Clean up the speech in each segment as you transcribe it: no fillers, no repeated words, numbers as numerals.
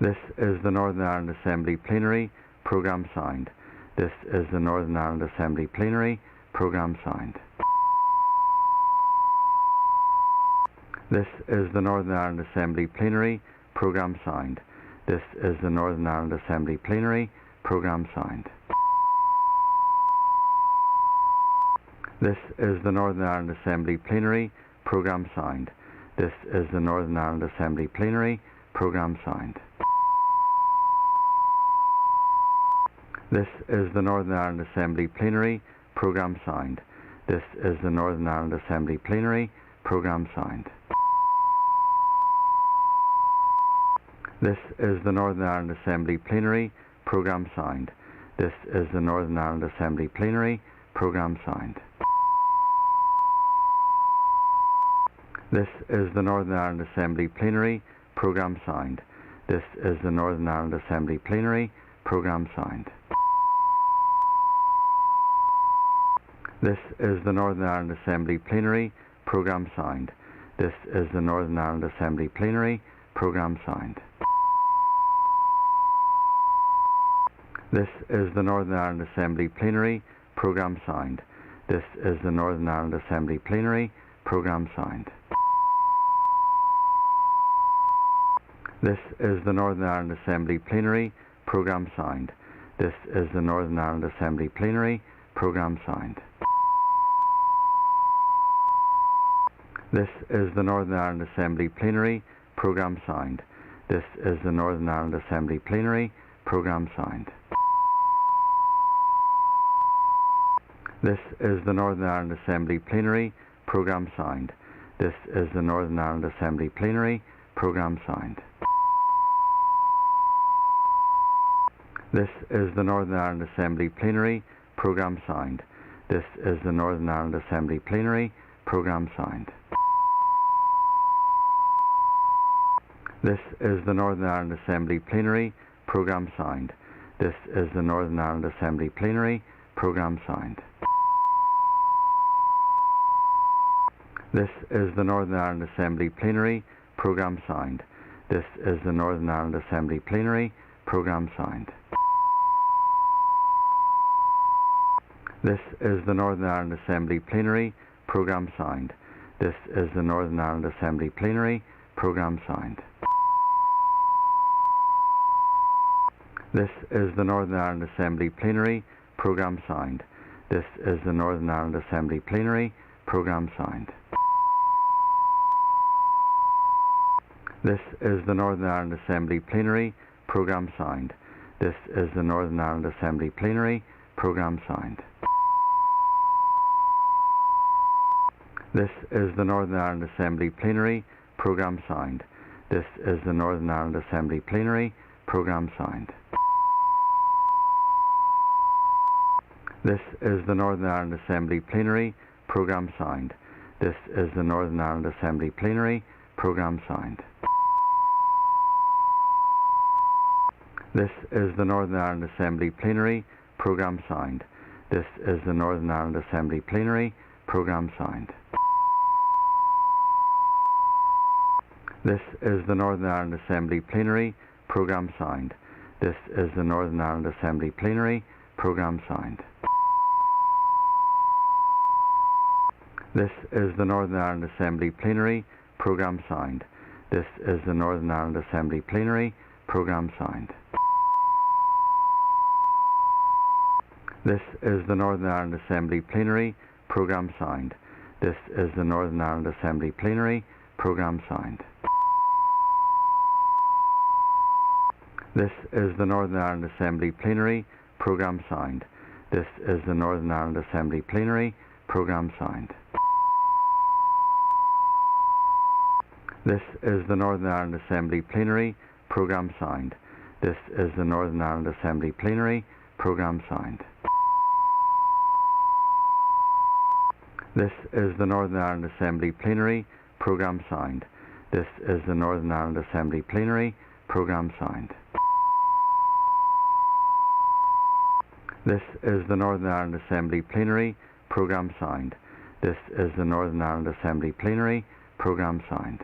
This is the Northern Ireland Assembly Plenary. Programme signed. This is the Northern Ireland Assembly Plenary. Programme signed. This is the Northern Ireland Assembly Plenary. Programme signed. This is the Northern Ireland Assembly Plenary. Programme signed. This is the Northern Ireland Assembly Plenary. Programme signed. This is the Northern Ireland Assembly Plenary. Programme signed. This is the Northern Ireland Assembly Plenary. Programme signed. This is the Northern Ireland Assembly Plenary. Programme signed. This is the Northern Ireland Assembly Plenary. Programme signed. This is the Northern Ireland Assembly Plenary. Programme signed. This is the Northern Ireland Assembly Plenary. Programme signed. This is the Northern Ireland Assembly Plenary. Programme signed. This is the Northern Ireland Assembly Plenary. Programme signed. This is the Northern Ireland Assembly Plenary. Programme signed. This is the Northern Ireland Assembly Plenary. Programme signed. This is the Northern Ireland Assembly Plenary. Programme signed. This is the Northern Ireland Assembly Plenary. Programme signed. This is the Northern Ireland Assembly Plenary. Programme signed. This is the Northern Ireland Assembly Plenary. Programme signed. This is the Northern Ireland Assembly Plenary. Programme signed. This is the Northern Ireland Assembly Plenary. Programme signed. This is the Northern Ireland Assembly Plenary. Programme signed. This is the Northern Ireland Assembly Plenary. Programme signed. This is the Northern Ireland Assembly Plenary. Programme signed. This is the Northern Ireland Assembly Plenary. Programme signed. This is the Northern Ireland Assembly Plenary. Programme signed. This is the Northern Ireland Assembly Plenary. Programme signed. This is the Northern Ireland Assembly Plenary. Programme signed. This is the Northern Ireland Assembly Plenary. Programme signed. This is the Northern Ireland Assembly Plenary. Programme signed. This is the Northern Ireland Assembly Plenary. Programme signed. This is the Northern Ireland Assembly Plenary. Programme signed. This is the Northern Ireland Assembly Plenary. Programme signed. This is the Northern Ireland Assembly Plenary. Programme signed. This is the Northern Ireland Assembly Plenary. Programme signed. This is the Northern Ireland Assembly Plenary. Programme signed. This is the Northern Ireland Assembly Plenary. Programme signed. This is the Northern Ireland Assembly Plenary. Programme signed. This is the Northern Ireland Assembly Plenary. Programme signed. This is the Northern Ireland Assembly Plenary. Programme signed. This is the Northern Ireland Assembly Plenary. Programme signed. This is the Northern Ireland Assembly Plenary. Programme signed. This is the Northern Ireland Assembly Plenary. Programme signed. This is the Northern Ireland Assembly Plenary. Programme signed. This is the Northern Ireland Assembly Plenary. Programme signed. This is the Northern Ireland Assembly Plenary. Programme signed. This is the Northern Ireland Assembly Plenary. Programme signed. This is the Northern Ireland Assembly Plenary. Programme signed. This is the Northern Ireland Assembly Plenary. Programme signed. This is the Northern Ireland Assembly Plenary. Programme signed. This is the Northern Ireland Assembly Plenary. Programme signed. This is the Northern Ireland Assembly Plenary. Programme signed. This is the Northern Ireland Assembly Plenary. Programme signed. This is the Northern Ireland Assembly Plenary. Programme signed.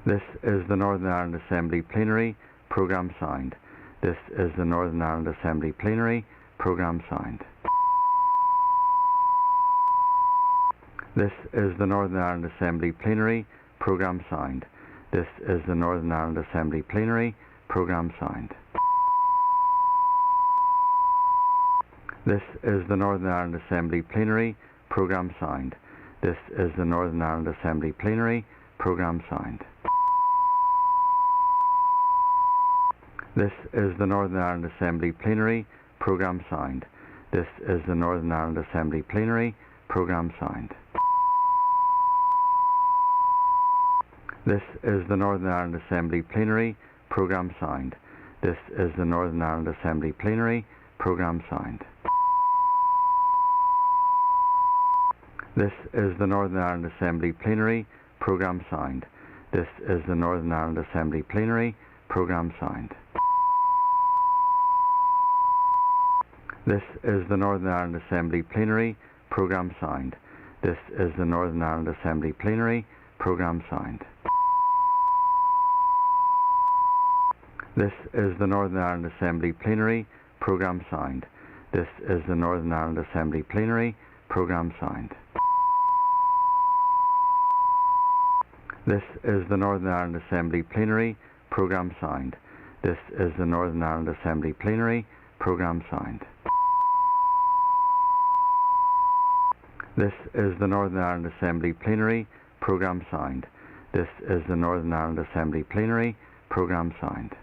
This is the Northern Ireland Assembly Plenary Programme signed. This is the Northern Ireland Assembly Plenary Programme signed. This is the Northern Ireland Assembly Plenary Programme signed. This is the Northern Ireland Assembly Plenary Programme signed. This is the Northern Ireland Assembly Plenary Programme signed. This is the Northern Ireland Assembly Plenary Programme signed. This is the Northern Ireland Assembly Plenary Programme signed. This is the Northern Ireland Assembly Plenary Programme signed. This is the Northern Ireland Assembly Plenary Programme signed. This is the Northern Ireland Assembly Plenary Programme signed. This is the Northern Ireland Assembly Plenary Programme signed. This is the Northern Ireland Assembly Plenary Programme signed. This is the Northern Ireland Assembly Plenary Programme signed. This is the Northern Ireland Assembly Plenary Programme signed. This is the Northern Ireland Assembly Plenary Programme signed. This is the Northern Ireland Assembly Plenary Programme signed. This is the Northern Ireland Assembly Plenary Programme signed. This is the Northern Ireland Assembly Plenary Programme signed. This is the Northern Ireland Assembly Plenary Programme signed. This is the Northern Ireland Assembly Plenary Programme signed.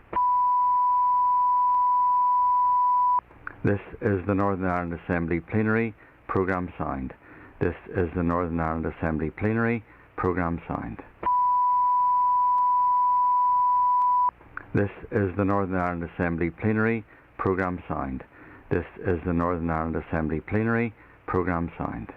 This is the Northern Ireland Assembly Plenary Programme signed. This is the Northern Ireland Assembly Plenary Programme signed. This is the Northern Ireland Assembly Plenary Programme signed. This is the Northern Ireland Assembly Plenary Programme signed.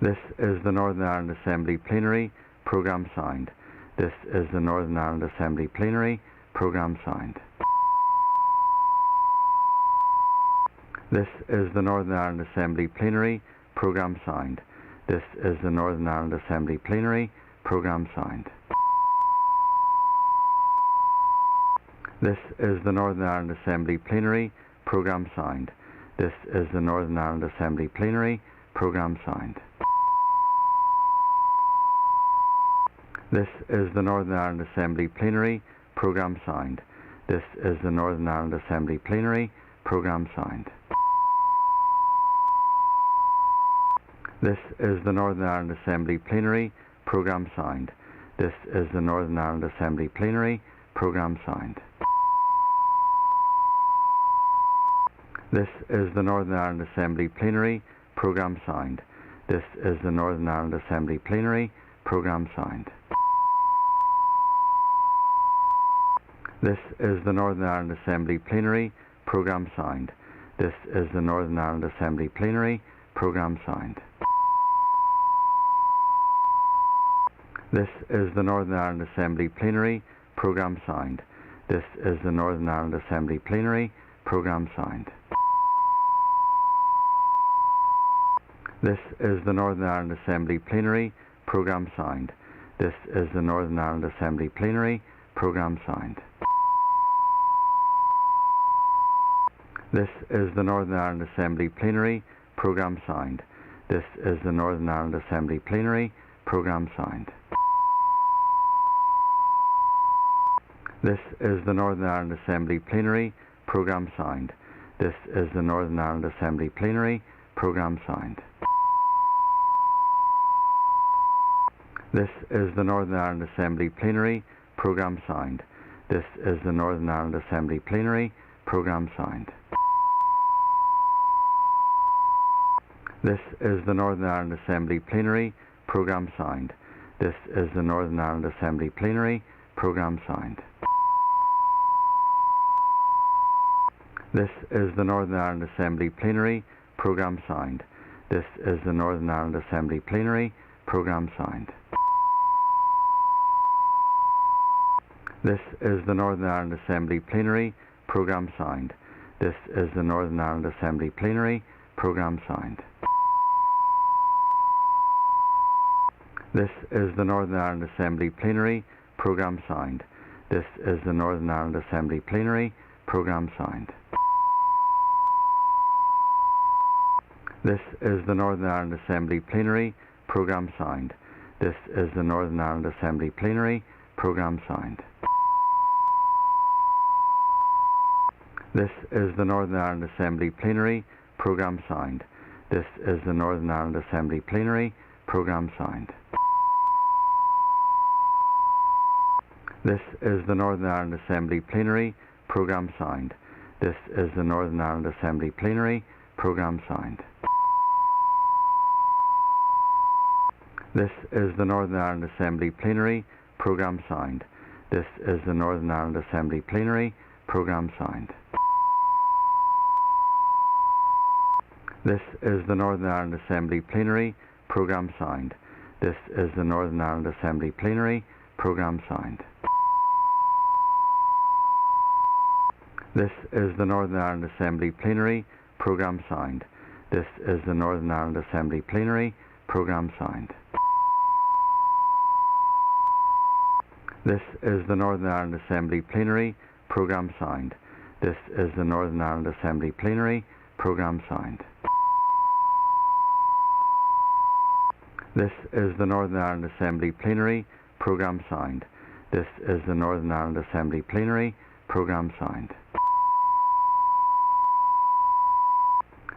This is the Northern Ireland Assembly Plenary Programme signed. This is the Northern Ireland Assembly Plenary Programme signed. This is the Northern Ireland Assembly Plenary Programme signed. This is the Northern Ireland Assembly Plenary Programme signed. This is the Northern Ireland Assembly Plenary Programme signed. This is the Northern Ireland Assembly Plenary Programme signed. This is the Northern Ireland Assembly Plenary Programme signed. This is the Northern Ireland Assembly Plenary Programme signed. This is the Northern Ireland Assembly Plenary Programme signed. This is the Northern Ireland Assembly Plenary Programme signed. This is the Northern Ireland Assembly Plenary Programme signed. This is the Northern Ireland Assembly Plenary Programme signed. This is the Northern Ireland Assembly Plenary Programme signed. This is the Northern Ireland Assembly Plenary Programme signed. This is the Northern Ireland Assembly Plenary Programme signed. This is the Northern Ireland Assembly Plenary Programme signed. This is the Northern Ireland Assembly Plenary Programme signed. This is the Northern Ireland Assembly Plenary Programme signed. This is the Northern Ireland Assembly Plenary Programme signed. This is the Northern Ireland Assembly Plenary Programme signed. This is the Northern Ireland Assembly Plenary Programme signed. This is the Northern Ireland Assembly Plenary Programme signed. This is the Northern Ireland Assembly Plenary Programme signed. This is the Northern Ireland Assembly Plenary Programme signed. This is the Northern Ireland Assembly Plenary Programme signed. This is the Northern Ireland Assembly Plenary Programme signed. This is the Northern Ireland Assembly Plenary Programme signed. This is the Northern Ireland Assembly Plenary Programme signed. This is the Northern Ireland Assembly Plenary Programme signed. This is the Northern Ireland Assembly Plenary Programme signed. This is the Northern Ireland Assembly Plenary Programme signed. This is the Northern Ireland Assembly Plenary Programme signed. This is the Northern Ireland Assembly Plenary Programme signed. This is the Northern Ireland Assembly Plenary Programme signed. This is the Northern Ireland Assembly Plenary Programme signed. This is the Northern Ireland Assembly Plenary Programme signed. This is the Northern Ireland Assembly Plenary Programme signed. This is the Northern Ireland Assembly Plenary Programme signed. This is the Northern Ireland Assembly Plenary Programme signed. This is the Northern Ireland Assembly Plenary Programme signed. This is the Northern Ireland Assembly Plenary Programme signed. This is the Northern Ireland Assembly Plenary Programme signed. This is the Northern Ireland Assembly Plenary Programme signed. This is the Northern Ireland Assembly Plenary Programme signed. This is the Northern Ireland Assembly Plenary Programme signed. This is the Northern Ireland Assembly Plenary Programme signed. This is the Northern Ireland Assembly Plenary Programme signed. This is the Northern Ireland Assembly Plenary Programme signed.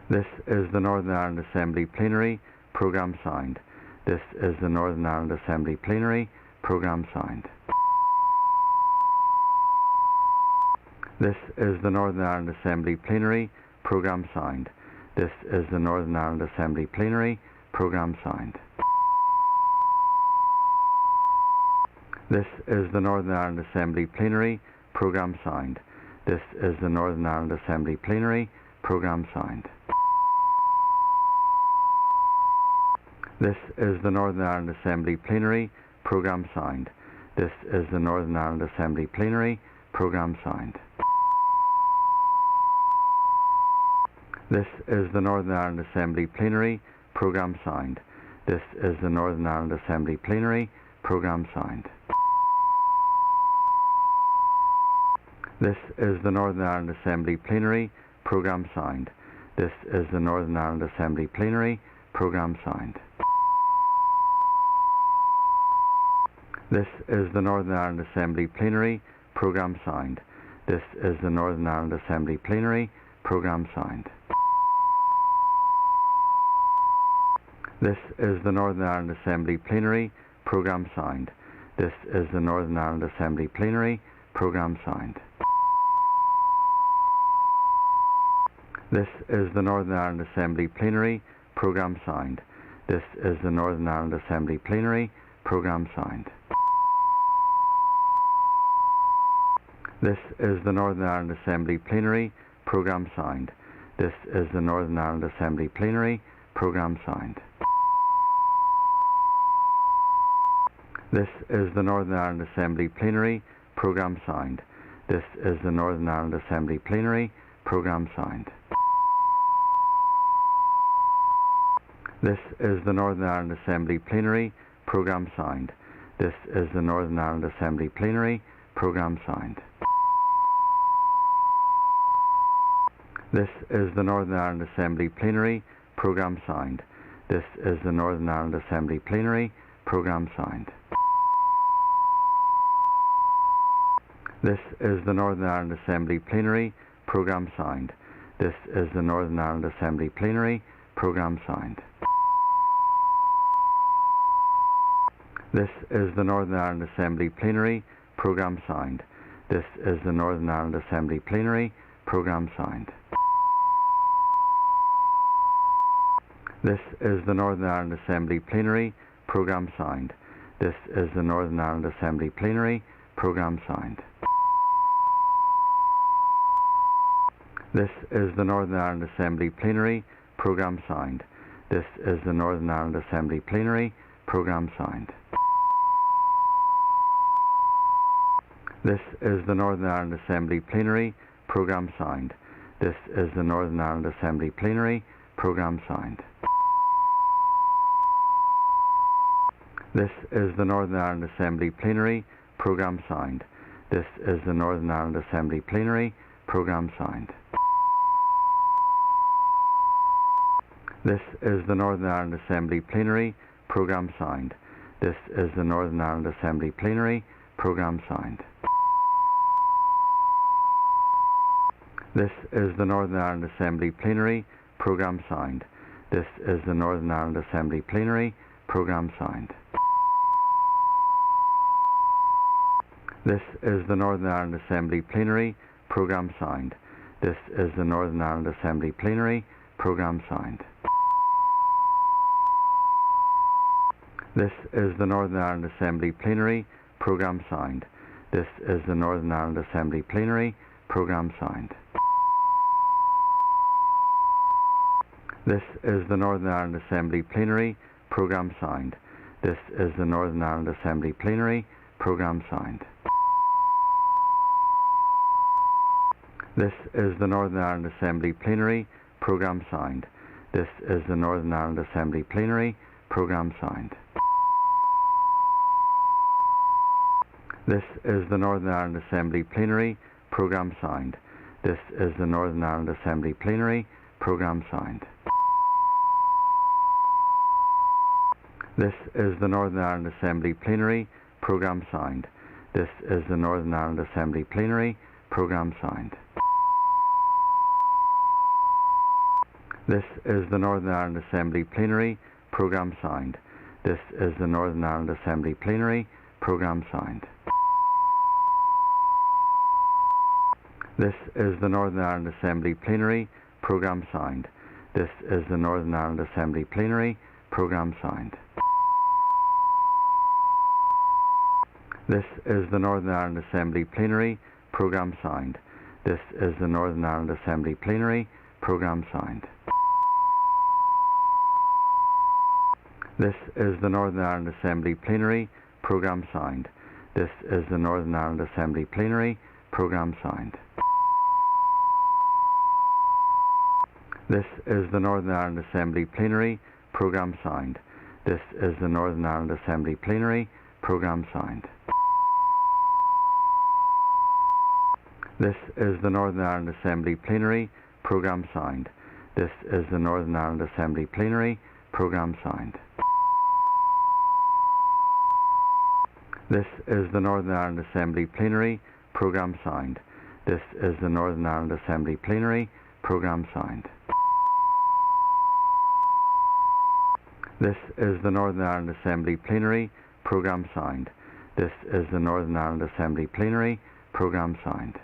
This is the Northern Ireland Assembly Plenary Programme signed. This is the Northern Ireland Assembly Plenary Programme signed. This is the Northern Ireland Assembly Plenary Programme signed. This is the Northern Ireland Assembly Plenary Programme signed. This is the Northern Ireland Assembly Plenary Programme signed. This is the Northern Ireland Assembly Plenary Programme signed. This is the Northern Ireland Assembly Plenary Programme signed. This is the Northern Ireland Assembly Plenary Programme signed. This is the Northern Ireland Assembly Plenary Programme signed. This is the Northern Ireland Assembly Plenary Programme signed. This is the Northern Ireland Assembly Plenary Programme signed. This is the Northern Ireland Assembly Plenary Programme signed. This is the Northern Ireland Assembly Plenary Programme signed. This is the Northern Ireland Assembly Plenary Programme signed. This is the Northern Ireland Assembly Plenary Programme signed. This is the Northern Ireland Assembly Plenary Programme signed. This is the Northern Ireland Assembly Plenary Programme signed. This is the Northern Ireland Assembly Plenary Programme signed. This is the Northern Ireland Assembly Plenary Programme signed. This is the Northern Ireland Assembly Plenary Programme signed. This is the Northern Ireland Assembly Plenary Programme signed. This is the Northern Ireland Assembly Plenary Programme signed. This is the Northern Ireland Assembly Plenary Programme signed. This is the Northern Ireland Assembly Plenary Programme signed. This is the Northern Ireland Assembly Plenary Programme signed. This is the Northern Ireland Assembly Plenary Programme signed. This is the Northern Ireland Assembly Plenary Programme signed. This is the Northern Ireland Assembly Plenary Programme signed. This is the Northern Ireland Assembly Plenary Programme signed. This is the Northern Ireland Assembly Plenary Programme signed. This is the Northern Ireland Assembly Plenary Programme signed. This is the Northern Ireland Assembly Plenary Programme signed. This is the Northern Ireland Assembly Plenary Programme signed. This is the Northern Ireland Assembly Plenary Programme signed. This is the Northern Ireland Assembly Plenary Programme signed. This is the Northern Ireland Assembly Plenary Programme signed. This is the Northern Ireland Assembly Plenary Programme signed. This is the Northern Ireland Assembly Plenary Programme signed. This is the Northern Ireland Assembly Plenary Programme signed. This is the Northern Ireland Assembly Plenary Programme signed. This is the Northern Ireland Assembly Plenary Programme signed. This is the Northern Ireland Assembly Plenary Programme signed. This is the Northern Ireland Assembly Plenary Programme signed. This is the Northern Ireland Assembly Plenary Programme signed. This is the Northern Ireland Assembly Plenary Programme signed. This is the Northern Ireland Assembly Plenary Programme signed. This is the Northern Ireland Assembly Plenary Programme signed. This is the Northern Ireland Assembly Plenary Programme signed. This is the Northern Ireland Assembly Plenary Programme signed. This is the Northern Ireland Assembly Plenary Programme signed. This is the Northern Ireland Assembly Plenary Programme signed. This is the Northern Ireland Assembly Plenary Programme signed. This is the Northern Ireland Assembly Plenary Programme signed. This is the Northern Ireland Assembly Plenary Programme signed. This is the Northern Ireland Assembly Plenary Programme signed. This is the Northern Ireland Assembly Plenary Programme signed. This is the Northern Ireland Assembly Plenary Programme signed. This is the Northern Ireland Assembly Plenary Programme signed. This is the Northern Ireland Assembly Plenary Programme signed. This is the Northern Ireland Assembly Plenary Programme signed. This is the Northern Ireland Assembly Plenary Programme signed. This is the Northern Ireland Assembly Plenary Programme signed. This is the Northern Ireland Assembly Plenary Programme signed. This is the Northern Ireland Assembly Plenary Programme signed. This is the Northern Ireland Assembly Plenary Programme signed. This is the Northern Ireland Assembly Plenary Programme signed. This is the Northern Ireland Assembly Plenary Programme signed. This is the Northern Ireland Assembly Plenary Programme signed. This is the Northern Ireland Assembly Plenary Programme signed. This is the Northern Ireland Assembly Plenary Programme signed.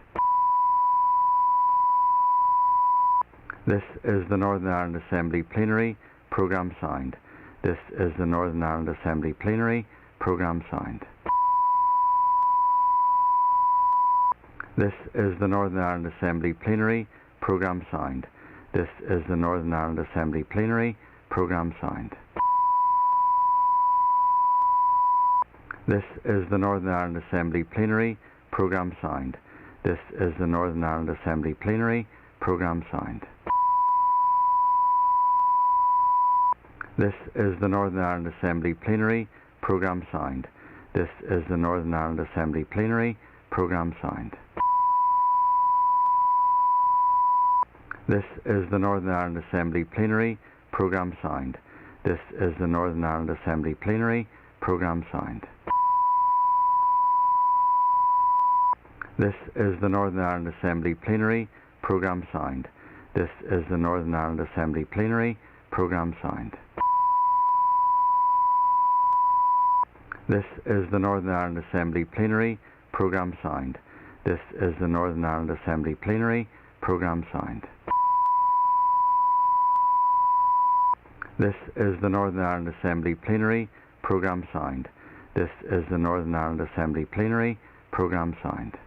This is the Northern Ireland Assembly Plenary Programme signed. This is the Northern Ireland Assembly Plenary Programme signed. This is the Northern Ireland Assembly Plenary Programme signed. This is the Northern Ireland Assembly Plenary Programme signed. This is the Northern Ireland Assembly Plenary Programme signed. This is the Northern Ireland Assembly Plenary Programme signed. This is the Northern Ireland Assembly Plenary Programme signed. This is the Northern Ireland Assembly Plenary Programme signed. This is the Northern Ireland Assembly Plenary Programme signed. This is the Northern Ireland Assembly Plenary Programme signed. This is the Northern Ireland Assembly Plenary Programme signed. This is the Northern Ireland Assembly Plenary Programme signed. This is the Northern Ireland Assembly Plenary Programme signed. This is the Northern Ireland Assembly Plenary Programme signed. This is the Northern Ireland Assembly Plenary Programme signed. This is the Northern Ireland Assembly Plenary Programme signed.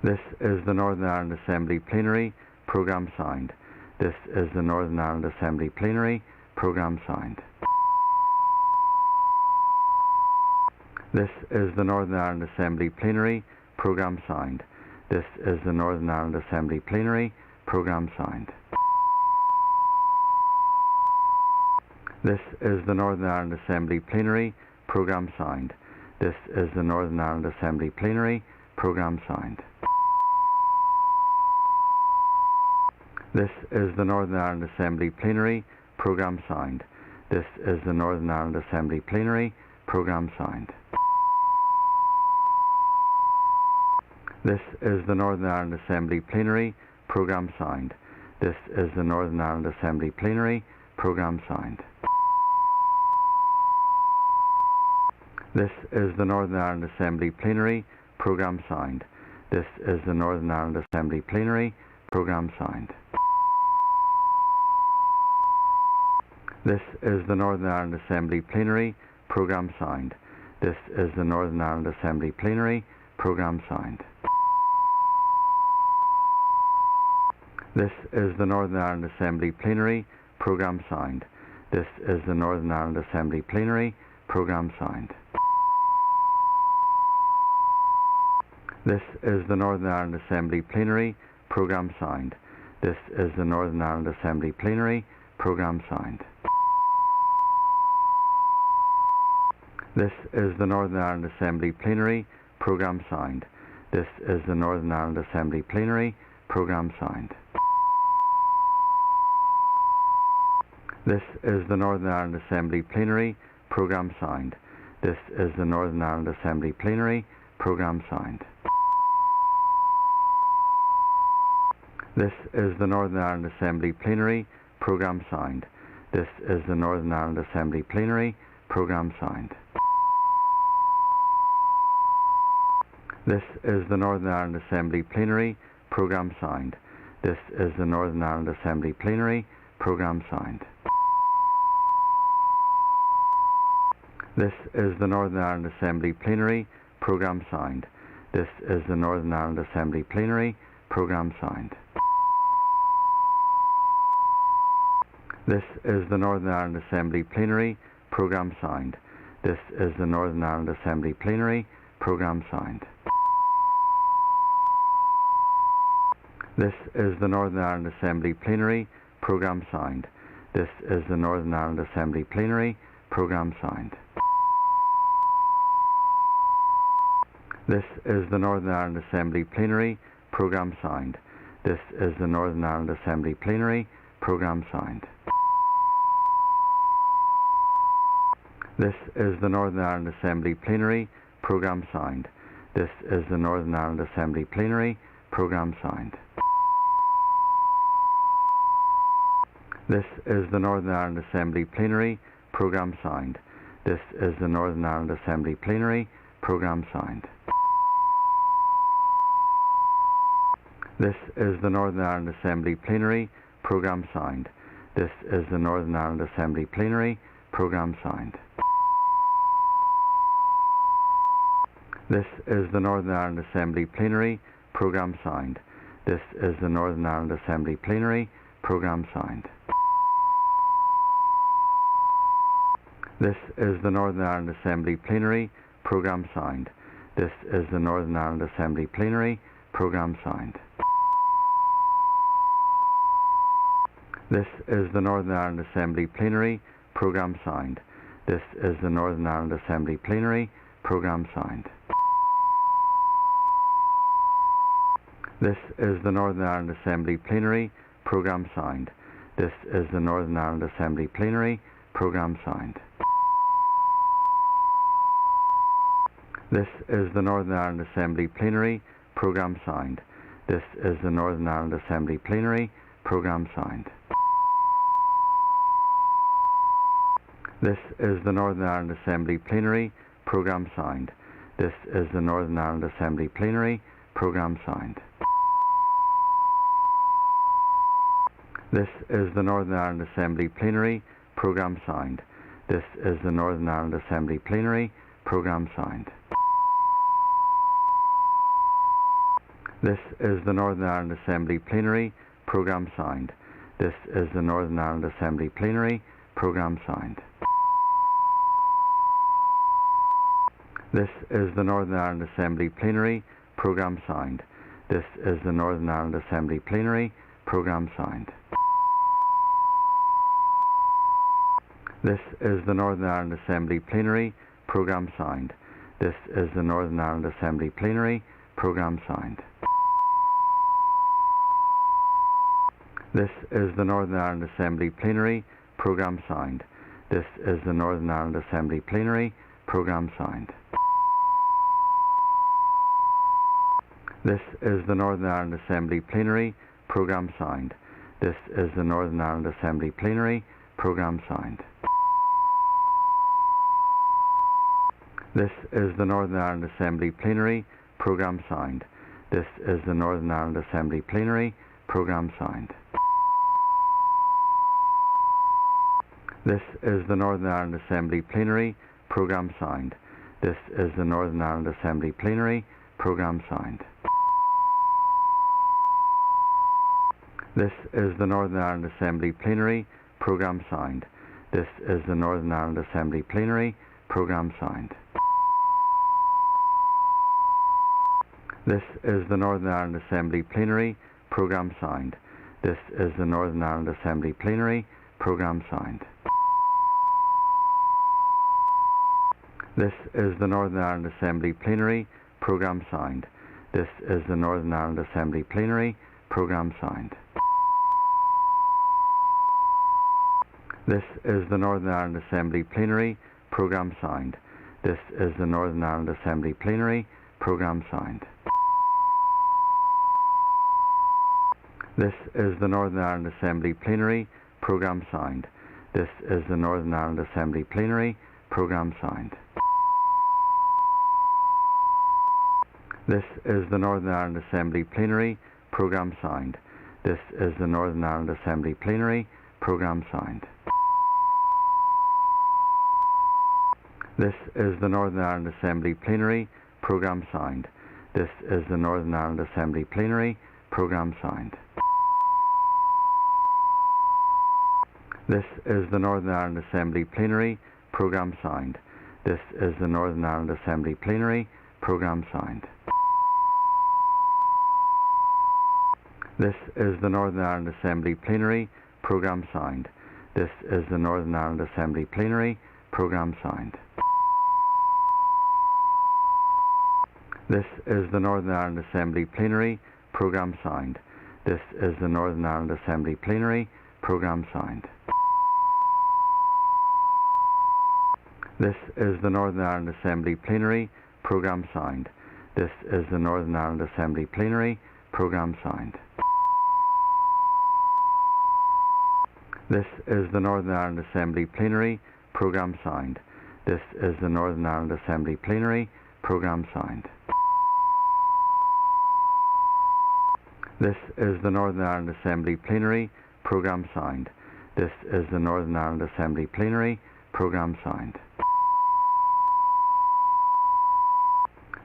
This is the Northern Ireland Assembly Plenary Programme signed. This is the Northern Ireland Assembly Plenary Programme signed. This is the Northern Ireland Assembly Plenary Programme signed. This is the Northern Ireland Assembly Plenary Programme signed. This is the Northern Ireland Assembly Plenary Programme signed. This is the Northern Ireland Assembly Plenary Programme signed. This is the Northern Ireland Assembly Plenary Programme signed. This is the Northern Ireland Assembly Plenary Programme signed. This is the Northern Ireland Assembly Plenary Programme signed. This is the Northern Ireland Assembly Plenary Programme signed. This is the Northern Ireland Assembly Plenary Programme signed. This is the Northern Ireland Assembly Plenary Programme signed. This is the Northern Ireland Assembly Plenary Programme signed. This is the Northern Ireland Assembly Plenary Programme signed. This is the Northern Ireland Assembly Plenary Programme signed. This is the Northern Ireland Assembly Plenary Programme signed. This is the Northern Ireland Assembly Plenary Programme signed. This is the Northern Ireland Assembly Plenary Programme signed. This is the Northern Ireland Assembly Plenary Programme signed. This is the Northern Ireland Assembly Plenary Programme signed. This is the Northern Ireland Assembly Plenary Programme signed. This is the Northern Ireland Assembly Plenary Programme signed. This is the Northern Ireland Assembly Plenary Programme signed. This is the Northern Ireland Assembly Plenary Programme signed. This is the Northern Ireland Assembly Plenary Programme signed. This is the Northern Ireland Assembly Plenary Programme signed. This is the Northern Ireland Assembly Plenary Programme signed. This is the Northern Ireland Assembly Plenary Programme signed. This is the Northern Ireland Assembly Plenary Programme signed. This is the Northern Ireland Assembly Plenary Programme signed. This is the Northern Ireland Assembly Plenary Programme signed. This is the Northern Ireland Assembly Plenary Programme signed. This is the Northern Ireland Assembly Plenary Programme signed. This is the Northern Ireland Assembly Plenary Programme signed. This is the Northern Ireland Assembly Plenary Programme signed. This is the Northern Ireland Assembly Plenary Programme signed. This is the Northern Ireland Assembly Plenary Programme signed. This is the Northern Ireland Assembly Plenary Programme signed. This is the Northern Ireland Assembly Plenary Programme signed. This is the Northern Ireland Assembly Plenary Programme signed. This is the Northern Ireland Assembly Plenary Programme signed. This is the Northern Ireland Assembly Plenary Programme signed. This is the Northern Ireland Assembly Plenary Programme signed. This is the Northern Ireland Assembly Plenary Programme signed. This is the Northern Ireland Assembly Plenary Programme signed. This is the Northern Ireland Assembly Plenary Programme signed. This is the Northern Ireland Assembly Plenary Programme signed. This is the Northern Ireland Assembly Plenary Programme signed. This is the Northern Ireland Assembly Plenary Programme signed. This is the Northern Ireland Assembly Plenary Programme signed. This is the Northern Ireland Assembly Plenary Programme signed. This is the Northern Ireland Assembly Plenary Programme signed. This is the Northern Ireland Assembly Plenary Programme signed. This is the Northern Ireland Assembly Plenary Programme signed. This is the Northern Ireland Assembly Plenary Programme signed. This is the Northern Ireland Assembly Plenary Programme signed. This is the Northern Ireland Assembly Plenary Programme signed. This is the Northern Ireland Assembly Plenary Programme signed. This is the Northern Ireland Assembly Plenary Programme signed. This is the Northern Ireland Assembly Plenary Programme signed. This is the Northern Ireland Assembly Plenary Programme signed. This is the Northern Ireland Assembly Plenary Programme signed. This is the Northern Ireland Assembly Plenary Programme signed. This is the Northern Ireland Assembly Plenary Programme signed. This is the Northern Ireland Assembly Plenary Programme signed. This is the Northern Ireland Assembly Plenary Programme signed. This is the Northern Ireland Assembly Plenary Programme signed. This is the Northern Ireland Assembly Plenary Programme signed. This is the Northern Ireland Assembly Plenary Programme signed. This is the Northern Ireland Assembly Plenary Programme signed. This is the Northern Ireland Assembly Plenary Programme signed. This is the Northern Ireland Assembly Plenary Programme signed. This is the Northern Ireland Assembly Plenary Programme signed. This is the Northern Ireland Assembly Plenary Programme signed. This is the Northern Ireland Assembly Plenary Programme signed. This is the Northern Ireland Assembly Plenary Programme signed. This is the Northern Ireland Assembly Plenary Programme signed. This is the Northern Ireland Assembly Plenary Programme signed. This is the Northern Ireland Assembly Plenary Programme signed. This is the Northern Ireland Assembly Plenary Programme signed. This is the Northern Ireland Assembly Plenary Programme signed. This is the Northern Ireland Assembly Plenary Programme signed. This is the Northern Ireland Assembly Plenary Programme signed. This is the Northern Ireland Assembly Plenary Programme signed. This is the Northern Ireland Assembly Plenary Programme signed. This is the Northern Ireland Assembly Plenary Programme signed. This is the Northern Ireland Assembly Plenary Programme signed. This is the Northern Ireland Assembly Plenary Programme signed. This is the Northern Ireland Assembly Plenary Programme signed. This is the Northern Ireland Assembly Plenary Programme signed. This is the Northern Ireland Assembly Plenary Programme signed. This is the Northern Ireland Assembly Plenary Programme signed. This is the Northern Ireland Assembly Plenary Programme signed. This is the Northern Ireland Assembly Plenary Programme signed.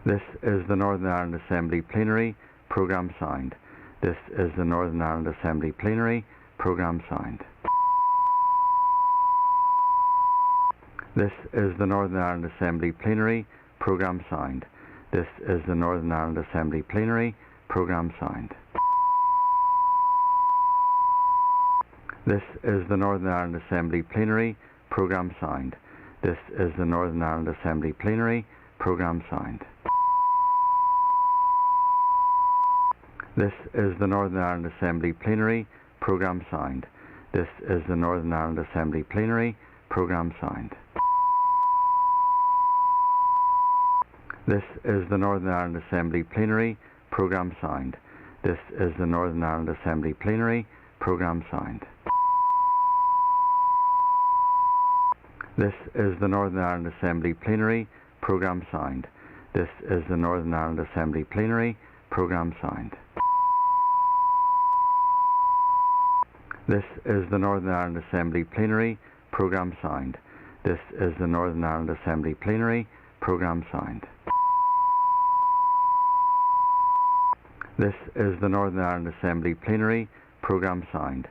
This is the Northern Ireland Assembly Plenary Programme signed. This is the Northern Ireland Assembly Plenary Programme signed. This is the Northern Ireland Assembly Plenary Programme signed. This is the Northern Ireland Assembly Plenary Programme signed. This is the Northern Ireland Assembly Plenary Programme signed. This is the Northern Ireland Assembly Plenary Programme signed. This is the Northern Ireland Assembly Plenary Programme signed. This is the Northern Ireland Assembly Plenary Programme signed. This is the Northern Ireland Assembly Plenary Programme signed. This is the Northern Ireland Assembly Plenary Programme signed. This is the Northern Ireland Assembly Plenary Programme signed. This is the Northern Ireland Assembly Plenary Programme signed. This is the Northern Ireland Assembly Plenary Programme signed. This is the Northern Ireland Assembly Plenary Programme signed. This is the Northern Ireland Assembly Plenary Programme signed.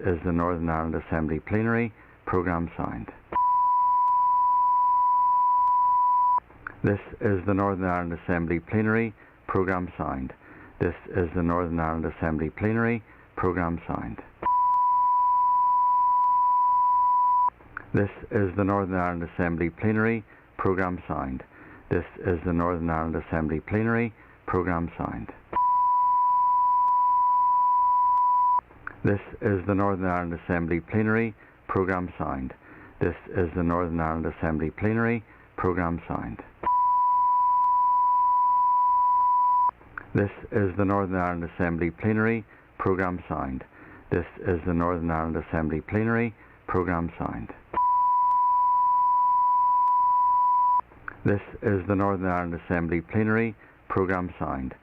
This is the Northern Ireland Assembly Plenary Programme signed. This is the Northern Ireland Assembly Plenary Programme signed. This is the Northern Ireland Assembly Plenary Programme signed. This is the Northern Ireland Assembly Plenary Programme signed. This is the Northern Ireland Assembly Plenary Programme signed. This is the Northern Ireland Assembly Plenary Programme signed. This is the Northern Ireland Assembly Plenary Programme signed. This is the Northern Ireland Assembly Plenary Programme signed. This is the Northern Ireland Assembly Plenary Programme signed. This is the Northern Ireland Assembly Plenary Programme signed.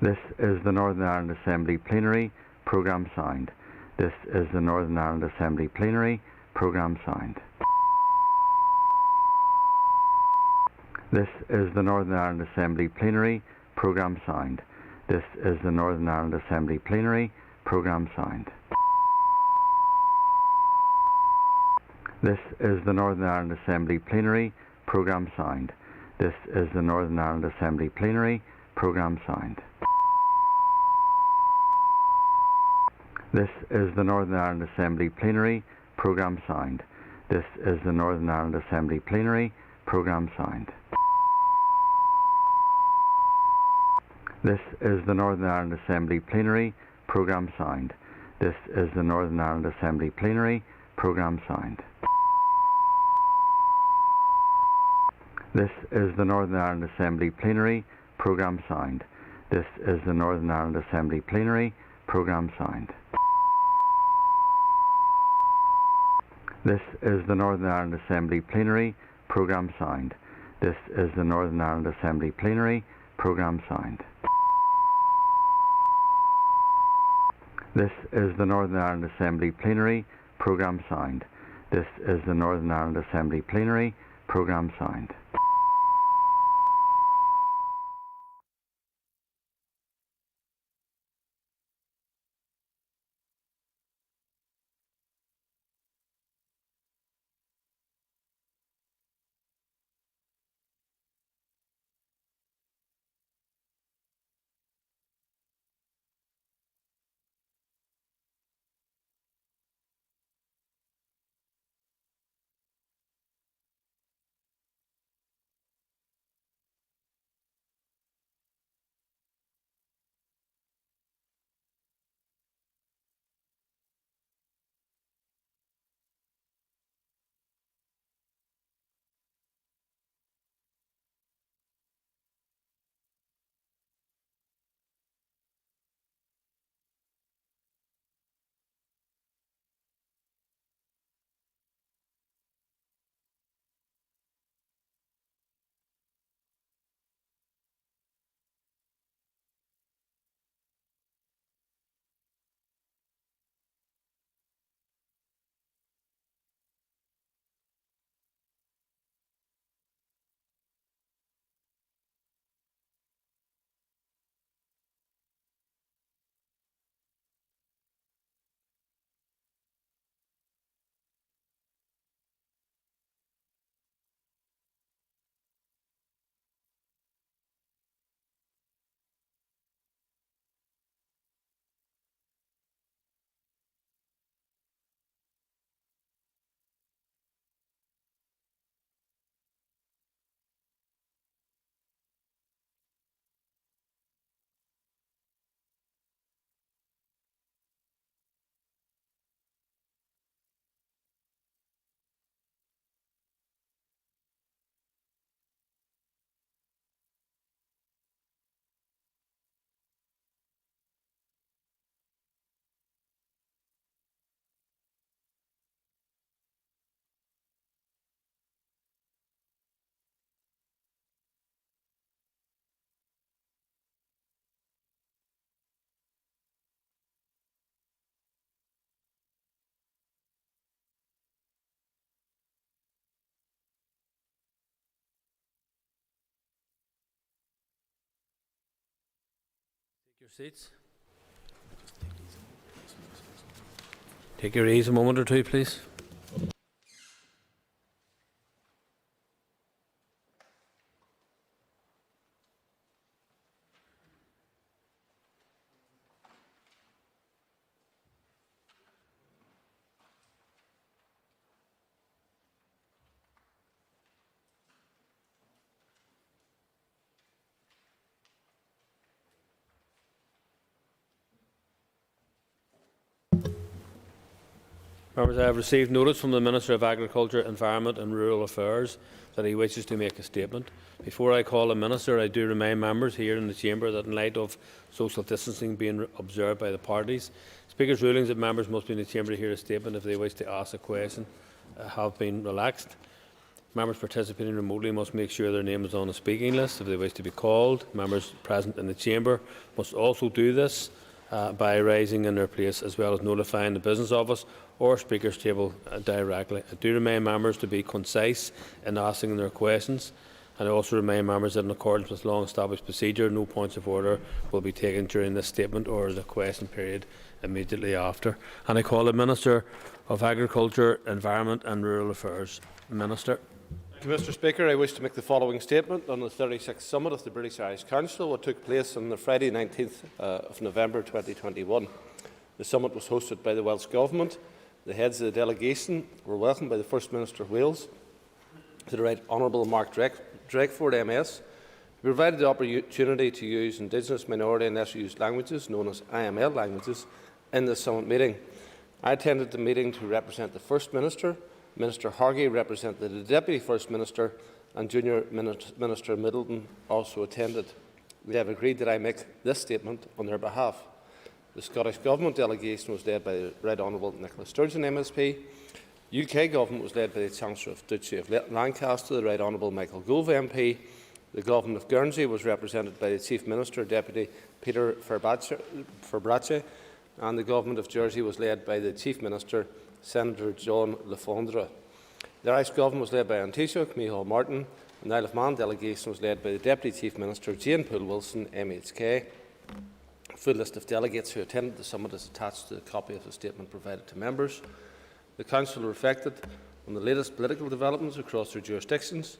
This is the Northern Ireland Assembly Plenary Programme signed. This is the Northern Ireland Assembly Plenary Programme signed. This is the Northern Ireland Assembly Plenary Programme signed. This is the Northern Ireland Assembly Plenary Programme signed. This is the Northern Ireland Assembly Plenary Programme signed. This is the Northern Ireland Assembly Plenary Programme signed. This is the Northern Ireland Assembly Plenary Programme signed. This is the Northern Ireland Assembly Plenary Programme signed. This is the Northern Ireland Assembly Plenary Programme signed. This is the Northern Ireland Assembly Plenary Programme signed. This is the Northern Ireland Assembly Plenary Programme signed. This is the Northern Ireland Assembly Plenary Programme signed. This is the Northern Ireland Assembly Plenary Programme signed. This is the Northern Ireland Assembly Plenary Programme signed. This is the Northern Ireland Assembly Plenary Programme signed. This is the Northern Ireland Assembly Plenary Programme signed. This is the Northern Ireland Assembly Plenary Programme signed. Your seats. Take your ease a moment or two, please. Members, I have received notice from the Minister of Agriculture, Environment and Rural Affairs that he wishes to make a statement. Before I call the Minister, I do remind members here in the Chamber that in light of social distancing being observed by the parties, Speaker's rulings that members must be in the Chamber to hear a statement if they wish to ask a question have been relaxed. Members participating remotely must make sure their name is on the speaking list if they wish to be called. Members present in the Chamber must also do this by rising in their place, as well as notifying the Business Office or Speaker's table directly. I do remind members to be concise in asking their questions, and I also remind members that in accordance with long-established procedure, no points of order will be taken during this statement or the question period immediately after. And I call the Minister of Agriculture, Environment and Rural Affairs. Minister. Mr. Speaker, I wish to make the following statement on the 36th Summit of the British Irish Council, which took place on the Friday 19th of November 2021. The summit was hosted by the Welsh Government. The heads of the delegation were welcomed by the First Minister of Wales, to the Right Honourable Mark Drakeford MS, who provided the opportunity to use Indigenous, Minority and Lesser Used Languages, known as IML languages, in the summit meeting. I attended the meeting to represent the First Minister. Minister Hargey represented the Deputy First Minister, and Junior Minister Middleton also attended. We have agreed that I make this statement on their behalf. The Scottish Government delegation was led by the Right Honourable Nicola Sturgeon MSP. UK Government was led by the Chancellor of Duchy of Lancaster, the Right Honourable Michael Gove MP. The Government of Guernsey was represented by the Chief Minister, Deputy Peter Ferbrache, and the Government of Jersey was led by the Chief Minister, Senator John Lafondra. The Irish Government was led by An Taoiseach, Micheál Martin, and the Isle of Man delegation was led by the Deputy Chief Minister, Jane Poole-Wilson, MHK. A full list of delegates who attended the summit is attached to the copy of the statement provided to members. The Council reflected on the latest political developments across their jurisdictions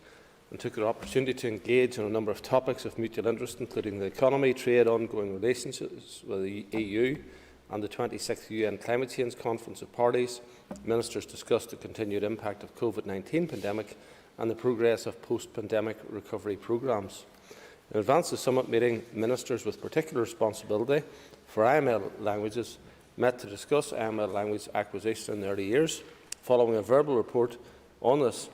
and took the opportunity to engage on a number of topics of mutual interest, including the economy, trade, ongoing relationships with the EU, and the 26th UN Climate Change Conference of Parties. Ministers discussed the continued impact of the COVID-19 pandemic and the progress of post-pandemic recovery programmes. In advance of the summit meeting, ministers with particular responsibility for IML languages met to discuss IML language acquisition in the early years. Following a verbal report on this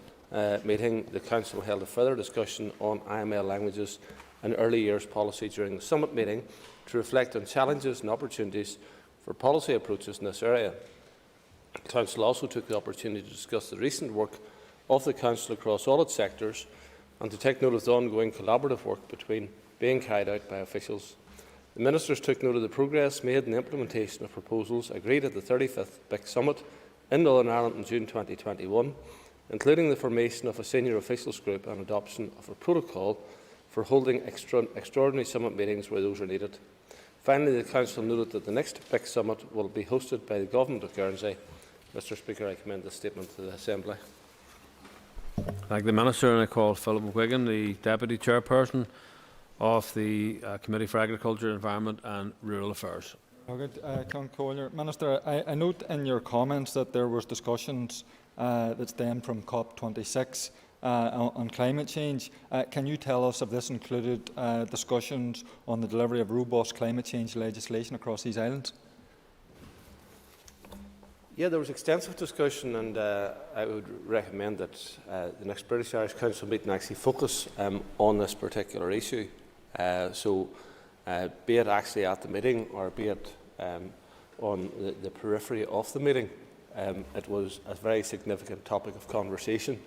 meeting, the Council held a further discussion on IML languages and early years policy during the summit meeting to reflect on challenges and opportunities for policy approaches in this area. The Council also took the opportunity to discuss the recent work of the Council across all its sectors and to take note of the ongoing collaborative work being carried out by officials. The Ministers took note of the progress made in the implementation of proposals agreed at the 35th BIC Summit in Northern Ireland in June 2021, including the formation of a senior officials group and adoption of a protocol for holding extraordinary summit meetings where those are needed. Finally, the Council noted that the next BIC Summit will be hosted by the Government of Guernsey. Mr. Speaker, I commend this statement to the Assembly. Thank the Minister, and I call Philip McGuigan, the Deputy Chairperson of the Committee for Agriculture, Environment and Rural Affairs. Minister, I note in your comments that there was discussions that stemmed from COP26 on climate change. Can you tell us if this included discussions on the delivery of robust climate change legislation across these islands? Yeah, there was extensive discussion, and I would recommend that the next British Irish Council meeting actually focus on this particular issue. Be it actually at the meeting or be it on the periphery of the meeting, it was a very significant topic of conversation.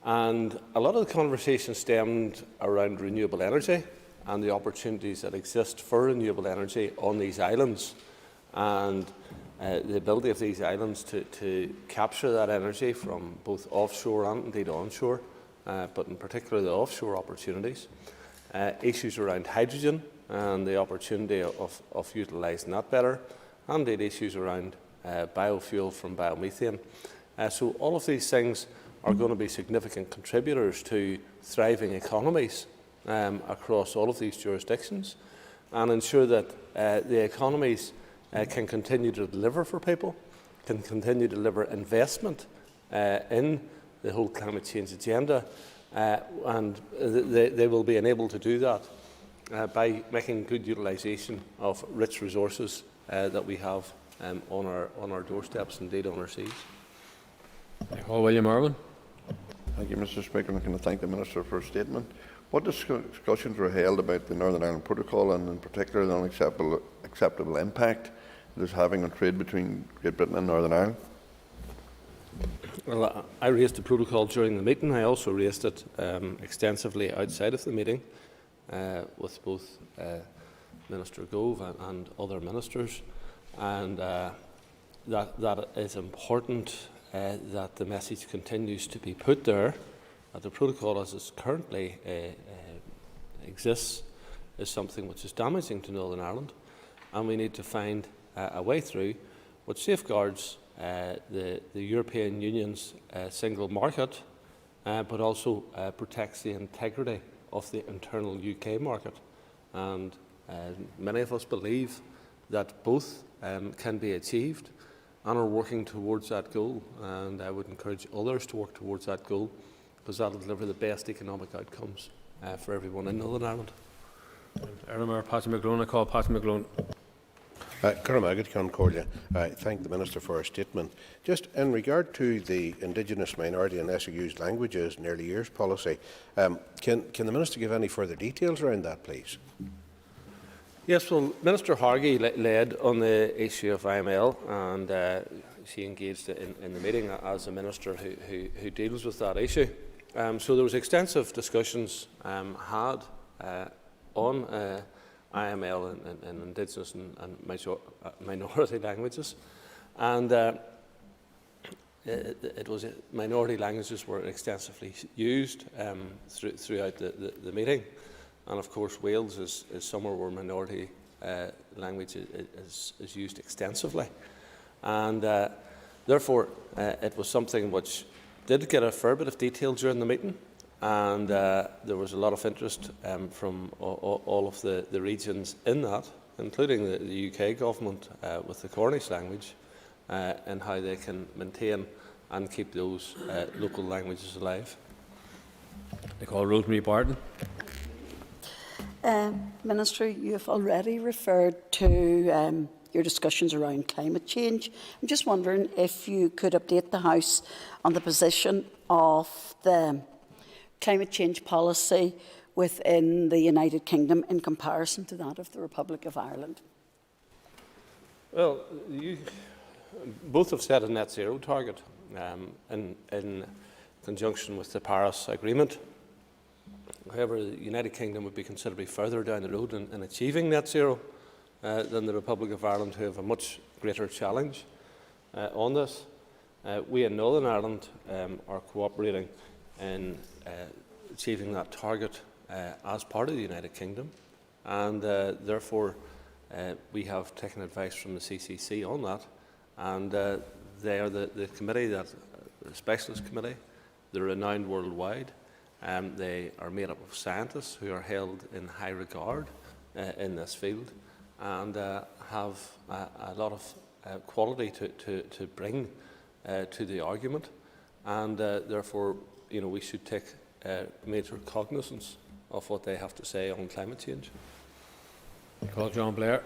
And a lot of the conversation stemmed around renewable energy and the opportunities that exist for renewable energy on these islands, and the ability of these islands to capture that energy from both offshore and indeed onshore, but in particular the offshore opportunities. Issues around hydrogen and the opportunity of utilising that better, and indeed issues around biofuel from biomethane. So all of these things are going to be significant contributors to thriving economies across all of these jurisdictions, and ensure that the economies can continue to deliver for people, can continue to deliver investment in the whole climate change agenda, and they will be enabled to do that by making good utilisation of rich resources that we have on our doorsteps, indeed on our seas. I call William Irwin. Thank you, Mr. Speaker. I'm going to thank the Minister for her statement. What discussions were held about the Northern Ireland Protocol and in particular the unacceptable impact it is having on trade between Great Britain and Northern Ireland? Well, I raised the protocol during the meeting. I also raised it extensively outside of the meeting with both Minister Gove and other ministers, and that is important that the message continues to be put there that the protocol as it currently exists is something which is damaging to Northern Ireland, and we need to find a way through which safeguards the European Union's single market, but also protects the integrity of the internal UK market. And many of us believe that both can be achieved and are working towards that goal. And I would encourage others to work towards that goal, because that will deliver the best economic outcomes for everyone in Northern Ireland. Ermar Patsy McGlone. I call Patsy McGlone. I thank the Minister for her statement. Just in regard to the Indigenous Minority and Lesser Used Languages in Early Years policy, can the Minister give any further details around that, please? Yes, well, Minister Hargey led on the issue of IML, and she engaged in the meeting as a minister who deals with that issue. So there was extensive discussions had on IML and Indigenous and minority languages, and it was minority languages were extensively used throughout the meeting. And of course, Wales is somewhere where minority language is used extensively. And therefore, it was something which did get a fair bit of detail during the meeting. And there was a lot of interest from all of the regions in that, including the UK government with the Cornish language, and how they can maintain and keep those local languages alive. I call Rosemary Barton. Minister, you have already referred to your discussions around climate change. I'm just wondering if you could update the House on the position of the climate change policy within the United Kingdom in comparison to that of the Republic of Ireland. Well, you both have set a net zero target in conjunction with the Paris Agreement. However, the United Kingdom would be considerably further down the road in achieving net zero than the Republic of Ireland, who have a much greater challenge on this. We in Northern Ireland are cooperating in achieving that target as part of the United Kingdom, and therefore we have taken advice from the CCC on that, and they are the committee, the specialist committee. They're renowned worldwide. They are made up of scientists who are held in high regard in this field, and have a lot of quality to bring to the argument, and therefore, we should take major cognizance of what they have to say on climate change. I call John Blair.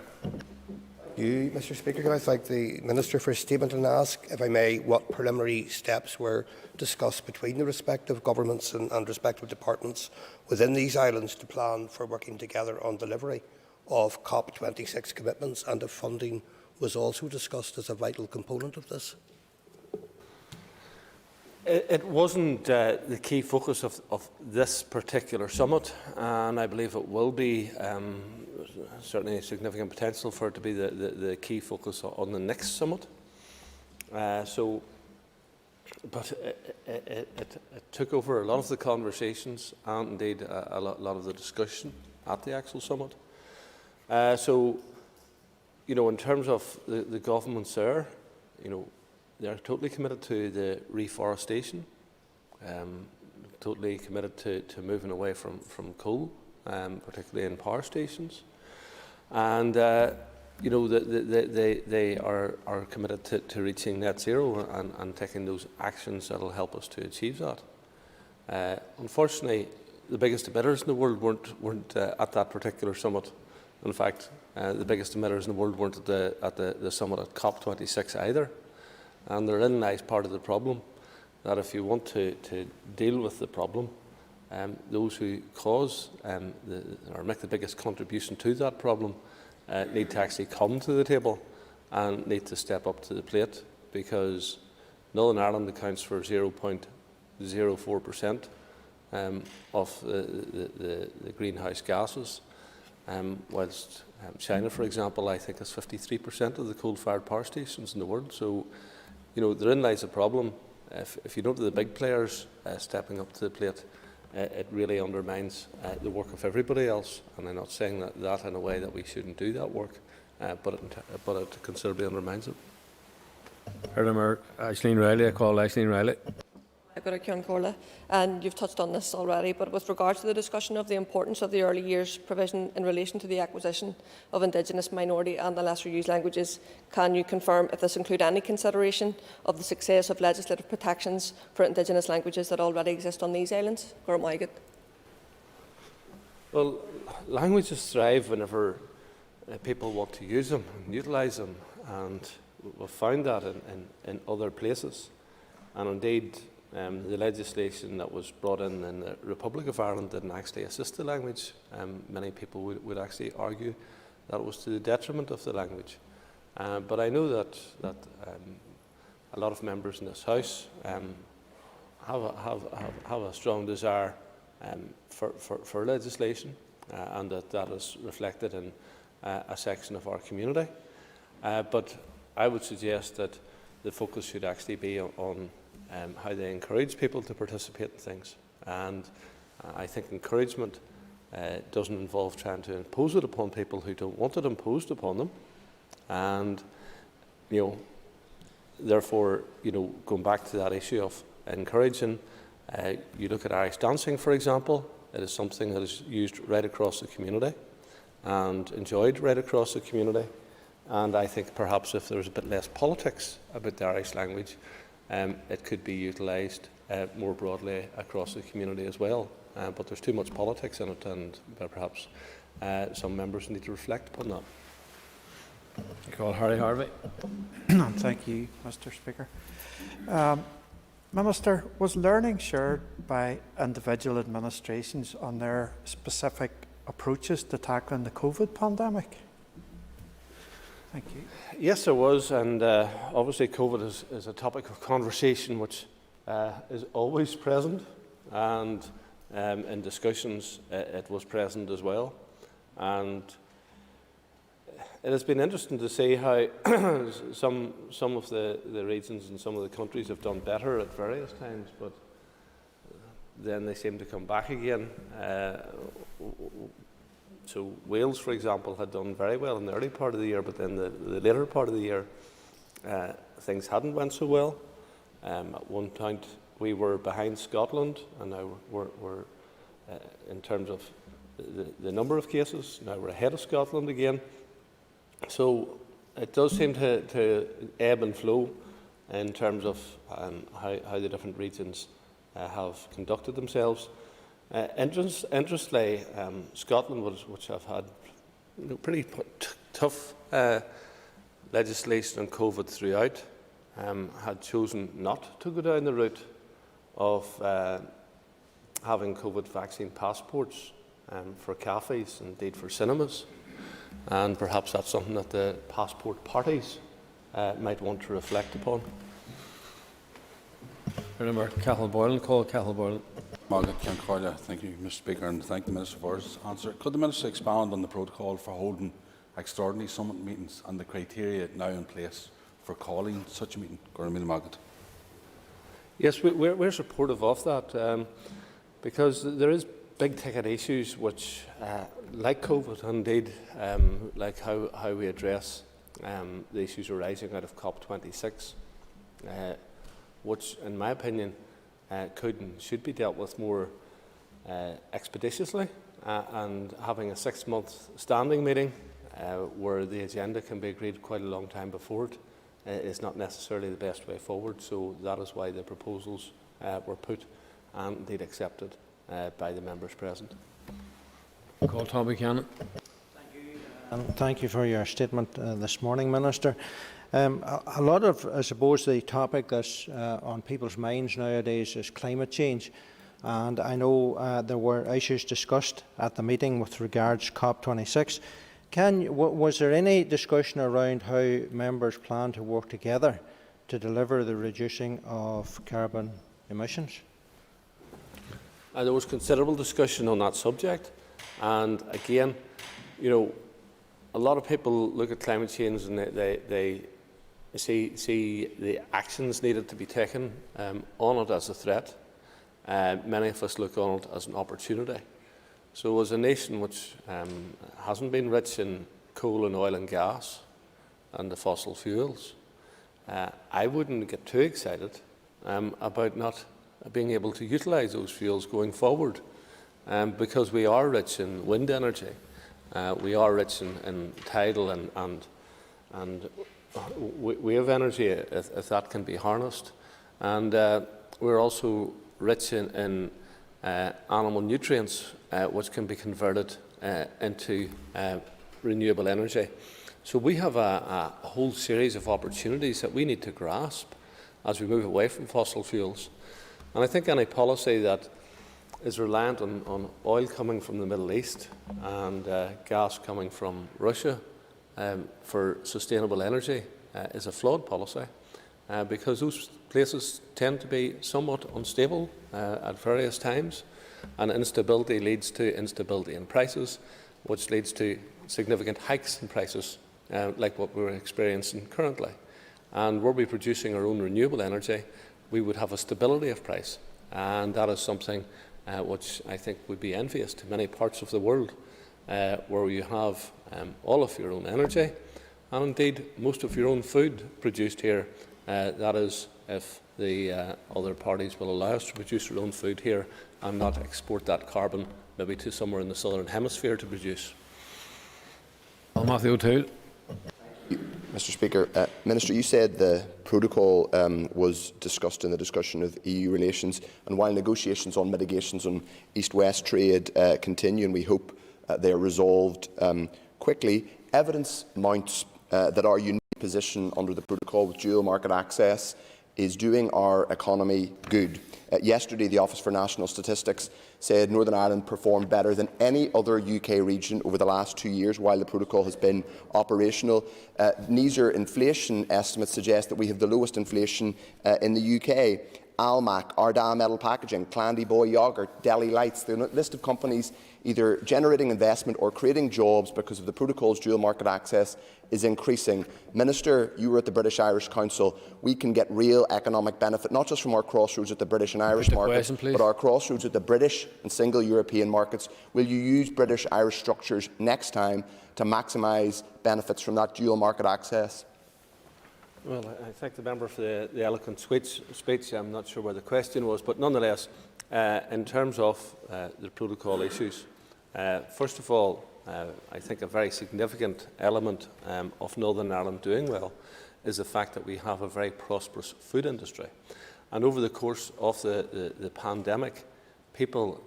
You, Mr. Speaker, can I thank the Minister for his statement and ask, if I may, what preliminary steps were discussed between the respective governments and respective departments within these islands to plan for working together on delivery of COP26 commitments, and if funding was also discussed as a vital component of this? It wasn't the key focus of this particular summit, and I believe it will be certainly a significant potential for it to be the key focus on the next summit. But it took over a lot of the conversations and indeed a lot of the discussion at the actual summit. In terms of the governments there, they're totally committed to the reforestation, totally committed to moving away from coal, particularly in power stations. And they are committed to reaching net zero and taking those actions that will help us to achieve that. Unfortunately, the biggest emitters in the world weren't at that particular summit. In fact, The biggest emitters in the world weren't at the summit at COP26 either. And therein lies part of the problem, that if you want to deal with the problem, those who cause or make the biggest contribution to that problem need to actually come to the table and need to step up to the plate, because Northern Ireland accounts for 0.04% of the greenhouse gases, whilst China, for example, I think is 53% of the coal-fired power stations in the world. So, therein lies a problem. If you don't have the big players stepping up to the plate, it really undermines the work of everybody else. And I'm not saying that in a way that we shouldn't do that work, but it considerably undermines it. Aisling Riley, I call Aisling Riley. And you've touched on this already, but with regards to the discussion of the importance of the early years provision in relation to the acquisition of Indigenous, minority and the lesser used languages, can you confirm if this includes any consideration of the success of legislative protections for Indigenous languages that already exist on these islands? Well, languages thrive whenever people want to use them and utilise them, and we've found that in other places. And indeed, the legislation that was brought in the Republic of Ireland didn't actually assist the language. Many people would actually argue that it was to the detriment of the language. But I know that a lot of members in this House have a strong desire for legislation, and that is reflected in a section of our community. But I would suggest that the focus should actually be on how they encourage people to participate in things. And I think encouragement doesn't involve trying to impose it upon people who don't want it imposed upon them. And, therefore, going back to that issue of encouraging, you look at Irish dancing, for example. It is something that is used right across the community and enjoyed right across the community. And I think perhaps if there was a bit less politics about the Irish language, it could be utilised more broadly across the community as well. But there's too much politics in it, and perhaps some members need to reflect upon that. I call Harry Harvey. Thank you, Mr. Speaker. Minister, was learning shared by individual administrations on their specific approaches to tackling the COVID pandemic? Thank you. Yes, there was, and obviously COVID is a topic of conversation which is always present, and in discussions it was present as well. And it has been interesting to see how some of the regions and some of the countries have done better at various times, but then they seem to come back again. So Wales, for example, had done very well in the early part of the year, but then the later part of the year, things hadn't went so well. At one point, we were behind Scotland, and now we're in terms of the number of cases, now we're ahead of Scotland again. So it does seem to ebb and flow in terms of how the different regions have conducted themselves. Interestingly, Scotland, which have had pretty tough legislation on COVID throughout, had chosen not to go down the route of having COVID vaccine passports for cafes and indeed for cinemas. And perhaps that's something that the passport parties might want to reflect upon. Remember, Cathal Boylan, call Cathal Boylan. Margaret Kiancoila, thank you, Mr. Speaker, and thank the Minister for his answer. Could the Minister expand on the protocol for holding extraordinary summit meetings and the criteria now in place for calling such a meeting? Margaret. Yes, we're supportive of that because there is big ticket issues which, like COVID, indeed, like how we address the issues arising out of COP26, which, in my opinion, could and should be dealt with more expeditiously, and having a 6-month standing meeting where the agenda can be agreed quite a long time before it is not necessarily the best way forward. So that is why the proposals were put and indeed accepted by the members present. Call Tom Buchanan. Thank you, And thank you for your statement this morning, Minister. A lot of, I suppose, the topic that's on people's minds nowadays is climate change. And I know there were issues discussed at the meeting with regards to COP26. Was there any discussion around how members plan to work together to deliver the reducing of carbon emissions? There was considerable discussion on that subject, and again, you know, a lot of people look at climate change and they see the actions needed to be taken on it as a threat. Many of us look on it as an opportunity. So as a nation which hasn't been rich in coal and oil and gas and the fossil fuels, I wouldn't get too excited about not being able to utilise those fuels going forward, because we are rich in wind energy, we are rich in tidal and wave energy, if that can be harnessed, and we're also rich in animal nutrients, which can be converted into renewable energy. So we have a whole series of opportunities that we need to grasp as we move away from fossil fuels. And I think any policy that is reliant on oil coming from the Middle East and gas coming from Russia for sustainable energy is a flawed policy, because those places tend to be somewhat unstable at various times, and instability leads to instability in prices, which leads to significant hikes in prices, like what we're experiencing currently. And were we producing our own renewable energy, we would have a stability of price, and that is something which I think would be envious to many parts of the world, where you have all of your own energy, and indeed most of your own food produced here. That is, if the other parties will allow us to produce our own food here and not export that carbon maybe to somewhere in the southern hemisphere to produce. Matthew O'Toole. Mr. Speaker, Minister, you said the protocol was discussed in the discussion of EU relations, and while negotiations on mitigations on East-West trade continue, and we hope they are resolved quickly, evidence mounts that our unique position under the protocol with dual market access is doing our economy good. Yesterday, the Office for National Statistics said Northern Ireland performed better than any other UK region over the last 2 years while the protocol has been operational. NISR inflation estimates suggest that we have the lowest inflation in the UK. Almac, Ardagh Metal Packaging, Clandy Boy Yoghurt, Deli Lights, the list of companies either generating investment or creating jobs because of the protocol's dual market access is increasing. Minister, you were at the British-Irish Council. We can get real economic benefit, not just from our crossroads at the British and Irish markets, but our crossroads at the British and single European markets. Will you use British-Irish structures next time to maximise benefits from that dual market access? Well, I thank the member for the eloquent speech. I'm not sure where the question was, but nonetheless, in terms of the protocol issues, first of all, I think a very significant element of Northern Ireland doing well is the fact that we have a very prosperous food industry. And over the course of the pandemic, people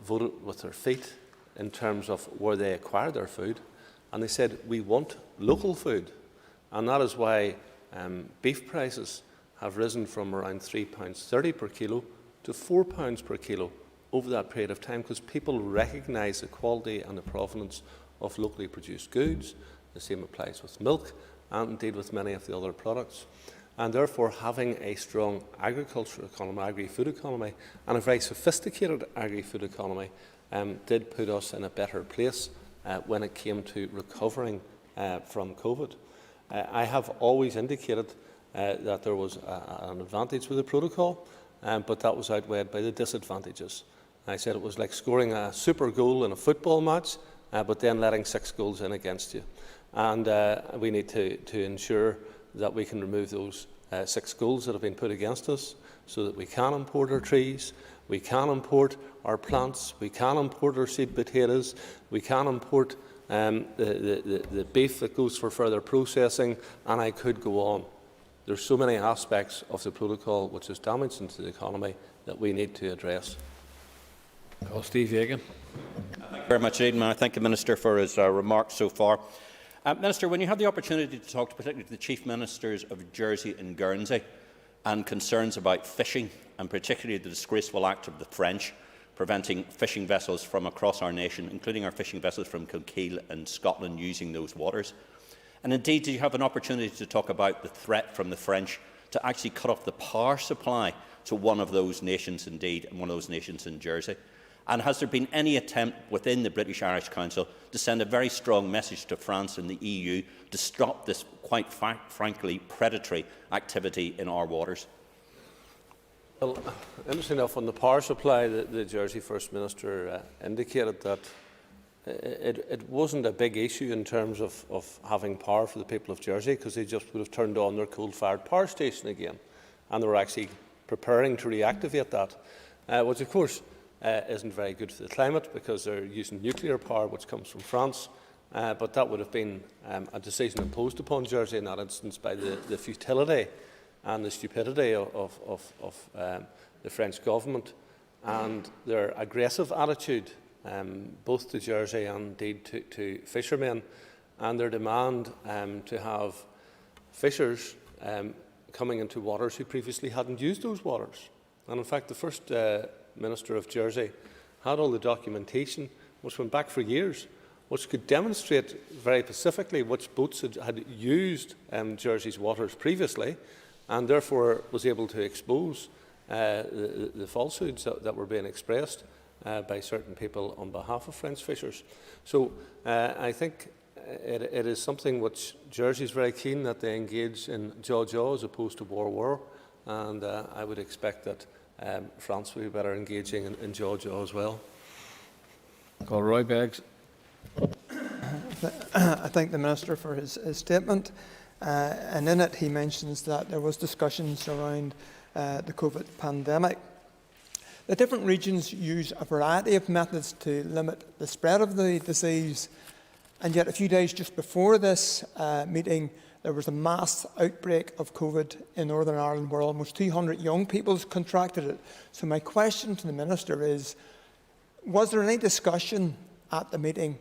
voted with their feet in terms of where they acquired their food, and they said, we want local food. And that is why beef prices have risen from around £3.30 per kilo to £4 per kilo over that period of time, because people recognise the quality and the provenance of locally produced goods. The same applies with milk and indeed with many of the other products. And therefore, having a strong agricultural economy, agri-food economy, and a very sophisticated agri-food economy did put us in a better place when it came to recovering from COVID. I have always indicated that there was an advantage with the protocol, but that was outweighed by the disadvantages. I said it was like scoring a super goal in a football match, but then letting 6 goals in against you. And we need to ensure that we can remove those 6 goals that have been put against us, so that we can import our trees, we can import our plants, we can import our seed potatoes, we can import the beef that goes for further processing, and I could go on. There's so many aspects of the protocol which is damaging to the economy that we need to address. Call Steve Hagan. Thank you very much, Aidan. I thank the Minister for his remarks so far. Minister, when you had the opportunity to talk particularly to the Chief Ministers of Jersey and Guernsey and concerns about fishing, and particularly the disgraceful act of the French preventing fishing vessels from across our nation, including our fishing vessels from Kilkeel and Scotland, using those waters? And indeed, did you have an opportunity to talk about the threat from the French to actually cut off the power supply to one of those nations indeed, and one of those nations in Jersey? And has there been any attempt within the British Irish Council to send a very strong message to France and the EU to stop this, quite frankly, predatory activity in our waters? Well, interesting enough, on the power supply, the Jersey First Minister indicated that it wasn't a big issue in terms of having power for the people of Jersey, because they just would have turned on their coal-fired power station again, and they were actually preparing to reactivate that, which of course isn't very good for the climate, because they're using nuclear power, which comes from France. But that would have been a decision imposed upon Jersey in that instance by the futility and the stupidity of the French government, and their aggressive attitude, both to Jersey and indeed to fishermen, and their demand to have fishers coming into waters who previously hadn't used those waters. And in fact, the first Minister of Jersey had all the documentation, which went back for years, which could demonstrate very specifically which boats had used Jersey's waters previously, and therefore was able to expose the falsehoods that were being expressed by certain people on behalf of French fishers. So I think it is something which Jersey is very keen that they engage in jaw as opposed to war, and I would expect that France will be better engaging in jaw as well. Call Roy Beggs. I thank the Minister for his statement, and in it he mentions that there was discussions around the COVID pandemic. The different regions use a variety of methods to limit the spread of the disease, and yet a few days just before this meeting there was a mass outbreak of COVID in Northern Ireland where almost 200 young people contracted it. So my question to the Minister is, was there any discussion at the meeting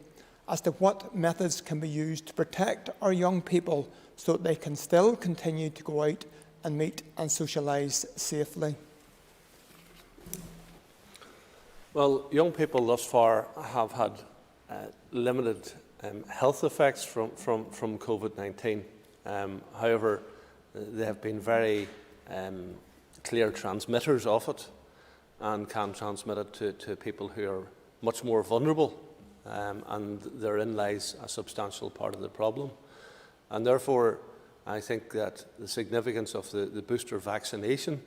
as to what methods can be used to protect our young people so that they can still continue to go out and meet and socialise safely? Well, young people thus far have had limited health effects from COVID-19. However, they have been very clear transmitters of it, and can transmit it to people who are much more vulnerable, and therein lies a substantial part of the problem. And therefore, I think that the significance of the booster vaccination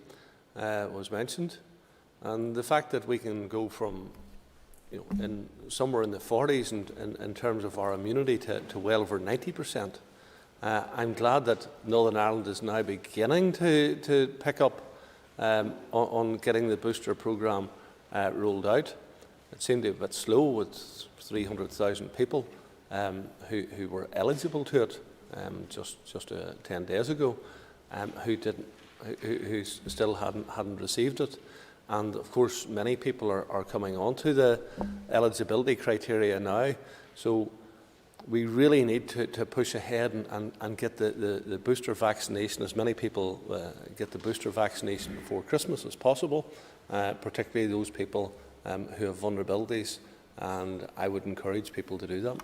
was mentioned, and the fact that we can go from somewhere in the 40s in terms of our immunity to well over 90%. I'm glad that Northern Ireland is now beginning to pick up on getting the booster programme rolled out. It seemed a bit slow with 300,000 people who were eligible to it just 10 days ago, who still hadn't received it. And of course, many people are coming onto the eligibility criteria now. So we really need to push ahead and get the booster vaccination, as many people get the booster vaccination before Christmas as possible, particularly those people who have vulnerabilities, and I would encourage people to do that.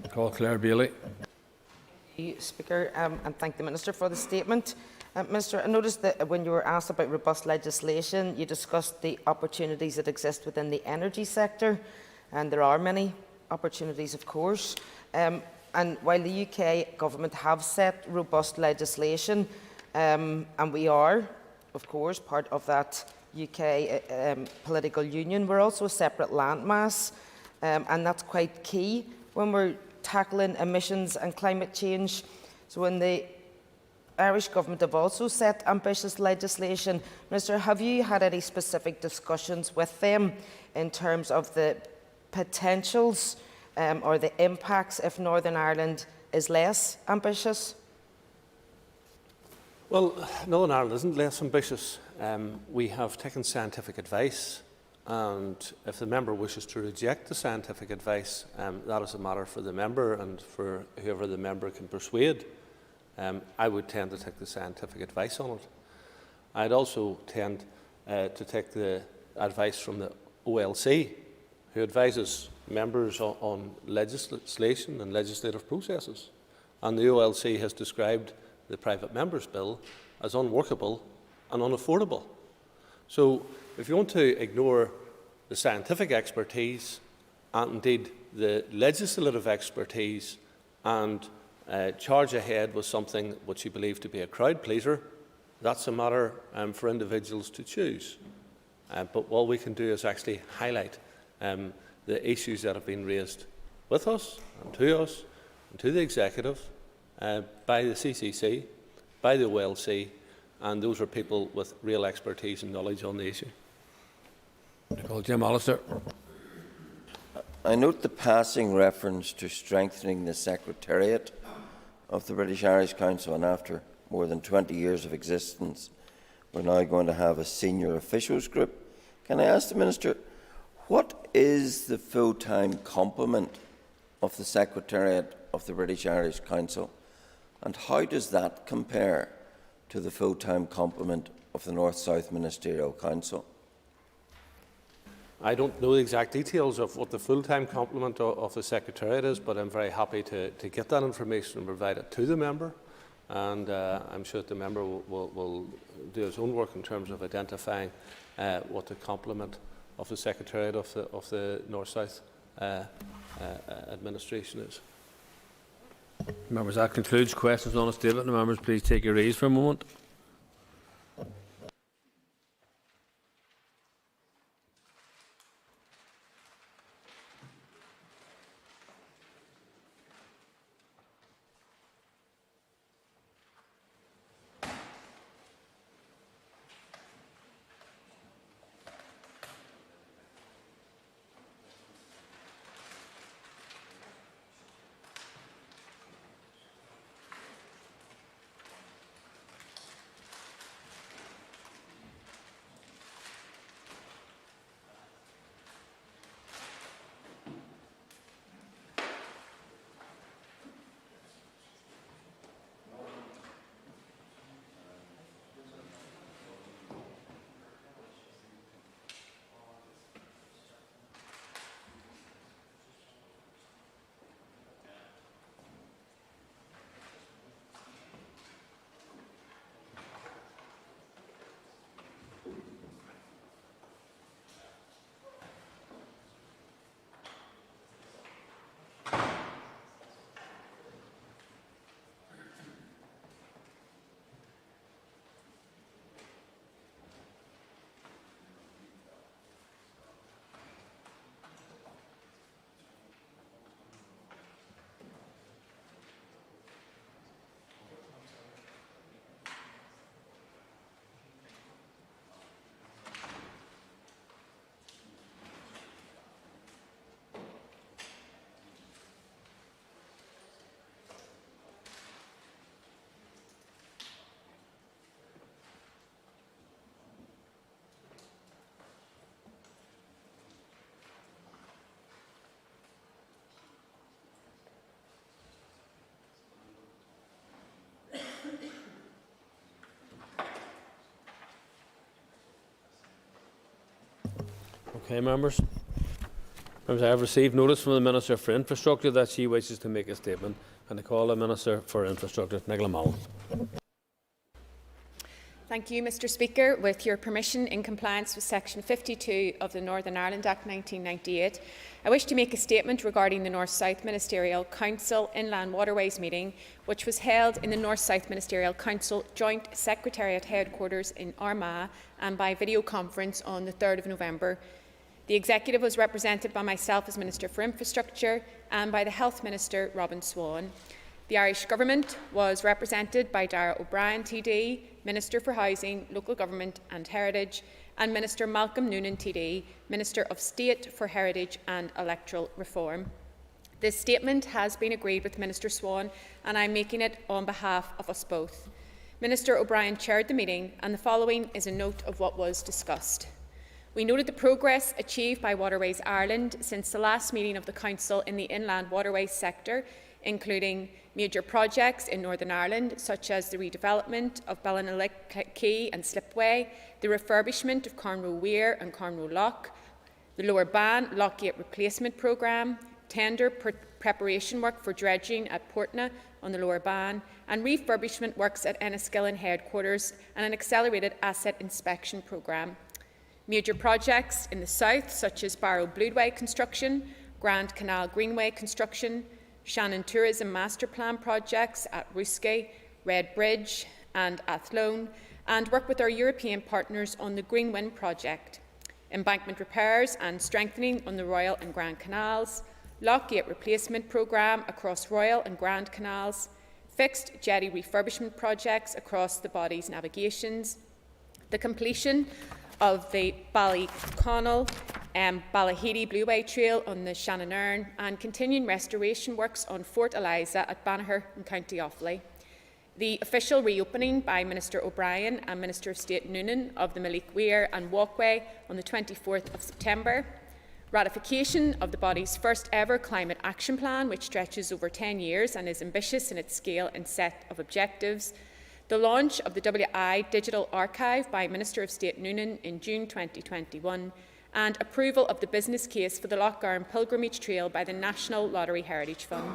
Call Claire Bailey. Thank you, Speaker, and thank the Minister for the statement. Minister, I noticed that when you were asked about robust legislation, you discussed the opportunities that exist within the energy sector, and there are many opportunities, of course. And while the UK Government have set robust legislation, and we are, of course, part of that UK political union, we're also a separate landmass, and that's quite key when we're tackling emissions and climate change. So when the Irish Government have also set ambitious legislation, Minister, have you had any specific discussions with them in terms of the potentials or the impacts if Northern Ireland is less ambitious? Well, Northern Ireland isn't less ambitious. We have taken scientific advice and if the member wishes to reject the scientific advice, that is a matter for the member and for whoever the member can persuade. I would tend to take the scientific advice on it. I'd also tend to take the advice from the OLC, who advises members on legislation and legislative processes. And the OLC has described the Private Members Bill as unworkable and unaffordable. So if you want to ignore the scientific expertise and indeed the legislative expertise and charge ahead with something which you believe to be a crowd pleaser, that's a matter for individuals to choose. But what we can do is actually highlight the issues that have been raised with us and to the Executive, by the CCC, by the OLC, and those are people with real expertise and knowledge on the issue. Jim Allister. I note the passing reference to strengthening the Secretariat of the British Irish Council, and after more than 20 years of existence, we're now going to have a senior officials group. Can I ask the Minister, what is the full-time complement of the Secretariat of the British Irish Council, and how does that compare to the full-time complement of the North-South Ministerial Council? I don't know the exact details of what the full-time complement of the Secretariat is, but I'm very happy to get that information and provide it to the member. And I'm sure that the member will do his own work in terms of identifying what the complement of the Secretariat of the North-South administration is. Members, that concludes questions on a statement. The members, please take your ease for a moment. Okay, members. I have received notice from the Minister for Infrastructure that she wishes to make a statement, and I call the Minister for Infrastructure, Nicola Mullen. Thank you, Mr Speaker. With your permission, in compliance with Section 52 of the Northern Ireland Act 1998, I wish to make a statement regarding the North-South Ministerial Council Inland Waterways meeting, which was held in the North-South Ministerial Council Joint Secretariat Headquarters in Armagh and by video conference on the 3rd of November. The Executive was represented by myself as Minister for Infrastructure and by the Health Minister, Robin Swan. The Irish Government was represented by Darragh O'Brien TD, Minister for Housing, Local Government and Heritage, and Minister Malcolm Noonan TD, Minister of State for Heritage and Electoral Reform. This statement has been agreed with Minister Swan, and I am making it on behalf of us both. Minister O'Brien chaired the meeting, and the following is a note of what was discussed. We noted the progress achieved by Waterways Ireland since the last meeting of the Council in the inland waterways sector, including major projects in Northern Ireland, such as the redevelopment of Ballinallick Quay and Slipway, the refurbishment of Cornrow Weir and Cornrow Lock, the Lower Bann Lockgate Replacement Programme, tender preparation work for dredging at Portna on the Lower Bann, and refurbishment works at Enniskillen Headquarters and an accelerated asset inspection programme. Major projects in the south, such as Barrow Bludway construction, Grand Canal Greenway construction, Shannon Tourism Master Plan projects at Ruskay, Red Bridge and Athlone, and work with our European partners on the Green Wind project, embankment repairs and strengthening on the Royal and Grand Canals, Lockgate replacement programme across Royal and Grand Canals, fixed jetty refurbishment projects across the body's navigations, the completion of the Ballyconnell Ballahedy Blueway Trail on the Shannon Erne, and continuing restoration works on Fort Eliza at Banagher in County Offaly. The official reopening by Minister O'Brien and Minister of State Noonan of the Malik Weir and Walkway on the 24th of September. Ratification of the body's first ever climate action plan, which stretches over 10 years and is ambitious in its scale and set of objectives. The launch of the WI Digital Archive by Minister of State Noonan in June 2021, and approval of the business case for the Lochgarn Pilgrimage Trail by the National Lottery Heritage Fund.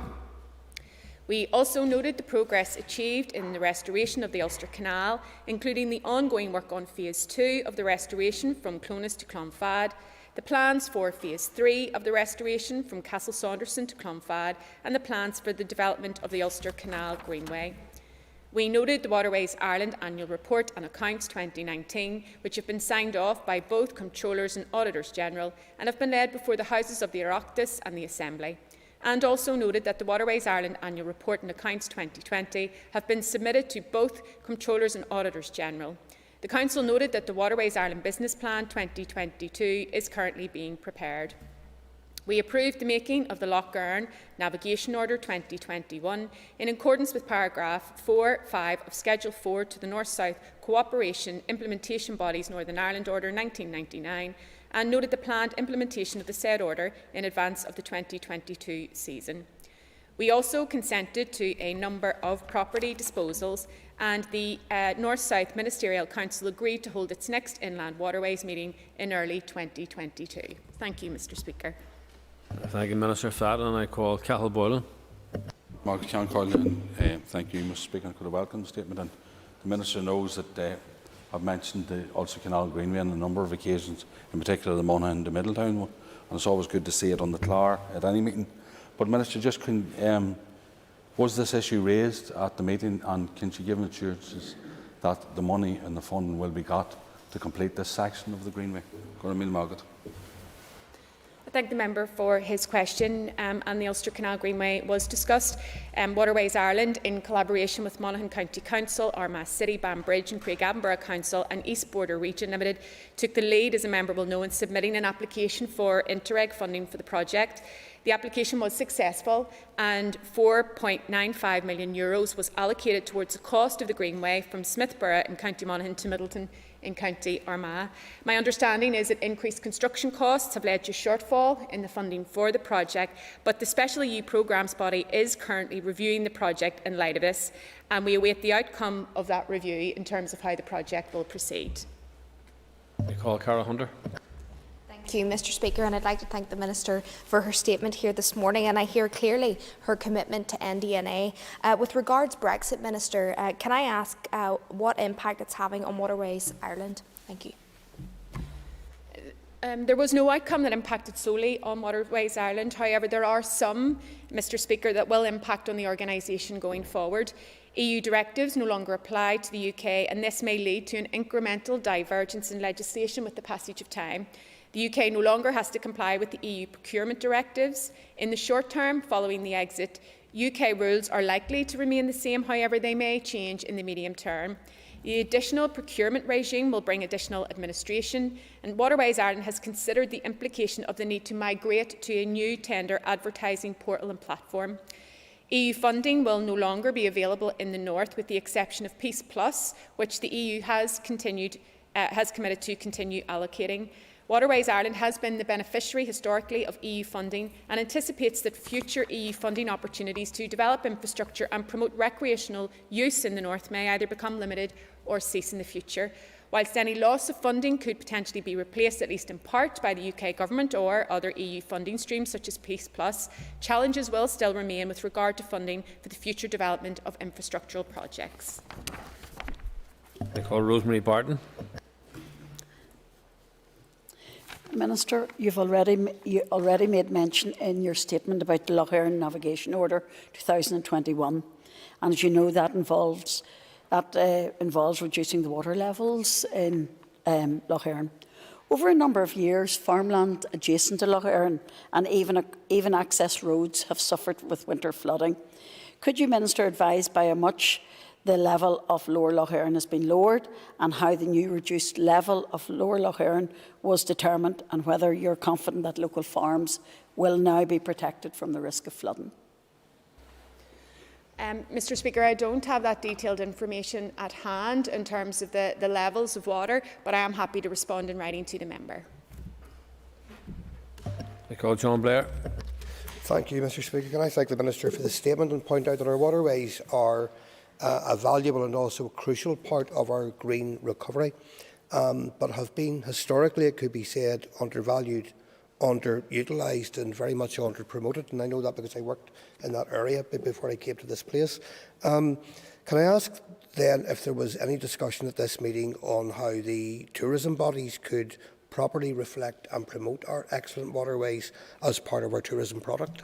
We also noted the progress achieved in the restoration of the Ulster Canal, including the ongoing work on Phase 2 of the restoration from Clones to Clonfad, the plans for Phase 3 of the restoration from Castle Saunderson to Clonfad, and the plans for the development of the Ulster Canal Greenway. We noted the Waterways Ireland Annual Report and Accounts 2019, which have been signed off by both Comptrollers and Auditors General and have been led before the Houses of the Oireachtas and the Assembly, and also noted that the Waterways Ireland Annual Report and Accounts 2020 have been submitted to both Comptrollers and Auditors General. The Council noted that the Waterways Ireland Business Plan 2022 is currently being prepared. We approved the making of the Lochgarn Navigation Order 2021 in accordance with paragraph 4.5 of Schedule 4 to the North-South Cooperation Implementation Body's Northern Ireland Order 1999, and noted the planned implementation of the said order in advance of the 2022 season. We also consented to a number of property disposals, and the North-South Ministerial Council agreed to hold its next Inland Waterways meeting in early 2022. Thank you, Mr. Speaker. Thank you, Minister, for that. And I call Cathal Boylan. Mark thank you, Mr. Speaker. I could have welcomed the statement. And the Minister knows that I've mentioned the Ulster Canal Greenway on a number of occasions, in particular the Monaghan to Middletown one. And it's always good to see it on the Clár at any meeting. But, Minister, just was this issue raised at the meeting, and can she give assurances that the money and the funding will be got to complete this section of the Greenway? I thank the member for his question, and the Ulster Canal Greenway was discussed. Waterways Ireland, in collaboration with Monaghan County Council, Armagh City, Banbridge and Craigavonborough Council and East Border Region Limited, took the lead, as a member will know, in submitting an application for Interreg funding for the project. The application was successful, and €4.95 million was allocated towards the cost of the Greenway from Smithborough in County Monaghan to Middleton in County Armagh. My understanding is that increased construction costs have led to a shortfall in the funding for the project, but the Special EU Programmes Body is currently reviewing the project in light of this, and we await the outcome of that review in terms of how the project will proceed. I call Cara Hunter. Thank you, Mr. Speaker, and I'd like to thank the Minister for her statement here this morning, and I hear clearly her commitment to NDNA. With regards to Brexit, Minister, can I ask what impact it's having on Waterways Ireland? Thank you. There was no outcome that impacted solely on Waterways Ireland. However, there are some, Mr. Speaker, that will impact on the organisation going forward. EU directives no longer apply to the UK, and this may lead to an incremental divergence in legislation with the passage of time. The UK no longer has to comply with the EU procurement directives. In the short term, following the exit, UK rules are likely to remain the same, however they may change in the medium term. The additional procurement regime will bring additional administration, and Waterways Ireland has considered the implication of the need to migrate to a new tender advertising portal and platform. EU funding will no longer be available in the north, with the exception of Peace Plus, which the EU has committed to continue allocating. Waterways Ireland has been the beneficiary historically of EU funding and anticipates that future EU funding opportunities to develop infrastructure and promote recreational use in the North may either become limited or cease in the future. Whilst any loss of funding could potentially be replaced, at least in part, by the UK Government or other EU funding streams such as Peace Plus, challenges will still remain with regard to funding for the future development of infrastructural projects. I call Rosemary Barton. Minister, you've already made mention in your statement about the Lough Erne Navigation Order 2021, and as you know, that involves reducing the water levels in Lough Erne. Over a number of years, farmland adjacent to Lough Erne and even access roads have suffered with winter flooding. Could you, Minister, advise by how much the level of Lower Lough Erne has been lowered and how the new reduced level of Lower Lough Erne was determined, and whether you're confident that local farms will now be protected from the risk of flooding? Mr Speaker, I don't have that detailed information at hand in terms of the levels of water, but I am happy to respond in writing to the member. I call John Blair. Thank you, Mr Speaker. Can I thank the Minister for the statement and point out that our waterways are a valuable and also a crucial part of our green recovery, but have been historically, it could be said, undervalued, underutilised and very much under-promoted, and I know that because I worked in that area before I came to this place. Can I ask then if there was any discussion at this meeting on how the tourism bodies could properly reflect and promote our excellent waterways as part of our tourism product?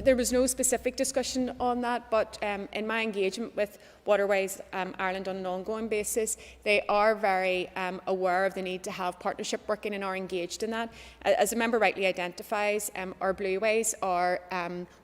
There was no specific discussion on that, but in my engagement with Waterways Ireland on an ongoing basis, they are very aware of the need to have partnership working and are engaged in that. As the member rightly identifies, our blueways are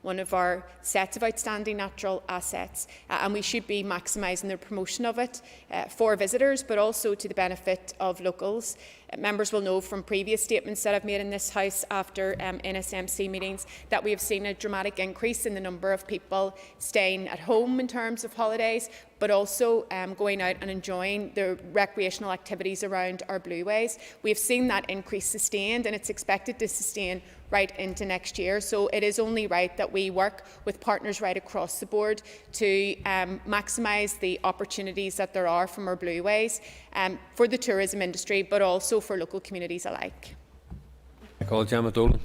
one of our sets of outstanding natural assets, and we should be maximising the promotion of it for visitors, but also to the benefit of locals. Members will know from previous statements that I've made in this House after NSMC meetings that we have seen a dramatic increase in the number of people staying at home in terms of holidays, but also going out and enjoying the recreational activities around our blueways. We have seen that increase sustained, and it's expected to sustain right into next year. So it is only right that we work with partners right across the board to maximise the opportunities that there are from our blueways for the tourism industry, but also for local communities alike. I call Gemma Dolan.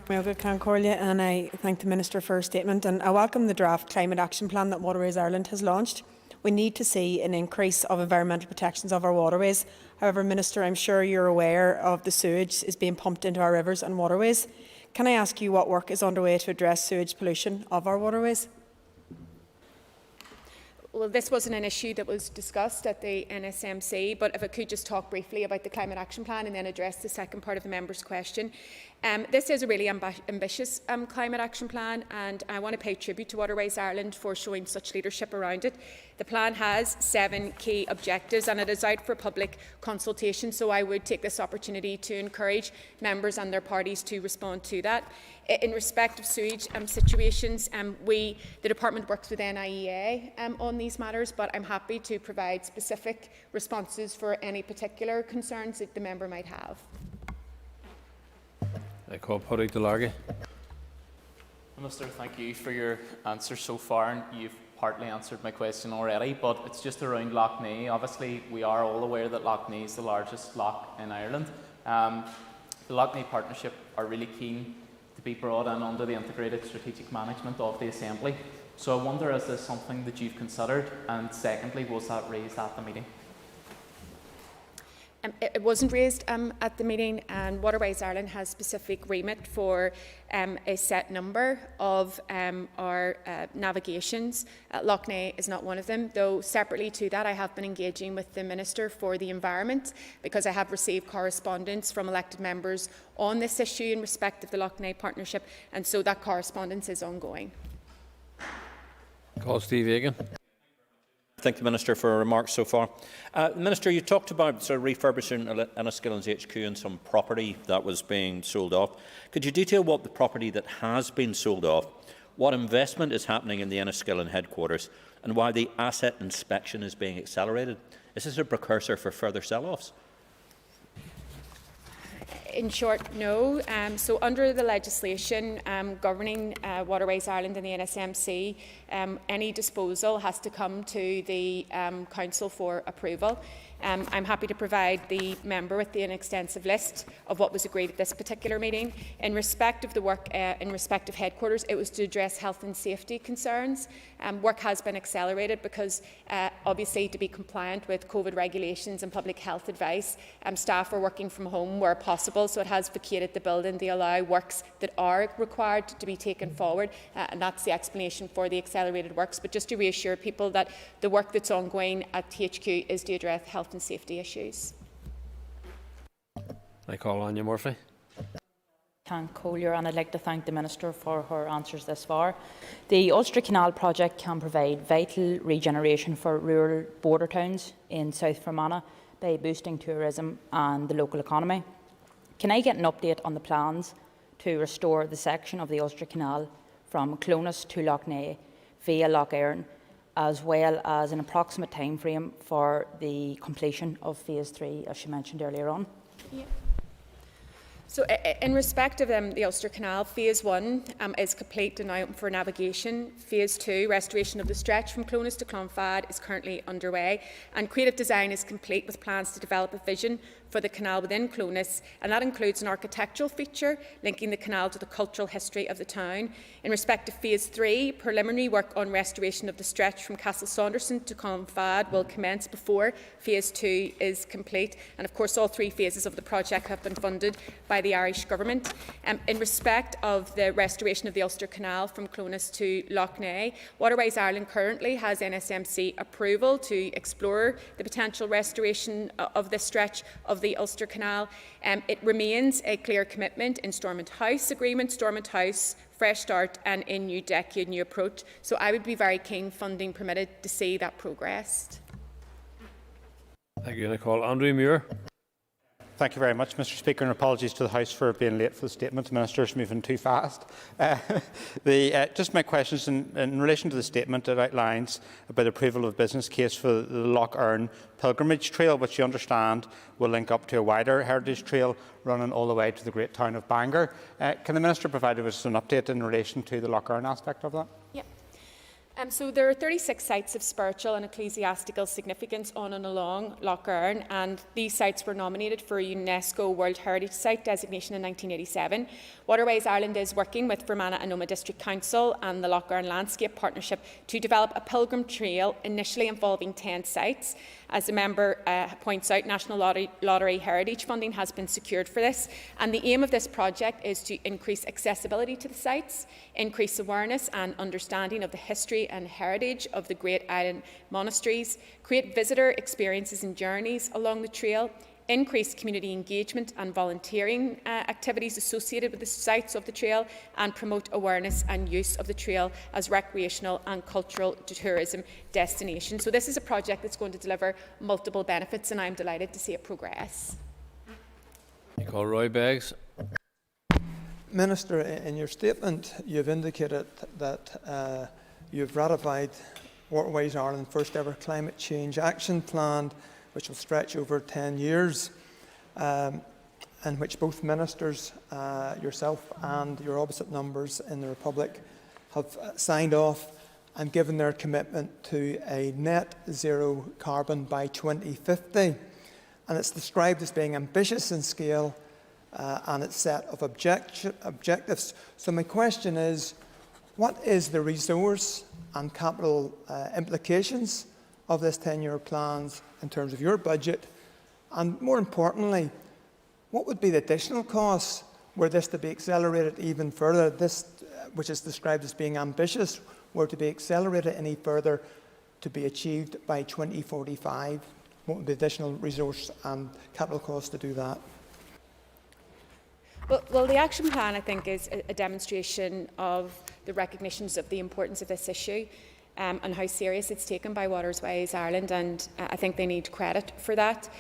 And I thank the Minister for her statement, and I welcome the draft climate action plan that Waterways Ireland has launched. We need to see an increase of environmental protections of our waterways. However, Minister, I'm sure you're aware of the sewage is being pumped into our rivers and waterways. Can I ask you what work is underway to address sewage pollution of our waterways? Well, this wasn't an issue that was discussed at the NSMC, but if I could just talk briefly about the Climate Action Plan and then address the second part of the member's question. This is a really ambitious Climate Action Plan, and I want to pay tribute to Waterways Ireland for showing such leadership around it. The plan has 7 key objectives, and it is out for public consultation, so I would take this opportunity to encourage members and their parties to respond to that. In respect of sewage situations, the Department works with NIEA on these matters, but I'm happy to provide specific responses for any particular concerns that the member might have. I call Padraig Delargy. Minister, thank you for your answer so far, and you've partly answered my question already, but it's just around Lough Neagh. Obviously, we are all aware that Lough Neagh is the largest loch in Ireland. The Lough Neagh Partnership are really keen to be brought in under the integrated strategic management of the Assembly. So I wonder, is this something that you've considered? And secondly, was that raised at the meeting? It wasn't raised at the meeting, and Waterways Ireland has specific remit for a set number of our navigations. Lough Neagh is not one of them, though separately to that I have been engaging with the Minister for the Environment because I have received correspondence from elected members on this issue in respect of the Lough Neagh Partnership, and so that correspondence is ongoing. Call Steve Egan. Thank the Minister for her remarks so far. Minister, you talked about refurbishing Enniskillen's HQ and some property that was being sold off. Could you detail what the property that has been sold off, what investment is happening in the Enniskillen headquarters, and why the asset inspection is being accelerated? Is this a precursor for further sell-offs? In short, no. So under the legislation governing Waterways Ireland and the NSMC, any disposal has to come to the Council for approval. I'm happy to provide the member with an extensive list of what was agreed at this particular meeting. In respect of the work in respect of headquarters, it was to address health and safety concerns. Work has been accelerated because, obviously, to be compliant with COVID regulations and public health advice, staff are working from home where possible, so it has vacated the building to allow works that are required to be taken forward, and that's the explanation for the accelerated works. But just to reassure people that the work that's ongoing at HQ is to address health and safety issues. I call on you, Murphy. Collier, and I'd like to thank the Minister for her answers thus far. The Ulster Canal project can provide vital regeneration for rural border towns in South Fermanagh by boosting tourism and the local economy. Can I get an update on the plans to restore the section of the Ulster Canal from Clonus to Lough Neagh via Lough Erne, as well as an approximate time frame for the completion of Phase 3, as you mentioned earlier on? Yeah. So in respect of the Ulster Canal, Phase 1 is complete and now open for navigation. Phase 2, restoration of the stretch from Clonus to Clonfad, is currently underway, and creative design is complete with plans to develop a vision for the canal within Clonus, and that includes an architectural feature linking the canal to the cultural history of the town. In respect to Phase 3, preliminary work on restoration of the stretch from Castle Saunderson to Clonfad will commence before Phase 2 is complete, and of course all 3 phases of the project have been funded by the Irish Government. In respect of the restoration of the Ulster Canal from Clonus to Lough Neagh, Waterways Ireland currently has NSMC approval to explore the potential restoration of this stretch of the Ulster Canal. It remains a clear commitment in Stormont House Agreement, Stormont House, Fresh Start and in New Decade, New Approach. So I would be very keen, funding permitted, to see that progressed. Thank you. I call Andrew Muir. Thank you very much, Mr. Speaker, and apologies to the House for being late for the statement. The Minister is moving too fast. Just my questions in relation to the statement that outlines about approval of a business case for the Lough Erne pilgrimage trail, which you understand will link up to a wider heritage trail running all the way to the great town of Bangor. Can the Minister provide us an update in relation to the Lough Erne aspect of that? Yep. So there are 36 sites of spiritual and ecclesiastical significance on and along Lough Erne, and these sites were nominated for a UNESCO World Heritage Site designation in 1987. Waterways Ireland is working with Fermanagh and Omagh District Council and the Lough Erne Landscape Partnership to develop a pilgrim trail initially involving 10 sites. As the member points out, National Lottery Heritage funding has been secured for this, and the aim of this project is to increase accessibility to the sites, increase awareness and understanding of the history and heritage of the Great Island monasteries, create visitor experiences and journeys along the trail, increase community engagement and volunteering activities associated with the sites of the trail, and promote awareness and use of the trail as recreational and cultural tourism destination. So this is a project that's going to deliver multiple benefits, and I'm delighted to see it progress. You call Roy Beggs. Minister, in your statement, you've indicated that you've ratified Waterways Ireland's first ever climate change action plan, which will stretch over 10 years, and which both ministers, yourself and your opposite numbers in the Republic, have signed off and given their commitment to a net zero carbon by 2050. And it's described as being ambitious in scale and its set of objectives. So my question is, what is the resource and capital implications of this 10-year plan in terms of your budget? And more importantly, what would be the additional costs were this to be accelerated even further? This, which is described as being ambitious, were to be accelerated any further to be achieved by 2045? What would be the additional resource and capital costs to do that? Well, the action plan, I think, is a demonstration of the recognitions of the importance of this issue and how serious it's taken by Waterways Ireland, and I think they need credit for that.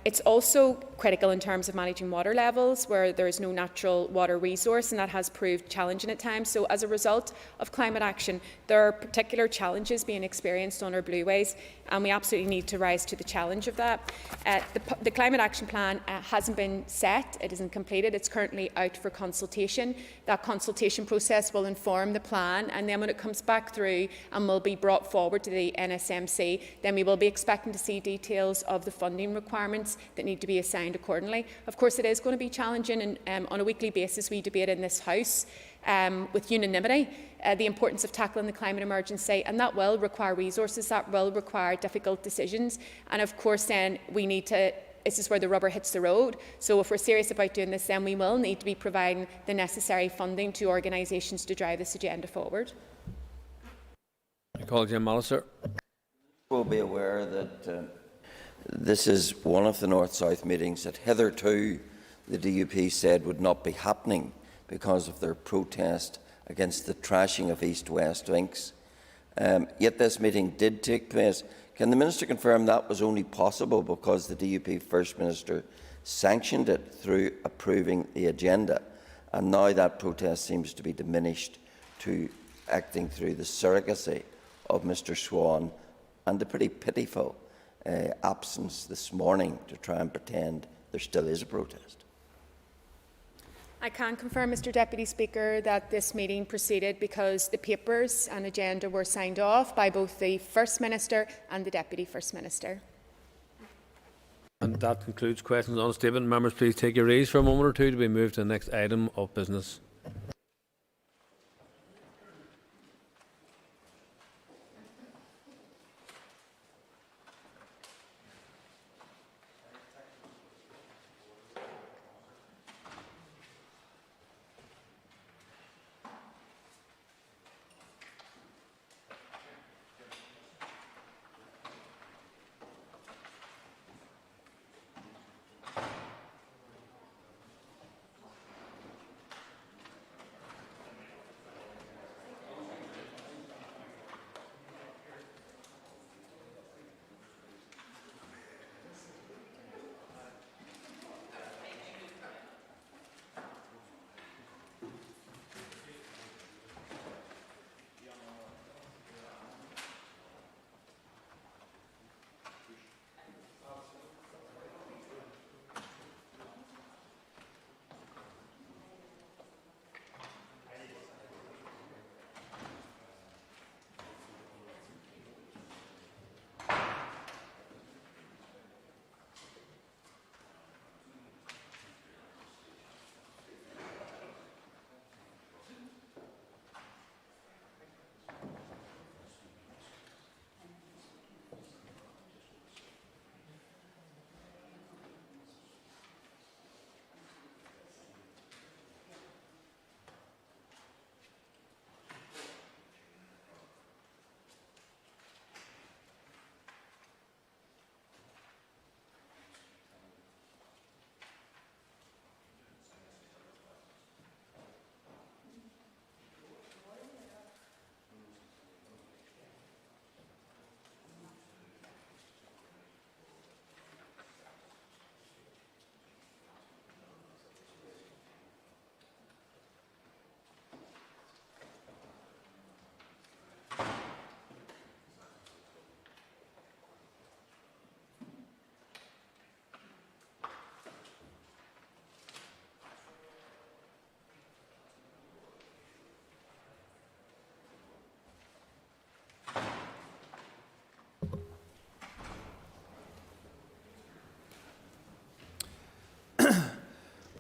It's also critical in terms of managing water levels where there is no natural water resource, and that has proved challenging at times. So as a result of climate action, there are particular challenges being experienced on our blueways, and we absolutely need to rise to the challenge of that. The Climate Action Plan hasn't been set, it isn't completed, it's currently out for consultation. That consultation process will inform the plan, and then when it comes back through and will be brought forward to the NSMC, then we will be expecting to see details of the funding requirements that need to be assigned accordingly. Of course, it is going to be challenging, and on a weekly basis we debate in this House with unanimity the importance of tackling the climate emergency, and that will require resources, that will require difficult decisions, and of course then we need to, this is where the rubber hits the road. So if we're serious about doing this, then we will need to be providing the necessary funding to organisations to drive this agenda forward. I call Jim Mallister. We'll be aware that this is one of the North-South meetings that hitherto the DUP said would not be happening because of their protest against the trashing of East-West links. Yet this meeting did take place. Can the Minister confirm that was only possible because the DUP First Minister sanctioned it through approving the agenda, and now that protest seems to be diminished to acting through the surrogacy of Mr Swan and a pretty pitiful absence this morning to try and pretend there still is a protest? I can confirm, Mr Deputy Speaker, that this meeting proceeded because the papers and agenda were signed off by both the First Minister and the Deputy First Minister. And that concludes questions on the statement. Members, please take your ease for a moment or two to be moved to the next item of business.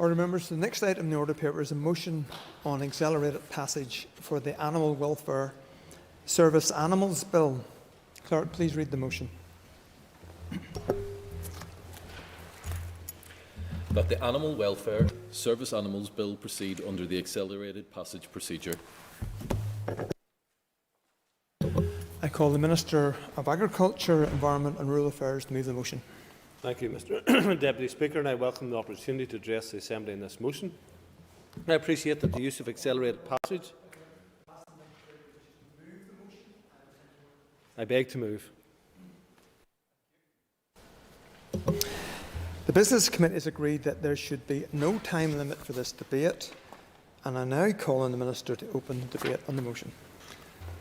Order members, the next item in the order paper is a motion on accelerated passage for the Animal Welfare Service Animals Bill. Clerk, please read the motion. That the Animal Welfare Service Animals Bill proceed under the accelerated passage procedure. I call the Minister of Agriculture, Environment and Rural Affairs to move the motion. Thank you, Mr Deputy Speaker, and I welcome the opportunity to address the Assembly in this motion. I appreciate that the use of accelerated passage. I beg to move. Business Committee has agreed that there should be no time limit for this debate, and I now call on the Minister to open the debate on the motion.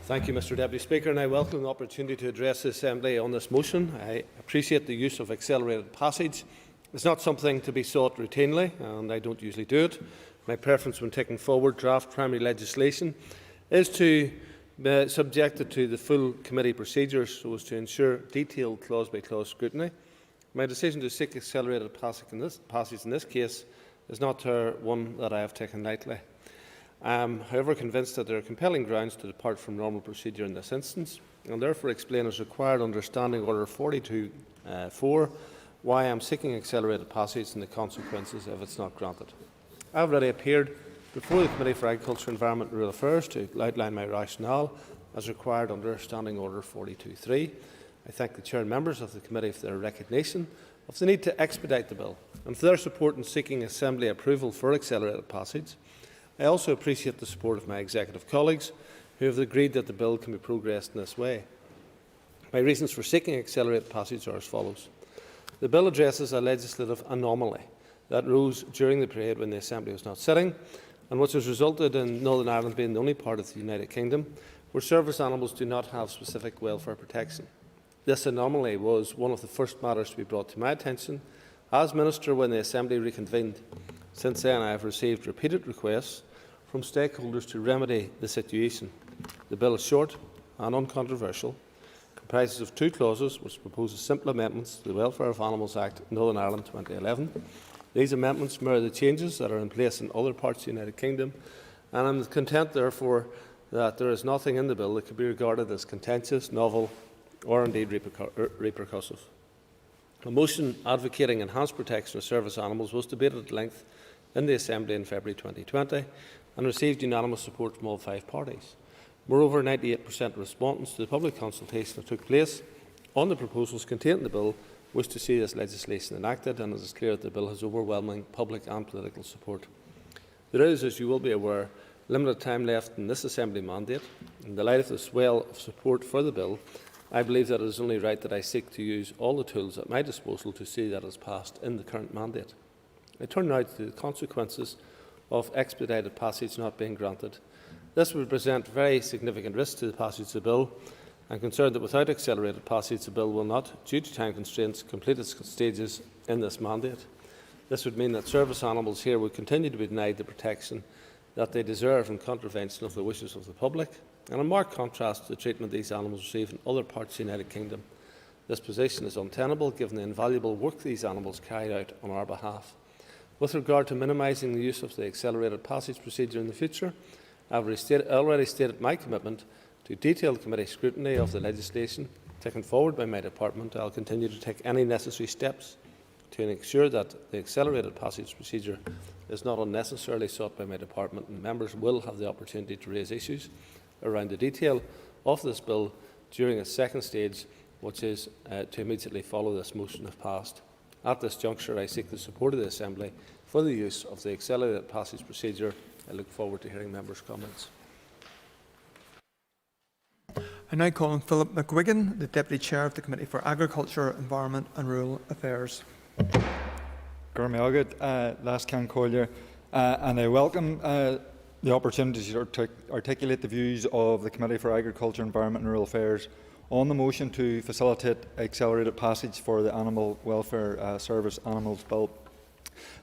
Thank you, Mr Deputy Speaker, and I welcome the opportunity to address the Assembly on this motion. I appreciate the use of accelerated passage. It's not something to be sought routinely, and I don't usually do it. My preference when taking forward draft primary legislation is to subject it to the full committee procedures so as to ensure detailed clause-by-clause scrutiny. My decision to seek accelerated passage in this case is not one that I have taken lightly. I am, however, convinced that there are compelling grounds to depart from normal procedure in this instance, and therefore explain as required under Standing Order 42.4 why I am seeking accelerated passage and the consequences if it is not granted. I have already appeared before the Committee for Agriculture, Environment and Rural Affairs to outline my rationale as required under Standing Order 42.3. I thank the Chair and members of the Committee for their recognition of the need to expedite the bill and for their support in seeking Assembly approval for accelerated passage. I also appreciate the support of my executive colleagues who have agreed that the bill can be progressed in this way. My reasons for seeking accelerated passage are as follows. The bill addresses a legislative anomaly that arose during the period when the Assembly was not sitting and which has resulted in Northern Ireland being the only part of the United Kingdom where service animals do not have specific welfare protection. This anomaly was one of the first matters to be brought to my attention as Minister when the Assembly reconvened. Since then, I have received repeated requests from stakeholders to remedy the situation. The bill is short and uncontroversial, comprises of 2 clauses which proposes simple amendments to the Welfare of Animals Act Northern Ireland 2011. These amendments mirror the changes that are in place in other parts of the United Kingdom, and I am content, therefore, that there is nothing in the bill that could be regarded as contentious, novel, or indeed repercussive. A motion advocating enhanced protection of service animals was debated at length in the Assembly in February 2020 and received unanimous support from all 5 parties. Moreover, 98% of respondents to the public consultation that took place on the proposals contained in the bill wish to see this legislation enacted, and it is clear that the bill has overwhelming public and political support. There is, as you will be aware, limited time left in this Assembly mandate. In the light of the swell of support for the bill, I believe that it is only right that I seek to use all the tools at my disposal to see that it is passed in the current mandate. I turn now to the consequences of expedited passage not being granted. This would present very significant risks to the passage of the bill. I am concerned that without accelerated passage, the bill will not, due to time constraints, complete its stages in this mandate. This would mean that service animals here would continue to be denied the protection that they deserve in contravention of the wishes of the public, and in marked contrast to the treatment these animals receive in other parts of the United Kingdom. This position is untenable given the invaluable work these animals carry out on our behalf. With regard to minimising the use of the accelerated passage procedure in the future, I have already stated my commitment to detailed committee scrutiny of the legislation taken forward by my department. I will continue to take any necessary steps to ensure that the accelerated passage procedure is not unnecessarily sought by my department, and members will have the opportunity to raise issues around the detail of this bill during its second stage, which is to immediately follow this motion if passed. At this juncture, I seek the support of the Assembly for the use of the accelerated passage procedure. I look forward to hearing members' comments. I now call on Philip McGuigan, the Deputy Chair of the Committee for Agriculture, Environment and Rural Affairs. And I welcome the opportunity to articulate the views of the Committee for Agriculture, Environment and Rural Affairs on the motion to facilitate accelerated passage for the Animal Welfare Service Animals Bill.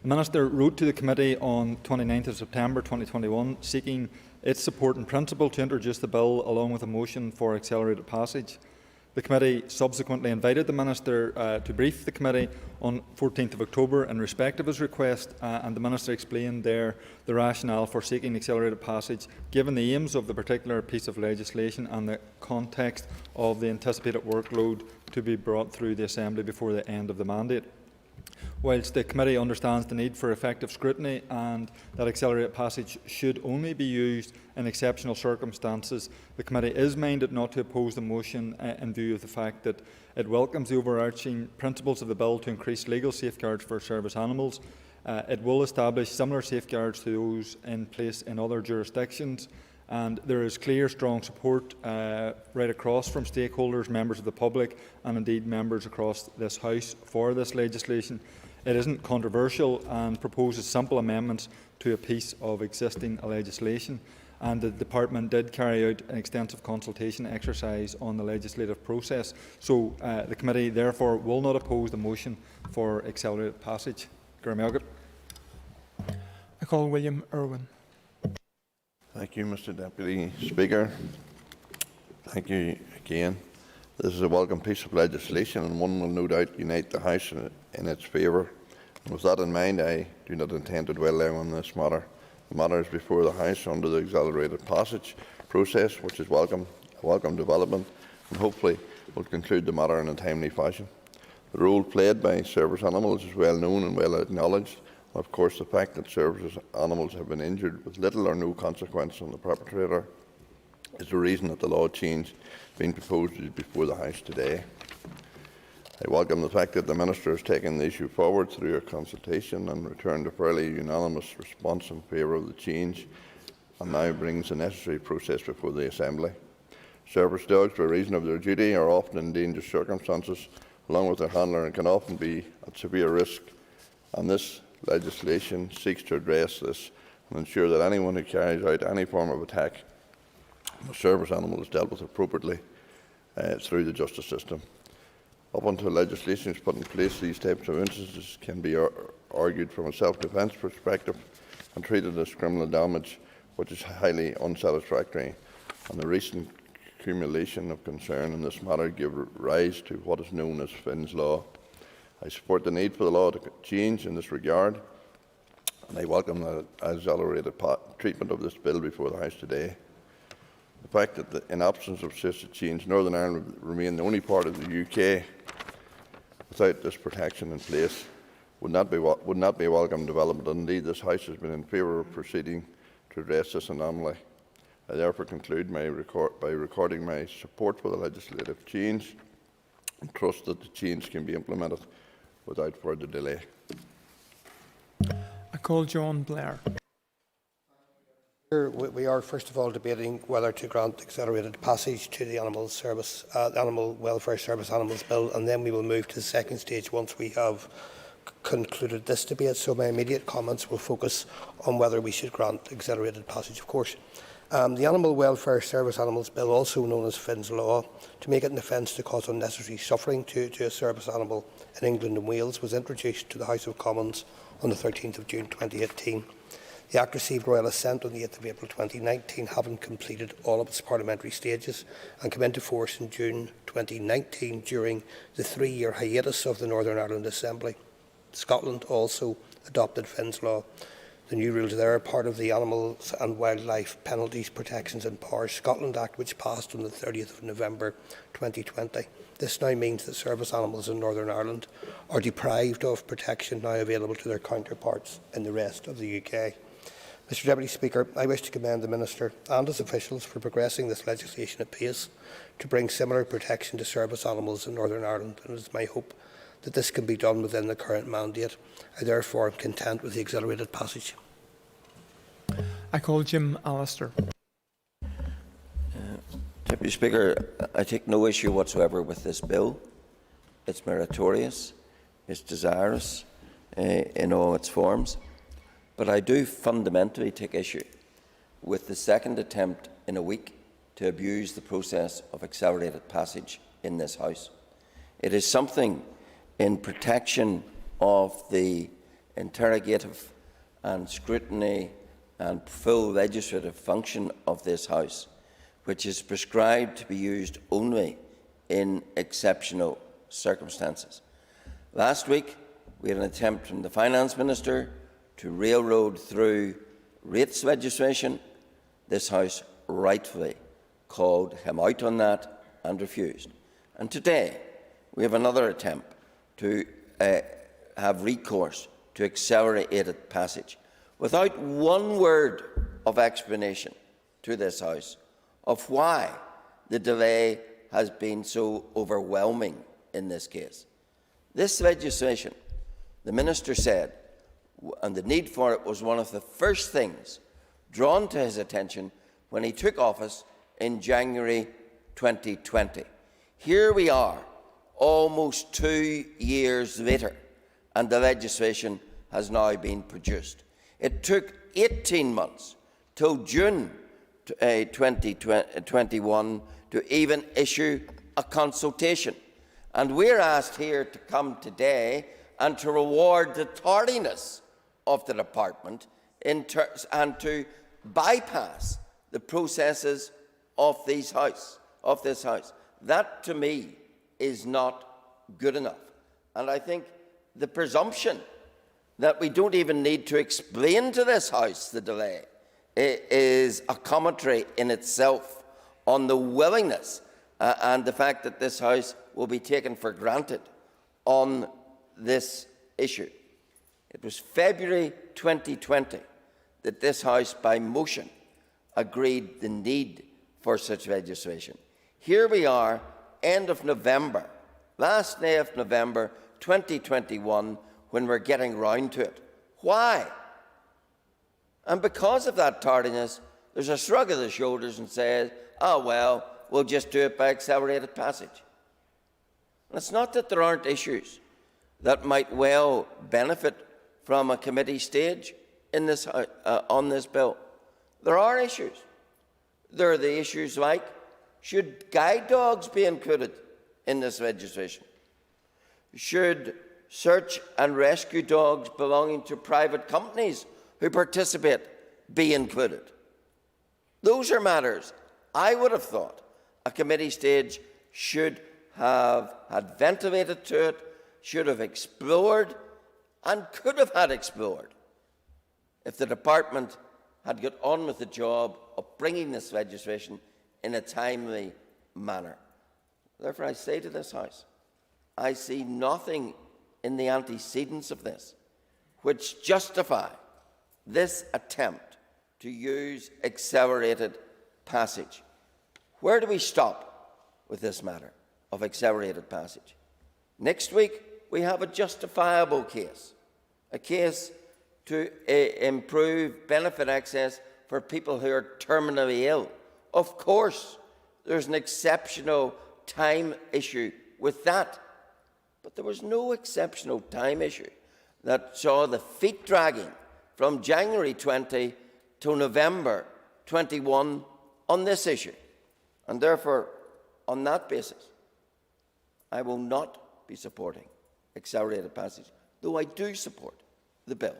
The Minister wrote to the Committee on 29th of September 2021 seeking its support in principle to introduce the bill along with a motion for accelerated passage. The Committee subsequently invited the Minister to brief the Committee on 14th of October in respect of his request, and the Minister explained there the rationale for seeking accelerated passage given the aims of the particular piece of legislation and the context of the anticipated workload to be brought through the Assembly before the end of the mandate. Whilst the Committee understands the need for effective scrutiny and that accelerated passage should only be used in exceptional circumstances, the Committee is minded not to oppose the motion in view of the fact that it welcomes the overarching principles of the bill to increase legal safeguards for service animals. It will establish similar safeguards to those in place in other jurisdictions, and there is clear, strong support right across from stakeholders, members of the public and indeed members across this House for this legislation. It isn't controversial and proposes simple amendments to a piece of existing legislation. And the Department did carry out an extensive consultation exercise on the legislative process. So the Committee therefore will not oppose the motion for accelerated passage. I call William Irwin. Thank you, Mr. Deputy Speaker. Thank you again. This is a welcome piece of legislation and one will no doubt unite the House in its favour. And with that in mind, I do not intend to dwell long on this matter. The matter is before the House under the accelerated passage process, which is a welcome development, and hopefully will conclude the matter in a timely fashion. The role played by service animals is well known and well acknowledged. And of course, the fact that service animals have been injured with little or no consequence on the perpetrator is the reason that the law change being proposed is before the House today. I welcome the fact that the Minister has taken the issue forward through a consultation and returned a fairly unanimous response in favour of the change and now brings the necessary process before the Assembly. Service dogs, by reason of their duty, are often in dangerous circumstances along with their handler and can often be at severe risk, and this legislation seeks to address this and ensure that anyone who carries out any form of attack on a service animal is dealt with appropriately through the justice system. Up until legislation is put in place, these types of instances can be argued from a self-defence perspective and treated as criminal damage, which is highly unsatisfactory. And the recent accumulation of concern in this matter gave rise to what is known as Finn's Law. I support the need for the law to change in this regard, and I welcome the accelerated treatment of this bill before the House today. The fact that, in absence of such a change, Northern Ireland would remain the only part of the UK without this protection in place would not be a welcome development. Indeed, this House has been in favour of proceeding to address this anomaly. I therefore conclude by recording my support for the legislative change and trust that the change can be implemented without further delay. I call John Blair. We are first of all debating whether to grant accelerated passage to the Animal Welfare Service Animals Bill, and then we will move to the second stage once we have concluded this debate. So my immediate comments will focus on whether we should grant accelerated passage, of course. The Animal Welfare Service Animals Bill, also known as Finn's Law, to make it an offence to cause unnecessary suffering to a service animal in England and Wales, was introduced to the House of Commons on the 13th of June 2018. The Act received royal assent on the 8th of April 2019, having completed all of its parliamentary stages, and came into force in June 2019 during the 3-year hiatus of the Northern Ireland Assembly. Scotland also adopted Finn's Law. The new rules there are part of the Animals and Wildlife Penalties, Protections and Powers Scotland Act, which passed on the 30th of November 2020. This now means that service animals in Northern Ireland are deprived of protection now available to their counterparts in the rest of the UK. Mr Deputy Speaker, I wish to commend the Minister and his officials for progressing this legislation at pace to bring similar protection to service animals in Northern Ireland, and it is my hope that this can be done within the current mandate. I therefore am content with the accelerated passage. I call Jim Allister. Deputy Speaker, I take no issue whatsoever with this bill. It's meritorious, it's desirous in all its forms. But I do fundamentally take issue with the second attempt in a week to abuse the process of accelerated passage in this House. It is something in protection of the interrogative and scrutiny and full legislative function of this House, which is prescribed to be used only in exceptional circumstances. Last week, we had an attempt from the Finance Minister to railroad through rates legislation. This House rightfully called him out on that and refused. And today, we have another attempt to have recourse to accelerated passage without one word of explanation to this House of why the delay has been so overwhelming in this case. This legislation, the Minister said, and the need for it was one of the first things drawn to his attention when he took office in January 2020. Here we are, almost 2 years later, and the legislation has now been produced. It took 18 months till June 2021 to even issue a consultation. And we're asked here to come today and to reward the tardiness of the department and to bypass the processes of this House. That, to me, is not good enough. And I think the presumption that we don't even need to explain to this House the delay is a commentary in itself on the willingness and the fact that this House will be taken for granted on this issue. It was February 2020 that this House, by motion, agreed the need for such legislation. Here we are, end of November, last day of November 2021, when we're getting round to it. Why? And because of that tardiness, there's a shrug of the shoulders and says, oh, well, we'll just do it by accelerated passage. And it's not that there aren't issues that might well benefit from a committee stage in this, on this bill. There are issues. There are the issues like, should guide dogs be included in this legislation? Should search and rescue dogs belonging to private companies who participate be included? Those are matters I would have thought a committee stage should have had ventilated to it, should have explored, and could have had explored if the department had got on with the job of bringing this legislation in a timely manner. Therefore, I say to this House, I see nothing in the antecedents of this which justify this attempt to use accelerated passage. Where do we stop with this matter of accelerated passage? Next week, we have a justifiable case, a case to improve benefit access for people who are terminally ill. Of course, there's an exceptional time issue with that. But there was no exceptional time issue that saw the feet dragging from January 20 to November 21 on this issue. And therefore, on that basis, I will not be supporting accelerated passage, though I do support the bill.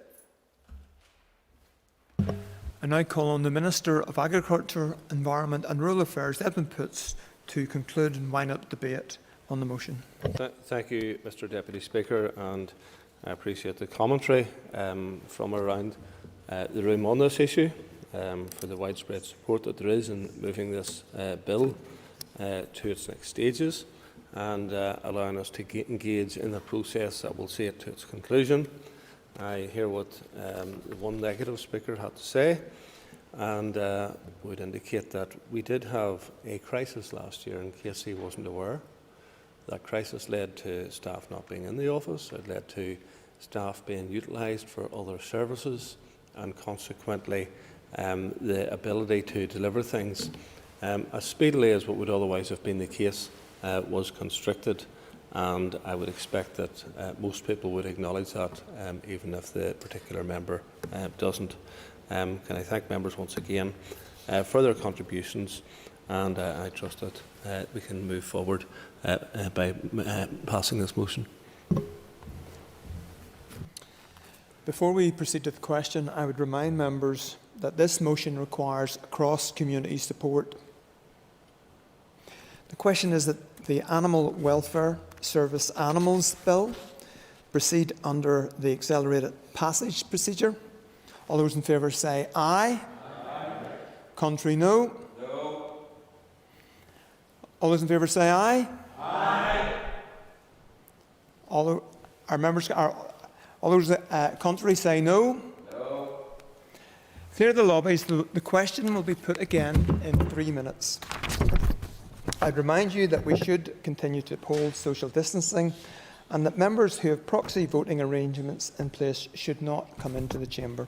I now call on the Minister of Agriculture, Environment and Rural Affairs, Edmund Poots, to conclude and wind up debate on the motion. Thank you, Mr Deputy Speaker, and I appreciate the commentary from around the room on this issue for the widespread support that there is in moving this bill to its next stages and allowing us to engage in a process that will see it to its conclusion. I hear what the one negative speaker had to say, and would indicate that we did have a crisis last year, in case he wasn't aware. That crisis led to staff not being in the office. It led to staff being utilised for other services, and consequently the ability to deliver things as speedily as what would otherwise have been the case was constricted. And I would expect that most people would acknowledge that, even if the particular member doesn't. Can I thank members once again for their contributions, and I trust that we can move forward by passing this motion. Before we proceed to the question, I would remind members that this motion requires cross-community support. The question is that the Animal Welfare Service Animals Bill proceed under the accelerated passage procedure. All those in favour say aye. Aye. Contrary, no. No. All those in favour say aye. Aye. All those contrary say no. No. Clear the lobbies. The question will be put again in 3 minutes. I'd remind you that we should continue to uphold social distancing, and that members who have proxy voting arrangements in place should not come into the chamber.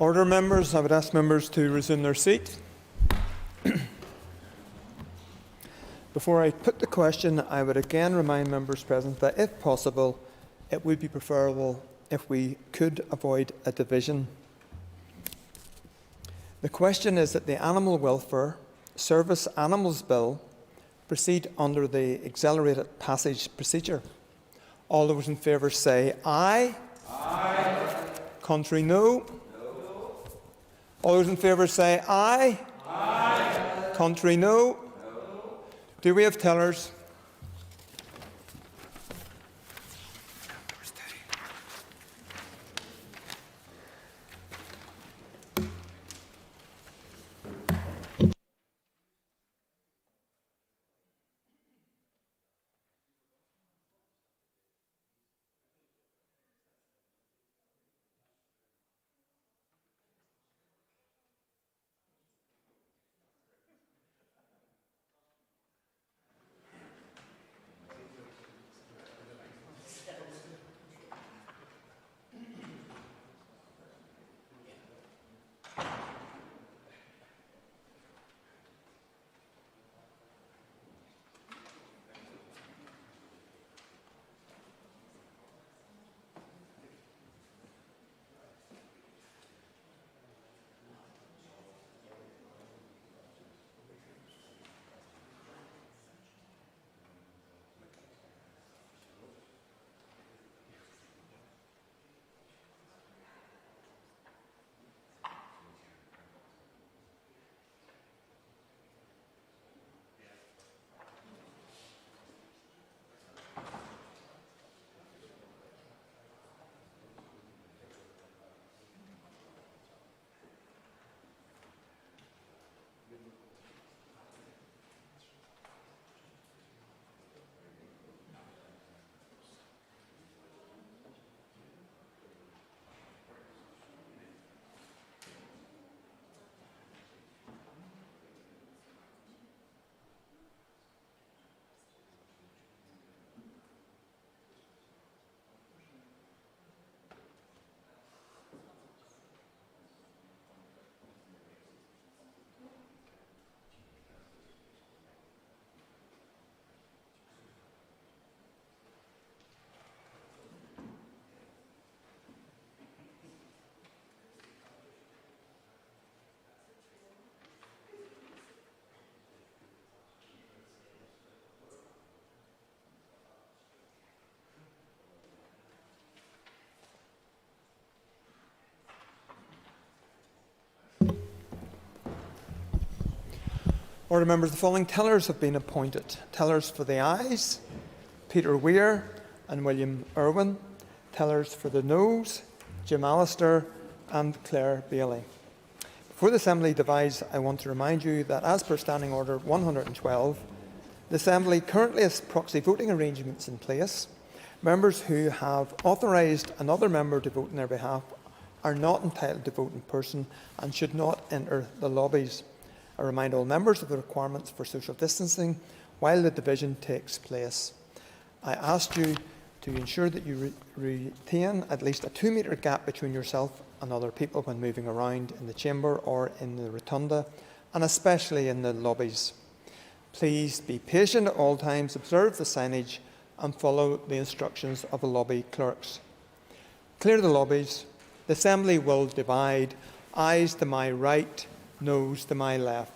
Order, members. I would ask members to resume their seat. Before I put the question, I would again remind members present that, if possible, it would be preferable if we could avoid a division. The question is that the Animal Welfare Service Animals Bill proceed under the accelerated passage procedure. All those in favour say aye. Aye. Contrary, no. No. All those in favour say aye. Aye. Contrary, no. No. Do we have tellers? Order, members, the following tellers have been appointed. Tellers for the ayes, Peter Weir and William Irwin. Tellers for the noes, Jim Allister and Claire Bailey. Before the Assembly divides, I want to remind you that, as per Standing Order 112, the Assembly currently has proxy voting arrangements in place. Members who have authorised another member to vote on their behalf are not entitled to vote in person and should not enter the lobbies. I remind all members of the requirements for social distancing while the division takes place. I ask you to ensure that you retain at least a 2-metre gap between yourself and other people when moving around in the chamber or in the rotunda, and especially in the lobbies. Please be patient at all times, observe the signage and follow the instructions of the lobby clerks. Clear the lobbies. The Assembly will divide. Ayes to my right, noes to my left.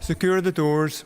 Secure the doors.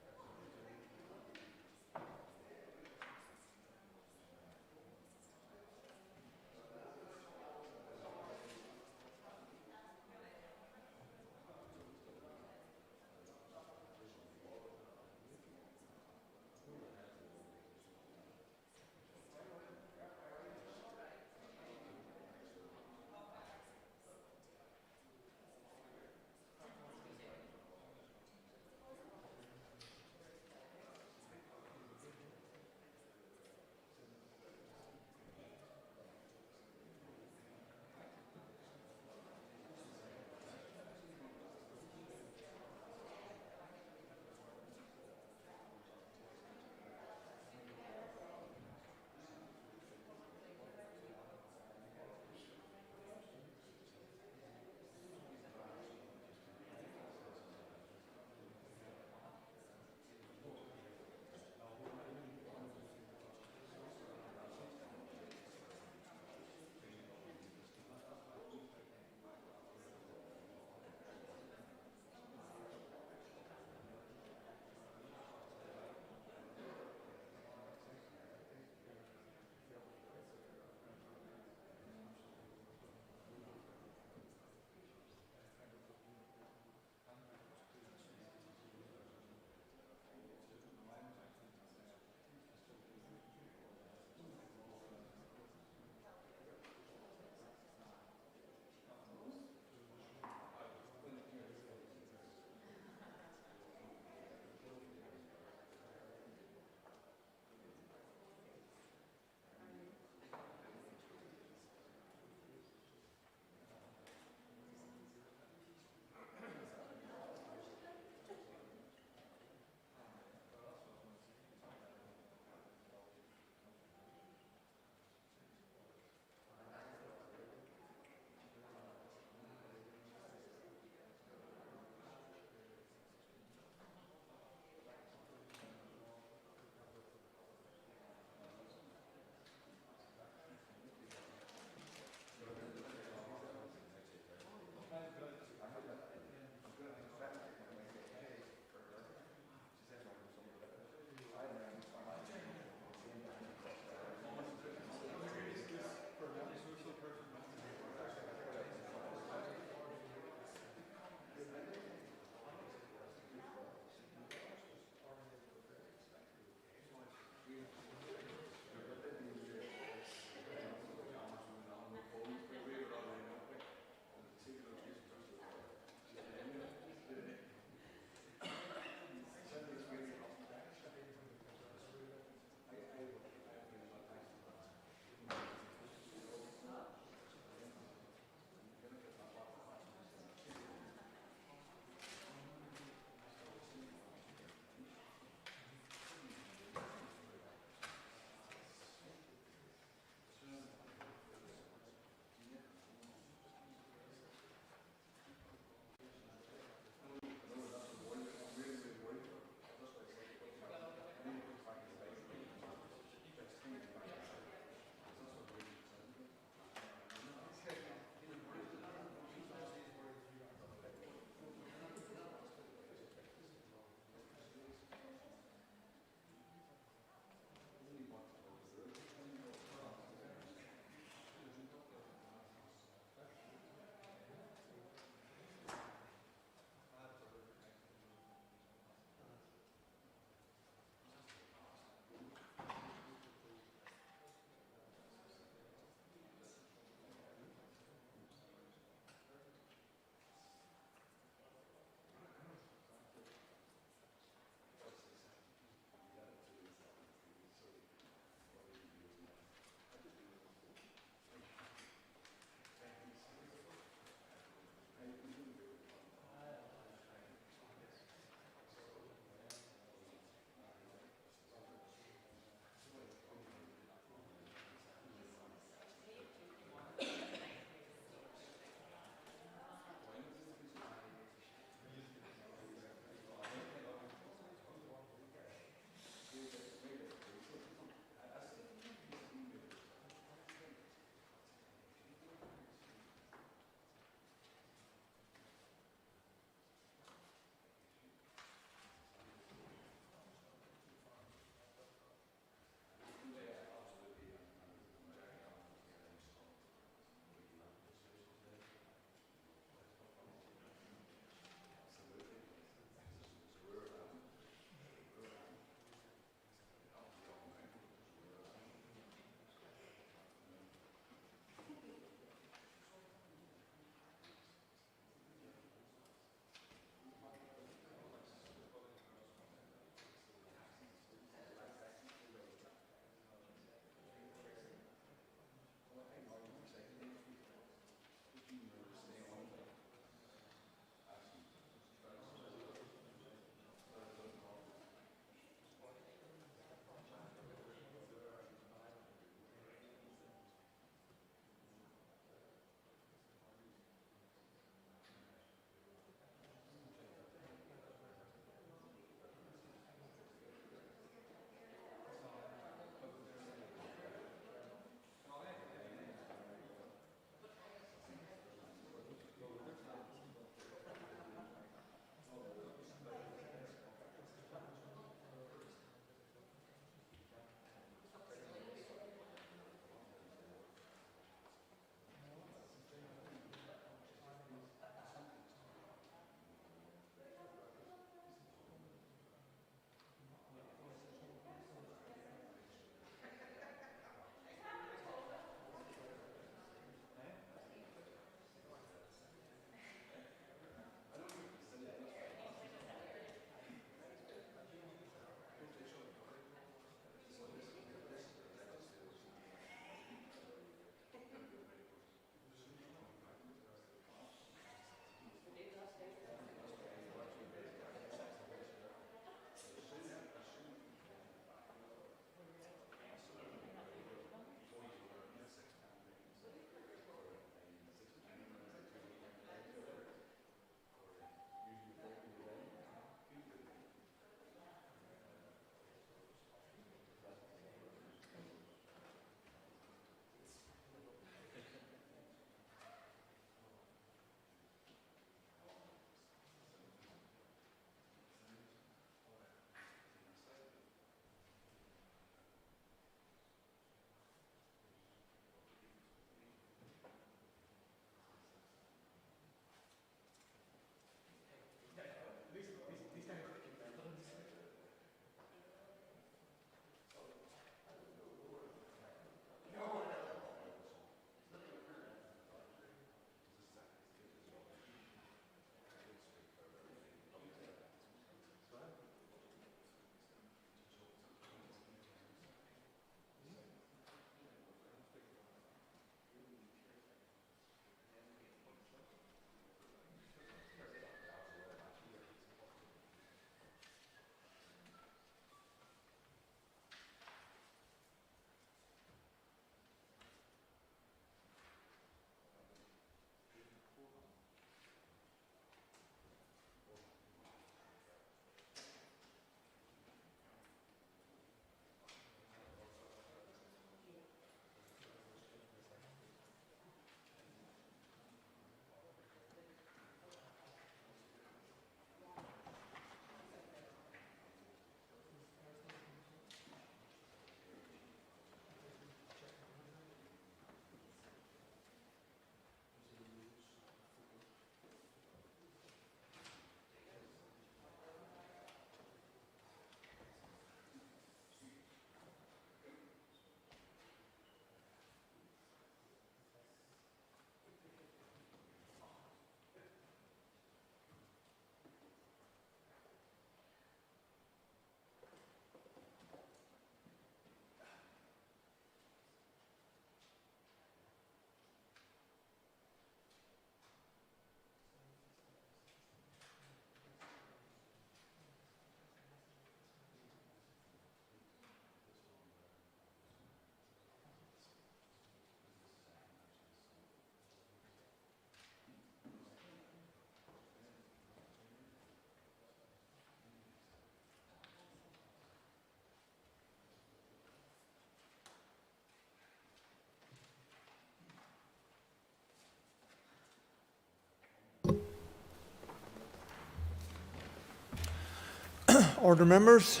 Order members.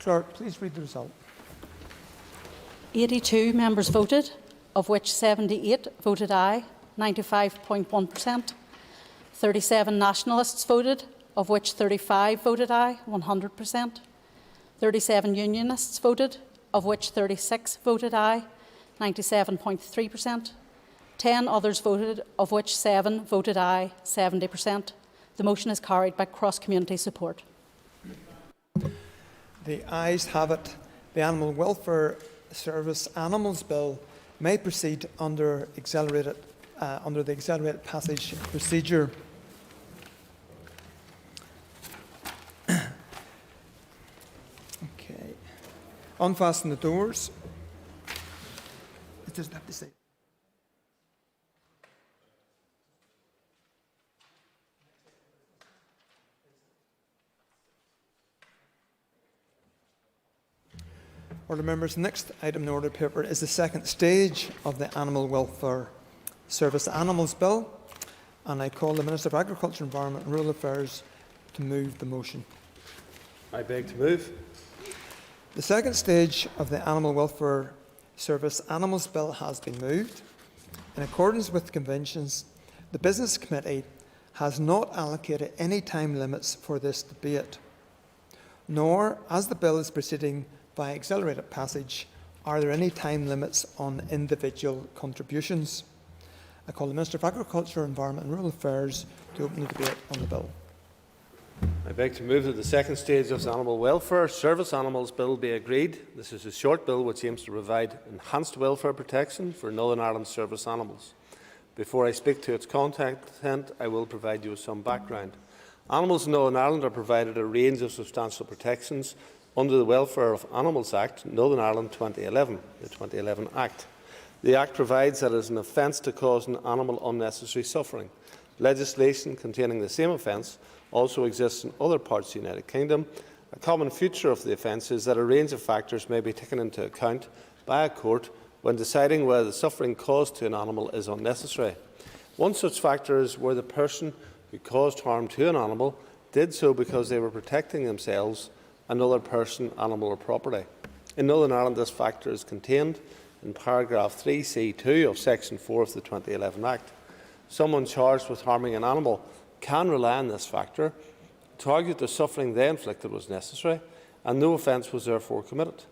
Clerk, please read the result. 82 members voted, of which 78 voted aye, 95.1%. 37 nationalists voted, of which 35 voted aye, 100%. 37 unionists voted, of which 36 voted aye, 97.3%. 10 others voted, of which 7 voted aye, 70%. The motion is carried by cross-community support. The ayes have it. The Animal Welfare Service Animals Bill may proceed under the accelerated passage procedure. Okay. Unfasten the doors. It doesn't have to say. Order members, next item in the order paper is the second stage of the Animal Welfare Service Animals Bill, and I call the Minister of Agriculture, Environment and Rural Affairs to move the motion. I beg to move. The second stage of the Animal Welfare Service Animals Bill has been moved. In accordance with the conventions, the Business Committee has not allocated any time limits for this debate, nor, as the bill is proceeding by accelerated passage, are there any time limits on individual contributions. I call the Minister of Agriculture, Environment and Rural Affairs to open the debate on the bill. I beg to move that the second stage of the Animal Welfare Service Animals Bill be agreed. This is a short bill which aims to provide enhanced welfare protection for Northern Ireland service animals. Before I speak to its content, I will provide you with some background. Animals in Northern Ireland are provided a range of substantial protections under the Welfare of Animals Act, Northern Ireland 2011, the 2011 Act. The Act provides that it is an offence to cause an animal unnecessary suffering. Legislation containing the same offence also exists in other parts of the United Kingdom. A common feature of the offence is that a range of factors may be taken into account by a court when deciding whether the suffering caused to an animal is unnecessary. One such factor is where the person who caused harm to an animal did so because they were protecting themselves, another person, animal or property. In Northern Ireland, this factor is contained in paragraph 3C2 of section 4 of the 2011 Act. Someone charged with harming an animal can rely on this factor to argue that the suffering they inflicted was necessary and no offence was therefore committed.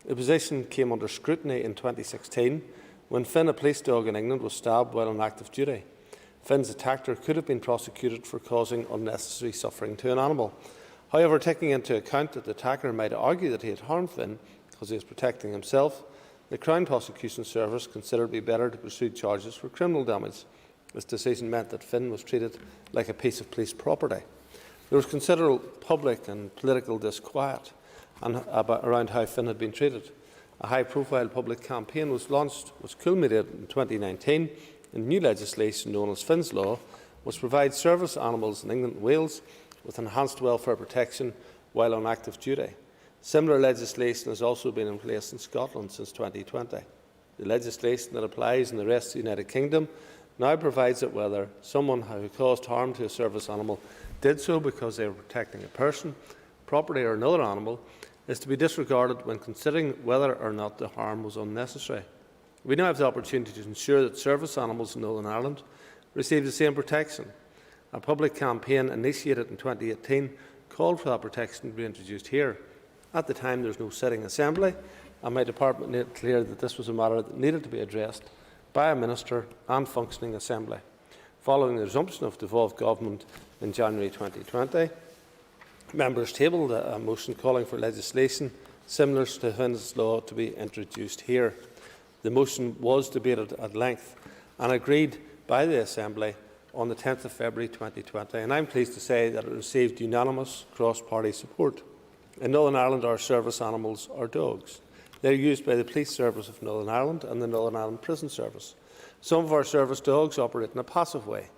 The position came under scrutiny in 2016 when Finn, a police dog in England, was stabbed while on active duty. Finn's attacker could have been prosecuted for causing unnecessary suffering to an animal. However, taking into account that the attacker might argue that he had harmed Finn because he was protecting himself, the Crown Prosecution Service considered it be better to pursue charges for criminal damage. This decision meant that Finn was treated like a piece of police property. There was considerable public and political disquiet around how Finn had been treated. A high-profile public campaign was launched, which culminated in 2019 in new legislation known as Finn's Law, which provides service animals in England and Wales with enhanced welfare protection while on active duty. Similar legislation has also been in place in Scotland since 2020. The legislation that applies in the rest of the United Kingdom now provides that whether someone who caused harm to a service animal did so because they were protecting a person, property or another animal is to be disregarded when considering whether or not the harm was unnecessary. We now have the opportunity to ensure that service animals in Northern Ireland receive the same protection. A public campaign initiated in 2018 called for that protection to be introduced here. At the time, there was no sitting assembly, and my department made it clear that this was a matter that needed to be addressed by a minister and functioning assembly. Following the resumption of devolved government in January 2020, members tabled a motion calling for legislation similar to Finn's Law to be introduced here. The motion was debated at length and agreed by the Assembly on the 10th of February 2020, and I am pleased to say that it received unanimous cross-party support. In Northern Ireland, our service animals are dogs. They are used by the Police Service of Northern Ireland and the Northern Ireland Prison Service. Some of our service dogs operate in a passive way.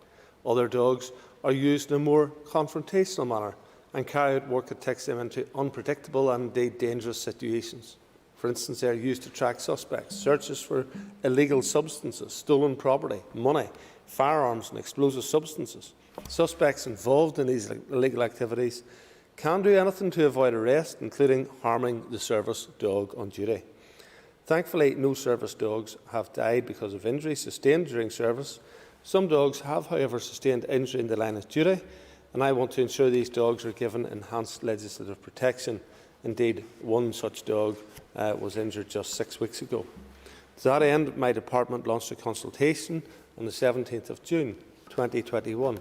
Other dogs are used in a more confrontational manner and carry out work that takes them into unpredictable and indeed dangerous situations. For instance, they are used to track suspects, searches for illegal substances, stolen property, money, firearms and explosive substances. Suspects involved in these illegal activities can do anything to avoid arrest, including harming the service dog on duty. Thankfully, no service dogs have died because of injuries sustained during service. Some dogs have, however, sustained injury in the line of duty, and I want to ensure these dogs are given enhanced legislative protection. Indeed, one such dog was injured just 6 weeks ago. To that end, my department launched a consultation on the 17th of June 2021,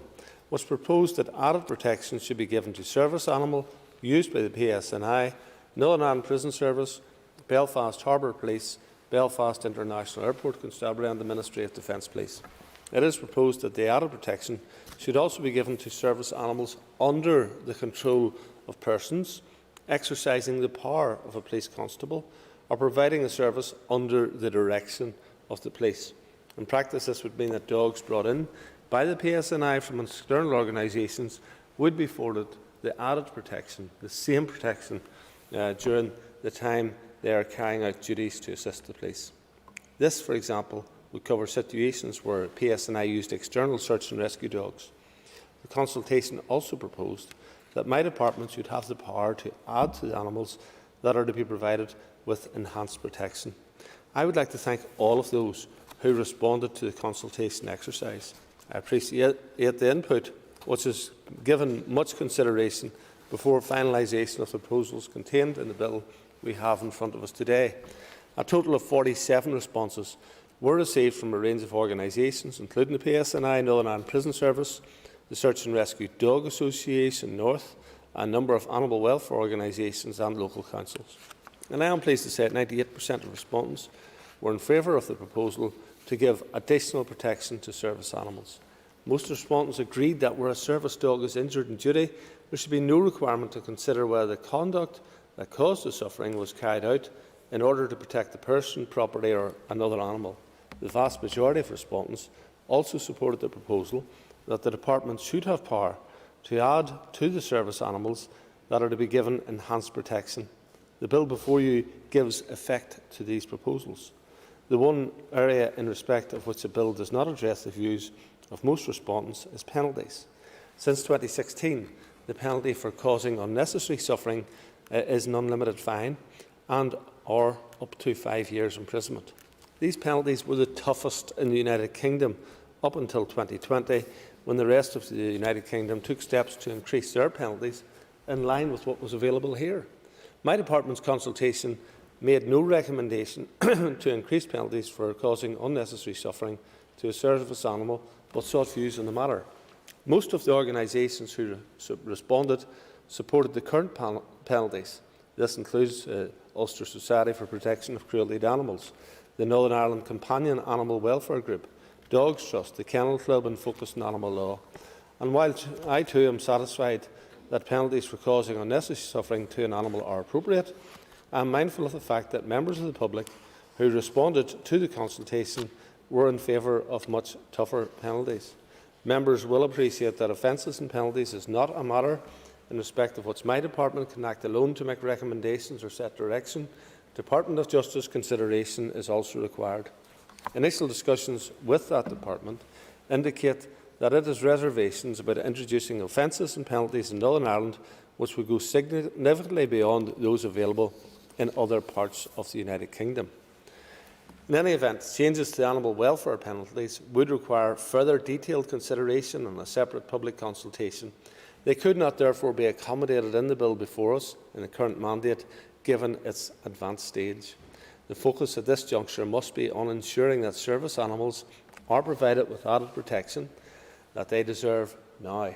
which proposed that added protection should be given to service animal used by the PSNI, Northern Ireland Prison Service, Belfast Harbour Police, Belfast International Airport Constabulary and the Ministry of Defence Police. It is proposed that the added protection should also be given to service animals under the control of persons exercising the power of a police constable or providing a service under the direction of the police. In practice, this would mean that dogs brought in by the PSNI from external organisations would be afforded the added protection, the same protection, during the time they are carrying out duties to assist the police. This, for example, would cover situations where PSNI used external search and rescue dogs. The consultation also proposed that my department should have the power to add to the animals that are to be provided with enhanced protection. I would like to thank all of those who responded to the consultation exercise. I appreciate the input, which is given much consideration before finalisation of the proposals contained in the bill we have in front of us today. A total of 47 responses were received from a range of organisations, including the PSNI, Northern Ireland Prison Service, the Search and Rescue Dog Association North, a number of animal welfare organisations and local councils. And I am pleased to say that 98% of respondents were in favour of the proposal to give additional protection to service animals. Most respondents agreed that where a service dog is injured in duty, there should be no requirement to consider whether the conduct that caused the suffering was carried out in order to protect the person, property or another animal. The vast majority of respondents also supported the proposal that the department should have power to add to the service animals that are to be given enhanced protection. The bill before you gives effect to these proposals. The one area in respect of which the bill does not address the views of most respondents is penalties. Since 2016, the penalty for causing unnecessary suffering is an unlimited fine and or up to 5 years imprisonment. These penalties were the toughest in the United Kingdom up until 2020, when the rest of the United Kingdom took steps to increase their penalties in line with what was available here. My department's consultation made no recommendation to increase penalties for causing unnecessary suffering to a service animal, but sought views on the matter. Most of the organisations who responded supported the current penalties. This includes Ulster Society for Protection of Cruelty to Animals, the Northern Ireland Companion Animal Welfare Group, Dogs Trust, the Kennel Club and Focus on Animal Law. And while I too am satisfied that penalties for causing unnecessary suffering to an animal are appropriate, I am mindful of the fact that members of the public who responded to the consultation were in favour of much tougher penalties. Members will appreciate that offences and penalties is not a matter in respect of which my department can act alone to make recommendations or set direction. Department of Justice consideration is also required. Initial discussions with that department indicate that it has reservations about introducing offences and penalties in Northern Ireland which would go significantly beyond those available in other parts of the United Kingdom. In any event, changes to animal welfare penalties would require further detailed consideration and a separate public consultation. They could not therefore be accommodated in the bill before us in the current mandate, given its advanced stage. The focus at this juncture must be on ensuring that service animals are provided with added protection that they deserve now.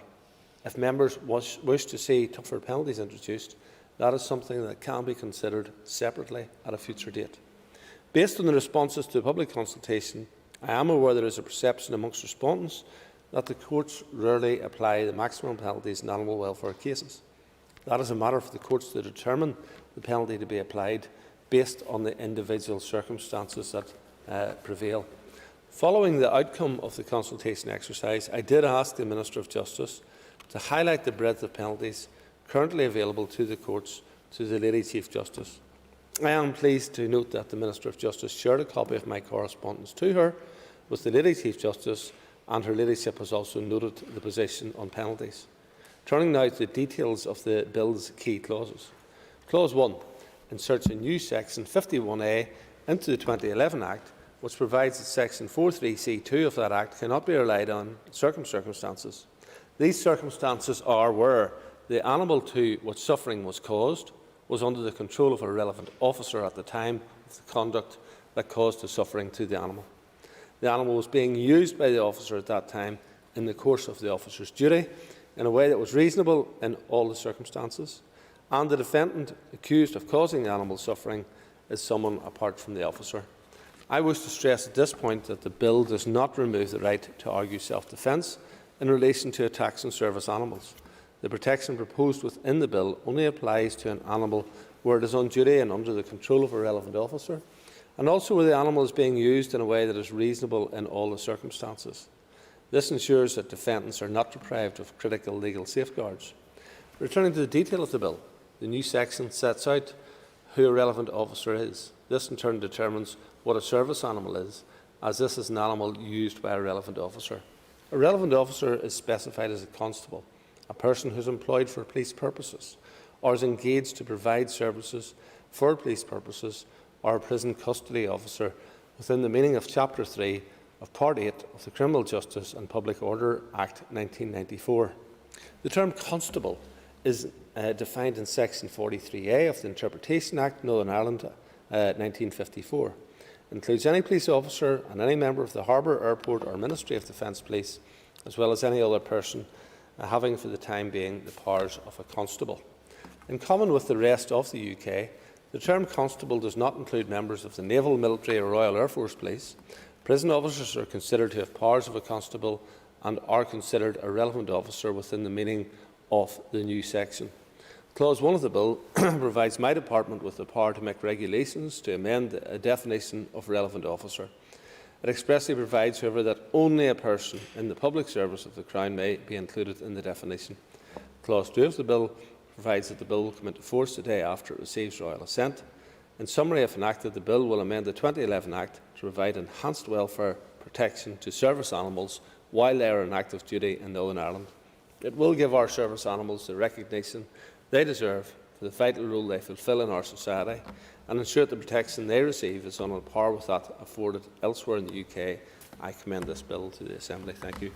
If members wish to see tougher penalties introduced, that is something that can be considered separately at a future date. Based on the responses to the public consultation, I am aware there is a perception amongst respondents that the courts rarely apply the maximum penalties in animal welfare cases. That is a matter for the courts to determine the penalty to be applied based on the individual circumstances that prevail. Following the outcome of the consultation exercise, I did ask the Minister of Justice to highlight the breadth of penalties currently available to the courts to the Lady Chief Justice. I am pleased to note that the Minister of Justice shared a copy of my correspondence to her with the Lady Chief Justice, and her Ladyship has also noted the position on penalties. Turning now to the details of the Bill's key clauses. Clause 1 inserts a new Section 51A into the 2011 Act, which provides that Section 43C2 of that Act cannot be relied on in certain circumstances. These circumstances are where the animal to which suffering was caused was under the control of a relevant officer at the time of the conduct that caused the suffering to the animal. The animal was being used by the officer at that time in the course of the officer's duty in a way that was reasonable in all the circumstances, and the defendant accused of causing the animal's suffering is someone apart from the officer. I wish to stress at this point that the Bill does not remove the right to argue self-defence in relation to attacks on service animals. The protection proposed within the Bill only applies to an animal where it is on duty and under the control of a relevant officer, and also where the animal is being used in a way that is reasonable in all the circumstances. This ensures that defendants are not deprived of critical legal safeguards. Returning to the detail of the Bill, the new section sets out who a relevant officer is. This in turn determines what a service animal is, as this is an animal used by a relevant officer. A relevant officer is specified as a constable, a person who is employed for police purposes, or is engaged to provide services for police purposes, or a prison custody officer within the meaning of Chapter 3 of Part 8 of the Criminal Justice and Public Order Act 1994. The term constable is defined in Section 43A of the Interpretation Act, Northern Ireland 1954. It includes any police officer and any member of the Harbour, Airport or Ministry of Defence Police, as well as any other person having for the time being the powers of a constable. In common with the rest of the UK, the term constable does not include members of the Naval, Military or Royal Air Force Police. Prison officers are considered to have powers of a constable and are considered a relevant officer within the meaning of the new section. Clause 1 of the Bill provides my department with the power to make regulations to amend a definition of relevant officer. It expressly provides, however, that only a person in the public service of the Crown may be included in the definition. Clause 2 of the Bill provides that the Bill will come into force the day after it receives royal assent. In summary, if enacted, the Bill will amend the 2011 Act to provide enhanced welfare protection to service animals while they are in active duty in Northern Ireland. It will give our service animals the recognition they deserve for the vital role they fulfil in our society and ensure that the protection they receive is on a par with that afforded elsewhere in the UK. I commend this Bill to the Assembly. Thank you.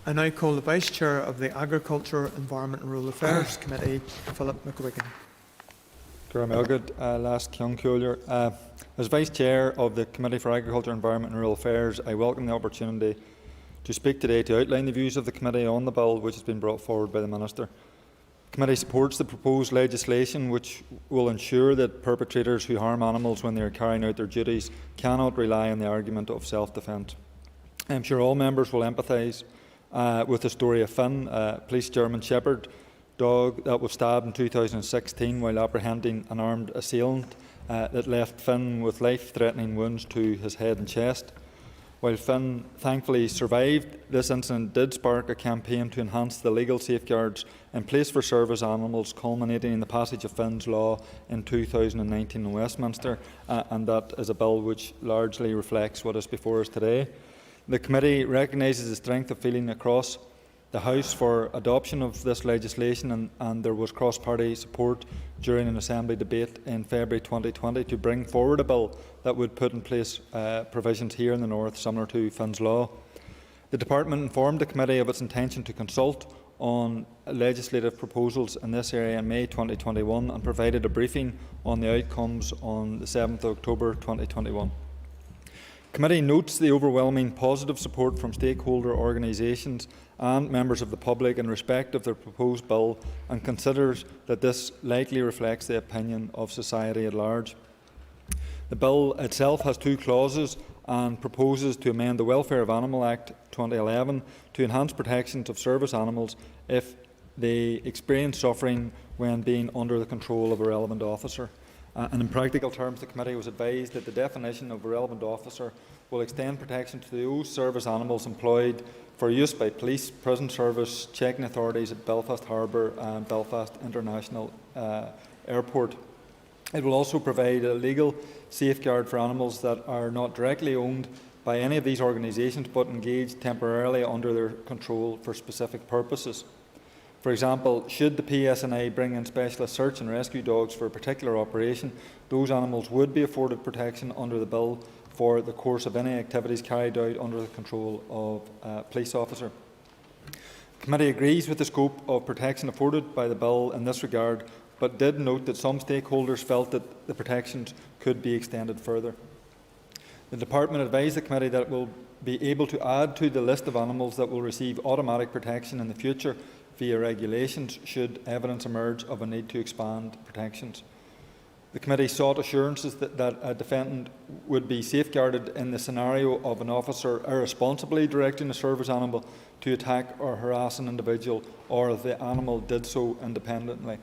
I now call the Vice Chair of the Agriculture, Environment and Rural Affairs Committee, Philip McWigan. As Vice Chair of the Committee for Agriculture, Environment and Rural Affairs, I welcome the opportunity to speak today to outline the views of the Committee on the Bill which has been brought forward by the Minister. The Committee supports the proposed legislation which will ensure that perpetrators who harm animals when they are carrying out their duties cannot rely on the argument of self-defence. I am sure all members will empathise with the story of Finn, a police German Shepherd dog that was stabbed in 2016 while apprehending an armed assailant that left Finn with life-threatening wounds to his head and chest. While Finn thankfully survived, this incident did spark a campaign to enhance the legal safeguards in place for service animals, culminating in the passage of Finn's Law in 2019 in Westminster, and that is a bill which largely reflects what is before us today. The Committee recognises the strength of feeling across the House for adoption of this legislation, and there was cross-party support during an Assembly debate in February 2020 to bring forward a bill that would put in place provisions here in the North similar to Finn's Law. The Department informed the Committee of its intention to consult on legislative proposals in this area in May 2021 and provided a briefing on the outcomes on the 7th of October 2021. The Committee notes the overwhelming positive support from stakeholder organisations and members of the public in respect of the proposed bill and considers that this likely reflects the opinion of society at large. The bill itself has two clauses and proposes to amend the Welfare of Animals Act 2011 to enhance protections of service animals if they experience suffering when being under the control of a relevant officer. And in practical terms, the Committee was advised that the definition of a relevant officer will extend protection to those service animals employed for use by police, prison service, checking authorities at Belfast Harbour and Belfast International Airport. It will also provide a legal safeguard for animals that are not directly owned by any of these organisations but engaged temporarily under their control for specific purposes. For example, should the PSNI bring in specialist search and rescue dogs for a particular operation, those animals would be afforded protection under the bill for the course of any activities carried out under the control of a police officer. The Committee agrees with the scope of protection afforded by the bill in this regard, but did note that some stakeholders felt that the protections could be extended further. The Department advised the Committee that it will be able to add to the list of animals that will receive automatic protection in the future via regulations should evidence emerge of a need to expand protections. The Committee sought assurances that a defendant would be safeguarded in the scenario of an officer irresponsibly directing a service animal to attack or harass an individual, or if the animal did so independently.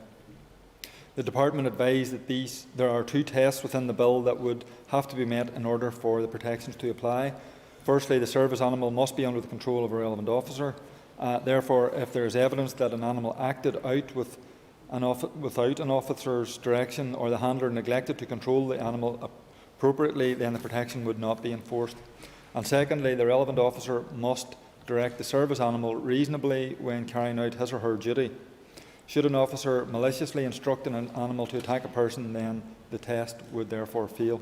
The Department advised that there are 2 tests within the bill that would have to be met in order for the protections to apply. Firstly, the service animal must be under the control of a relevant officer. Therefore, if there is evidence that an animal acted out without an officer's direction, or the handler neglected to control the animal appropriately, then the protection would not be enforced. And secondly, the relevant officer must direct the service animal reasonably when carrying out his or her duty. Should an officer maliciously instruct an animal to attack a person, then the test would therefore fail.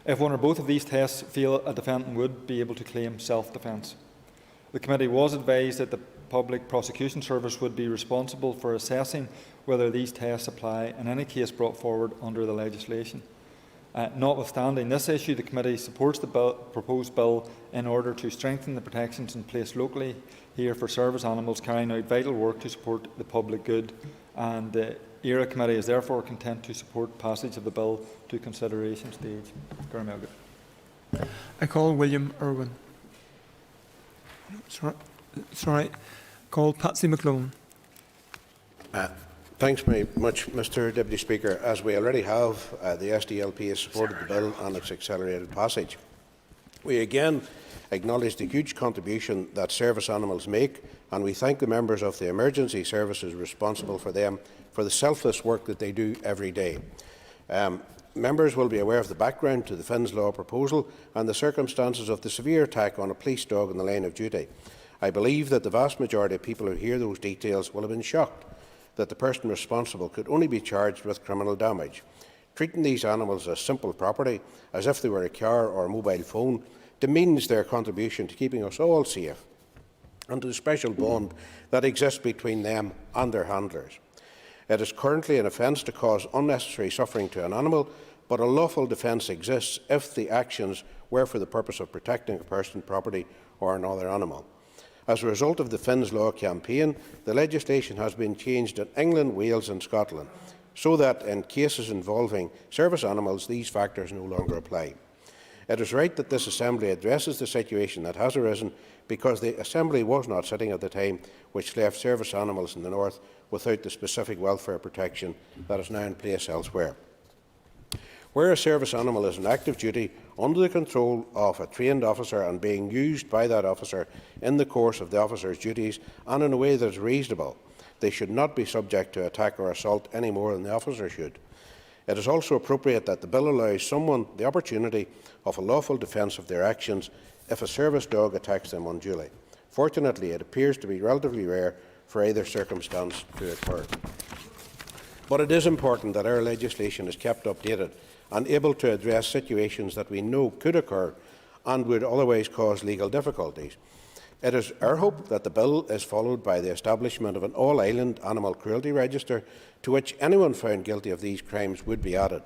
If one or both of these tests fail, a defendant would be able to claim self-defence. The Committee was advised that the Public Prosecution Service would be responsible for assessing whether these tests apply in any case brought forward under the legislation. Notwithstanding this issue, the Committee supports the proposed bill in order to strengthen the protections in place locally here for service animals carrying out vital work to support the public good, and the ERA Committee is therefore content to support passage of the bill to consideration stage. I call William Irwin. Sorry. Call Patsy McClone. Thanks very much, Mr Deputy Speaker. As we already have, the SDLP has supported the bill and its accelerated passage. We again acknowledge the huge contribution that service animals make, and we thank the members of the emergency services responsible for them for the selfless work that they do every day. Members will be aware of the background to the Finn's Law proposal and the circumstances of the severe attack on a police dog in the line of duty. I believe that the vast majority of people who hear those details will have been shocked that the person responsible could only be charged with criminal damage. Treating these animals as simple property, as if they were a car or a mobile phone, demeans their contribution to keeping us all safe and to the special bond that exists between them and their handlers. It is currently an offence to cause unnecessary suffering to an animal, but a lawful defence exists if the actions were for the purpose of protecting a person, property or another animal. As a result of the Finn's Law campaign, the legislation has been changed in England, Wales and Scotland, so that in cases involving service animals, these factors no longer apply. It is right that this Assembly addresses the situation that has arisen, because the Assembly was not sitting at the time which left service animals in the north without the specific welfare protection that is now in place elsewhere. Where a service animal is in active duty under the control of a trained officer and being used by that officer in the course of the officer's duties and in a way that is reasonable, they should not be subject to attack or assault any more than the officer should. It is also appropriate that the bill allows someone the opportunity of a lawful defence of their actions if a service dog attacks them unduly. Fortunately, it appears to be relatively rare for either circumstance to occur. But it is important that our legislation is kept updated and able to address situations that we know could occur and would otherwise cause legal difficulties. It is our hope that the bill is followed by the establishment of an all-island animal cruelty register to which anyone found guilty of these crimes would be added.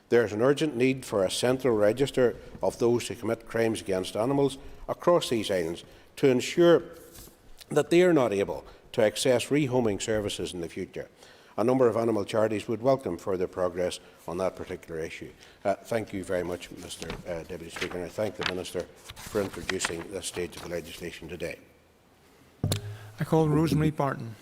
There is an urgent need for a central register of those who commit crimes against animals across these islands to ensure that they are not able to access rehoming services in the future. A number of animal charities would welcome further progress on that particular issue. Thank you very much, Mr Deputy Speaker, and I thank the Minister for introducing this stage of the legislation today. I call Rosemary Barton.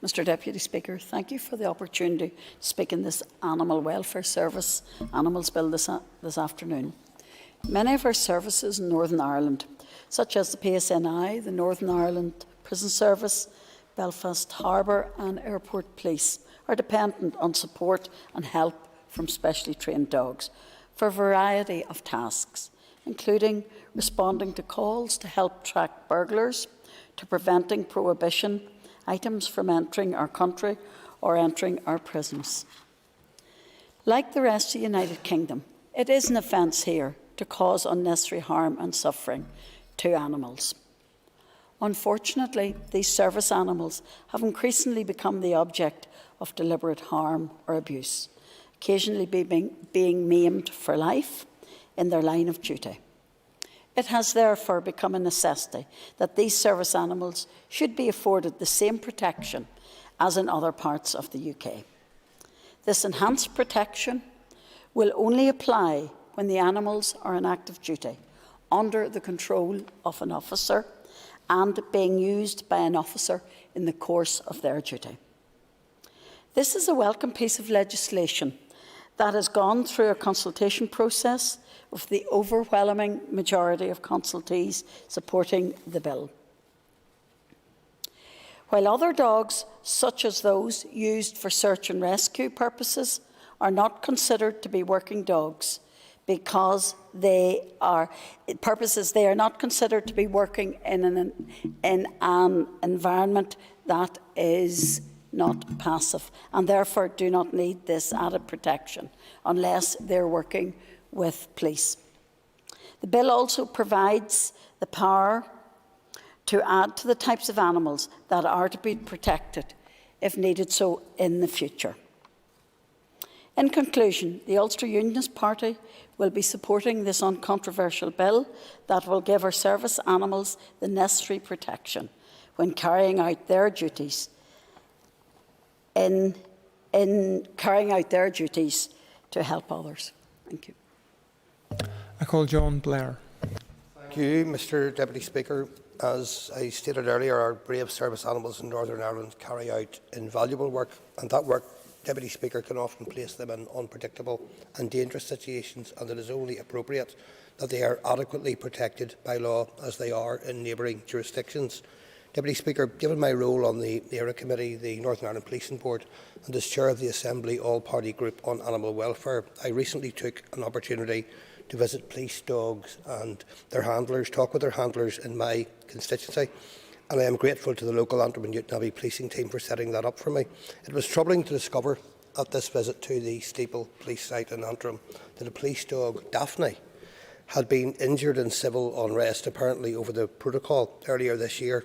Mr Deputy Speaker, thank you for the opportunity to speak in this Animal Welfare Service Animals Bill this afternoon. Many of our services in Northern Ireland, such as the PSNI, the Northern Ireland Prison Service, Belfast Harbour and Airport Police, are dependent on support and help from specially trained dogs. for a variety of tasks, including responding to calls to help track burglars, to preventing prohibition items from entering our country or entering our prisons. Like the rest of the United Kingdom, it is an offence here to cause unnecessary harm and suffering to animals. Unfortunately, these service animals have increasingly become the object of deliberate harm or abuse, occasionally being maimed for life in their line of duty. It has therefore become a necessity that these service animals should be afforded the same protection as in other parts of the UK. This enhanced protection will only apply when the animals are on active duty, under the control of an officer and being used by an officer in the course of their duty. This is a welcome piece of legislation that has gone through a consultation process with the overwhelming majority of consultees supporting the bill. While other dogs, such as those used for search and rescue purposes, are not considered to be working dogs because they are not considered to be working in an environment that is not passive, and therefore do not need this added protection unless they're working with police. The bill also provides the power to add to the types of animals that are to be protected if needed so in the future. In conclusion, the Ulster Unionist Party will be supporting this uncontroversial bill that will give our service animals the necessary protection when carrying out their duties in carrying out their duties to help others. Thank you. I call John Blair. Thank you, Mr Deputy Speaker. As I stated earlier, our brave service animals in Northern Ireland carry out invaluable work, and that work, Deputy Speaker, can often place them in unpredictable and dangerous situations, and it is only appropriate that they are adequately protected by law as they are in neighbouring jurisdictions. Deputy Speaker, given my role on the ERA Committee, the Northern Ireland Policing Board, and as Chair of the Assembly All-Party Group on Animal Welfare, I recently took an opportunity to visit police dogs and their handlers, talk with their handlers in my constituency, and I am grateful to the local Antrim and Newtownabbey policing team for setting that up for me. It was troubling to discover at this visit to the Steeple police site in Antrim that a police dog, Daphne, had been injured in civil unrest, apparently over the protocol earlier this year.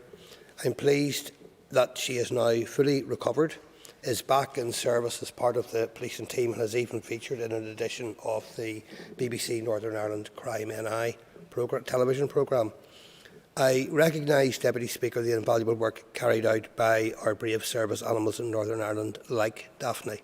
I'm pleased that she is now fully recovered, is back in service as part of the policing team, and has even featured in an edition of the BBC Northern Ireland Crime NI television programme. I recognise, Deputy Speaker, the invaluable work carried out by our brave service animals in Northern Ireland, like Daphne,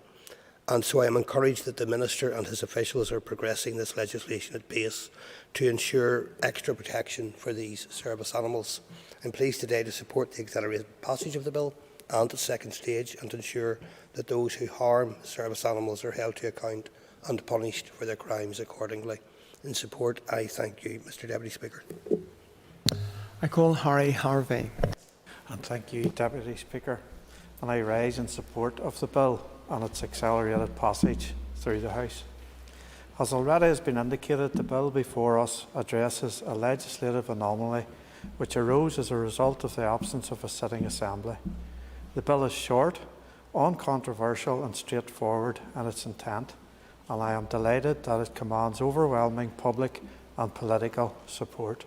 and so I am encouraged that the Minister and his officials are progressing this legislation at pace to ensure extra protection for these service animals. I am pleased today to support the accelerated passage of the bill and its second stage, and to ensure that those who harm service animals are held to account and punished for their crimes accordingly. In support, I thank you, Mr Deputy Speaker. I call Harry Harvey. And thank you, Deputy Speaker. And I rise in support of the bill and its accelerated passage through the House. As already has been indicated, the bill before us addresses a legislative anomaly which arose as a result of the absence of a sitting assembly. The bill is short, uncontroversial and straightforward in its intent, and I am delighted that it commands overwhelming public and political support.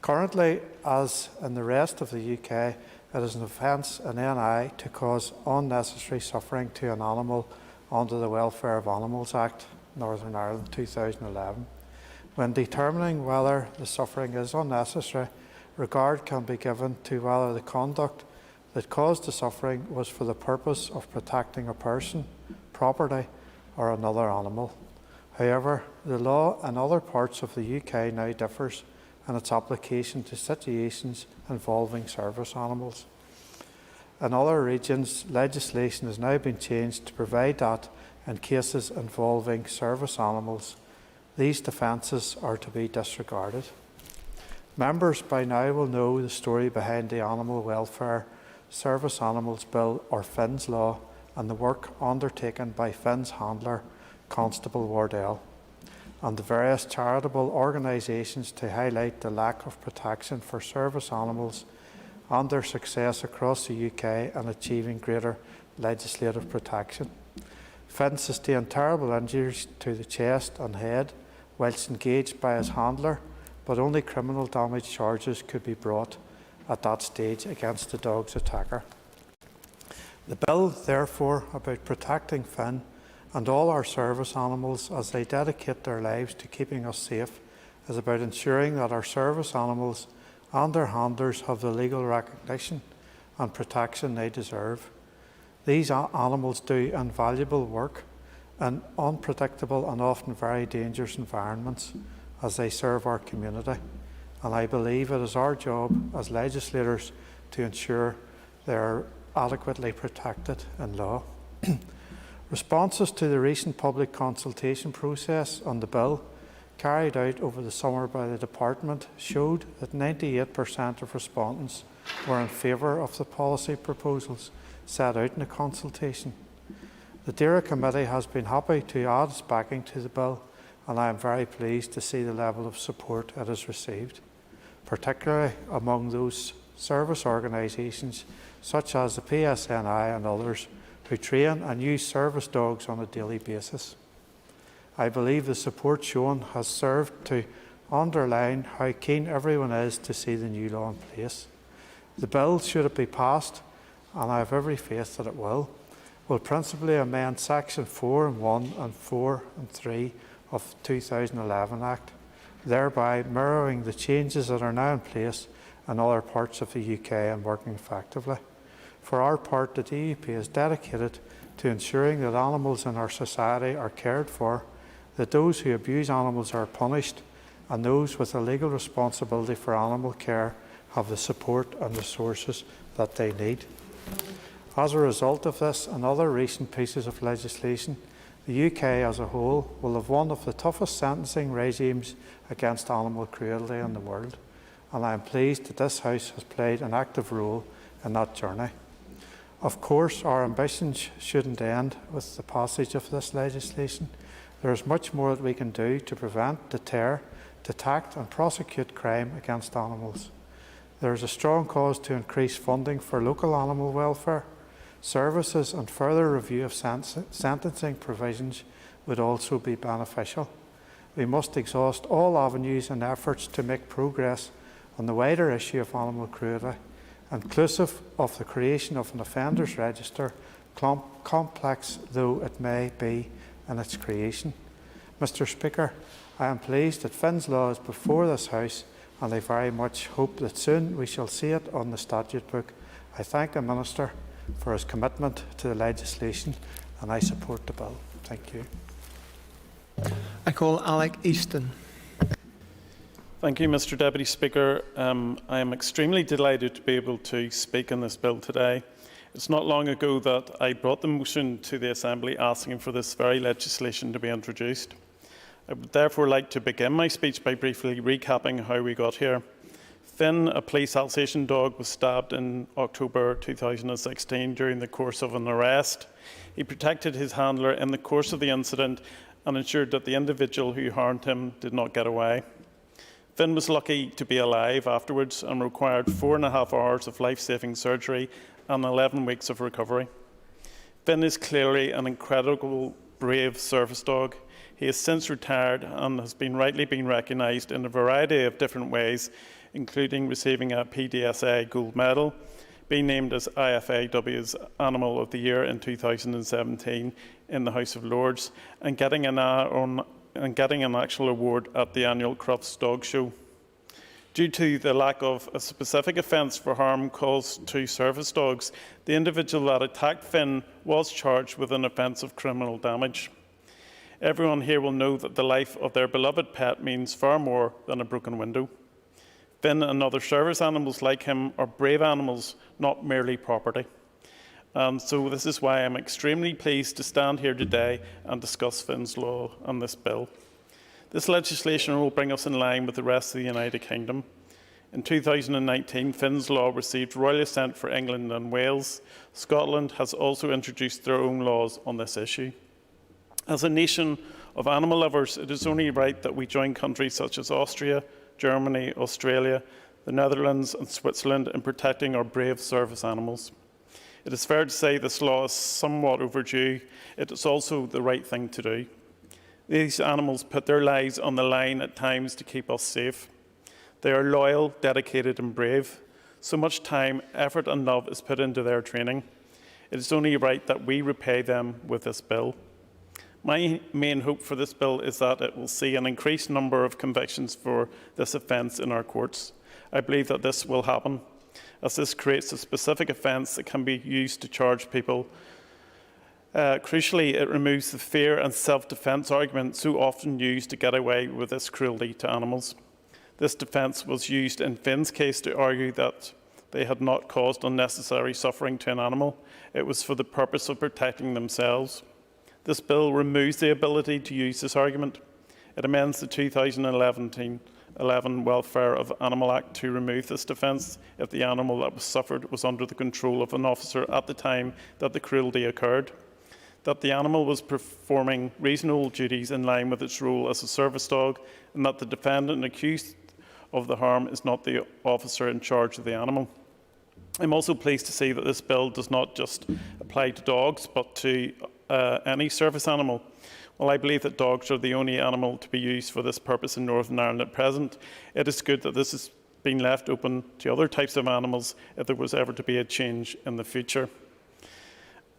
Currently, as in the rest of the UK, it is an offence in NI to cause unnecessary suffering to an animal under the Welfare of Animals Act, Northern Ireland 2011. When determining whether the suffering is unnecessary, regard can be given to whether the conduct that caused the suffering was for the purpose of protecting a person, property or another animal. However, the law in other parts of the UK now differs in its application to situations involving service animals. In other regions, legislation has now been changed to provide that in cases involving service animals, these defences are to be disregarded. Members by now will know the story behind the Animal Welfare Service Animals Bill, or FINS law, and the work undertaken by FINS handler Constable Wardell. and the various charitable organisations to highlight the lack of protection for service animals and their success across the UK in achieving greater legislative protection. Finn sustained terrible injuries to the chest and head whilst engaged by his handler, but only criminal damage charges could be brought at that stage against the dog's attacker. The bill, therefore, about protecting Finn and all our service animals as they dedicate their lives to keeping us safe, is about ensuring that our service animals and their handlers have the legal recognition and protection they deserve. These animals do invaluable work in unpredictable and often very dangerous environments as they serve our community, and I believe it is our job as legislators to ensure they are adequately protected in law. Responses to the recent public consultation process on the bill carried out over the summer by the Department showed that 98% of respondents were in favour of the policy proposals set out in the consultation. The DAERA Committee has been happy to add its backing to the bill, and I am very pleased to see the level of support it has received, particularly among those service organisations such as the PSNI and others who train and use service dogs on a daily basis. I believe the support shown has served to underline how keen everyone is to see the new law in place. The bill, should it be passed, and I have every faith that it will principally amend Section 4(1) and 4 and 3 of the 2011 Act, thereby mirroring the changes that are now in place in other parts of the UK and working effectively. For our part, the DUP is dedicated to ensuring that animals in our society are cared for, that those who abuse animals are punished, and those with a legal responsibility for animal care have the support and resources that they need. As a result of this and other recent pieces of legislation, the UK as a whole will have one of the toughest sentencing regimes against animal cruelty in the world, and I am pleased that this House has played an active role in that journey. Of course, our ambitions shouldn't end with the passage of this legislation. There is much more that we can do to prevent, deter, detect and prosecute crime against animals. There is a strong cause to increase funding for local animal welfare services, and further review of sentencing provisions would also be beneficial. We must exhaust all avenues and efforts to make progress on the wider issue of animal cruelty, inclusive of the creation of an offenders register, complex though it may be in its creation. Mr. Speaker, I am pleased that Finn's Law is before this House, and I very much hope that soon we shall see it on the statute book. I thank the Minister for his commitment to the legislation, and I support the bill. Thank you. I call Alec Easton. Thank you, Mr. Deputy Speaker. I am extremely delighted to be able to speak on this bill today. It's not long ago that I brought the motion to the Assembly asking for this very legislation to be introduced. I would therefore like to begin my speech by briefly recapping how we got here. Finn, a police Alsatian dog, was stabbed in October 2016 during the course of an arrest. He protected his handler in the course of the incident and ensured that the individual who harmed him did not get away. Finn was lucky to be alive afterwards and required 4.5 hours of life-saving surgery and 11 weeks of recovery. Finn is clearly an incredible, brave service dog. He has since retired and has rightly been recognised in a variety of different ways, including receiving a PDSA Gold Medal, being named as IFAW's Animal of the Year in 2017 in the House of Lords, and getting an actual award at the annual Crufts Dog Show. Due to the lack of a specific offence for harm caused to service dogs, the individual that attacked Finn was charged with an offence of criminal damage. Everyone here will know that the life of their beloved pet means far more than a broken window. Finn and other service animals like him are brave animals, not merely property. So this is why I'm extremely pleased to stand here today and discuss Finn's Law and this bill. This legislation will bring us in line with the rest of the United Kingdom. In 2019, Finn's Law received royal assent for England and Wales. Scotland has also introduced their own laws on this issue. As a nation Of animal lovers, it is only right that we join countries such as Austria, Germany, Australia, the Netherlands and Switzerland in protecting our brave service animals. It is fair to say this law is somewhat overdue. It is also the right thing to do. These animals put their lives on the line at times to keep us safe. They are loyal, dedicated and brave. So much time, effort and love is put into their training. It is only right that we repay them with this bill. My main hope for this bill is that it will see an increased number of convictions for this offence in our courts. I believe that this will happen, as this creates a specific offence that can be used to charge people. Crucially, it removes the fear and self-defence argument so often used to get away with this cruelty to animals. This defence was used in Finn's case to argue that they had not caused unnecessary suffering to an animal. It was for the purpose of protecting themselves. This bill removes the ability to use this argument. It amends the 2011 Welfare of Animal Act to remove this defence if the animal that was suffered was under the control of an officer at the time that the cruelty occurred, that the animal was performing reasonable duties in line with its role as a service dog, and that the defendant accused of the harm is not the officer in charge of the animal. I'm also pleased to see that this bill does not just apply to dogs, but to any service animal. While I believe that dogs are the only animal to be used for this purpose in Northern Ireland at present, it is good that this has been left open to other types of animals if there was ever to be a change in the future.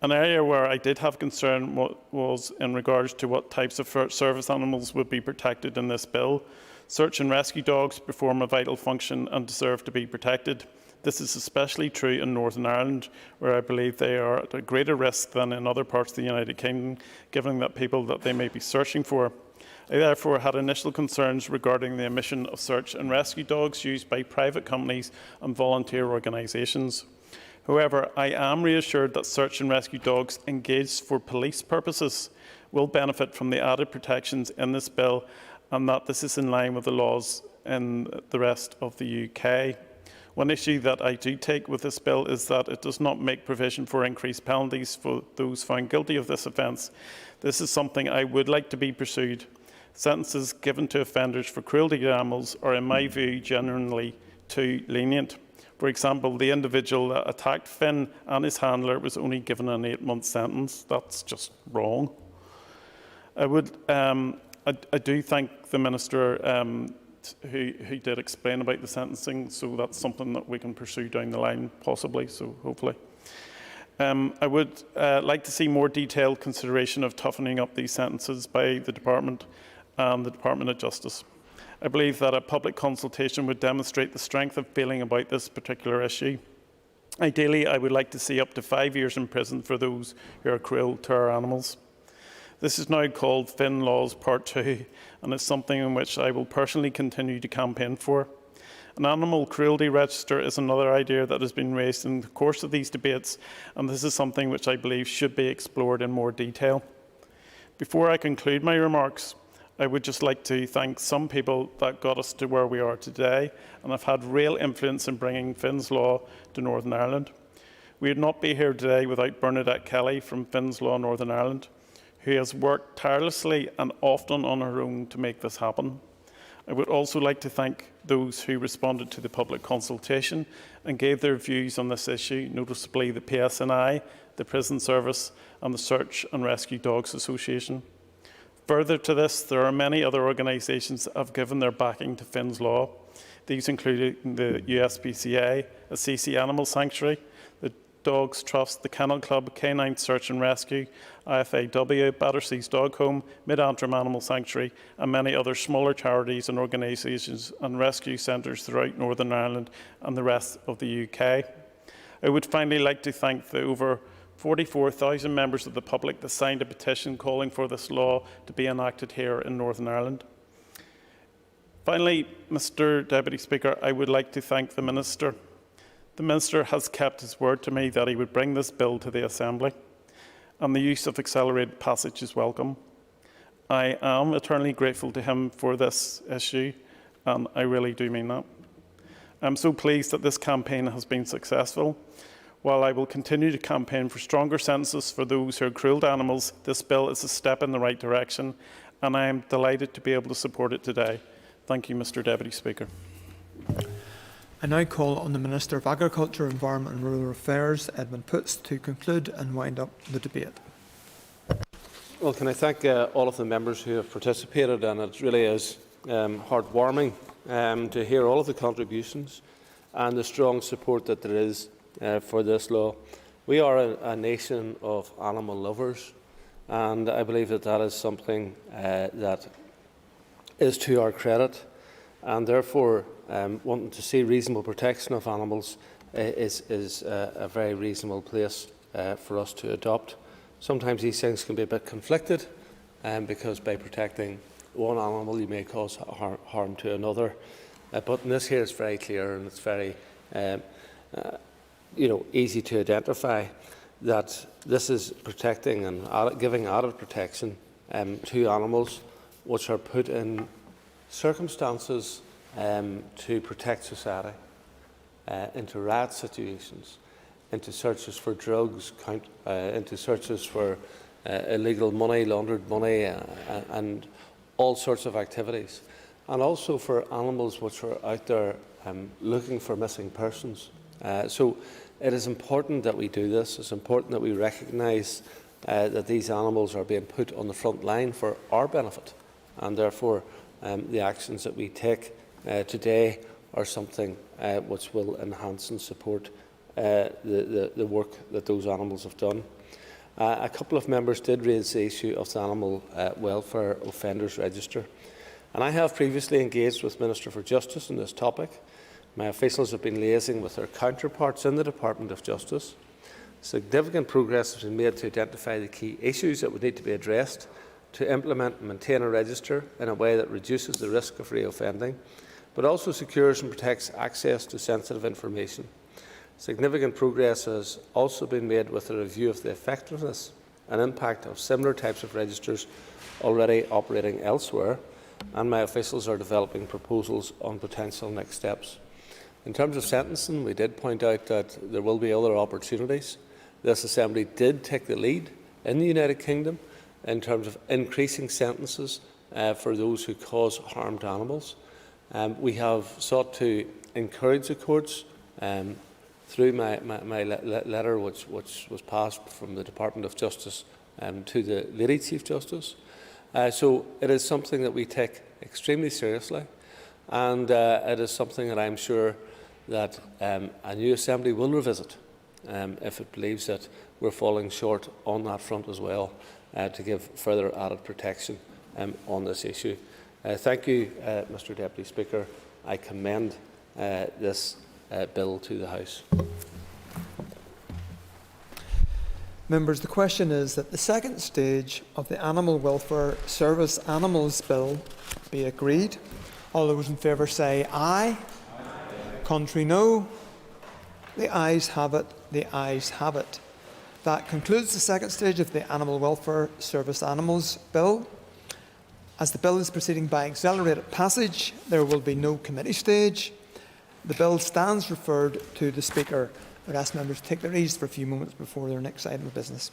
An area where I did have concern was in regards to what types of service animals would be protected in this bill. Search and rescue dogs perform a vital function and deserve to be protected. This is especially true in Northern Ireland, where I believe they are at a greater risk than in other parts of the United Kingdom, given that people that they may be searching for. I therefore had initial concerns regarding the emission of search and rescue dogs used by private companies and volunteer organisations. However, I am reassured that search and rescue dogs engaged for police purposes will benefit from the added protections in this bill, and that this is in line with the laws in the rest of the UK. One issue that I do take with this bill is that it does not make provision for increased penalties for those found guilty of this offence. This is something I would like to be pursued. Sentences given to offenders for cruelty to animals are, in my view, generally too lenient. For example, the individual that attacked Finn and his handler was only given an 8-month sentence. That's just wrong. I do thank the Minister who did explain about the sentencing, so that's something that we can pursue down the line, possibly, so hopefully. I would like to see more detailed consideration of toughening up these sentences by the Department and the Department of Justice. I believe that a public consultation would demonstrate the strength of feeling about this particular issue. Ideally, I would like to see up to 5 years in prison for those who are cruel to our animals. This is now called Finn Laws Part 2, and is something in which I will personally continue to campaign for. An animal cruelty register is another idea that has been raised in the course of these debates, and this is something which I believe should be explored in more detail. Before I conclude my remarks, I would just like to thank some people that got us to where we are today and have had real influence in bringing Finn's Law to Northern Ireland. We would not be here today without Bernadette Kelly from Finn's Law Northern Ireland, who has worked tirelessly and often on her own to make this happen. I would also like to thank those who responded to the public consultation and gave their views on this issue, noticeably the PSNI, the Prison Service and the Search and Rescue Dogs Association. Further to this, there are many other organisations that have given their backing to Finn's Law. These include the USPCA, Assisi Animal Sanctuary, the Dogs Trust, the Kennel Club, Canine Search and Rescue, IFAW, Battersea's Dog Home, Mid-Antrim Animal Sanctuary and many other smaller charities and organisations and rescue centres throughout Northern Ireland and the rest of the UK. I would finally like to thank the over 44,000 members of the public that signed a petition calling for this law to be enacted here in Northern Ireland. Finally, Mr Deputy Speaker, I would like to thank the Minister. The Minister has kept his word to me that he would bring this bill to the Assembly, and the use of accelerated passage is welcome. I am eternally grateful to him for this issue, and I really do mean that. I'm so pleased that this campaign has been successful. While I will continue to campaign for stronger sentences for those who are cruel to animals, this bill is a step in the right direction, and I am delighted to be able to support it today. Thank you, Mr Deputy Speaker. I now call on the Minister of Agriculture, Environment and Rural Affairs, Edmund Poots, to conclude and wind up the debate. Well, can I thank all of the members who have participated, and it really is heartwarming to hear all of the contributions and the strong support that there is for this law. We are a nation of animal lovers, and I believe that that is something that is to our credit, and therefore wanting to see reasonable protection of animals is a very reasonable place for us to adopt. Sometimes these things can be a bit conflicted, because by protecting one animal you may cause harm to another. But in this here it's very clear, and it's very easy to identify that this is protecting and giving added protection to animals which are put in circumstances to protect society, into riot situations, into searches for drugs, into searches for illegal money, laundered money, and all sorts of activities. And also for animals which are out there looking for missing persons. So it is important that we do this. It's important that we recognise that these animals are being put on the front line for our benefit, and therefore the actions that we take today are something which will enhance and support the work that those animals have done. A couple of members did raise the issue of the Animal Welfare Offenders Register, and I have previously engaged with Minister for Justice on this topic. My officials have been liaising with their counterparts in the Department of Justice. Significant progress has been made to identify the key issues that would need to be addressed to implement and maintain a register in a way that reduces the risk of reoffending, but also secures and protects access to sensitive information. Significant progress has also been made with a review of the effectiveness and impact of similar types of registers already operating elsewhere, and my officials are developing proposals on potential next steps. In terms of sentencing, we did point out that there will be other opportunities. This Assembly did take the lead in the United Kingdom in terms of increasing sentences for those who cause harm to animals. We have sought to encourage the courts through my letter, which was passed from the Department of Justice to the Lady Chief Justice. So it is something that we take extremely seriously, and it is something that I'm sure that a new Assembly will revisit if it believes that we're falling short on that front as well, to give further added protection on this issue. Thank you, Mr Deputy Speaker. I commend this bill to the House. Members, the question is that the second stage of the Animal Welfare Service Animals Bill be agreed. All those in favour say aye. Contrary, no. The ayes have it. The ayes have it. That concludes the second stage of the Animal Welfare Service Animals Bill. As the bill is proceeding by accelerated passage, there will be no committee stage. The bill stands referred to the Speaker. I would ask members to take their ease for a few moments before their next item of business.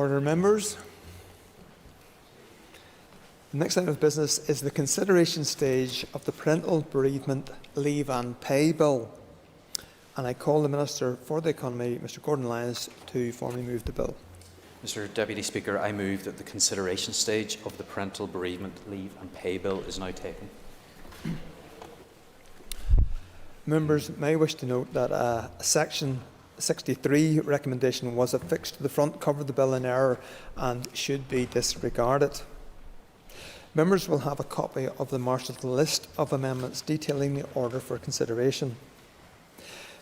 Order members. The next item of business is the consideration stage of the Parental, Bereavement, Leave and Pay Bill. And I call the Minister for the Economy, Mr Gordon Lyons, to formally move the bill. Mr Deputy Speaker, I move that the consideration stage of the Parental, Bereavement, Leave and Pay Bill is now taken. Members may wish to note that a Section 63 recommendation was affixed to the front cover of the bill in error and should be disregarded. Members will have a copy of the marshalled list of amendments detailing the order for consideration.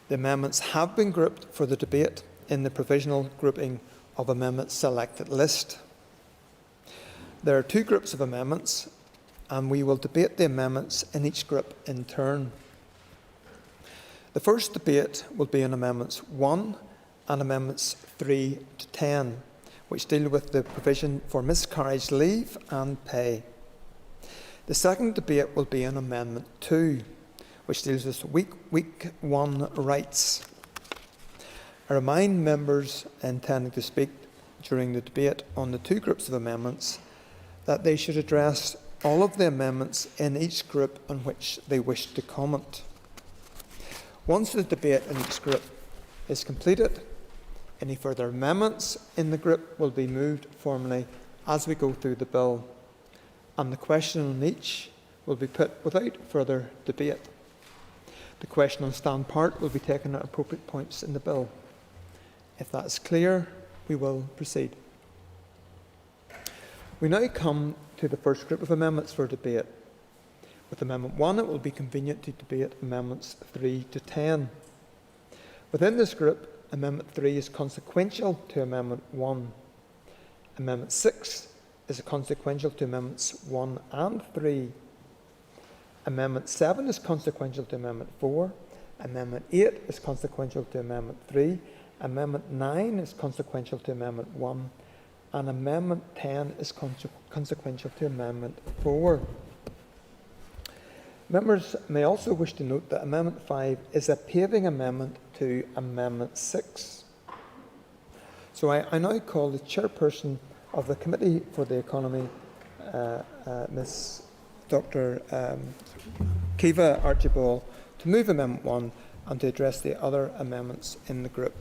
The amendments have been grouped for the debate in the provisional grouping of amendments selected list. There are two groups of amendments, and we will debate the amendments in each group in turn. The first debate will be on Amendments 1 and Amendments 3 to 10, which deal with the provision for miscarriage leave and pay. The second debate will be on Amendment 2, which deals with week 1 rights. I remind members intending to speak during the debate on the two groups of amendments that they should address all of the amendments in each group on which they wish to comment. Once the debate in each group is completed, any further amendments in the group will be moved formally as we go through the bill, and the question on each will be put without further debate. The question on stand part will be taken at appropriate points in the bill. If that is clear, we will proceed. We now come to the first group of amendments for debate. With Amendment 1, it will be convenient to debate Amendments 3 to 10. Within this group, Amendment 3 is consequential to Amendment 1. Amendment 6 is consequential to Amendments 1 and 3. Amendment 7 is consequential to Amendment 4. Amendment 8 is consequential to Amendment 3. Amendment 9 is consequential to Amendment 1. And Amendment 10 is consequential to Amendment 4. Members may also wish to note that Amendment 5 is a paving amendment to Amendment 6. So I now call the Chairperson of the Committee for the Economy, Ms. Dr. Kiva Archibald, to move Amendment 1 and to address the other amendments in the group.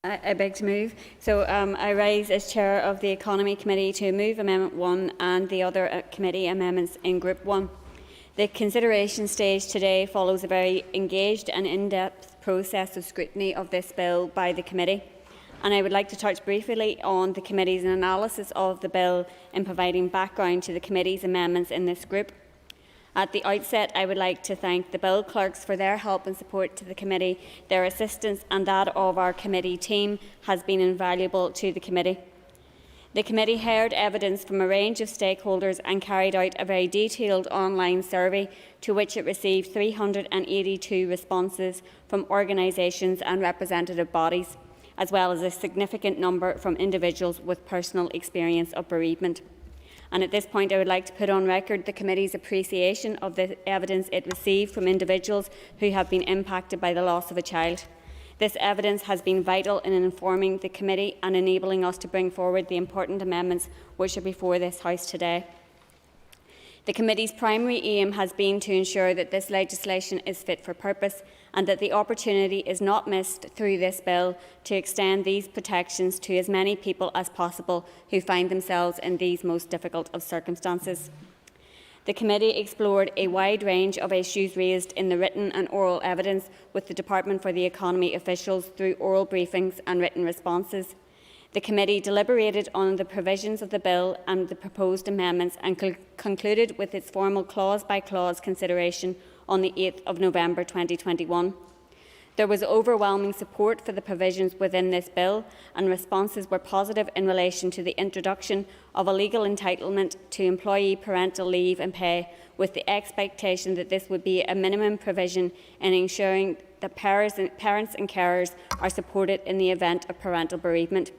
I beg to move. So I rise as Chair of the Economy Committee to move Amendment 1 and the other committee amendments in Group 1. The consideration stage today follows a very engaged and in-depth process of scrutiny of this bill by the committee. And I would like to touch briefly on the committee's analysis of the bill in providing background to the committee's amendments in this group. At the outset, I would like to thank the bill clerks for their help and support to the committee. Their assistance and that of our committee team has been invaluable to the committee. The committee heard evidence from a range of stakeholders and carried out a very detailed online survey to which it received 382 responses from organisations and representative bodies, as well as a significant number from individuals with personal experience of bereavement. And at this point, I would like to put on record the committee's appreciation of the evidence it received from individuals who have been impacted by the loss of a child. This evidence has been vital in informing the committee and enabling us to bring forward the important amendments which are before this House today. The committee's primary aim has been to ensure that this legislation is fit for purpose and that the opportunity is not missed through this bill to extend these protections to as many people as possible who find themselves in these most difficult of circumstances. The committee explored a wide range of issues raised in the written and oral evidence with the Department for the Economy officials through oral briefings and written responses. The committee deliberated on the provisions of the bill and the proposed amendments and concluded with its formal clause-by-clause consideration on the 8th of November 2021. There was overwhelming support for the provisions within this bill, and responses were positive in relation to the introduction of a legal entitlement to employee parental leave and pay, with the expectation that this would be a minimum provision in ensuring that parents and carers are supported in the event of parental bereavement.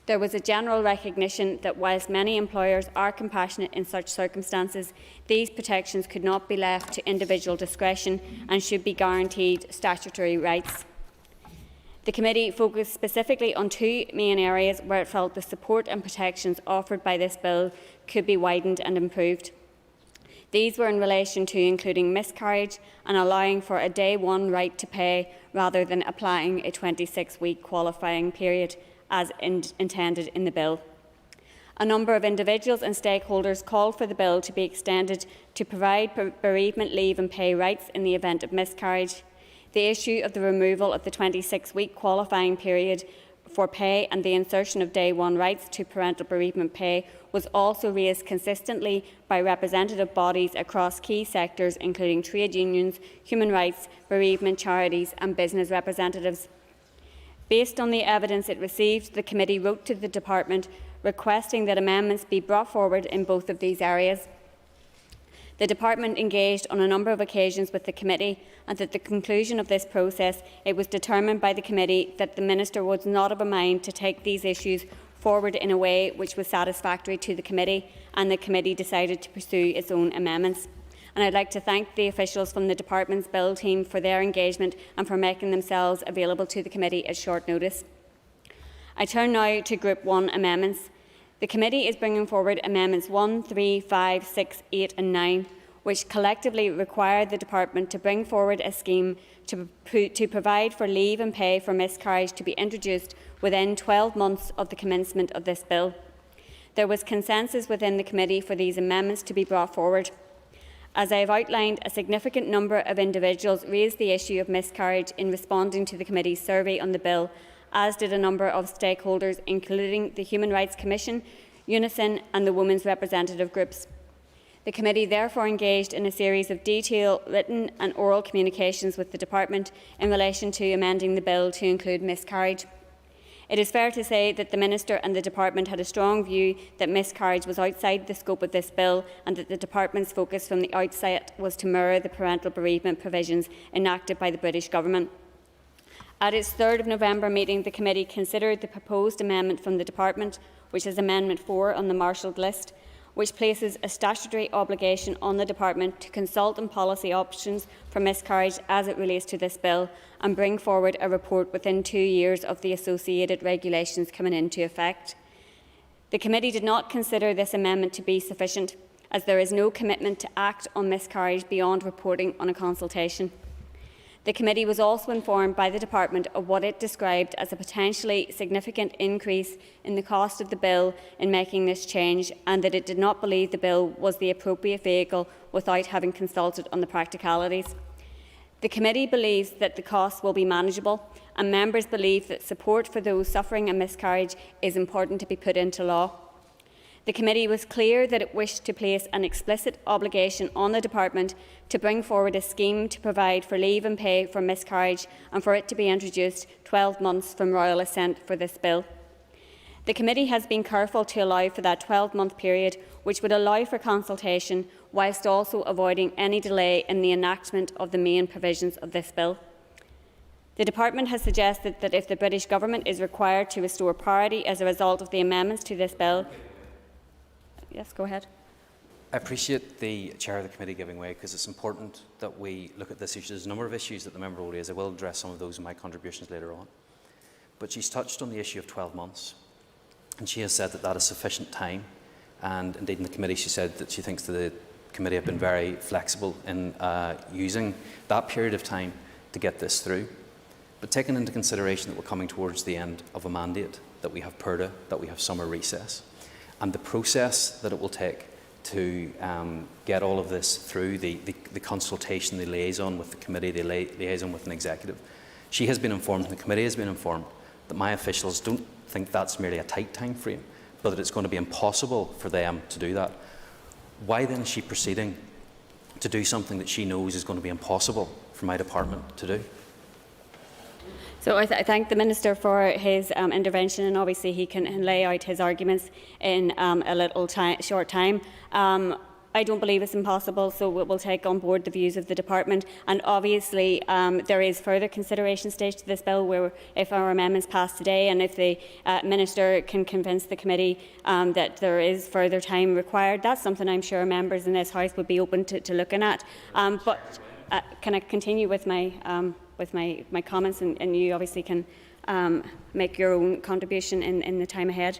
There was a general recognition that whilst many employers are compassionate in such circumstances, these protections could not be left to individual discretion and should be guaranteed statutory rights. The committee focused specifically on two main areas where it felt the support and protections offered by this bill could be widened and improved. These were in relation to including miscarriage and allowing for a day one right to pay rather than applying a 26-week qualifying period as intended in the bill. A number of individuals and stakeholders called for the bill to be extended to provide bereavement leave and pay rights in the event of miscarriage. The issue of the removal of the 26-week qualifying period for pay and the insertion of day one rights to parental bereavement pay was also raised consistently by representative bodies across key sectors, including trade unions, human rights, bereavement charities and business representatives. Based on the evidence it received, the committee wrote to the Department requesting that amendments be brought forward in both of these areas. The Department engaged on a number of occasions with the committee, and at the conclusion of this process it was determined by the committee that the Minister was not of a mind to take these issues forward in a way which was satisfactory to the committee, and the committee decided to pursue its own amendments. And I'd like to thank the officials from the Department's Bill team for their engagement and for making themselves available to the committee at short notice. I turn now to Group 1 amendments. The committee is bringing forward amendments 1, 3, 5, 6, 8 and 9, which collectively require the Department to bring forward a scheme to provide for leave and pay for miscarriage to be introduced within 12 months of the commencement of this bill. There was consensus within the committee for these amendments to be brought forward. As I have outlined, a significant number of individuals raised the issue of miscarriage in responding to the committee's survey on the bill, as did a number of stakeholders, including the Human Rights Commission, Unison and the women's representative groups. The committee therefore engaged in a series of detailed written and oral communications with the Department in relation to amending the bill to include miscarriage. It is fair to say that the Minister and the Department had a strong view that miscarriage was outside the scope of this bill, and that the Department's focus from the outset was to mirror the parental bereavement provisions enacted by the British Government. At its 3rd of November meeting, the committee considered the proposed amendment from the Department, which is Amendment 4 on the marshalled list, which places a statutory obligation on the Department to consult on policy options for miscarriage as it relates to this bill and bring forward a report within 2 years of the associated regulations coming into effect. The committee did not consider this amendment to be sufficient, as there is no commitment to act on miscarriage beyond reporting on a consultation. The committee was also informed by the Department of what it described as a potentially significant increase in the cost of the bill in making this change, and that it did not believe the bill was the appropriate vehicle without having consulted on the practicalities. The committee believes that the costs will be manageable, and members believe that support for those suffering a miscarriage is important to be put into law. The committee was clear that it wished to place an explicit obligation on the Department to bring forward a scheme to provide for leave and pay for miscarriage and for it to be introduced 12 months from royal assent for this bill. The committee has been careful to allow for that 12-month period, which would allow for consultation whilst also avoiding any delay in the enactment of the main provisions of this bill. The Department has suggested that if the British Government is required to restore parity as a result of the amendments to this bill— Yes, go ahead. I appreciate the Chair of the Committee giving way, because it's important that we look at this issue. There's a number of issues that the member will raise. I will address some of those in my contributions later on. But she's touched on the issue of 12 months, and she has said that that is sufficient time. And indeed in the committee she said that she thinks that the committee have been very flexible in using that period of time to get this through. But taking into consideration that we're coming towards the end of a mandate, that we have PERDA, that we have summer recess, and the process that it will take to get all of this through, the consultation, the liaison with the committee, the liaison with an executive. She has been informed, and the committee has been informed, that my officials don't think that's merely a tight time frame, but that it's going to be impossible for them to do that. Why then is she proceeding to do something that she knows is going to be impossible for my department to do? So I thank the Minister for his intervention, and obviously he can lay out his arguments in a little short time. I don't believe it's impossible, so we'll take on board the views of the Department. And obviously there is further consideration stage to this bill, where if our amendments pass today and if the Minister can convince the committee that there is further time required, that's something I'm sure members in this House would be open to looking at. But can I continue with my comments, and you obviously can make your own contribution in the time ahead.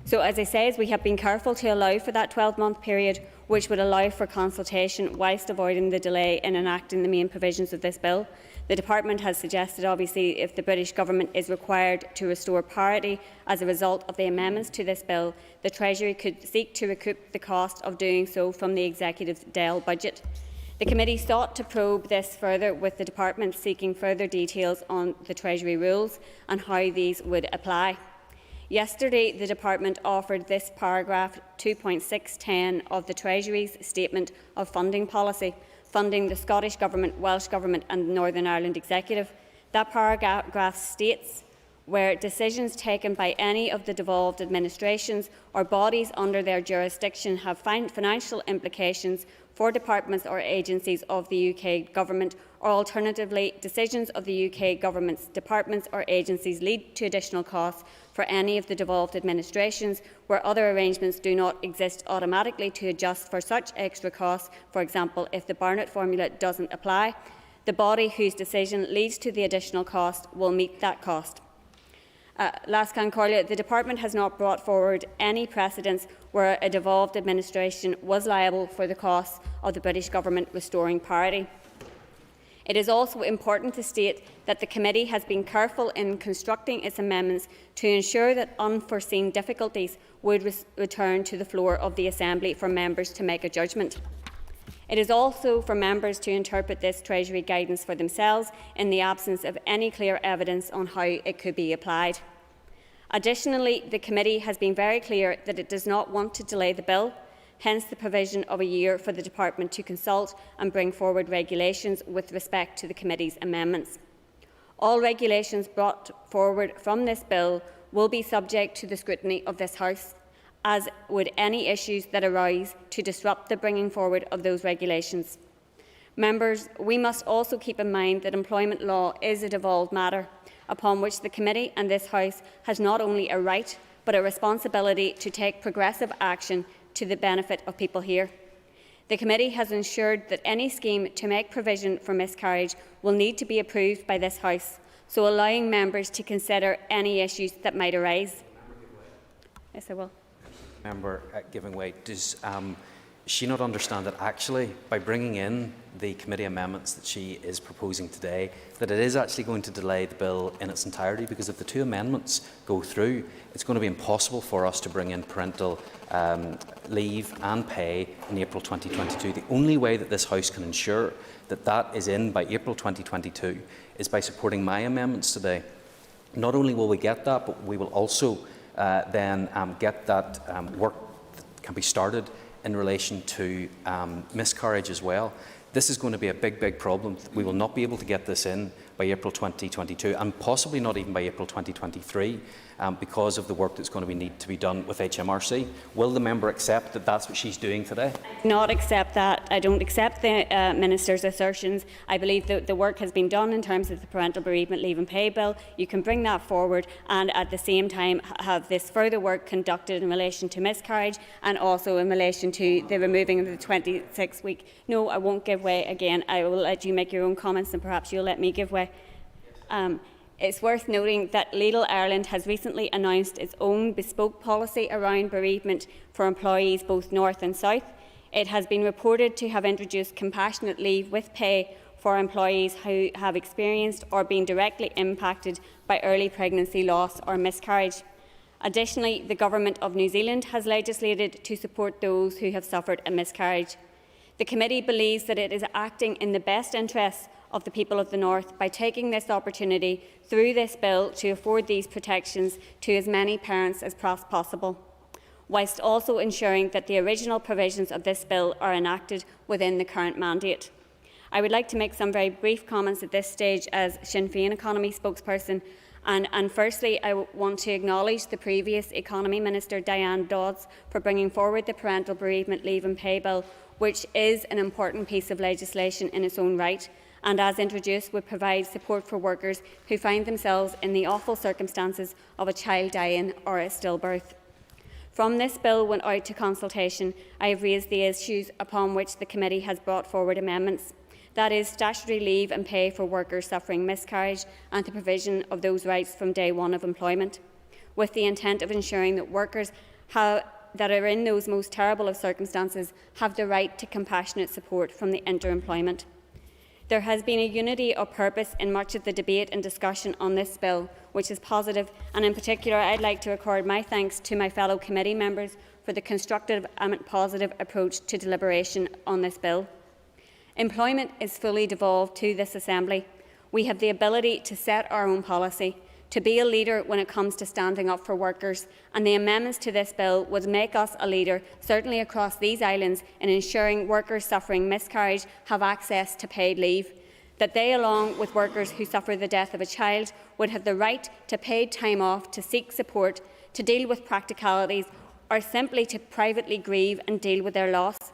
So, as I say, we have been careful to allow for that 12-month period, which would allow for consultation whilst avoiding the delay in enacting the main provisions of this bill. The Department has suggested, obviously, if the British Government is required to restore parity as a result of the amendments to this bill, the Treasury could seek to recoup the cost of doing so from the Executive's DEL budget. The committee sought to probe this further, with the Department seeking further details on the Treasury rules and how these would apply. Yesterday, the Department offered this paragraph 2.610 of the Treasury's Statement of Funding Policy, funding the Scottish Government, Welsh Government and Northern Ireland Executive. That paragraph states, where decisions taken by any of the devolved administrations or bodies under their jurisdiction have financial implications for departments or agencies of the UK Government, or alternatively, decisions of the UK Government's departments or agencies lead to additional costs for any of the devolved administrations, where other arrangements do not exist automatically to adjust for such extra costs, for example, if the Barnett formula doesn't apply, the body whose decision leads to the additional cost will meet that cost. Lascan Corlia, the Department has not brought forward any precedents where a devolved administration was liable for the costs of the British Government restoring parity. It is also important to state that the committee has been careful in constructing its amendments to ensure that unforeseen difficulties would return to the floor of the Assembly for members to make a judgment. It is also for members to interpret this Treasury guidance for themselves in the absence of any clear evidence on how it could be applied. Additionally, the committee has been very clear that it does not want to delay the bill, hence the provision of a year for the Department to consult and bring forward regulations with respect to the committee's amendments. All regulations brought forward from this bill will be subject to the scrutiny of this House, as would any issues that arise to disrupt the bringing forward of those regulations. Members, we must also keep in mind that employment law is a devolved matter upon which the committee and this House has not only a right but a responsibility to take progressive action to the benefit of people here. The committee has ensured that any scheme to make provision for miscarriage will need to be approved by this House, so allowing members to consider any issues that might arise. Yes, I will. Member giving way, does she not understand that actually by bringing in the committee amendments that she is proposing today, that it is actually going to delay the bill in its entirety? Because if the two amendments go through, it's going to be impossible for us to bring in parental leave and pay in April 2022. The only way that this House can ensure that that is in by April 2022 is by supporting my amendments today. Not only will we get that, but we will also then get that work that can be started in relation to miscarriage as well. This is going to be a big problem. We will not be able to get this in by April 2022 and possibly not even by April 2023 because of the work that's going to need to be done with HMRC. Will the member accept that that's what she's doing today? I do not accept that. I don't accept the Minister's assertions. I believe that the work has been done in terms of the Parental Bereavement Leave and Pay Bill. You can bring that forward and at the same time have this further work conducted in relation to miscarriage and also in relation to the removing of the 26-week. No, I won't give way again. I will let you make your own comments and perhaps you'll let me give way. It's worth noting that Legal Ireland has recently announced its own bespoke policy around bereavement for employees both north and south. It has been reported to have introduced compassionate leave with pay for employees who have experienced or been directly impacted by early pregnancy loss or miscarriage. Additionally, the Government of New Zealand has legislated to support those who have suffered a miscarriage. The committee believes that it is acting in the best interests of the people of the North by taking this opportunity through this bill to afford these protections to as many parents as possible, whilst also ensuring that the original provisions of this bill are enacted within the current mandate. I would like to make some very brief comments at this stage as Sinn Féin Economy spokesperson. And firstly, I want to acknowledge the previous Economy Minister, Diane Dodds, for bringing forward the Parental Bereavement Leave and Pay Bill, which is an important piece of legislation in its own right, and as introduced would provide support for workers who find themselves in the awful circumstances of a child dying or a stillbirth. From this bill went out to consultation, I have raised the issues upon which the committee has brought forward amendments. that is, statutory leave and pay for workers suffering miscarriage and the provision of those rights from day one of employment, with the intent of ensuring that workers that are in those most terrible of circumstances have the right to compassionate support from the inter-employment. There has been a unity of purpose in much of the debate and discussion on this bill, which is positive, and in particular I'd like to record my thanks to my fellow committee members for the constructive and positive approach to deliberation on this bill. Employment is fully devolved to this Assembly. We have the ability to set our own policy, to be a leader when it comes to standing up for workers, and the amendments to this bill would make us a leader, certainly across these islands, in ensuring workers suffering miscarriage have access to paid leave, that they, along with workers who suffer the death of a child, would have the right to paid time off to seek support, to deal with practicalities, or simply to privately grieve and deal with their loss.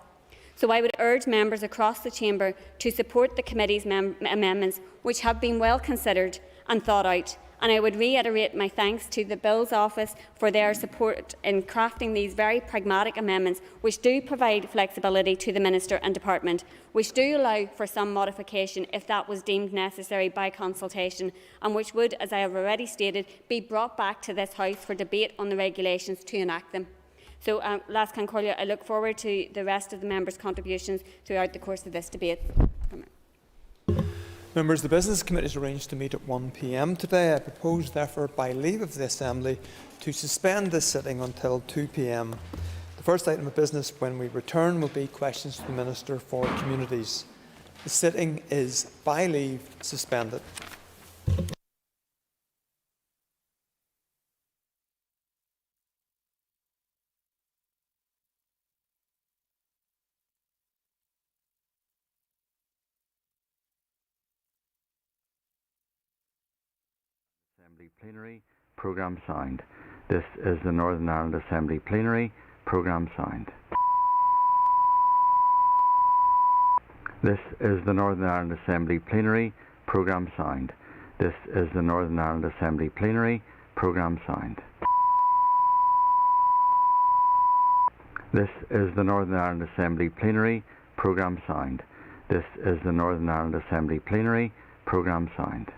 So I would urge members across the Chamber to support the committee's amendments, which have been well considered and thought out, and I would reiterate my thanks to the Bills Office for their support in crafting these very pragmatic amendments, which do provide flexibility to the Minister and Department, which do allow for some modification if that was deemed necessary by consultation, and which would, as I have already stated, be brought back to this House for debate on the regulations to enact them. So, Last Concordia, I look forward to the rest of the members' contributions throughout the course of this debate. Members, the Business Committee is arranged to meet at 1 p.m. today. I propose, therefore, by leave of the Assembly, to suspend this sitting until 2 p.m. The first item of business when we return will be questions to the Minister for Communities. The sitting is, by leave, suspended. Plenary, programme signed. This is the Northern Ireland Assembly Plenary, programme signed. This is the Northern Ireland Assembly Plenary, programme signed. This is the Northern Ireland Assembly Plenary, programme signed. This is the Northern Ireland Assembly Plenary, programme signed. This is the Northern Ireland Assembly Plenary, programme signed.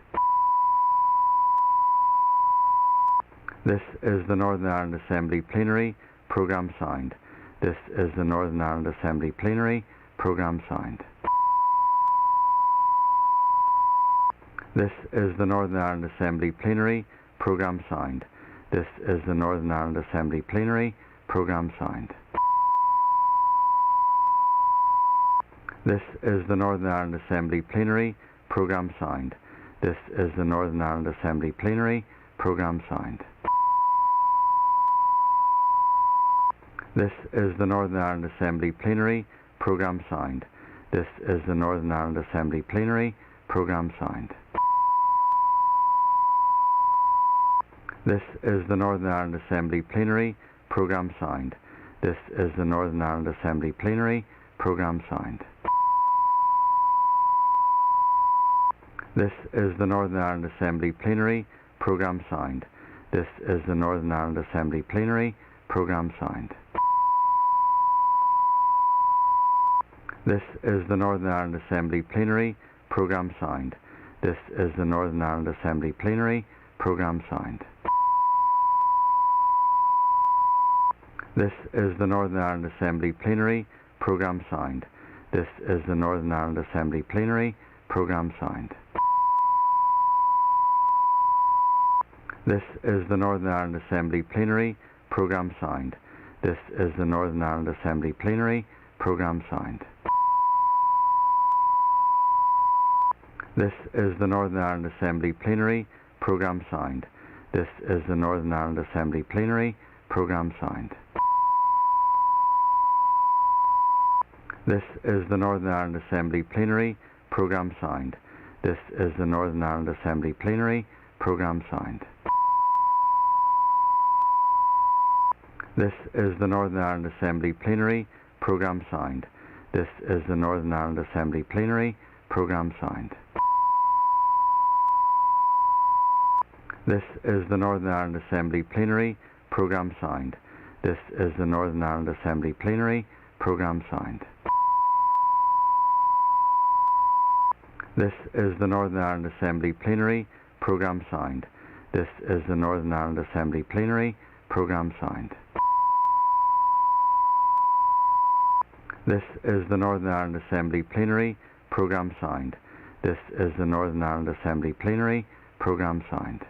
This is the Northern Ireland Assembly Plenary, programme signed. This is the Northern Ireland Assembly Plenary, programme signed. This is the Northern Ireland Assembly Plenary, programme signed. This is the Northern Ireland Assembly Plenary, programme signed. This is the Northern Ireland Assembly Plenary, programme signed. This is the Northern Ireland Assembly Plenary, programme signed. This is the Northern Ireland Assembly Plenary, programme signed. This is the Northern Ireland Assembly Plenary, programme signed. This is the Northern Ireland Assembly Plenary, programme signed. This is the Northern Ireland Assembly Plenary, programme signed. This is the Northern Ireland Assembly Plenary, programme signed. This is the Northern Ireland Assembly Plenary, programme signed. This is the Northern Ireland Assembly Plenary, programme signed. This is the Northern Ireland Assembly Plenary, programme signed. This is the Northern Ireland Assembly Plenary, programme signed. This is the Northern Ireland Assembly Plenary, programme signed. This is the Northern Ireland Assembly Plenary, programme signed. This is the Northern Ireland Assembly Plenary, programme signed. This is the Northern Ireland Assembly Plenary, programme signed. This is the Northern Ireland Assembly Plenary, programme signed. This is the Northern Ireland Assembly Plenary, programme signed. This is the Northern Ireland Assembly Plenary, programme signed. This is the Northern Ireland Assembly Plenary, programme signed. This is the Northern Ireland Assembly Plenary, programme signed. This is the Northern Ireland Assembly Plenary, programme signed. This is the Northern Ireland Assembly Plenary, programme signed. This is the Northern Ireland Assembly Plenary. Programme signed. This is the Northern Ireland Assembly Plenary. Programme signed. This is the Northern Ireland Assembly Plenary. Programme signed. This is the Northern Ireland Assembly Plenary. Programme signed.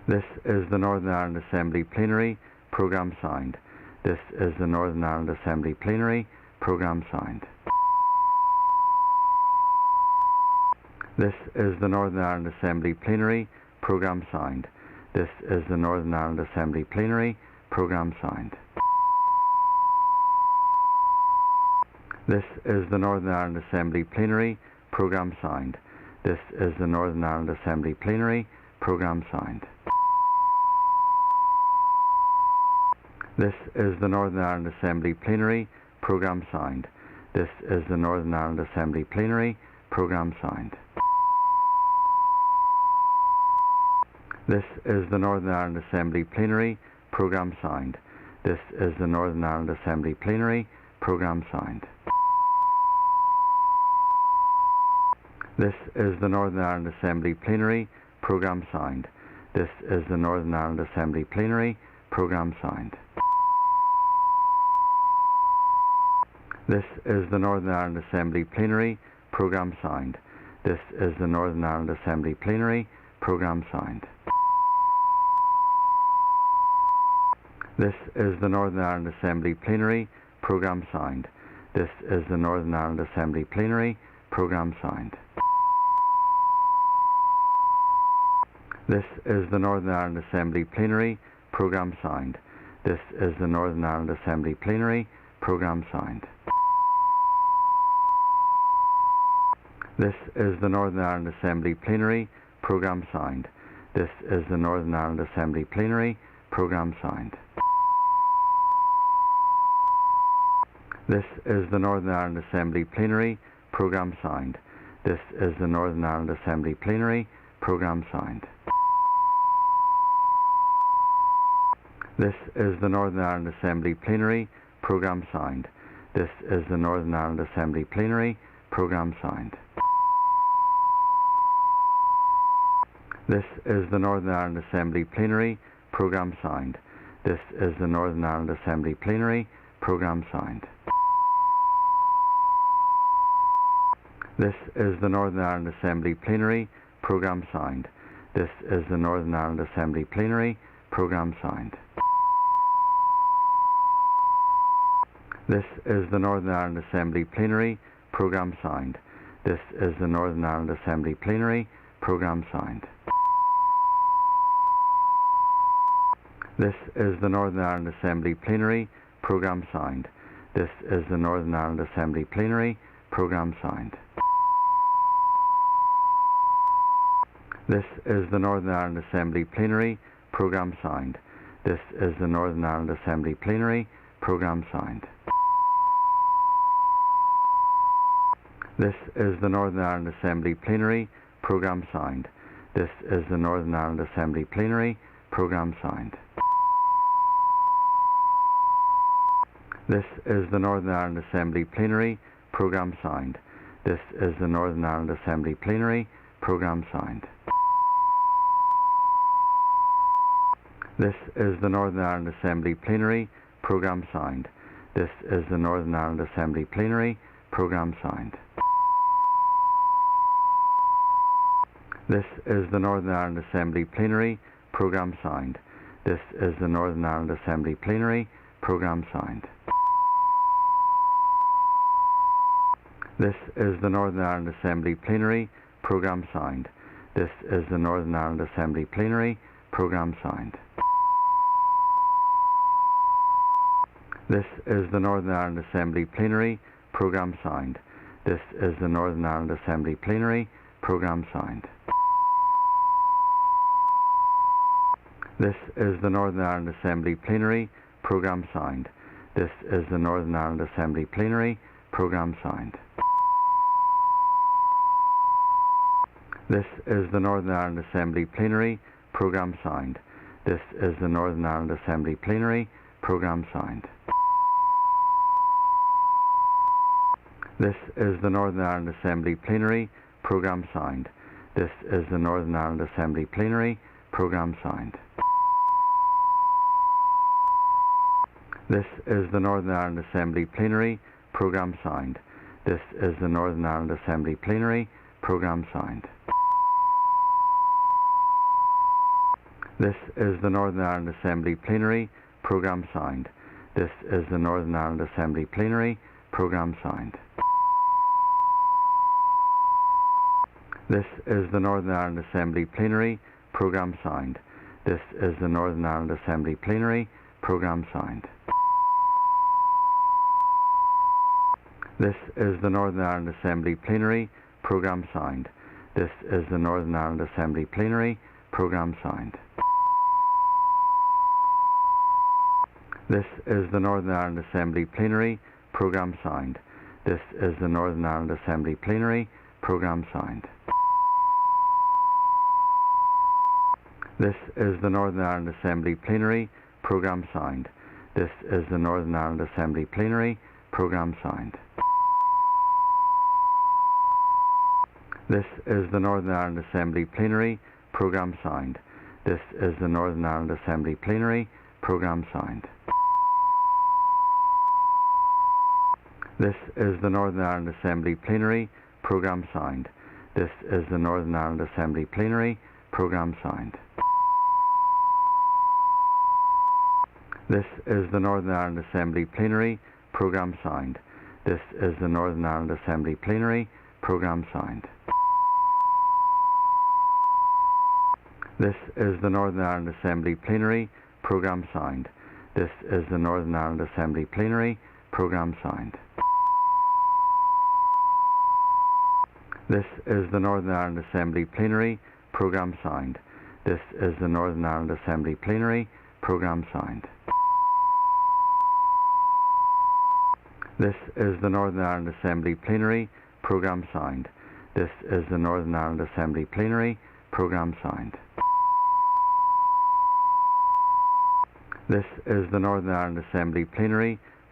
This is the Northern Ireland Assembly Plenary. Programme signed. This is the Northern Ireland Assembly Plenary. Programme signed. This is the Northern Ireland Assembly Plenary. Programme signed. This is the Northern Ireland Assembly Plenary. Programme signed. This is the Northern Ireland Assembly Plenary. Programme signed. This is the Northern Ireland Assembly Plenary. Programme signed. This is the Northern Ireland Assembly Plenary. Programme signed. This is the Northern Ireland Assembly Plenary. Programme signed. This is the Northern Ireland Assembly Plenary. Programme signed. This is the Northern Ireland Assembly Plenary. Programme signed. This is the Northern Ireland Assembly Plenary. Programme signed. This is the Northern Ireland Assembly Plenary. Programme signed. This is the Northern Ireland Assembly Plenary. Programme signed. This is the Northern Ireland Assembly Plenary. Programme signed. This is the Northern Ireland Assembly Plenary. Programme signed. This is the Northern Ireland Assembly Plenary. Programme signed. This is the Northern Ireland Assembly Plenary. Programme signed. This is the Northern Ireland Assembly Plenary. Programme signed. This is the Northern Ireland Assembly Plenary. Programme signed. This is the Northern Ireland Assembly Plenary. Programme signed. This is the Northern Ireland Assembly Plenary. Programme signed. This is the Northern Ireland Assembly Plenary. Programme signed. This is the Northern Ireland Assembly Plenary. Programme signed. This is the Northern Ireland Assembly Plenary. Programme signed. This is the Northern Ireland Assembly Plenary. Programme signed. This is the Northern Ireland Assembly Plenary. Programme signed. This is the Northern Ireland Assembly Plenary. Programme signed. This is the Northern Ireland Assembly Plenary. Programme signed. This is the Northern Ireland Assembly Plenary. Programme signed. This is the Northern Ireland Assembly Plenary. Programme signed. This is the Northern Ireland Assembly Plenary. Programme signed. This is the Northern Ireland Assembly Plenary. Programme signed. This is the Northern Ireland Assembly Plenary. Programme signed. This is the Northern Ireland Assembly Plenary. Programme signed. This is the Northern Ireland Assembly Plenary. Programme signed. This is the Northern Ireland Assembly Plenary. Programme signed. This is the Northern Ireland Assembly Plenary. Programme signed. This is the Northern Ireland Assembly Plenary. Programme signed. This is the Northern Ireland Assembly Plenary. Programme signed. This is the Northern Ireland Assembly Plenary. Programme signed. This is the Northern Ireland Assembly Plenary. Programme signed. This is the Northern Ireland Assembly Plenary. Programme signed. This is the Northern Ireland Assembly Plenary. Programme signed. This is the Northern Ireland Assembly Plenary. Programme signed. This is the Northern Ireland Assembly Plenary. Programme signed. This is the Northern Ireland Assembly Plenary. Programme signed. This is the Northern Ireland Assembly Plenary. Programme signed. This is the Northern Ireland Assembly Plenary. Programme signed. This is the Northern Ireland Assembly Plenary. Programme signed. This is the Northern Ireland Assembly Plenary. Programme signed. This is the Northern Ireland Assembly Plenary Programme Signed. This is the Northern Ireland Assembly Plenary Programme Signed. This is the Northern Ireland Assembly Plenary Programme Signed. This is the Northern Ireland Assembly Plenary Programme Signed. This is the Northern Ireland Assembly Plenary Programme Signed. This is the Northern Ireland Assembly Plenary Programme Signed. This is the Northern Ireland Assembly Plenary Programme Signed. This is the Northern Ireland Assembly Plenary Programme Signed. This is the Northern Ireland Assembly Plenary Programme Signed. This is the Northern Ireland Assembly Plenary Programme Signed. This is the Northern Ireland Assembly Plenary Programme Signed. This is the Northern Ireland Assembly Plenary Programme Signed. This is the Northern Ireland Assembly Plenary Programme Signed. This is the Northern Ireland Assembly Plenary Programme Signed. This is the Northern Ireland Assembly Plenary Programme Signed. This is the Northern Ireland Assembly Plenary Programme Signed. This is the Northern Ireland Assembly Plenary Programme Signed. This is the Northern Ireland Assembly Plenary Programme Signed. This is the Northern Ireland Assembly Plenary Programme Signed. This is the Northern Ireland Assembly Plenary Programme Signed. This is the Northern Ireland Assembly Plenary Programme Signed. This is the Northern Ireland Assembly Plenary Programme Signed. This is the Northern Ireland Assembly Plenary Programme Signed. This is the Northern Ireland Assembly Plenary Programme Signed. This is the Northern Ireland Assembly Plenary Programme Signed. This is the Northern Ireland Assembly Plenary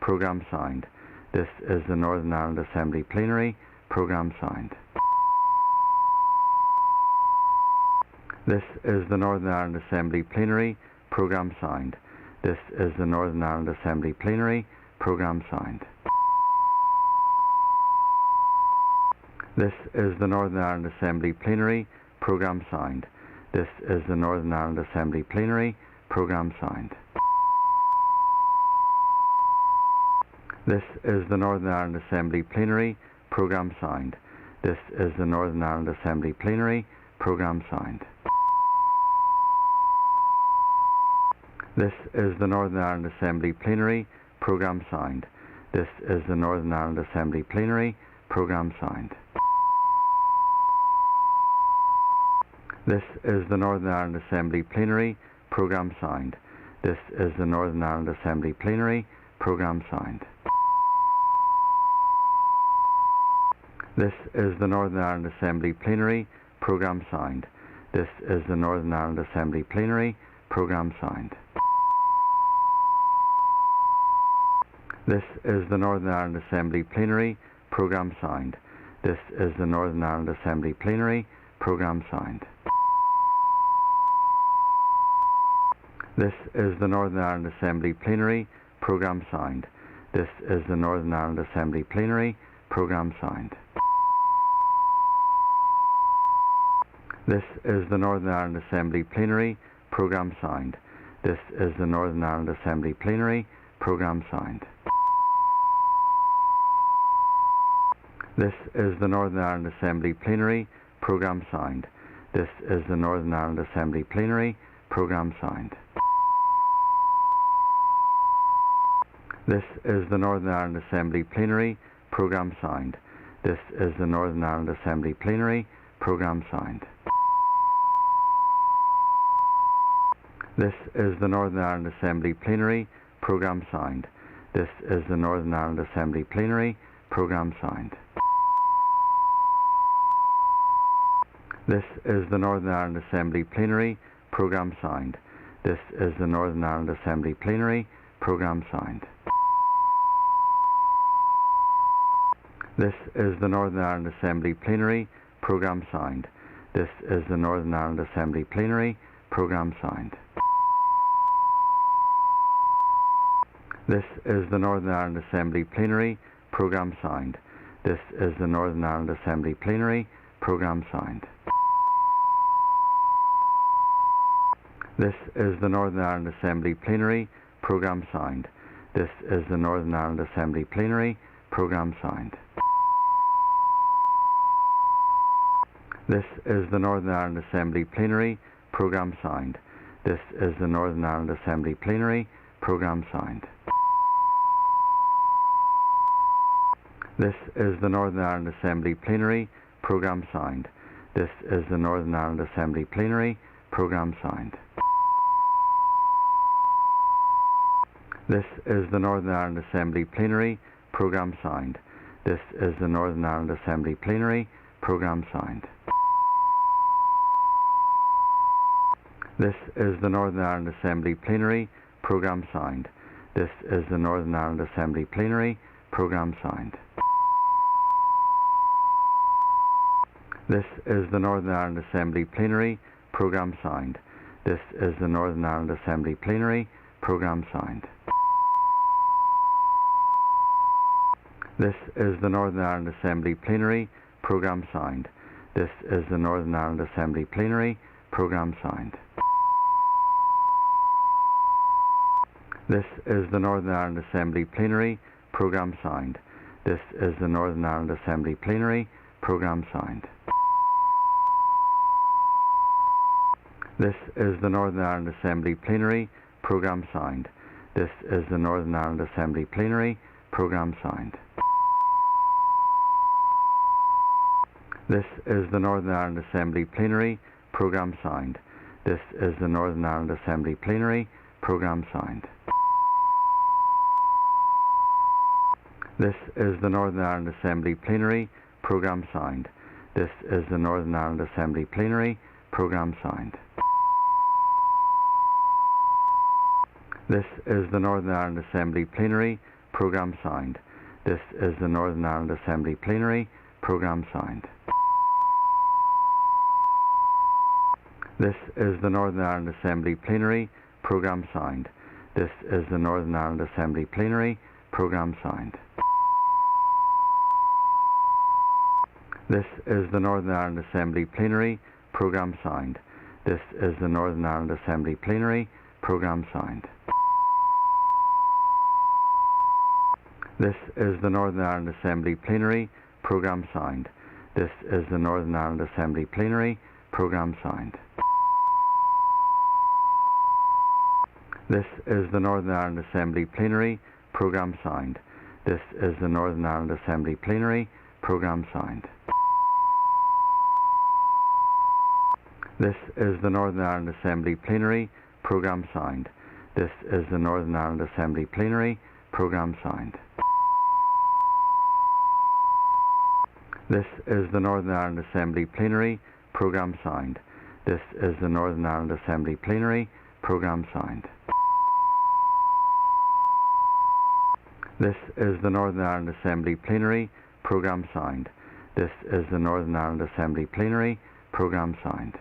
Programme Signed. This is the Northern Ireland Assembly Plenary Programme Signed. This is the Northern Ireland Assembly Plenary Programme Signed. This is the Northern Ireland Assembly Plenary Programme Signed. This is the Northern Ireland Assembly Plenary Programme Signed. This is the Northern Ireland Assembly Plenary Programme Signed. This is the Northern Ireland Assembly Plenary Programme Signed. This is the Northern Ireland Assembly Plenary Programme Signed. This is the Northern Ireland Assembly Plenary Programme Signed. This is the Northern Ireland Assembly Plenary Programme Signed. This is the Northern Ireland Assembly Plenary Programme Signed. This is the Northern Ireland Assembly Plenary Programme Signed. This is the Northern Ireland Assembly Plenary Programme Signed. This is the Northern Ireland Assembly Plenary Programme Signed. This is the Northern Ireland Assembly Plenary Programme Signed. This is the Northern Ireland Assembly Plenary Programme Signed. This is the Northern Ireland Assembly Plenary Programme Signed. This is the Northern Ireland Assembly Plenary Programme Signed. This is the Northern Ireland Assembly Plenary Programme Signed. This is the Northern Ireland Assembly Plenary Programme Signed. This is the Northern Ireland Assembly Plenary Programme Signed. This is the Northern Ireland Assembly Plenary Programme Signed. This is the Northern Ireland Assembly Plenary Programme Signed. This is the Northern Ireland Assembly Plenary Programme Signed. This is the Northern Ireland Assembly Plenary Programme Signed. This is the Northern Ireland Assembly Plenary Programme Signed. This is the Northern Ireland Assembly Plenary Programme Signed. This is the Northern Ireland Assembly Plenary Programme Signed. This is the Northern Ireland Assembly Plenary Programme Signed. This is the Northern Ireland Assembly Plenary. Programme signed. This is the Northern Ireland Assembly Plenary. Programme signed. This is the Northern Ireland Assembly Plenary. Programme signed. This is the Northern Ireland Assembly Plenary. Programme signed. This is the Northern Ireland Assembly Plenary. Programme signed. This is the Northern Ireland Assembly Plenary. Programme signed. This is the Northern Ireland Assembly Plenary. Programme signed. This is the Northern Ireland Assembly Plenary. Programme signed. This is the Northern Ireland Assembly Plenary. Programme signed. This is the Northern Ireland Assembly Plenary. Programme signed. This is the Northern Ireland Assembly Plenary. Programme signed. This is the Northern Ireland Assembly Plenary. Programme signed. This is the Northern Ireland Assembly Plenary. Programme signed. This is the Northern Ireland Assembly Plenary. Programme signed. This is the Northern Ireland Assembly Plenary. Programme signed. This is the Northern Ireland Assembly Plenary. Programme signed. This is the Northern Ireland Assembly Plenary. Programme signed. This is the Northern Ireland Assembly Plenary. Programme signed. This is the Northern Ireland Assembly Plenary. Programme signed. This is the Northern Ireland Assembly Plenary. Programme signed. This is the Northern Ireland Assembly Plenary. Programme signed. This is the Northern Ireland Assembly Plenary. Programme signed. This is the Northern Ireland Assembly Plenary. Programme signed. This is the Northern Ireland Assembly Plenary. Programme signed. This is the Northern Ireland Assembly Plenary. Programme signed. This is the Northern Ireland Assembly Plenary. Programme signed. This is the Northern Ireland Assembly Plenary. Programme signed. This is the Northern Ireland Assembly Plenary. Programme signed. This is the Northern Ireland Assembly Plenary. Programme signed. This is the Northern Ireland Assembly Plenary. Programme signed. This is the Northern Ireland Assembly Plenary. Programme signed. This is the Northern Ireland Assembly Plenary. Programme signed. This is the Northern Ireland Assembly Plenary. Programme signed. This is the Northern Ireland Assembly Plenary. Programme signed. This is the Northern Ireland Assembly Plenary. Programme signed. This is the Northern Ireland Assembly Plenary. Programme signed. This is the Northern Ireland Assembly Plenary. Programme signed. This is the Northern Ireland Assembly Plenary. Programme signed. This is the Northern Ireland Assembly Plenary. Programme signed. This is the Northern Ireland Assembly Plenary. Programme signed. This is the Northern Ireland Assembly Plenary. Programme signed. This is the Northern Ireland Assembly Plenary. Programme signed.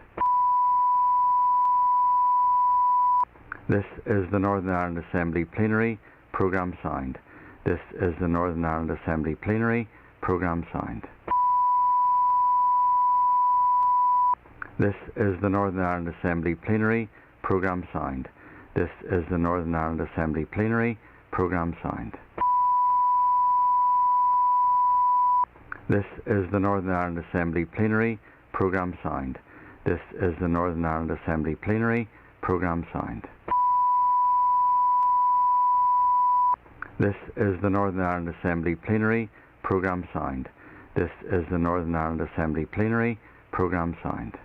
This is the Northern Ireland Assembly Plenary. Programme signed. This is the Northern Ireland Assembly Plenary. Programme signed. This is the Northern Ireland Assembly Plenary. Programme signed. This is the Northern Ireland Assembly Plenary. Programme signed. This is the Northern Ireland Assembly Plenary. Programme signed. This is the Northern Ireland Assembly Plenary. Programme signed. This is the Northern Ireland Assembly Plenary. Programme signed. This is the Northern Ireland Assembly Plenary. Programme signed.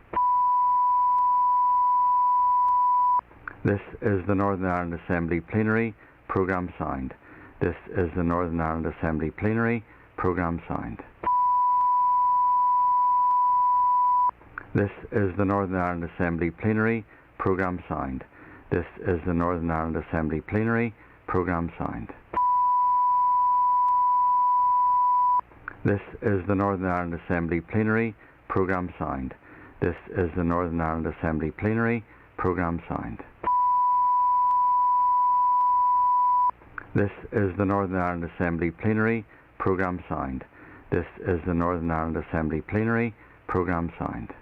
This is the Northern Ireland Assembly Plenary. Programme signed. This is the Northern Ireland Assembly Plenary. Programme signed. This is the Northern Ireland Assembly Plenary. Programme signed. This is the Northern Ireland Assembly Plenary. Programme signed. This is the Northern Ireland Assembly Plenary Programme Sound. This is the Northern Ireland Assembly Plenary Programme Sound. This is the Northern Ireland Assembly Plenary Programme Sound. This is the Northern Ireland Assembly Plenary Programme Sound.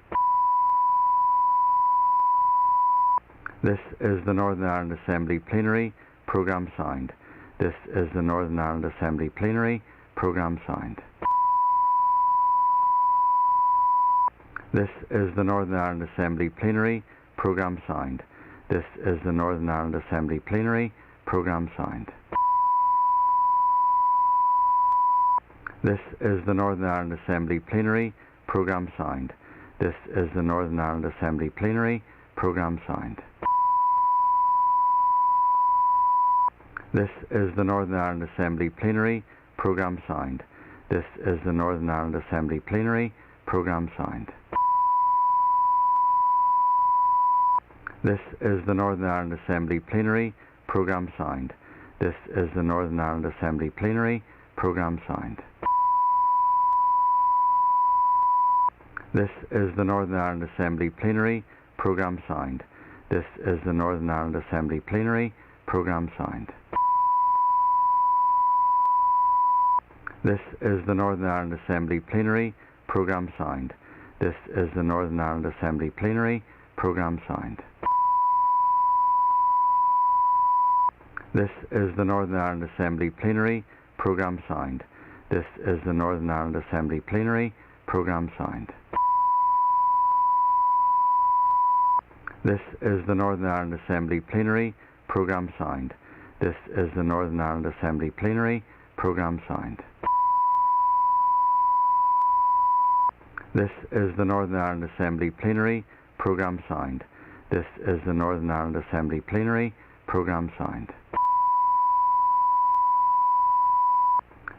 This is the Northern Ireland Assembly Plenary Programme Sound. This is the Northern Ireland Assembly Plenary Programme Sound. This is the Northern Ireland Assembly Plenary Programme Sound. This is the Northern Ireland Assembly Plenary Programme Sound. This is the Northern Ireland Assembly Plenary Programme Sound. This is the Northern Ireland Assembly Plenary Programme Sound. This is the Northern Ireland Assembly Plenary Programme Sound. This is the Northern Ireland Assembly Plenary Programme Sound. This is the Northern Ireland Assembly Plenary Programme Sound. This is the Northern Ireland Assembly Plenary Programme Sound. This is the Northern Ireland Assembly Plenary Programme Sound. This is the Northern Ireland Assembly Plenary Programme Sound. This is the Northern Ireland Assembly Plenary Programme Sound. This is the Northern Ireland Assembly Plenary Programme Sound. This is the Northern Ireland Assembly Plenary Programme Sound. This is the Northern Ireland Assembly Plenary Programme Sound. This is the Northern Ireland Assembly Plenary Programme Sound. This is the Northern Ireland Assembly Plenary Programme Sound. This is the Northern Ireland Assembly Plenary Programme Sound. This is the Northern Ireland Assembly Plenary Programme Sound.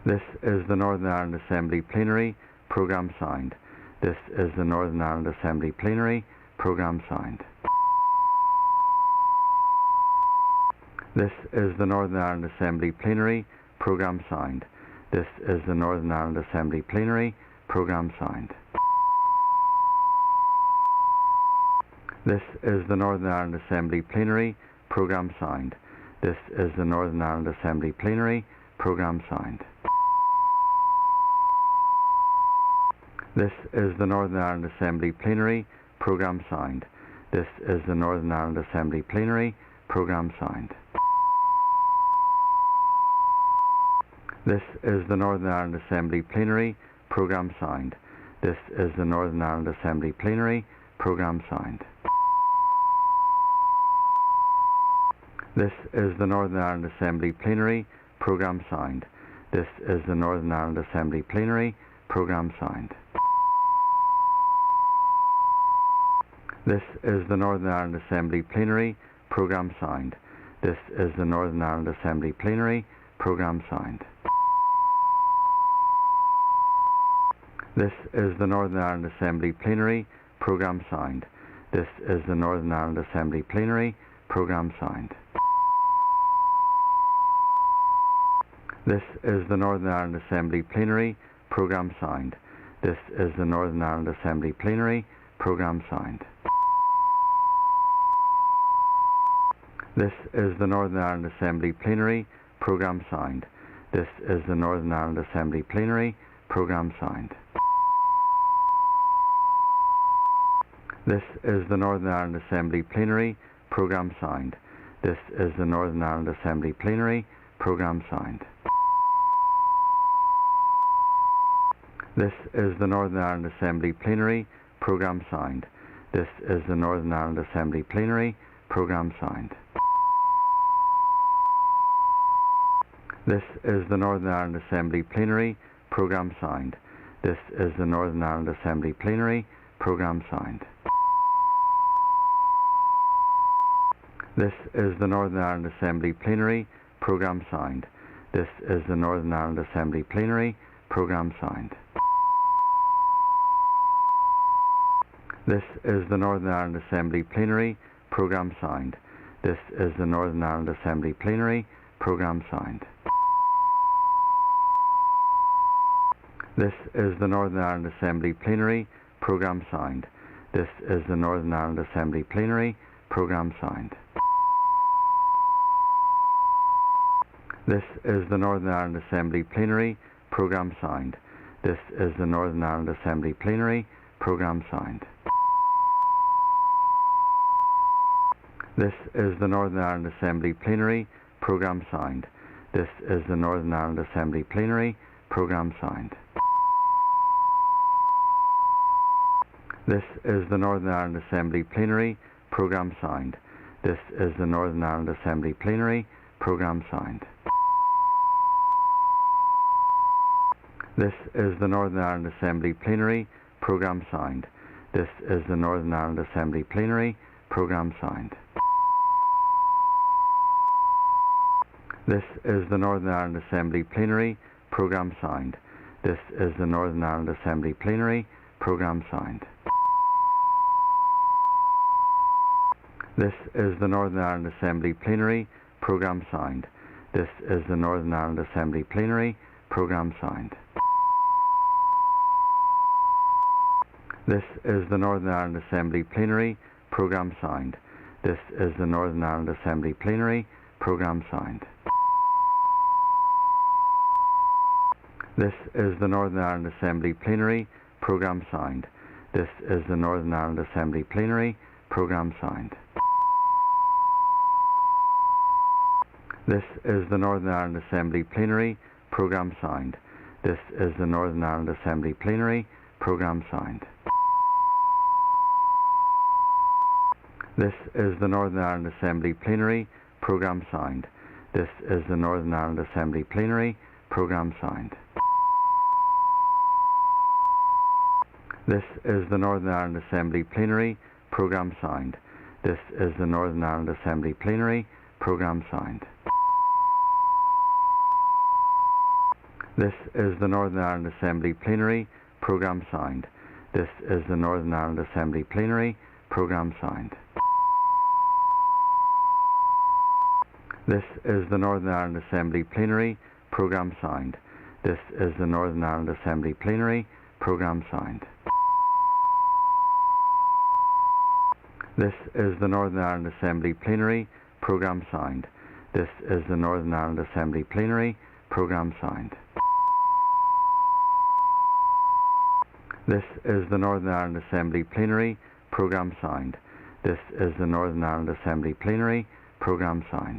This is the Northern Ireland Assembly Plenary Programme Sound. This is the Northern Ireland Assembly Plenary Programme Sound. This is the Northern Ireland Assembly Plenary Programme Sound. This is the Northern Ireland Assembly Plenary Programme Sound. This is the Northern Ireland Assembly Plenary Programme Sound. This is the Northern Ireland Assembly Plenary Programme Sound. This is the Northern Ireland Assembly Plenary Programme Sound. This is the Northern Ireland Assembly Plenary Programme Sound. This is the Northern Ireland Assembly Plenary Programme Sound. This is the Northern Ireland Assembly Plenary Programme Sound. This is the Northern Ireland Assembly Plenary Programme Sound. This is the Northern Ireland Assembly Plenary Programme Sound. This is the Northern Ireland Assembly Plenary Programme Sound. This is the Northern Ireland Assembly Plenary Programme Sound. This is the Northern Ireland Assembly Plenary Programme Sound. This is the Northern Ireland Assembly Plenary Programme Sound. This is the Northern Ireland Assembly Plenary Programme Sound. This is the Northern Ireland Assembly Plenary Programme Sound. This is the Northern Ireland Assembly Plenary Programme Sound. This is the Northern Ireland Assembly Plenary Programme Sound. This is the Northern Ireland Assembly Plenary Programme Sound. This is the Northern Ireland Assembly Plenary Programme Sound. This is the Northern Ireland Assembly Plenary Programme Sound. This is the Northern Ireland Assembly Plenary Programme Sound. This is the Northern Ireland Assembly Plenary Programme Sound. This is the Northern Ireland Assembly Plenary Programme Sound. This is the Northern Ireland Assembly Plenary Programme Sound. This is the Northern Ireland Assembly Plenary Programme Sound. This is the Northern Ireland Assembly Plenary Programme Sound. This is the Northern Ireland Assembly Plenary Programme Sound. This is the Northern Ireland Assembly Plenary. Programme signed. This is the Northern Ireland Assembly Plenary. Programme signed. This is the Northern Ireland Assembly Plenary. Programme signed. This is the Northern Ireland Assembly Plenary. Programme signed. This is the Northern Ireland Assembly Plenary. Programme signed. This is the Northern Ireland Assembly Plenary. Programme signed. This is the Northern Ireland Assembly Plenary. Programme signed. This is the Northern Ireland Assembly Plenary. Programme signed. This is the Northern Ireland Assembly Plenary. Programme signed. This is the Northern Ireland Assembly Plenary. Programme signed. This is the Northern Ireland Assembly Plenary. Programme signed. This is the Northern Ireland Assembly Plenary. Programme signed. This is the Northern Ireland Assembly Plenary. Programme signed. This is the Northern Ireland Assembly Plenary. Programme signed. This is the Northern Ireland Assembly Plenary. Programme signed. This is the Northern Ireland Assembly Plenary. Programme signed. This is the Northern Ireland Assembly Plenary. Programme signed. This is the Northern Ireland Assembly Plenary. Programme signed. This is the Northern Ireland Assembly Plenary. Programme signed. This is the Northern Ireland Assembly Plenary. Programme signed. This is the Northern Ireland Assembly Plenary. Programme signed. This is the Northern Ireland Assembly Plenary. Programme signed. This is the Northern Ireland Assembly Plenary. Programme signed. This is the Northern Ireland Assembly Plenary. Programme signed. This is the Northern Ireland Assembly Plenary. Programme signed. This is the Northern Ireland Assembly Plenary. Programme signed. This is the Northern Ireland Assembly Plenary. Programme signed. This is the Northern Ireland Assembly Plenary. Programme signed. This is the Northern Ireland Assembly Plenary. Programme signed. This is the Northern Ireland Assembly Plenary. Programme signed. This is the Northern Ireland Assembly Plenary. Programme signed. This is the Northern Ireland Assembly Plenary. Programme signed.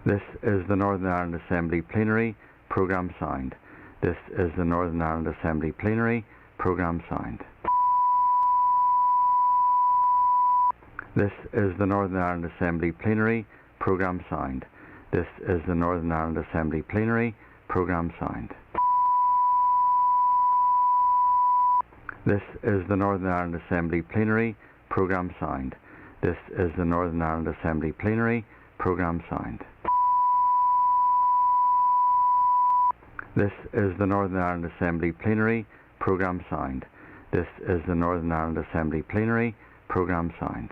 This is the Northern Ireland Assembly Plenary. Programme signed. This is the Northern Ireland Assembly Plenary. Programme signed. This is the Northern Ireland Assembly Plenary. Programme signed. This is the Northern Ireland Assembly Plenary. Programme signed. This is the Northern Ireland Assembly Plenary. Programme signed. This is the Northern Ireland Assembly Plenary. Programme signed. This is the Northern Ireland Assembly Plenary. Programme signed. This is the Northern Ireland Assembly Plenary. Programme signed.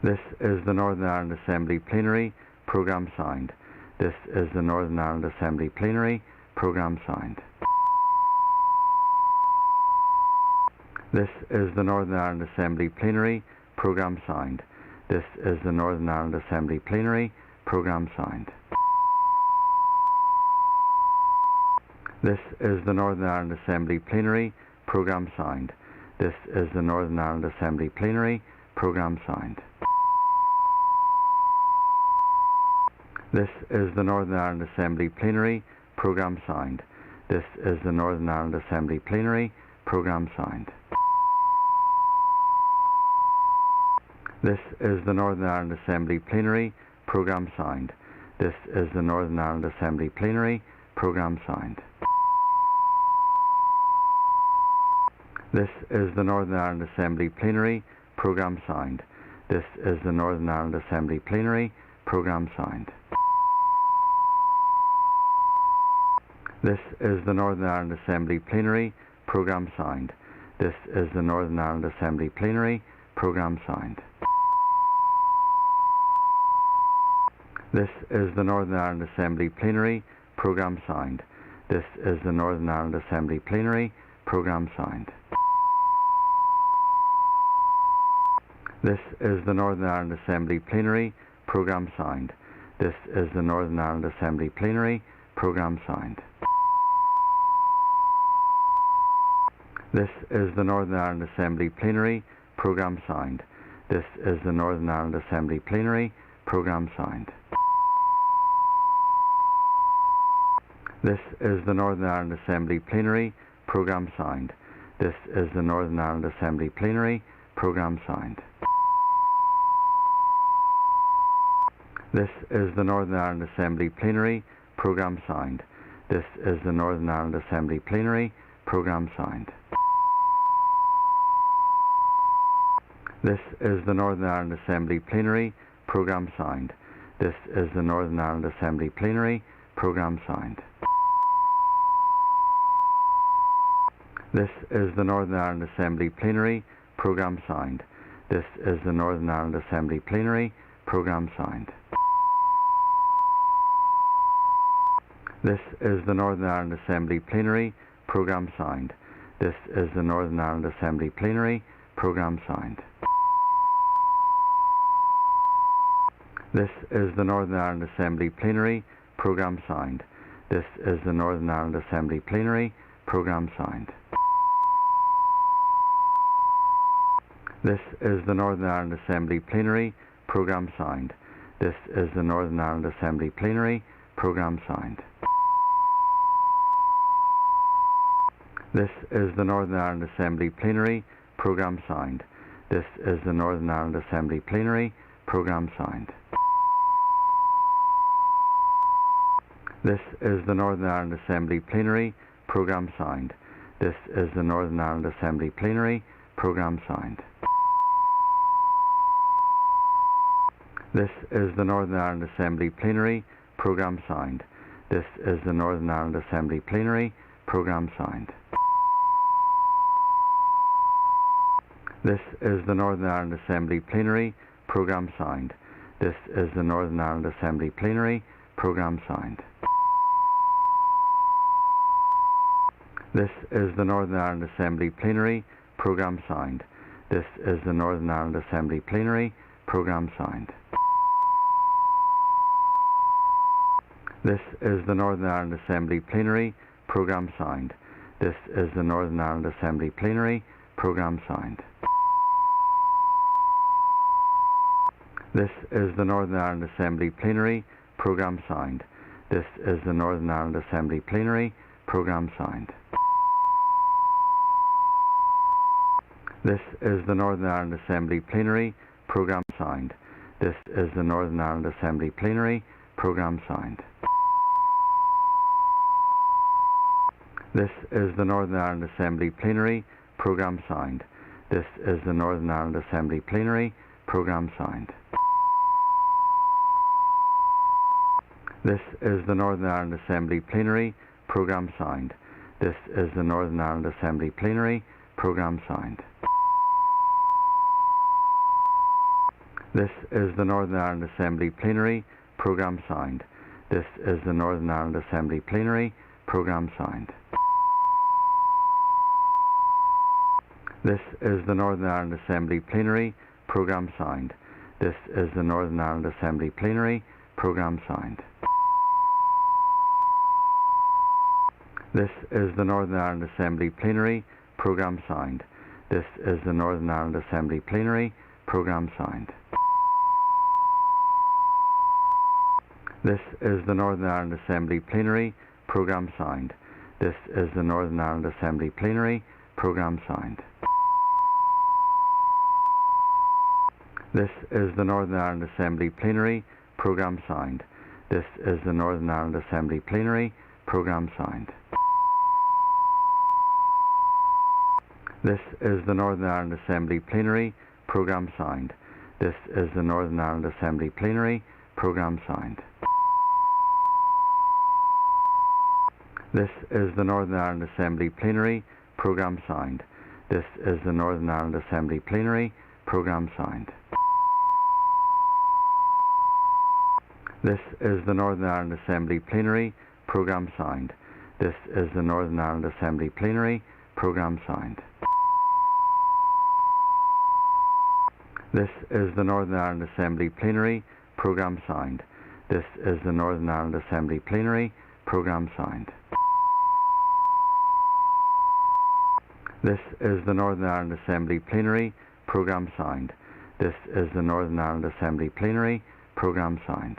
This is the Northern Ireland Assembly Plenary. Programme signed. This is the Northern Ireland Assembly Plenary. Programme signed. This is the Northern Ireland Assembly Plenary. Programme signed. This is the Northern Ireland Assembly Plenary. Programme signed. This is the Northern Ireland Assembly Plenary. Programme signed. This is the Northern Ireland Assembly Plenary. Programme signed. This is the Northern Ireland Assembly Plenary. Programme signed. This is the Northern Ireland Assembly Plenary. Programme signed. This is the Northern Ireland Assembly Plenary. Programme signed. This is the Northern Ireland Assembly Plenary. Programme signed. This is the Northern Ireland Assembly Plenary. Programme signed. This is the Northern Ireland Assembly Plenary. Programme signed. This is the Northern Ireland Assembly Plenary. Programme signed. This is the Northern Ireland Assembly Plenary. Programme signed. This is the Northern Ireland Assembly Plenary. Programme signed. This is the Northern Ireland Assembly Plenary. Programme signed. This is the Northern Ireland Assembly Plenary. Programme signed. This is the Northern Ireland Assembly Plenary. Programme signed. This is the Northern Ireland Assembly Plenary. Programme signed. This is the Northern Ireland Assembly Plenary. Programme signed. This is the Northern Ireland Assembly Plenary. Programme signed. This is the Northern Ireland Assembly Plenary. Programme signed. This is the Northern Ireland Assembly Plenary. Programme signed. This is the Northern Ireland Assembly Plenary. Programme signed. This is the Northern Ireland Assembly Plenary. Programme signed. This is the Northern Ireland Assembly Plenary. Programme signed. This is the Northern Ireland Assembly Plenary. Programme signed. This is the Northern Ireland Assembly Plenary. Programme signed. This is the Northern Ireland Assembly Plenary. Programme signed. This is the Northern Ireland Assembly Plenary. Programme signed. This is the Northern Ireland Assembly Plenary. Programme signed. This is the Northern Ireland Assembly Plenary. Programme signed. This is the Northern Ireland Assembly Plenary. Programme signed. This is the Northern Ireland Assembly Plenary. Programme signed. This is the Northern Ireland Assembly Plenary. Programme signed. This is the Northern Ireland Assembly Plenary. Programme signed. This is the Northern Ireland Assembly Plenary. Programme signed. This is the Northern Ireland Assembly Plenary. Programme signed. This is the Northern Ireland Assembly Plenary. Programme signed. This is the Northern Ireland Assembly Plenary. Programme signed. This is the Northern Ireland Assembly Plenary. Programme signed. This is the Northern Ireland Assembly Plenary. Programme signed. This is the Northern Ireland Assembly Plenary. Programme signed. This is the Northern Ireland Assembly Plenary. Programme signed. This is the Northern Ireland Assembly Plenary. Programme signed. This is the Northern Ireland Assembly Plenary. Programme signed. This is the Northern Ireland Assembly Plenary. Programme signed. This is the Northern Ireland Assembly Plenary. Programme signed. This is the Northern Ireland Assembly Plenary. Programme signed. This is the Northern Ireland Assembly Plenary. Programme signed. This is the Northern Ireland Assembly Plenary. Programme signed. This is the Northern Ireland Assembly Plenary. Programme signed. This is the Northern Ireland Assembly Plenary. Programme signed. This is the Northern Ireland Assembly Plenary. Programme signed. This is the Northern Ireland Assembly Plenary. Programme signed. This is the Northern Ireland Assembly Plenary. Programme signed. This is the Northern Ireland Assembly Plenary. Programme signed. This is the Northern Ireland Assembly Plenary. Programme signed. This is the Northern Ireland Assembly Plenary. Programme signed. This is the Northern Ireland Assembly Plenary. Programme signed. This is the Northern Ireland Assembly Plenary. Programme signed. This is the Northern Ireland Assembly Plenary. Programme signed. This is the Northern Ireland Assembly Plenary. Programme signed. This is the Northern Ireland Assembly Plenary. Programme signed. This is the Northern Ireland Assembly Plenary. Programme signed. This is the Northern Ireland Assembly Plenary. Programme signed. This is the Northern Ireland Assembly Plenary. Programme signed. This is the Northern Ireland Assembly Plenary. Programme signed. This is the Northern Ireland Assembly Plenary. Programme signed. This is the Northern Ireland Assembly Plenary. Programme signed. This is the Northern Ireland Assembly Plenary. Programme signed. This is the Northern Ireland Assembly Plenary. Programme signed. This is the Northern Ireland Assembly Plenary. Programme signed. This is the Northern Ireland Assembly Plenary. Programme signed.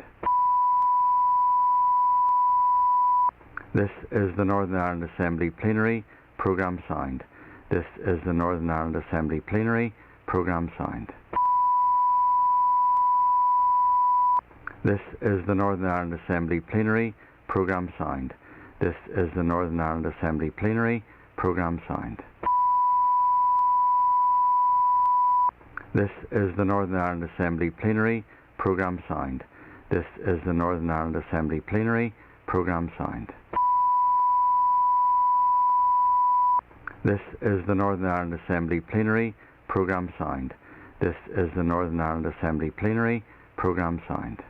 This is the Northern Ireland Assembly Plenary. Programme signed. This is the Northern Ireland Assembly Plenary. Programme signed. This is the Northern Ireland Assembly Plenary. Programme signed. This is the Northern Ireland Assembly Plenary. Programme signed. This is the Northern Ireland Assembly Plenary. Programme signed. This is the Northern Ireland Assembly Plenary. Programme signed. This is the Northern Ireland Assembly Plenary. Programme signed. This is the Northern Ireland Assembly Plenary. Programme signed.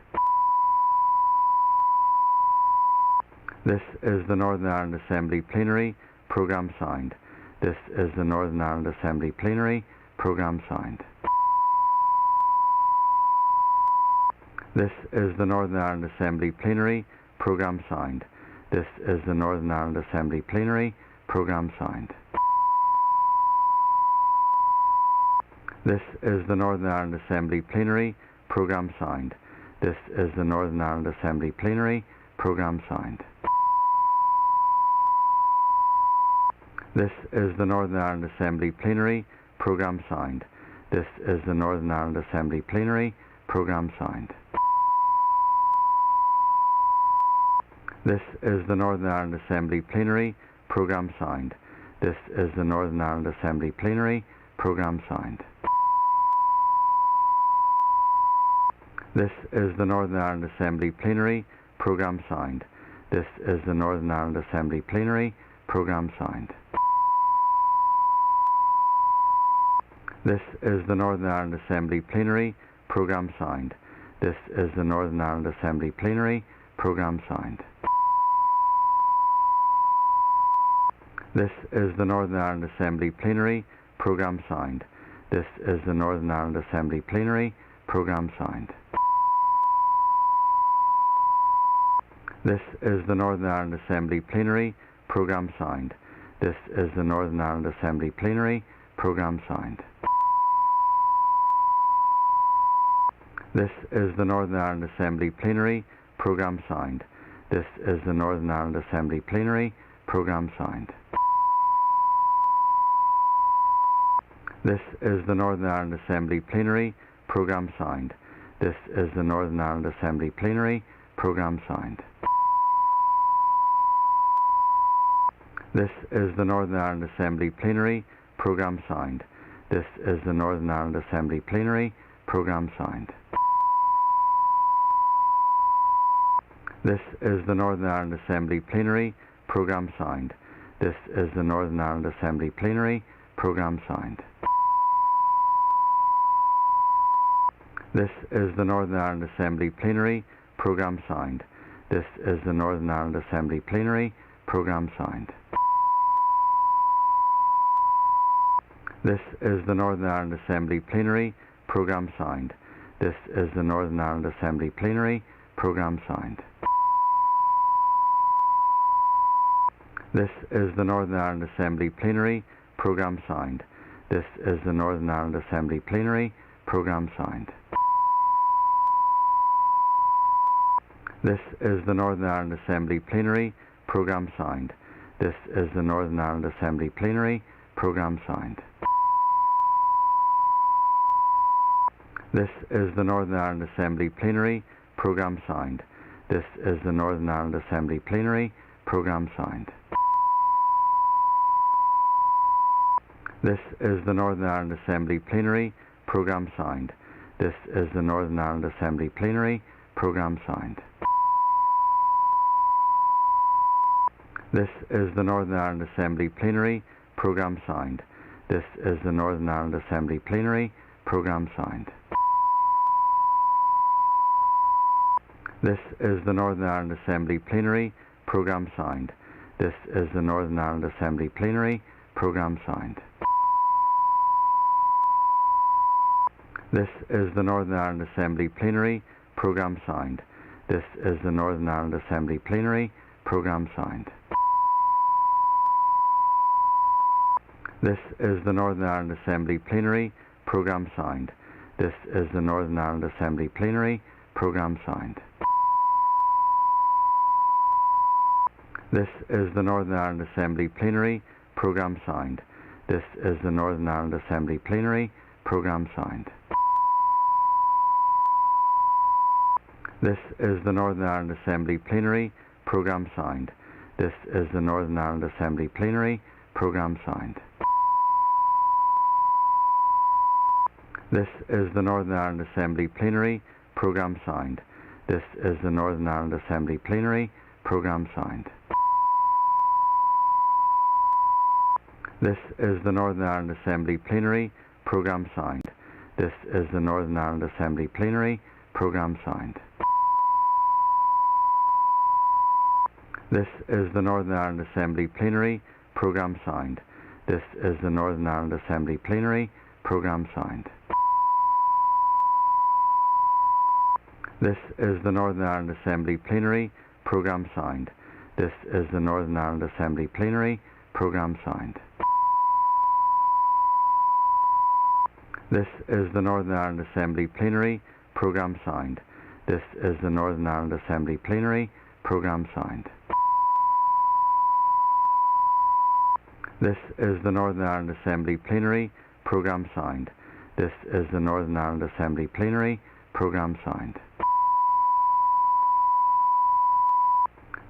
This is the Northern Ireland Assembly Plenary. Programme signed. This is the Northern Ireland Assembly Plenary. Programme signed. This is the Northern Ireland Assembly Plenary. Programme signed. This is the Northern Ireland Assembly Plenary. Programme signed. This is the Northern Ireland Assembly Plenary. Programme signed. This is the Northern Ireland Assembly Plenary. Programme signed. This is the Northern Ireland Assembly Plenary. Programme signed. This is the Northern Ireland Assembly Plenary. Programme signed. This is the Northern Ireland Assembly Plenary. Programme signed. This is the Northern Ireland Assembly Plenary. Programme signed. This is the Northern Ireland Assembly Plenary. Programme signed. This is the Northern Ireland Assembly Plenary. Programme signed. This is the Northern Ireland Assembly Plenary. Programme signed. This is the Northern Ireland Assembly Plenary. Programme signed. This is the Northern Ireland Assembly Plenary. Programme signed. This is the Northern Ireland Assembly Plenary. Programme signed. This is the Northern Ireland Assembly Plenary. Programme signed. This is the Northern Ireland Assembly Plenary. Programme signed. This is the Northern Ireland Assembly Plenary. Programme signed. This is the Northern Ireland Assembly Plenary. Programme signed. This is the Northern Ireland Assembly Plenary. Programme signed. This is the Northern Ireland Assembly Plenary. Programme signed. This is the Northern Ireland Assembly Plenary. Programme signed. This is the Northern Ireland Assembly Plenary. Programme signed. This is the Northern Ireland Assembly Plenary. Programme signed. This is the Northern Ireland Assembly Plenary. Programme signed. This is the Northern Ireland Assembly Plenary. Programme signed. This is the Northern Ireland Assembly Plenary. Programme signed. This is the Northern Ireland Assembly Plenary. Programme signed. This is the Northern Ireland Assembly Plenary. Programme signed. This is the Northern Ireland Assembly Plenary. Programme signed. This is the Northern Ireland Assembly Plenary. Programme signed. This is the Northern Ireland Assembly Plenary. Programme signed. This is the Northern Ireland Assembly Plenary. Programme signed. This is the Northern Ireland Assembly Plenary. Programme signed. This is the Northern Ireland Assembly Plenary. Programme signed. This is the Northern Ireland Assembly Plenary. Programme signed. This is the Northern Ireland Assembly Plenary. Programme signed. This is the Northern Ireland Assembly Plenary. Programme signed. This is the Northern Ireland Assembly Plenary. Programme signed. This is the Northern Ireland Assembly Plenary Programme Signed. This is the Northern Ireland Assembly Plenary Programme Signed. This is the Northern Ireland Assembly Plenary Programme Signed. This is the Northern Ireland Assembly Plenary Programme Signed. This is the Northern Ireland Assembly Plenary Programme Signed. This is the Northern Ireland Assembly Plenary Programme Signed. This is the Northern Ireland Assembly Plenary Programme Signed. This is the Northern Ireland Assembly Plenary Programme Signed. This is the Northern Ireland Assembly Plenary Programme Signed. This is the Northern Ireland Assembly Plenary Programme Signed. This is the Northern Ireland Assembly Plenary Programme Signed. This is the Northern Ireland Assembly Plenary Programme Signed. This is the Northern Ireland Assembly Plenary Programme Signed. This is the Northern Ireland Assembly Plenary Programme Signed. This is the Northern Ireland Assembly Plenary Programme Signed. This is the Northern Ireland Assembly Plenary Programme Signed. This is the Northern Ireland Assembly Plenary Programme Signed. This is the Northern Ireland Assembly Plenary Programme Signed. This is the Northern Ireland Assembly Plenary Programme Signed. This is the Northern Ireland Assembly Plenary Programme Signed. This is the Northern Ireland Assembly Plenary Programme Signed. This is the Northern Ireland Assembly Plenary Programme Signed.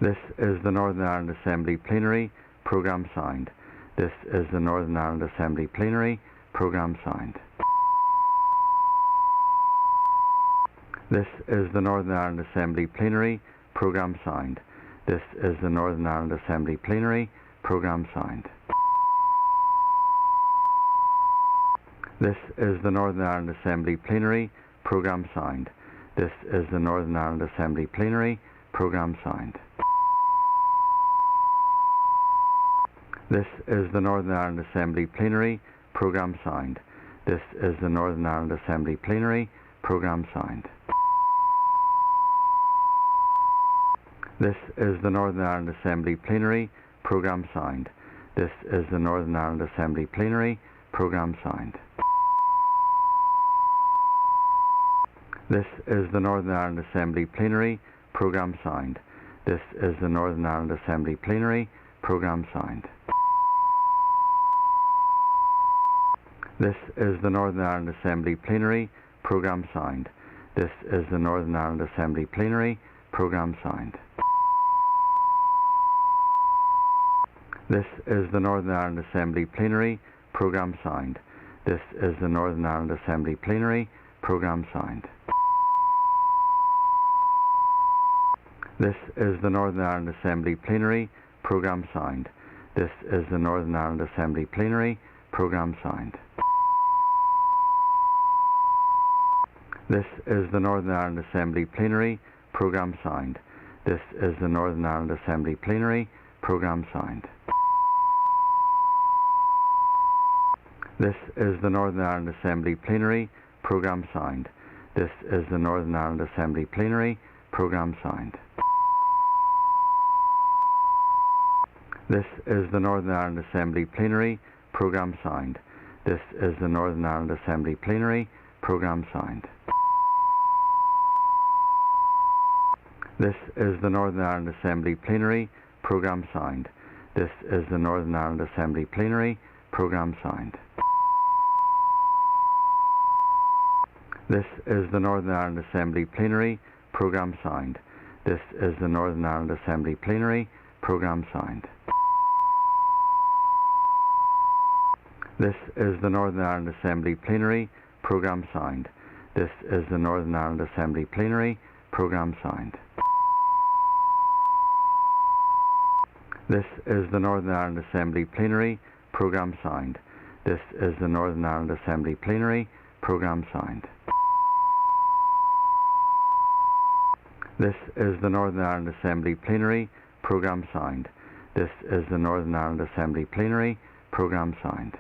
This is the Northern Ireland Assembly Plenary Programme Signed. This is the Northern Ireland Assembly Plenary Programme Signed. This is the Northern Ireland Assembly Plenary Programme Signed. This is the Northern Ireland Assembly Plenary Programme Signed. This is the Northern Ireland Assembly Plenary Programme Signed. This is the Northern Ireland Assembly Plenary Programme Signed. This is the Northern Ireland Assembly Plenary Programme Signed. This is the Northern Ireland Assembly Plenary Programme Signed. This is the Northern Ireland Assembly Plenary Programme Signed. This is the Northern Ireland Assembly Plenary Programme Signed. This is the Northern Ireland Assembly Plenary Programme Signed. This is the Northern Ireland Assembly Plenary Programme Signed. This is the Northern Ireland Assembly Plenary Programme Signed. This is the Northern Ireland Assembly Plenary Programme Signed. This is the Northern Ireland Assembly Plenary Programme Signed. This is the Northern Ireland Assembly Plenary Programme Signed. This is the Northern Ireland Assembly Plenary Programme Signed. This is the Northern Ireland Assembly Plenary Programme Signed. This is the Northern Ireland Assembly Plenary Programme Signed. This is the Northern Ireland Assembly Plenary Programme Signed. This is the Northern Ireland Assembly Plenary Programme Signed. This is the Northern Ireland Assembly Plenary Programme Signed. This is the Northern Ireland Assembly Plenary Programme Signed. This is the Northern Ireland Assembly Plenary Programme Signed. This is the Northern Ireland Assembly Plenary Programme Signed. This is the Northern Ireland Assembly Plenary Programme Signed. This is the Northern Ireland Assembly Plenary Programme Signed. This is the Northern Ireland Assembly Plenary Programme Signed. This is the Northern Ireland Assembly Plenary Programme Signed. This is the Northern Ireland Assembly Plenary Programme Signed. This is the Northern Ireland Assembly Plenary Programme Signed. This is the Northern Ireland Assembly Plenary Programme Signed. This is the Northern Ireland Assembly Plenary. Programme signed. This is the Northern Ireland Assembly Plenary. Programme signed.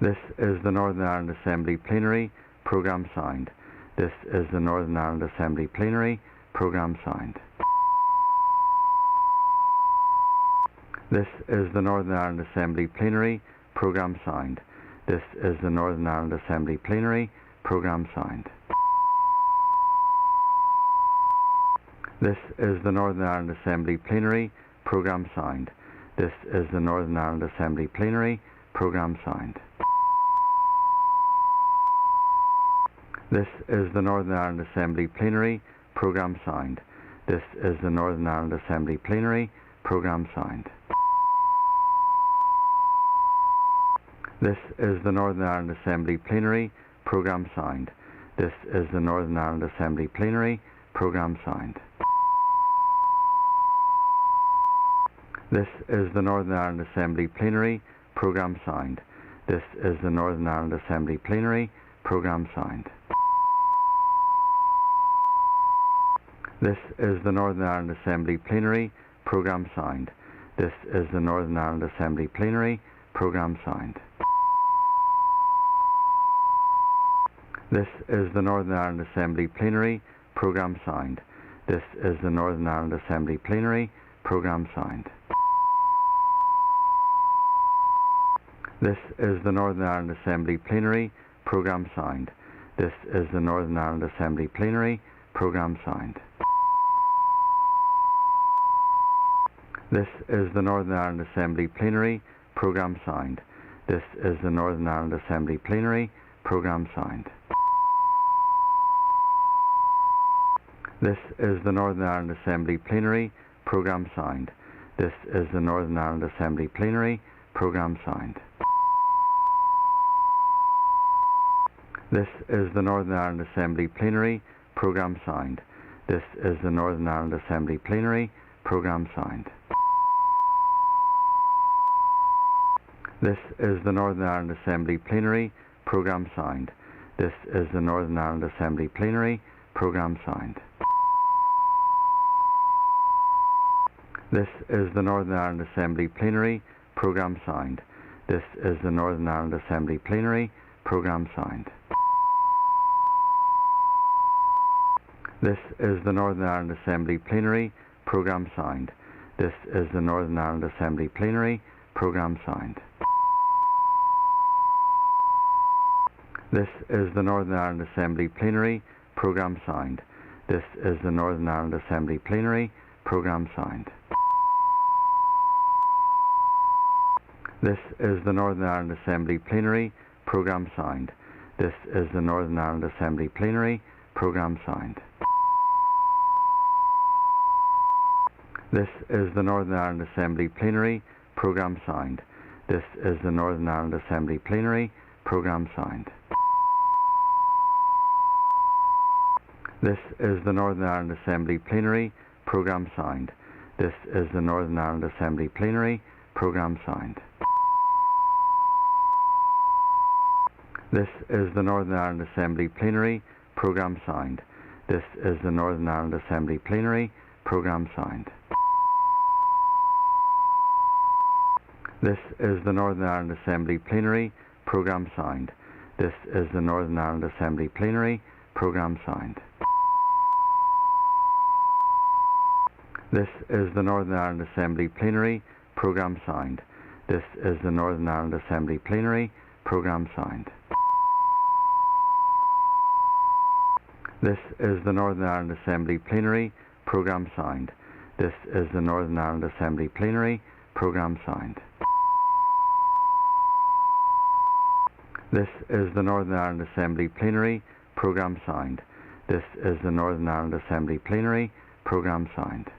This is the Northern Ireland Assembly Plenary. Programme signed. This is the Northern Ireland Assembly Plenary. Programme signed. This is the Northern Ireland Assembly Plenary. Programme signed. This is the Northern Ireland Assembly Plenary. Programme signed. This is the Northern Ireland Assembly Plenary. Programme signed. This is the Northern Ireland Assembly Plenary. Programme signed. This is the Northern Ireland Assembly Plenary. Programme signed. This is the Northern Ireland Assembly Plenary. Programme signed. This is the Northern Ireland Assembly Plenary. Programme signed. This is the Northern Ireland Assembly Plenary. Programme signed. This is the Northern Ireland Assembly Plenary. Programme signed. This is the Northern Ireland Assembly Plenary. Programme signed. This is the Northern Ireland Assembly Plenary. Programme signed. This is the Northern Ireland Assembly Plenary. Programme signed. This is the Northern Ireland Assembly Plenary. Programme signed. This is the Northern Ireland Assembly Plenary. Programme signed. This is the Northern Ireland Assembly Plenary. Programme signed. This is the Northern Ireland Assembly Plenary. Programme signed. This is the Northern Ireland Assembly Plenary. Programme signed. This is the Northern Ireland Assembly Plenary. Programme signed. This is the Northern Ireland Assembly Plenary. Programme signed. This is the Northern Ireland Assembly Plenary. Programme signed. This is the Northern Ireland Assembly Plenary. Programme signed. This is the Northern Ireland Assembly Plenary. Programme signed. This is the Northern Ireland Assembly Plenary. Programme signed. This is the Northern Ireland Assembly Plenary. Programme signed. This is the Northern Ireland Assembly Plenary. Programme signed. This is the Northern Ireland Assembly Plenary. Programme signed. This is the Northern Ireland Assembly Plenary. Programme signed. This is the Northern Ireland Assembly Plenary. Programme signed. This is the Northern Ireland Assembly Plenary. Programme signed. This is the Northern Ireland Assembly Plenary. Programme signed. This is the Northern Ireland Assembly Plenary. Programme signed. This is the Northern Ireland Assembly Plenary. Programme signed. This is the Northern Ireland Assembly Plenary. Programme signed. This is the Northern Ireland Assembly Plenary. Programme signed. This is the Northern Ireland Assembly Plenary. Programme signed. This is the Northern Ireland Assembly Plenary. Programme signed. This is the Northern Ireland Assembly Plenary. Programme signed. This is the Northern Ireland Assembly Plenary. Programme signed. This is the Northern Ireland Assembly Plenary. Programme signed. This is the Northern Ireland Assembly Plenary. Programme signed. This is the Northern Ireland Assembly Plenary. Programme signed. This is the Northern Ireland Assembly Plenary. Programme signed. This is the Northern Ireland Assembly Plenary. Programme signed. This is the Northern Ireland Assembly Plenary. Programme signed. This is the Northern Ireland Assembly Plenary. Programme signed. This is the Northern Ireland Assembly Plenary. Programme signed.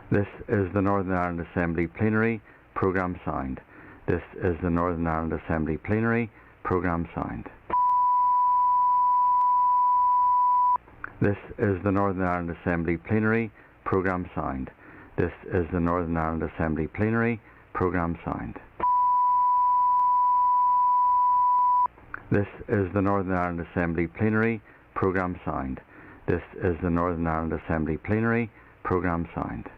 This is the Northern Ireland Assembly Plenary. Programme signed. This is the Northern Ireland Assembly Plenary. Programme signed. This is the Northern Ireland Assembly Plenary. Programme signed. This is the Northern Ireland Assembly Plenary. Programme signed. This is the Northern Ireland Assembly Plenary Programme Sound. This is the Northern Ireland Assembly Plenary Programme Sound.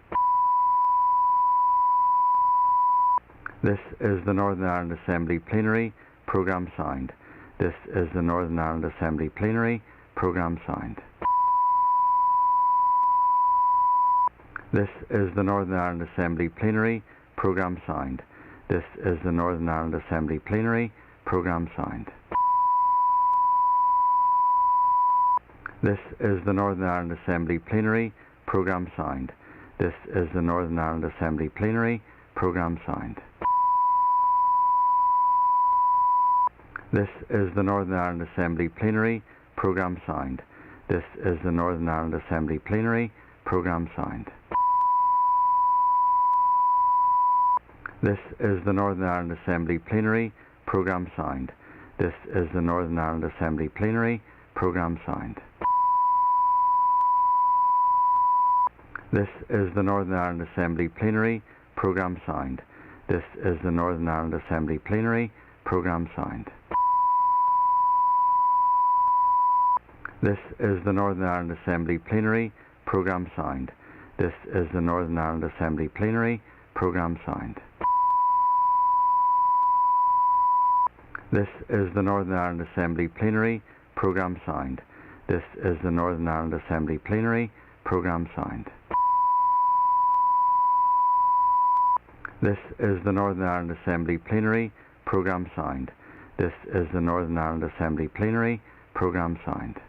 This is the Northern Ireland Assembly Plenary Programme Sound. This is the Northern Ireland Assembly Plenary Programme Sound. This is the Northern Ireland Assembly Plenary Programme Sound. This is the Northern Ireland Assembly Plenary Programme Sound. This is the Northern Ireland Assembly Plenary Programme Sound. This is the Northern Ireland Assembly Plenary Programme Sound. This is the Northern Ireland Assembly Plenary Programme Sound. This is the Northern Ireland Assembly Plenary Programme Sound. This is the Northern Ireland Assembly Plenary Programme Sound. This is the Northern Ireland Assembly Plenary Programme Sound. This is the Northern Ireland Assembly Plenary Programme Sound. This is the Northern Ireland Assembly Plenary Programme Sound. This is the Northern Ireland Assembly Plenary Programme Sound. This is the Northern Ireland Assembly Plenary Programme Sound. This is the Northern Ireland Assembly Plenary Programme Sound. This is the Northern Ireland Assembly Plenary Programme Sound. This is the Northern Ireland Assembly Plenary Programme Sound. This is the Northern Ireland Assembly Plenary Programme Sound.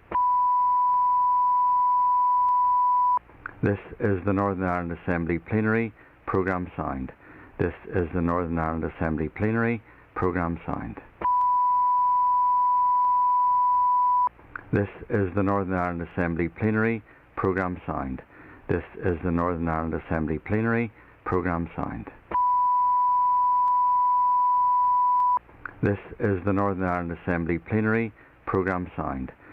This is the Northern Ireland Assembly Plenary Programme Sound. This is the Northern Ireland Assembly Plenary Programme Sound. This is the Northern Ireland Assembly Plenary Programme Sound. This is the Northern Ireland Assembly Plenary Programme Sound. This is the Northern Ireland Assembly Plenary Programme Sound. This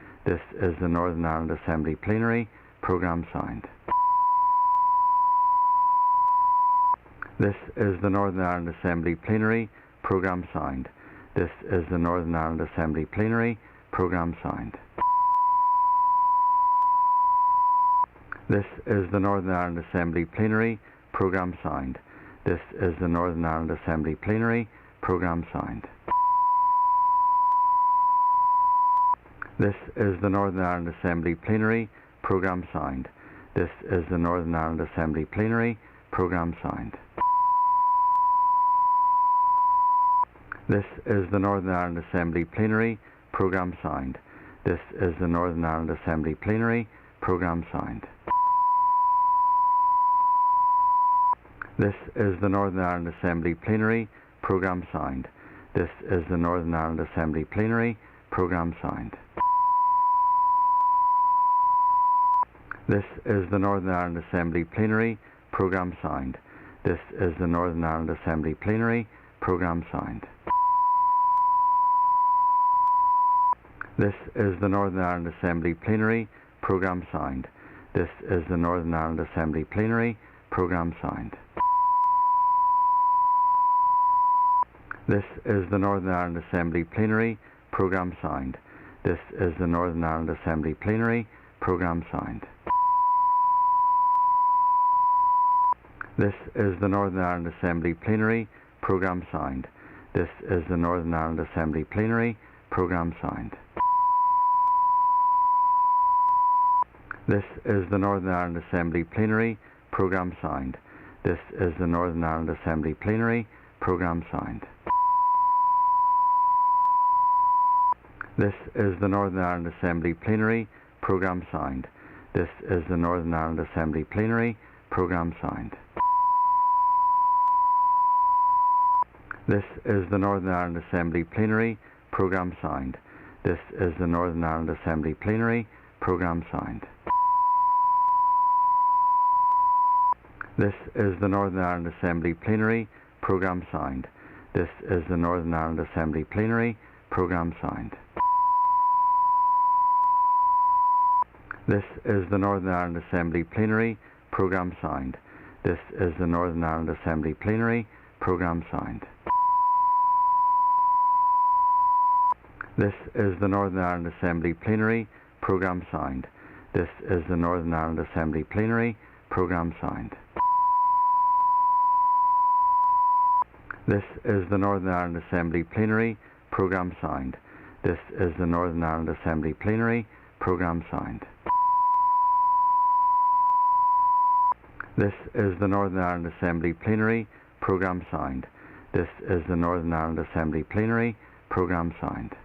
is the Northern Ireland Assembly Plenary Programme Sound. This is the Northern Ireland Assembly Plenary Programme Sound. This is the Northern Ireland Assembly Plenary Programme Sound. This is the Northern Ireland Assembly Plenary Programme Sound. This is the Northern Ireland Assembly Plenary Programme Sound. This is the Northern Ireland Assembly Plenary Programme Sound. This is the Northern Ireland Assembly Plenary Programme Sound. This is the Northern Ireland Assembly Plenary Programme Sound. This is the Northern Ireland Assembly Plenary Programme Sound. This is the Northern Ireland Assembly Plenary Programme Sound. This is the Northern Ireland Assembly Plenary Programme Sound. This is the Northern Ireland Assembly Plenary Programme Sound. This is the Northern Ireland Assembly Plenary Programme Sound. This is the Northern Ireland Assembly Plenary Programme Sound. This is the Northern Ireland Assembly Plenary Programme Sound. This is the Northern Ireland Assembly Plenary Programme Sound. This is the Northern Ireland Assembly Plenary Programme Sound. This is the Northern Ireland Assembly Plenary Programme Sound. This is the Northern Ireland Assembly Plenary Programme Sound. This is the Northern Ireland Assembly Plenary Programme Sound. This is the Northern Ireland Assembly Plenary Programme Sound. This is the Northern Ireland Assembly Plenary Programme Sound. This is the Northern Ireland Assembly Plenary Programme Sound. This is the Northern Ireland Assembly Plenary Programme Sound. This is the Northern Ireland Assembly Plenary Programme Sound. This is the Northern Ireland Assembly Plenary Programme Sound. This is the Northern Ireland Assembly Plenary Programme Sound. This is the Northern Ireland Assembly Plenary Programme Sound. This is the Northern Ireland Assembly Plenary Programme Sound. This is the Northern Ireland Assembly Plenary Programme Sound. This is the Northern Ireland Assembly Plenary Programme Sound. This is the Northern Ireland Assembly Plenary Programme Sound. This is the Northern Ireland Assembly Plenary Programme Sound. This is the Northern Ireland Assembly Plenary Programme Sound. This is the Northern Ireland Assembly Plenary Programme Sound.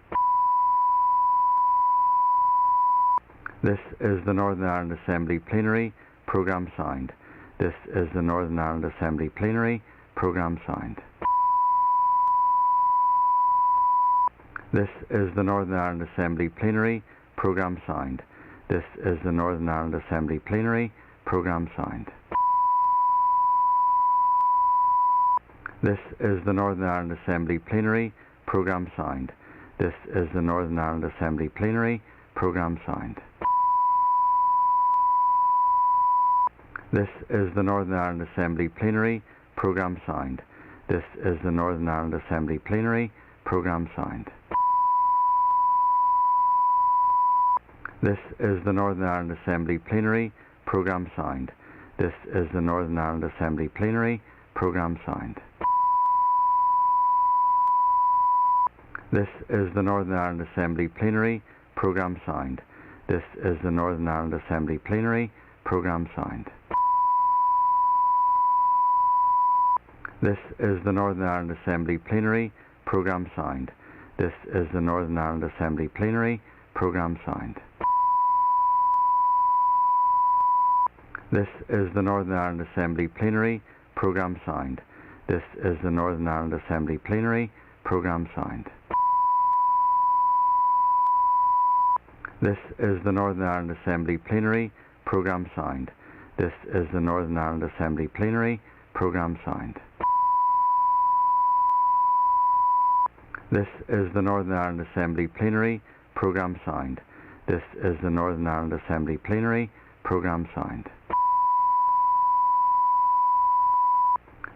This is the Northern Ireland Assembly Plenary Programme Sound. This is the Northern Ireland Assembly Plenary Programme Sound. This is the Northern Ireland Assembly Plenary Programme Sound. This is the Northern Ireland Assembly Plenary Programme Sound. This is the Northern Ireland Assembly Plenary Programme Sound. This is the Northern Ireland Assembly Plenary Programme Sound. This is the Northern Ireland Assembly Plenary Programme Sound. This is the Northern Ireland Assembly Plenary Programme Sound. This is the Northern Ireland Assembly Plenary Programme Sound. This is the Northern Ireland Assembly Plenary Programme Sound. This is the Northern Ireland Assembly Plenary Programme Sound. This is the Northern Ireland Assembly Plenary Programme Sound. This is the Northern Ireland Assembly Plenary Programme Sound. This is the Northern Ireland Assembly Plenary Programme Sound. This is the Northern Ireland Assembly Plenary Programme Sound. This is the Northern Ireland Assembly Plenary Programme Sound. This is the Northern Ireland Assembly Plenary Programme Sound. This is the Northern Ireland Assembly Plenary Programme Sound. This is the Northern Ireland Assembly Plenary Programme Sound. This is the Northern Ireland Assembly Plenary Programme Sound.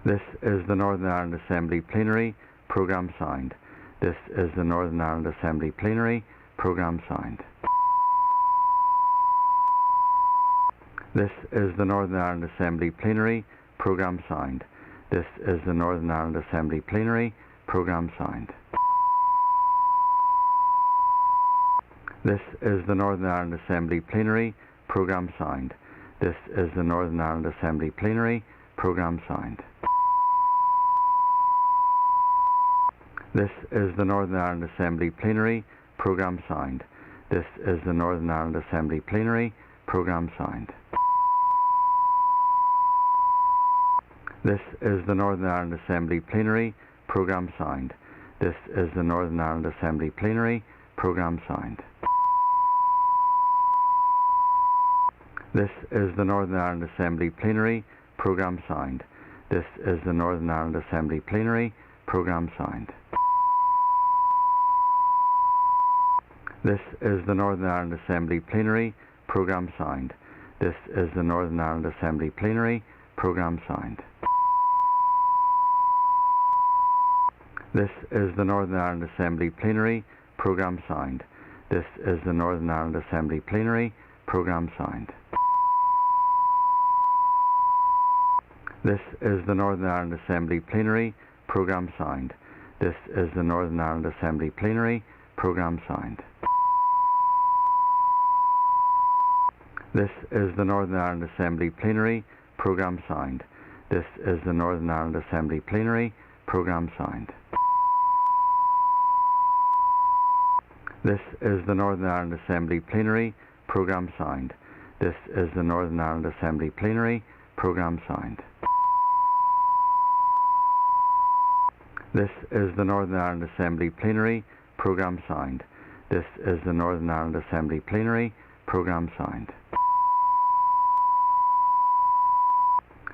This is the Northern Ireland Assembly Plenary Programme Sound. This is the Northern Ireland Assembly Plenary Programme Sound. This is the Northern Ireland Assembly Plenary Programme Sound. This is the Northern Ireland Assembly Plenary Programme Sound. This is the Northern Ireland Assembly Plenary Programme Sound. This is the Northern Ireland Assembly Plenary Programme Sound. This is the Northern Ireland Assembly Plenary Programme Sound. This is the Northern Ireland Assembly Plenary Programme Sound. This is the Northern Ireland Assembly Plenary Programme Sound. This is the Northern Ireland Assembly Plenary Programme Sound. This is the Northern Ireland Assembly Plenary Programme Sound. This is the Northern Ireland Assembly Plenary Programme Sound. This is the Northern Ireland Assembly Plenary Programme Sound. This is the Northern Ireland Assembly Plenary Programme Sound. This is the Northern Ireland Assembly Plenary Programme Sound. This is the Northern Ireland Assembly Plenary Programme Sound. This is the Northern Ireland Assembly Plenary Programme Sound. This is the Northern Ireland Assembly Plenary Programme Sound. This is the Northern Ireland Assembly Plenary Programme Sound. This is the Northern Ireland Assembly Plenary Programme Sound. This is the Northern Ireland Assembly Plenary Programme Sound. This is the Northern Ireland Assembly Plenary Programme Sound. This is the Northern Ireland Assembly Plenary Programme Sound. This is the Northern Ireland Assembly Plenary Programme Sound.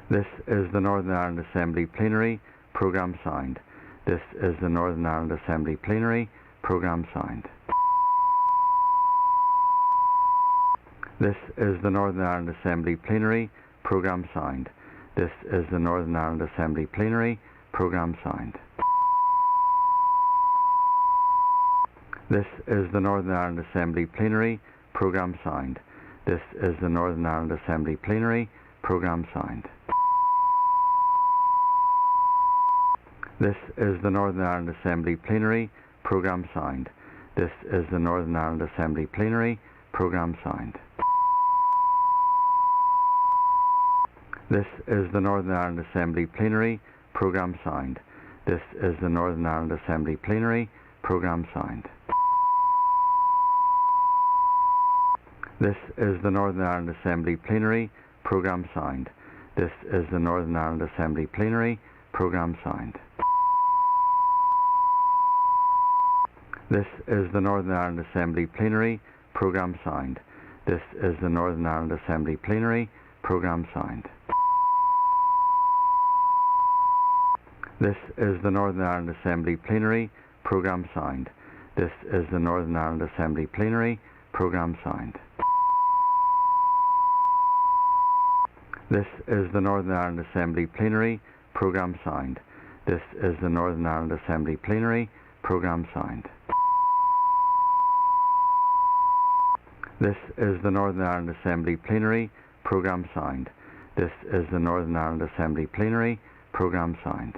This is the Northern Ireland Assembly Plenary Programme Sound. This is the Northern Ireland Assembly Plenary Programme Sound. This is the Northern Ireland Assembly Plenary Programme Sound. This is the Northern Ireland Assembly Plenary Programme Sound. This is the Northern Ireland Assembly Plenary. Programme signed. This is the Northern Ireland Assembly Plenary. Programme signed. This is the Northern Ireland Assembly Plenary. Programme signed. This is the Northern Ireland Assembly Plenary. Programme signed. This is the Northern Ireland Assembly Plenary. Programme signed. This is the Northern Ireland Assembly Plenary. Programme signed. This is the Northern Ireland Assembly Plenary. Programme signed. This is the Northern Ireland Assembly Plenary. Programme signed. This is the Northern Ireland Assembly Plenary. Programme signed. This is the Northern Ireland Assembly Plenary. Programme signed. This is the Northern Ireland Assembly Plenary. Programme signed. This is the Northern Ireland Assembly Plenary. Programme signed. This is the Northern Ireland Assembly Plenary. Programme signed. This is the Northern Ireland Assembly Plenary. Programme signed. This is the Northern Ireland Assembly Plenary. Programme signed.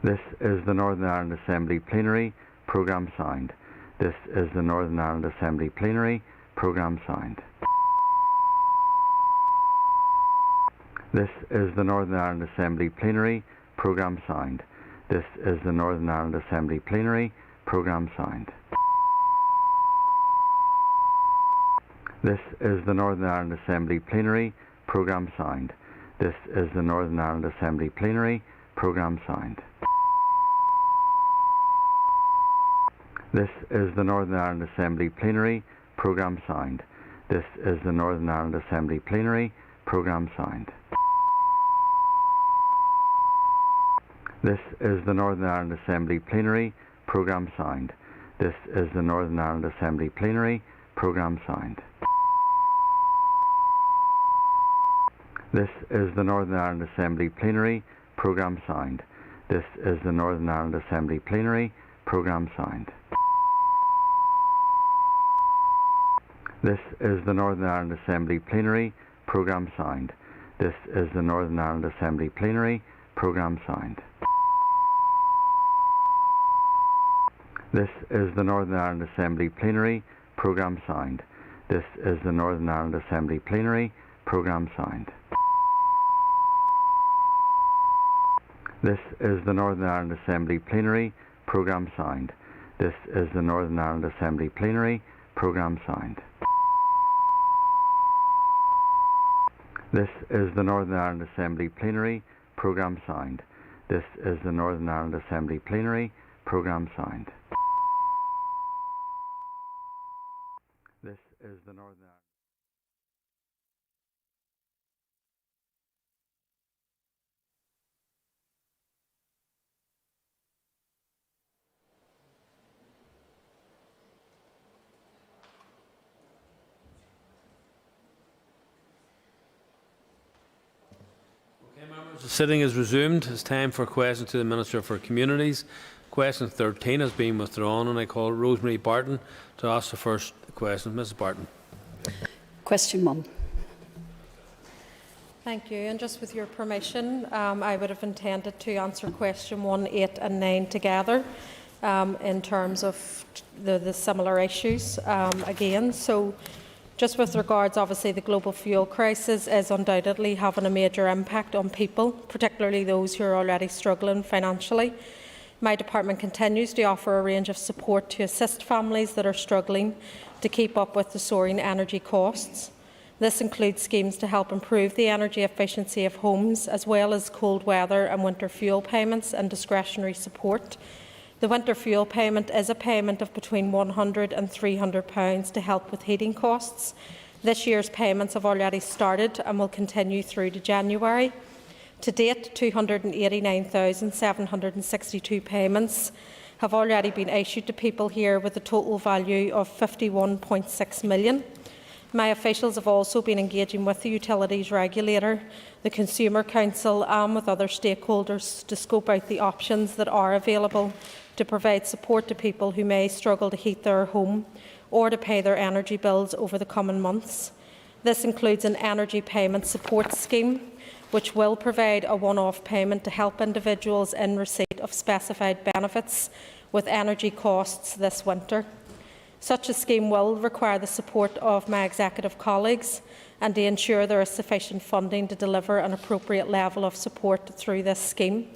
This is the Northern Ireland Assembly Plenary. Programme signed. This is the Northern Ireland Assembly Plenary. Programme signed. This is the Northern Ireland Assembly Plenary. Programme signed. This is the Northern Ireland Assembly Plenary. Programme signed. This is the Northern Ireland Assembly Plenary. Programme signed. This is the Northern Ireland Assembly Plenary. Programme signed. This is the Northern Ireland Assembly Plenary. Programme signed. This is the Northern Ireland Assembly Plenary. Programme signed. This is the Northern Ireland Assembly Plenary. Programme signed. This is the Northern Ireland Assembly Plenary. Programme signed. This is the Northern Ireland Assembly Plenary. Programme signed. This is the Northern Ireland Assembly Plenary. Programme signed. This is the Northern Ireland Assembly Plenary. Programme signed. This is the Northern Ireland Assembly Plenary. Programme signed. This is the Northern Ireland Assembly Plenary. Programme signed. This is the Northern Ireland Assembly Plenary. Programme signed. This is the Northern Ireland Assembly Plenary. Programme signed. This is the Northern Ireland Assembly Plenary. Programme signed. This is the Northern Ireland Assembly Plenary. Programme signed. This is the Northern Ireland Assembly Plenary. Programme signed. This is the Northern Ireland Assembly Plenary. Programme signed. This is the Northern Ireland. The sitting is resumed. It's time for questions to the Minister for Communities. Question 13 has been withdrawn, and I call Rosemary Barton to ask the first question. Mrs. Barton. Question 1. Thank you. And just with your permission, I would have intended to answer question 1, 8 and 9 together in terms of the similar issues again. So just with regards, obviously, the global fuel crisis is undoubtedly having a major impact on people, particularly those who are already struggling financially. My department continues to offer a range of support to assist families that are struggling to keep up with the soaring energy costs. This includes schemes to help improve the energy efficiency of homes, as well as cold weather and winter fuel payments and discretionary support. The winter fuel payment is a payment of between £100 and £300 to help with heating costs. This year's payments have already started and will continue through to January. To date, 289,762 payments have already been issued to people here with a total value of £51.6 million. My officials have also been engaging with the Utilities Regulator, the Consumer Council and with other stakeholders to scope out the options that are available to provide support to people who may struggle to heat their home or to pay their energy bills over the coming months. This includes an energy payment support scheme, which will provide a one-off payment to help individuals in receipt of specified benefits with energy costs this winter. Such a scheme will require the support of my executive colleagues and to ensure there is sufficient funding to deliver an appropriate level of support through this scheme.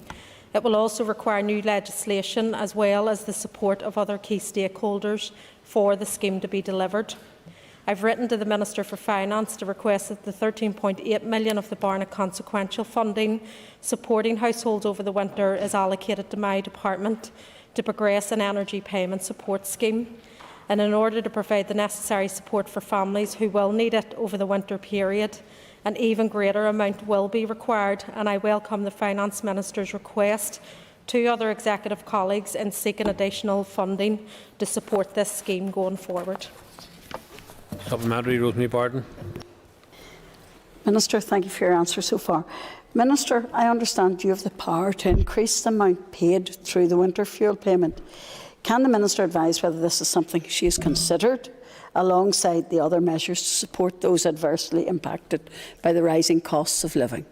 It will also require new legislation as well as the support of other key stakeholders for the scheme to be delivered. I've written to the Minister for Finance to request that the £13.8 million of the Barnett consequential funding supporting households over the winter is allocated to my department to progress an energy payment support scheme. And in order to provide the necessary support for families who will need it over the winter period, an even greater amount will be required, and I welcome the Finance Minister's request to other executive colleagues in seeking additional funding to support this scheme going forward. Supplementary, Rosemary Barton. Minister, thank you for your answer so far. Minister, I understand you have the power to increase the amount paid through the winter fuel payment. Can the Minister advise whether this is something she has considered alongside the other measures to support those adversely impacted by the rising costs of living?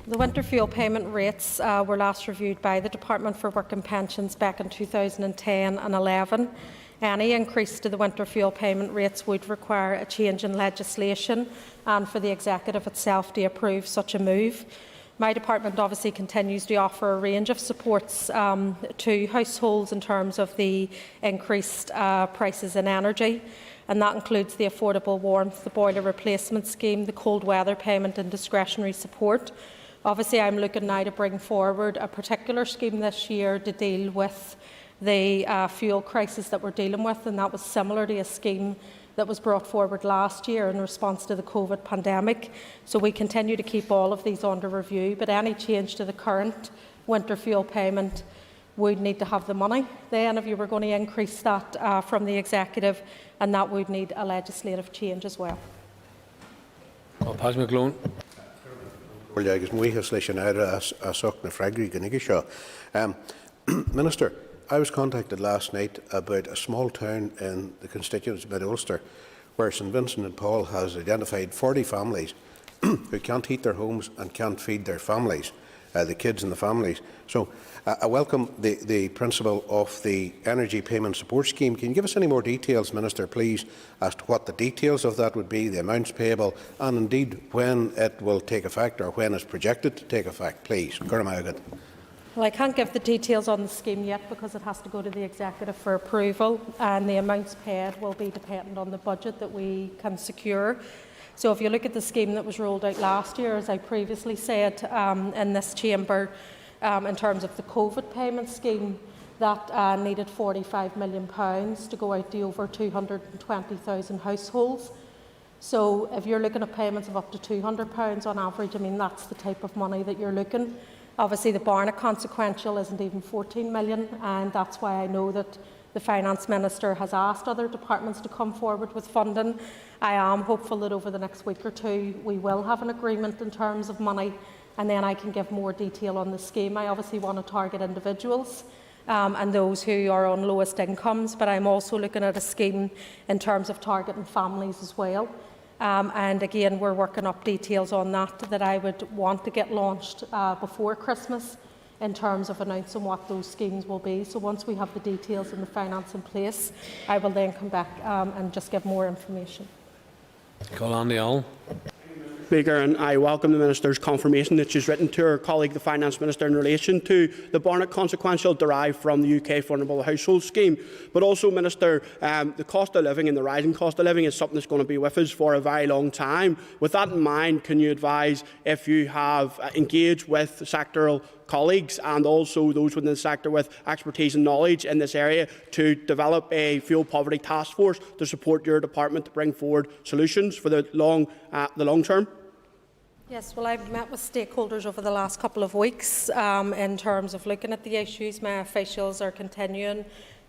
The winter fuel payment rates were last reviewed by the Department for Work and Pensions back in 2010 and 11. Any increase to the winter fuel payment rates would require a change in legislation and for the Executive itself to approve such a move. My department obviously continues to offer a range of supports to households in terms of the increased prices in energy, and that includes the affordable warmth, the boiler replacement scheme, the cold weather payment and discretionary support. Obviously, I'm looking now to bring forward a particular scheme this year to deal with the fuel crisis that we're dealing with, and that was similar to a scheme that was brought forward last year in response to the COVID pandemic. So we continue to keep all of these under review, but any change to the current winter fuel payment would need to have the money then if you were going to increase that from the Executive, and that would need a legislative change as well. Pas McGlone. Minister, I was contacted last night about a small town in the constituency of Mid-Ulster where St Vincent and Paul has identified 40 families who can't heat their homes and can't feed their families, the kids and the families. So I welcome the principle of the Energy Payment Support Scheme. Can you give us any more details, Minister, please, as to what the details of that would be, the amounts payable, and indeed when it will take effect or when it's projected to take effect, please? Well, I can't give the details on the scheme yet because it has to go to the Executive for approval, and the amounts paid will be dependent on the budget that we can secure. So if you look at the scheme that was rolled out last year, as I previously said in this chamber, in terms of the COVID payment scheme, that needed £45 million to go out to over 220,000 households. So if you're looking at payments of up to £200 on average, I mean, that's the type of money that you're looking. Obviously, the Barnett consequential isn't even £14 million, and that's why I know that the Finance Minister has asked other departments to come forward with funding. I am hopeful that over the next week or two we will have an agreement in terms of money, and then I can give more detail on the scheme. I obviously want to target individuals and those who are on lowest incomes, but I'm also looking at a scheme in terms of targeting families as well. And again, we're working up details on that I would want to get launched before Christmas in terms of announcing what those schemes will be. So once we have the details and the finance in place, I will then come back and just give more information. Call on the all. Speaker, and I welcome the Minister's confirmation that she's written to her colleague, the Finance Minister, in relation to the Barnett consequential derived from the UK Vulnerable Household Scheme. But also, Minister, the cost of living and the rising cost of living is something that's going to be with us for a very long time. With that in mind, can you advise if you have engaged with sectoral colleagues and also those within the sector with expertise and knowledge in this area to develop a fuel poverty task force to support your department to bring forward solutions for the long term? Yes, well, I've met with stakeholders over the last couple of weeks in terms of looking at the issues. My officials are continuing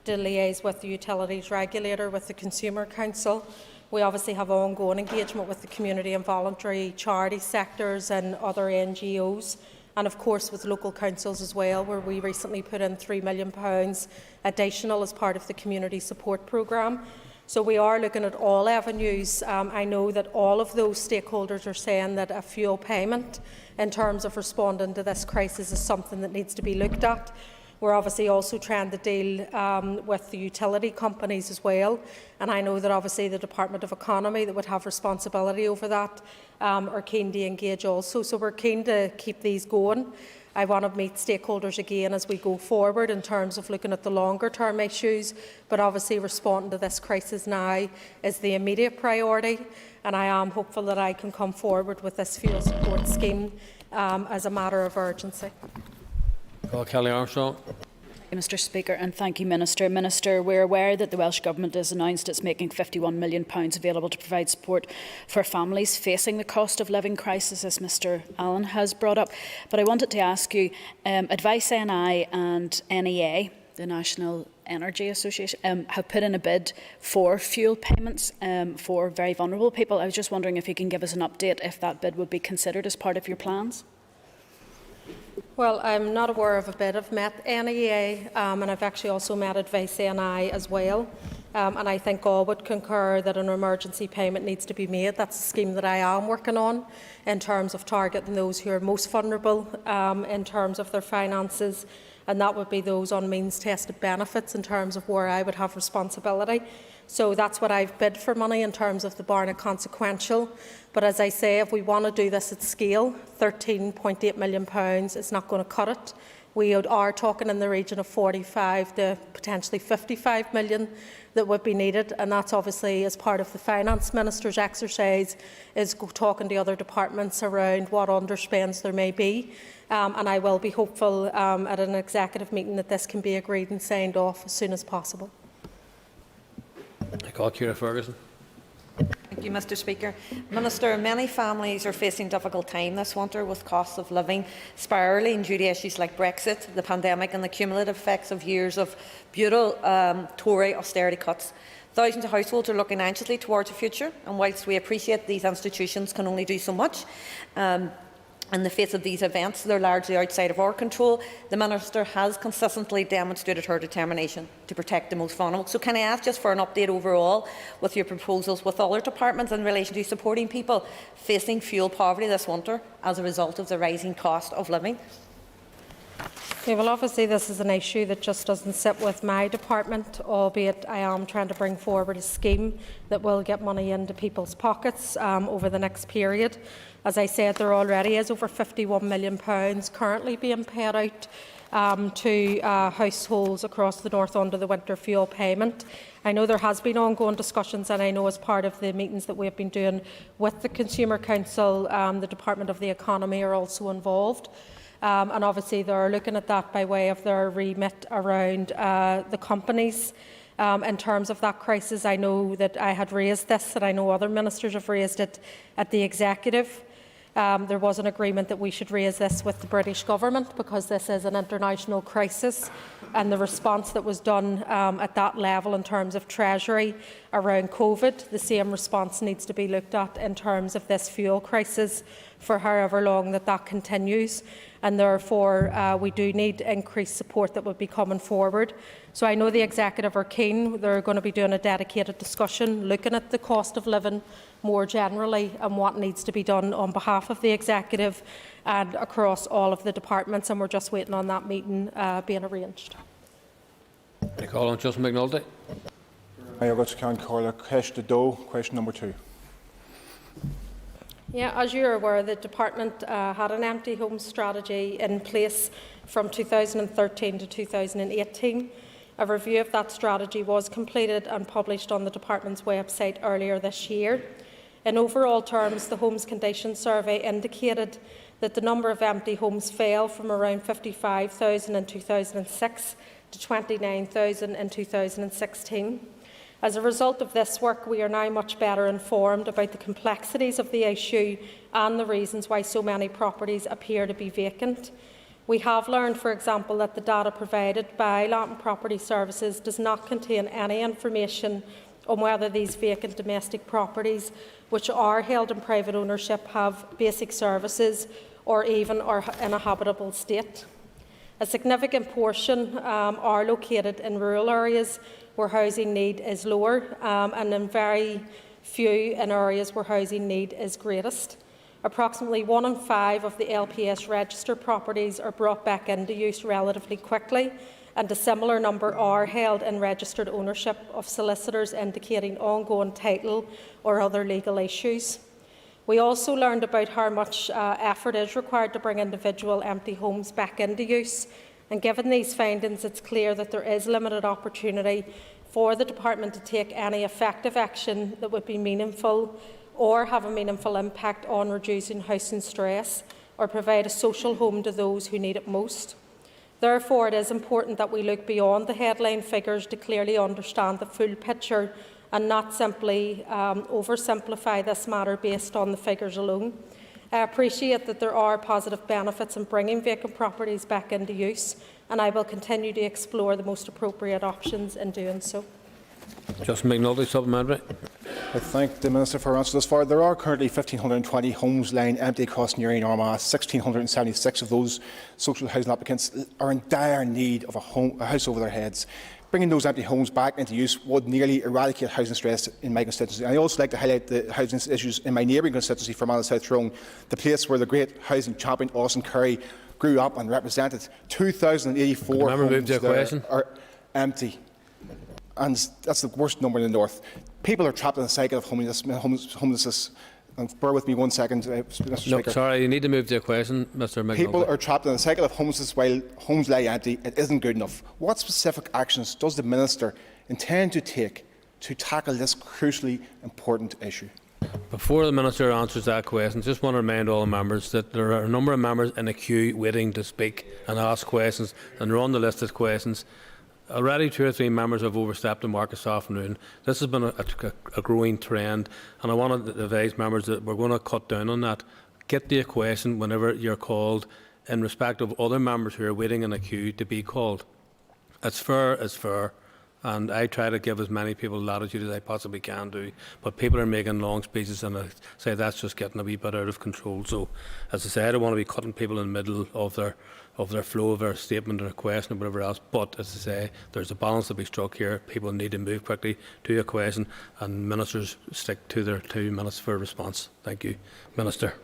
to liaise with the utilities regulator, with the Consumer Council. We obviously have ongoing engagement with the community and voluntary charity sectors and other NGOs, and of course with local councils as well, where we recently put in £3 million additional as part of the community support programme. So we are looking at all avenues. I know that all of those stakeholders are saying that a fuel payment in terms of responding to this crisis is something that needs to be looked at. We're obviously also trying to deal with the utility companies as well, and I know that obviously the Department of Economy that would have responsibility over that are keen to engage also. So we're keen to keep these going. I want to meet stakeholders again as we go forward in terms of looking at the longer term issues, but obviously responding to this crisis now is the immediate priority, and I am hopeful that I can come forward with this fuel support scheme as a matter of urgency. Kelly Armstrong. Mr Speaker, and thank you, Minister. Minister, we're aware that the Welsh Government has announced it's making £51 million available to provide support for families facing the cost of living crisis, as Mr Allen has brought up. But I wanted to ask you, Advice NI and NEA, the National Energy Association, have put in a bid for fuel payments for very vulnerable people. I was just wondering if you can give us an update if that bid would be considered as part of your plans. Well, I'm not aware of a bid. I've met NEA and I've actually also met Advice NI as well. And I think all would concur that an emergency payment needs to be made. That's a scheme that I am working on in terms of targeting those who are most vulnerable in terms of their finances. And that would be those on means-tested benefits in terms of where I would have responsibility. So that's what I've bid for money in terms of the Barna consequential. But as I say, if we want to do this at scale, £13.8 million is not going to cut it. We are talking in the region of 45 to potentially 55 million that would be needed, and that's obviously as part of the Finance Minister's exercise is talking to other departments around what underspends there may be. And I will be hopeful at an executive meeting that this can be agreed and signed off as soon as possible. I call Ciara Ferguson. Thank you, Mr Speaker. Minister, many families are facing a difficult time this winter with costs of living spiralling due to issues like Brexit, the pandemic and the cumulative effects of years of brutal Tory austerity cuts. Thousands of households are looking anxiously towards the future, and whilst we appreciate these institutions can only do so much, in the face of these events, they're largely outside of our control. The Minister has consistently demonstrated her determination to protect the most vulnerable. So can I ask just for an update overall with your proposals with other departments in relation to supporting people facing fuel poverty this winter as a result of the rising cost of living? Yeah, well, obviously this is an issue that just doesn't sit with my department, albeit I am trying to bring forward a scheme that will get money into people's pockets over the next period. As I said, there already is over £51 million currently being paid out to households across the north under the winter fuel payment. I know there has been ongoing discussions, and I know as part of the meetings that we have been doing with the Consumer Council, the Department of the Economy are also involved. And obviously they are looking at that by way of their remit around the companies. In terms of that crisis, I know that I had raised this, and I know other ministers have raised it at the executive. There was an agreement that we should raise this with the British Government because this is an international crisis, and the response that was done at that level in terms of Treasury around COVID, the same response needs to be looked at in terms of this fuel crisis for however long that continues. And therefore we do need increased support that would be coming forward. So I know the executive are keen. They're going to be doing a dedicated discussion looking at the cost of living more generally and what needs to be done on behalf of the executive and across all of the departments, and we're just waiting on that meeting being arranged. I call on Justin McNulty. Question number 2. Yeah, as you're aware, the department had an empty home strategy in place from 2013 to 2018. A review of that strategy was completed and published on the department's website earlier this year. In overall terms, the Homes Condition Survey indicated that the number of empty homes fell from around 55,000 in 2006 to 29,000 in 2016. As a result of this work, we are now much better informed about the complexities of the issue and the reasons why so many properties appear to be vacant. We have learned, for example, that the data provided by Land and Property Services does not contain any information on whether these vacant domestic properties, which are held in private ownership, have basic services or even are in a habitable state. A significant portion are located in rural areas where housing need is lower, and in very few in areas where housing need is greatest. Approximately 1 in 5 of the LPS registered properties are brought back into use relatively quickly, and a similar number are held in registered ownership of solicitors indicating ongoing title or other legal issues. We also learned about how much effort is required to bring individual empty homes back into use, and given these findings, it's clear that there is limited opportunity for the Department to take any effective action that would be meaningful or have a meaningful impact on reducing housing stress or provide a social home to those who need it most. Therefore, it is important that we look beyond the headline figures to clearly understand the full picture and not simply oversimplify this matter based on the figures alone. I appreciate that there are positive benefits in bringing vacant properties back into use, and I will continue to explore the most appropriate options in doing so. Justin McNulty, supplementary. I thank the Minister for her answer thus far. There are currently 1,520 homes lying empty across Newry and Armagh. 1,676 of those social housing applicants are in dire need of a house over their heads. Bringing those empty homes back into use would nearly eradicate housing stress in my constituency. I also like to highlight the housing issues in my neighbouring constituency, Fermanagh South Tyrone, the place where the great housing champion Austin Curry grew up and represented. 2,084 homes there are empty. And that's the worst number in the north. People are trapped in a cycle of homelessness. And bear with me 1 second, Mr. Speaker. Sorry, you need to move to a question, Mr. McNulty. People are trapped in a cycle of homelessness while homes lie empty. It isn't good enough. What specific actions does the Minister intend to take to tackle this crucially important issue? Before the Minister answers that question, just want to remind all the members that there are a number of members in a queue waiting to speak and ask questions, and they're on the list of questions. Already 2 or 3 members have overstepped the mark this afternoon. This has been a growing trend, and I want to advise members that we're going to cut down on that. Get the question whenever you're called, in respect of other members who are waiting in a queue to be called. It's fair, and I try to give as many people latitude as I possibly can do, but people are making long speeches, and I say that's just getting a wee bit out of control. So, as I say, I don't want to be cutting people in the middle of their flow of their statement or a question or whatever else, but as I say, there's a balance to be struck here. People need to move quickly to a question, and ministers stick to their 2 minutes for a response. Thank you. Minister.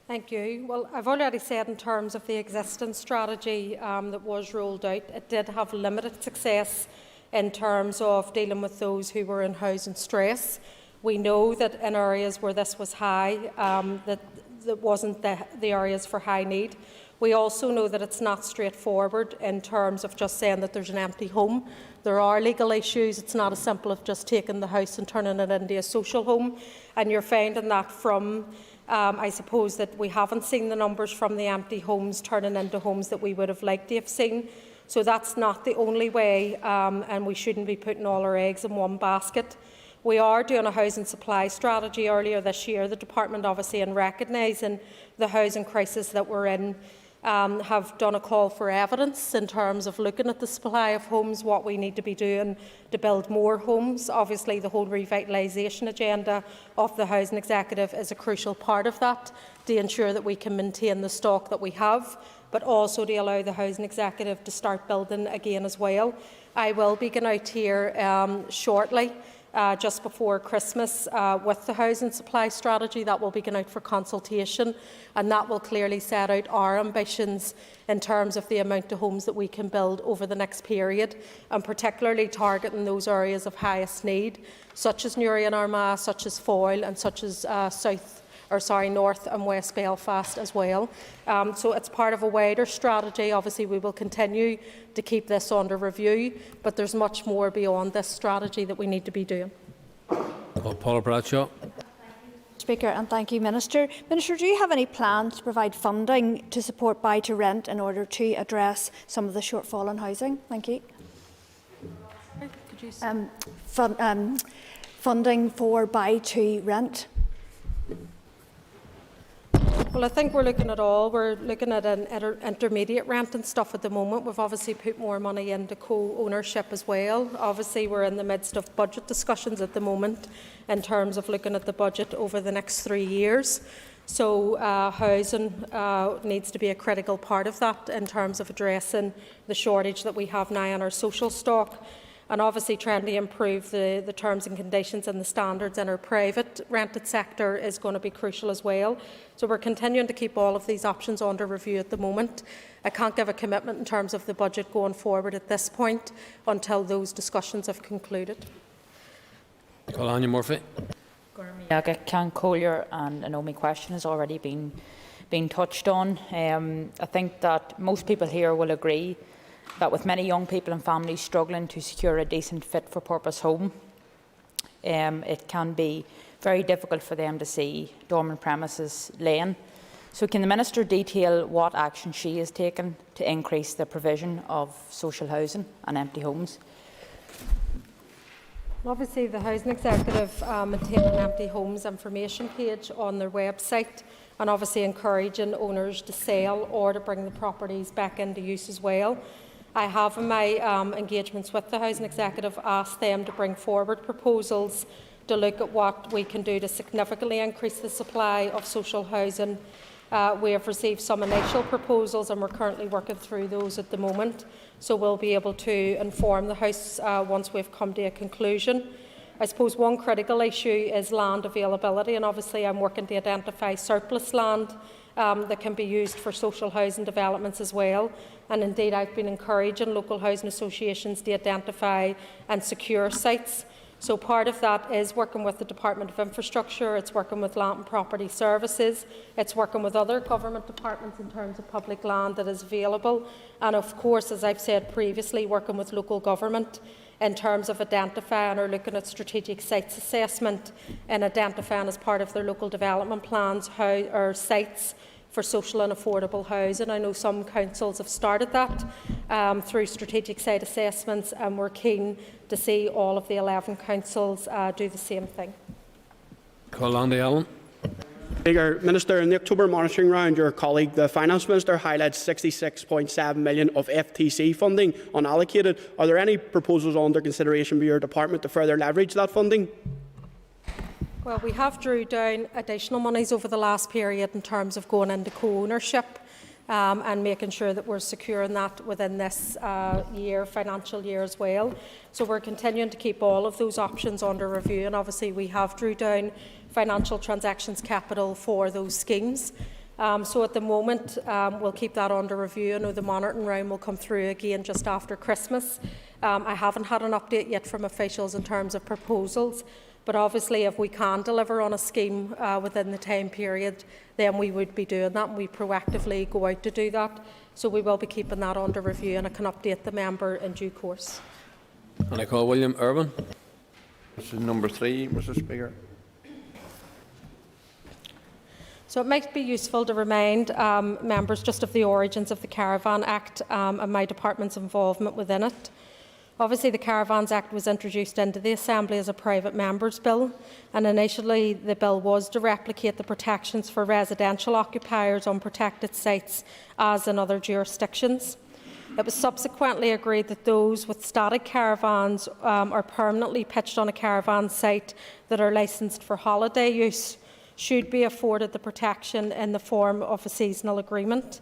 Thank you. Well, I've already said in terms of the existing strategy that was rolled out, it did have limited success in terms of dealing with those who were in housing stress. We know that in areas where this was high, that wasn't the areas for high need. We also know that it's not straightforward in terms of just saying that there's an empty home. There are legal issues. It's not as simple as just taking the house and turning it into a social home. And you're finding that from, I suppose, that we haven't seen the numbers from the empty homes turning into homes that we would have liked to have seen. So that's not the only way, and we shouldn't be putting all our eggs in one basket. We are doing a housing supply strategy earlier this year. The Department, obviously, in recognising the housing crisis that we're in, have done a call for evidence in terms of looking at the supply of homes, what we need to be doing to build more homes. Obviously, the whole revitalisation agenda of the Housing Executive is a crucial part of that, to ensure that we can maintain the stock that we have, but also to allow the Housing Executive to start building again as well. I will be going out here shortly, just before Christmas, with the housing supply strategy that will be going out for consultation, and that will clearly set out our ambitions in terms of the amount of homes that we can build over the next period, and particularly targeting those areas of highest need, such as Newry and Armagh, such as Foyle, and such as North and West Belfast as well. So it's part of a wider strategy. Obviously, we will continue to keep this under review, but there's much more beyond this strategy that we need to be doing. Paula Bradshaw. Speaker, and thank you, Minister. Minister, do you have any plans to provide funding to support buy to rent in order to address some of the shortfall in housing? Thank you. Funding for buy to rent. Well, I think we're looking at all. We're looking at an intermediate rent and stuff at the moment. We've obviously put more money into co-ownership as well. Obviously, we're in the midst of budget discussions at the moment in terms of looking at the budget over the next 3 years. So housing needs to be a critical part of that in terms of addressing the shortage that we have now in our social stock, and obviously trying to improve the terms and conditions and the standards in our private rented sector is going to be crucial as well. So we're continuing to keep all of these options under review at the moment. I can't give a commitment in terms of the budget going forward at this point until those discussions have concluded. Colin Murphy. Can Collier, and I know my question has already been touched on. I think that most people here will agree that with many young people and families struggling to secure a decent fit-for-purpose home, it can be very difficult for them to see dormant premises laying. So can the Minister detail what action she has taken to increase the provision of social housing and empty homes? Obviously, the Housing Executive maintain an empty homes information page on their website, and obviously encouraging owners to sell or to bring the properties back into use as well. I have, in my engagements with the Housing Executive, asked them to bring forward proposals to look at what we can do to significantly increase the supply of social housing. We have received some initial proposals and we're currently working through those at the moment, so we'll be able to inform the House once we've come to a conclusion. I suppose one critical issue is land availability, and obviously I'm working to identify surplus land that can be used for social housing developments as well. And indeed, I've been encouraging local housing associations to identify and secure sites. So part of that is working with the Department of Infrastructure, it's working with Land and Property Services, it's working with other government departments in terms of public land that is available, and of course, as I've said previously, working with local government in terms of identifying or looking at strategic sites assessment and identifying as part of their local development plans how or sites for social and affordable housing. I know some councils have started that through strategic site assessments, and we're keen to see all of the 11 councils do the same thing. Colin Allen. Speaker, Minister, in the October monitoring round, your colleague, the Finance Minister, highlights £66.7 million of FTC funding unallocated. Are there any proposals under consideration by your department to further leverage that funding? Well, we have drew down additional monies over the last period in terms of going into co-ownership and making sure that we're securing that within this financial year as well. So we're continuing to keep all of those options under review, and obviously we have drew down financial transactions capital for those schemes. So at the moment, we'll keep that under review. I know the monitoring round will come through again just after Christmas. I haven't had an update yet from officials in terms of proposals, but obviously if we can deliver on a scheme within the time period, then we would be doing that, and we proactively go out to do that. So we will be keeping that under review, and I can update the member in due course. And I call William Irwin. This is number 3, Mr. Speaker. So it might be useful to remind members just of the origins of the Caravan Act and my department's involvement within it. Obviously, the Caravans Act was introduced into the Assembly as a private member's bill, and initially the bill was to replicate the protections for residential occupiers on protected sites as in other jurisdictions. It was subsequently agreed that those with static caravans or permanently pitched on a caravan site that are licensed for holiday use should be afforded the protection in the form of a seasonal agreement.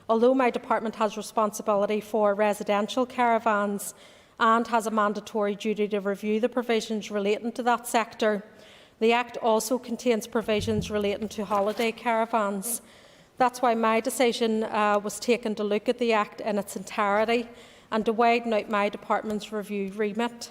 Although my department has responsibility for residential caravans and has a mandatory duty to review the provisions relating to that sector, the Act also contains provisions relating to holiday caravans. That's why my decision was taken to look at the Act in its entirety and to widen out my department's review remit.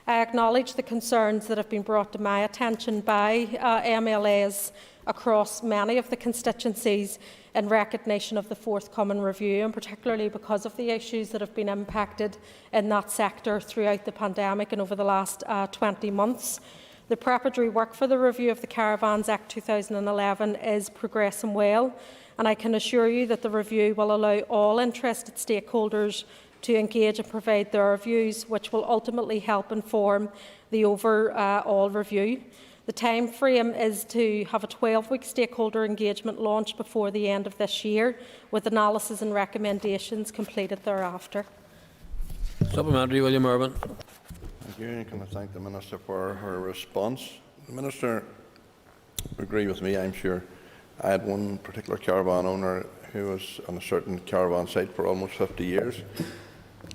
I acknowledge the concerns that have been brought to my attention by MLAs across many of the constituencies in recognition of the forthcoming review, and particularly because of the issues that have been impacted in that sector throughout the pandemic and over the last 20 months. The preparatory work for the review of the Caravans Act 2011 is progressing well, and I can assure you that the review will allow all interested stakeholders to engage and provide their views, which will ultimately help inform the overall review. The time frame is to have a 12-week stakeholder engagement launched before the end of this year, with analysis and recommendations completed thereafter. Supplementary, William Irwin. Thank you. And can I thank the Minister for her response? The Minister would agree with me, I'm sure. I had one particular caravan owner who was on a certain caravan site for almost 50 years.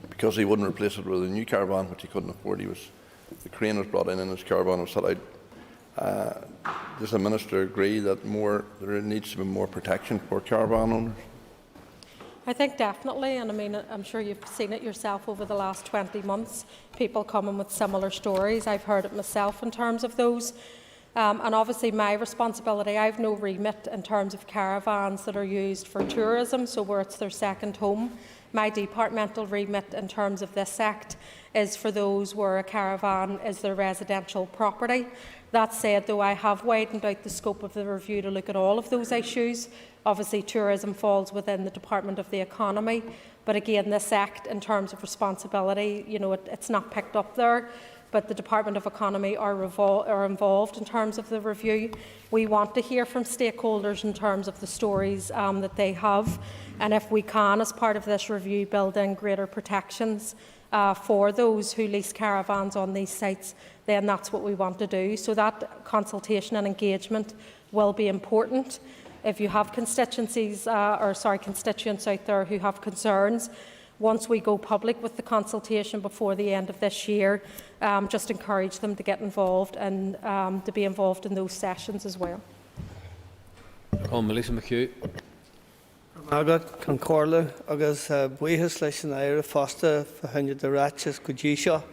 Because he wouldn't replace it with a new caravan, which he couldn't afford, the crane was brought in and his caravan was set out. Does the Minister agree that there needs to be more protection for caravan owners? I think definitely, and I mean, I'm sure you've seen it yourself over the last 20 months, people coming with similar stories. I've heard it myself in terms of those. And obviously my responsibility, I have no remit in terms of caravans that are used for tourism, so where it's their second home. My departmental remit in terms of this Act is for those where a caravan is their residential property. That said, though, I have widened out the scope of the review to look at all of those issues. Obviously, tourism falls within the Department of the Economy, but again, this Act, in terms of responsibility, it's not picked up there. But the Department of Economy are involved in terms of the review. We want to hear from stakeholders in terms of the stories that they have, and if we can, as part of this review, build in greater protections for those who lease caravans on these sites, then that's what we want to do. So that consultation and engagement will be important. If you have constituents out there who have concerns, once we go public with the consultation before the end of this year, just encourage them to get involved and to be involved in those sessions as well. Melissa McHugh. Margaret Concorla agus buíthas leis an éire fásta fahaine de ráiteas go dtí seo.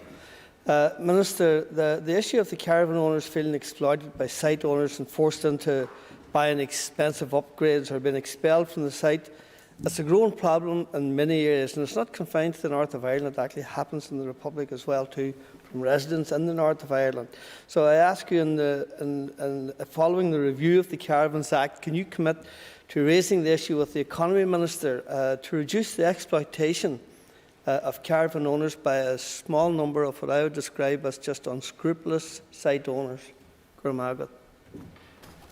Minister, the issue of the caravan owners feeling exploited by site owners and forced into buying expensive upgrades or being expelled from the site, it's a growing problem in many areas, and it's not confined to the north of Ireland. It actually happens in the Republic as well too, from residents in the north of Ireland. So I ask you, following the review of the Caravans Act, can you commit to raising the issue with the Economy Minister to reduce the exploitation of caravan owners by a small number of what I would describe as just unscrupulous site owners? Margaret.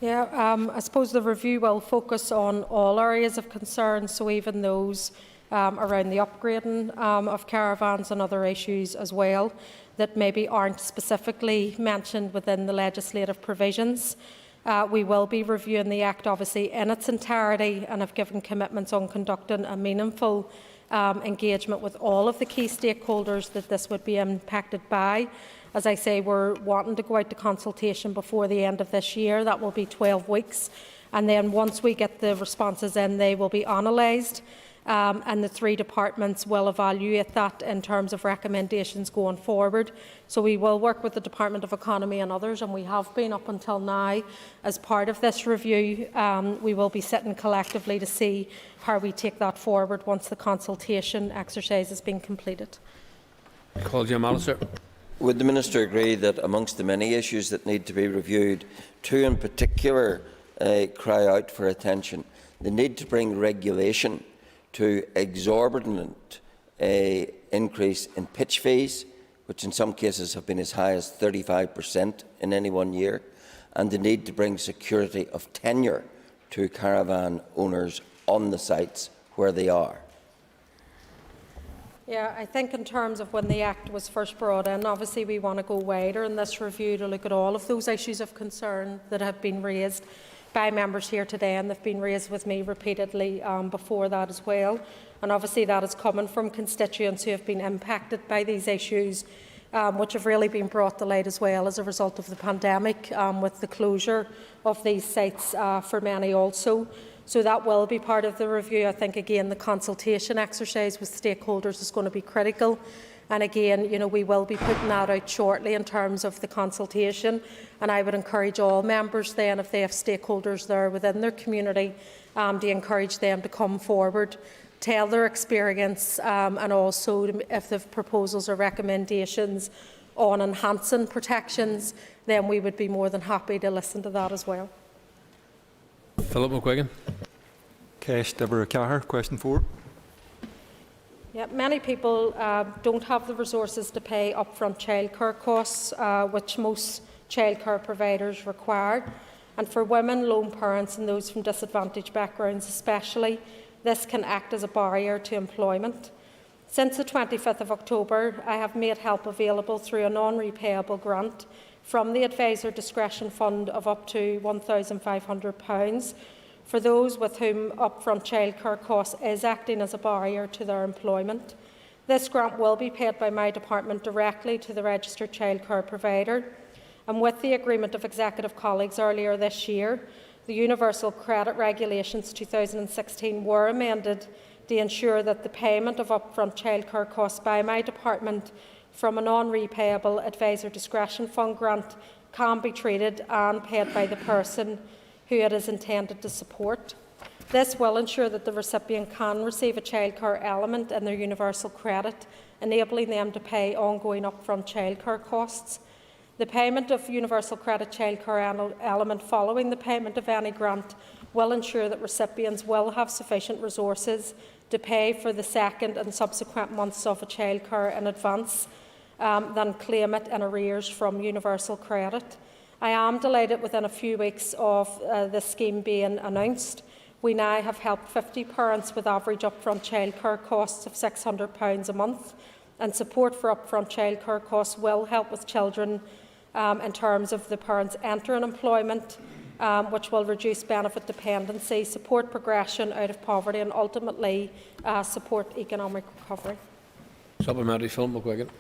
Yeah, I suppose the review will focus on all areas of concern, so even those around the upgrading of caravans and other issues as well that maybe aren't specifically mentioned within the legislative provisions. We will be reviewing the Act obviously in its entirety and have given commitments on conducting a meaningful engagement with all of the key stakeholders that this would be impacted by. As I say, we're wanting to go out to consultation before the end of this year. That will be 12 weeks. And then once we get the responses in, they will be analysed. And the three departments will evaluate that in terms of recommendations going forward. So we will work with the Department of Economy and others, and we have been up until now. As part of this review, we will be sitting collectively to see how we take that forward once the consultation exercise has been completed. Would the Minister agree that amongst the many issues that need to be reviewed, two in particular cry out for attention? The need to bring regulation to exorbitant increase in pitch fees, which in some cases have been as high as 35% in any 1 year, and the need to bring security of tenure to caravan owners on the sites where they are. Yeah, I think in terms of when the Act was first brought in, obviously we want to go wider in this review to look at all of those issues of concern that have been raised by members here today, and they've been raised with me repeatedly before that as well. And obviously that is coming from constituents who have been impacted by these issues, which have really been brought to light as well as a result of the pandemic, with the closure of these sites for many also. So that will be part of the review. I think, again, the consultation exercise with stakeholders is going to be critical. And again, we will be putting that out shortly in terms of the consultation. And I would encourage all members then, if they have stakeholders there within their community, to encourage them to come forward, tell their experience, and also if they have proposals or recommendations on enhancing protections, then we would be more than happy to listen to that as well. Philip McQuiggan. Cash Deborah Cahir, question 4. Yeah, many people don't have the resources to pay upfront childcare costs, which most childcare providers require. And for women, lone parents and those from disadvantaged backgrounds especially, this can act as a barrier to employment. Since the 25th of October, I have made help available through a non-repayable grant from the Advisor Discretion Fund of up to £1,500 for those with whom upfront childcare costs is acting as a barrier to their employment. This grant will be paid by my department directly to the registered childcare provider. And with the agreement of executive colleagues earlier this year, the Universal Credit Regulations 2016 were amended to ensure that the payment of upfront childcare costs by my department from a non-repayable Advisor Discretion Fund grant can be treated and paid by the person who it is intended to support. This will ensure that the recipient can receive a childcare element in their universal credit, enabling them to pay ongoing upfront childcare costs. The payment of universal credit childcare element following the payment of any grant will ensure that recipients will have sufficient resources to pay for the second and subsequent months of a childcare in advance than claim it in arrears from universal credit. I am delighted within a few weeks of this scheme being announced, we now have helped 50 parents with average upfront childcare costs of £600 a month, and support for upfront childcare costs will help with children in terms of the parents entering employment, which will reduce benefit dependency, support progression out of poverty and ultimately support economic recovery. Supplementary, Phil McGuigan.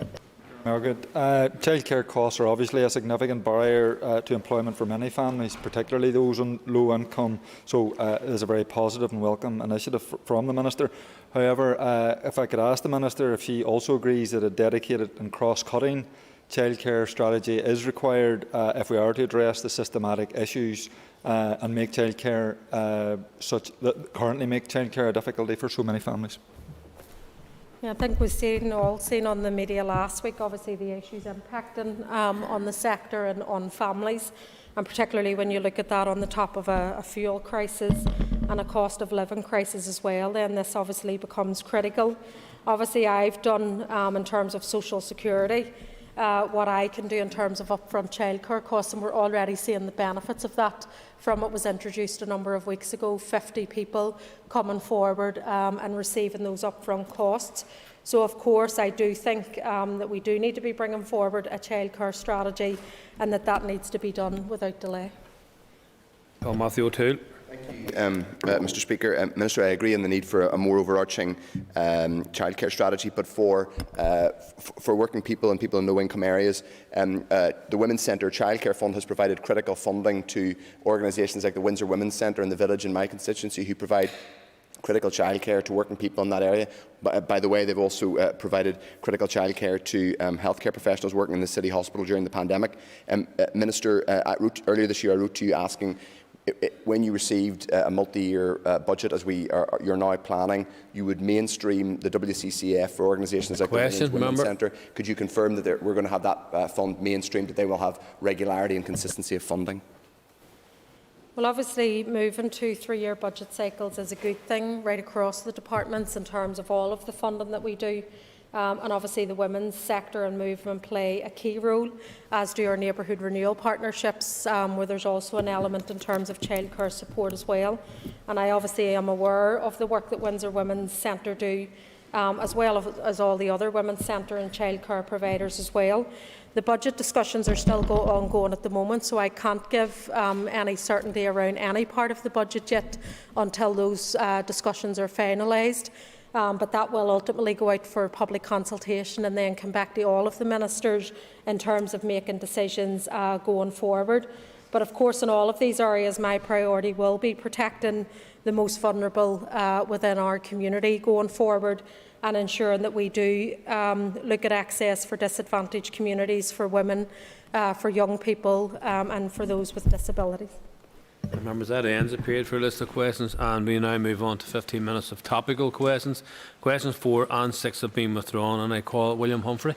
Childcare costs are obviously a significant barrier to employment for many families, particularly those on low income, so it is a very positive and welcome initiative from the Minister. However, if I could ask the Minister if she also agrees that a dedicated and cross-cutting childcare strategy is required if we are to address the systematic issues and make childcare currently make childcare a difficulty for so many families. Yeah, I think we've all seen on the media last week, obviously, the issues impacting on the sector and on families, and particularly when you look at that on the top of a fuel crisis and a cost of living crisis as well, then this obviously becomes critical. Obviously, I've done, in terms of social security, what I can do in terms of upfront childcare costs, and we're already seeing the benefits of that from what was introduced a number of weeks ago, 50 people coming forward and receiving those upfront costs. So, of course, I do think that we do need to be bringing forward a childcare strategy and that needs to be done without delay. Matthew O'Toole. Mr Speaker, Minister, I agree on the need for a more overarching childcare strategy, but for working people and people in low-income areas, the Women's Centre Childcare Fund has provided critical funding to organisations like the Windsor Women's Centre in the village in my constituency, who provide critical childcare to working people in that area. By the way, they've also provided critical childcare to healthcare professionals working in the City Hospital during the pandemic. Minister, earlier this year I wrote to you asking, when you received a multi-year budget, as you're now planning, you would mainstream the WCCF for organisations like the Women's Centre. Could you confirm that we're going to have that fund mainstreamed, that they will have regularity and consistency of funding? Well, obviously, moving to 3-year budget cycles is a good thing right across the departments in terms of all of the funding that we do. And obviously the women's sector and movement play a key role, as do our neighbourhood renewal partnerships, where there's also an element in terms of childcare support as well. And I obviously am aware of the work that Windsor Women's Centre do, as well as all the other women's centre and childcare providers as well. The budget discussions are still ongoing at the moment, so I can't give any certainty around any part of the budget yet until those discussions are finalised. But that will ultimately go out for public consultation and then come back to all of the ministers in terms of making decisions going forward. But of course, in all of these areas, my priority will be protecting the most vulnerable within our community going forward, and ensuring that we do look at access for disadvantaged communities, for women, for young people and for those with disabilities. Members, that ends the period for a list of questions, and we now move on to 15 minutes of topical questions. Questions 4 and 6 have been withdrawn, and I call William Humphrey.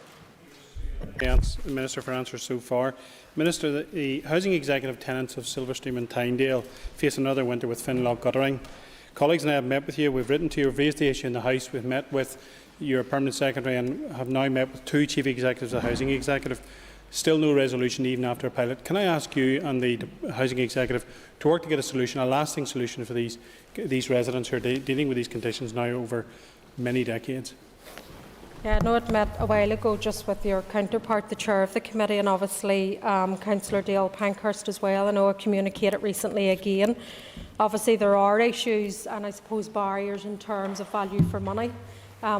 Thanks, Minister, for answers so far. Minister, the housing executive tenants of Silverstream and Tynedale face another winter with Finlock guttering. Colleagues and I have met with you, we've written to you, we've raised the issue in the House, we've met with your Permanent Secretary and have now met with 2 Chief Executives of the Housing Executive. Still no resolution even after a pilot. Can I ask you and the Housing Executive to work to get a solution, a lasting solution for these residents who are dealing with these conditions now over many decades? Yeah, I know it met a while ago just with your counterpart, the chair of the committee, and obviously Councillor Dale Pankhurst as well. I know I communicated recently again. Obviously there are issues and I suppose barriers in terms of value for money,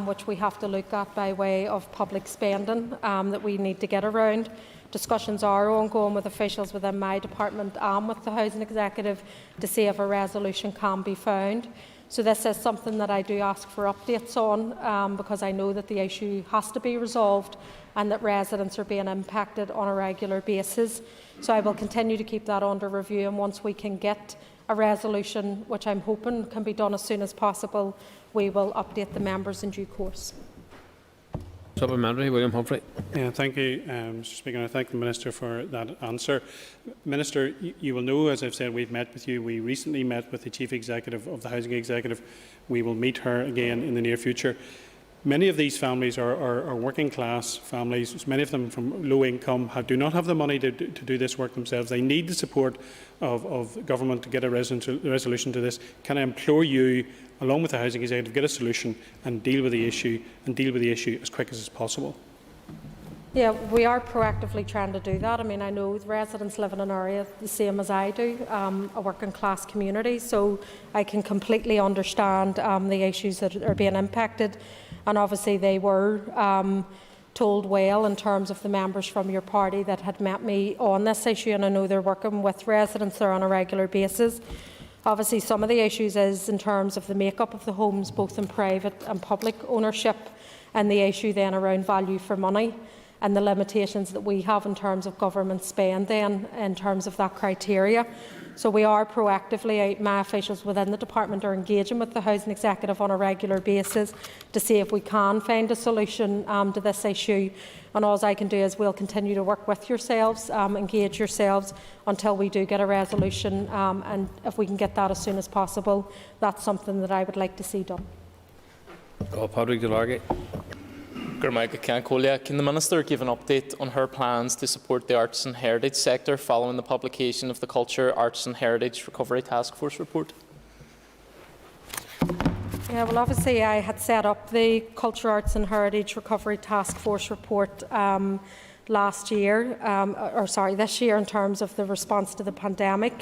which we have to look at by way of public spending that we need to get around. Discussions are ongoing with officials within my department and with the Housing Executive to see if a resolution can be found. So this is something that I do ask for updates on because I know that the issue has to be resolved and that residents are being impacted on a regular basis. So I will continue to keep that under review, and once we can get a resolution, which I'm hoping can be done as soon as possible, we will update the members in due course. Supplementary, William Humphrey. Thank you, Mr. Speaker. I thank the Minister for that answer. Minister, you will know, as I've said, we've met with you. We recently met with the Chief Executive of the Housing Executive. We will meet her again in the near future. Many of these families are working class families, many of them from low income, do not have the money to do this work themselves. They need the support of government to get a resolution to this. Can I implore you, along with the Housing Executive, get a solution and deal with the issue as quick as possible? Yeah, we are proactively trying to do that. I mean, I know the residents live in an area the same as I do, a working class community, so I can completely understand the issues that are being impacted. And obviously they were told well in terms of the members from your party that had met me on this issue, and I know they're working with residents there on a regular basis. Obviously some of the issues is in terms of the makeup of the homes, both in private and public ownership, and the issue then around value for money and the limitations that we have in terms of government spend then in terms of that criteria. So we are proactively, my officials within the department are engaging with the Housing Executive on a regular basis to see if we can find a solution to this issue. And all I can do is we'll continue to work with yourselves, engage yourselves until we do get a resolution. And if we can get that as soon as possible, that's something that I would like to see done. Padraig Delargy. Can the Minister give an update on her plans to support the arts and heritage sector following the publication of the Culture, Arts and Heritage Recovery Task Force report? Yeah, well, obviously I had set up the Culture, Arts and Heritage Recovery Task Force report this year in terms of the response to the pandemic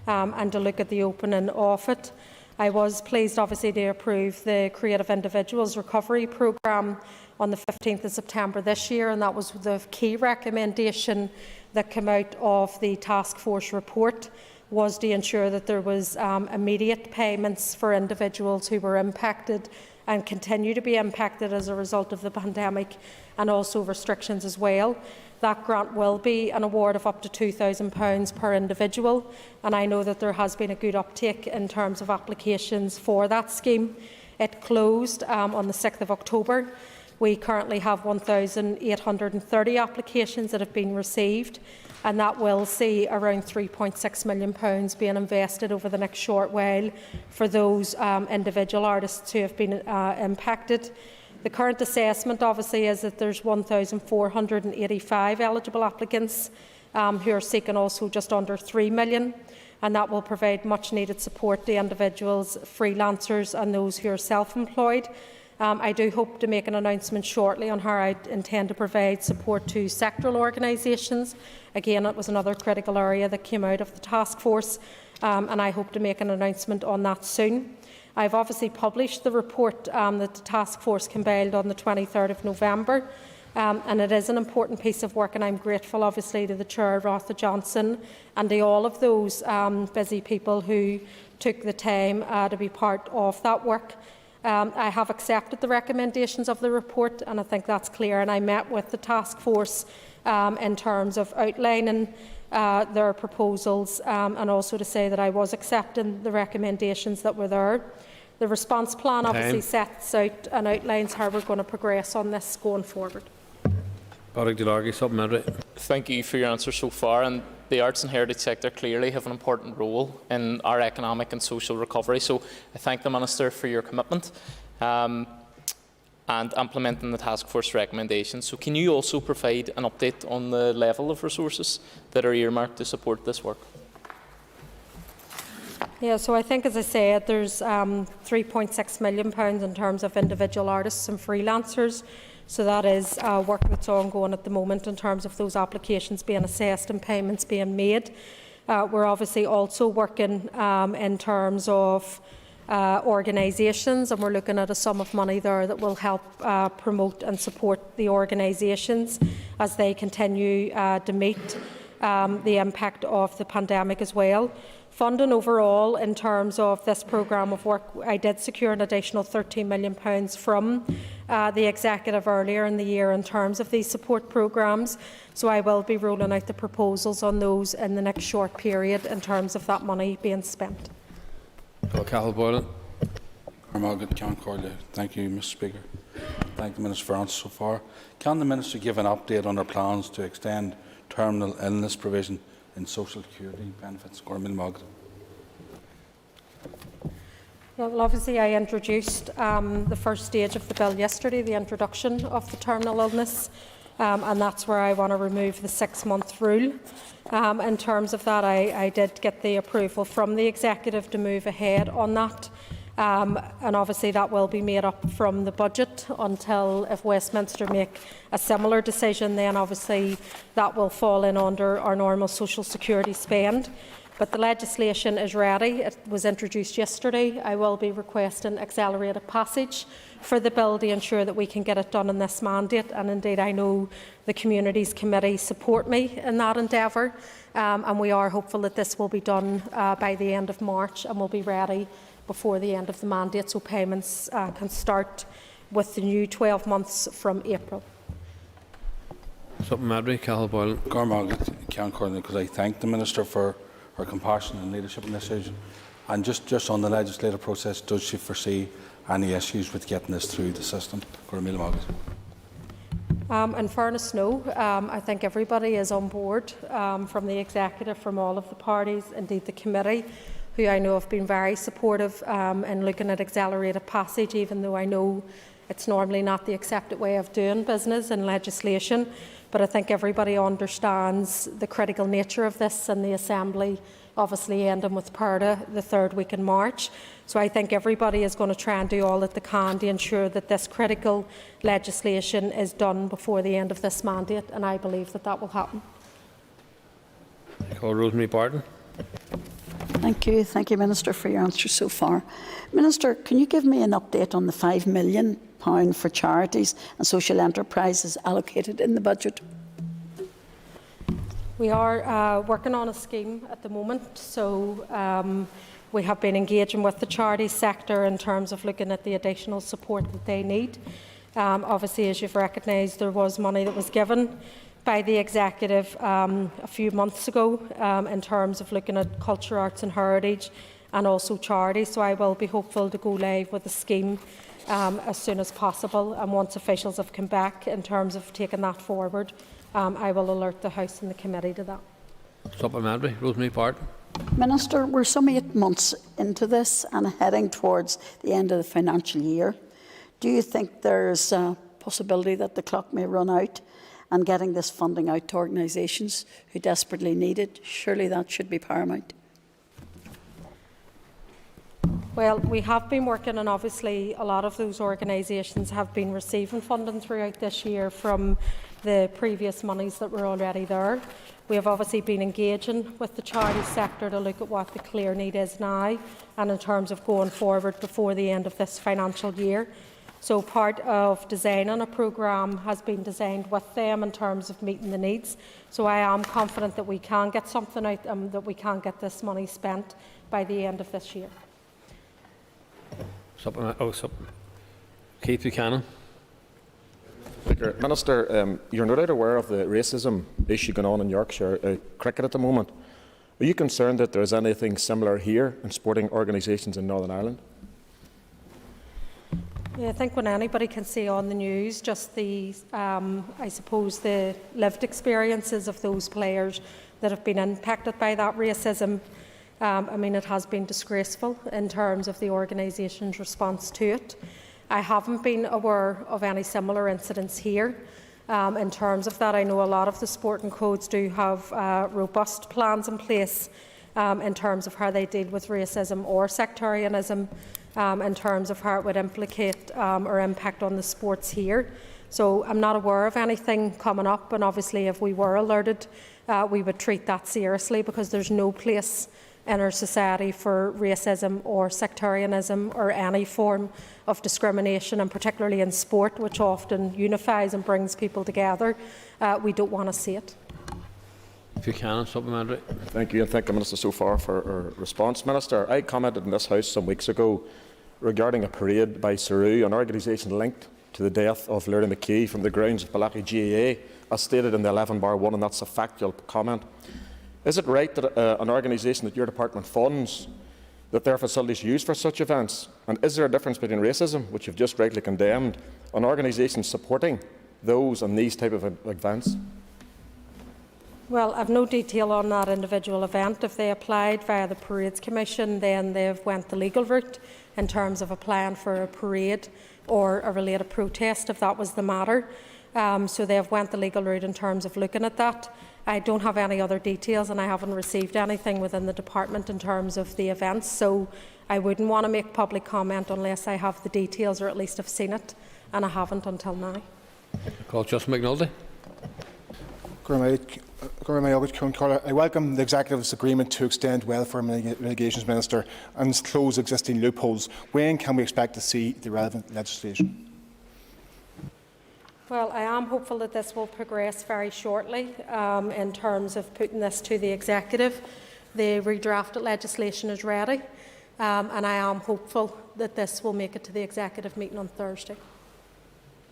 and to look at the opening of it. I was pleased obviously to approve the Creative Individuals Recovery Programme on the 15th of September this year, and that was the key recommendation that came out of the task force report, was to ensure that there was immediate payments for individuals who were impacted and continue to be impacted as a result of the pandemic, and also restrictions as well. That grant will be an award of up to £2,000 per individual, and I know that there has been a good uptake in terms of applications for that scheme. It closed on the 6th of October. We currently have 1,830 applications that have been received, and that will see around £3.6 million being invested over the next short while for those individual artists who have been impacted. The current assessment obviously is that there's 1,485 eligible applicants who are seeking also just under £3 million, and that will provide much needed support to individuals, freelancers and those who are self-employed. I do hope to make an announcement shortly on how I intend to provide support to sectoral organisations. Again, it was another critical area that came out of the task force, and I hope to make an announcement on that soon. I've obviously published the report that the task force compiled on the 23rd of November, and it is an important piece of work, and I'm grateful obviously to the Chair, Rotha Johnson, and to all of those busy people who took the time to be part of that work. I have accepted the recommendations of the report, and I think that's clear, and I met with the task force in terms of outlining their proposals and also to say that I was accepting the recommendations that were there. The response plan obviously sets out and outlines how we're going to progress on this going forward. Padraig Delargy, supplementary. Thank you for your answer so far. And the arts and heritage sector clearly have an important role in our economic and social recovery, so I thank the Minister for your commitment. and implementing the task force recommendations. So can you also provide an update on the level of resources that are earmarked to support this work? Yeah, so I think, as I said, there's £3.6 million in terms of individual artists and freelancers. So that is work that's ongoing at the moment in terms of those applications being assessed and payments being made. We're obviously also working in terms of organisations, and we're looking at a sum of money there that will help promote and support the organisations as they continue to meet the impact of the pandemic as well. Funding overall in terms of this programme of work, I did secure an additional £13 million from the Executive earlier in the year in terms of these support programmes. So I will be rolling out the proposals on those in the next short period in terms of that money being spent. Cathal Boylan. Thank you, Mr. Speaker. Thank the Minister for answers so far. Can the Minister give an update on her plans to extend terminal illness provision in social security benefits? Yeah, well, obviously I introduced the first stage of the bill yesterday, the introduction of the terminal illness, and that's where I want to remove the 6-month rule. In terms of that, I did get the approval from the Executive to move ahead on that. And obviously that will be made up from the budget until, if Westminster make a similar decision, then obviously that will fall in under our normal social security spend. But the legislation is ready. It was introduced yesterday. I will be requesting accelerated passage for the bill to ensure that we can get it done in this mandate, and indeed I know the Communities Committee support me in that endeavour, and we are hopeful that this will be done by the end of March and will be ready before the end of the mandate, so payments can start with the new 12 months from April. Supplementary, Cathal Boylan. Because I thank the Minister for her compassion and leadership in this issue. And just on the legislative process, does she foresee any issues with getting this through the system? In fairness, no. I think everybody is on board, from the Executive, from all of the parties, indeed the committee, who I know have been very supportive in looking at accelerated passage, even though I know it's normally not the accepted way of doing business and legislation. But I think everybody understands the critical nature of this, and the Assembly obviously ending with PERDA the 3rd week in March. So I think everybody is going to try and do all that they can to ensure that this critical legislation is done before the end of this mandate, and I believe that that will happen. I call Rosemary Barton. Thank you. Thank you, Minister, for your answers so far. Minister, can you give me an update on the £5 million for charities and social enterprises allocated in the budget? We are working on a scheme at the moment, so we have been engaging with the charity sector in terms of looking at the additional support that they need. Obviously, as you've recognised, there was money that was given by the Executive a few months ago in terms of looking at culture, arts and heritage, and also charities. So I will be hopeful to go live with the scheme as soon as possible, and once officials have come back in terms of taking that forward, I will alert the House and the committee to that. Supplementary, Rosemary Barton. Minister, we're some 8 months into this and heading towards the end of the financial year. Do you think there's a possibility that the clock may run out and getting this funding out to organisations who desperately need it? Surely that should be paramount. Well, we have been working, and obviously a lot of those organisations have been receiving funding throughout this year from the previous monies that were already there. We have obviously been engaging with the charity sector to look at what the clear need is now, and in terms of going forward before the end of this financial year. So part of designing a programme has been designed with them in terms of meeting the needs. So I am confident that we can get something out, that we can get this money spent by the end of this year. Keith Buchanan. Speaker, Minister, you're no doubt aware of the racism issue going on in Yorkshire cricket at the moment. Are you concerned that there is anything similar here in sporting organisations in Northern Ireland? Yeah, I think when anybody can see on the news just the, I suppose, the lived experiences of those players that have been impacted by that racism, I mean, it has been disgraceful in terms of the organisation's response to it. I haven't been aware of any similar incidents here. In terms of that, I know a lot of the sporting codes do have robust plans in place in terms of how they deal with racism or sectarianism, in terms of how it would implicate or impact on the sports here. So I'm not aware of anything coming up, and obviously if we were alerted, we would treat that seriously, because there's no place in our society for racism or sectarianism or any form of discrimination, and particularly in sport, which often unifies and brings people together. We don't want to see it. If you can, supplementary. Thank you, and thank the Minister so far for her response. Minister, I commented in this House some weeks ago regarding a parade by Saru, an organisation linked to the death of Lura McKee, from the grounds of Balachi GAA, as stated in the 11/1, and that's a factual comment. Is it right that an organisation that your department funds, that their facilities used for such events? And is there a difference between racism, which you've just rightly condemned, and organisations supporting those and these type of events? Well, I've no detail on that individual event. If they applied via the Parades Commission, then they've went the legal route in terms of applying for a parade or a related protest, if that was the matter. So they have went the legal route in terms of looking at that. I don't have any other details, and I haven't received anything within the department in terms of the events, so I wouldn't want to make public comment unless I have the details, or at least have seen it, and I haven't until now. Call Justin McNulty. I welcome the Executive's agreement to extend welfare mitigations, Minister, and close existing loopholes. When can we expect to see the relevant legislation? Well, I am hopeful that this will progress very shortly in terms of putting this to the Executive. The redrafted legislation is ready, and I am hopeful that this will make it to the Executive meeting on Thursday.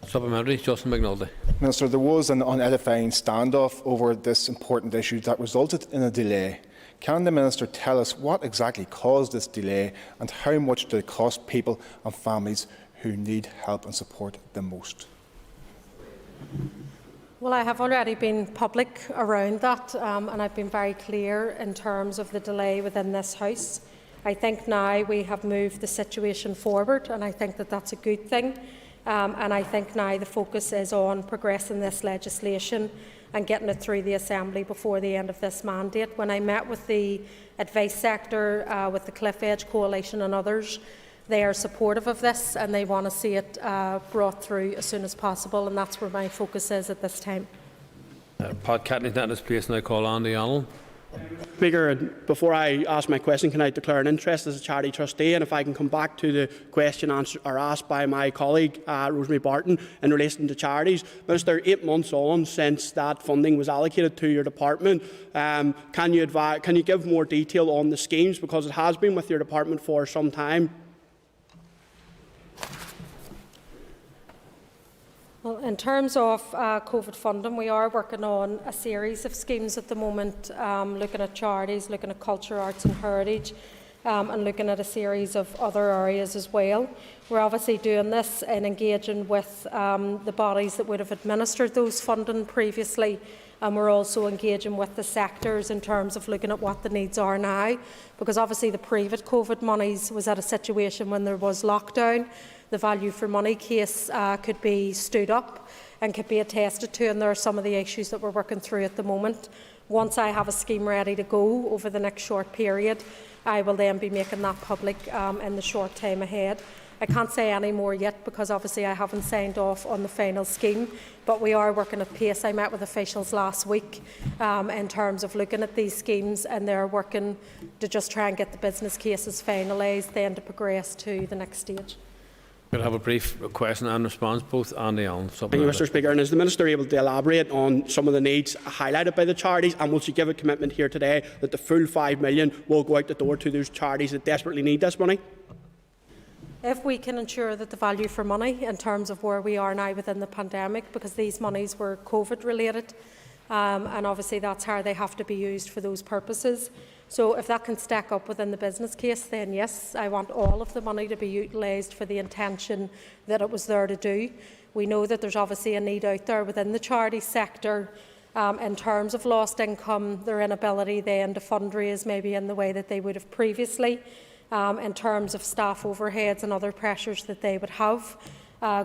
Supplementary, Justin McNulty. Minister, there was an unedifying standoff over this important issue that resulted in a delay. Can the Minister tell us what exactly caused this delay, and how much did it cost people and families who need help and support the most? Well, I have already been public around that, and I've been very clear in terms of the delay within this House. I think now we have moved the situation forward, and I think that that's a good thing. And I think now the focus is on progressing this legislation and getting it through the Assembly before the end of this mandate. When I met with the advice sector, with the Cliff Edge Coalition and others, they are supportive of this, and they want to see it brought through as soon as possible, and that's where my focus is at this time. Pat Catney's not in his place, and I call Andy Allen. Speaker, before I ask my question, can I declare an interest as a charity trustee? And if I can come back to the question asked by my colleague, Rosemary Barton, in relation to charities. Minister, 8 months on since that funding was allocated to your department, can you give more detail on the schemes? Because it has been with your department for some time. Well, in terms of COVID funding, we are working on a series of schemes at the moment, looking at charities, looking at culture, arts and heritage, and looking at a series of other areas as well. We're obviously doing this and engaging with the bodies that would have administered those funding previously, and we're also engaging with the sectors in terms of looking at what the needs are now, because obviously the previous COVID monies was at a situation when there was lockdown. The value for money case could be stood up and could be attested to, and there are some of the issues that we're working through at the moment. Once I have a scheme ready to go over the next short period, I will then be making that public in the short time ahead. I can't say any more yet because obviously I haven't signed off on the final scheme, but we are working at pace. I met with officials last week in terms of looking at these schemes, and they're working to just try and get the business cases finalised, then to progress to the next stage. We'll have a brief question and response, both Andy Allen. Thank you, Mr. Speaker. And is the Minister able to elaborate on some of the needs highlighted by the charities, and will she give a commitment here today that the full $5 million will go out the door to those charities that desperately need this money? If we can ensure that the value for money in terms of where we are now within the pandemic, because these monies were COVID related, and obviously that's how they have to be used for those purposes. So if that can stack up within the business case, then yes, I want all of the money to be utilised for the intention that it was there to do. We know that there's obviously a need out there within the charity sector in terms of lost income, their inability then to fundraise maybe in the way that they would have previously. in terms of staff overheads and other pressures that they would have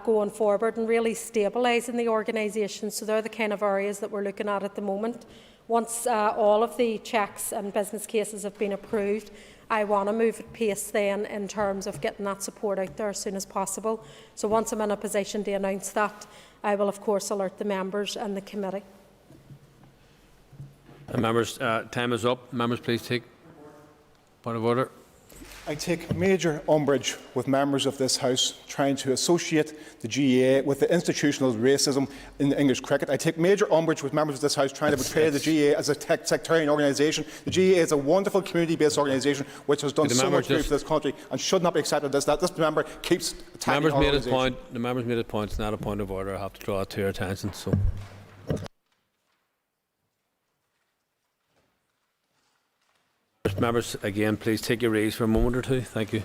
going forward, and really stabilising the organisation. So they're the kind of areas that we're looking at the moment. Once all of the checks and business cases have been approved, I want to move at pace then in terms of getting that support out there as soon as possible. So once I'm in a position to announce that, I will of course alert the members and the committee. Members, time is up. Members, please take point of order. I take major umbrage with members of this House trying to associate the GAA with the institutional racism in English cricket. I take major umbrage with members of this House trying to portray the GAA as a sectarian organisation. The GAA is a wonderful community-based organisation which has done so much good for this country and should not be accepted as that. This member keeps attacking our organisation. The member's made his point. It's not a point of order. I have to draw it to your attention. So. Members, again, please take your ease for a moment or two. Thank you.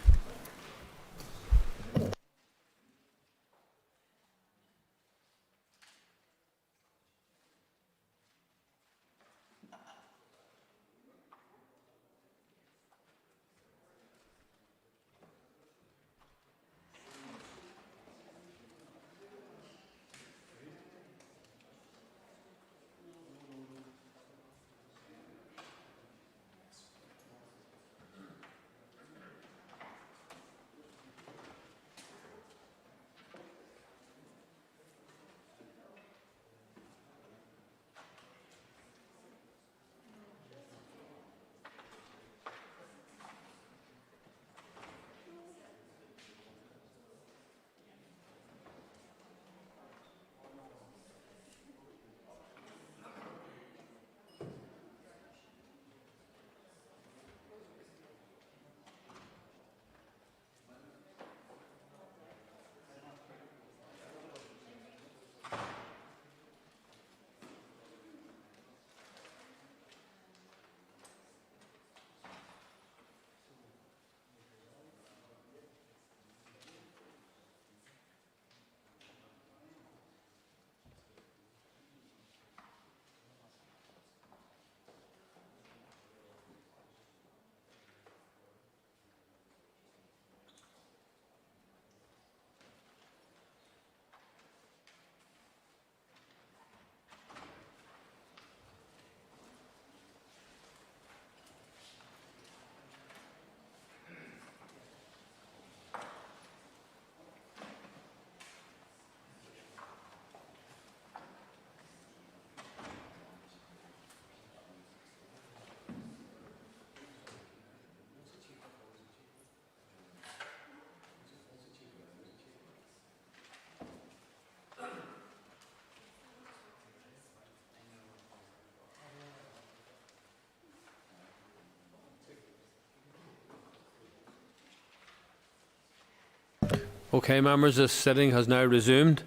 Okay, members, this sitting has now resumed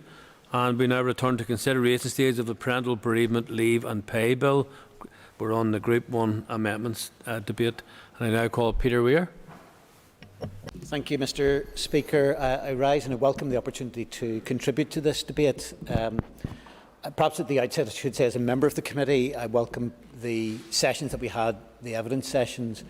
and we now return to consideration stage of the Parental Bereavement Leave and Pay Bill. We're on the Group 1 amendments debate, and I now call Peter Weir. Thank you, Mr Speaker. I rise and I welcome the opportunity to contribute to this debate. Perhaps at the outset I should say, as a member of the committee, I welcome the sessions that we had, the evidence sessions,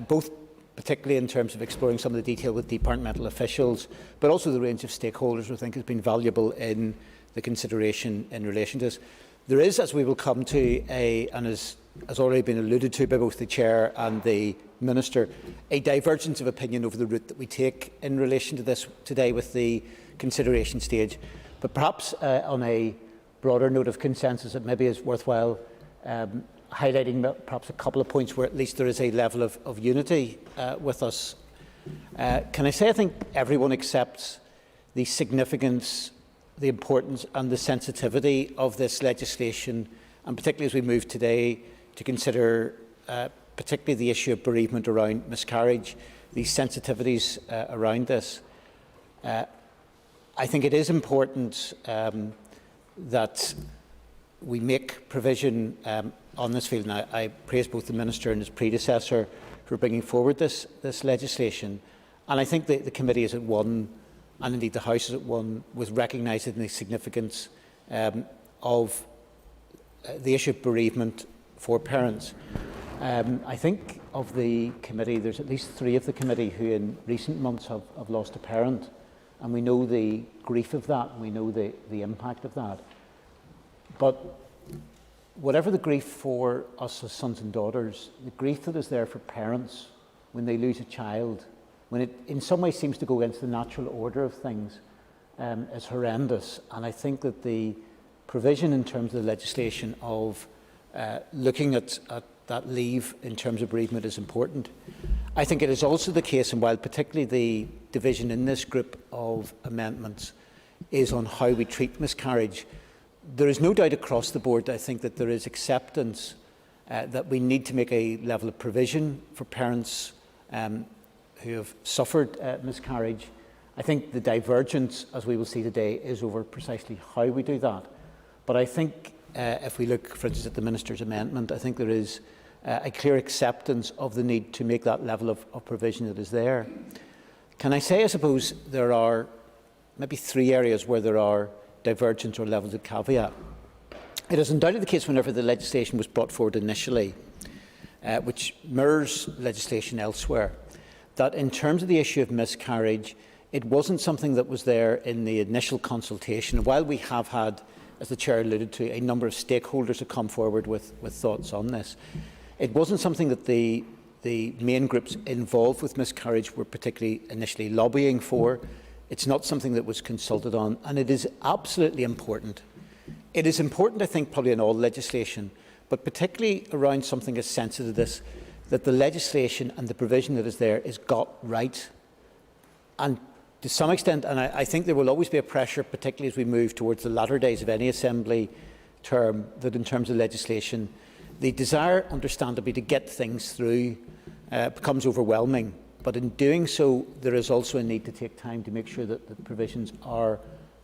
both particularly in terms of exploring some of the detail with departmental officials, but also the range of stakeholders who I think has been valuable in the consideration in relation to this. There is, as we will come to, and has already been alluded to by both the Chair and the Minister, a divergence of opinion over the route that we take in relation to this today with the consideration stage. But perhaps on a broader note of consensus, it maybe is worthwhile highlighting perhaps a couple of points where at least there is a level of unity with us. Can I say I think everyone accepts the significance, the importance and the sensitivity of this legislation, and particularly as we move today to consider particularly the issue of bereavement around miscarriage, the sensitivities around this. I think it is important that we make provision on this field. And I praise both the Minister and his predecessor for bringing forward this legislation. And I think the committee is at one, and indeed the House is at one, with recognising the significance of the issue of bereavement for parents. I think of the committee, there's at least 3 of the committee who in recent months have lost a parent, and we know the grief of that, and we know the impact of that. But whatever the grief for us as sons and daughters, the grief that is there for parents when they lose a child, when it in some ways seems to go against the natural order of things, is horrendous. And I think that the provision in terms of the legislation of looking at that leave in terms of bereavement is important. I think it is also the case, and while particularly the division in this group of amendments is on how we treat miscarriage, there is no doubt across the board, I think, that there is acceptance that we need to make a level of provision for parents who have suffered miscarriage. I think the divergence, as we will see today, is over precisely how we do that. But I think if we look, for instance, at the Minister's amendment, I think there is a clear acceptance of the need to make that level of provision that is there. Can I say, I suppose, there are maybe 3 areas where there are divergence or levels of caveat. It is undoubtedly the case whenever the legislation was brought forward initially, which mirrors legislation elsewhere, that in terms of the issue of miscarriage, it wasn't something that was there in the initial consultation. While we have had, as the Chair alluded to, a number of stakeholders have come forward with thoughts on this, it wasn't something that the main groups involved with miscarriage were particularly initially lobbying for. It's not something that was consulted on, and it is absolutely important. It is important, I think, probably in all legislation, but particularly around something as sensitive as this, that the legislation and the provision that is there is got right. And to some extent, and I think there will always be a pressure, particularly as we move towards the latter days of any Assembly term, that in terms of legislation, the desire, understandably, to get things through becomes overwhelming. But in doing so, there is also a need to take time to make sure that the provisions are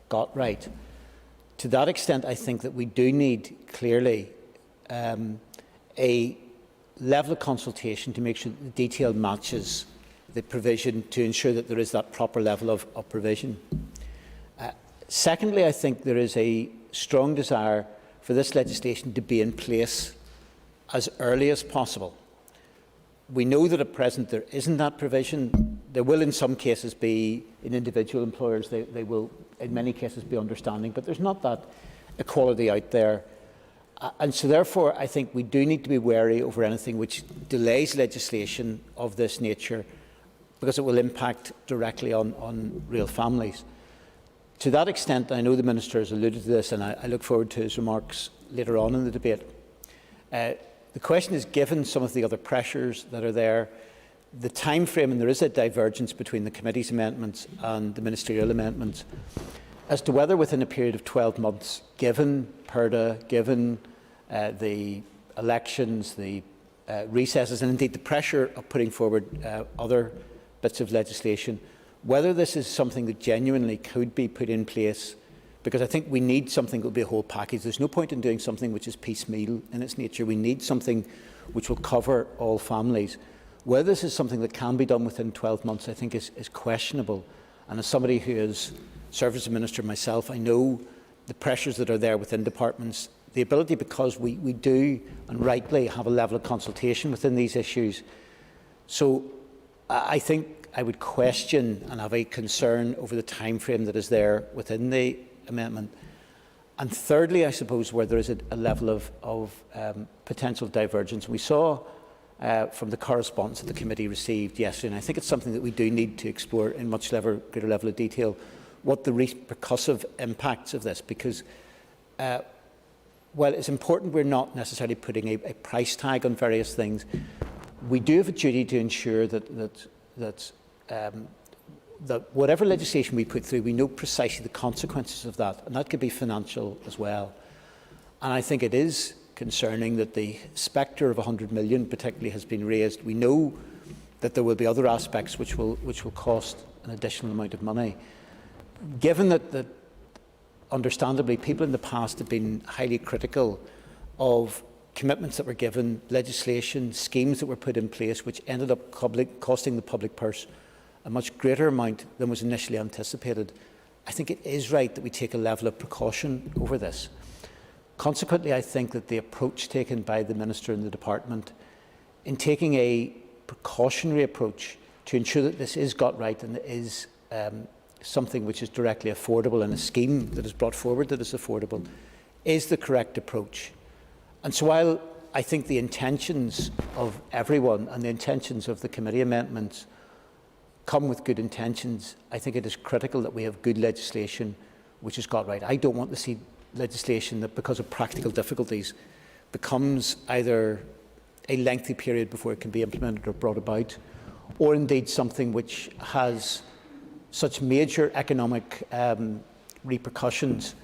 got right. To that extent, I think that we do need, clearly, a level of consultation to make sure that the detail matches the provision to ensure that there is that proper level of provision. Secondly, I think there is a strong desire for this legislation to be in place as early as possible. We know that at present there isn't that provision. There will in some cases be, in individual employers, they will in many cases be understanding, but there's not that equality out there. And so therefore I think we do need to be wary over anything which delays legislation of this nature, because it will impact directly on real families. To that extent, I know the Minister has alluded to this, and I look forward to his remarks later on in the debate. The question is, given some of the other pressures that are there, the time frame, and there is a divergence between the committee's amendments and the ministerial amendments, as to whether within a period of 12 months, given PERDA, given the elections, the recesses, and indeed the pressure of putting forward other bits of legislation, whether this is something that genuinely could be put in place, because I think we need something that will be a whole package. There's no point in doing something which is piecemeal in its nature. We need something which will cover all families. Whether this is something that can be done within 12 months, I think is questionable. And as somebody who has served as a minister myself, I know the pressures that are there within departments, the ability, because we do, and rightly, have a level of consultation within these issues. So I think I would question and have a concern over the time frame that is there within the amendment. And thirdly, I suppose, where there is a level of potential divergence. We saw from the correspondence that the committee received yesterday, and I think it's something that we do need to explore in much greater level of detail, what the repercussive impacts of this, because while it's important we're not necessarily putting a price tag on various things, we do have a duty to ensure that whatever legislation we put through, we know precisely the consequences of that, and that could be financial as well. And I think it is concerning that the spectre of 100 million particularly has been raised. We know that there will be other aspects which will cost an additional amount of money. Given that understandably people in the past have been highly critical of commitments that were given, legislation, schemes that were put in place which ended up costing the public purse a much greater amount than was initially anticipated, I think it is right that we take a level of precaution over this. Consequently, I think that the approach taken by the Minister and the Department in taking a precautionary approach to ensure that this is got right and is something which is directly affordable, and a scheme that is brought forward that is affordable, is the correct approach. And so while I think the intentions of everyone and the intentions of the committee amendments come with good intentions, I think it is critical that we have good legislation which is got right. I don't want to see legislation that, because of practical difficulties, becomes either a lengthy period before it can be implemented or brought about, or indeed something which has such major economic repercussions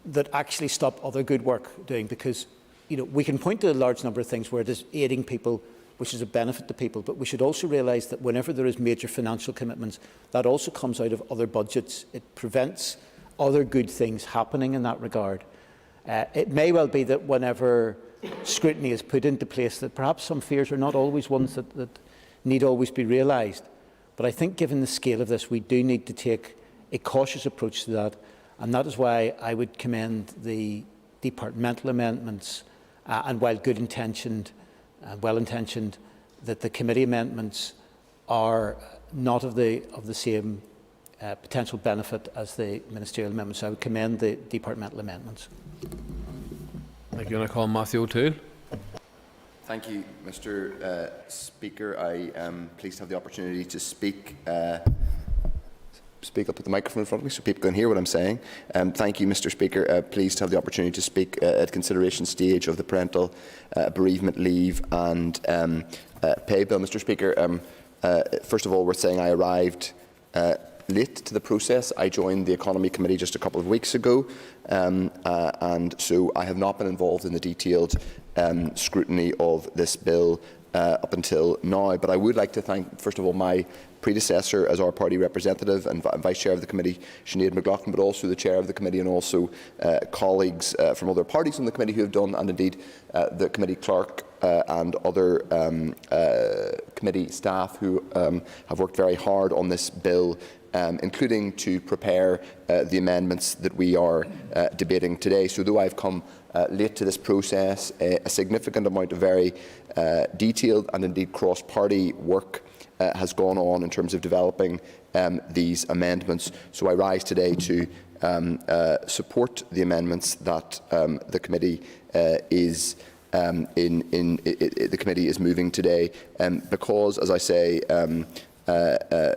that actually stop other good work doing. Because we can point to a large number of things where it is aiding people, which is a benefit to people, but we should also realise that whenever there is major financial commitments, that also comes out of other budgets. It prevents other good things happening in that regard. It may well be that whenever scrutiny is put into place, that perhaps some fears are not always ones that need always be realised. But I think given the scale of this, we do need to take a cautious approach to that, and that is why I would commend the departmental amendments, and while good-intentioned and well-intentioned, that the committee amendments are not of the same potential benefit as the ministerial amendments. So I would commend the departmental amendments. Thank you. And I call Matthew O'Toole. Thank you, Mr. Speaker. I am pleased to have the opportunity to speak up at the microphone in front of me so people can hear what I'm saying. Thank you, Mr. Speaker. Pleased to have the opportunity to speak at consideration stage of the parental bereavement leave and pay bill. Mr. Speaker, first of all, we're saying I arrived late to the process. I joined the Economy Committee just a couple of weeks ago, and so I have not been involved in the detailed scrutiny of this bill up until now. But I would like to thank, first of all, my predecessor as our party representative and Vice Chair of the Committee, Sinead McLaughlin, but also the Chair of the Committee and also colleagues from other parties on the Committee who have done, and indeed the Committee Clerk and other Committee staff who have worked very hard on this bill, including to prepare the amendments that we are debating today. So though I've come late to this process, a significant amount of very detailed and indeed cross-party work has gone on in terms of developing these amendments. So I rise today to support the amendments that the committee is the committee is moving today, because, as I say,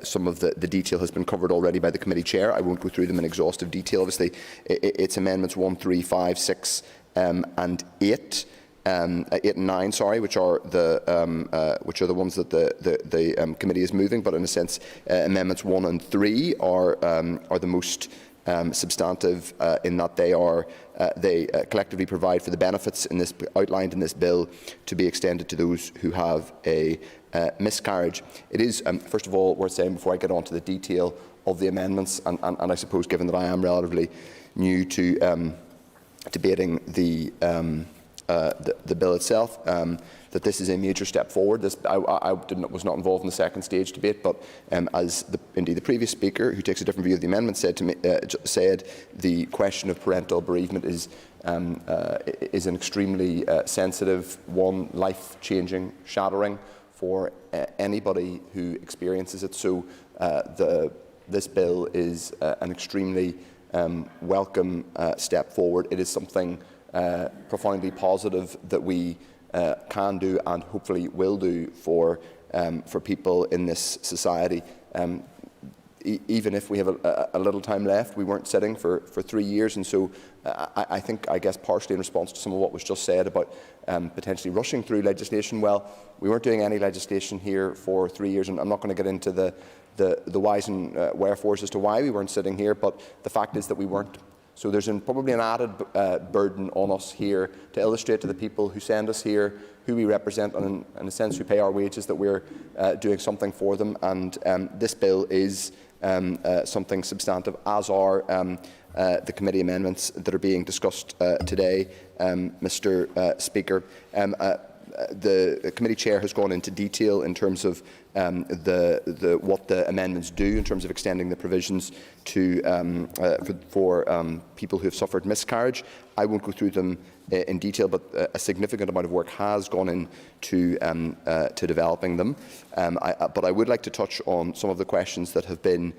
some of the detail has been covered already by the committee chair. I won't go through them in exhaustive detail. Obviously, it's amendments 1, 3, 5, 6 and 8. 8 and 9, sorry, which are the ones that the committee is moving. But in a sense, amendments 1 and 3 are the most substantive in that they collectively provide for the benefits in this outlined in this bill to be extended to those who have a miscarriage. It is first of all worth saying before I get on to the detail of the amendments, and I suppose given that I am relatively new to debating the bill itself, that this is a major step forward. I was not involved in the second stage debate, but as indeed the previous speaker, who takes a different view of the amendment, said to me, the question of parental bereavement is an extremely sensitive one, life-changing, shattering for anybody who experiences it. So this bill is an extremely welcome step forward. It is something profoundly positive that we can do and hopefully will do for people in this society. Even if we have a little time left, we weren't sitting for 3 years, and so I think, I guess, partially in response to some of what was just said about potentially rushing through legislation. Well, we weren't doing any legislation here for 3 years, and I'm not going to get into the whys and wherefores as to why we weren't sitting here, but the fact is that we weren't. So there's probably an added burden on us here to illustrate to the people who send us here, who we represent, and in a sense who pay our wages, that we're doing something for them. And this bill is something substantive, as are the committee amendments that are being discussed today, Mr. Speaker. The committee chair has gone into detail in terms of what the amendments do in terms of extending the provisions to for people who have suffered miscarriage. I won't go through them in detail, but a significant amount of work has gone into to developing them. But I would like to touch on some of the questions that have been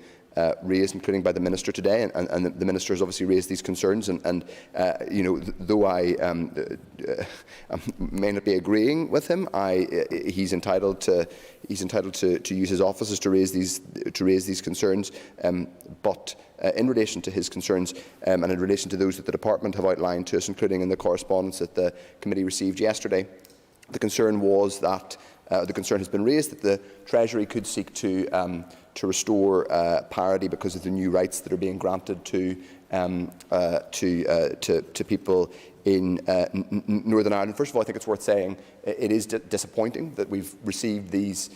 raised, including by the Minister today, and the Minister has obviously raised these concerns. And you know, though I may not be agreeing with him, he's entitled to use his offices to raise these concerns. But in relation to his concerns and in relation to those that the Department have outlined to us, including in the correspondence that the committee received yesterday, the concern was that the concern has been raised that the Treasury could seek to restore parity because of the new rights that are being granted to people in Northern Ireland. First of all, I think it's worth saying it is disappointing that we've received this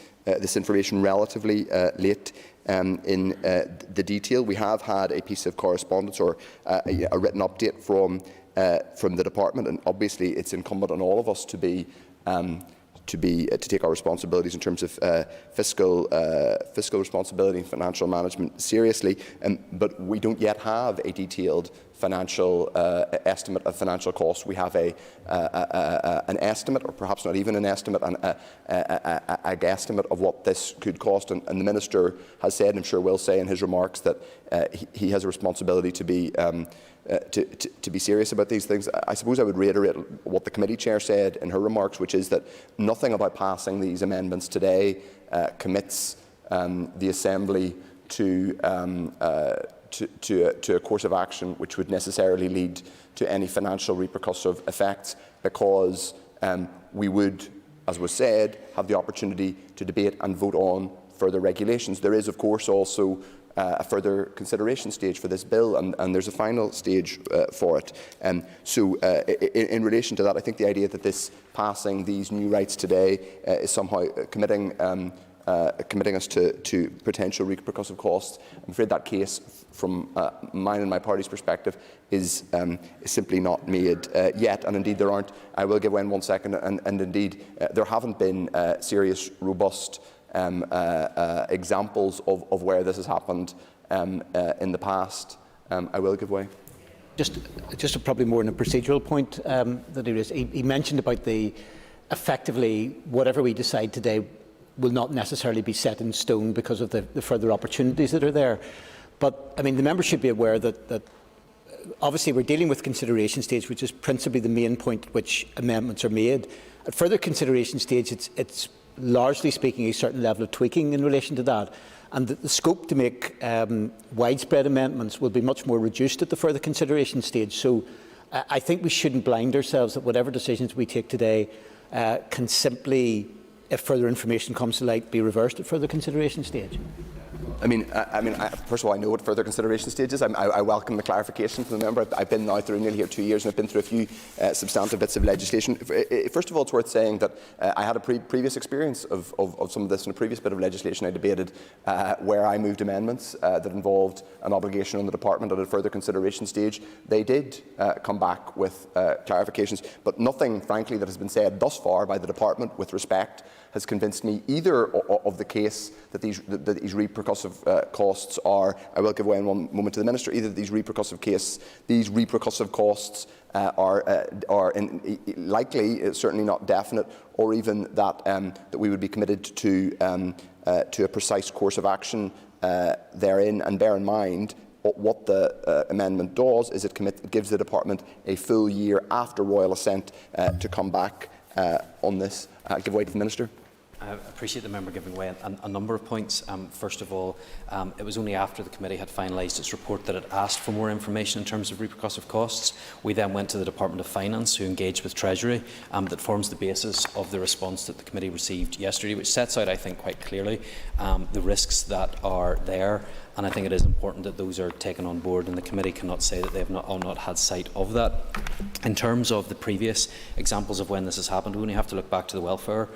information relatively late in the detail. We have had a piece of correspondence or a written update from the Department, and obviously it's incumbent on all of us to take our responsibilities in terms of fiscal responsibility and financial management seriously, but we don't yet have a detailed financial estimate of financial costs. We have an estimate, or perhaps not even an estimate, a guesstimate of what this could cost. And the Minister has said, and I'm sure will say in his remarks, that he has a responsibility to be serious about these things. I suppose I would reiterate what the committee chair said in her remarks, which is that nothing about passing these amendments today commits the Assembly to a course of action which would necessarily lead to any financial repercussive effects, because we would, as was said, have the opportunity to debate and vote on further regulations. There is, of course, also a further consideration stage for this bill, and there's a final stage for it. So in relation to that, I think the idea that passing these new rights today is somehow committing us to potential repercussive costs, I'm afraid that case, from mine and my party's perspective, is simply not made yet. And indeed there aren't. I will give way in 1 second. And indeed there haven't been serious, robust examples of where this has happened in the past. I will give way. Just probably more on a procedural point that he raised. He mentioned about effectively whatever we decide today will not necessarily be set in stone because of the further opportunities that are there. But I mean, the members should be aware that obviously we're dealing with consideration stage, which is principally the main point at which amendments are made. At further consideration stage, it's largely speaking a certain level of tweaking in relation to that, and the scope to make widespread amendments will be much more reduced at the further consideration stage. So I think we shouldn't blind ourselves that whatever decisions we take today can simply, if further information comes to light, be reversed at further consideration stage. First of all, I know what further consideration stage is. I welcome the clarification from the member. I've been now through nearly 2 years, and I've been through a few substantive bits of legislation. First of all, it's worth saying that I had a previous experience of some of this in a previous bit of legislation I debated, where I moved amendments that involved an obligation on the Department at a further consideration stage. They did come back with clarifications, but nothing, frankly, that has been said thus far by the Department with respect has convinced me either of the case that these repercussive costs are. I will give way in one moment to the Minister. Either these repercussive costs are likely, certainly not definite, or even that we would be committed to a precise course of action therein. And bear in mind, what the amendment does is it gives the Department a full year after royal assent to come back on this. I'll give way to the Minister. I appreciate the member giving way on a number of points. First of all, it was only after the committee had finalised its report that it asked for more information in terms of repercussive costs. We then went to the Department of Finance, who engaged with Treasury, that forms the basis of the response that the committee received yesterday, which sets out, I think, quite clearly the risks that are there. And I think it is important that those are taken on board, and the committee cannot say that they have not had sight of that. In terms of the previous examples of when this has happened, we only have to look back to the welfare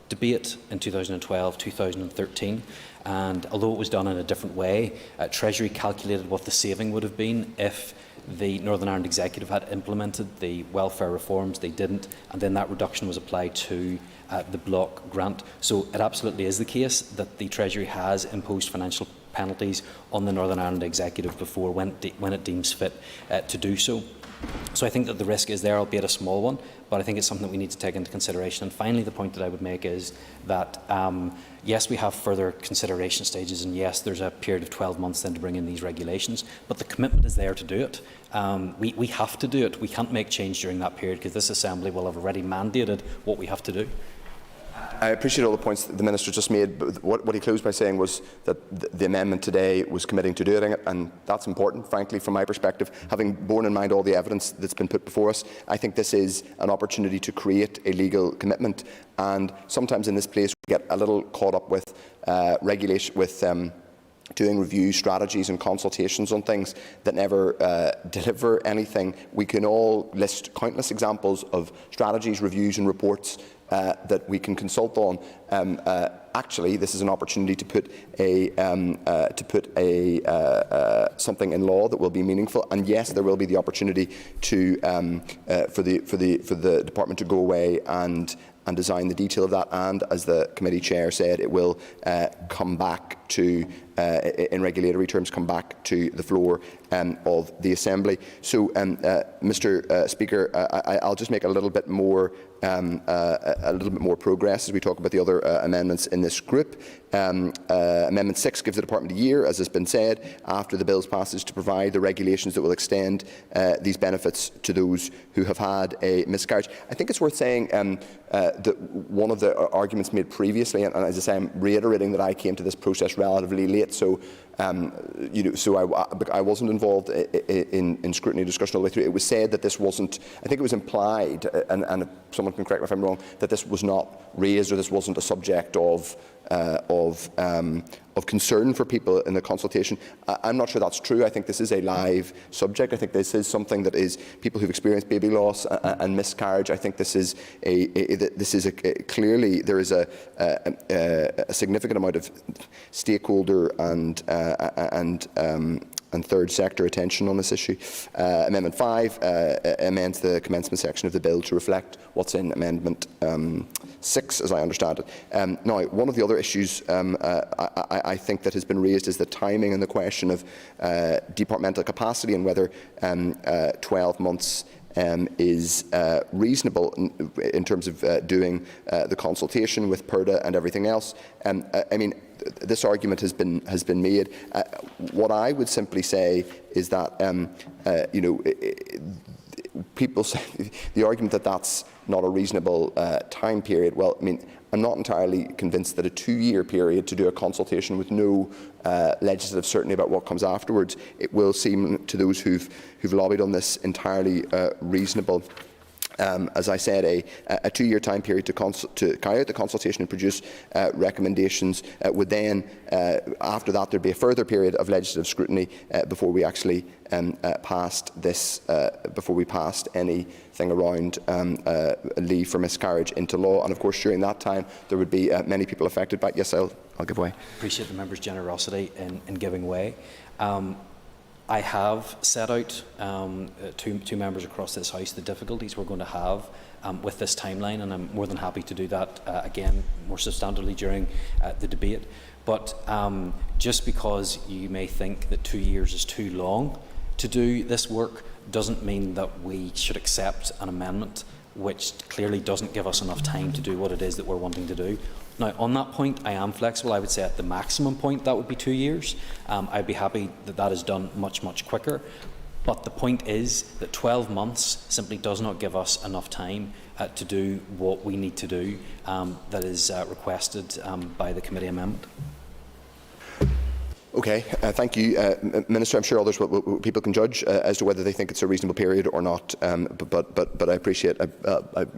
debate in 2012-2013, and although it was done in a different way, Treasury calculated what the saving would have been if the Northern Ireland Executive had implemented the welfare reforms. They didn't, and then that reduction was applied to the block grant. So it absolutely is the case that the Treasury has imposed financial penalties on the Northern Ireland Executive before when it deems fit to do so. So I think that the risk is there, albeit a small one, but I think it's something that we need to take into consideration. And finally, the point that I would make is that, yes, we have further consideration stages, and yes, there's a period of 12 months then to bring in these regulations, but the commitment is there to do it. We have to do it. We can't make change during that period because this Assembly will have already mandated what we have to do. I appreciate all the points that the Minister just made, but what he closed by saying was that the amendment today was committing to doing it, and that's important, frankly, from my perspective. Having borne in mind all the evidence that's been put before us, I think this is an opportunity to create a legal commitment, and sometimes in this place we get a little caught up with regulation, with doing review strategies and consultations on things that never deliver anything. We can all list countless examples of strategies, reviews and reports that we can consult on. Actually, this is an opportunity to put something in law that will be meaningful. And yes, there will be the opportunity to for the department to go away and design the detail of that. And as the committee chair said, it will come back to, in regulatory terms, come back to the floor of the Assembly. So, Mr. Speaker, I'll just make a little bit more progress as we talk about the other amendments in this group. Amendment 6 gives the Department a year, as has been said, after the bill's passage to provide the regulations that will extend these benefits to those who have had a miscarriage. I think it's worth saying that one of the arguments made previously, and as I say, I'm reiterating that I came to this process relatively late, so I wasn't involved in scrutiny discussion all the way through. It was said that this wasn't, I think it was implied, and someone can correct me if I'm wrong, that this was not raised or this wasn't a subject of concern for people in the consultation. I'm not sure that's true. I think this is a live subject. I think this is something that is people who've experienced baby loss and miscarriage. I think this is clearly there is a significant amount of stakeholder and third sector attention on this issue. Amendment 5 amends the commencement section of the bill to reflect what's in Amendment 6, as I understand it. Now, one of the other issues I think that has been raised is the timing and the question of departmental capacity and whether 12 months is reasonable in terms of doing the consultation with PERDA and everything else. I mean, this argument has been made. What I would simply say is that people say the argument that that's not a reasonable time period. Well, I mean, I'm not entirely convinced that a 2-year period to do a consultation with no legislative certainty about what comes afterwards, it will seem to those who've lobbied on this entirely reasonable. As I said, a 2-year time period to carry out the consultation and produce recommendations would then, after that, there'd be a further period of legislative scrutiny before we actually passed this, before we passed anything around leave for miscarriage into law. And of course, during that time, there would be many people affected. But yes, I'll give way. Appreciate the member's generosity in giving way. I have set out two members across this House the difficulties we're going to have with this timeline, and I'm more than happy to do that again more substantively during the debate. But just because you may think that 2 years is too long to do this work doesn't mean that we should accept an amendment which clearly doesn't give us enough time to do what it is that we're wanting to do. Now, on that point, I am flexible. I would say at the maximum point that would be 2 years. I'd be happy that that is done much, much quicker. But the point is that 12 months simply does not give us enough time to do what we need to do that is requested by the committee amendment. Okay, thank you, Minister. I'm sure others people can judge as to whether they think it's a reasonable period or not. But I appreciate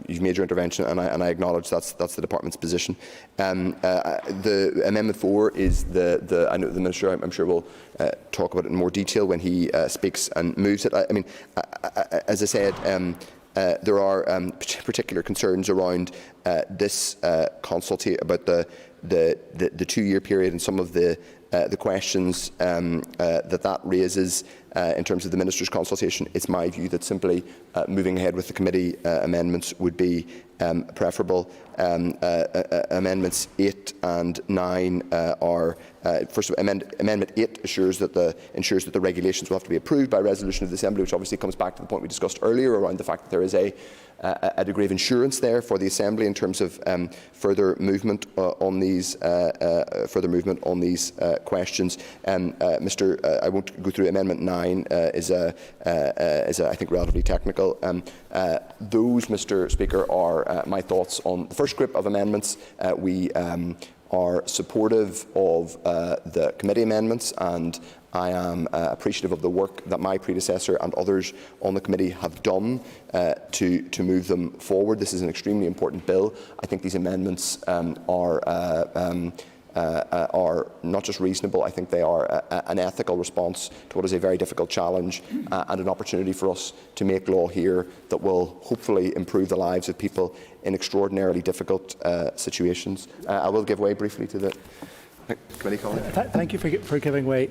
you've made your intervention, and I acknowledge that's the department's position. The Amendment 4 is I know the Minister, I'm sure, will talk about it in more detail when he speaks and moves it. I mean, as I said, there are particular concerns around this consultation about the 2-year period and some of the questions that raises in terms of the Minister's consultation. It's my view that simply moving ahead with the committee amendments would be preferable. Amendments 8 and 9 are first of all, Amendment 8 ensures that the regulations will have to be approved by resolution of the Assembly, which obviously comes back to the point we discussed earlier around the fact that there is a degree of insurance there for the Assembly in terms of further movement on these questions. I won't go through Amendment 9 is I think relatively technical. Those, Mr. Speaker, are my thoughts on the first group of amendments. We are supportive of the committee amendments, and I am appreciative of the work that my predecessor and others on the committee have done to move them forward. This is an extremely important bill. I think these amendments are not just reasonable, I think they are an ethical response to what is a very difficult challenge and an opportunity for us to make law here that will hopefully improve the lives of people in extraordinarily difficult situations. I will give way briefly to the committee colleague. Thank you for giving way.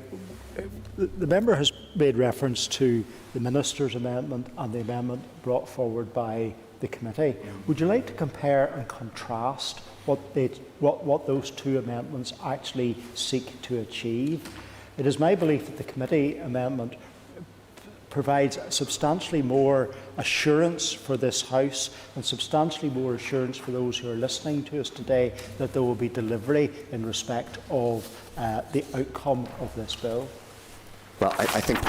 The member has made reference to the Minister's amendment and the amendment brought forward by the committee. Would you like to compare and contrast what those two amendments actually seek to achieve? It is my belief that the committee amendment provides substantially more assurance for this House and substantially more assurance for those who are listening to us today that there will be delivery in respect of the outcome of this bill. Well, I think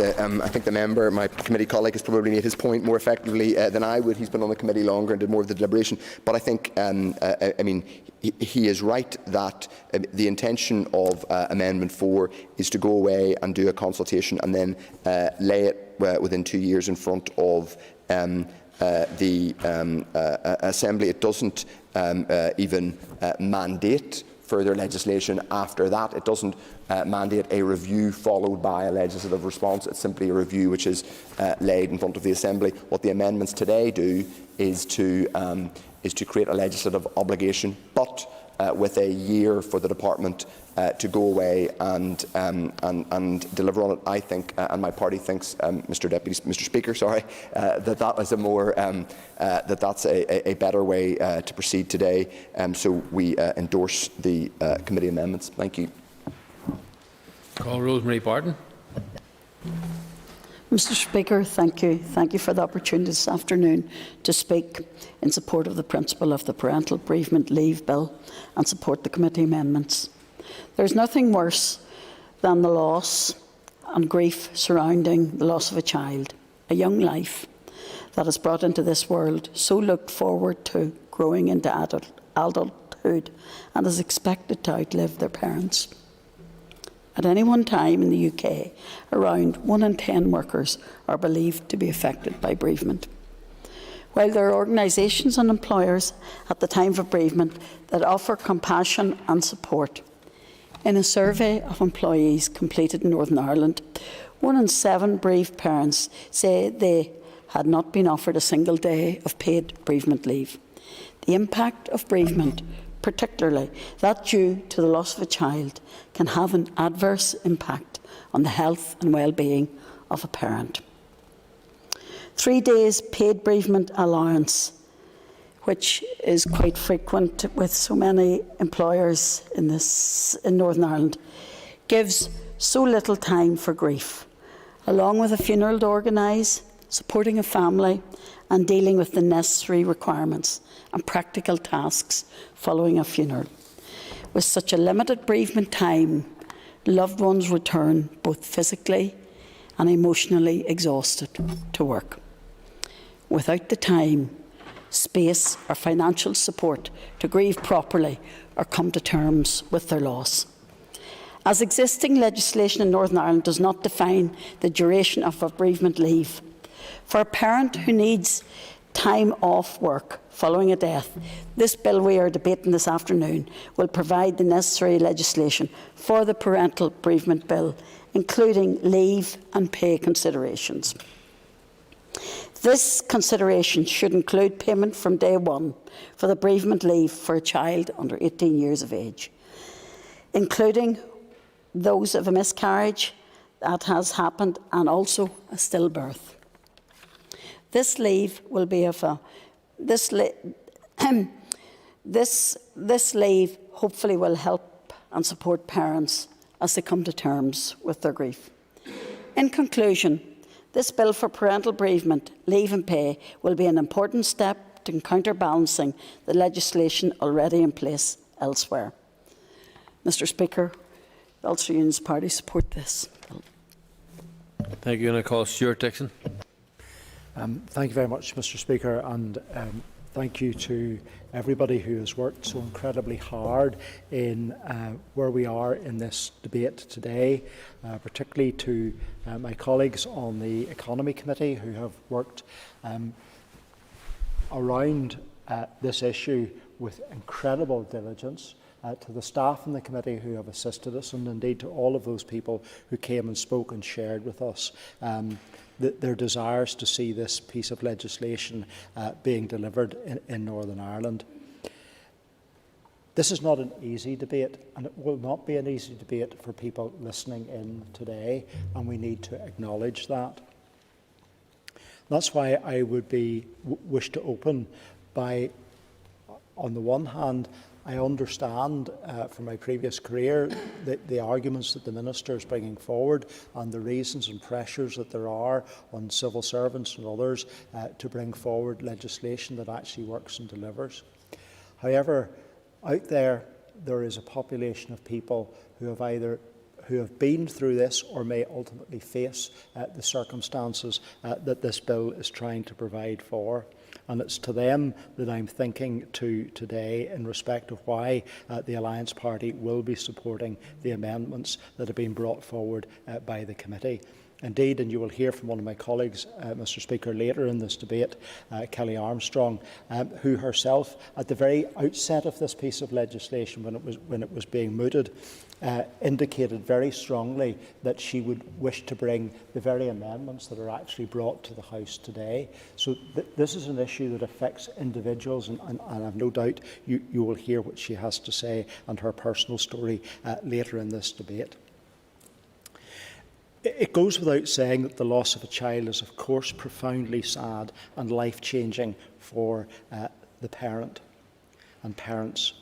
the member, my committee colleague, has probably made his point more effectively than I would. He's been on the committee longer and did more of the deliberation. But I think, he is right that the intention of Amendment 4 is to go away and do a consultation and then lay it within 2 years in front of the Assembly. It doesn't even mandate further legislation after that. It doesn't mandate a review followed by a legislative response. It's simply a review which is laid in front of the Assembly. What the amendments today do is to create a legislative obligation, but with a year for the Department to go away and deliver on it. I think, and my party thinks, Mr. Speaker, that is a more that's a better way to proceed today. So we endorse the committee amendments. Thank you. Call Rosemary Barton. Mr. Speaker, thank you. Thank you for the opportunity this afternoon to speak in support of the principle of the Parental Bereavement Leave Bill and support the committee amendments. There is nothing worse than the loss and grief surrounding the loss of a child, a young life that is brought into this world, so looked forward to growing into adulthood and is expected to outlive their parents. At any one time in the UK, around 1 in 10 workers are believed to be affected by bereavement. While there are organisations and employers at the time of bereavement that offer compassion and support, in a survey of employees completed in Northern Ireland, 1 in 7 bereaved parents say they had not been offered a single day of paid bereavement leave. The impact of bereavement, particularly that due to the loss of a child, can have an adverse impact on the health and well-being of a parent. 3 days paid bereavement allowance, which is quite frequent with so many employers in Northern Ireland, gives so little time for grief, along with a funeral to organise, supporting a family and dealing with the necessary requirements and practical tasks following a funeral. With such a limited bereavement time, loved ones return both physically and emotionally exhausted to work, without the time, space or financial support to grieve properly or come to terms with their loss. As existing legislation in Northern Ireland does not define the duration of a bereavement leave, for a parent who needs time off work following a death, this bill we are debating this afternoon will provide the necessary legislation for the Parental Bereavement Bill, including leave and pay considerations. This consideration should include payment from day one for the bereavement leave for a child under 18 years of age, including those of a miscarriage that has happened and also a stillbirth. This leave will be of a This leave hopefully will help and support parents as they come to terms with their grief. In conclusion, this bill for parental bereavement, leave and pay will be an important step to counterbalancing the legislation already in place elsewhere. Mr Speaker, the Ulster Unionist Party support this bill. Thank you. And I call Stuart Dixon. Thank you very much, Mr Speaker, and thank you to everybody who has worked so incredibly hard in where we are in this debate today, particularly to my colleagues on the Economy Committee who have worked around this issue with incredible diligence, to the staff in the committee who have assisted us, and indeed to all of those people who came and spoke and shared with us their desires to see this piece of legislation being delivered in Northern Ireland. This is not an easy debate, and it will not be an easy debate for people listening in today, and we need to acknowledge that. That's why I would wish to open by, on the one hand, I understand from my previous career the arguments that the Minister is bringing forward and the reasons and pressures that there are on civil servants and others to bring forward legislation that actually works and delivers. However, out there is a population of people who have been through this or may ultimately face the circumstances that this bill is trying to provide for. And it's to them that I'm thinking to today in respect of why the Alliance Party will be supporting the amendments that have been brought forward by the committee. Indeed, and you will hear from one of my colleagues, Mr Speaker, later in this debate, Kelly Armstrong, who herself, at the very outset of this piece of legislation, when it was being mooted, indicated very strongly that she would wish to bring the very amendments that are actually brought to the House today. So this is an issue that affects individuals, and I've no doubt you will hear what she has to say and her personal story later in this debate. It goes without saying that the loss of a child is, of course, profoundly sad and life-changing for the parent and parents.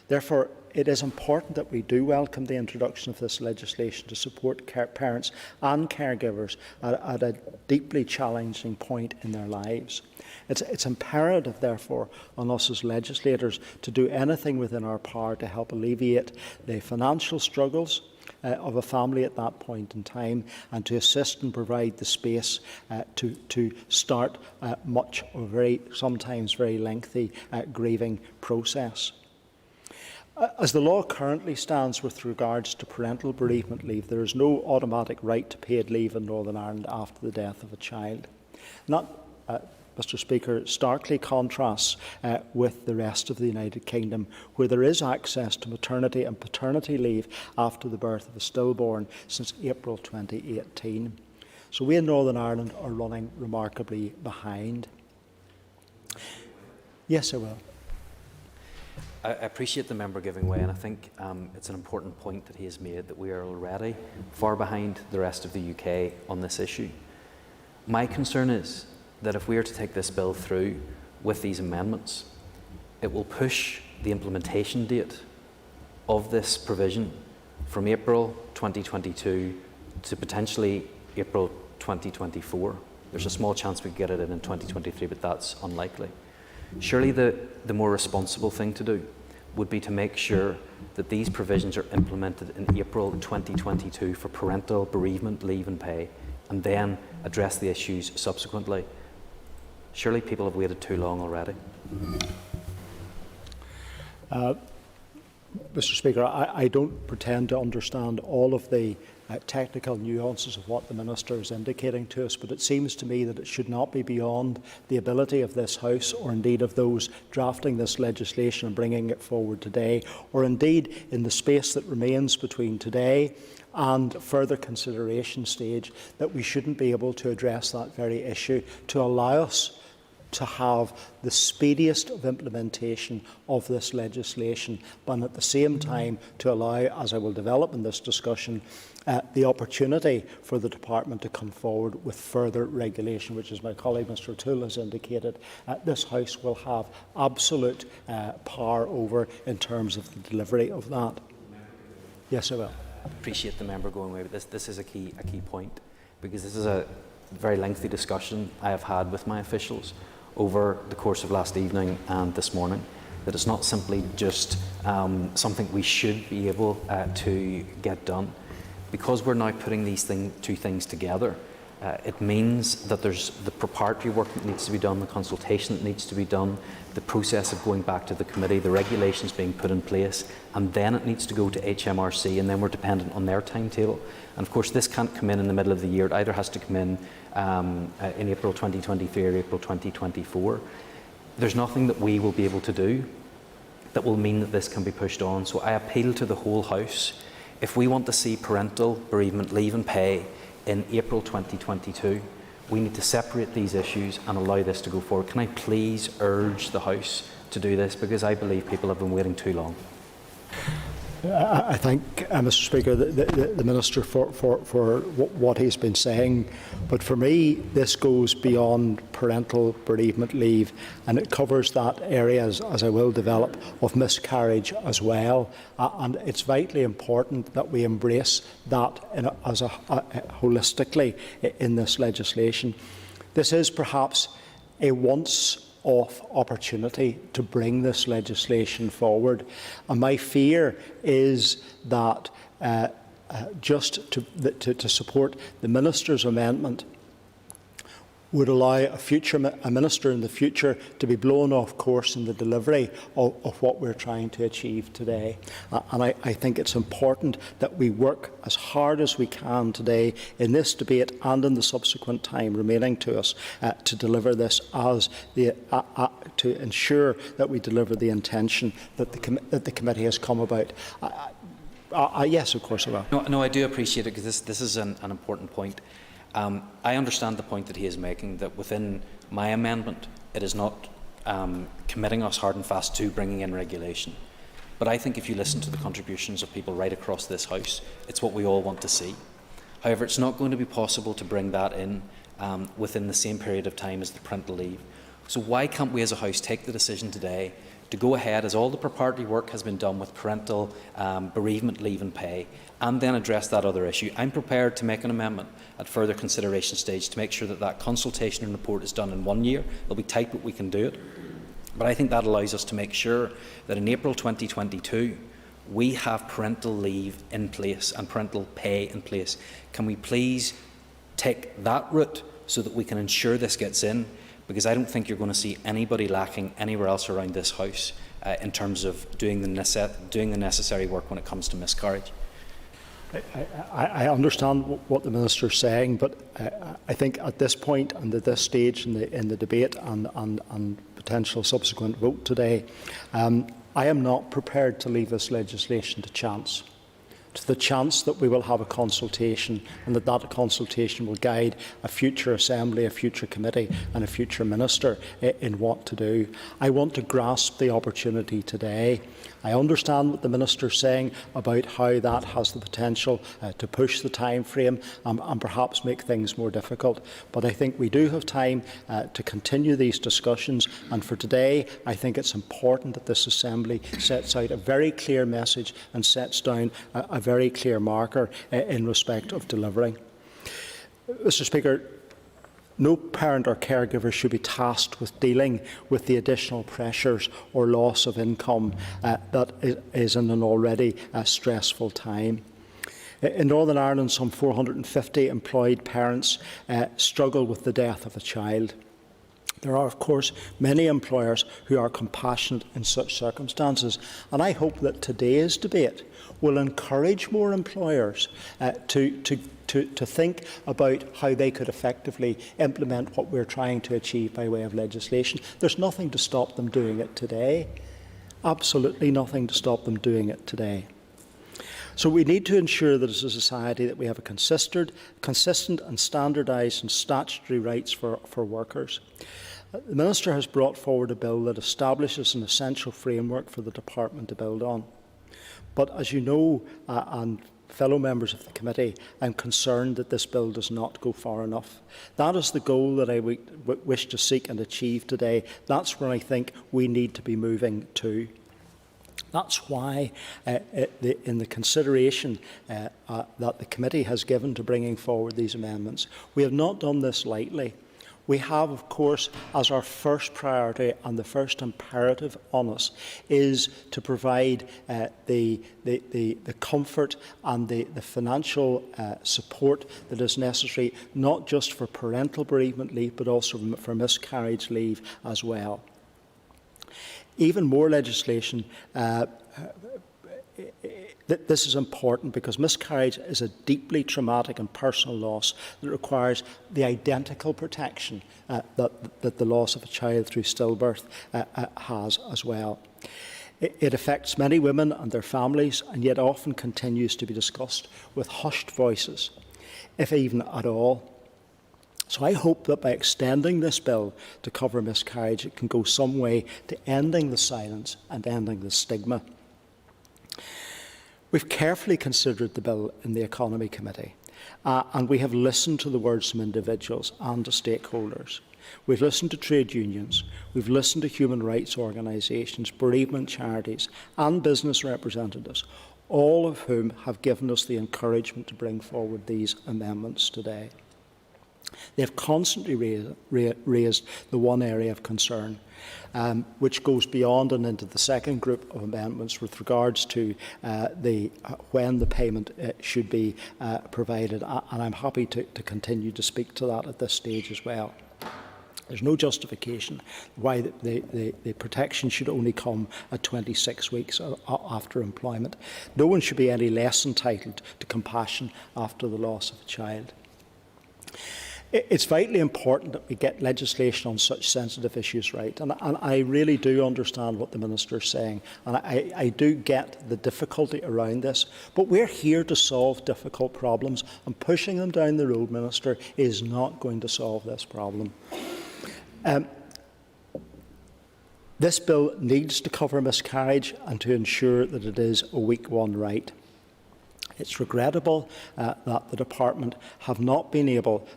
Therefore, it is important that we do welcome the introduction of this legislation to support parents and caregivers at a deeply challenging point in their lives. It's imperative, therefore, on us as legislators to do anything within our power to help alleviate the financial struggles of a family at that point in time, and to assist and provide the space to start much of sometimes very lengthy grieving process. As the law currently stands with regards to parental bereavement leave, there is no automatic right to paid leave in Northern Ireland after the death of a child. And that, Mr Speaker, starkly contrasts with the rest of the United Kingdom, where there is access to maternity and paternity leave after the birth of a stillborn since April 2018. So we in Northern Ireland are running remarkably behind. Yes, I will. I appreciate the member giving way, and I think it's an important point that he has made, that we are already far behind the rest of the UK on this issue. My concern is that if we are to take this bill through with these amendments, it will push the implementation date of this provision from April 2022 to potentially April 2024. There's a small chance we could get it in 2023, but that's unlikely. Surely the more responsible thing to do would be to make sure that these provisions are implemented in April 2022 for parental bereavement leave and pay, and then address the issues subsequently. Surely people have waited too long already. Mr Speaker, I don't pretend to understand all of the technical nuances of what the Minister is indicating to us, but it seems to me that it should not be beyond the ability of this House, or indeed of those drafting this legislation and bringing it forward today, or indeed in the space that remains between today and further consideration stage, that we shouldn't be able to address that very issue to allow us to have the speediest of implementation of this legislation, but at the same time to allow, as I will develop in this discussion, the opportunity for the Department to come forward with further regulation, which, as my colleague Mr O'Toole has indicated, this House will have absolute power over in terms of the delivery of that. Yes, I will. I appreciate the member going away, but this is a key point, because this is a very lengthy discussion I have had with my officials over the course of last evening and this morning, that it's not simply just something we should be able to get done. Because we're now putting these two things together, it means that there's the preparatory work that needs to be done, the consultation that needs to be done, the process of going back to the committee, the regulations being put in place, and then it needs to go to HMRC, and then we're dependent on their timetable. And of course, this can't come in the middle of the year. It either has to come in April 2023 or April 2024. There's nothing that we will be able to do that will mean that this can be pushed on. So I appeal to the whole House. If we want to see parental bereavement leave and pay in April 2022, we need to separate these issues and allow this to go forward. Can I please urge the House to do this, because I believe people have been waiting too long. I thank Mr Speaker, the Minister for what he's been saying, but for me this goes beyond parental bereavement leave, and it covers that area, as I will develop, of miscarriage as well, and it's vitally important that we embrace that holistically in this legislation. This is perhaps a once-off opportunity to bring this legislation forward, and my fear is that just to support the Minister's amendment would allow a minister in the future to be blown off course in the delivery of what we're trying to achieve today. And I think it's important that we work as hard as we can today in this debate and in the subsequent time remaining to us to deliver this to ensure that we deliver the intention that the committee has come about. Yes, of course I will. No, I do appreciate it, because this is an important point. I understand the point that he is making, that within my amendment it is not committing us hard and fast to bringing in regulation. But I think if you listen to the contributions of people right across this House, it's what we all want to see. However, it's not going to be possible to bring that in within the same period of time as the parental leave. So why can't we as a House take the decision today to go ahead, as all the preparatory work has been done with parental bereavement leave and pay, and then address that other issue? I'm prepared to make an amendment at further consideration stage to make sure that consultation and report is done in 1 year. It'll be tight, but we can do it. But I think that allows us to make sure that in April 2022 we have parental leave in place and parental pay in place. Can we please take that route so that we can ensure this gets in? Because I don't think you're going to see anybody lacking anywhere else around this House in terms of doing the necessary work when it comes to miscarriage. I understand what the Minister is saying, but I think at this point and at this stage in the debate and potential subsequent vote today, I am not prepared to leave this legislation to chance. To the chance that we will have a consultation, and that consultation will guide a future Assembly, a future committee and a future Minister in what to do. I want to grasp the opportunity today. I understand what the Minister is saying about how that has the potential to push the time frame and perhaps make things more difficult. But I think we do have time to continue these discussions, and for today I think it's important that this Assembly sets out a very clear message and sets down a very clear marker in respect of delivering. Mr Speaker, no parent or caregiver should be tasked with dealing with the additional pressures or loss of income that is in an already stressful time. In Northern Ireland, some 450 employed parents struggle with the death of a child. There are, of course, many employers who are compassionate in such circumstances, and I hope that today's debate will encourage more employers to think about how they could effectively implement what we're trying to achieve by way of legislation. There's nothing to stop them doing it today. Absolutely nothing to stop them doing it today. So we need to ensure that as a society that we have a consistent and standardised and statutory rights for workers. The Minister has brought forward a bill that establishes an essential framework for the Department to build on. But as you know, and fellow members of the committee, I'm concerned that this bill does not go far enough. That is the goal that I wish to seek and achieve today. That's where I think we need to be moving to. That's why, in the consideration that the committee has given to bringing forward these amendments, we have not done this lightly. We have, of course, as our first priority and the first imperative on us is to provide the comfort and the financial support that is necessary, not just for parental bereavement leave, but also for miscarriage leave as well. Even more legislation. This is important because miscarriage is a deeply traumatic and personal loss that requires the identical protection that the loss of a child through stillbirth has as well. It affects many women and their families, and yet often continues to be discussed with hushed voices, if even at all. So I hope that by extending this bill to cover miscarriage, it can go some way to ending the silence and ending the stigma. We've carefully considered the bill in the Economy Committee, and we have listened to the words from individuals and to stakeholders. We've listened to trade unions, we've listened to human rights organisations, bereavement charities and business representatives, all of whom have given us the encouragement to bring forward these amendments today. They have constantly raised the one area of concern, which goes beyond and into the second group of amendments with regards to when the payment should be provided, and I'm happy to continue to speak to that at this stage as well. There's no justification why the protection should only come at 26 weeks after employment. No one should be any less entitled to compassion after the loss of a child. It's vitally important that we get legislation on such sensitive issues right, and I really do understand what the Minister is saying, and I do get the difficulty around this, but we're here to solve difficult problems, and pushing them down the road, Minister, is not going to solve this problem. This bill needs to cover miscarriage and to ensure that it is a week one right. It's regrettable that the Department have not been able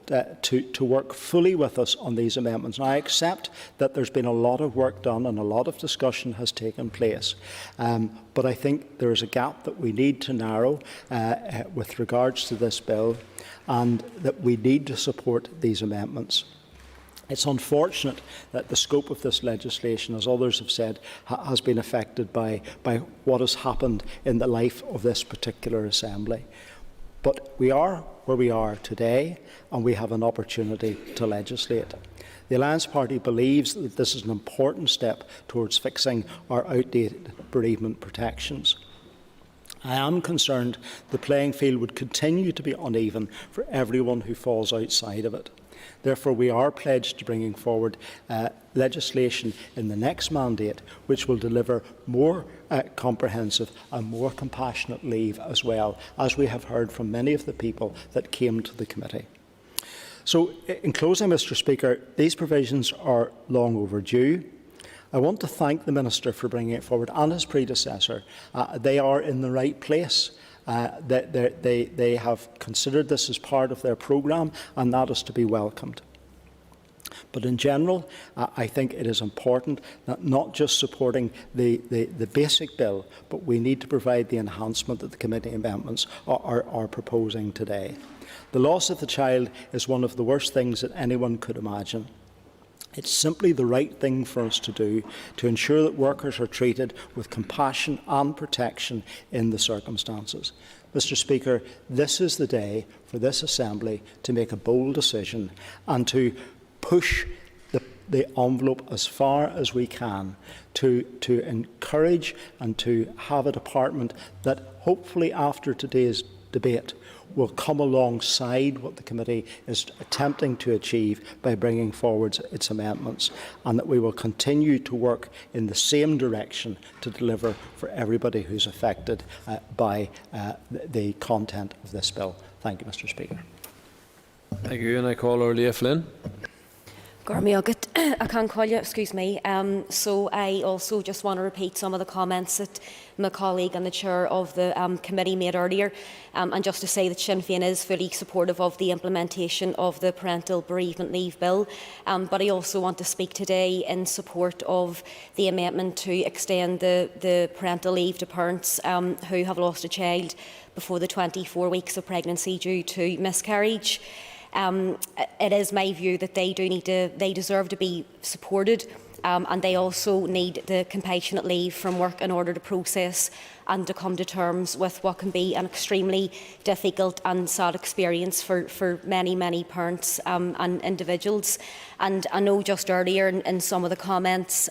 to work fully with us on these amendments. And I accept that there's been a lot of work done and a lot of discussion has taken place. But I think there is a gap that we need to narrow with regards to this bill, and that we need to support these amendments. It's unfortunate that the scope of this legislation, as others have said, has been affected by what has happened in the life of this particular Assembly. But we are where we are today, and we have an opportunity to legislate. The Alliance Party believes that this is an important step towards fixing our outdated bereavement protections. I am concerned the playing field would continue to be uneven for everyone who falls outside of it. Therefore, we are pledged to bringing forward legislation in the next mandate which will deliver more comprehensive and more compassionate leave as well, as we have heard from many of the people that came to the committee. So, in closing, Mr. Speaker, these provisions are long overdue. I want to thank the Minister for bringing it forward and his predecessor. They are in the right place. They have considered this as part of their programme, and that is to be welcomed. But in general, I think it is important that not just supporting the basic bill, but we need to provide the enhancement that the committee amendments are proposing today. The loss of the child is one of the worst things that anyone could imagine. It's simply the right thing for us to do to ensure that workers are treated with compassion and protection in the circumstances. Mr. Speaker, this is the day for this Assembly to make a bold decision and to push the envelope as far as we can to encourage and to have a department that hopefully after today's debate will come alongside what the committee is attempting to achieve by bringing forward its amendments, and that we will continue to work in the same direction to deliver for everybody who's affected by the content of this bill. Thank you, Mr. Speaker. Thank you, and I call Orlia Flynn. I can't call you, excuse me. So I also just want to repeat some of the comments that my colleague and the chair of the committee made earlier, and just to say that Sinn Féin is fully supportive of the implementation of the Parental Bereavement Leave Bill. But I also want to speak today in support of the amendment to extend the parental leave to parents who have lost a child before the 24 weeks of pregnancy due to miscarriage. It is my view that they deserve to be supported, and they also need the compassionate leave from work in order to process and to come to terms with what can be an extremely difficult and sad experience for many parents and individuals. And I know just earlier in some of the comments,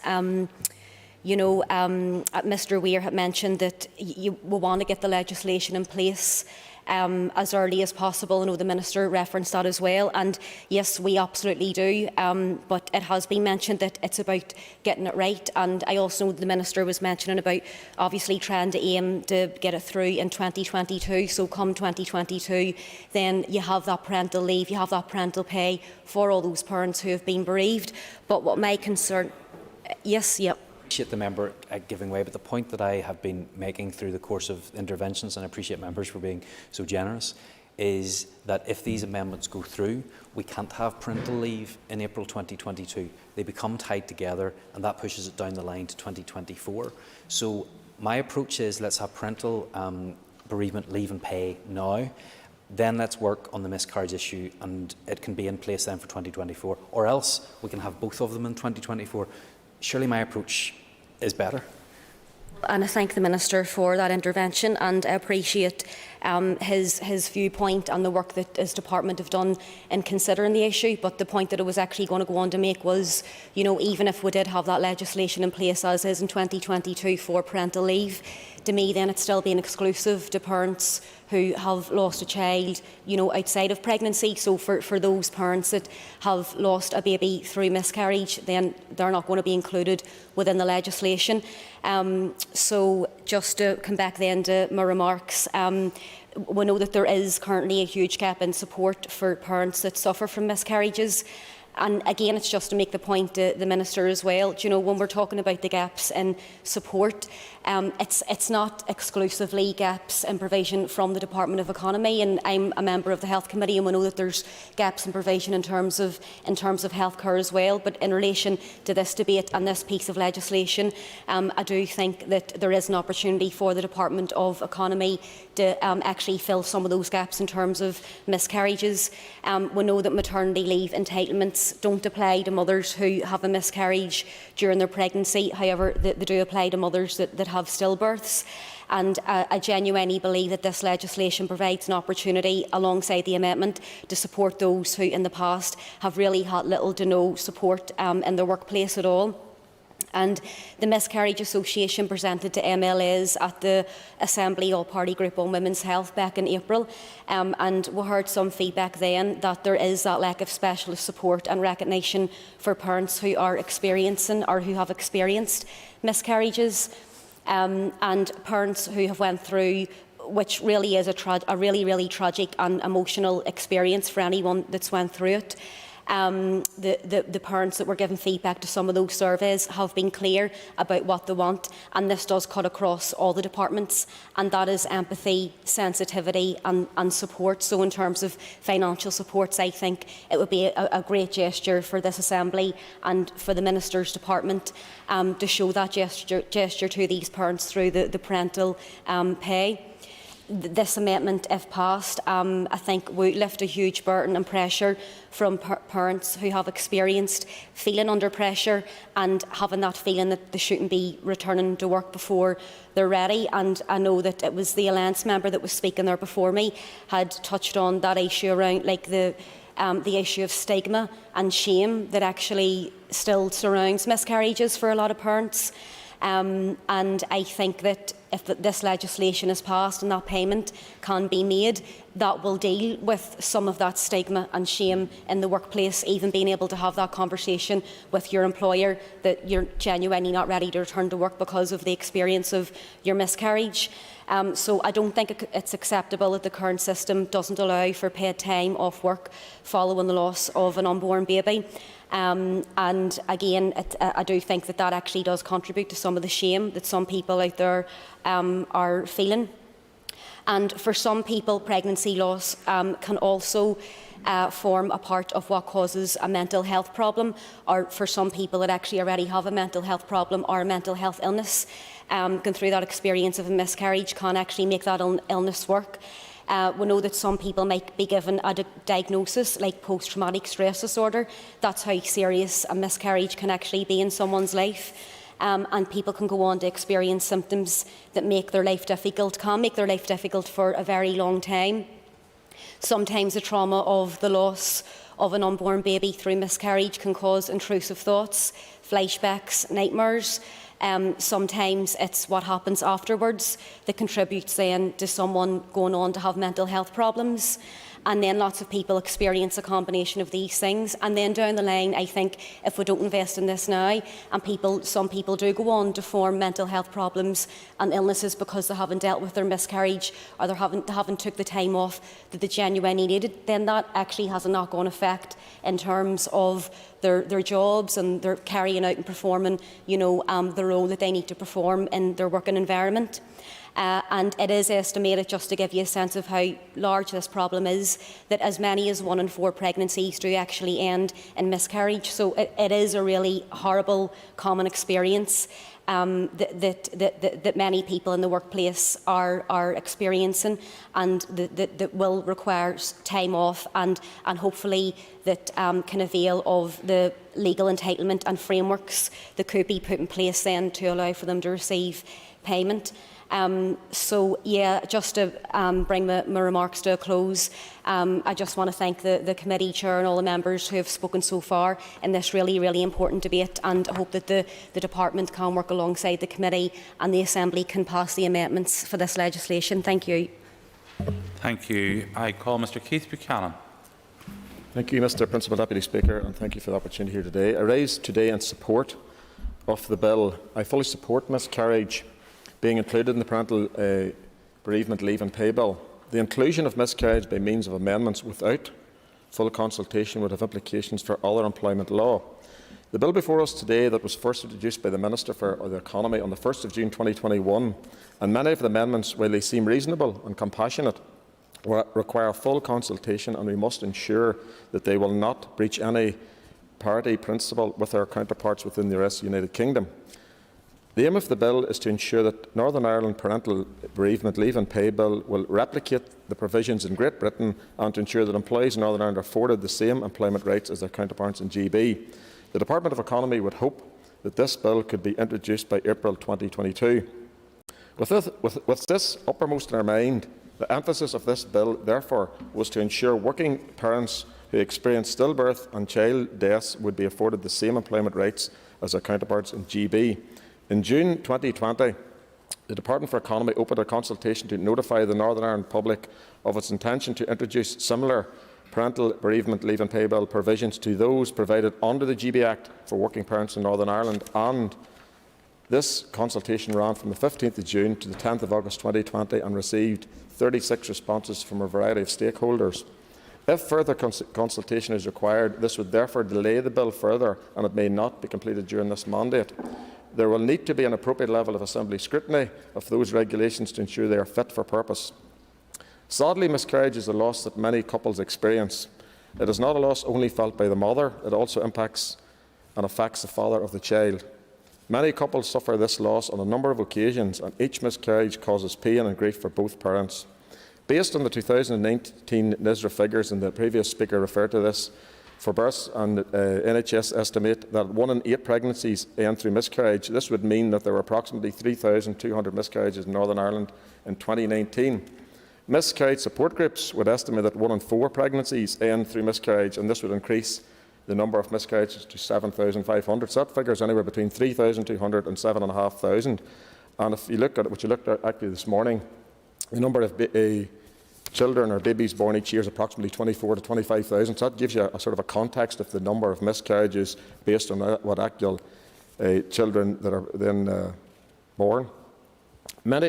Mr. Weir had mentioned that we want to get the legislation in place as early as possible. I know the Minister referenced that as well, and yes, we absolutely do, but it has been mentioned that it's about getting it right, and I also know the Minister was mentioning about obviously trying to aim to get it through in 2022, so come 2022 then you have that parental leave, you have that parental pay for all those parents who have been bereaved. But what my concern... Yes, yep. Appreciate the member giving way, but the point that I have been making through the course of interventions, and I appreciate members for being so generous, is that if these amendments go through, we can't have parental leave in April 2022. They become tied together, and that pushes it down the line to 2024. So my approach is let's have parental bereavement leave and pay now. Then let's work on the miscarriage issue, and it can be in place then for 2024. Or else we can have both of them in 2024. Surely my approach is better. And I thank the Minister for that intervention, and I appreciate his viewpoint and the work that his department have done in considering the issue. But the point that I was actually going to go on to make was, even if we did have that legislation in place as is in 2022 for parental leave, to me then it's still being exclusive to parents who have lost a child, outside of pregnancy. So for those parents that have lost a baby through miscarriage, then they're not going to be included within the legislation. So just to come back then to my remarks, we know that there is currently a huge gap in support for parents that suffer from miscarriages. And again, it's just to make the point to the Minister as well, when we're talking about the gaps in support, it's not exclusively gaps in provision from the Department of Economy, and I'm a member of the Health Committee, and we know that there's gaps in provision in terms of healthcare as well. But in relation to this debate and this piece of legislation, I do think that there is an opportunity for the Department of Economy to actually fill some of those gaps in terms of miscarriages. We know that maternity leave entitlements don't apply to mothers who have a miscarriage during their pregnancy. However, they do apply to mothers that have stillbirths. And I genuinely believe that this legislation provides an opportunity, alongside the amendment, to support those who in the past have really had little to no support in their workplace at all. And the Miscarriage Association presented to MLAs at the Assembly All-Party Group on Women's Health back in April, and we heard some feedback then that there is that lack of specialist support and recognition for parents who are experiencing or who have experienced miscarriages, and parents who have went through, which really is a really tragic and emotional experience for anyone that's went through it. The parents that were given feedback to some of those surveys have been clear about what they want, and this does cut across all the departments, and that is empathy, sensitivity and support. So in terms of financial supports, I think it would be a great gesture for this Assembly and for the Minister's department to show that gesture to these parents through the parental pay. This amendment, if passed, I think would lift a huge burden and pressure from parents who have experienced feeling under pressure and having that feeling that they shouldn't be returning to work before they're ready. And I know that it was the Alliance member that was speaking there before me had touched on that issue around the issue of stigma and shame that actually still surrounds miscarriages for a lot of parents. And I think that if this legislation is passed and that payment can be made, that will deal with some of that stigma and shame in the workplace, even being able to have that conversation with your employer that you're genuinely not ready to return to work because of the experience of your miscarriage. So I don't think it's acceptable that the current system doesn't allow for paid time off work following the loss of an unborn baby. And again, I do think that that actually does contribute to some of the shame that some people out there are feeling. And for some people, pregnancy loss can also form a part of what causes a mental health problem, or for some people that actually already have a mental health problem or a mental health illness, going through that experience of a miscarriage can actually make that illness work. We know that some people might be given a diagnosis like post-traumatic stress disorder. That's how serious a miscarriage can actually be in someone's life. And people can go on to experience symptoms that make their life difficult, can make their life difficult for a very long time. Sometimes the trauma of the loss of an unborn baby through miscarriage can cause intrusive thoughts, flashbacks, nightmares. Sometimes it's what happens afterwards that contributes then to someone going on to have mental health problems. And then lots of people experience a combination of these things. And then down the line, I think if we don't invest in this now, and some people do go on to form mental health problems and illnesses because they haven't dealt with their miscarriage, or they haven't took the time off that they genuinely needed, then that actually has a knock-on effect in terms of their jobs and their carrying out and performing, the role that they need to perform in their working environment. And it is estimated, just to give you a sense of how large this problem is, that as many as 1 in 4 pregnancies do actually end in miscarriage. So it is a really horrible common experience that many people in the workplace are experiencing, and that will require time off, and hopefully that can avail of the legal entitlement and frameworks that could be put in place then to allow for them to receive payment. Just to bring my remarks to a close, I just want to thank the committee chair and all the members who have spoken so far in this really, really important debate, and I hope that the department can work alongside the committee and the Assembly can pass the amendments for this legislation. Thank you. Thank you. I call Mr Keith Buchanan. Thank you, Mr Principal Deputy Speaker, and thank you for the opportunity here today. I rise today in support of the bill. I fully support miscarriage being included in the Parental Bereavement Leave and Pay Bill. The inclusion of miscarriage by means of amendments without full consultation would have implications for other employment law. The bill before us today, that was first introduced by the Minister for the Economy on the 1st of June 2021, and many of the amendments, while they seem reasonable and compassionate, require full consultation, and we must ensure that they will not breach any parity principle with our counterparts within the rest of the United Kingdom. The aim of the bill is to ensure that Northern Ireland Parental Bereavement Leave and Pay Bill will replicate the provisions in Great Britain, and to ensure that employees in Northern Ireland are afforded the same employment rights as their counterparts in GB. The Department of Economy would hope that this bill could be introduced by April 2022. With this uppermost in our mind, the emphasis of this bill, therefore, was to ensure working parents who experience stillbirth and child deaths would be afforded the same employment rights as their counterparts in GB. In June 2020, the Department for Economy opened a consultation to notify the Northern Ireland public of its intention to introduce similar Parental Bereavement Leave and Pay Bill provisions to those provided under the GB Act for working parents in Northern Ireland, and this consultation ran from the 15th of June to the 10th of August 2020 and received 36 responses from a variety of stakeholders. If further consultation is required, this would therefore delay the bill further, and it may not be completed during this mandate. There will need to be an appropriate level of Assembly scrutiny of those regulations to ensure they are fit for purpose. Sadly, miscarriage is a loss that many couples experience. It is not a loss only felt by the mother, it also impacts and affects the father of the child. Many couples suffer this loss on a number of occasions, and each miscarriage causes pain and grief for both parents. Based on the 2019 NSRA figures, and the previous speaker referred to this, for births, and NHS estimate that 1 in 8 pregnancies end through miscarriage. This would mean that there were approximately 3,200 miscarriages in Northern Ireland in 2019. Miscarriage support groups would estimate that 1 in 4 pregnancies end through miscarriage, and this would increase the number of miscarriages to 7,500. So that figure is anywhere between 3,200 and 7,500. And if you look at it, which you looked at actually this morning, the number of children or babies born each year is approximately 24 to 25,000. So that gives you a sort of a context of the number of miscarriages based on what actual children that are then born.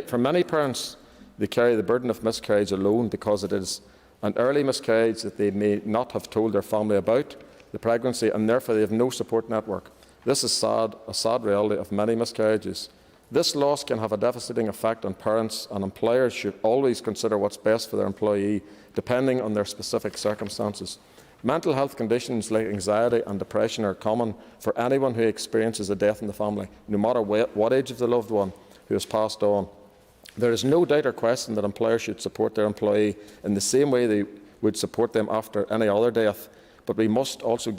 For many parents, they carry the burden of miscarriage alone because it is an early miscarriage that they may not have told their family about. the pregnancy, and therefore they have no support network. This is sad, a sad reality of many miscarriages. This loss can have a devastating effect on parents, and employers should always consider what's best for their employee, depending on their specific circumstances. Mental health conditions like anxiety and depression are common for anyone who experiences a death in the family, no matter what age of the loved one who has passed on. There is no doubt or question that employers should support their employee in the same way they would support them after any other death, but we must also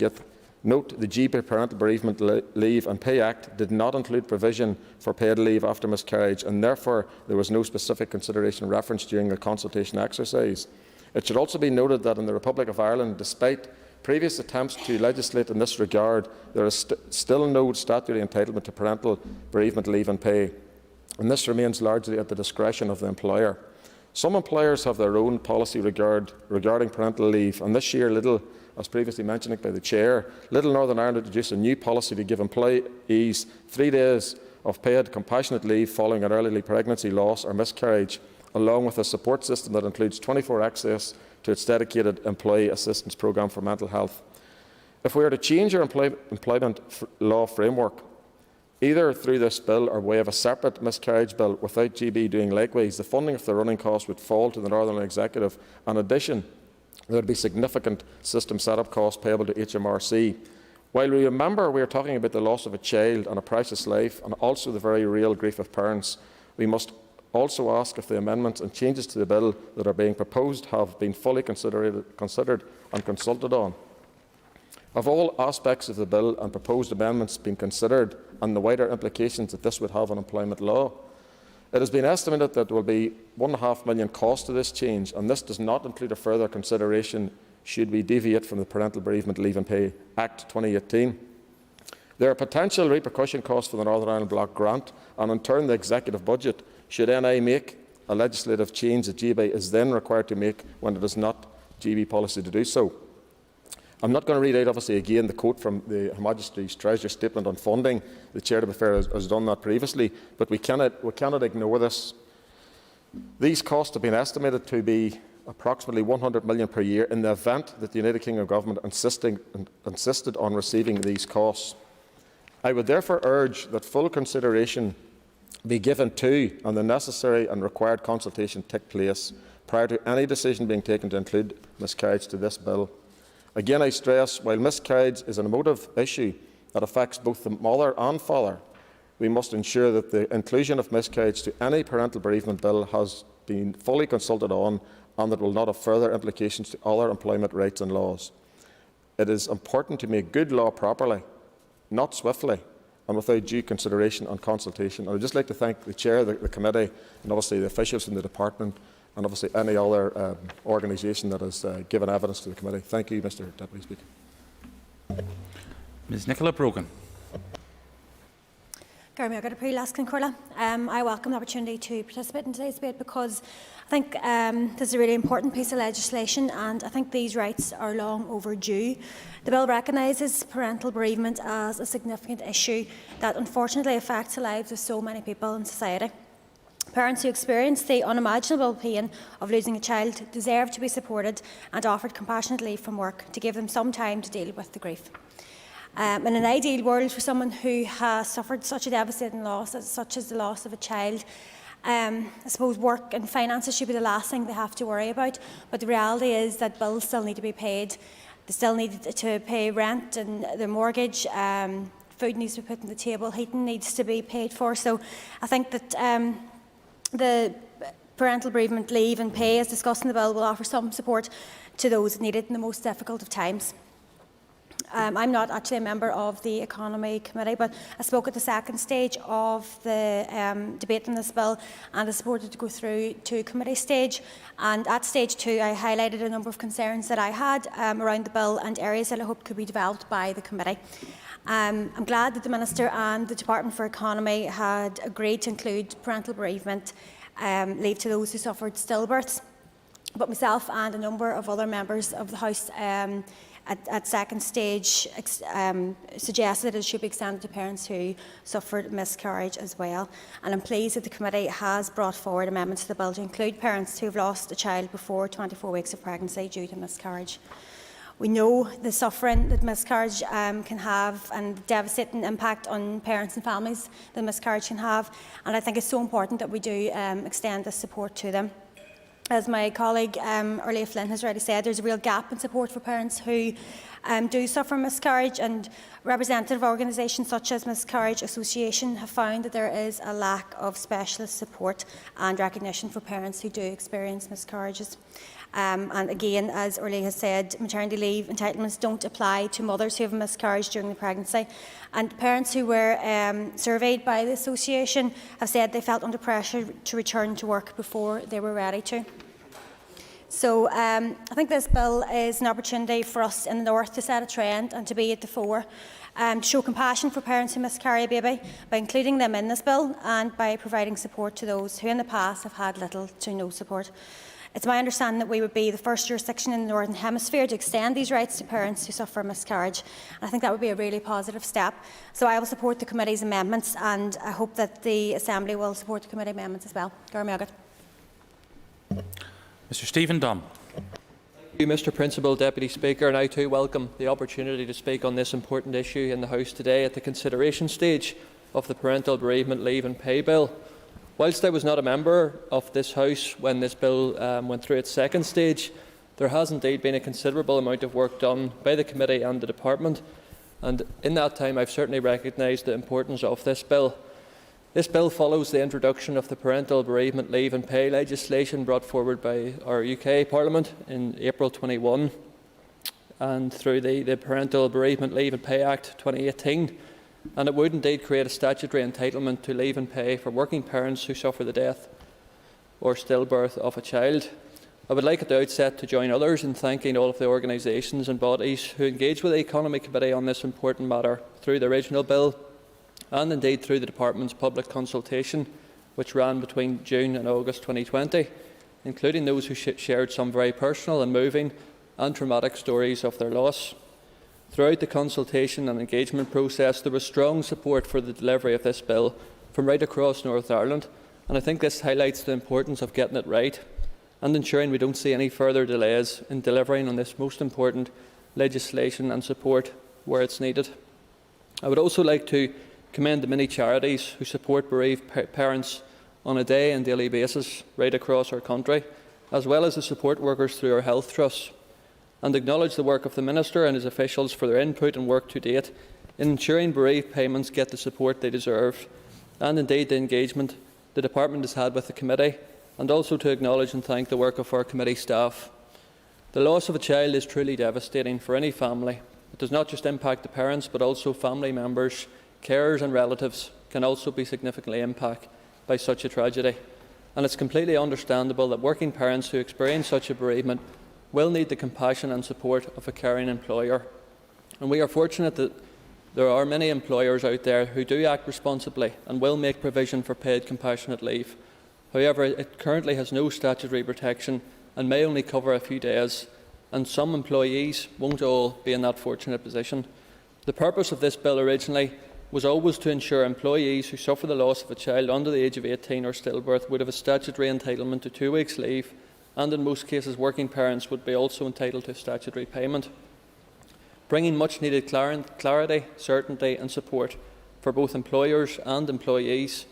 note the GB Parental Bereavement Leave and Pay Act did not include provision for paid leave after miscarriage, and therefore there was no specific consideration referenced during the consultation exercise. It should also be noted that in the Republic of Ireland, despite previous attempts to legislate in this regard, there is still no statutory entitlement to parental bereavement leave and pay, and this remains largely at the discretion of the employer. Some employers have their own policy regarding parental leave, and this year, as previously mentioned by the Chair, Little Northern Ireland introduced a new policy to give employees 3 days of paid compassionate leave following an early pregnancy, loss or miscarriage, along with a support system that includes 24 access to its dedicated employee assistance programme for mental health. If we are to change our employment law framework, either through this bill or way of a separate miscarriage bill without GB doing likewise, the funding of the running costs would fall to the Northern Executive. In addition, there would be significant system set-up costs payable to HMRC. While we remember we are talking about the loss of a child and a precious life, and also the very real grief of parents, we must also ask if the amendments and changes to the bill that are being proposed have been fully considered and consulted on. Have all aspects of the bill and proposed amendments been considered, and the wider implications that this would have on employment law? It has been estimated that there will be £1.5 million cost to this change, and this does not include a further consideration should we deviate from the Parental Bereavement Leave and Pay Act 2018. There are potential repercussion costs for the Northern Ireland Block Grant, and in turn the executive budget, should NI make a legislative change that GB is then required to make when it is not GB policy to do so. I'm not going to read out, obviously, again the quote from the Her Majesty's Treasury Statement on funding. The Chair, to be fair, has done that previously, but we cannot ignore this. These costs have been estimated to be approximately £100 million per year in the event that the United Kingdom Government insisted on receiving these costs. I would therefore urge that full consideration be given to, and the necessary and required consultation take place prior to any decision being taken to include miscarriage to this bill. Again, I stress, while miscarriage is an emotive issue that affects both the mother and father, we must ensure that the inclusion of miscarriage to any parental bereavement bill has been fully consulted on, and that will not have further implications to other employment rights and laws. It is important to make good law properly, not swiftly, and without due consideration and consultation. I would just like to thank the Chair, the Committee, and obviously the officials in the Department, and obviously any other organisation that has given evidence to the Committee. Thank you, Mr Deputy Speaker. Ms Nicola Brogan. I welcome the opportunity to participate in today's debate because I think this is a really important piece of legislation, and I think these rights are long overdue. The bill recognises parental bereavement as a significant issue that unfortunately affects the lives of so many people in society. Parents who experience the unimaginable pain of losing a child deserve to be supported and offered compassionate leave from work to give them some time to deal with the grief. In an ideal world, for someone who has suffered such a devastating loss, such as the loss of a child, I suppose work and finances should be the last thing they have to worry about. But the reality is that bills still need to be paid. They still need to pay rent and their mortgage. Food needs to be put on the table. Heating needs to be paid for. So I think that the parental bereavement leave and pay, as discussed in the bill, will offer some support to those that need it in the most difficult of times. I'm not actually a member of the Economy Committee, but I spoke at the second stage of the debate on this bill, and I supported to go through to committee stage. And at stage 2, I highlighted a number of concerns that I had around the bill and areas that I hoped could be developed by the committee. I'm glad that the Minister and the Department for Economy had agreed to include parental bereavement leave to those who suffered stillbirths. But myself and a number of other members of the House at second stage suggested that it should be extended to parents who suffered miscarriage as well. And I'm pleased that the committee has brought forward amendments to the bill to include parents who have lost a child before 24 weeks of pregnancy due to miscarriage. We know the suffering that miscarriage can have and the devastating impact on parents and families that miscarriage can have, and I think it's so important that we do extend this support to them. As my colleague Orlea Flynn has already said, there's a real gap in support for parents who do suffer miscarriage, and representative organisations such as Miscarriage Association have found that there is a lack of specialist support and recognition for parents who do experience miscarriages. And again, as Orlea has said, maternity leave entitlements don't apply to mothers who have a miscarriage during the pregnancy. And parents who were surveyed by the association have said they felt under pressure to return to work before they were ready to. So I think this bill is an opportunity for us in the North to set a trend and to be at the fore, to show compassion for parents who miscarry a baby by including them in this bill and by providing support to those who in the past have had little to no support. It's my understanding that we would be the first jurisdiction in the Northern Hemisphere to extend these rights to parents who suffer miscarriage. And I think that would be a really positive step. So I will support the committee's amendments, and I hope that the Assembly will support the committee amendments as well. Mr Stephen Dunn. Thank you, Mr Principal Deputy Speaker, and I too welcome the opportunity to speak on this important issue in the House today at the consideration stage of the Parental Bereavement Leave and Pay Bill. Whilst I was not a member of this House when this bill went through its second stage, there has indeed been a considerable amount of work done by the committee and the department, and in that time I have certainly recognised the importance of this bill. This bill follows the introduction of the Parental Bereavement Leave and Pay legislation brought forward by our UK Parliament in April 21 and through the Parental Bereavement Leave and Pay Act 2018. And it would indeed create a statutory entitlement to leave and pay for working parents who suffer the death or stillbirth of a child. I would like at the outset to join others in thanking all of the organisations and bodies who engaged with the Economy Committee on this important matter through the original bill and indeed through the Department's public consultation, which ran between June and August 2020, including those who shared some very personal and moving and traumatic stories of their loss. Throughout the consultation and engagement process, there was strong support for the delivery of this bill from right across Northern Ireland, and I think this highlights the importance of getting it right and ensuring we don't see any further delays in delivering on this most important legislation and support where it's needed. I would also like to commend the many charities who support bereaved parents on a day and daily basis right across our country, as well as the support workers through our health trusts, and acknowledge the work of the Minister and his officials for their input and work to date in ensuring bereaved payments get the support they deserve, and indeed the engagement the Department has had with the Committee, and also to acknowledge and thank the work of our Committee staff. The loss of a child is truly devastating for any family. It does not just impact the parents, but also family members, carers and relatives can also be significantly impacted by such a tragedy. And it's completely understandable that working parents who experience such a bereavement will need the compassion and support of a caring employer. And we are fortunate that there are many employers out there who do act responsibly and will make provision for paid compassionate leave. However, it currently has no statutory protection and may only cover a few days, and some employees won't all be in that fortunate position. The purpose of this bill originally was always to ensure employees who suffer the loss of a child under the age of 18 or stillbirth would have a statutory entitlement to 2 weeks' leave, and in most cases working parents would be also entitled to statutory payment, bringing much needed clarity, certainty and support for both employers and employees,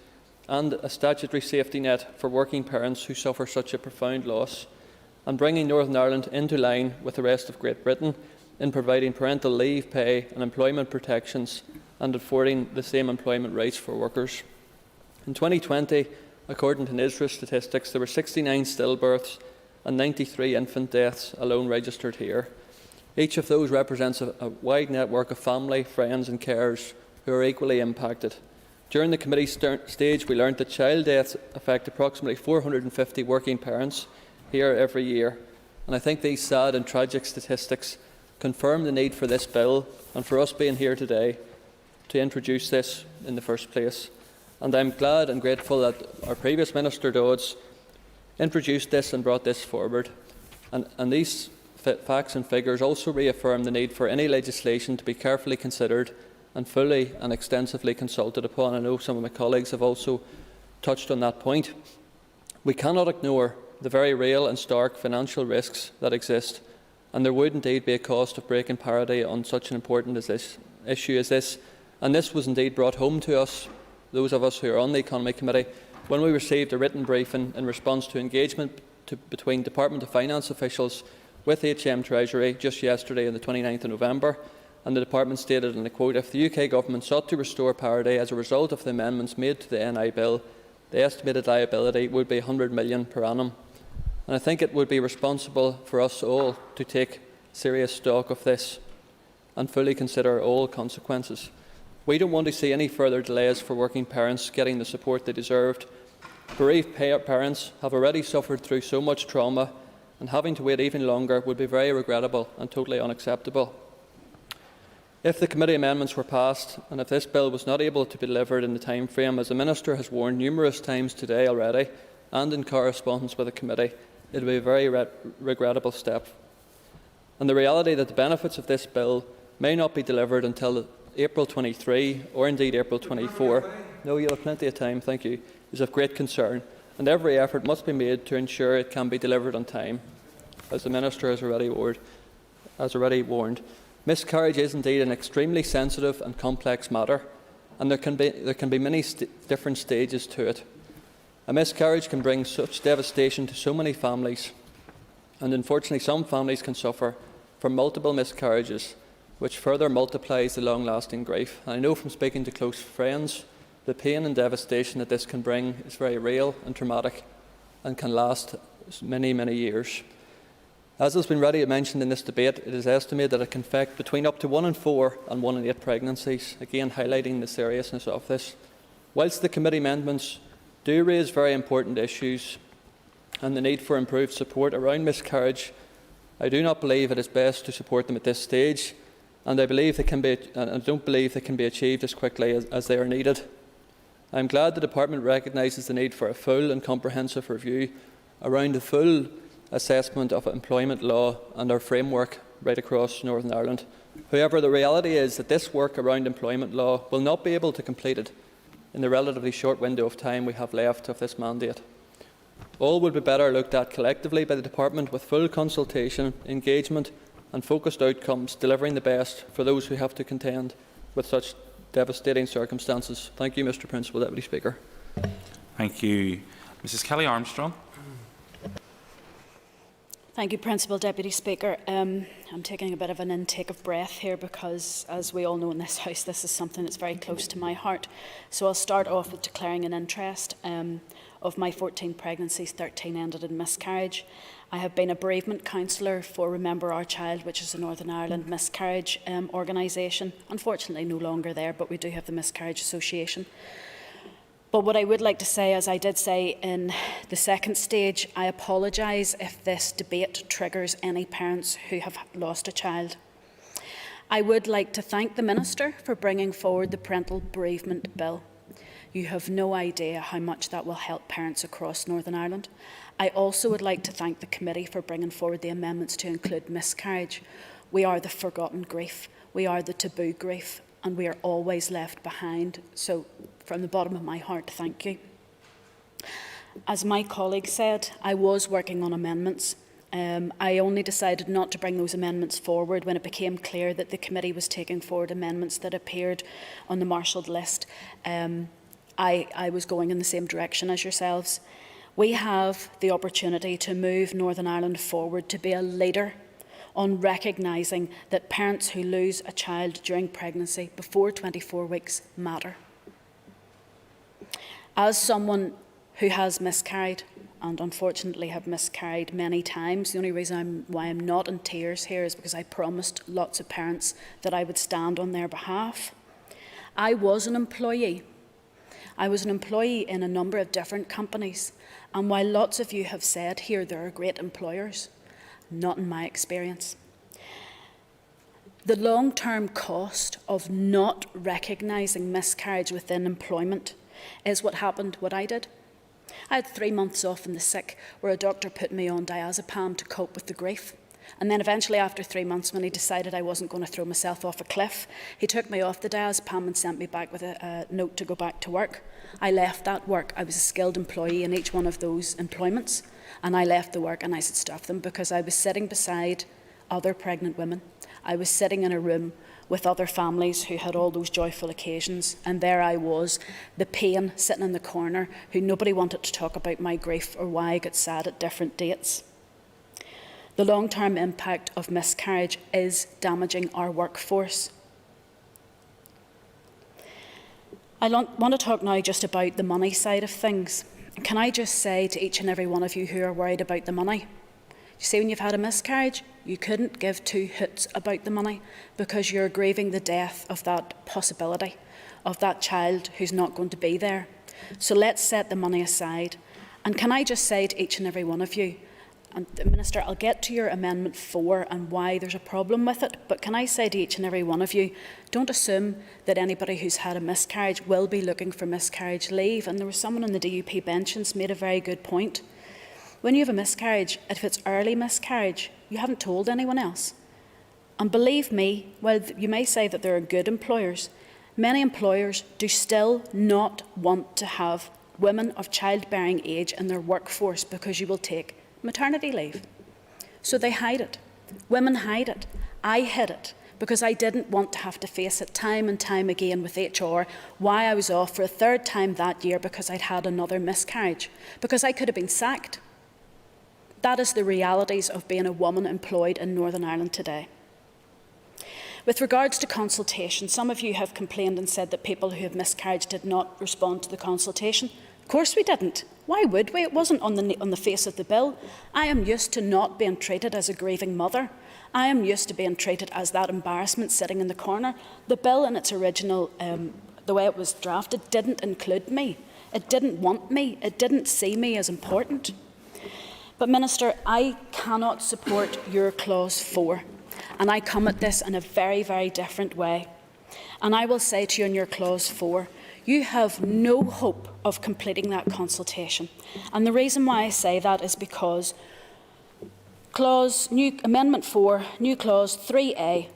and a statutory safety net for working parents who suffer such a profound loss, and bringing Northern Ireland into line with the rest of Great Britain in providing parental leave, pay and employment protections and affording the same employment rights for workers. In 2020, according to NSMC statistics, there were 69 stillbirths and 93 infant deaths alone registered here. Each of those represents a wide network of family, friends and carers who are equally impacted. During the committee stage, we learned that child deaths affect approximately 450 working parents here every year, and I think these sad and tragic statistics confirm the need for this bill and for us being here today to introduce this in the first place. And I'm glad and grateful that our previous Minister Dodds introduced this and brought this forward. And these facts and figures also reaffirm the need for any legislation to be carefully considered and fully and extensively consulted upon. I know some of my colleagues have also touched on that point. We cannot ignore the very real and stark financial risks that exist and there would indeed be a cost of breaking parity on such an important issue as this. And this was indeed brought home to us, those of us who are on the Economy Committee, when we received a written briefing in response to engagement between Department of Finance officials with HM Treasury just yesterday on the 29th of November. And the Department stated, and I quote, "If the UK Government sought to restore parity as a result of the amendments made to the NI Bill, the estimated liability would be £100 million per annum." And I think it would be responsible for us all to take serious stock of this and fully consider all consequences. We don't want to see any further delays for working parents getting the support they deserved. Bereaved parents have already suffered through so much trauma, and having to wait even longer would be very regrettable and totally unacceptable. If the committee amendments were passed, and if this bill was not able to be delivered in the time frame, as the Minister has warned numerous times today already, and in correspondence with the committee, it would be a very regrettable step. And the reality that the benefits of this bill may not be delivered until April 23, or indeed April 24, no, you'll have plenty of time, thank you, is of great concern, and every effort must be made to ensure it can be delivered on time, as the Minister has already warned. Miscarriage is indeed an extremely sensitive and complex matter, and there can be many different stages to it. A miscarriage can bring such devastation to so many families, and unfortunately some families can suffer from multiple miscarriages, which further multiplies the long-lasting grief. And I know from speaking to close friends, the pain and devastation that this can bring is very real and traumatic and can last many, many years. As has been already mentioned in this debate, it is estimated that it can affect between up to 1 in 4 and 1 in 8 pregnancies, again highlighting the seriousness of this. Whilst the committee amendments do raise very important issues and the need for improved support around miscarriage, I do not believe it is best to support them at this stage, and I don't believe they can be achieved as quickly as they are needed. I am glad the Department recognises the need for a full and comprehensive review around the full assessment of employment law and our framework right across Northern Ireland. However, the reality is that this work around employment law will not be able to complete it in the relatively short window of time we have left of this mandate. All would be better looked at collectively by the Department with full consultation, engagement and focused outcomes, delivering the best for those who have to contend with such devastating circumstances. Thank you, Mr. Principal Deputy Speaker. Thank you. Mrs. Kelly-Armstrong. Thank you, Principal Deputy Speaker. I'm taking a bit of an intake of breath here because, as we all know in this House, this is something that's very close to my heart. So I'll start off with declaring an interest. Of my 14 pregnancies, 13 ended in miscarriage. I have been a bereavement counsellor for Remember Our Child, which is a Northern Ireland miscarriage organisation. Unfortunately, no longer there, but we do have the Miscarriage Association. But what I would like to say, as I did say in the second stage, I apologise if this debate triggers any parents who have lost a child. I would like to thank the Minister for bringing forward the Parental Bereavement Bill. You have no idea how much that will help parents across Northern Ireland. I also would like to thank the committee for bringing forward the amendments to include miscarriage. We are the forgotten grief, we are the taboo grief, and we are always left behind. So, from the bottom of my heart, thank you. As my colleague said, I was working on amendments. I only decided not to bring those amendments forward when it became clear that the committee was taking forward amendments that appeared on the marshalled list. I was going in the same direction as yourselves. We have the opportunity to move Northern Ireland forward to be a leader on recognising that parents who lose a child during pregnancy before 24 weeks matter. As someone who has miscarried, and unfortunately have miscarried many times, the only reason why I'm not in tears here is because I promised lots of parents that I would stand on their behalf. I was an employee. I was an employee in a number of different companies, and while lots of you have said here there are great employers, not in my experience. The long-term cost of not recognising miscarriage within employment is what happened, what I did. I had 3 months off in the sick where a doctor put me on diazepam to cope with the grief. And then eventually after 3 months, when he decided I wasn't going to throw myself off a cliff, he took me off the diazepam and sent me back with a note to go back to work. I left that work. I was a skilled employee in each one of those employments. And I left the work and I said stuff them because I was sitting beside other pregnant women. I was sitting in a room with other families who had all those joyful occasions, and there I was, the pain, sitting in the corner, who nobody wanted to talk about my grief or why I got sad at different dates. The long-term impact of miscarriage is damaging our workforce. I want to talk now just about the money side of things. Can I just say to each and every one of you who are worried about the money, you see, when you've had a miscarriage, you couldn't give two hoots about the money because you're grieving the death of that possibility, of that child who's not going to be there. So let's set the money aside. And can I just say to each and every one of you, and Minister, I'll get to your Amendment 4 and why there's a problem with it, but can I say to each and every one of you, don't assume that anybody who's had a miscarriage will be looking for miscarriage leave. And there was someone on the DUP benches made a very good point. When you have a miscarriage, if it's early miscarriage, you haven't told anyone else. And believe me, while you may say that there are good employers, many employers do still not want to have women of childbearing age in their workforce because you will take maternity leave. So they hide it. Women hide it. I hid it because I didn't want to have to face it time and time again with HR, why I was off for a third time that year because I'd had another miscarriage, because I could have been sacked. That is the realities of being a woman employed in Northern Ireland today. With regards to consultation, some of you have complained and said that people who have miscarriage did not respond to the consultation. Of course we didn't. Why would we? It wasn't on the face of the bill. I am used to not being treated as a grieving mother. I am used to being treated as that embarrassment sitting in the corner. The bill in its original, the way it was drafted, didn't include me. It didn't want me. It didn't see me as important. But Minister, I cannot support your Clause 4, and I come at this in a very, very different way. And I will say to you in your Clause 4, you have no hope of completing that consultation. And the reason why I say that is because Amendment 4, new Clause 3A,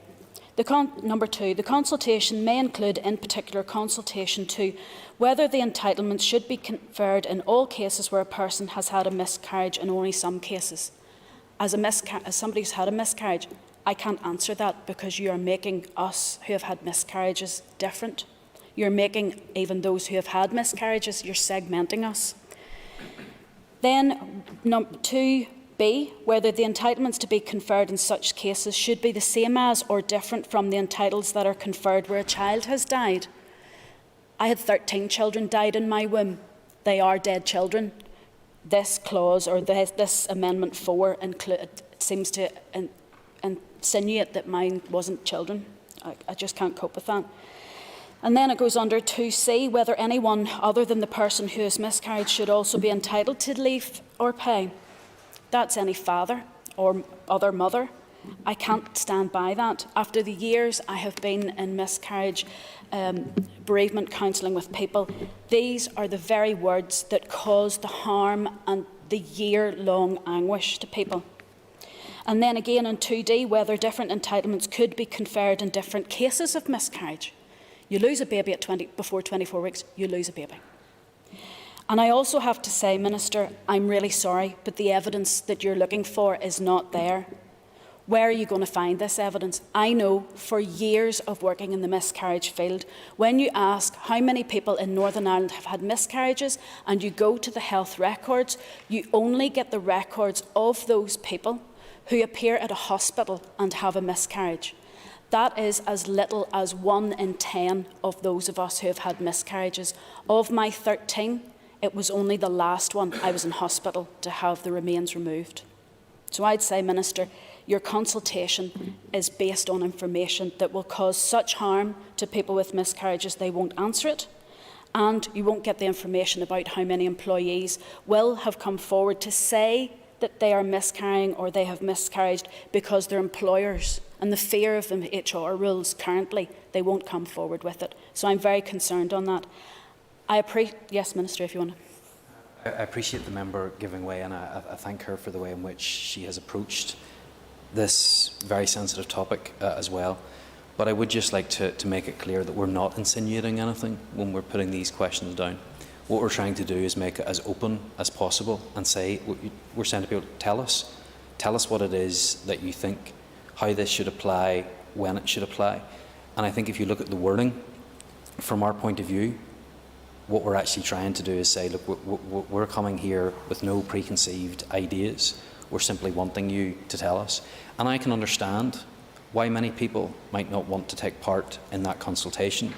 number 2, the consultation may include in particular consultation to whether the entitlements should be conferred in all cases where a person has had a miscarriage and only some cases. As somebody who's had a miscarriage, I can't answer that because you are making us who have had miscarriages different. You're making even those who have had miscarriages, you're segmenting us. Then 2B, whether the entitlements to be conferred in such cases should be the same as or different from the entitlements that are conferred where a child has died. I had 13 children died in my womb. They are dead children. This clause, or this Amendment 4, seems to insinuate that mine wasn't children. I just can't cope with that. And then it goes under 2C, whether anyone other than the person who has miscarried should also be entitled to leave or pay. That's any father or other mother. I can't stand by that. After the years I have been in miscarriage bereavement counselling with people, these are the very words that cause the harm and the year-long anguish to people. And then again in 2D, whether different entitlements could be conferred in different cases of miscarriage. You lose a baby at before 24 weeks, you lose a baby. And I also have to say, Minister, I'm really sorry, but the evidence that you're looking for is not there. Where are you going to find this evidence? I know for years of working in the miscarriage field, when you ask how many people in Northern Ireland have had miscarriages and you go to the health records, you only get the records of those people who appear at a hospital and have a miscarriage. That is as little as 1 in 10 of those of us who have had miscarriages. Of my 13, it was only the last one I was in hospital to have the remains removed. So I'd say, Minister, your consultation is based on information that will cause such harm to people with miscarriages they won't answer it, and you won't get the information about how many employees will have come forward to say that they are miscarrying or they have miscarried because their employers, and the fear of the HR rules currently, they won't come forward with it. So I'm very concerned on that. Yes, Minister, if you want to. I appreciate the member giving way, and I thank her for the way in which she has approached this very sensitive topic as well. But I would just like to make it clear that we're not insinuating anything when we're putting these questions down. What we're trying to do is make it as open as possible and say, we're saying to people, tell us what it is that you think how this should apply, when it should apply. And I think if you look at the wording, from our point of view, what we're actually trying to do is say, look, we're coming here with no preconceived ideas. We're simply wanting you to tell us. And I can understand why many people might not want to take part in that consultation.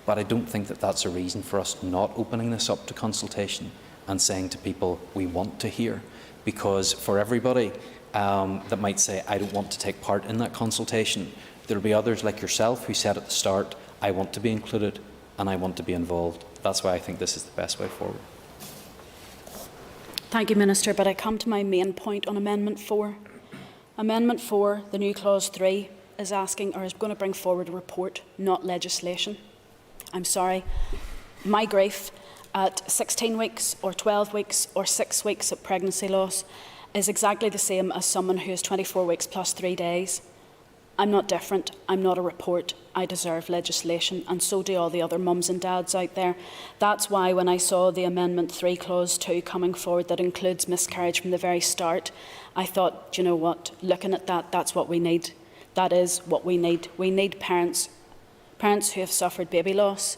But I don't think that that's a reason for us not opening this up to consultation and saying to people, we want to hear. Because for everybody that might say, I don't want to take part in that consultation, there will be others like yourself who said at the start, I want to be included and I want to be involved. That's why I think this is the best way forward. Thank you, Minister, but I come to my main point on Amendment 4. Amendment 4, the new Clause 3, is asking, or is going to bring forward a report, not legislation. I'm sorry. My grief at 16 weeks or 12 weeks or 6 weeks of pregnancy loss is exactly the same as someone who is 24 weeks plus 3 days. I'm not different. I'm not a report. I deserve legislation, and so do all the other mums and dads out there. That's why when I saw the Amendment 3 Clause 2 coming forward that includes miscarriage from the very start, I thought, do you know what, looking at that, that's what we need. That is what we need. We need parents who have suffered baby loss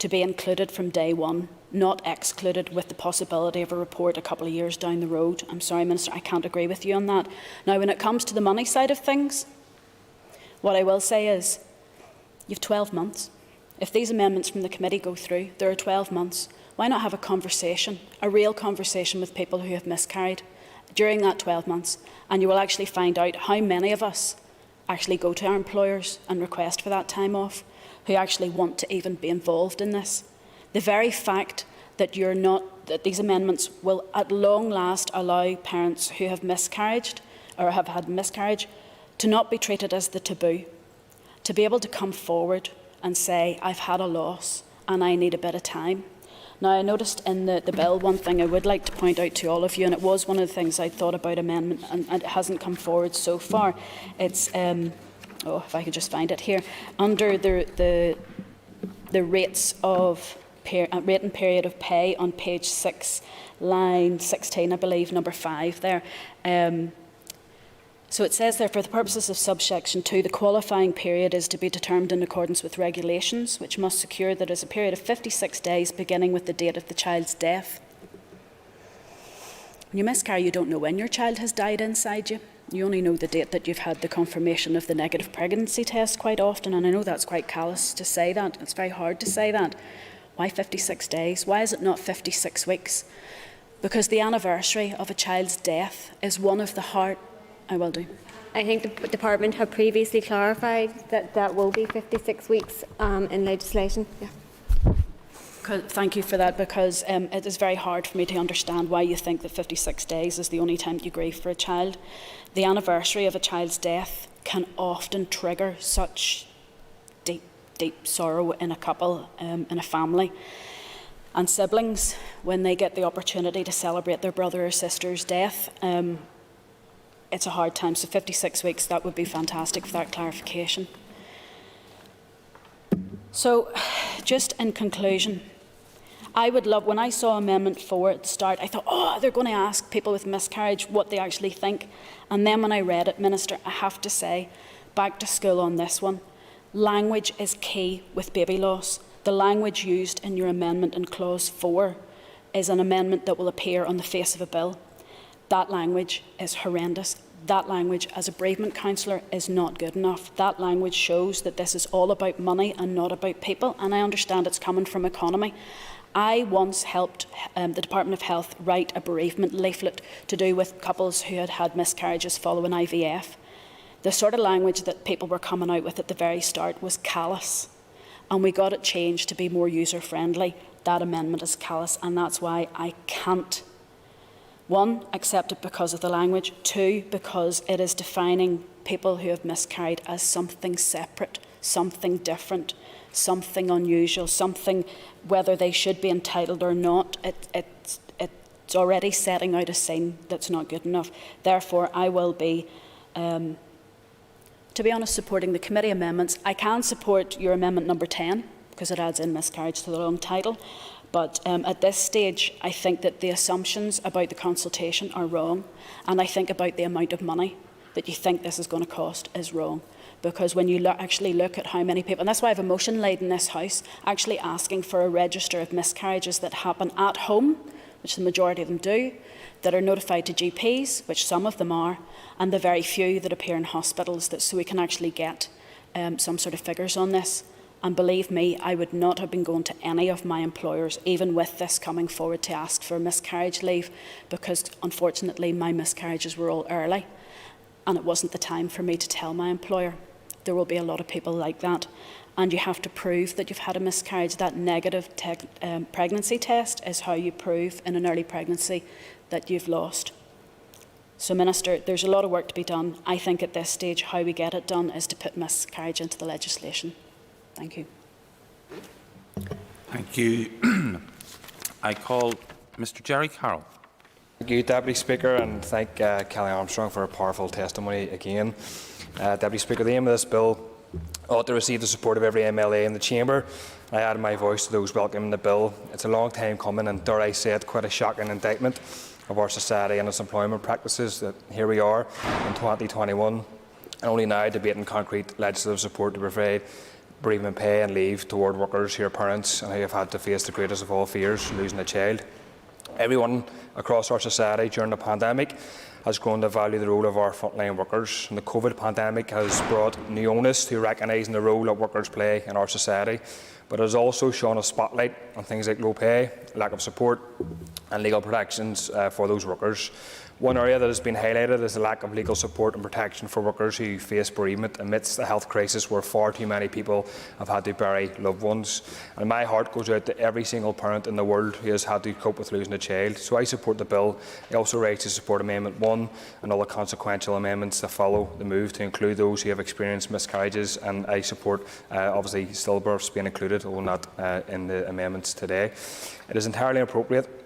to be included from day one, not excluded with the possibility of a report a couple of years down the road. I'm sorry, Minister, I can't agree with you on that. Now, when it comes to the money side of things, what I will say is, you've 12 months. If these amendments from the committee go through, there are 12 months. Why not have a conversation, a real conversation with people who have miscarried during that 12 months, and you will actually find out how many of us actually go to our employers and request for that time off, who actually want to even be involved in this. The very fact that that these amendments will at long last allow parents who have miscarried or have had miscarriage to not be treated as the taboo, to be able to come forward and say, I've had a loss and I need a bit of time. Now, I noticed in the bill one thing I would like to point out to all of you, and it was one of the things I thought about amendment, and it hasn't come forward so far. It's, if I could just find it here, under the rates of rate and period of pay on page 6, line 16, I believe, number 5 there. So it says there, for the purposes of subsection 2, the qualifying period is to be determined in accordance with regulations, which must secure that it is a period of 56 days beginning with the date of the child's death. When you miscarry, you don't know when your child has died inside you. You only know the date that you've had the confirmation of the negative pregnancy test quite often, and I know that's quite callous to say that. It's very hard to say that. Why 56 days? Why is it not 56 weeks? Because the anniversary of a child's death is one of the hard... I will do. I think the Department have previously clarified that that will be 56 weeks in legislation. Yeah. Thank you for that, because it is very hard for me to understand why you think that 56 days is the only time you grieve for a child. The anniversary of a child's death can often trigger such deep, deep sorrow in a couple, in a family. And siblings, when they get the opportunity to celebrate their brother or sister's death, it's a hard time. So 56 weeks, that would be fantastic for that clarification. So, just in conclusion, I would love, when I saw Amendment 4 at the start, I thought, oh, they're going to ask people with miscarriage what they actually think. And then when I read it, Minister, I have to say, back to school on this one. Language is key with baby loss. The language used in your amendment in Clause 4 is an amendment that will appear on the face of a bill. That language is horrendous. That language, as a bereavement counsellor, is not good enough. That language shows that this is all about money and not about people, and I understand it's coming from economy. I once helped the Department of Health write a bereavement leaflet to do with couples who had had miscarriages following IVF. The sort of language that people were coming out with at the very start was callous, and we got it changed to be more user-friendly. That amendment is callous, and that's why I can't, 1, accept it because of the language, 2, because it is defining people who have miscarried as something separate, something different, something unusual, something, whether they should be entitled or not, it's already setting out a scene that's not good enough. Therefore, I will be, to be honest, supporting the committee amendments. I can support your amendment number 10, because it adds in miscarriage to the long title. But at this stage, I think that the assumptions about the consultation are wrong, and I think about the amount of money that you think this is going to cost is wrong. Because when you actually look at how many people, and that's why I have a motion laid in this House actually asking for a register of miscarriages that happen at home, which the majority of them do, that are notified to GPs, which some of them are, and the very few that appear in hospitals, so we can actually get some sort of figures on this. And believe me, I would not have been going to any of my employers, even with this coming forward, to ask for miscarriage leave, because unfortunately my miscarriages were all early and it wasn't the time for me to tell my employer. There will be a lot of people like that, and you have to prove that you've had a miscarriage. That negative pregnancy test is how you prove in an early pregnancy that you've lost. So, Minister, there's a lot of work to be done. I think at this stage how we get it done is to put miscarriage into the legislation. Thank you. Thank you. I call Mr Jerry Carroll. Thank you, Deputy Speaker, and thank Kelly Armstrong for a powerful testimony again. Deputy Speaker, the aim of this bill ought to receive the support of every MLA in the Chamber. I add my voice to those welcoming the bill. It's a long time coming and, dare I say it, quite a shocking indictment of our society and its employment practices that here we are in 2021 and only now debating concrete legislative support to provide bereavement pay and leave toward workers who are parents and who have had to face the greatest of all fears, losing a child. Everyone across our society during the pandemic has grown to value the role of our frontline workers, and the COVID pandemic has brought new onus to recognising the role that workers play in our society, but it has also shone a spotlight on things like low pay, lack of support and legal protections for those workers. One area that has been highlighted is the lack of legal support and protection for workers who face bereavement amidst the health crisis where far too many people have had to bury loved ones. And my heart goes out to every single parent in the world who has had to cope with losing a child. So I support the bill. I also raise to support Amendment 1 and all the consequential amendments that follow the move to include those who have experienced miscarriages, and I support obviously stillbirths being included, although not in the amendments today. It is entirely appropriate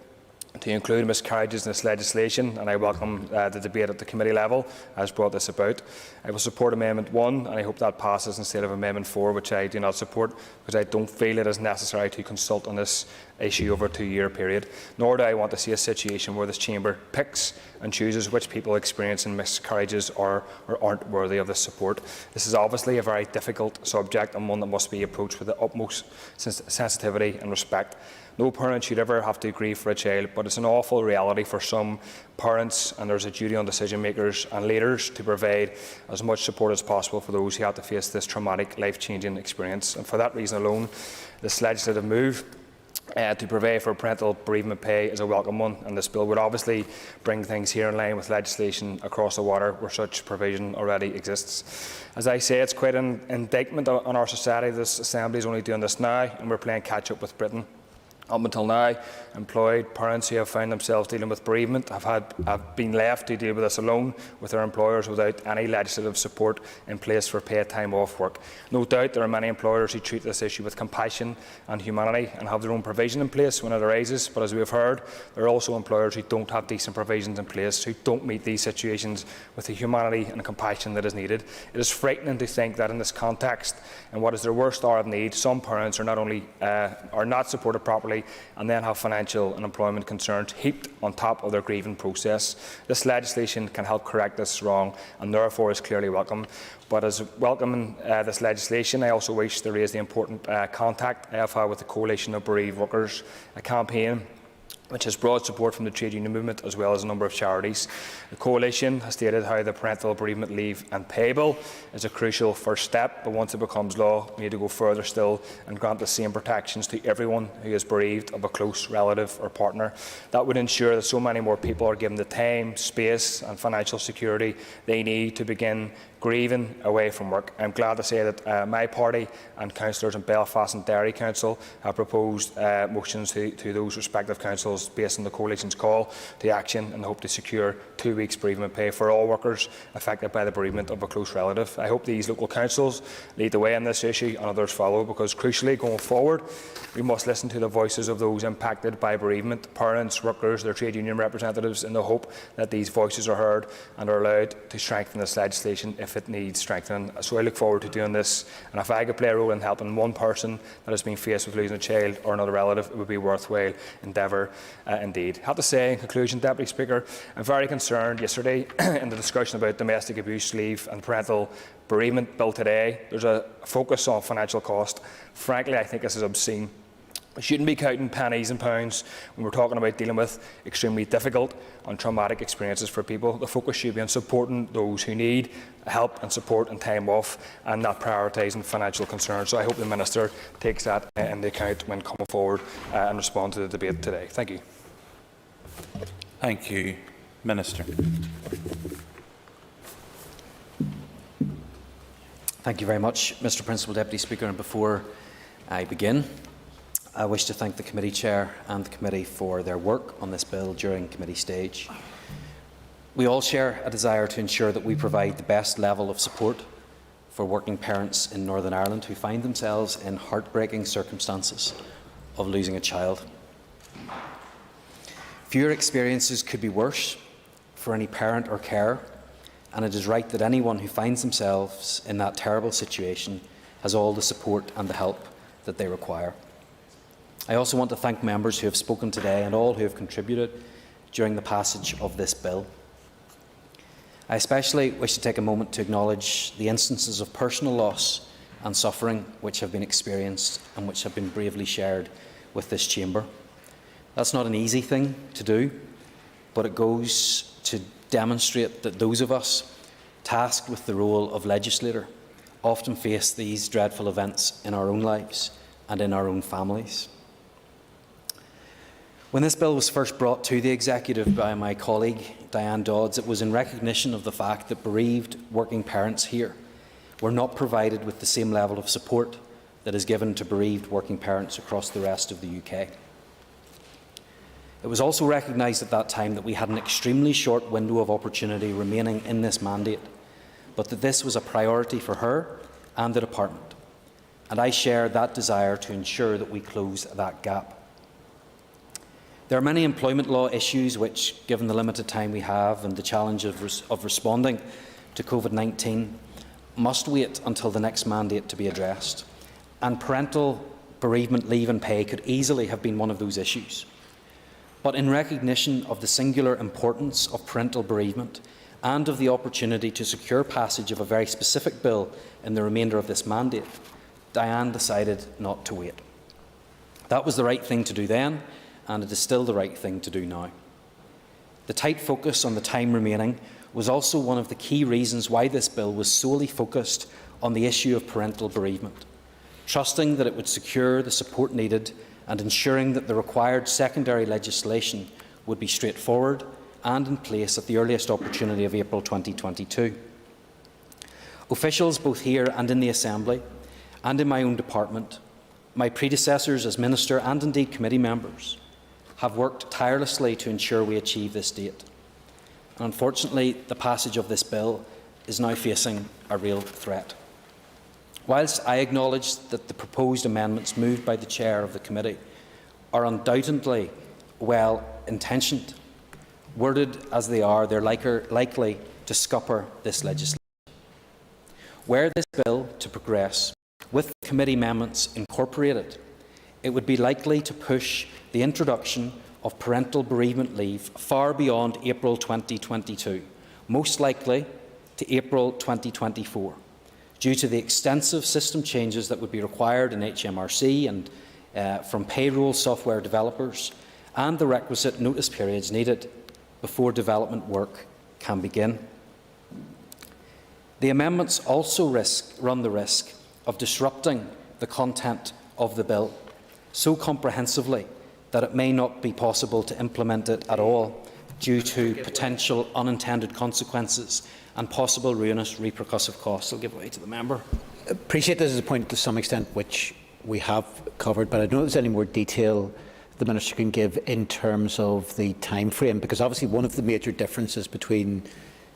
to include miscarriages in this legislation, and I welcome the debate at the committee level has brought this about. I will support Amendment 1, and I hope that passes instead of Amendment 4, which I do not support, because I don't feel it is necessary to consult on this issue over a 2-year period, nor do I want to see a situation where this chamber picks and chooses which people experiencing miscarriages are or aren't worthy of this support. This is obviously a very difficult subject and one that must be approached with the utmost sensitivity and respect. No parent should ever have to grieve for a child, but it's an awful reality for some parents, and there's a duty on decision makers and leaders to provide as much support as possible for those who have to face this traumatic, life-changing experience. And for that reason alone, this legislative move to provide for parental bereavement pay is a welcome one, and this bill would obviously bring things here in line with legislation across the water where such provision already exists. As I say, it's quite an indictment on our society. This Assembly is only doing this now, and we're playing catch-up with Britain. Up until now, employed parents who have found themselves dealing with bereavement have been left to deal with this alone with their employers without any legislative support in place for paid time off work. No doubt there are many employers who treat this issue with compassion and humanity and have their own provision in place when it arises, but as we have heard, there are also employers who don't have decent provisions in place, who don't meet these situations with the humanity and compassion that is needed. It is frightening to think that in this context, and what is their worst hour of need, some parents are not supported properly and then have financial and employment concerns heaped on top of their grieving process. This legislation can help correct this wrong and therefore is clearly welcome. But as welcoming this legislation, I also wish to raise the important contact I have had with the Coalition of Bereaved Workers, a campaign which has broad support from the trade union movement as well as a number of charities. The Coalition has stated how the Parental Bereavement Leave and Pay Bill is a crucial first step, but once it becomes law, we need to go further still and grant the same protections to everyone who is bereaved of a close relative or partner. That would ensure that so many more people are given the time, space and financial security they need to begin grieving away from work. I'm glad to say that my party and councillors in Belfast and Derry Council have proposed motions to those respective councils based on the Coalition's call to action and hope to secure 2 weeks bereavement pay for all workers affected by the bereavement of a close relative. I hope these local councils lead the way on this issue and others follow, because crucially going forward we must listen to the voices of those impacted by bereavement, parents, workers, their trade union representatives, in the hope that these voices are heard and are allowed to strengthen this legislation if it needs strengthening. So I look forward to doing this, and if I could play a role in helping one person that has been faced with losing a child or another relative, it would be a worthwhile endeavour. indeed. I have to say, in conclusion, Deputy Speaker, I'm very concerned yesterday in the discussion about domestic abuse leave and parental bereavement bill today. There's a focus on financial cost. Frankly, I think this is obscene. We shouldn't be counting pennies and pounds when we're talking about dealing with extremely difficult and traumatic experiences for people. The focus should be on supporting those who need help and support and time off, and not prioritising financial concerns. So I hope the Minister takes that into account when coming forward and respond to the debate today. Thank you. Thank you, Minister. Thank you very much, Mr. Principal Deputy Speaker. And before I begin, I wish to thank the committee chair and the committee for their work on this bill during committee stage. We all share a desire to ensure that we provide the best level of support for working parents in Northern Ireland who find themselves in heartbreaking circumstances of losing a child. Fewer experiences could be worse for any parent or carer, and it is right that anyone who finds themselves in that terrible situation has all the support and the help that they require. I also want to thank members who have spoken today and all who have contributed during the passage of this bill. I especially wish to take a moment to acknowledge the instances of personal loss and suffering which have been experienced and which have been bravely shared with this chamber. That's not an easy thing to do, but it goes to demonstrate that those of us tasked with the role of legislator often face these dreadful events in our own lives and in our own families. When this bill was first brought to the Executive by my colleague Diane Dodds, it was in recognition of the fact that bereaved working parents here were not provided with the same level of support that is given to bereaved working parents across the rest of the UK. It was also recognised at that time that we had an extremely short window of opportunity remaining in this mandate, but that this was a priority for her and the Department, and I share that desire to ensure that we close that gap. There are many employment law issues which, given the limited time we have and the challenge of responding to COVID-19, must wait until the next mandate to be addressed, and parental bereavement leave and pay could easily have been one of those issues. But in recognition of the singular importance of parental bereavement and of the opportunity to secure passage of a very specific bill in the remainder of this mandate, Diane decided not to wait. That was the right thing to do then, and it is still the right thing to do now. The tight focus on the time remaining was also one of the key reasons why this bill was solely focused on the issue of parental bereavement, trusting that it would secure the support needed and ensuring that the required secondary legislation would be straightforward and in place at the earliest opportunity of April 2022. Officials both here and in the Assembly and in my own department, my predecessors as Minister and indeed committee members, have worked tirelessly to ensure we achieve this date. And unfortunately, the passage of this bill is now facing a real threat. Whilst I acknowledge that the proposed amendments moved by the Chair of the Committee are undoubtedly well-intentioned, worded as they are, they're likely to scupper this legislation. Were this bill to progress with the committee amendments incorporated, it would be likely to push the introduction of parental bereavement leave far beyond April 2022, most likely to April 2024, due to the extensive system changes that would be required in HMRC and from payroll software developers, and the requisite notice periods needed before development work can begin. The amendments also run the risk of disrupting the content of the bill so comprehensively that it may not be possible to implement it at all due to potential unintended consequences and possible ruinous repercussive costs. I'll give way to the member. I appreciate this is a point to some extent which we have covered, but I don't know if there's any more detail the Minister can give in terms of the time frame, because obviously one of the major differences between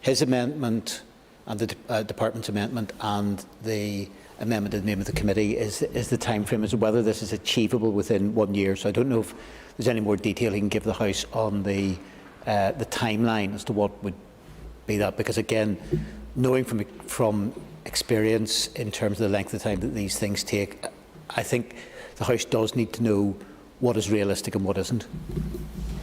his amendment and the Department's amendment and the amendment in the name of the committee is the time frame, as to whether this is achievable within 1 year. So I don't know if there's any more detail he can give the House on the timeline as to what would be that, because again, knowing from experience in terms of the length of time that these things take, I think the House does need to know what is realistic and what isn't.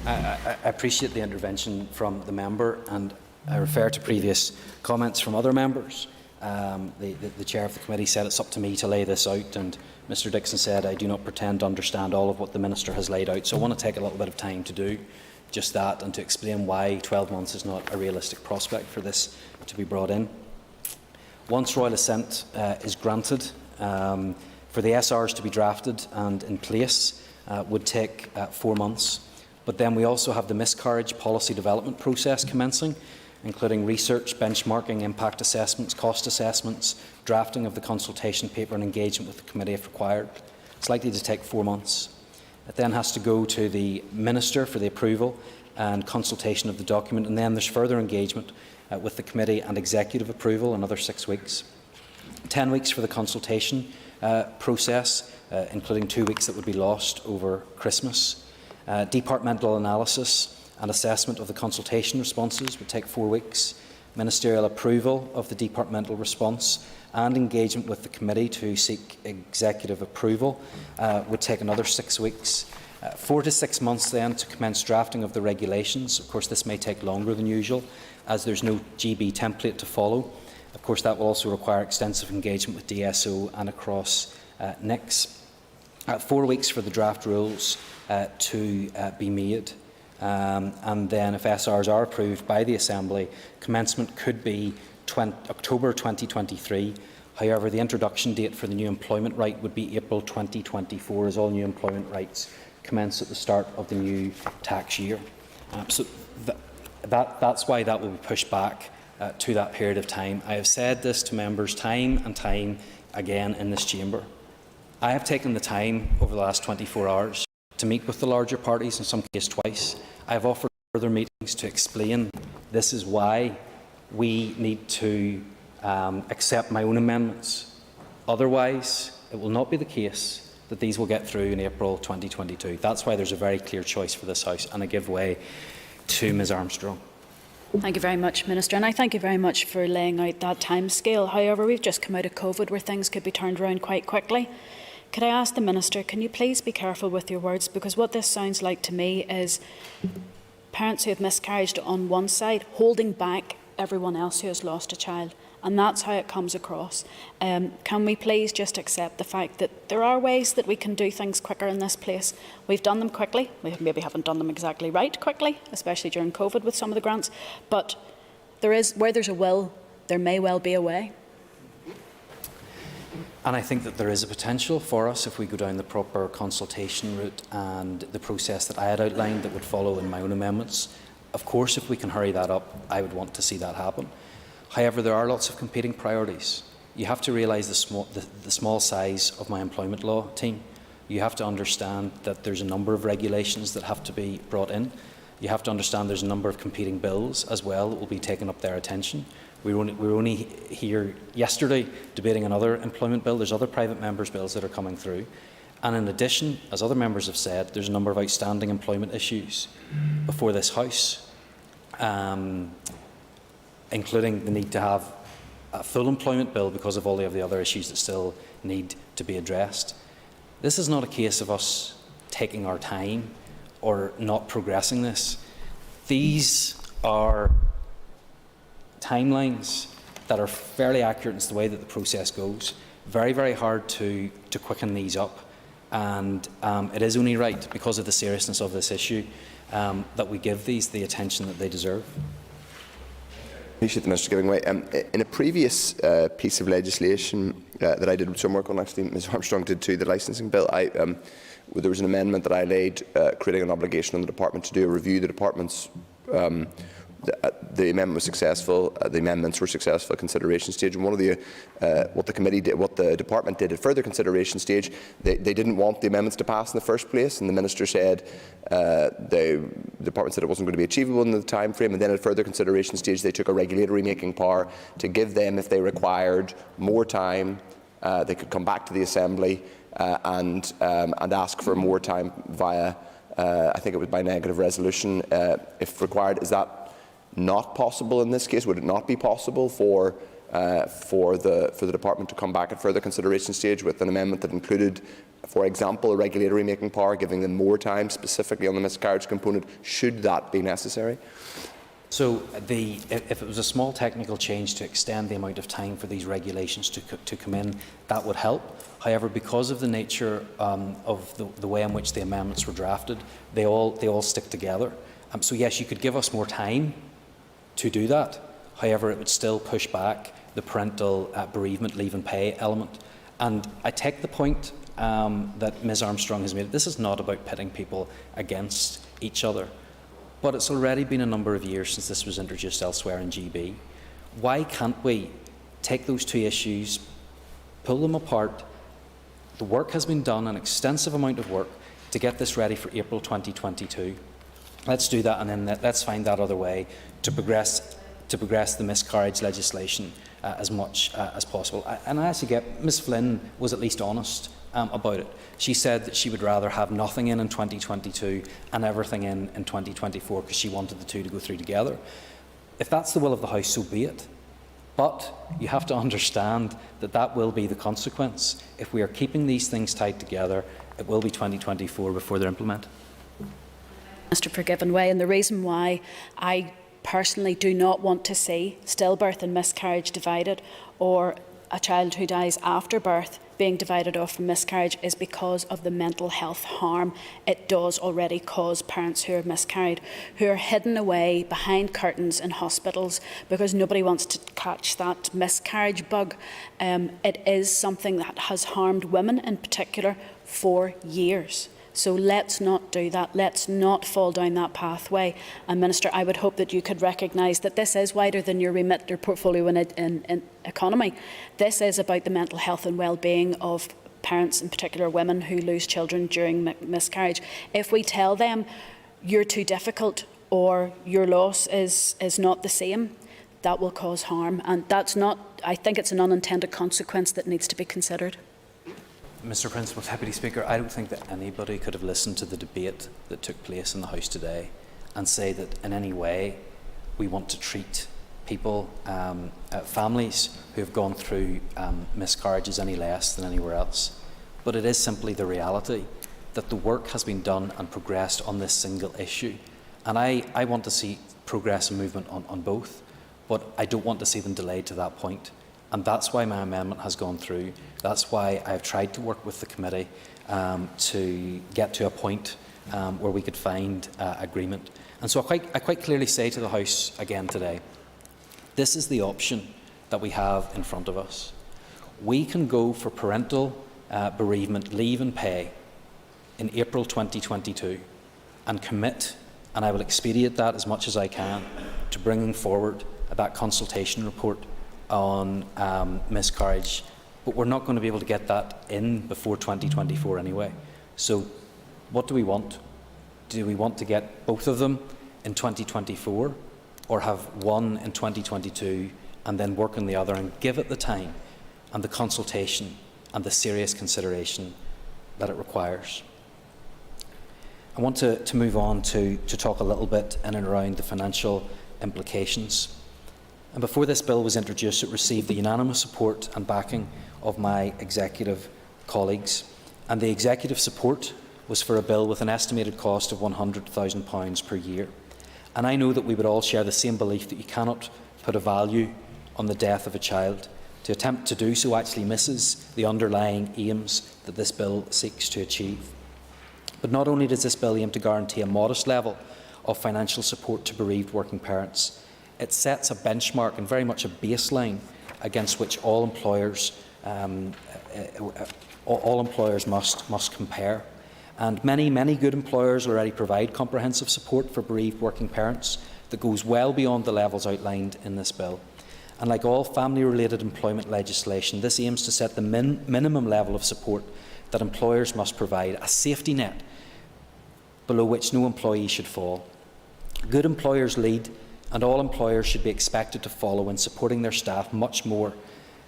I appreciate the intervention from the member, and I refer to previous comments from other members. The chair of the committee said it's up to me to lay this out, and Mr Dixon said I do not pretend to understand all of what the Minister has laid out. So I want to take a little bit of time to do just that and to explain why 12 months is not a realistic prospect for this to be brought in. Once royal assent is granted, for the SRs to be drafted and in place would take 4 months. But then we also have the miscarriage policy development process commencing, including research, benchmarking, impact assessments, cost assessments, drafting of the consultation paper and engagement with the committee if required. It's likely to take 4 months. It then has to go to the Minister for the approval and consultation of the document, and then there's further engagement with the committee and executive approval, another 6 weeks. 10 weeks for the consultation process, including 2 weeks that would be lost over Christmas. Departmental analysis and assessment of the consultation responses would take 4 weeks. Ministerial approval of the departmental response and engagement with the committee to seek executive approval would take another 6 weeks. 4 to 6 months then to commence drafting of the regulations. Of course, this may take longer than usual as there's no GB template to follow. Of course, that will also require extensive engagement with DSO and across NICs. 4 weeks for the draft rules to be made. And then if SRs are approved by the Assembly, commencement could be October 2023. However, the introduction date for the new employment right would be April 2024, as all new employment rights commence at the start of the new tax year. So that's why that will be pushed back to that period of time. I have said this to members time and time again in this chamber. I have taken the time over the last 24 hours to meet with the larger parties, in some cases twice. I have offered further meetings to explain this is why we need to accept my own amendments. Otherwise, it will not be the case that these will get through in April 2022. That's why there's a very clear choice for this House, and I give way to Ms Armstrong. Thank you very much, Minister, and I thank you very much for laying out that timescale. However, we've just come out of COVID where things could be turned around quite quickly. Could I ask the Minister, can you please be careful with your words, because what this sounds like to me is parents who have miscarried on one side holding back everyone else who has lost a child, and that's how it comes across. Can we please just accept the fact that there are ways that we can do things quicker in this place? We've done them quickly. We maybe haven't done them exactly right quickly, especially during COVID with some of the grants, but where there's a will, there may well be a way. And I think that there is a potential for us if we go down the proper consultation route and the process that I had outlined that would follow in my own amendments. Of course, if we can hurry that up, I would want to see that happen. However, there are lots of competing priorities. You have to realise the small size of my employment law team. You have to understand that there's a number of regulations that have to be brought in. You have to understand there's a number of competing bills as well that will be taking up their attention. We were only here yesterday debating another employment bill. There's other private members' bills that are coming through. And in addition, as other members have said, there's a number of outstanding employment issues before this House, including the need to have a full employment bill because of all of the other issues that still need to be addressed. This is not a case of us taking our time or not progressing this. These are timelines that are fairly accurate in the way that the process goes. Very, very hard to quicken these up. And it is only right, because of the seriousness of this issue, that we give these the attention that they deserve. Appreciate the Minister giving way. In a previous piece of legislation that I did some work on, actually, Ms Armstrong did too, the licensing bill, there was an amendment that I laid creating an obligation on the Department to do a review. The Department's the amendment was successful. The amendments were successful at consideration stage. And one of the what the committee did, what the department did at further consideration stage, they didn't want the amendments to pass in the first place. And the minister said the department said it wasn't going to be achievable in the time frame. And then at further consideration stage, they took a regulatory making power to give them, if they required more time, they could come back to the Assembly and ask for more time via, I think it was by negative resolution, if required. Is that not possible in this case? Would it not be possible for for the department to come back at further consideration stage with an amendment that included, for example, a regulatory making power, giving them more time specifically on the miscarriage component, should that be necessary? So if it was a small technical change to extend the amount of time for these regulations to come in, that would help. However, because of the nature of the way in which the amendments were drafted, they all stick together. So yes, you could give us more time to do that. However, it would still push back the parental bereavement leave and pay element. And I take the point that Ms Armstrong has made. This is not about pitting people against each other. But it's already been a number of years since this was introduced elsewhere in GB. Why can't we take those two issues, pull them apart? The work has been done, an extensive amount of work, to get this ready for April 2022. Let's do that, and then let's find that other way to progress the miscarriage legislation as much as possible. And I actually get, Ms Flynn was at least honest about it. She said that she would rather have nothing in 2022 and everything in 2024 because she wanted the two to go through together. If that's the will of the House, so be it. But you have to understand that that will be the consequence. If we are keeping these things tied together, it will be 2024 before they're implemented. Mr. for giving way, and the reason why I personally do not want to see stillbirth and miscarriage divided, or a child who dies after birth being divided off from miscarriage, is because of the mental health harm it does already cause parents who are miscarried, who are hidden away behind curtains in hospitals because nobody wants to catch that miscarriage bug. It is something that has harmed women in particular for years. So let's not do that. Let's not fall down that pathway. And Minister, I would hope that you could recognise that this is wider than your remit, your portfolio in economy. This is about the mental health and well-being of parents, in particular women who lose children during miscarriage. If we tell them you're too difficult or your loss is not the same, that will cause harm. And that's not, I think it's an unintended consequence that needs to be considered. Mr. Principal Deputy Speaker, I don't think that anybody could have listened to the debate that took place in the House today and say that in any way we want to treat people, families who have gone through miscarriages any less than anywhere else. But it is simply the reality that the work has been done and progressed on this single issue. And I want to see progress and movement on both, but I don't want to see them delayed to that point. And that's why my amendment has gone through. That's why I've tried to work with the committee to get to a point where we could find agreement. And so I quite clearly say to the House again today, this is the option that we have in front of us. We can go for parental bereavement leave and pay in April 2022 and commit, and I will expedite that as much as I can, to bringing forward that consultation report on miscarriage, but we're not going to be able to get that in before 2024 anyway. So what do we want? Do we want to get both of them in 2024, or have one in 2022 and then work on the other and give it the time and the consultation and the serious consideration that it requires? I want to move on to talk a little bit in and around the financial implications. And before this bill was introduced, it received the unanimous support and backing of my executive colleagues. And the executive support was for a bill with an estimated cost of £100,000 per year. And I know that we would all share the same belief that you cannot put a value on the death of a child. To attempt to do so actually misses the underlying aims that this bill seeks to achieve. But not only does this bill aim to guarantee a modest level of financial support to bereaved working parents, it sets a benchmark and very much a baseline against which all employers must compare. And many good employers already provide comprehensive support for bereaved working parents that goes well beyond the levels outlined in this bill. And like all family-related employment legislation, this aims to set the minimum level of support that employers must provide, a safety net below which no employee should fall. Good employers lead, and all employers should be expected to follow in supporting their staff much more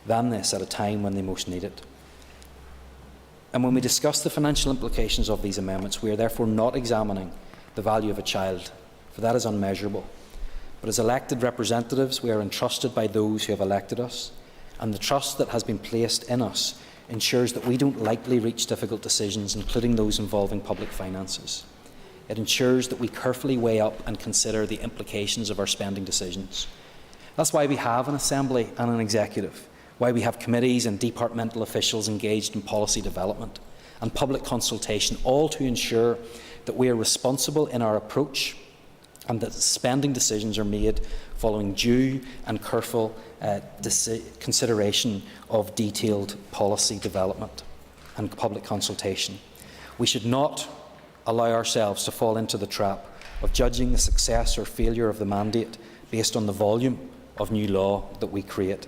than this at a time when they most need it. And when we discuss the financial implications of these amendments, we are therefore not examining the value of a child, for that is unmeasurable, But as elected representatives, we are entrusted by those who have elected us, and the trust that has been placed in us ensures that we don't lightly reach difficult decisions, including those involving public finances. It ensures that we carefully weigh up and consider the implications of our spending decisions. That's why we have an Assembly and an Executive, why we have committees and departmental officials engaged in policy development and public consultation, all to ensure that we are responsible in our approach and that spending decisions are made following due and careful consideration of detailed policy development and public consultation. We should not allow ourselves to fall into the trap of judging the success or failure of the mandate based on the volume of new law that we create.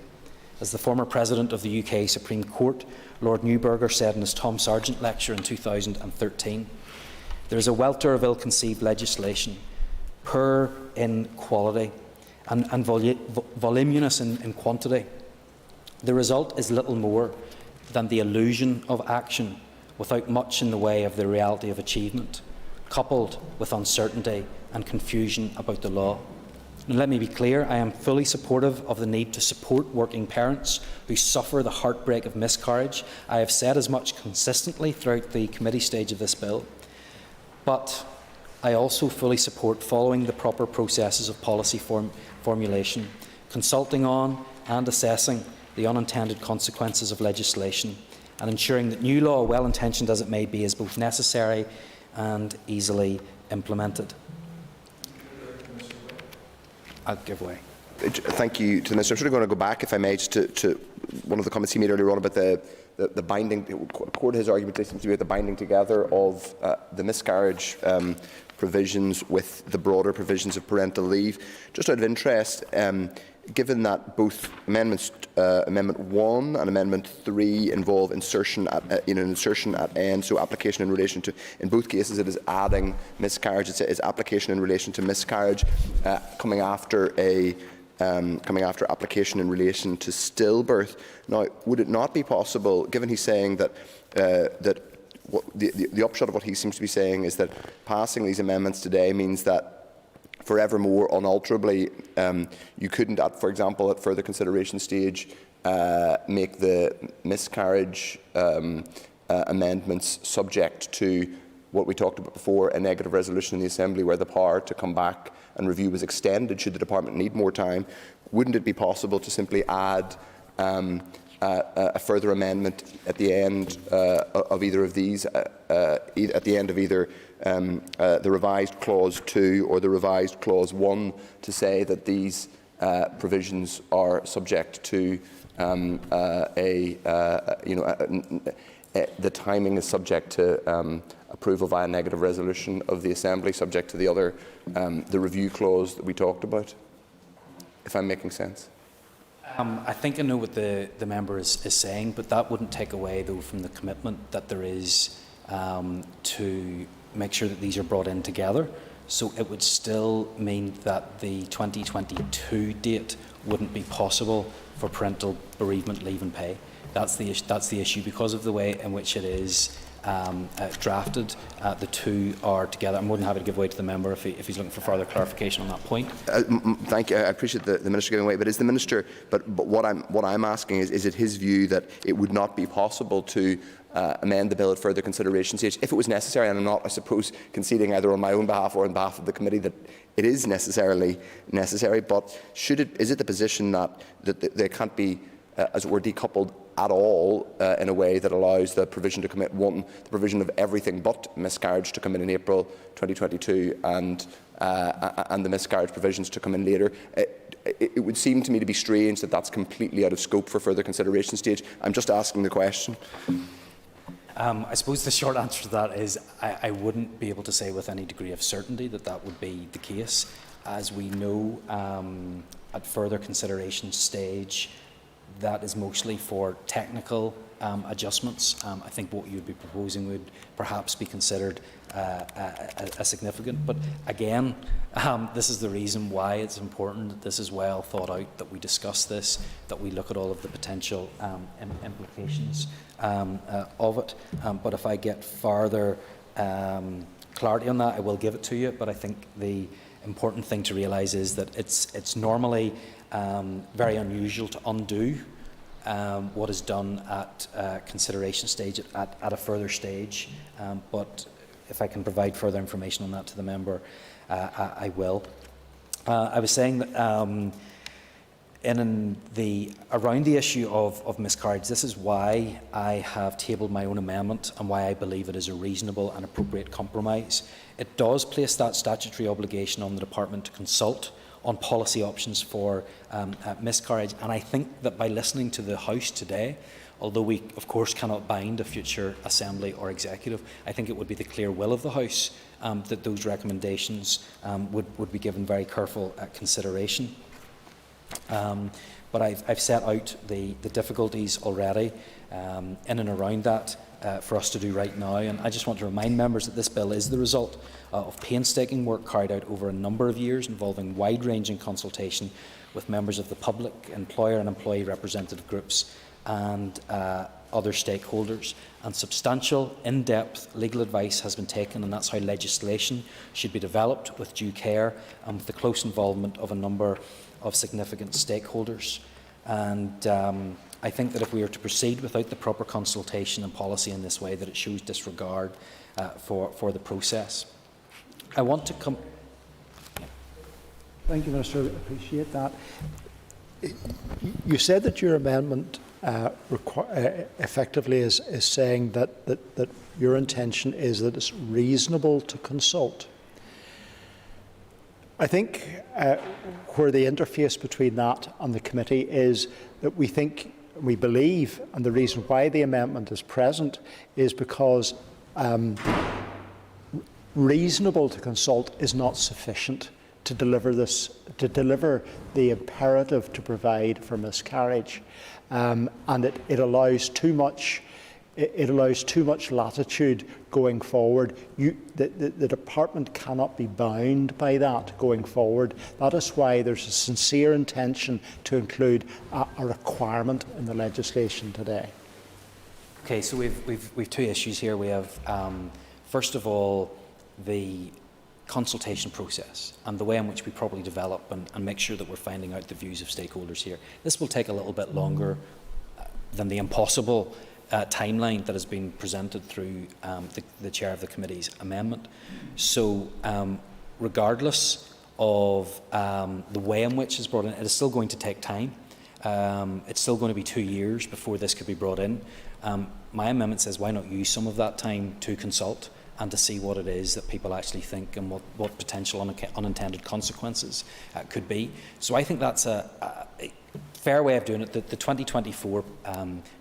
As the former President of the UK Supreme Court, Lord Newberger, said in his Tom Sargent lecture in 2013, there is a welter of ill-conceived legislation, poor in quality and voluminous in quantity. The result is little more than the illusion of action without much in the way of the reality of achievement, coupled with uncertainty and confusion about the law. And let me be clear, I am fully supportive of the need to support working parents who suffer the heartbreak of miscarriage. I have said as much consistently throughout the committee stage of this bill. But I also fully support following the proper processes of policy formulation, consulting on and assessing the unintended consequences of legislation, and ensuring that new law, well-intentioned as it may be, is both necessary and easily implemented. I'll give way. Thank you to the Minister. I'm sort of going to go back, if I may, to one of the comments he made earlier on about the binding. According to his argument, seems to be about the binding together of the miscarriage provisions with the broader provisions of parental leave. Just out of interest, given that both Amendment 1 and Amendment 3 involve insertion at end, so application in relation to, in both cases it is adding miscarriage, it is application in relation to miscarriage, coming after application in relation to stillbirth. Now, would it not be possible, given he's saying that the upshot of what he seems to be saying is that passing these amendments today means that forevermore, unalterably, you couldn't, for example, at further consideration stage, make the miscarriage amendments subject to what we talked about before, a negative resolution in the Assembly where the power to come back and review was extended should the Department need more time. Wouldn't it be possible to simply add a further amendment at the end of either of these, at the end of either the revised Clause 2 or the revised Clause 1, to say that these provisions are subject to the timing is subject to approval via negative resolution of the Assembly, subject to the other, the review clause that we talked about, if I'm making sense? I think I know what the member is saying, but that wouldn't take away, though, from the commitment that there is to make sure that these are brought in together. So it would still mean that the 2022 date wouldn't be possible for parental bereavement leave and pay. That's the issue. Because of the way in which it is drafted, the two are together. I'm more than happy to give way to the member if he's looking for further clarification on that point. Thank you. I appreciate the Minister giving way. But is the Minister? But what I'm asking is it his view that it would not be possible to amend the bill at further consideration stage if it was necessary? And I'm not, I suppose, conceding either on my own behalf or on behalf of the committee that it is necessarily necessary. But is it the position that they can't be, as it were, decoupled at all in a way that allows the provision to commit the provision of everything but miscarriage to come in April 2022 and the miscarriage provisions to come in later? It would seem to me to be strange that that's completely out of scope for further consideration stage. I'm just asking the question. I suppose the short answer to that is I wouldn't be able to say with any degree of certainty that that would be the case. As we know, at further consideration stage, that is mostly for technical adjustments. I think what you would be proposing would perhaps be considered a significant. But again, this is the reason why it's important that this is well thought out, that we discuss this, that we look at all of the potential implications of it. But if I get further clarity on that, I will give it to you. But I think important thing to realise is that it's normally very unusual to undo what is done at consideration stage at a further stage, but if I can provide further information on that to the member, I will. I was saying that around the issue of miscarriage, this is why I have tabled my own amendment and why I believe it is a reasonable and appropriate compromise. It does place that statutory obligation on the Department to consult on policy options for miscarriage, and I think that by listening to the House today, although we of course cannot bind a future Assembly or Executive, I think it would be the clear will of the House that those recommendations would be given very careful consideration. But I've set out the difficulties already in and around that for us to do right now, and I just want to remind members that this bill is the result of painstaking work carried out over a number of years involving wide-ranging consultation with members of the public, employer and employee representative groups and other stakeholders, and substantial, in-depth legal advice has been taken, and that's how legislation should be developed with due care and with the close involvement of a number of significant stakeholders. And I think that if we are to proceed without the proper consultation and policy in this way, that it shows disregard for the process. I want to come. Thank you, Minister. I appreciate that. You said that your amendment effectively is saying that your intention is that it's reasonable to consult. I think where the interface between that and the committee is that we believe, and the reason why the amendment is present is because reasonable to consult is not sufficient to deliver the imperative to provide for miscarriage, and it allows too much. It allows too much latitude going forward. The department cannot be bound by that going forward. That is why there's a sincere intention to include a requirement in the legislation today. Okay, so we've two issues here. We have, first of all, the consultation process and the way in which we properly develop and make sure that we're finding out the views of stakeholders here. This will take a little bit longer than the impossible timeline that has been presented through the chair of the committee's amendment. So regardless of the way in which it's brought in, it is still going to take time. It's still going to be 2 years before this could be brought in. My amendment says why not use some of that time to consult and to see what it is that people actually think and what potential unintended consequences could be. So I think that's a fair way of doing it. The 2024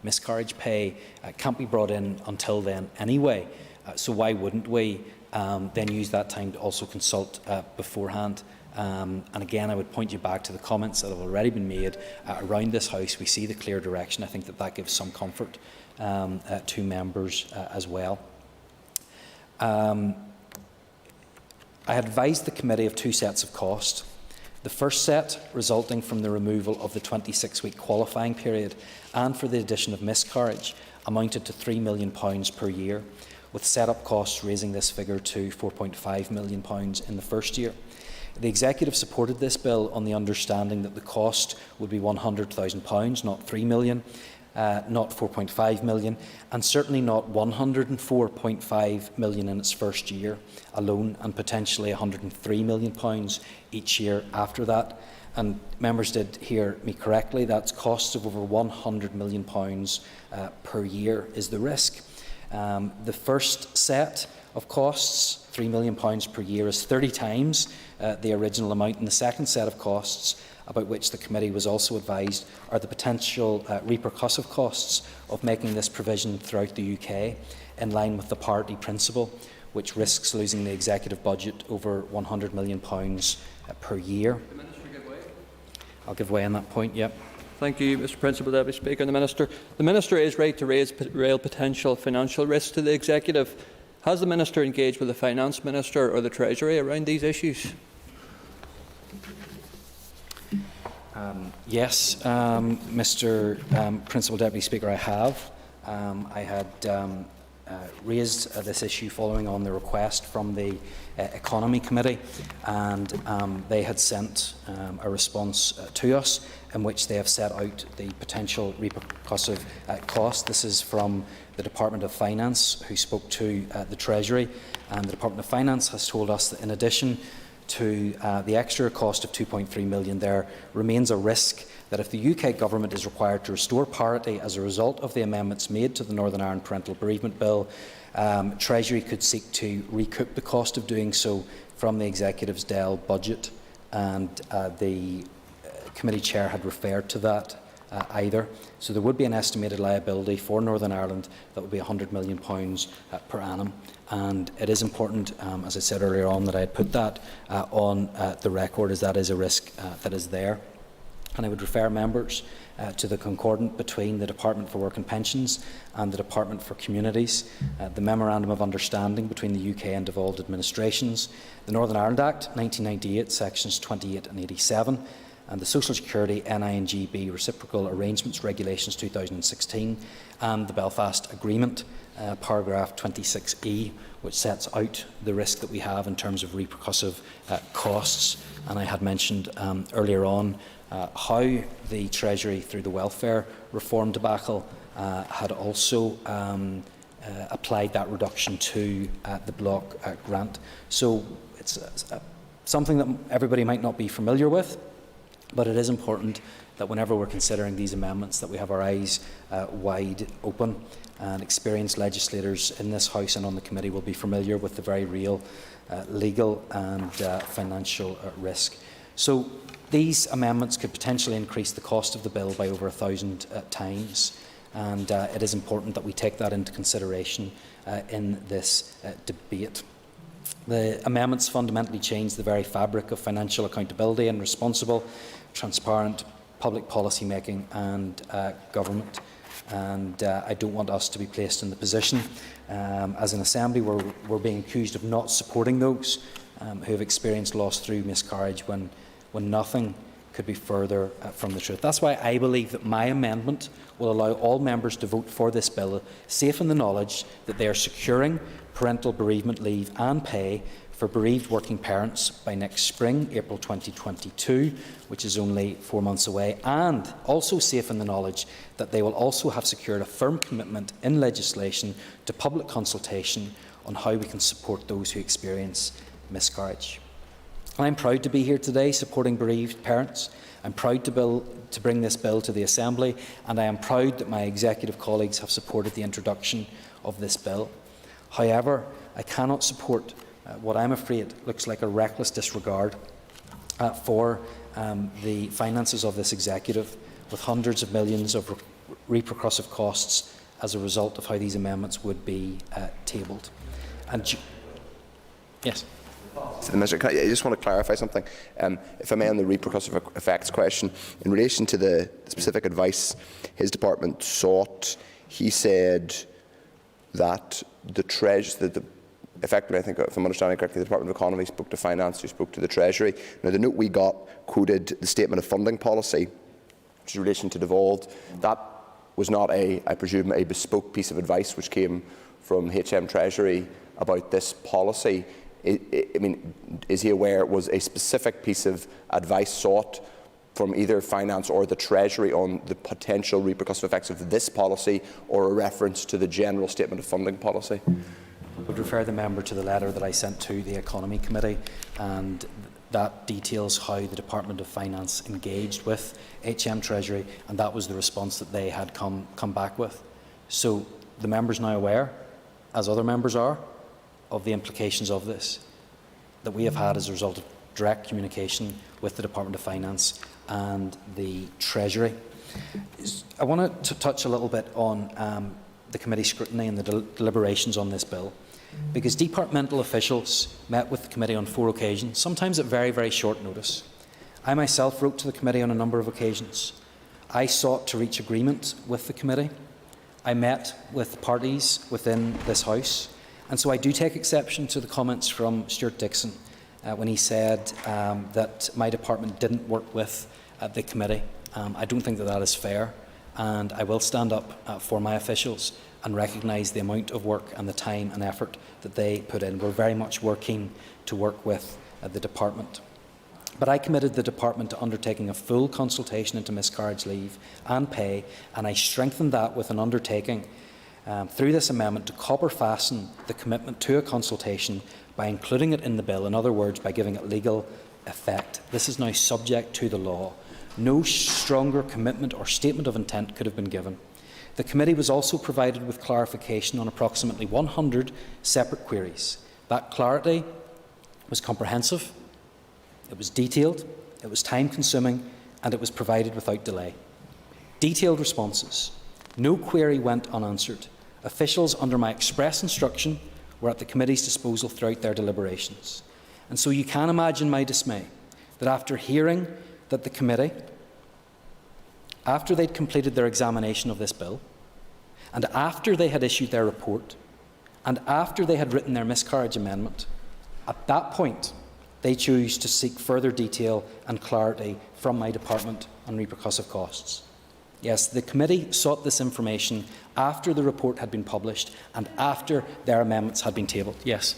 miscarriage pay can't be brought in until then anyway. So why wouldn't we then use that time to also consult beforehand? And again, I would point you back to the comments that have already been made around this House. We see the clear direction. I think that gives some comfort to members as well. I had advised the committee of 2 sets of cost. The first set resulting from the removal of the 26-week qualifying period and for the addition of miscarriage amounted to £3 million per year, with set-up costs raising this figure to £4.5 million in the first year. The Executive supported this bill on the understanding that the cost would be £100,000, not £3 million, not £4.5 million, and certainly not £104.5 million in its first year alone, and potentially £103 million each year after that. And members did hear me correctly, that's costs of over £100 million per year is the risk. The first set of costs, £3 million per year, is 30 times the original amount, and the second set of costs, about which the committee was also advised, are the potential repercussive costs of making this provision throughout the UK in line with the parity principle, which risks losing the executive budget over £100 million per year. The Minister give way. I'll give way on that point, yep. Thank you, Mr. Principal Deputy Speaker. And the Minister is right to raise real potential financial risks to the Executive. Has the Minister engaged with the Finance Minister or the Treasury around these issues? Yes, Mr. Principal Deputy Speaker, I have. I had raised this issue following on the request from the Economy Committee, and they had sent a response to us in which they have set out the potential repercussive cost. This is from the Department of Finance, who spoke to the Treasury, and the Department of Finance has told us that in addition to the extra cost of £2.3 million, there remains a risk that if the UK Government is required to restore parity as a result of the amendments made to the Northern Ireland Parental Bereavement Bill, Treasury could seek to recoup the cost of doing so from the Executive's DEL budget, and the committee chair had referred to that either. So there would be an estimated liability for Northern Ireland that would be £100 million per annum. And it is important, as I said earlier on, that I had put that on the record, as that is a risk that is there. And I would refer members to the concordant between the Department for Work and Pensions and the Department for Communities, the Memorandum of Understanding between the UK and devolved administrations, the Northern Ireland Act 1998, sections 28 and 87, and the Social Security NINGB Reciprocal Arrangements Regulations 2016, and the Belfast Agreement, paragraph 26E, which sets out the risk that we have in terms of repercussive costs. And I had mentioned earlier on how the Treasury, through the welfare reform debacle, had also applied that reduction to the block grant. So it's something that everybody might not be familiar with, but it is important that whenever we're considering these amendments that we have our eyes wide open, and experienced legislators in this House and on the committee will be familiar with the very real legal and financial risk. So these amendments could potentially increase the cost of the bill by over 1,000 times, and it is important that we take that into consideration in this debate. The amendments fundamentally change the very fabric of financial accountability and responsible, transparent public policy making and government. And I don't want us to be placed in the position as an Assembly where we're being accused of not supporting those who have experienced loss through miscarriage when nothing could be further from the truth. That's why I believe that my amendment will allow all members to vote for this bill, safe in the knowledge that they are securing parental bereavement leave and pay for bereaved working parents by next spring, April 2022, which is only 4 months away, and also safe in the knowledge that they will also have secured a firm commitment in legislation to public consultation on how we can support those who experience miscarriage. I'm proud to be here today supporting bereaved parents. I'm proud to bring this bill to the Assembly, and I am proud that my executive colleagues have supported the introduction of this bill. However, I cannot support what I'm afraid looks like a reckless disregard for the finances of this executive, with hundreds of millions of repercussive costs as a result of how these amendments would be tabled. And yes. Minister, I just want to clarify something, if I may, on the repercussive effects question. In relation to the specific advice his department sought, he said that effectively, I think, if I'm understanding correctly, the Department of Economy spoke to Finance, who spoke to the Treasury. Now, the note we got quoted the Statement of Funding Policy, which is in relation to devolved. That was not, I presume, a bespoke piece of advice which came from HM Treasury about this policy. I mean, is he aware it was a specific piece of advice sought from either Finance or the Treasury on the potential repercussive effects of this policy, or a reference to the general Statement of Funding Policy? I would refer the member to the letter that I sent to the Economy Committee, and that details how the Department of Finance engaged with HM Treasury, and that was the response that they had come back with. So the member's now aware, as other members are, of the implications of this that we have had as a result of direct communication with the Department of Finance and the Treasury. I want to touch a little bit on the committee scrutiny and the deliberations on this bill, because departmental officials met with the committee on 4 occasions, sometimes at very, very short notice. I myself wrote to the committee on a number of occasions. I sought to reach agreement with the committee. I met with parties within this House. And so I do take exception to the comments from Stuart Dixon when he said that my department didn't work with the committee. I don't think that that is fair. and I will stand up for my officials and recognise the amount of work and the time and effort that they put in. We're very much keen to work with the department. But I committed the department to undertaking a full consultation into miscarriage leave and pay, and I strengthened that with an undertaking through this amendment to copper fasten the commitment to a consultation by including it in the bill, in other words, by giving it legal effect. This is now subject to the law. No stronger commitment or statement of intent could have been given. The committee was also provided with clarification on approximately 100 separate queries. That clarity was comprehensive, it was detailed, it was time-consuming, and it was provided without delay. Detailed responses. No query went unanswered. Officials, under my express instruction, were at the committee's disposal throughout their deliberations. And so you can imagine my dismay that after hearing that the committee, after they'd completed their examination of this bill, and after they had issued their report, and after they had written their miscarriage amendment, at that point they chose to seek further detail and clarity from my department on repercussive costs. Yes, the committee sought this information after the report had been published and after their amendments had been tabled. Yes.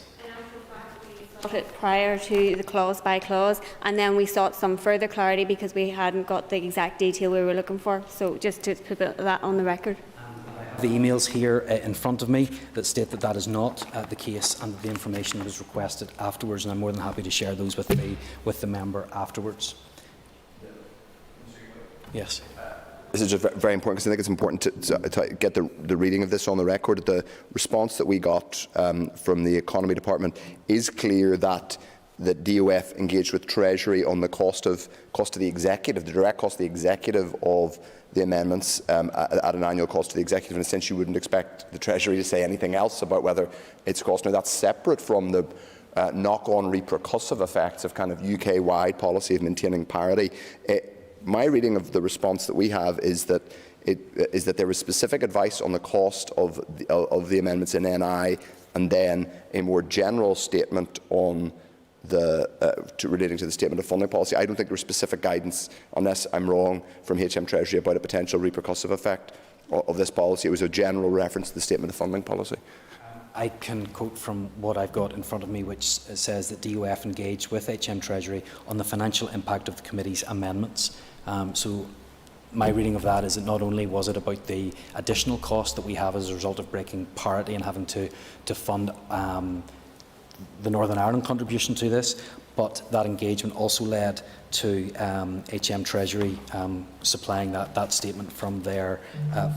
It prior to the clause by clause, and then we sought some further clarity because we hadn't got the exact detail we were looking for. So just to put that on the record. The emails here in front of me that state that that is not the case and that the information was requested afterwards, and I'm more than happy to share those with the member afterwards. Yes. This is just very important because I think it's important to get the reading of this on the record. The response that we got from the Economy Department is clear that the DOF engaged with Treasury on the cost to the executive, the direct cost to the executive of the amendments at an annual cost to the executive. In a sense, you wouldn't expect the Treasury to say anything else about whether it's cost. Now, that's separate from the knock-on repercussive effects of kind of UK-wide policy of maintaining parity. My reading of the response that we have is that there was specific advice on the cost of the amendments in NI, and then a more general statement on relating to the statement of funding policy. I don't think there was specific guidance, unless I'm wrong, from HM Treasury about a potential repercussive effect of this policy. It was a general reference to the statement of funding policy. I can quote from what I've got in front of me, which says that DOF engaged with HM Treasury on the financial impact of the committee's amendments. So my reading of that is that not only was it about the additional cost that we have as a result of breaking parity and having to fund the Northern Ireland contribution to this, but that engagement also led to HM Treasury supplying that statement from their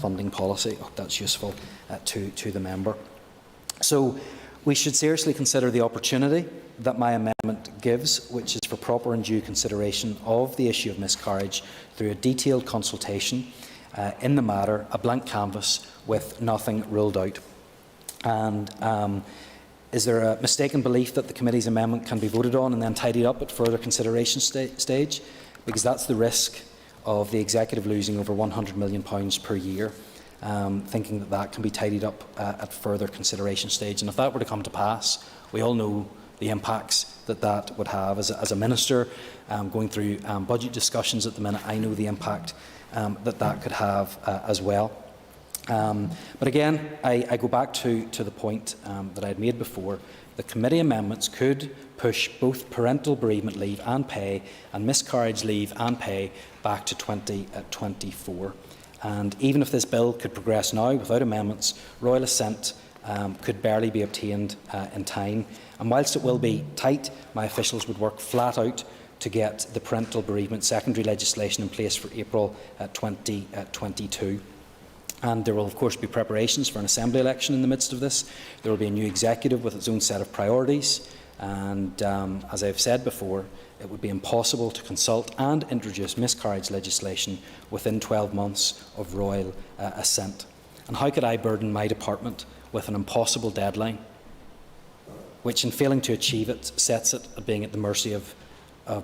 funding policy. I hope that's useful to the member. So we should seriously consider the opportunity that my amendment gives, which is for proper and due consideration of the issue of miscarriage through a detailed consultation in the matter, a blank canvas with nothing ruled out. And is there a mistaken belief that the committee's amendment can be voted on and then tidied up at further consideration stage? Because that's the risk of the executive losing over £100 million per year. Thinking that that can be tidied up at further consideration stage. And if that were to come to pass, we all know the impacts that that would have. As a minister going through budget discussions at the minute, I know the impact that could have as well. But again, I go back to the point that I had made before. The committee amendments could push both parental bereavement leave and pay and miscarriage leave and pay back to 2024. And even if this bill could progress now without amendments, royal assent could barely be obtained in time. And whilst it will be tight, my officials would work flat out to get the parental bereavement secondary legislation in place for April 2022. And there will, of course, be preparations for an Assembly election in the midst of this. There will be a new executive with its own set of priorities. And as I've said before, it would be impossible to consult and introduce miscarriage legislation within 12 months of royal assent. And how could I burden my department with an impossible deadline, which, in failing to achieve it, sets it at being at the mercy of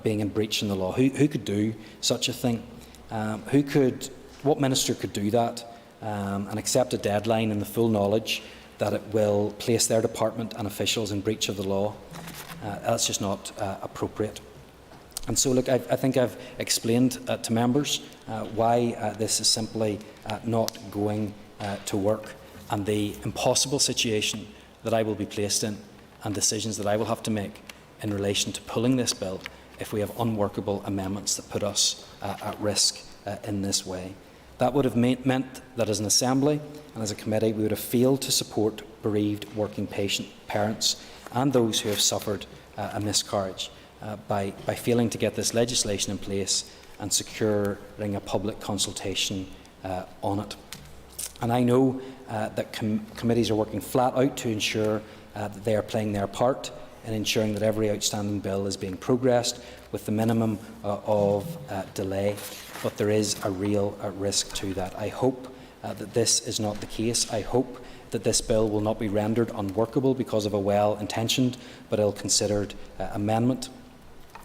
being in breach in the law? Who could do such a thing? What minister could do that and accept a deadline in the full knowledge that it will place their department and officials in breach of the law? That's just not appropriate. And so, look, I think I've explained to members why this is simply not going to work, and the impossible situation that I will be placed in and decisions that I will have to make in relation to pulling this bill if we have unworkable amendments that put us at risk in this way. That would have meant that as an Assembly and as a committee we would have failed to support bereaved working parents and those who have suffered a miscarriage by failing to get this legislation in place and securing a public consultation on it. And I know that committees are working flat out to ensure that they are playing their part in ensuring that every outstanding bill is being progressed with the minimum of delay, but there is a real risk to that. I hope that this is not the case. I hope that this bill will not be rendered unworkable because of a well-intentioned but ill-considered amendment.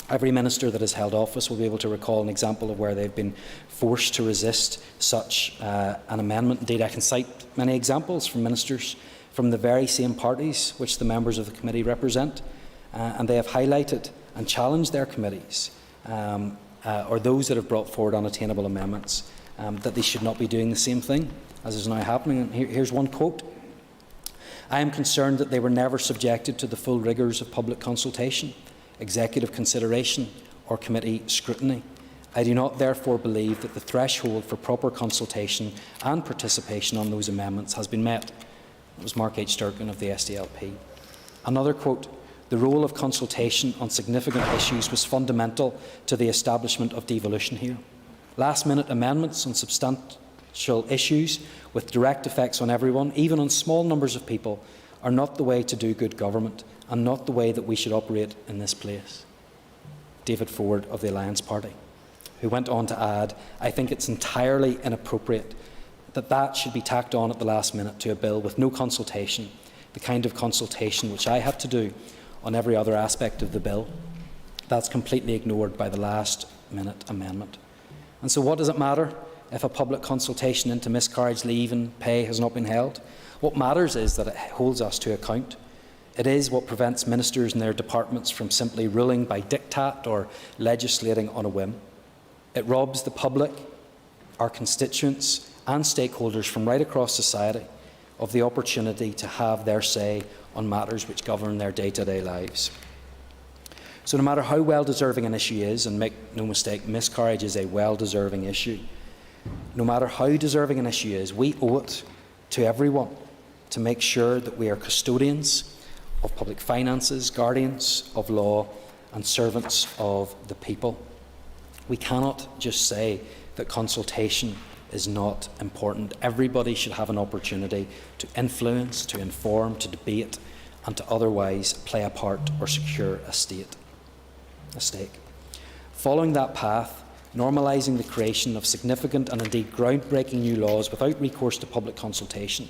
Every minister that has held office will be able to recall an example of where they've been forced to resist such an amendment. Indeed, I can cite many examples from ministers from the very same parties which the members of the committee represent, and they have highlighted and challenged their committees, or those that have brought forward unattainable amendments, that they should not be doing the same thing as is now happening. And here's one quote: "I am concerned that they were never subjected to the full rigours of public consultation, executive consideration or committee scrutiny. I do not therefore believe that the threshold for proper consultation and participation on those amendments has been met." It was Mark H. Durkin of the SDLP. Another quote: "The role of consultation on significant issues was fundamental to the establishment of devolution here. Last-minute amendments on substantial issues with direct effects on everyone, even on small numbers of people, are not the way to do good government and not the way that we should operate in this place." David Ford of the Alliance Party, who went on to add, "I think it's entirely inappropriate that should be tacked on at the last minute to a bill with no consultation, the kind of consultation which I had to do on every other aspect of the bill. That's completely ignored by the last-minute amendment." And so what does it matter if a public consultation into miscarriage leave and pay has not been held? What matters is that it holds us to account. It is what prevents ministers and their departments from simply ruling by diktat or legislating on a whim. It robs the public, our constituents and stakeholders from right across society of the opportunity to have their say on matters which govern their day-to-day lives. So no matter how well-deserving an issue is, and make no mistake, miscarriage is a well-deserving issue, no matter how deserving an issue is, we owe it to everyone to make sure that we are custodians of public finances, guardians of law and servants of the people. We cannot just say that consultation is not important. Everybody should have an opportunity to influence, to inform, to debate and to otherwise play a part or secure a stake. Following that path, normalising the creation of significant and indeed groundbreaking new laws without recourse to public consultation,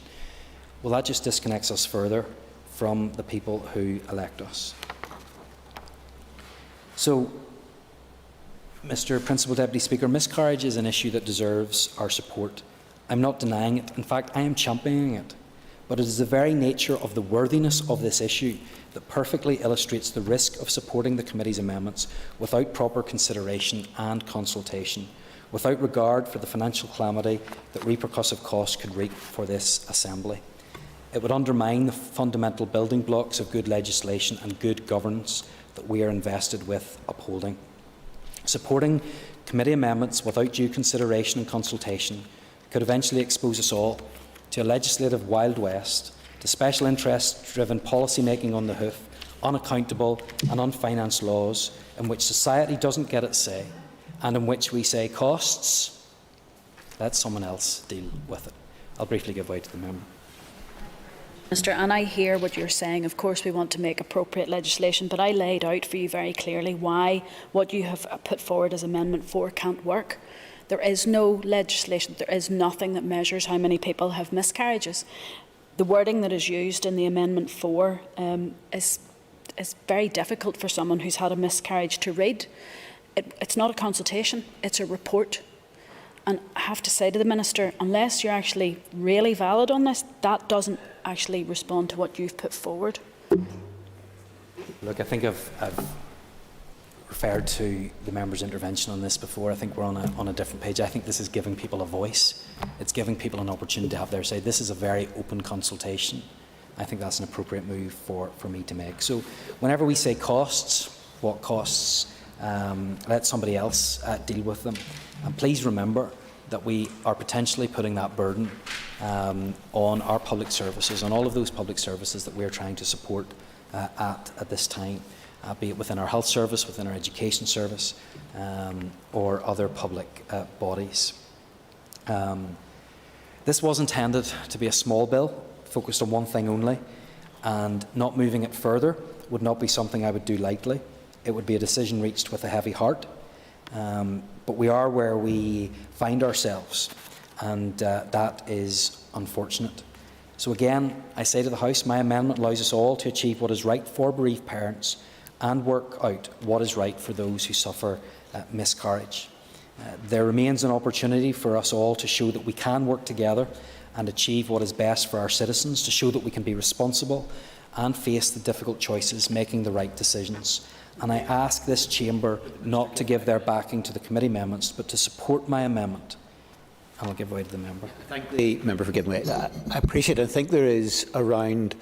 well, that just disconnects us further from the people who elect us. So, Mr. Principal Deputy Speaker, miscarriage is an issue that deserves our support. I'm not denying it. In fact, I am championing it. But it is the very nature of the worthiness of this issue that perfectly illustrates the risk of supporting the committee's amendments without proper consideration and consultation, without regard for the financial calamity that repercussive costs could reap for this Assembly. It would undermine the fundamental building blocks of good legislation and good governance that we are invested with upholding. Supporting committee amendments without due consideration and consultation could eventually expose us all to a legislative Wild West, to special interest-driven policy-making on the hoof, unaccountable and unfinanced laws in which society doesn't get its say, and in which we say costs, let someone else deal with it. I'll briefly give way to the member. Minister, and I hear what you're saying. Of course we want to make appropriate legislation, but I laid out for you very clearly why what you have put forward as Amendment 4 can't work. There is no legislation, there is nothing that measures how many people have miscarriages. The wording that is used in the Amendment 4 is very difficult for someone who's had a miscarriage to read. It's not a consultation, it's a report. And I have to say to the Minister, unless you're actually really valid on this, that doesn't actually respond to what you've put forward. Look, I think I've referred to the member's intervention on this before. I think we're on a different page. I think this is giving people a voice. It's giving people an opportunity to have their say. This is a very open consultation. I think that's an appropriate move for me to make. So whenever we say costs, what costs? Let somebody else deal with them. And please remember that we are potentially putting that burden on our public services, on all of those public services that we're trying to support at this time, be it within our health service, within our education service, or other public bodies. This was intended to be a small bill, focused on one thing only, and not moving it further would not be something I would do lightly. It would be a decision reached with a heavy heart. But we are where we find ourselves, and that is unfortunate. So again, I say to the House, my amendment allows us all to achieve what is right for bereaved parents and work out what is right for those who suffer miscarriage. There remains an opportunity for us all to show that we can work together and achieve what is best for our citizens, to show that we can be responsible and face the difficult choices, making the right decisions. And I ask this chamber not to give their backing to the committee amendments, but to support my amendment. And I'll give way to the member. Thank the member for giving way. I appreciate it. I think there is around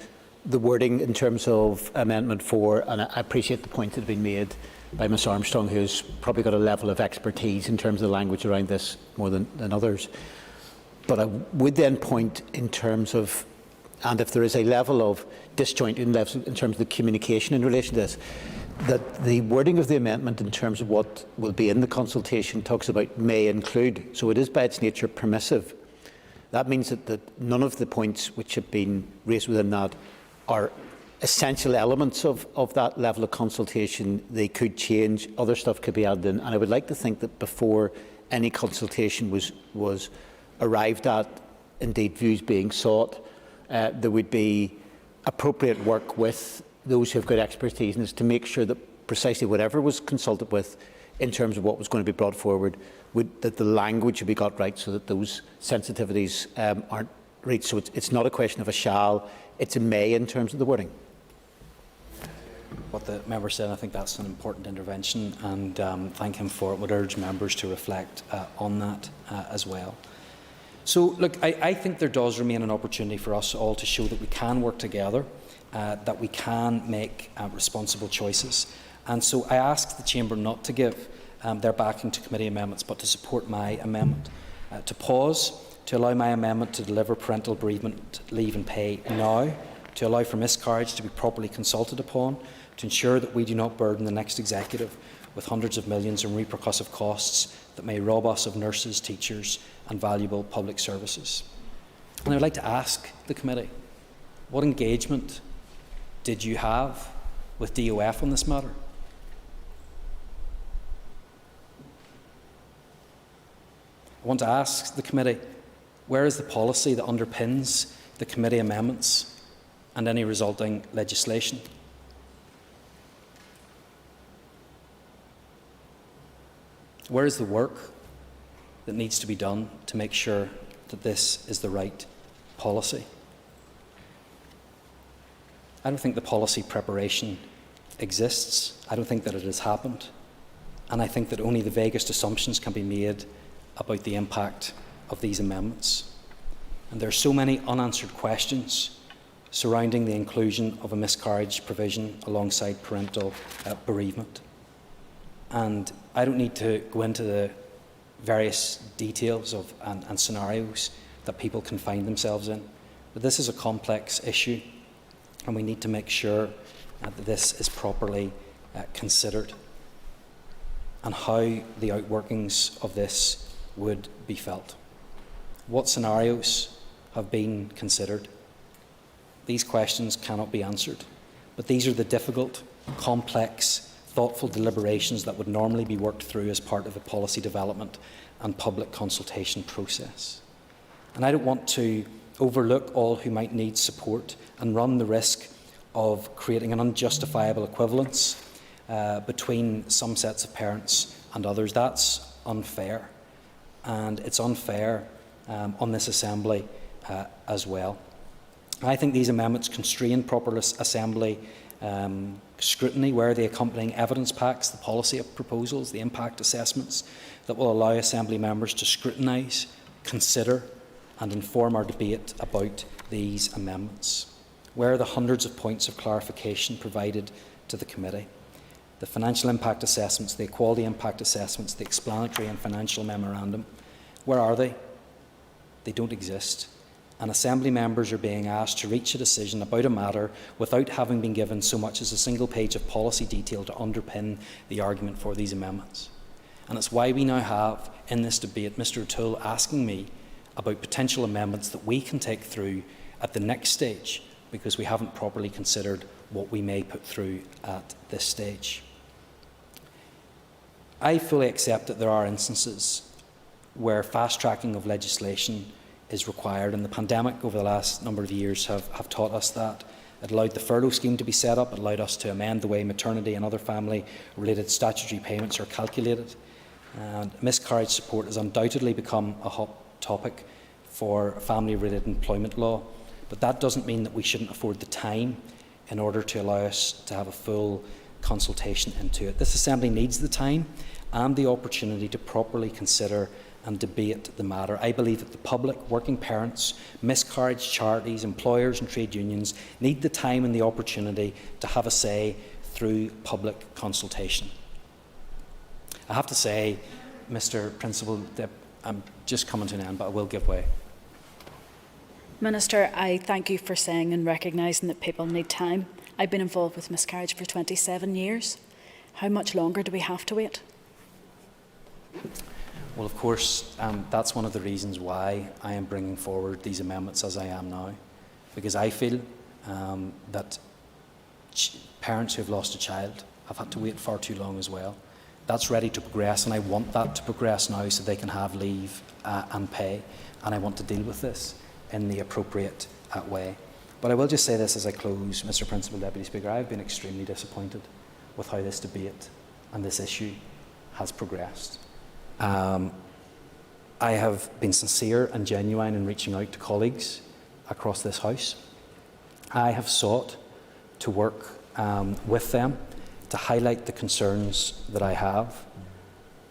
the wording in terms of Amendment 4, and I appreciate the point that has been made by Ms Armstrong, who has probably got a level of expertise in terms of the language around this more than others. But I would then point in terms of, and if there is a level of disjoint in terms of the communication in relation to this, that the wording of the amendment in terms of what will be in the consultation talks about may include. So it is by its nature permissive. That means that none of the points which have been raised within that are essential elements of that level of consultation. They could change, other stuff could be added in. And I would like to think that before any consultation was arrived at, indeed views being sought, there would be appropriate work with those who have got expertise in this to make sure that precisely whatever was consulted with in terms of what was going to be brought forward, that the language would be got right so that those sensitivities aren't reached. So it's not a question of a shall, it's a may in terms of the wording. What the member said, I think that's an important intervention, and thank him for it. Would urge members to reflect on that as well. So, look, I think there does remain an opportunity for us all to show that we can work together, that we can make responsible choices. And so I ask the Chamber not to give their backing to committee amendments, but to support my amendment. To pause, to allow my amendment to deliver parental bereavement leave and pay now, to allow for miscarriage to be properly consulted upon, to ensure that we do not burden the next executive with hundreds of millions in repercussive costs that may rob us of nurses, teachers and valuable public services. And I would like to ask the committee, what engagement did you have with DOF on this matter? I want to ask the committee, where is the policy that underpins the committee amendments and any resulting legislation? Where is the work that needs to be done to make sure that this is the right policy? I don't think the policy preparation exists. I don't think that it has happened. And I think that only the vaguest assumptions can be made about the impact of these amendments. And there are so many unanswered questions surrounding the inclusion of a miscarriage provision alongside parental bereavement. And I don't need to go into the various details of and scenarios that people can find themselves in, but this is a complex issue, and we need to make sure that this is properly considered and how the outworkings of this would be felt. What scenarios have been considered? These questions cannot be answered, but these are the difficult, complex, thoughtful deliberations that would normally be worked through as part of a policy development and public consultation process. And I don't want to overlook all who might need support and run the risk of creating an unjustifiable equivalence between some sets of parents and others. That's unfair, and it's unfair on this Assembly as well. I think these amendments constrain proper Assembly scrutiny? Where are the accompanying evidence packs, the policy proposals, the impact assessments that will allow Assembly members to scrutinise, consider and inform our debate about these amendments? Where are the hundreds of points of clarification provided to the committee? The financial impact assessments, the equality impact assessments, the explanatory and financial memorandum, where are they? They don't exist. And Assembly members are being asked to reach a decision about a matter without having been given so much as a single page of policy detail to underpin the argument for these amendments. And it's why we now have, in this debate, Mr O'Toole asking me about potential amendments that we can take through at the next stage, because we haven't properly considered what we may put through at this stage. I fully accept that there are instances where fast-tracking of legislation is required, and the pandemic over the last number of years have taught us that. It allowed the furlough scheme to be set up, it allowed us to amend the way maternity and other family-related statutory payments are calculated. And miscarriage support has undoubtedly become a hot topic for family-related employment law, but that doesn't mean that we shouldn't afford the time in order to allow us to have a full consultation into it. This Assembly needs the time and the opportunity to properly consider and debate the matter. I believe that the public, working parents, miscarriage charities, employers and trade unions need the time and the opportunity to have a say through public consultation. I have to say, Mr Principal, that I'm just coming to an end, but I will give way. Minister, I thank you for saying and recognising that people need time. I've been involved with miscarriage for 27 years. How much longer do we have to wait? Well, of course, that's one of the reasons why I am bringing forward these amendments as I am now, because I feel that parents who have lost a child have had to wait far too long as well. That's ready to progress, and I want that to progress now so they can have leave and pay, and I want to deal with this in the appropriate way. But I will just say this as I close, Mr Principal Deputy Speaker, I have been extremely disappointed with how this debate and this issue has progressed. I have been sincere and genuine in reaching out to colleagues across this House. I have sought to work with them to highlight the concerns that I have,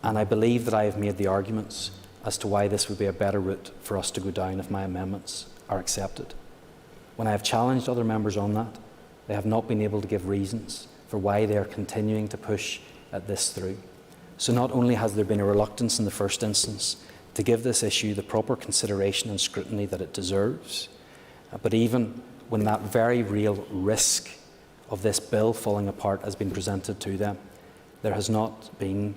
and I believe that I have made the arguments as to why this would be a better route for us to go down if my amendments are accepted. When I have challenged other members on that, they have not been able to give reasons for why they are continuing to push this through. So not only has there been a reluctance in the first instance to give this issue the proper consideration and scrutiny that it deserves, but even when that very real risk of this bill falling apart has been presented to them, there has not been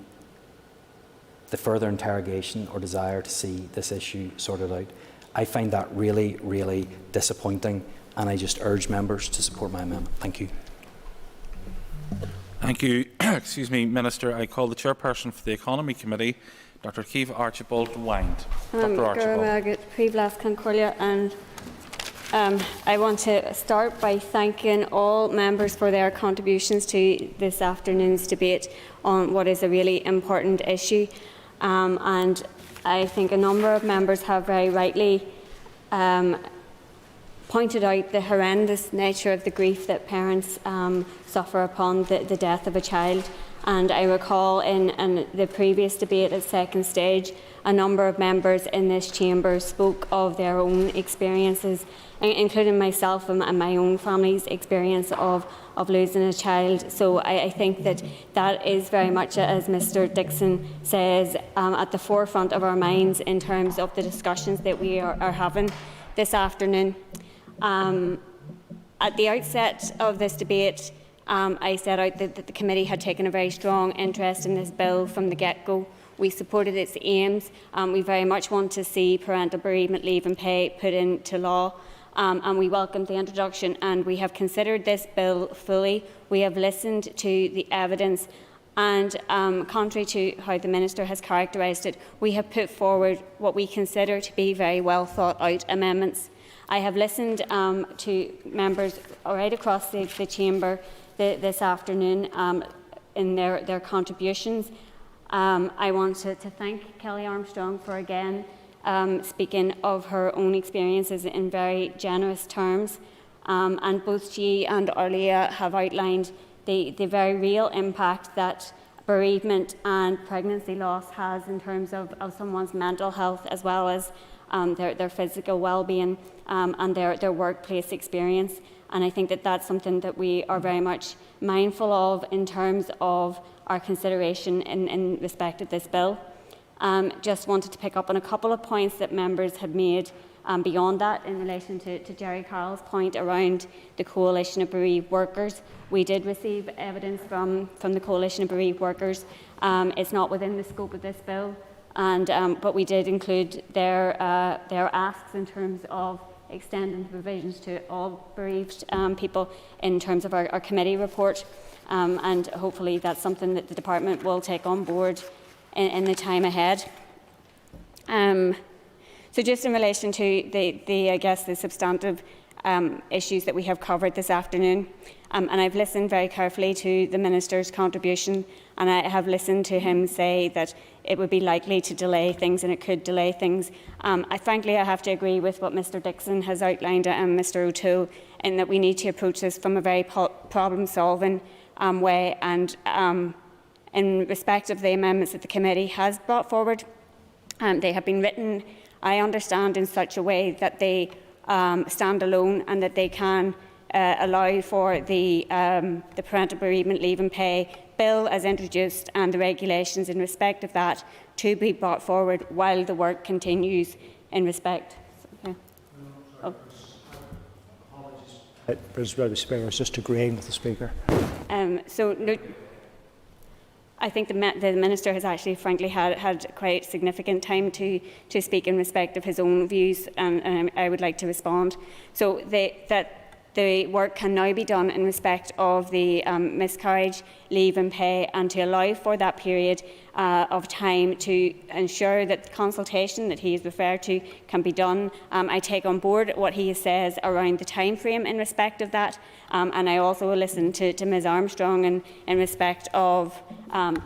the further interrogation or desire to see this issue sorted out. I find that really, really disappointing, and I just urge members to support my amendment. Thank you. Thank you. Excuse me, Minister. I call the Chairperson for the Economy Committee, Dr. Keith Archibald, to wind. Dr. Archibald. And I want to start by thanking all members for their contributions to this afternoon's debate on what is a really important issue. And I think a number of members have very rightly pointed out the horrendous nature of the grief that parents suffer upon the death of a child. And I recall in the previous debate at second stage, a number of members in this chamber spoke of their own experiences, including myself and my own family's experience of losing a child. So I think that is very much, as Mr Dixon says, at the forefront of our minds in terms of the discussions that we are having this afternoon. At the outset of this debate, I set out that the committee had taken a very strong interest in this bill from the get-go. We supported its aims. We very much want to see parental bereavement leave and pay put into law, and we welcomed the introduction, and we have considered this bill fully. We have listened to the evidence, and contrary to how the Minister has characterised it, we have put forward what we consider to be very well thought out amendments. I have listened to members right across the chamber this afternoon in their contributions. I want to thank Kelly Armstrong for again speaking of her own experiences in very generous terms. and both she and Arlia have outlined the very real impact that bereavement and pregnancy loss has in terms of someone's mental health, as well as their physical well-being and their workplace experience. And I think that that's something that we are very much mindful of in terms of our consideration in respect of this bill. Just wanted to pick up on a couple of points that members had made beyond that in relation to Jerry Carroll's point around the Coalition of Bereaved Workers. We did receive evidence from the Coalition of Bereaved Workers. It's not within the scope of this bill, but we did include their asks in terms of extending the provisions to all bereaved people in terms of our committee report, and hopefully that's something that the department will take on board in the time ahead. So just in relation to the substantive issues that we have covered this afternoon, and I've listened very carefully to the Minister's contribution, and I have listened to him say that it would be likely to delay things and it could delay things. Frankly, I have to agree with what Mr Dixon has outlined and Mr O'Toole, in that we need to approach this from a very problem-solving way, and in respect of the amendments that the committee has brought forward, they have been written, I understand, in such a way that they stand alone and that they can allow for the parental bereavement leave and pay bill as introduced and the regulations in respect of that to be brought forward while the work continues in respect. Okay. Oh. Principal Speaker is just agreeing with the Speaker. No, I think the Minister has actually, frankly, had quite significant time to speak in respect of his own views, and I would like to respond. So that the work can now be done in respect of the miscarriage leave and pay, and to allow for that period of time to ensure that the consultation that he has referred to can be done. I take on board what he says around the time frame in respect of that, and I also listen to Ms Armstrong in respect of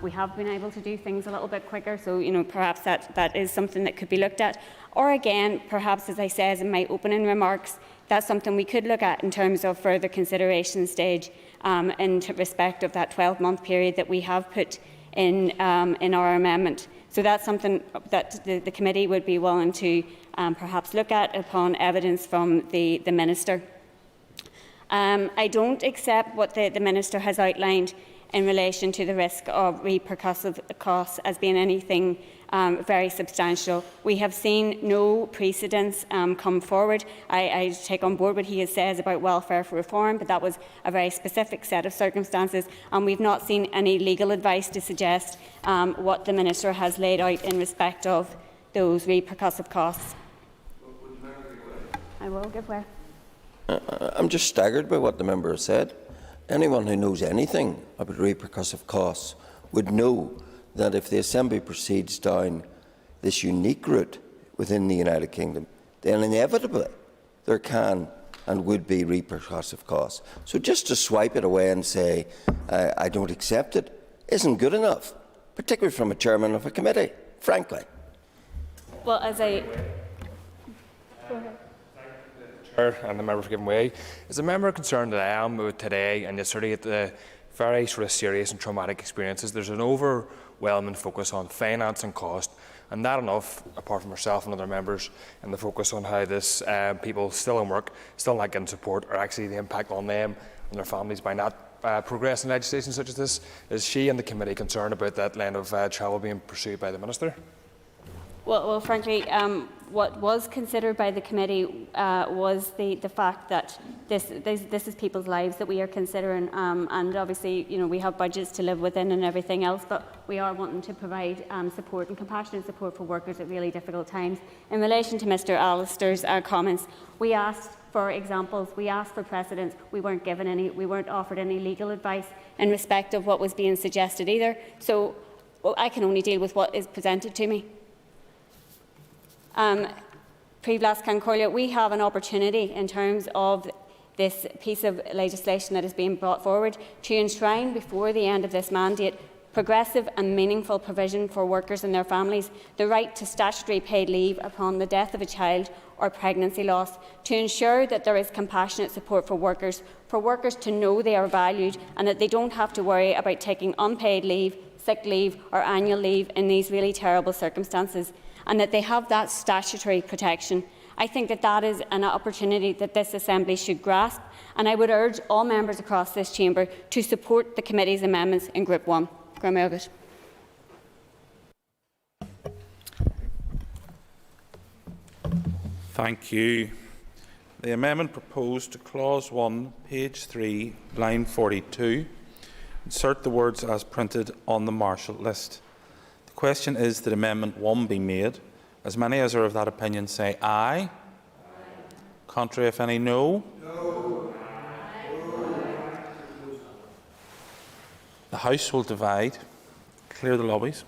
we have been able to do things a little bit quicker, so perhaps that is something that could be looked at. Or again, perhaps, as I said in my opening remarks, that's something we could look at in terms of further consideration stage in respect of that 12-month period that we have put in our amendment. So that's something that the committee would be willing to perhaps look at upon evidence from the Minister. I don't accept what the Minister has outlined in relation to the risk of repercussive costs as being anything very substantial. We have seen no precedents come forward. I take on board what he has said about welfare for reform, but that was a very specific set of circumstances, and we've not seen any legal advice to suggest what the Minister has laid out in respect of those repercussive costs. I will give way. I'm just staggered by what the member has said. Anyone who knows anything about repercussive costs would know that if the Assembly proceeds down this unique route within the United Kingdom, then inevitably there can and would be repercussive costs. So just to swipe it away and say, I don't accept it, isn't good enough, particularly from a chairman of a committee, frankly. Well, as I... Go ahead. And the member for giving way. Is the member concerned that I am with today and yesterday at the very serious and traumatic experiences? There's an overwhelming focus on finance and cost, and not enough, apart from myself and other members, and the focus on how this people still in work, still not getting support, or actually the impact on them and their families by not progressing legislation such as this. Is she and the committee concerned about that line of travel being pursued by the Minister? Well, frankly, what was considered by the committee was the fact that this is people's lives that we are considering, and obviously, we have budgets to live within and everything else, but we are wanting to provide support and compassionate support for workers at really difficult times. In relation to Mr Alistair's comments, we asked for examples, we asked for precedents, we weren't given any, we weren't offered any legal advice in respect of what was being suggested either. So I can only deal with what is presented to me. Príomh Concordia, we have an opportunity in terms of this piece of legislation that is being brought forward to enshrine before the end of this mandate progressive and meaningful provision for workers and their families, the right to statutory paid leave upon the death of a child or pregnancy loss, to ensure that there is compassionate support for workers to know they are valued and that they don't have to worry about taking unpaid leave, sick leave or annual leave in these really terrible circumstances, and that they have that statutory protection. I think that is an opportunity that this Assembly should grasp, and I would urge all members across this chamber to support the committee's amendments in Group 1. Thank you. The amendment proposed to Clause 1, page 3, line 42, insert the words as printed on the Marshall list. The question is that Amendment 1 be made. As many as are of that opinion say aye. Aye. Contrary, if any, no. No. The House will divide. Clear the lobbies.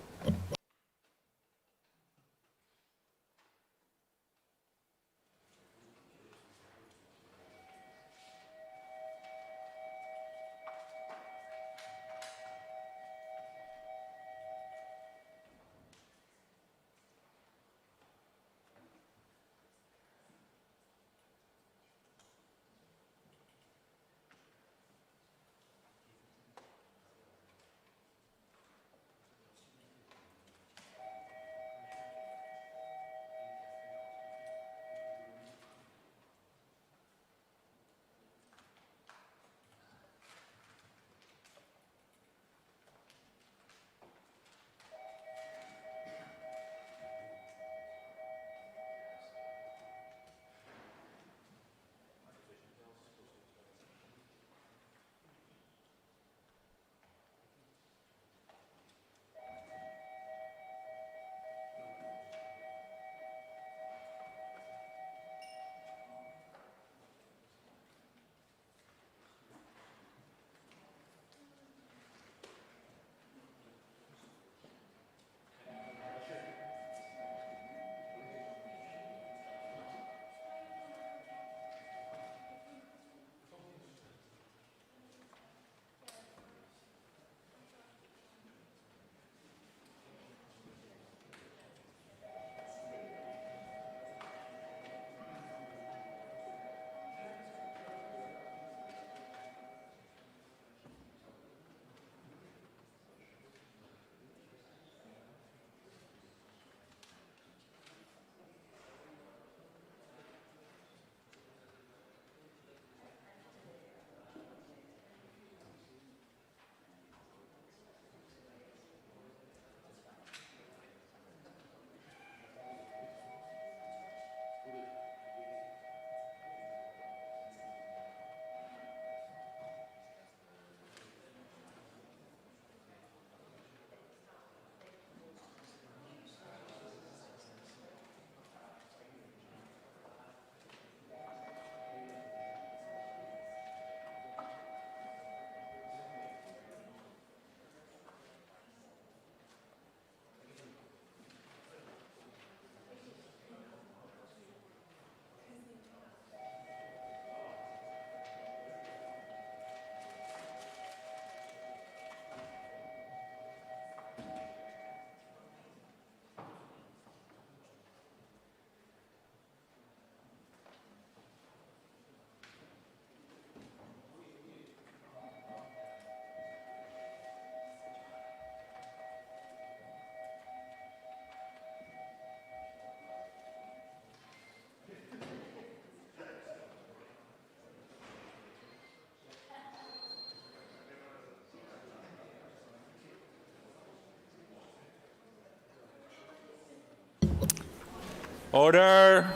Order.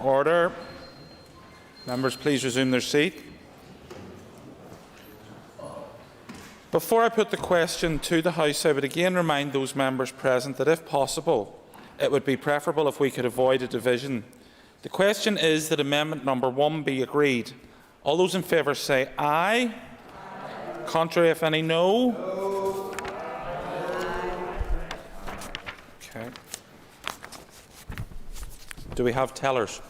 Order. Members, please resume their seat. Before I put the question to the House, I would again remind those members present that, if possible, it would be preferable if we could avoid a division. The question is that Amendment number 1 be agreed. All those in favour say aye. Aye. Contrary, if any, no. No. Okay. Do we have tellers?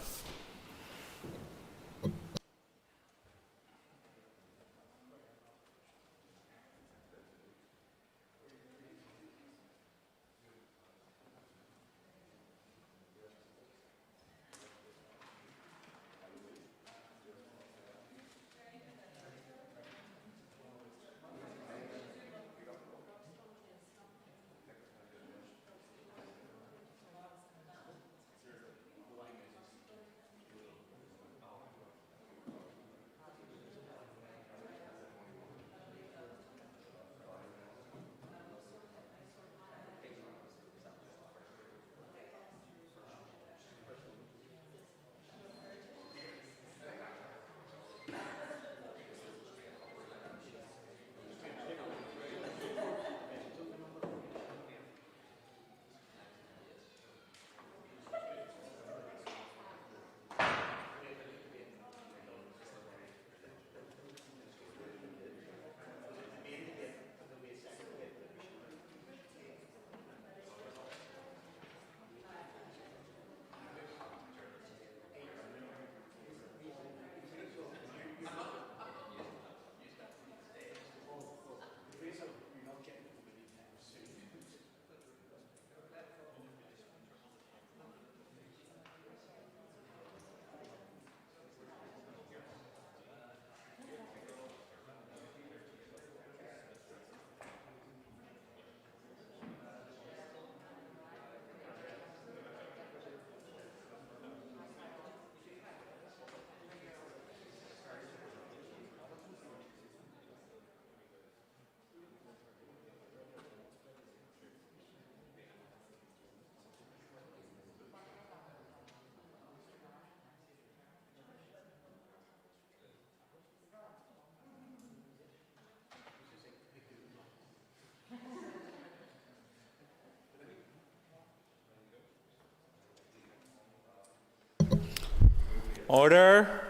Order.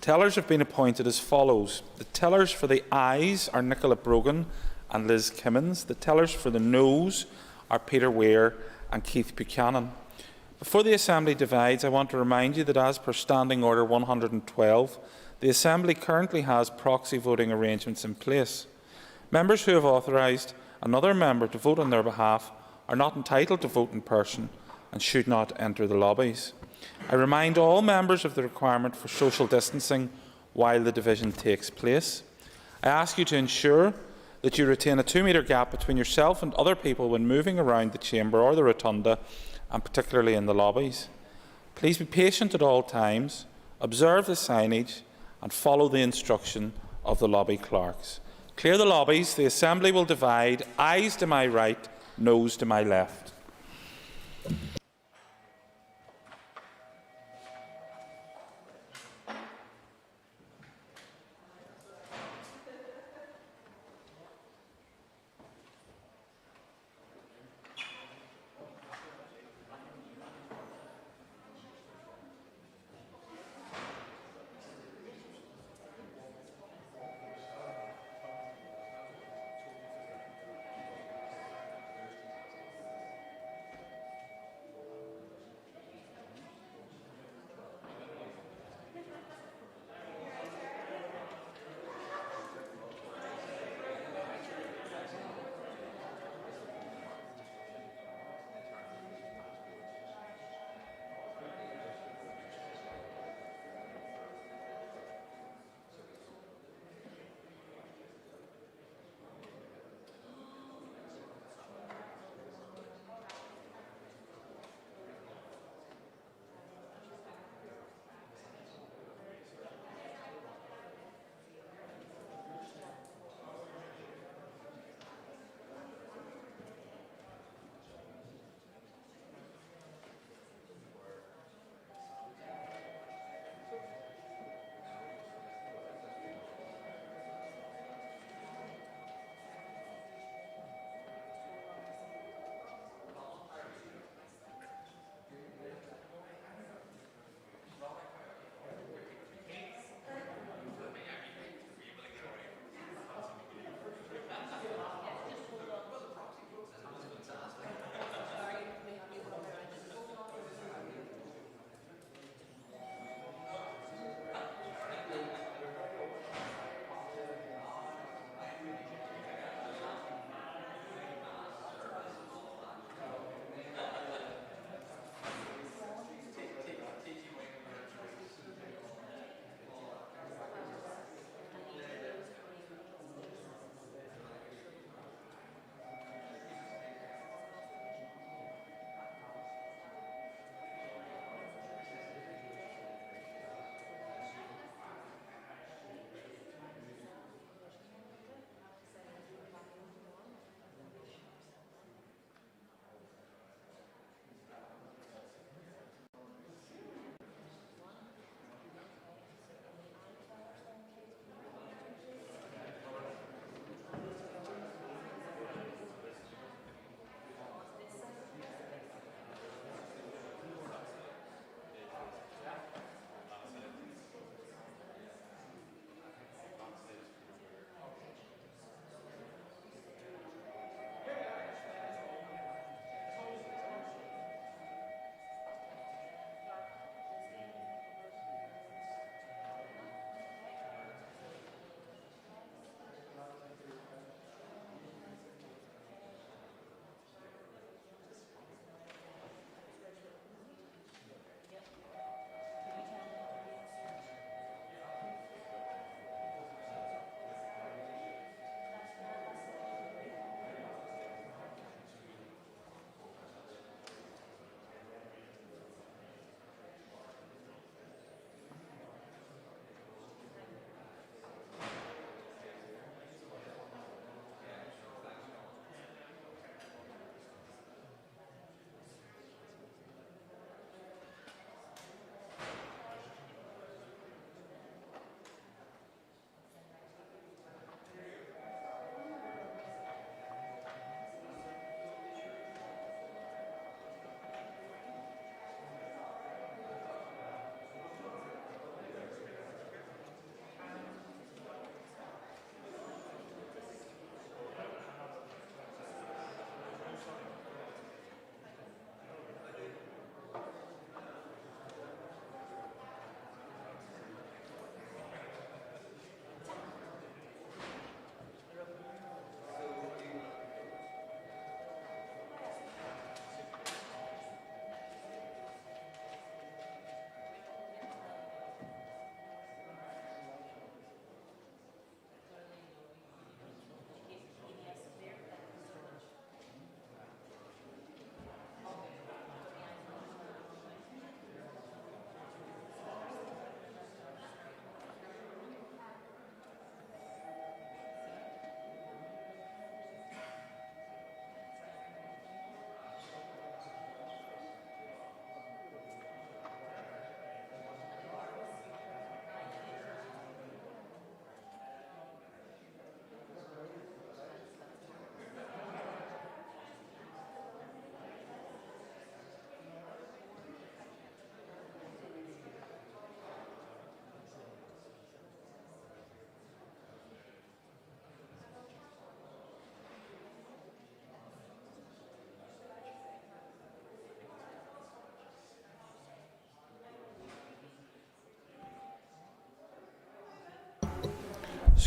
Tellers have been appointed as follows. The tellers for the ayes are Nicola Brogan and Liz Kimmins. The tellers for the noes are Peter Ware and Keith Buchanan. Before the Assembly divides, I want to remind you that as per Standing Order 112, the Assembly currently has proxy voting arrangements in place. Members who have authorised another member to vote on their behalf are not entitled to vote in person and should not enter the lobbies. I remind all members of the requirement for social distancing while the division takes place. I ask you to ensure that you retain a 2-metre gap between yourself and other people when moving around the chamber or the rotunda, and particularly in the lobbies. Please be patient at all times, observe the signage and follow the instruction of the lobby clerks. Clear the lobbies. The Assembly will divide. Ayes to my right, noes to my left.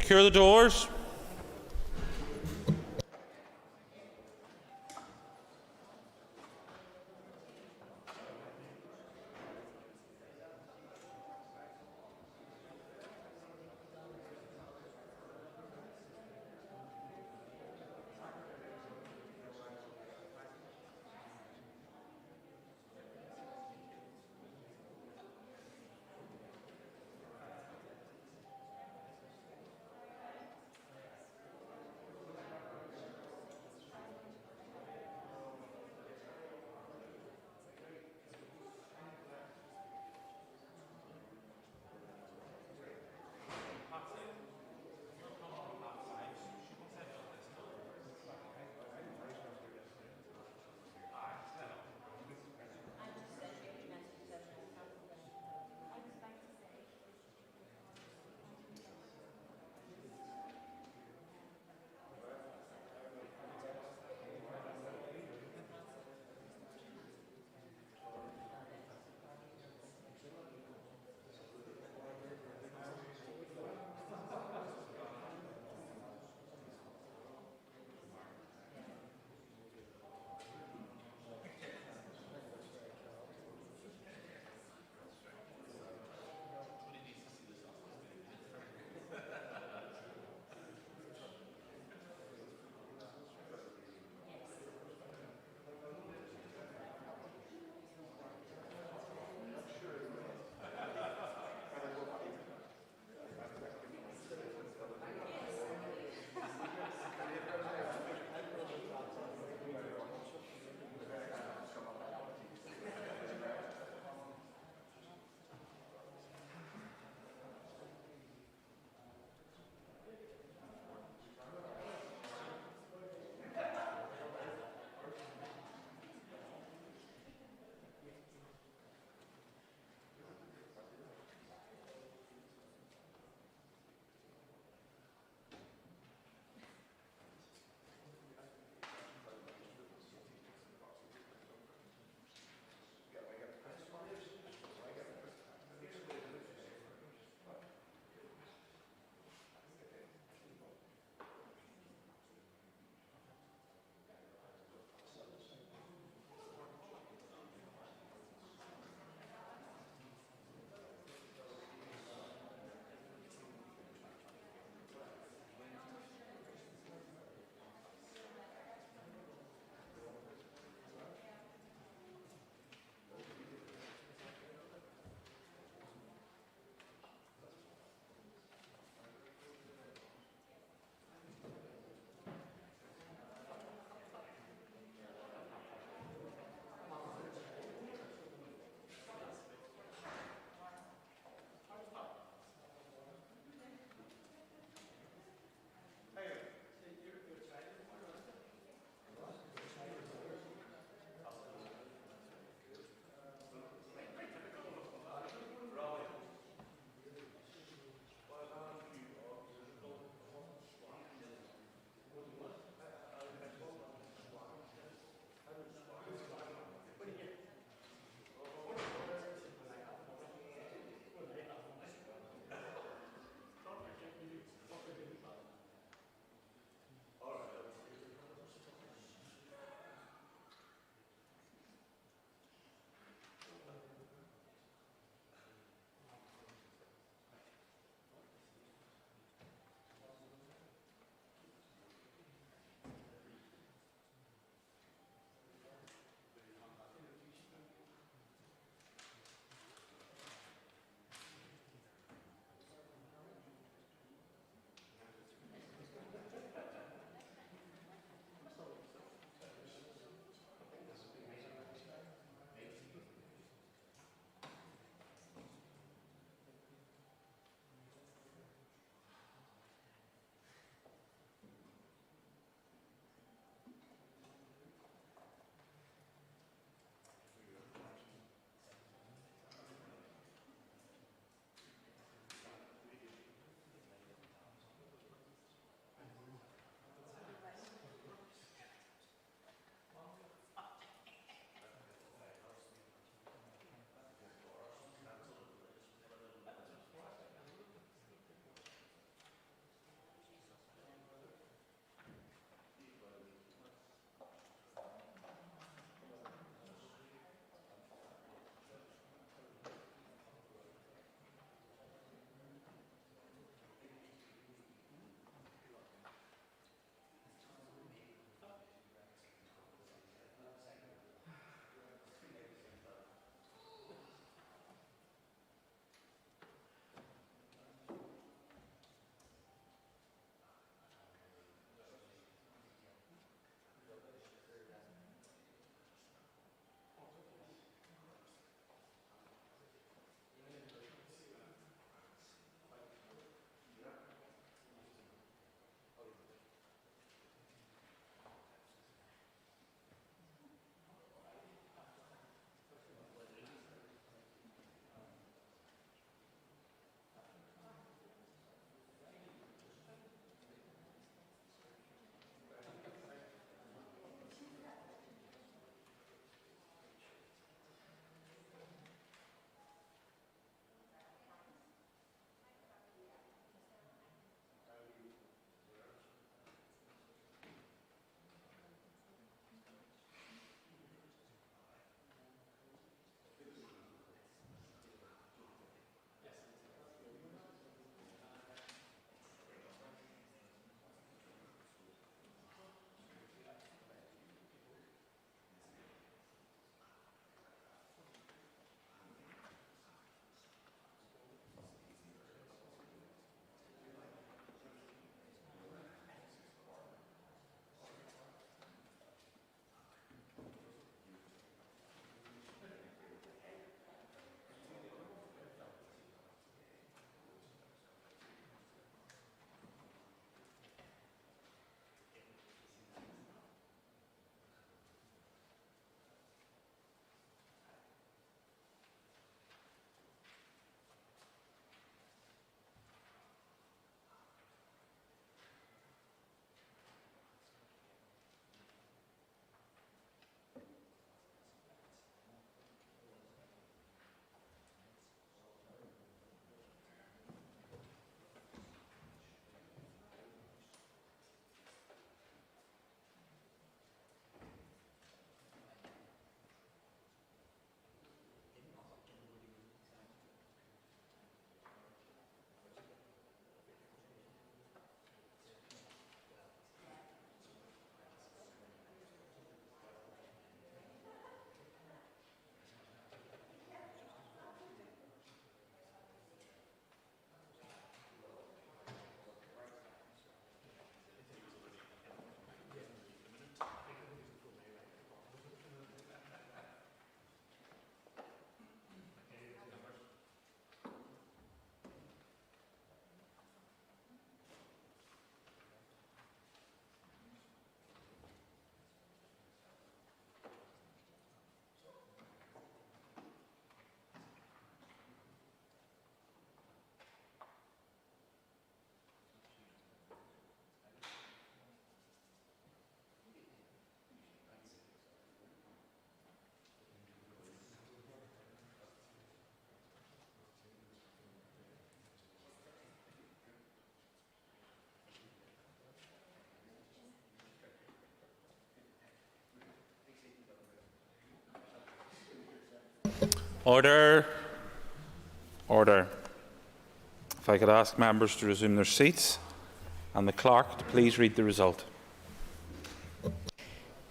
Secure the doors. Order. Order. If I could ask members to resume their seats and the clerk to please read the result.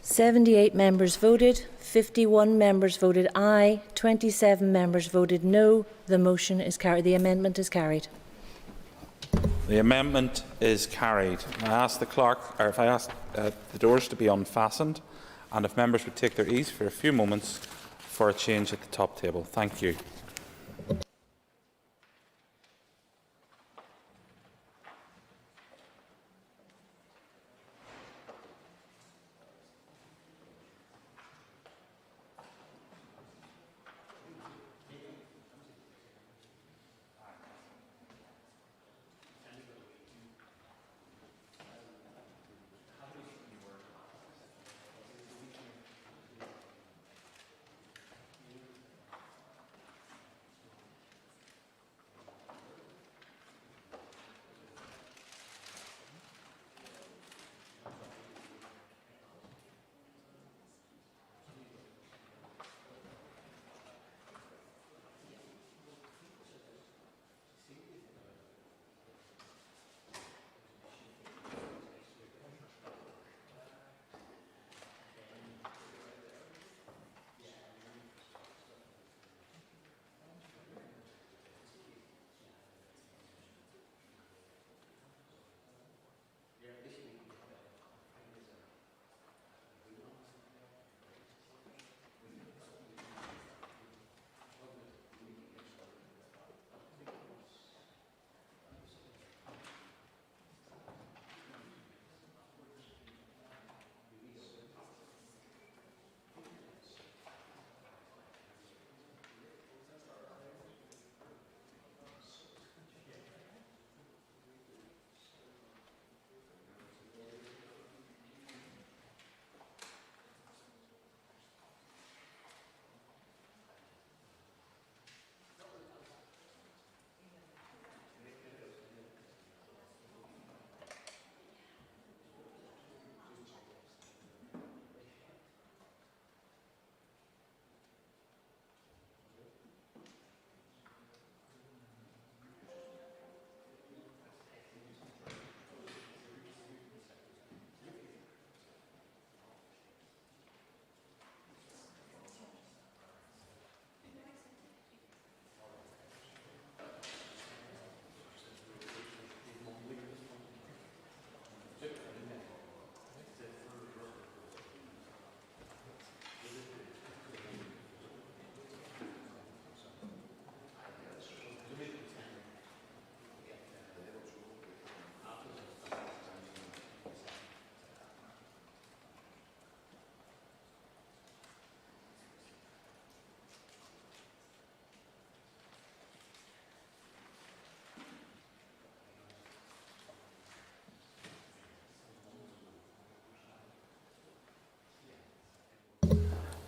78 members voted, 51 members voted aye, 27 members voted no. The motion is carried. The amendment is carried. The amendment is carried. I ask the clerk, or if I ask the doors to be unfastened, and if members would take their ease for a few moments for a change at the top table. Thank you.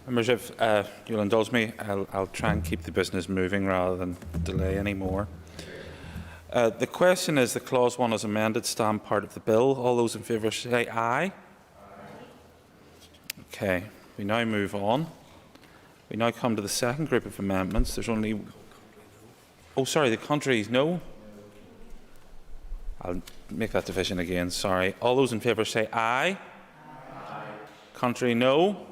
Members, if you'll indulge me, I'll try and keep the business moving rather than delay any more. The question is, the Clause 1 as amended stand part of the bill. All those in favour say aye. Okay, we now move on. We now come to the second group of amendments. There's only... Oh, sorry, the contrary is no. I'll make that division again, sorry. All those in favour say aye. Aye. Contrary, no.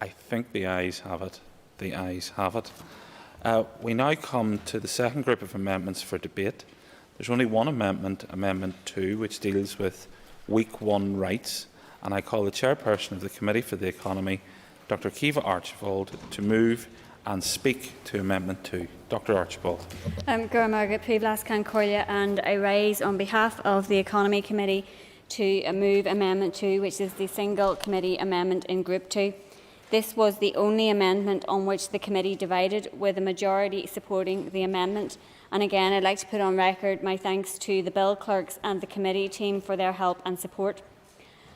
I think the ayes have it. The ayes have it. We now come to the second group of amendments for debate. There's only one amendment, Amendment 2, which deals with Week 1 rights, and I call the Chairperson of the Committee for the Economy, Dr Kiva Archibald, to move and speak to Amendment 2. Dr Archibald. And I rise on behalf of the Economy Committee to move Amendment 2, which is the single committee amendment in Group 2. This was the only amendment on which the committee divided, with a majority supporting the amendment. And again, I'd like to put on record my thanks to the bill clerks and the committee team for their help and support.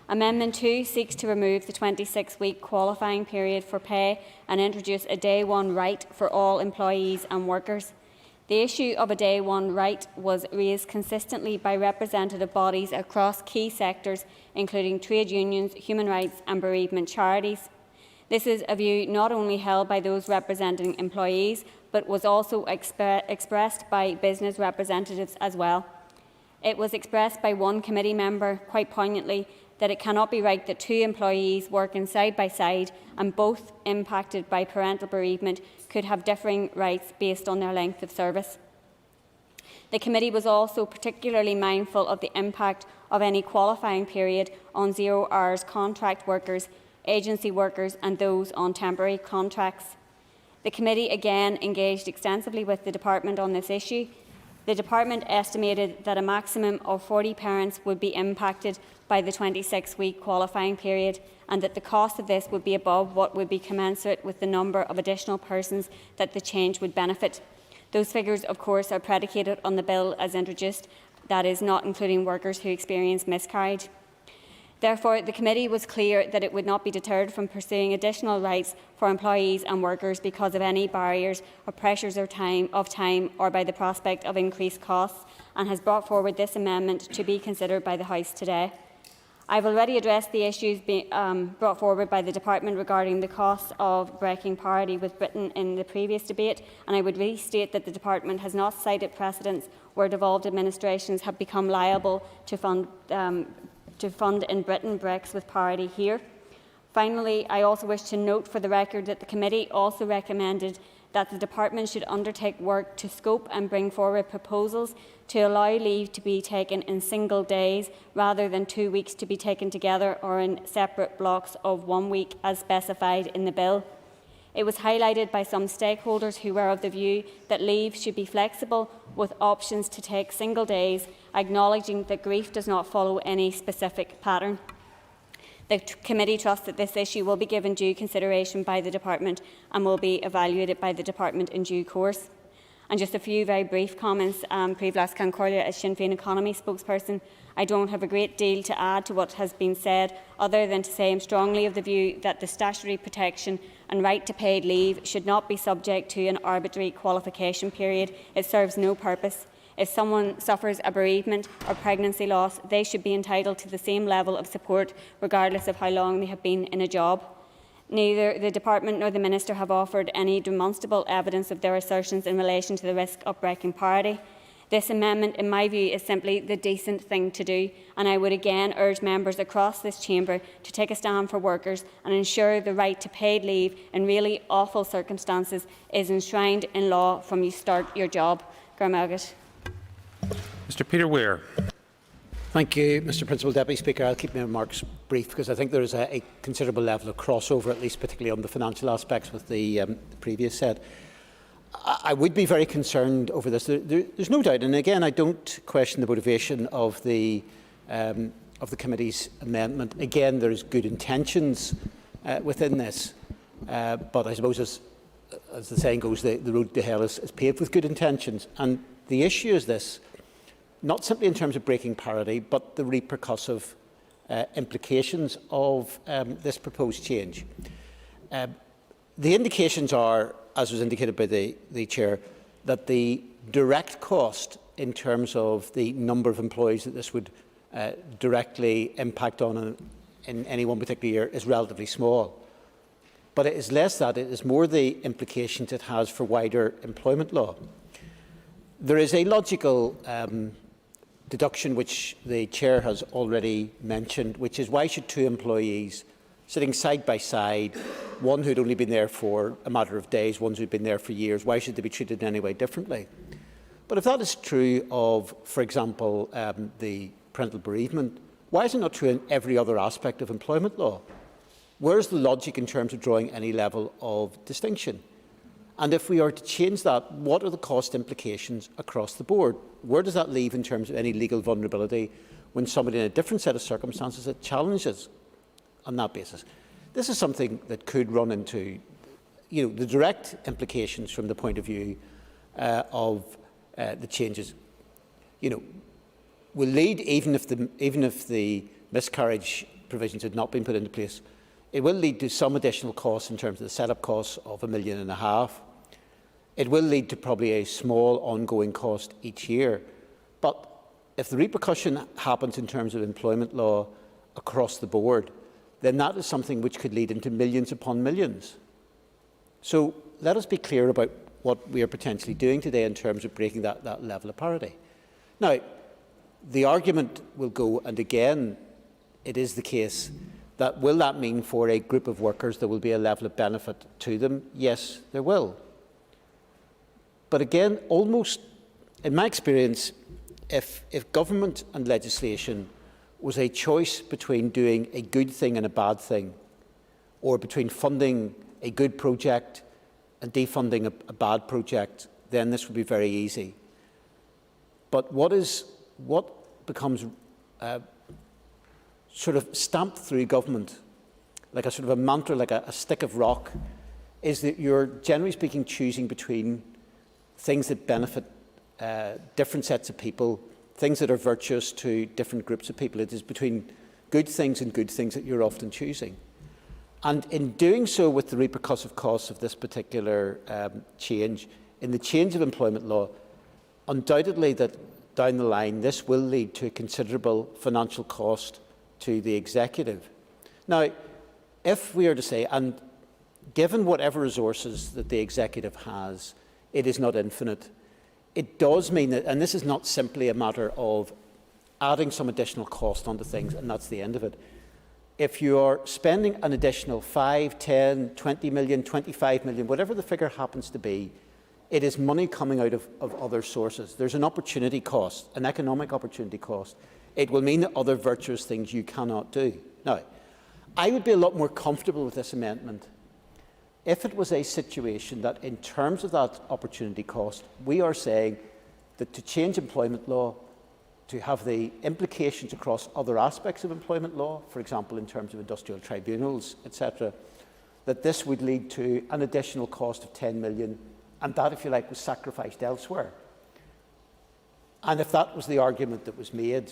Amendment 2 seeks to remove the 26-week qualifying period for pay and introduce a Day 1 right for all employees and workers. The issue of a Day 1 right was raised consistently by representative bodies across key sectors, including trade unions, human rights and bereavement charities. This is a view not only held by those representing employees, but was also expressed by business representatives as well. It was expressed by one committee member quite poignantly that it cannot be right that two employees working side by side and both impacted by parental bereavement could have differing rights based on their length of service. The committee was also particularly mindful of the impact of any qualifying period on 0 hours contract workers, agency workers and those on temporary contracts. The committee again engaged extensively with the department on this issue. The department estimated that a maximum of 40 parents would be impacted by the 26-week qualifying period, and that the cost of this would be above what would be commensurate with the number of additional persons that the change would benefit. Those figures, of course, are predicated on the bill as introduced, that is, not including workers who experience miscarriage. Therefore, the committee was clear that it would not be deterred from pursuing additional rights for employees and workers because of any barriers or pressures of time or by the prospect of increased costs, and has brought forward this amendment to be considered by the House today. I have already addressed the issues brought forward by the Department regarding the costs of breaking parity with Britain in the previous debate, and I would restate that the Department has not cited precedents where devolved administrations have become liable to fund in Britain breaks with parity here. Finally, I also wish to note for the record that the committee also recommended that the department should undertake work to scope and bring forward proposals to allow leave to be taken in single days rather than 2 weeks to be taken together or in separate blocks of 1 week as specified in the bill. It was highlighted by some stakeholders who were of the view that leave should be flexible with options to take single days, acknowledging that grief does not follow any specific pattern. The committee trusts that this issue will be given due consideration by the department and will be evaluated by the department in due course. And just a few very brief comments. Príomh Can Corlia, as Sinn Féin economy spokesperson, I don't have a great deal to add to what has been said, other than to say I'm strongly of the view that the statutory protection and right to paid leave should not be subject to an arbitrary qualification period. It serves no purpose. If someone suffers a bereavement or pregnancy loss, they should be entitled to the same level of support regardless of how long they have been in a job. Neither the Department nor the Minister have offered any demonstrable evidence of their assertions in relation to the risk of breaking parity. This amendment, in my view, is simply the decent thing to do, and I would again urge members across this chamber to take a stand for workers and ensure the right to paid leave in really awful circumstances is enshrined in law from you start your job. Mr Peter Weir. Thank you, Mr Principal Deputy Speaker. I'll keep my remarks brief because I think there is a considerable level of crossover, at least particularly on the financial aspects with the previous said. I would be very concerned over this. There's no doubt, and again, I don't question the motivation of the committee's amendment. Again, there is good intentions within this, but I suppose, as the saying goes, the road to hell is paved with good intentions. And the issue is this: not simply in terms of breaking parity, but the repercussive implications of this proposed change. The indications are, as was indicated by the Chair, that the direct cost in terms of the number of employees that this would directly impact on in any one particular year is relatively small. But it is less that, it is more the implications it has for wider employment law. There is a logical deduction which the Chair has already mentioned, which is why should two employees sitting side by side, one who'd only been there for a matter of days, one who'd been there for years, why should they be treated in any way differently? But if that is true of, for example, the parental bereavement, why is it not true in every other aspect of employment law? Where is the logic in terms of drawing any level of distinction? And if we are to change that, what are the cost implications across the board? Where does that leave in terms of any legal vulnerability when somebody in a different set of circumstances that challenges on that basis? This is something that could run into, the direct implications from the point of view of the changes. Will lead, even if the miscarriage provisions had not been put into place, it will lead to some additional costs in terms of the set-up costs of £1.5 million. It will lead to probably a small ongoing cost each year. But if the repercussion happens in terms of employment law across the board, then that is something which could lead into millions upon millions. So let us be clear about what we are potentially doing today in terms of breaking that level of parity. Now, the argument will go, and again, it is the case, that will that mean for a group of workers there will be a level of benefit to them? Yes, there will. But again, almost, in my experience, if government and legislation was a choice between doing a good thing and a bad thing, or between funding a good project and defunding a bad project, then this would be very easy. But what becomes sort of stamped through government, like a sort of a mantra, like a stick of rock, is that you're, generally speaking, choosing between things that benefit different sets of people, things that are virtuous to different groups of people. It is between good things and good things that you're often choosing. And in doing so, with the repercussive costs of this particular change, in the change of employment law, undoubtedly that down the line this will lead to a considerable financial cost to the executive. Now, if we are to say, and given whatever resources that the executive has, it is not infinite, it does mean that, and this is not simply a matter of adding some additional cost onto things and that's the end of it. If you are spending an additional 5, 10, 20 million, 25 million, whatever the figure happens to be, it is money coming out of other sources. There's an opportunity cost, an economic opportunity cost. It will mean that other virtuous things you cannot do. Now, I would be a lot more comfortable with this amendment if it was a situation that, in terms of that opportunity cost, we are saying that to change employment law, to have the implications across other aspects of employment law, for example, in terms of industrial tribunals, etc., that this would lead to an additional cost of 10 million, and that, if you like, was sacrificed elsewhere. And if that was the argument that was made,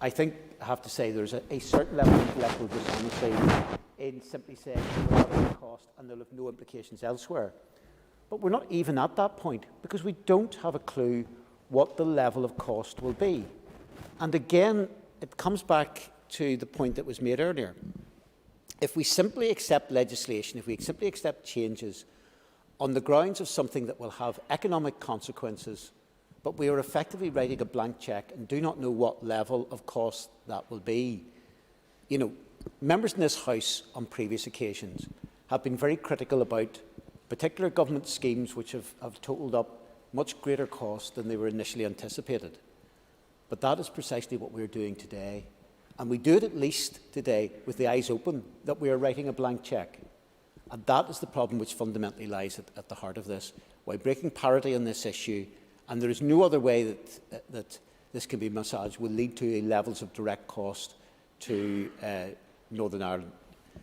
I think I have to say there's a certain level of intellectual dishonesty in simply saying we're adding the cost and they'll have no implications elsewhere. But we're not even at that point, because we don't have a clue what the level of cost will be. And again, it comes back to the point that was made earlier. If we simply accept legislation, if we simply accept changes on the grounds of something that will have economic consequences, but we are effectively writing a blank cheque and do not know what level of cost that will be. You know, members in this House on previous occasions have been very critical about particular government schemes which have totalled up much greater cost than they were initially anticipated. But that is precisely what we are doing today. And we do it at least today with the eyes open that we are writing a blank cheque. And that is the problem which fundamentally lies at the heart of this. Why breaking parity on this issue, and there is no other way that this can be massaged, will lead to levels of direct cost to Northern Ireland.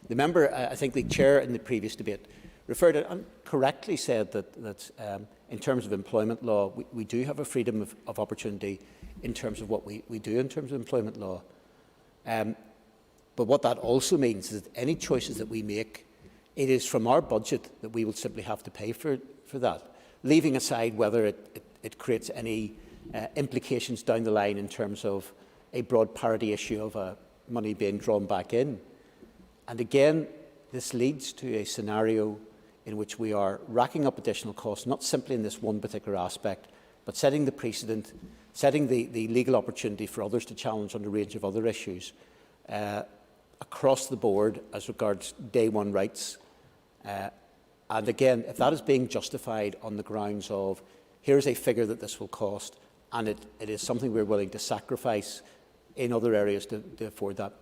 The member, I think the chair in the previous debate, referred to and correctly said that in terms of employment law, we do have a freedom of opportunity in terms of what we do in terms of employment law. But what that also means is that any choices that we make, it is from our budget that we will simply have to pay for that, leaving aside whether it creates any implications down the line in terms of a broad parity issue of money being drawn back in. And again, this leads to a scenario in which we are racking up additional costs, not simply in this one particular aspect, but setting the precedent, setting the legal opportunity for others to challenge on a range of other issues across the board as regards day one rights. And again, if that is being justified on the grounds of here's a figure that this will cost, and it is something we're willing to sacrifice in other areas to afford that,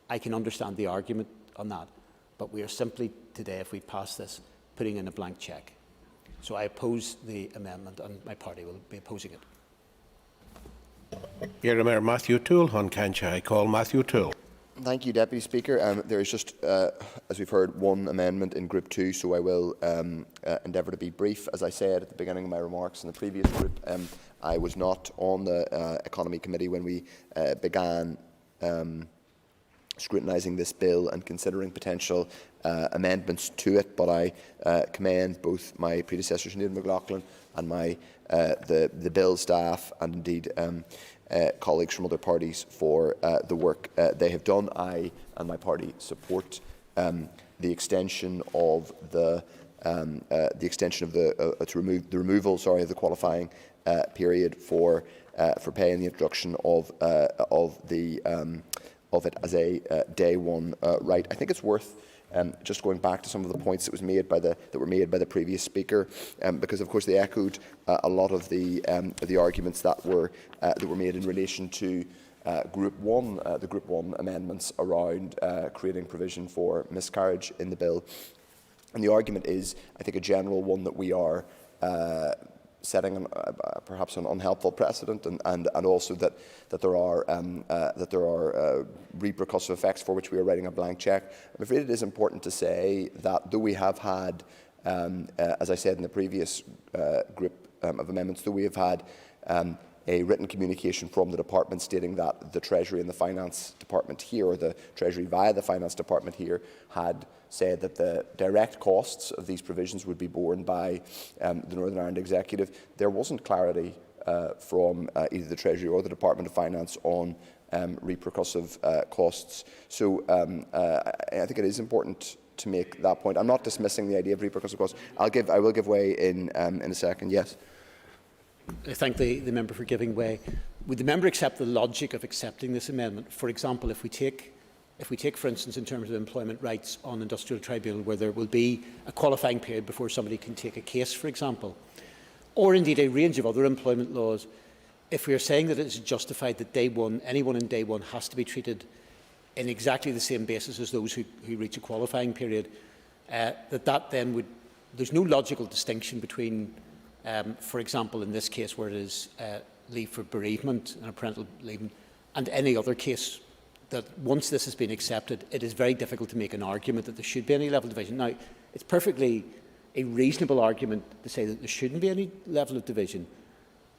I can understand the argument on that. But we are simply today, if we pass this, putting in a blank cheque. So I oppose the amendment, and my party will be opposing it. Mayor Matthew Toole, on Cancha. I call Matthew Toole. Thank you, Deputy Speaker. There is just, as we've heard, one amendment in Group 2, so I will endeavour to be brief. As I said at the beginning of my remarks in the previous group, I was not on the Economy Committee when we began scrutinising this bill and considering potential amendments to it, but I commend both my predecessors, Neil McLaughlin, and the bill staff, and indeed colleagues from other parties for the work they have done. I and my party support the extension of the removal of the qualifying period for pay and the introduction of it as a day one right. I think it's worth just going back to some of the points that were made by the previous speaker, because of course they echoed a lot of the arguments that were made in relation to Group 1, the Group 1 amendments around creating provision for miscarriage in the bill. And the argument is, I think, a general one that we are setting perhaps an unhelpful precedent, and also that there are repercussive effects for which we are writing a blank cheque. I'm afraid it is important to say that though we have had, as I said in the previous group of amendments, though we have had a written communication from the department stating that the Treasury and the Finance Department here, or the Treasury via the Finance Department here, had said that the direct costs of these provisions would be borne by the Northern Ireland Executive. There wasn't clarity from either the Treasury or the Department of Finance on repercussive costs. So I think it is important to make that point. I'm not dismissing the idea of repercussive costs. I will give way in a second. Yes. I thank the member for giving way. Would the member accept the logic of accepting this amendment? For example, if we take, for instance, in terms of employment rights on industrial tribunal, where there will be a qualifying period before somebody can take a case, for example, or indeed a range of other employment laws, if we are saying that it is justified that day one, anyone in day one has to be treated in exactly the same basis as those who reach a qualifying period, that then would, there's no logical distinction between, for example, in this case where it is leave for bereavement and a parental leave, and any other case, that once this has been accepted, it is very difficult to make an argument that there should be any level of division. Now, it's perfectly a reasonable argument to say that there shouldn't be any level of division,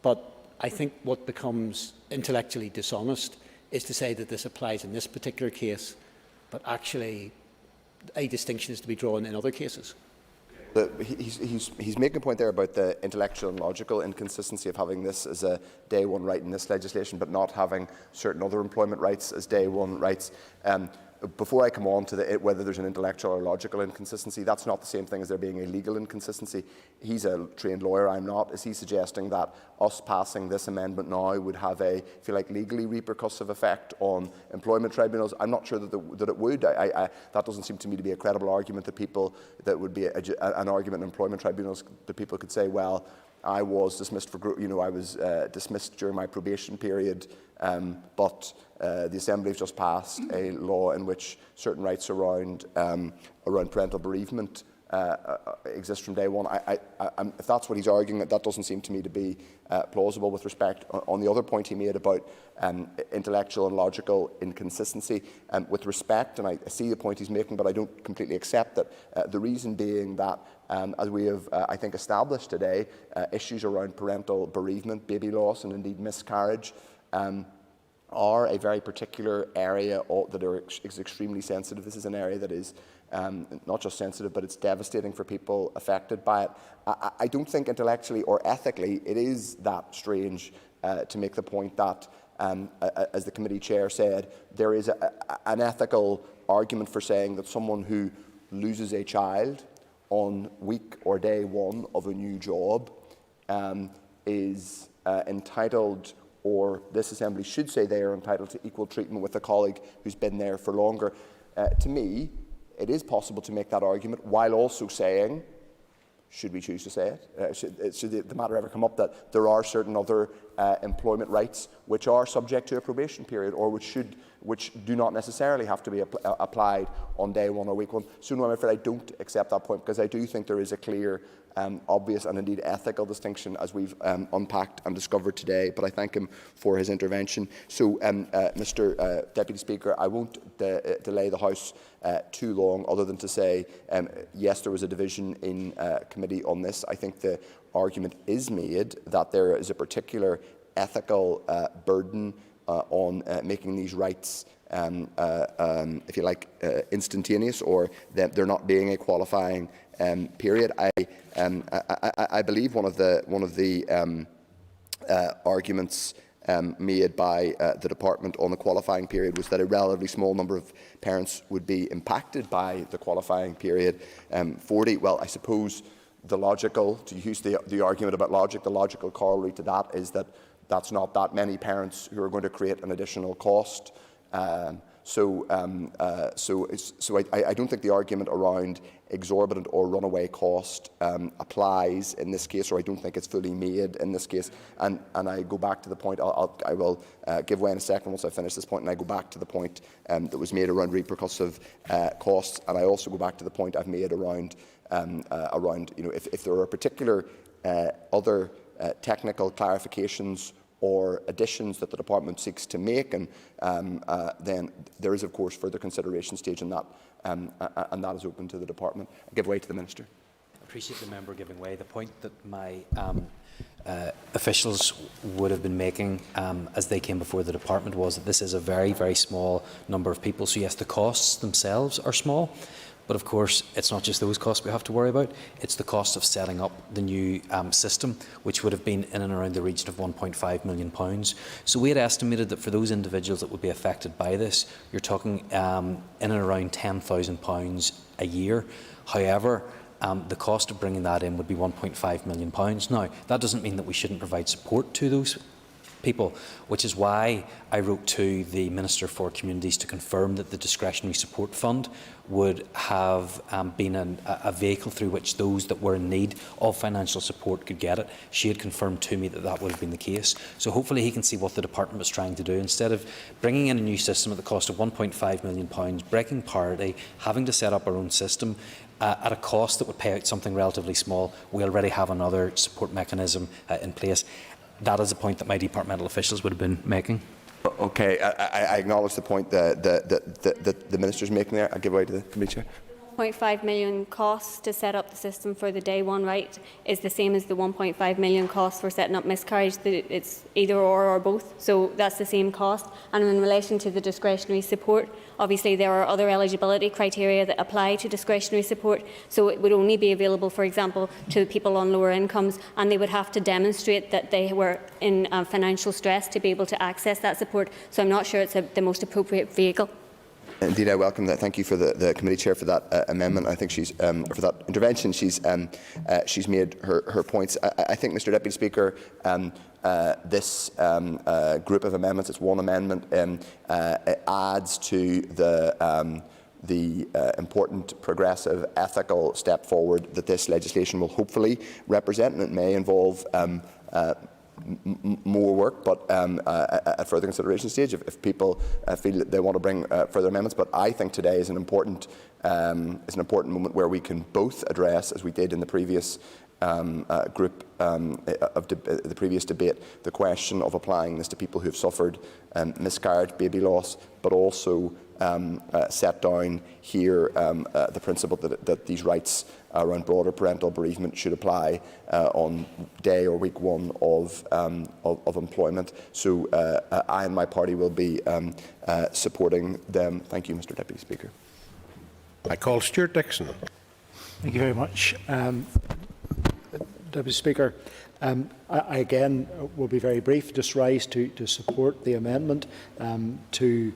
but I think what becomes intellectually dishonest is to say that this applies in this particular case, but actually a distinction is to be drawn in other cases. He's making a point there about the intellectual and logical inconsistency of having this as a day one right in this legislation, but not having certain other employment rights as day one rights. Before I come on to whether there's an intellectual or logical inconsistency, that's not the same thing as there being a legal inconsistency. He's a trained lawyer, I'm not. Is he suggesting that us passing this amendment now would have a, if you like, legally repercussive effect on employment tribunals? I'm not sure that it would. That doesn't seem to me to be a credible argument that would be an argument in employment tribunals that people could say, well, I was dismissed I was dismissed during my probation period, but the Assembly have just passed a law in which certain rights around parental bereavement exist from day one. If that's what he's arguing, that doesn't seem to me to be plausible with respect. On the other point he made about intellectual and logical inconsistency, with respect, and I see the point he's making, but I don't completely accept that. The reason being that, as we have, I think, established today, issues around parental bereavement, baby loss, and indeed miscarriage are a very particular area that is extremely sensitive. This is an area that is not just sensitive, but it's devastating for people affected by it. I don't think intellectually or ethically it is that strange to make the point that, as the committee chair said, there is an ethical argument for saying that someone who loses a child on week or day one of a new job is entitled, or this Assembly should say they are entitled to equal treatment with a colleague who's been there for longer. To me, it is possible to make that argument while also saying, should we choose to say it, should the matter ever come up, that there are certain other employment rights which are subject to a probation period, or which do not necessarily have to be applied on day one or week one. So no, I'm afraid I don't accept that point, because I do think there is a clear, obvious and indeed ethical distinction, as we've unpacked and discovered today. But I thank him for his intervention. So, Mr. Deputy Speaker, I won't delay the House too long, other than to say, yes, there was a division in committee on this. I think the argument is made that there is a particular ethical burden on making these rights, if you like, instantaneous, or that there not being a qualifying period. I believe one of the arguments made by the Department on the qualifying period was that a relatively small number of parents would be impacted by the qualifying period. 40, well, I suppose the logical, to use the argument about logic, the logical corollary to that is that that's not that many parents who are going to create an additional cost. So I don't think the argument around exorbitant or runaway cost applies in this case, or I don't think it's fully made in this case. And I go back to the point, I will give way in a second once I finish this point, and I go back to the point that was made around repercussive costs, and I also go back to the point I've made around, if there are particular other technical clarifications or additions that the Department seeks to make, and then there is, of course, further consideration stage in that, and that is open to the Department. I give way to the Minister. I appreciate the member giving way. The point that my officials would have been making as they came before the Department was that this is a very, very small number of people. So yes, the costs themselves are small, but of course it's not just those costs we have to worry about, it's the cost of setting up the new system, which would have been in and around the region of £1.5 million. So we had estimated that for those individuals that would be affected by this, you're talking in and around £10,000 a year. However, the cost of bringing that in would be £1.5 million. Now, that doesn't mean that we shouldn't provide support to those people, which is why I wrote to the Minister for Communities to confirm that the discretionary support fund would have been a vehicle through which those that were in need of financial support could get it. She had confirmed to me that that would have been the case. So hopefully he can see what the Department was trying to do. Instead of bringing in a new system at the cost of £1.5 million, breaking parity, having to set up our own system, at a cost that would pay out something relatively small, we already have another support mechanism in place. That is a point that my departmental officials would have been making. Okay, I acknowledge the point that the Minister is making there. I'll give way to the Committee Chair. £1.5 million cost to set up the system for the day one right is the same as the £1.5 million cost for setting up miscarriage. It's either or both, so that's the same cost. And in relation to the discretionary support, obviously there are other eligibility criteria that apply to discretionary support, so it would only be available, for example, to people on lower incomes, and they would have to demonstrate that they were in financial stress to be able to access that support. So I'm not sure it's the most appropriate vehicle. Indeed, I welcome that. Thank you for the Committee Chair for that amendment. I think she's for that intervention. She's made her points. I think, Mr. Deputy Speaker, this group of amendments, it's one amendment, adds to the important, progressive, ethical step forward that this legislation will hopefully represent, and it may involve more work, but at further consideration stage, if people feel that they want to bring further amendments. But I think today is an important moment where we can both address, as we did in the previous the previous debate, the question of applying this to people who have suffered miscarriage, baby loss, but also set down here the principle that these rights around broader parental bereavement should apply on day or week one of employment. So I and my party will be supporting them. Thank you, Mr. Deputy Speaker. I call Stuart Dixon. Thank you very much. Deputy Speaker, I again will be very brief, just rise to support the amendment, to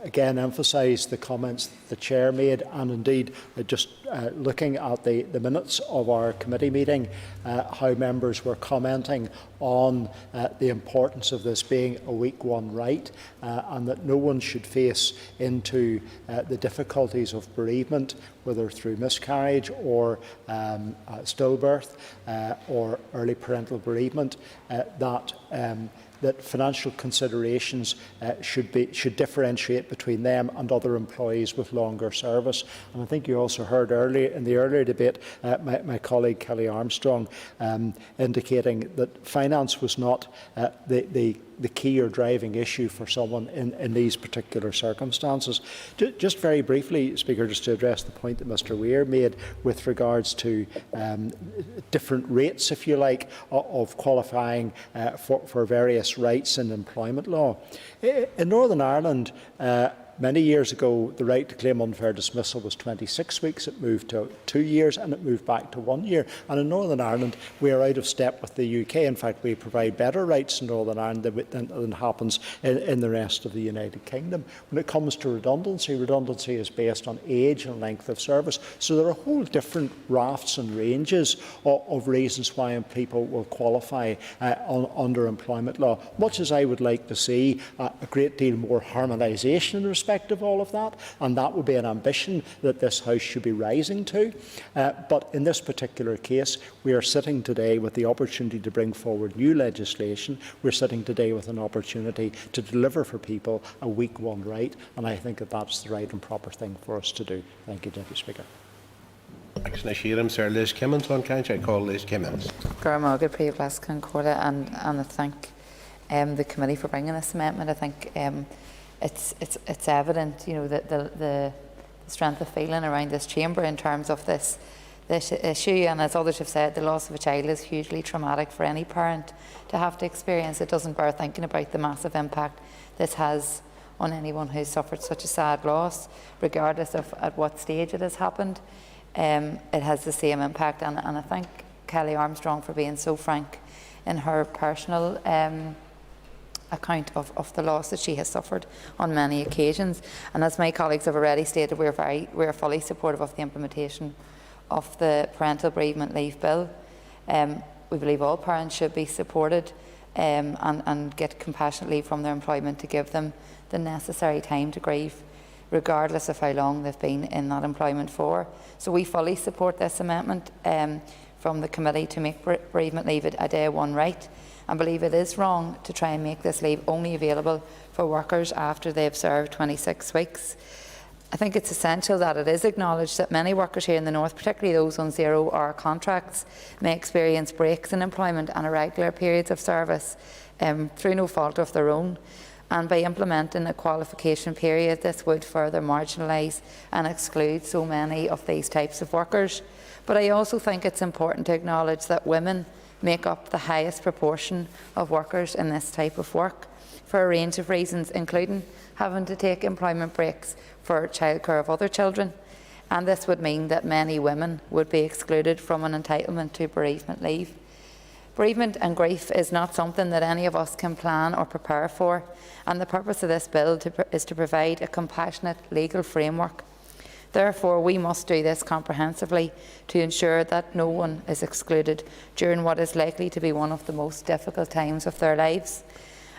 again emphasise the comments the Chair made, and indeed just looking at the minutes of our committee meeting, how members were commenting on the importance of this being a week one right, and that no one should face into the difficulties of bereavement, whether through miscarriage or stillbirth or early parental bereavement, that financial considerations should differentiate between them and other employees with longer service. And I think you also heard earlier in the earlier debate my colleague Kelly Armstrong indicating that finance was not the key or driving issue for someone in these particular circumstances. Just very briefly, Speaker, just to address the point that Mr Weir made with regards to different rates, if you like, of qualifying for various rights in employment law. In Northern Ireland, Many years ago, the right to claim unfair dismissal was 26 weeks. It moved to 2 years and it moved back to 1 year. And in Northern Ireland, we are out of step with the UK. In fact, we provide better rights in Northern Ireland than happens in the rest of the United Kingdom. When it comes to redundancy, redundancy is based on age and length of service. So there are whole different rafts and ranges of reasons why people will qualify under employment law. Much as I would like to see a great deal more harmonisation in respect of all of that, and that would be an ambition that this House should be rising to. But in this particular case, we are sitting today with the opportunity to bring forward new legislation. We're sitting today with an opportunity to deliver for people a week one right, and I think that that's the right and proper thing for us to do. Thank you, Deputy Speaker. Thanks, Nashiram. Sir Liz Kimmins on council. I call Liz Kimmins. And I thank the committee for bringing this amendment. I think it's evident, you know, that the strength of feeling around this chamber in terms of this issue, and as others have said, the loss of a child is hugely traumatic for any parent to have to experience. It doesn't bear thinking about the massive impact this has on anyone who's suffered such a sad loss, regardless of at what stage it has happened. It has the same impact, and I thank Kelly Armstrong for being so frank in her personal account of the loss that she has suffered on many occasions. And as my colleagues have already stated, we are fully supportive of the implementation of the Parental Bereavement Leave Bill. We believe all parents should be supported and get compassionate leave from their employment to give them the necessary time to grieve, regardless of how long they've been in that employment for. So we fully support this amendment from the committee to make bereavement leave a day one right, and believe it is wrong to try and make this leave only available for workers after they've served 26 weeks. I think it's essential that it is acknowledged that many workers here in the North, particularly those on 0-hour contracts, may experience breaks in employment and irregular periods of service through no fault of their own. And by implementing a qualification period, this would further marginalise and exclude so many of these types of workers. But I also think it's important to acknowledge that women make up the highest proportion of workers in this type of work for a range of reasons, including having to take employment breaks for childcare of other children. And this would mean that many women would be excluded from an entitlement to bereavement leave. Bereavement and grief is not something that any of us can plan or prepare for, and the purpose of this bill is to provide a compassionate legal framework. Therefore, we must do this comprehensively to ensure that no one is excluded during what is likely to be one of the most difficult times of their lives.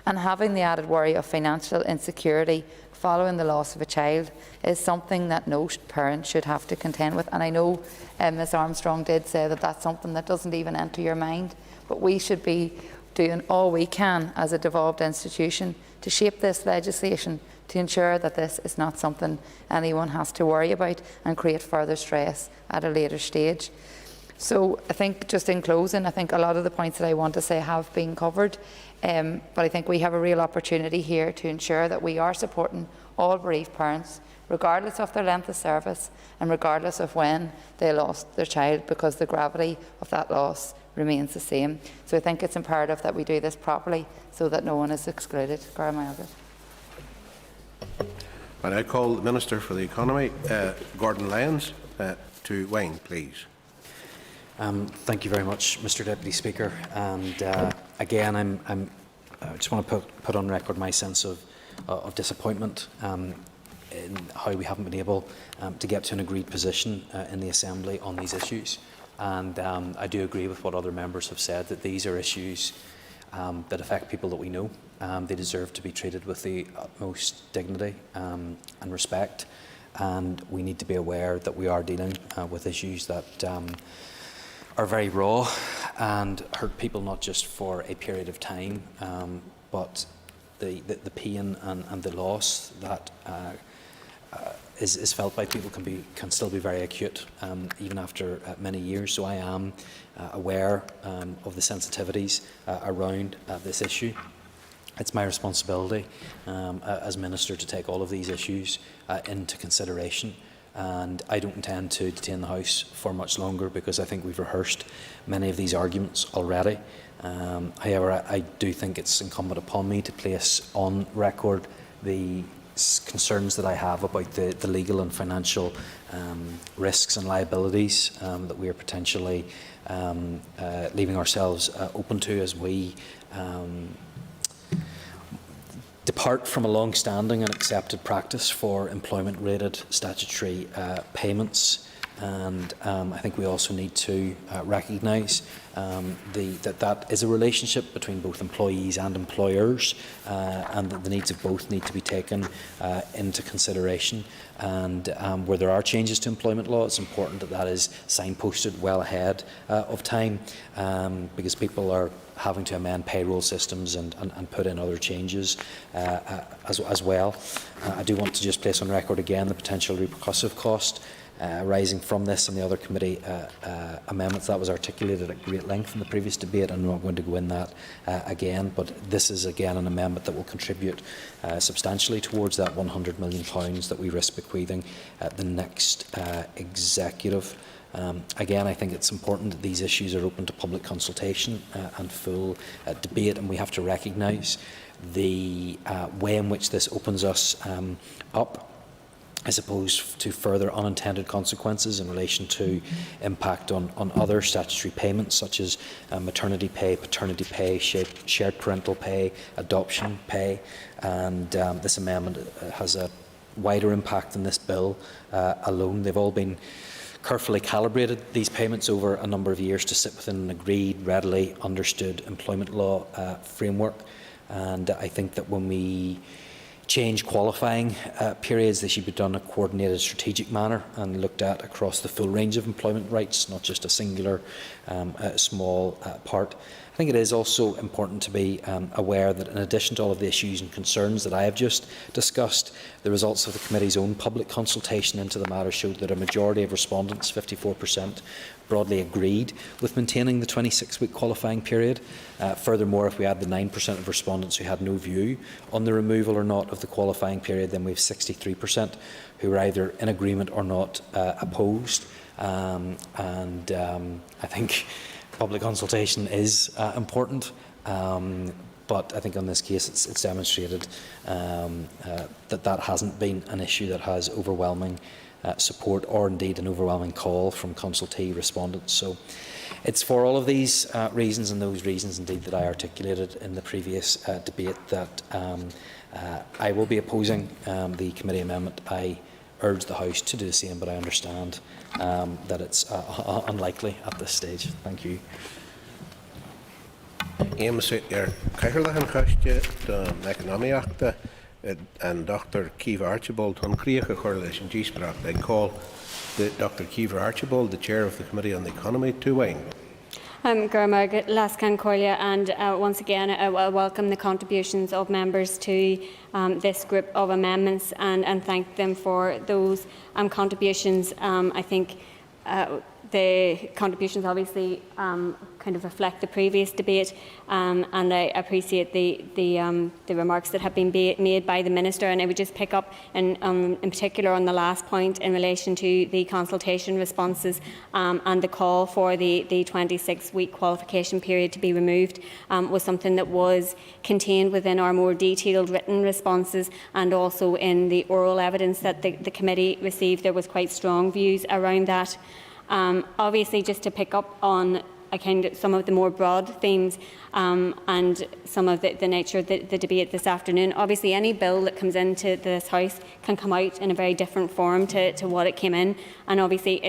And having the added worry of financial insecurity following the loss of a child is something that no parent should have to contend with. And I know Ms Armstrong did say that that's something that doesn't even enter your mind, but we should be doing all we can as a devolved institution to shape this legislation to ensure that this is not something anyone has to worry about and create further stress at a later stage. So I think, just in closing, I think a lot of the points that I want to say have been covered, but I think we have a real opportunity here to ensure that we are supporting all bereaved parents, regardless of their length of service and regardless of when they lost their child, because the gravity of that loss remains the same. So I think it's imperative that we do this properly so that no one is excluded. And I call the Minister for the Economy, Gordon Lyons, to Wayne, please. Thank you very much, Mr Deputy Speaker. And again, I just want to put on record my sense of disappointment in how we haven't been able to get to an agreed position in the Assembly on these issues. And I do agree with what other members have said, that these are issues that affect people that we know. They deserve to be treated with the utmost dignity and respect. And we need to be aware that we are dealing with issues that are very raw and hurt people not just for a period of time, but the pain and the loss that is felt by people can still be very acute, even after many years. So I am aware of the sensitivities around this issue. It's my responsibility as Minister to take all of these issues into consideration, and I don't intend to detain the House for much longer, because I think we've rehearsed many of these arguments already. However, I do think it's incumbent upon me to place on record the concerns that I have about the legal and financial risks and liabilities that we are potentially leaving ourselves open to as we depart from a long-standing and accepted practice for employment-rated statutory payments. And I think we also need to recognise that is a relationship between both employees and employers, and that the needs of both need to be taken into consideration. And where there are changes to employment law, it's important that that is signposted well ahead of time, because people are having to amend payroll systems and put in other changes as well. I do want to just place on record again the potential repercussive cost arising from this and the other committee amendments. That was articulated at great length in the previous debate, and I'm not going to go in that again, but this is again an amendment that will contribute substantially towards that £100 million that we risk bequeathing at the next executive. Again, I think it's important that these issues are open to public consultation and full debate, and we have to recognise the way in which this opens us up, I suppose, to further unintended consequences in relation to impact on other statutory payments such as maternity pay, paternity pay, shared parental pay, adoption pay, and this amendment has a wider impact than this bill alone. They've all been carefully calibrated, these payments, over a number of years to sit within an agreed, readily understood employment law framework, and I think that when we change qualifying periods, they should be done in a coordinated, strategic manner and looked at across the full range of employment rights, not just a singular small part. I think it is also important to be aware that in addition to all of the issues and concerns that I have just discussed, the results of the committee's own public consultation into the matter showed that a majority of respondents, 54%, broadly agreed with maintaining the 26-week qualifying period. Furthermore, if we add the 9% of respondents who had no view on the removal or not of the qualifying period, then we have 63% who were either in agreement or not opposed. I think public consultation is important, but I think on this case it's demonstrated that hasn't been an issue that has overwhelming support, or indeed an overwhelming call from consultee respondents. So it's for all of these reasons, and those reasons indeed that I articulated in the previous debate, that I will be opposing the committee amendment. I urge the House to do the same, but I understand that it's unlikely at this stage. Thank you. And Dr. Kiva Archibald, on Creacha Correlation G-Sprack, I call Dr. Kiva Archibald, the Chair of the Committee on the Economy, to Wayne. Gurmargaret Lascan Corlia, and once again I welcome the contributions of members to this group of amendments, and thank them for those contributions. I think the contributions obviously kind of reflect the previous debate, and I appreciate the remarks that have been made by the Minister. And I would just pick up in particular on the last point in relation to the consultation responses and the call for the 26-week qualification period to be removed was something that was contained within our more detailed written responses, and also in the oral evidence that the committee received. There was quite strong views around that. Obviously, just to pick up on some of the more broad themes and some of the nature of the debate this afternoon. Obviously, any bill that comes into this House can come out in a very different form to what it came in, and obviously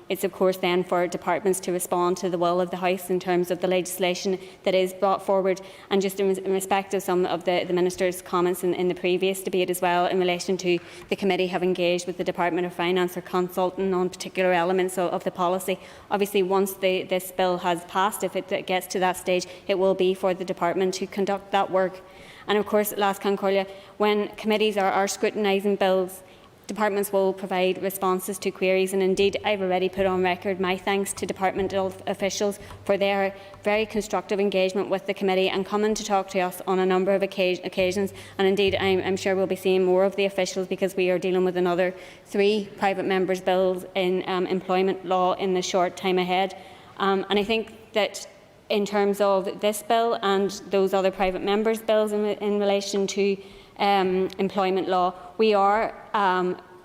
it's of course then for departments to respond to the will of the House in terms of the legislation that is brought forward. And just in respect of some of the Minister's comments in the previous debate as well, in relation to the committee have engaged with the Department of Finance or consulting on particular elements of the policy. Obviously, once this bill has passed, if it gets to that stage, it will be for the department to conduct that work. And of course, Last Concordia, when committees are scrutinising bills, departments will provide responses to queries, and indeed I've already put on record my thanks to departmental officials for their very constructive engagement with the committee and coming to talk to us on a number of occasions. And indeed I'm sure we'll be seeing more of the officials, because we are dealing with another 3 private members' bills in employment law in the short time ahead. And I think that in terms of this bill and those other private members' bills in relation to employment law. We are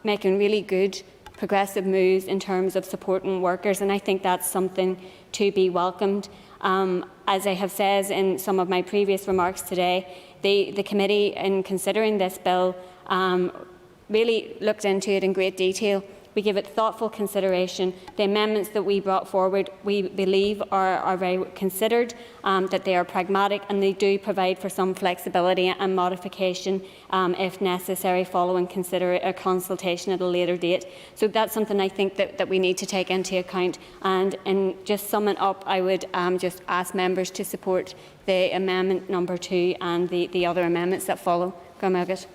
making really good progressive moves in terms of supporting workers, and I think that's something to be welcomed. As I have said in some of my previous remarks today, the committee, in considering this bill, really looked into it in great detail. We give it thoughtful consideration. The amendments that we brought forward, we believe, are very considered, that they are pragmatic, and they do provide for some flexibility and modification if necessary following consultation at a later date. So that's something I think that we need to take into account. And in just summing up, I would just ask members to support the amendment number 2 and the other amendments that follow. Gormagat.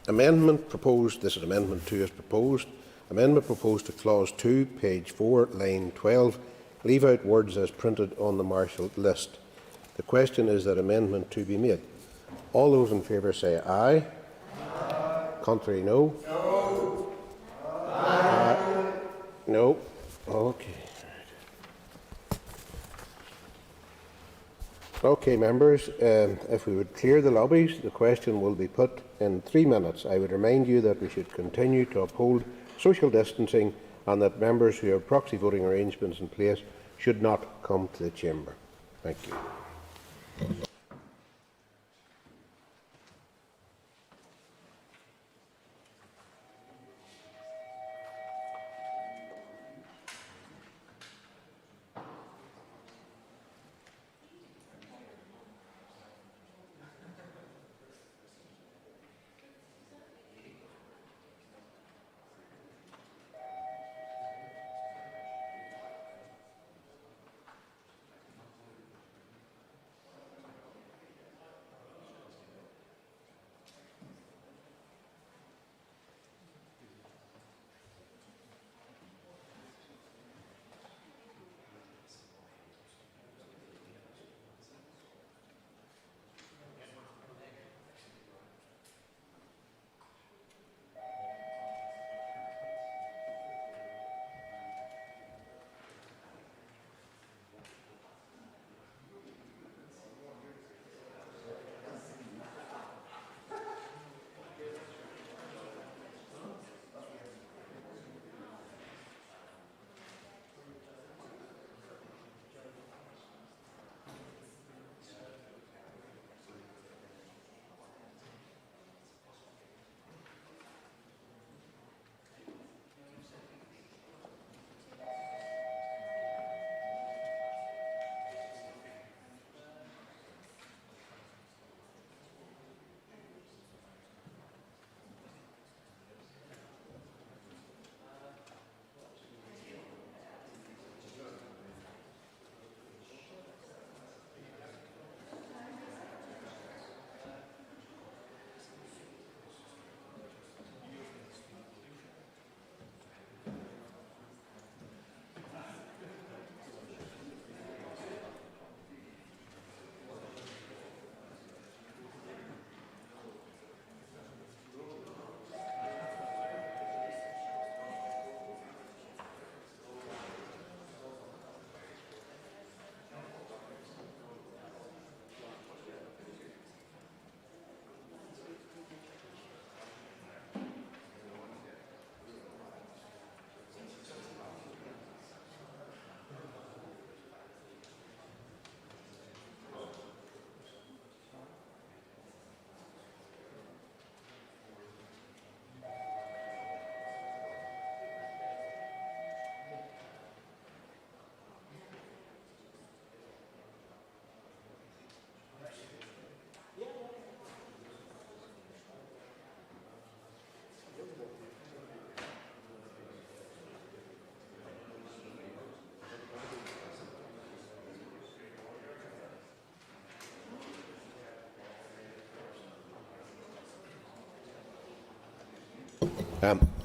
Amendment proposed, this is Amendment 2 as proposed. Amendment proposed to Clause 2, page 4, line 12. Leave out words as printed on the marshalled list. The question is that Amendment 2 be made. All those in favour say aye. Aye. Contrary, no. No. Aye. No. Okay. Okay, members, if we would clear the lobbies, the question will be put in 3 minutes. I would remind you that we should continue to uphold social distancing and that members who have proxy voting arrangements in place should not come to the chamber. Thank you.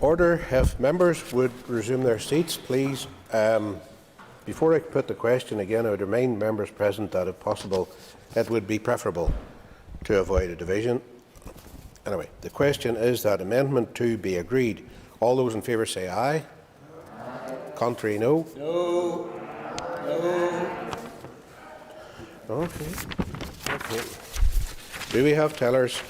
Order. If members would resume their seats, please. Before I put the question again, I would remind members present that, if possible, it would be preferable to avoid a division. Anyway, the question is that Amendment 2 be agreed. All those in favour say aye. Aye. Contrary, no. No. No. Okay. Okay. Do we have tellers?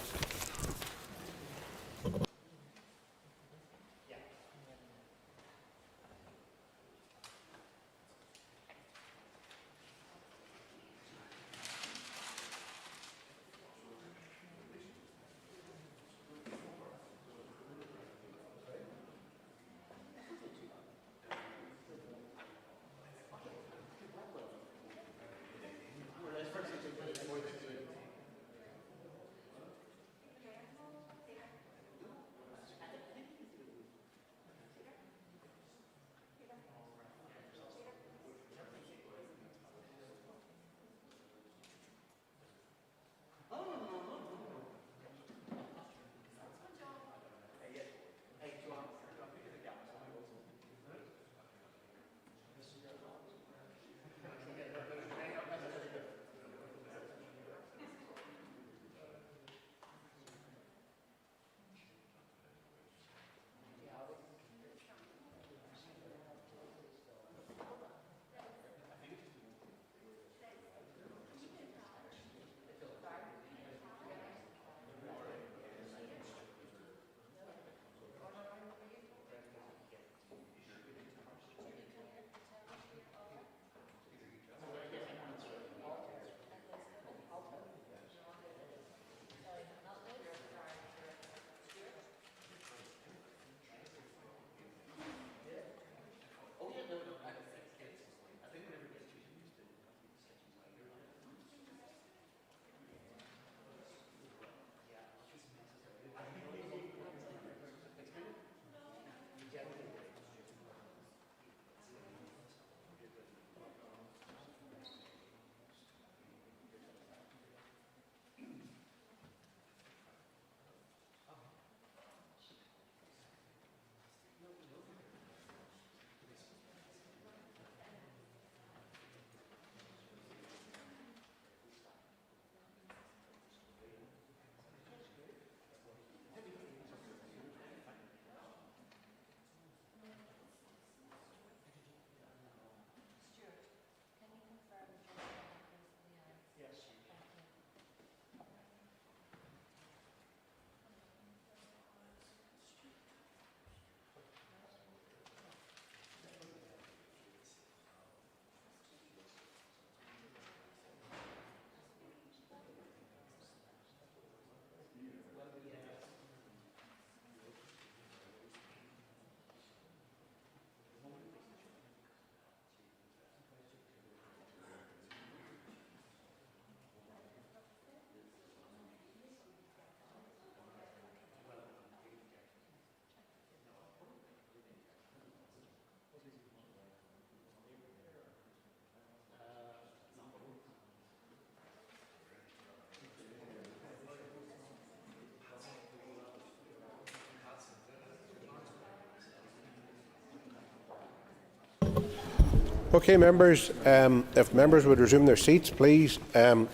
Okay, members, if members would resume their seats, please.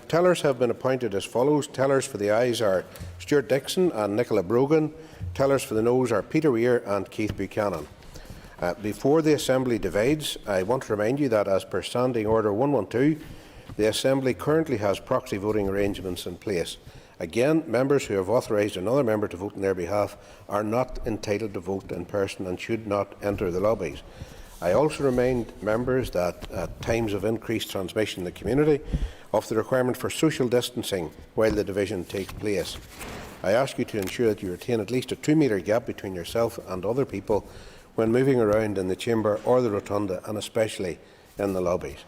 Tellers have been appointed as follows. Tellers for the ayes are Stuart Dixon and Nicola Brogan. Tellers for the noes are Peter Weir and Keith Buchanan. Before the Assembly divides, I want to remind you that as per Standing Order 112, the Assembly currently has proxy voting arrangements in place. Again, members who have authorised another member to vote on their behalf are not entitled to vote in person and should not enter the lobbies. I also remind members that at times of increased transmission in the community of the requirement for social distancing while the division takes place. I ask you to ensure that you retain at least a 2-metre gap between yourself and other people when moving around in the chamber or the rotunda, and especially in the lobbies.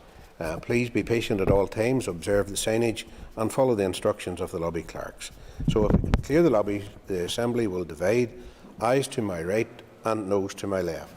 Please be patient at all times, observe the signage and follow the instructions of the lobby clerks. So if we can clear the lobby, the Assembly will divide, ayes to my right and noes to my left.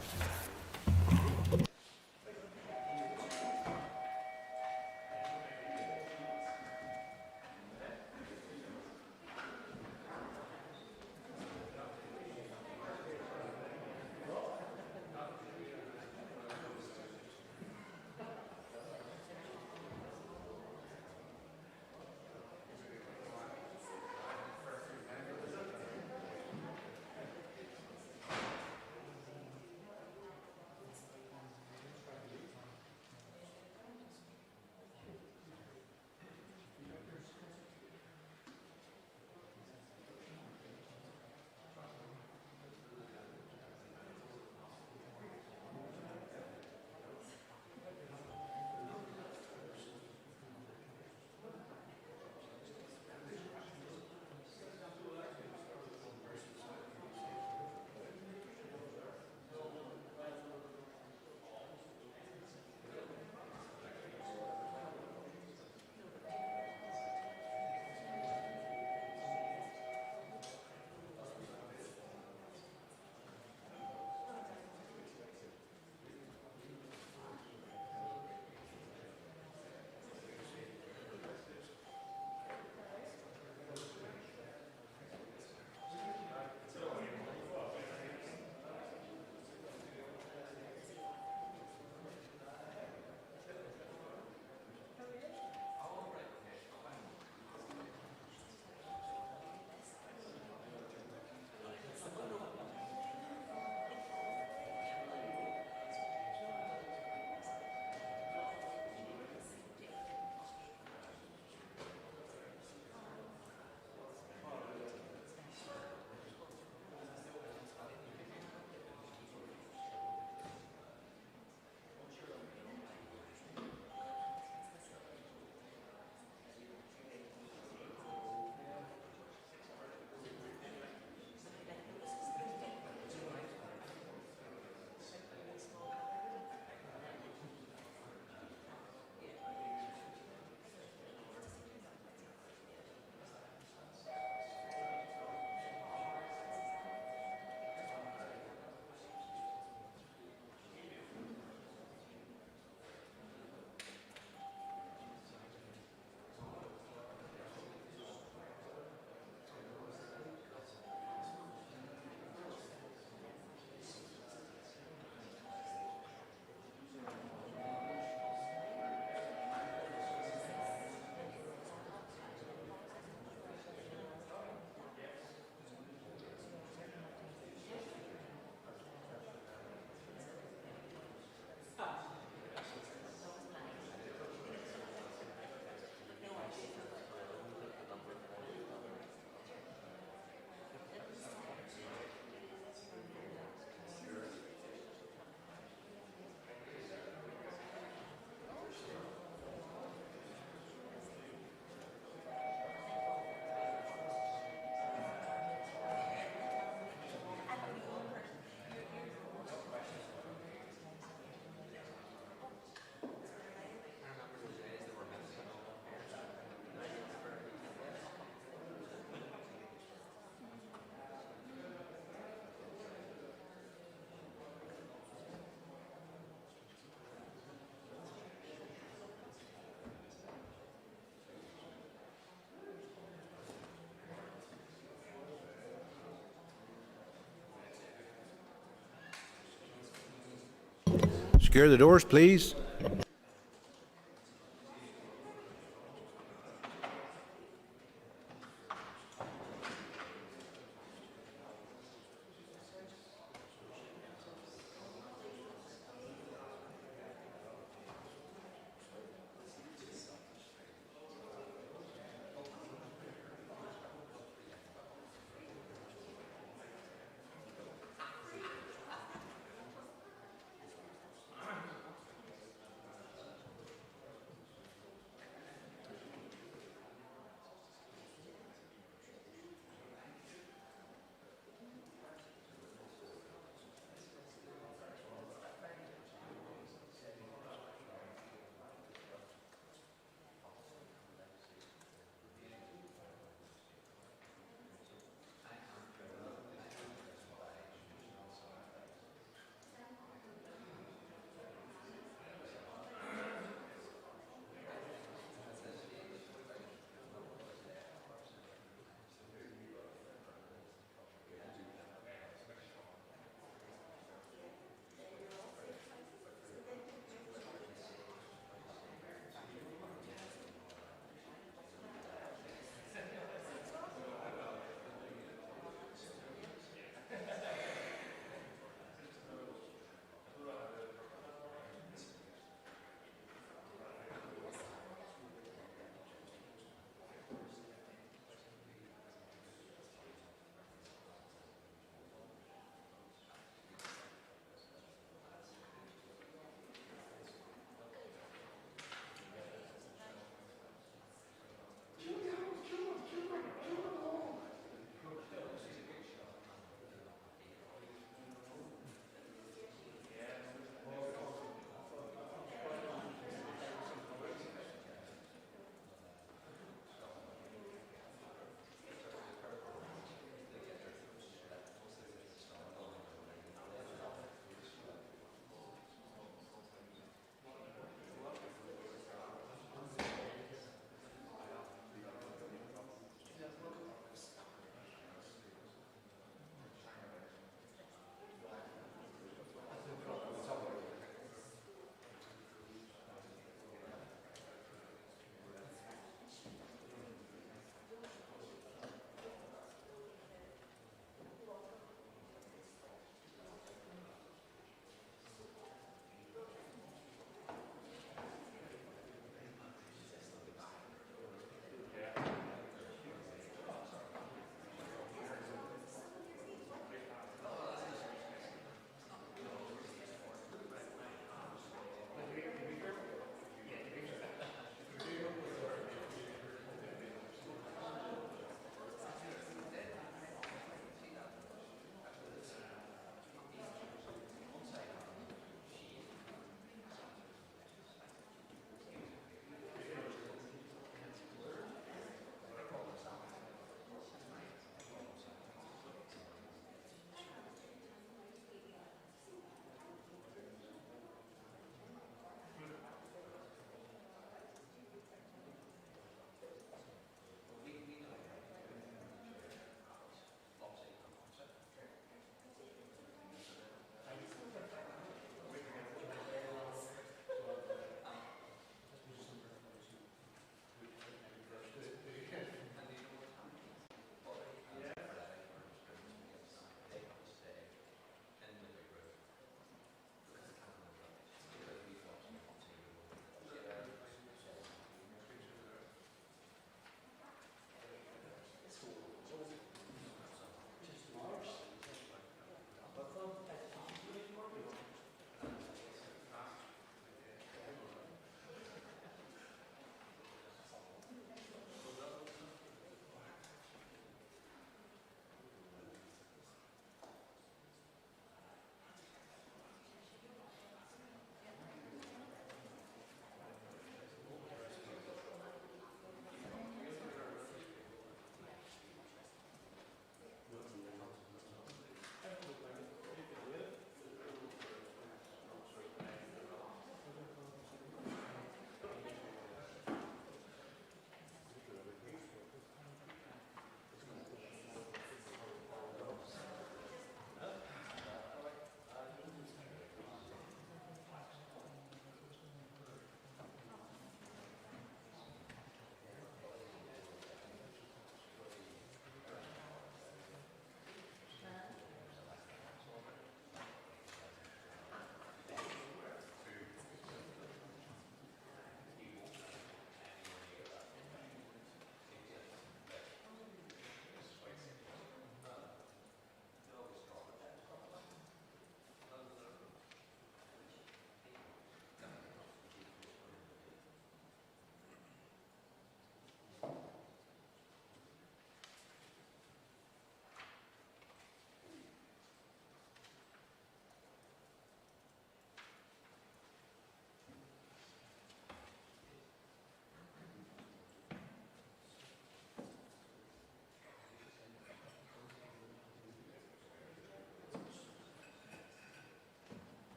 Secure the doors, please.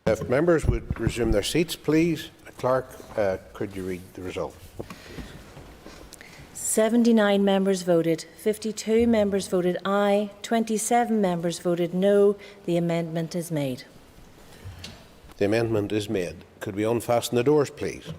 If members would resume their seats, please. Clerk, could you read the result? 79 members voted, 52 members voted aye, 27 members voted no. The amendment is made. The amendment is made. Could we unfasten the doors, please?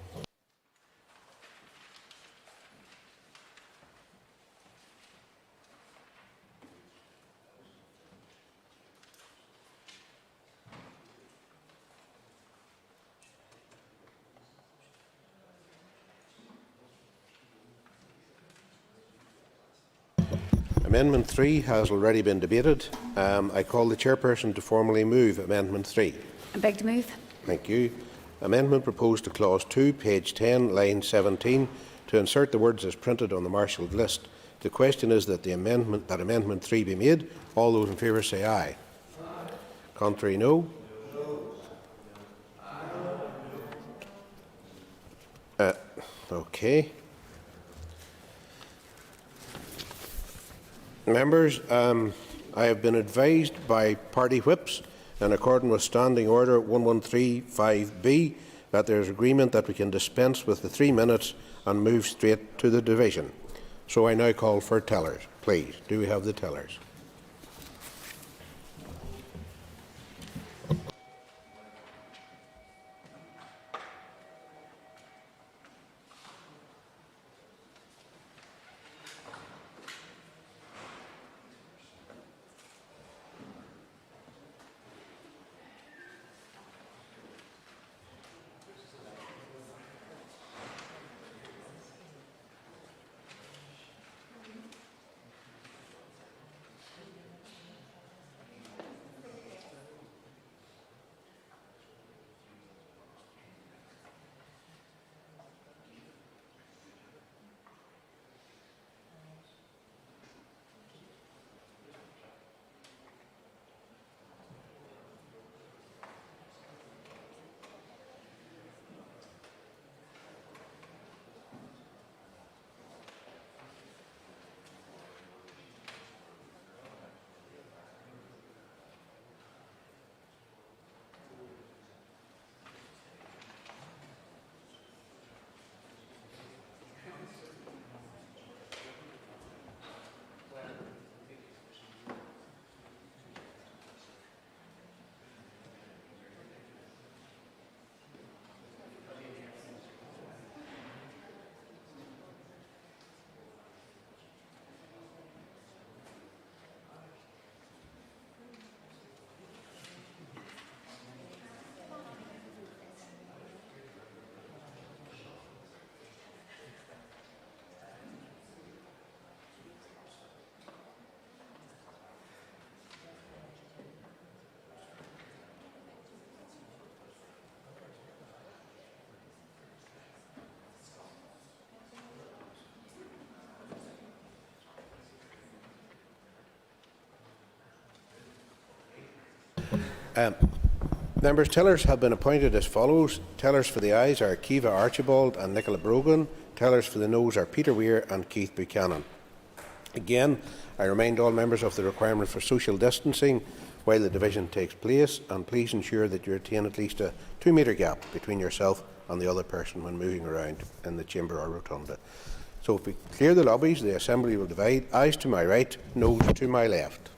Amendment 3 has already been debated. I call the chairperson to formally move Amendment 3. I beg to move. Thank you. Amendment proposed to clause 2, page 10, line 17, to insert the words as printed on the marshalled list. The question is that Amendment 3 be made. All those in favour say aye. Contrary, no. Okay. Members, I have been advised by party whips, in accordance with Standing Order 1135B, that there is agreement that we can dispense with the 3 minutes and move straight to the division. So I now call for tellers. Please, do we have the tellers? Members, tellers have been appointed as follows. Tellers for the ayes are Kiva Archibald and Nicola Brogan. Tellers for the noes are Peter Weir and Keith Buchanan. Again, I remind all members of the requirement for social distancing while the division takes place, and please ensure that you retain at least a 2-metre gap between yourself and the other person when moving around in the chamber or rotunda. So if we clear the lobbies, the assembly will divide. Ayes to my right, noes to my left.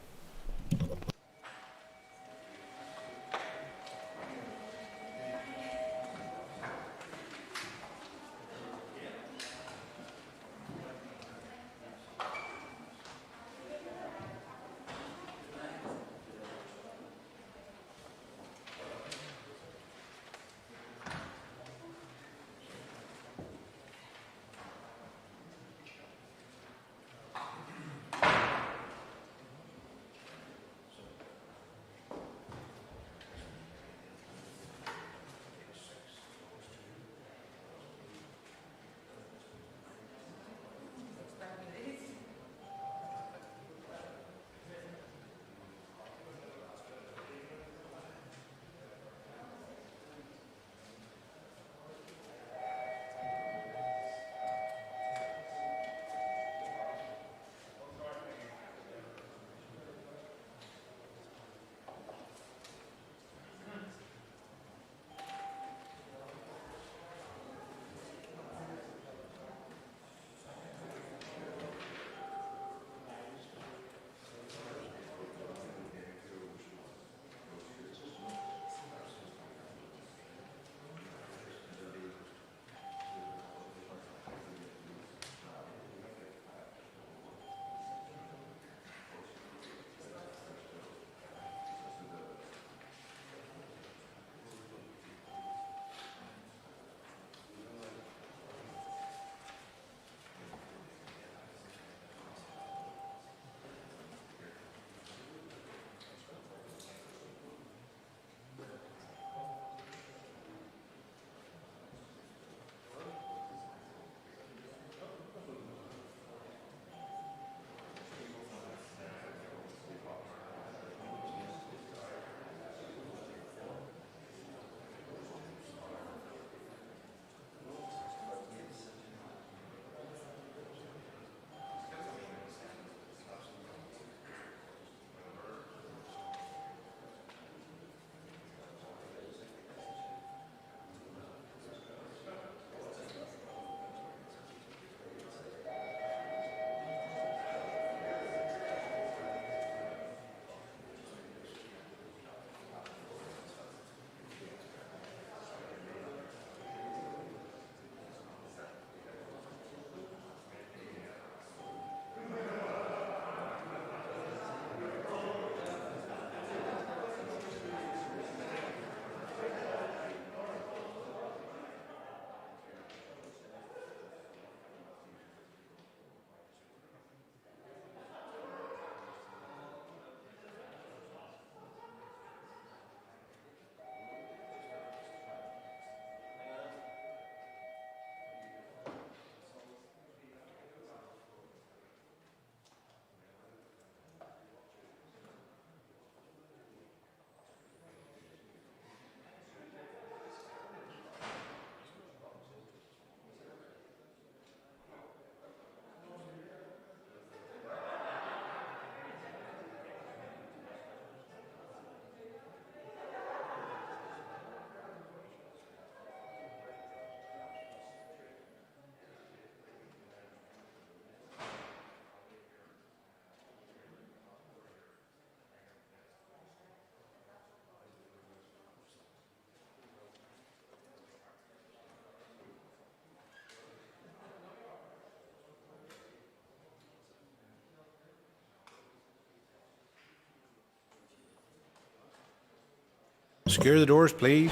Secure the doors, please.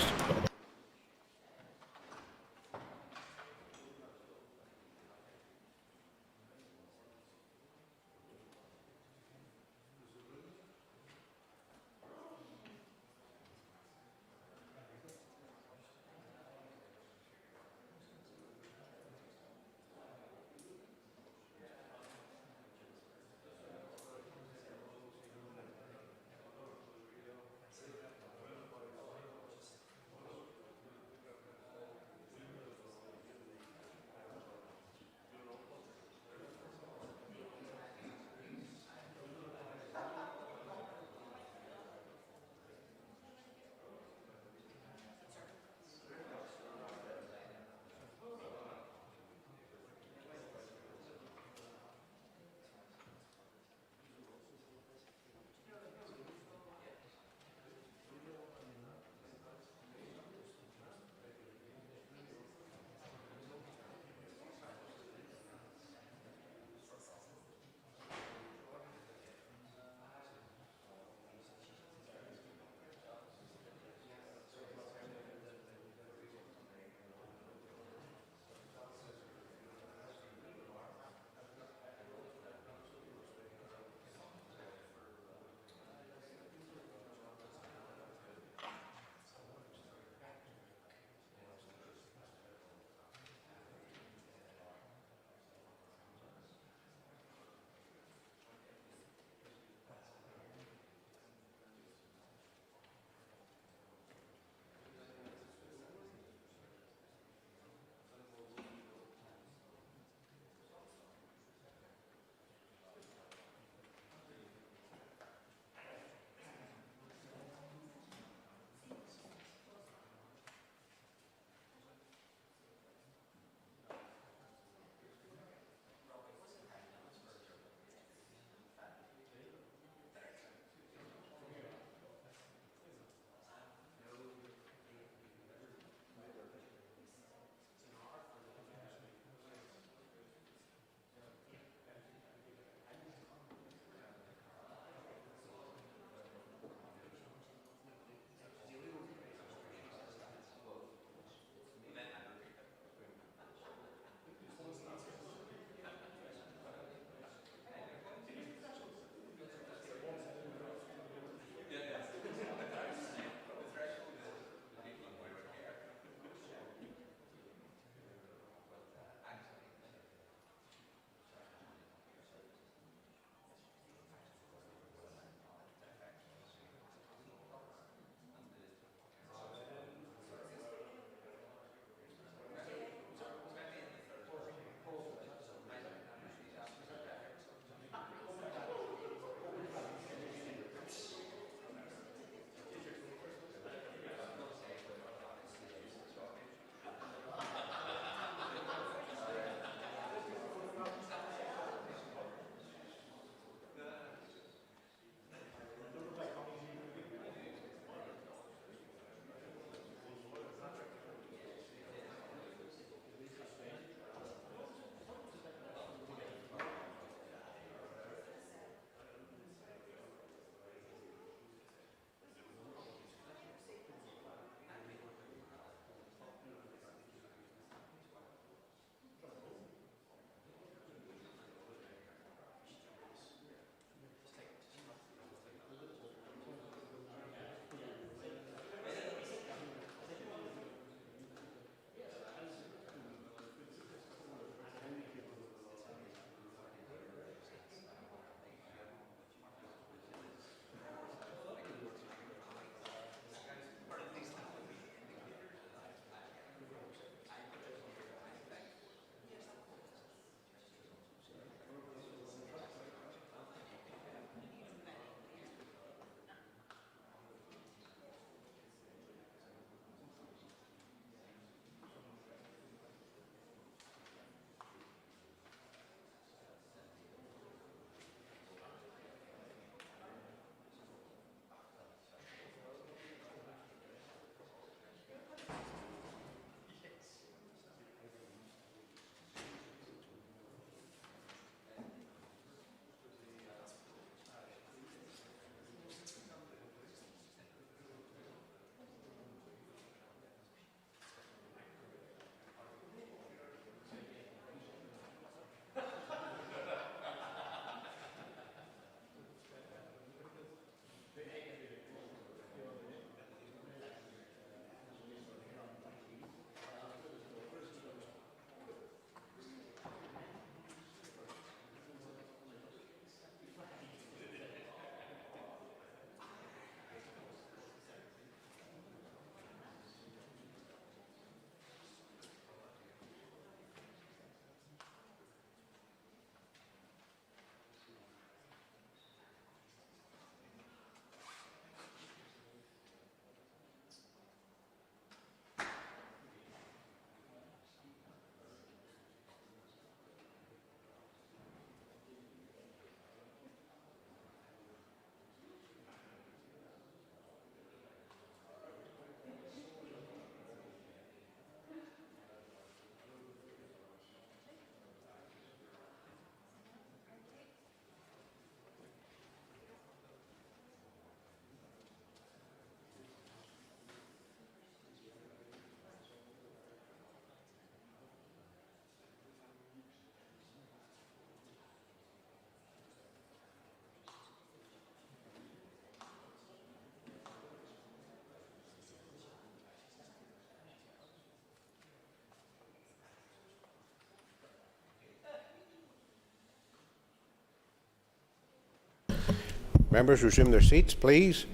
Members resume their seats, please.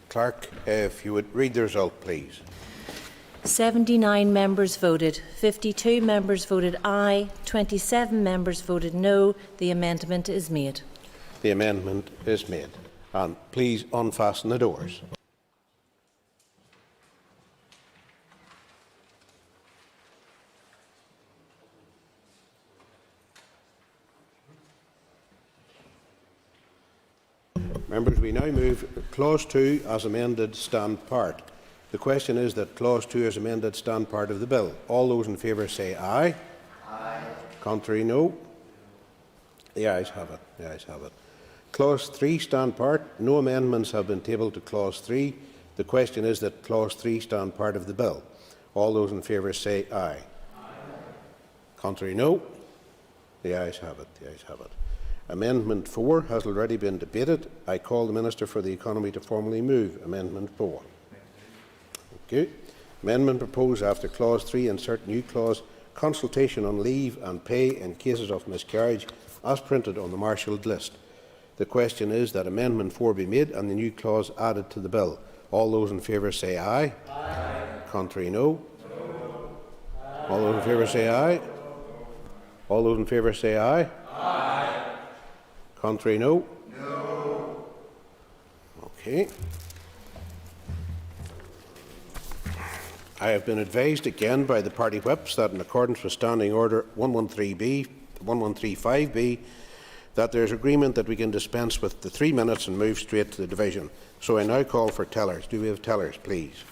Clerk, if you would read the result, please. 79 members voted, 52 members voted aye, 27 members voted no. The amendment is made. The amendment is made. And please unfasten the doors. Members, we now move Clause 2 as amended stand part. The question is that Clause 2 as amended stand part of the bill. All those in favour say aye. Aye. Contrary, no. The ayes have it. The ayes have it. Clause 3 stand part. No amendments have been tabled to Clause 3. The question is that Clause 3 stand part of the bill. All those in favour say aye. Aye. Contrary, no. The ayes have it. The ayes have it. Amendment 4 has already been debated. I call the Minister for the Economy to formally move Amendment 4. Thank you. Amendment proposed after Clause 3 insert new clause, consultation on leave and pay in cases of miscarriage, as printed on the marshalled list. The question is that Amendment 4 be made and the new clause added to the bill. All those in favour say aye. Aye. Contrary, no. No. All those in favour say aye. All those in favour say aye. Aye. Contrary, no. No. Okay. I have been advised again by the party whips that in accordance with Standing Order 1135B, that there is agreement that we can dispense with the 3 minutes and move straight to the division. So I now call for tellers. Do we have tellers, please?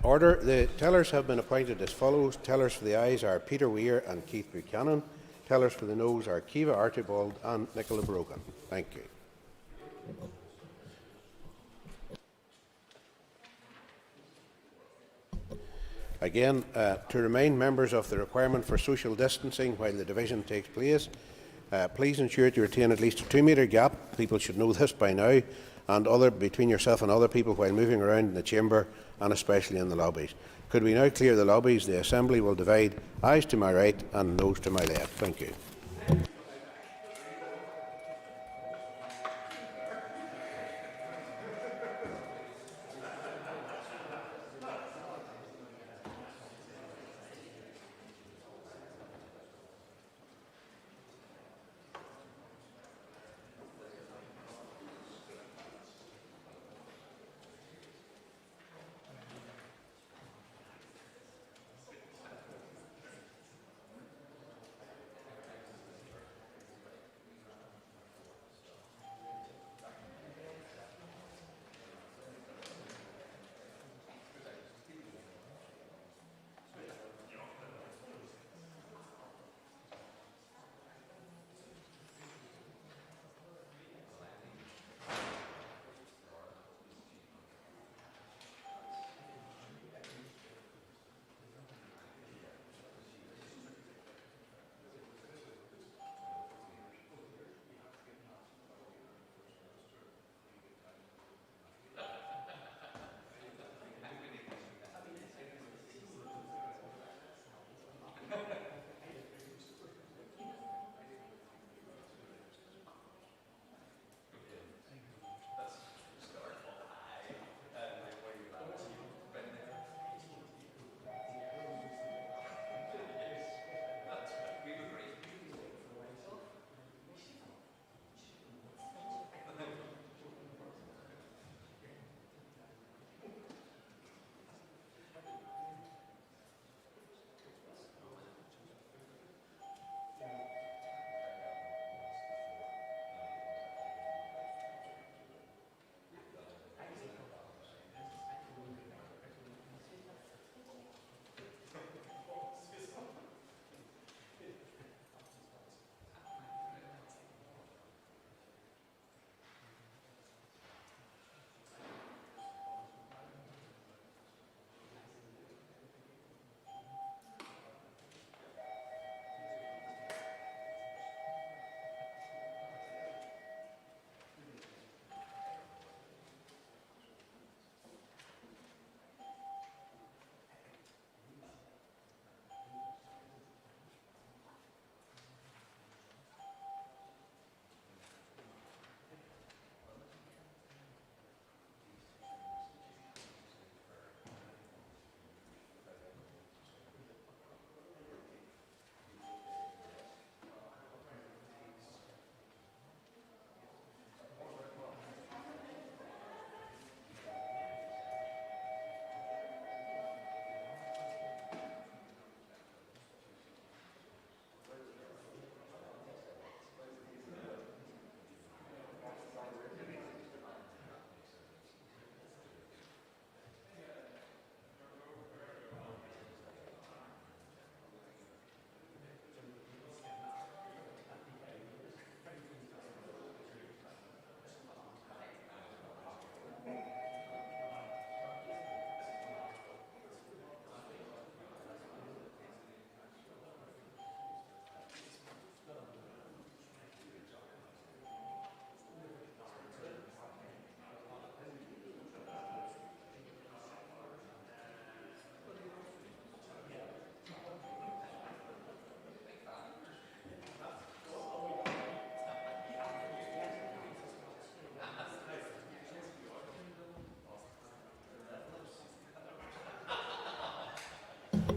Order. The tellers have been appointed as follows. Tellers for the ayes are Peter Weir and Keith Buchanan. Tellers for the noes are Kiva Archibald and Nicola Brogan. Thank you. Again, to remind members of the requirement for social distancing while the division takes place, please ensure that you retain at least a 2-metre gap. People should know this by now, and between yourself and other people while moving around in the chamber and especially in the lobbies. Could we now clear the lobbies? The Assembly will divide ayes to my right and noes to my left. Thank you.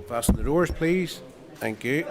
Fasten the doors, please. Thank you.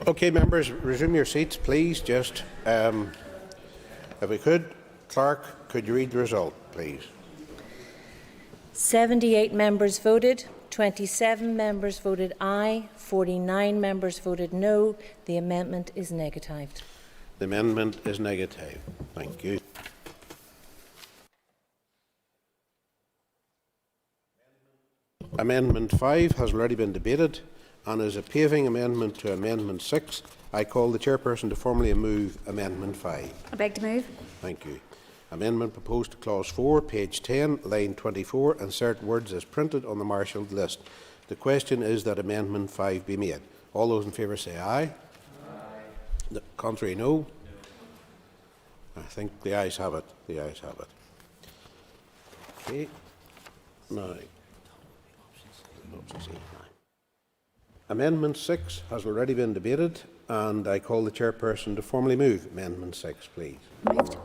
Okay, members, resume your seats, please. Just, if we could, Clerk, could you read the result, please? 78 members voted, 27 members voted aye, 49 members voted no. The amendment is negatived. The amendment is negative. Thank you. Amendment 5 has already been debated and is a paving amendment to Amendment 6. I call the chairperson to formally move Amendment 5. I beg to move. Thank you. Amendment proposed to Clause 4, page 10, line 24, insert words as printed on the marshalled list. The question is that Amendment 5 be made. All those in favour say aye. Aye. The contrary, no. I think the ayes have it. The ayes have it. Okay. Now, Amendment 6 has already been debated, and I call the chairperson to formally move Amendment 6, please. Moved.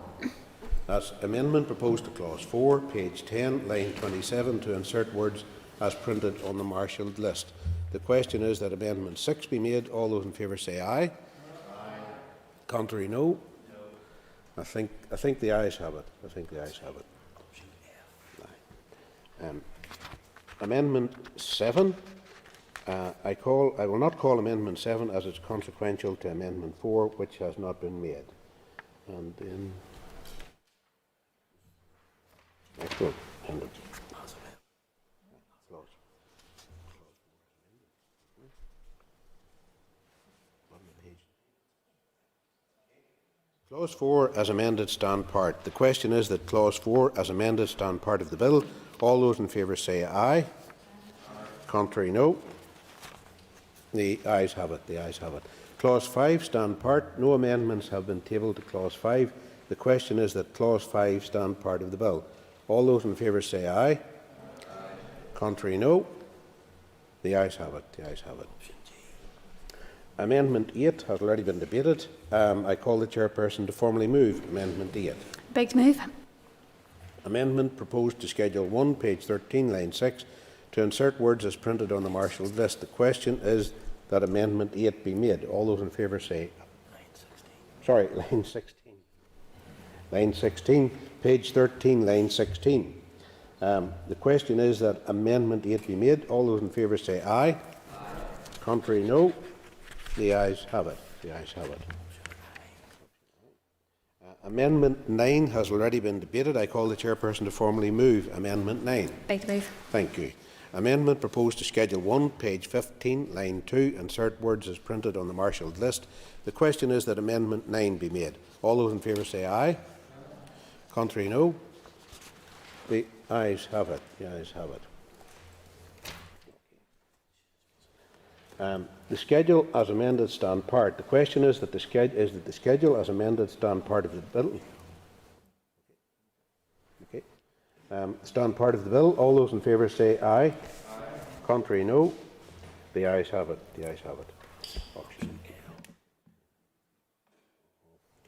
That's amendment proposed to Clause 4, page 10, line 27, to insert words as printed on the marshalled list. The question is that Amendment 6 be made. All those in favour say aye. Aye. Contrary, no. I think the ayes have it. I think the ayes have it. Amendment 7. I will not call Amendment 7 as it's consequential to Amendment 4, which has not been made. And then excellent. Clause 4 as amended stand part. The question is that Clause 4 as amended stand part of the bill. All those in favour say aye. Aye. Contrary, no. The ayes have it. The ayes have it. Clause 5 stand part. No amendments have been tabled to Clause 5. The question is that Clause 5 stand part of the bill. All those in favour say aye. Aye. Contrary, no. The ayes have it. The ayes have it. Amendment 8 has already been debated. I call the chairperson to formally move Amendment 8. Beg to move. Amendment proposed to Schedule 1, page 13, line 6, to insert words as printed on the marshalled list. The question is that Amendment 8 be made. All those in favour say... line 16. Line 16, page 13, line 16. The question is that Amendment 8 be made. All those in favour say aye. Aye. Contrary, no. The ayes have it. The ayes have it. Amendment 9 has already been debated. I call the chairperson to formally move Amendment 9. Beg to move. Thank you. Amendment proposed to Schedule 1, page 15, line 2, insert words as printed on the marshalled list. The question is that Amendment 9 be made. All those in favour say aye. Contrary, no. The ayes have it. The ayes have it. The schedule as amended stand part. The question is that the schedule as amended stand part of the bill. Okay. Stand part of the bill. All those in favour say aye. Aye. Contrary, no. The ayes have it. The ayes have it.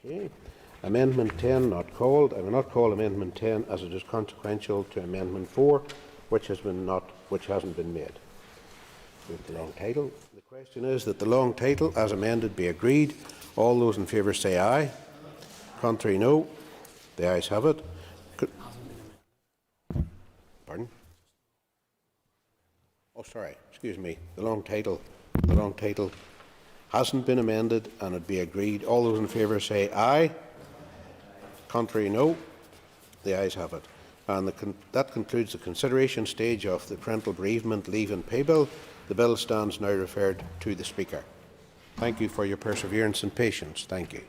Okay. Amendment 10 not called. I will not call Amendment 10 as it is consequential to Amendment 4, which hasn't been made. With the long title. The question is that the long title as amended be agreed. All those in favour say aye. Contrary, no. The ayes have it. Pardon? Oh, sorry. Excuse me. The long title hasn't been amended and it be agreed. All those in favour say aye. Contrary, no. The ayes have it. And that concludes the consideration stage of the Parental Bereavement Leave and Pay Bill. The bill stands now referred to the Speaker. Thank you for your perseverance and patience. Thank you.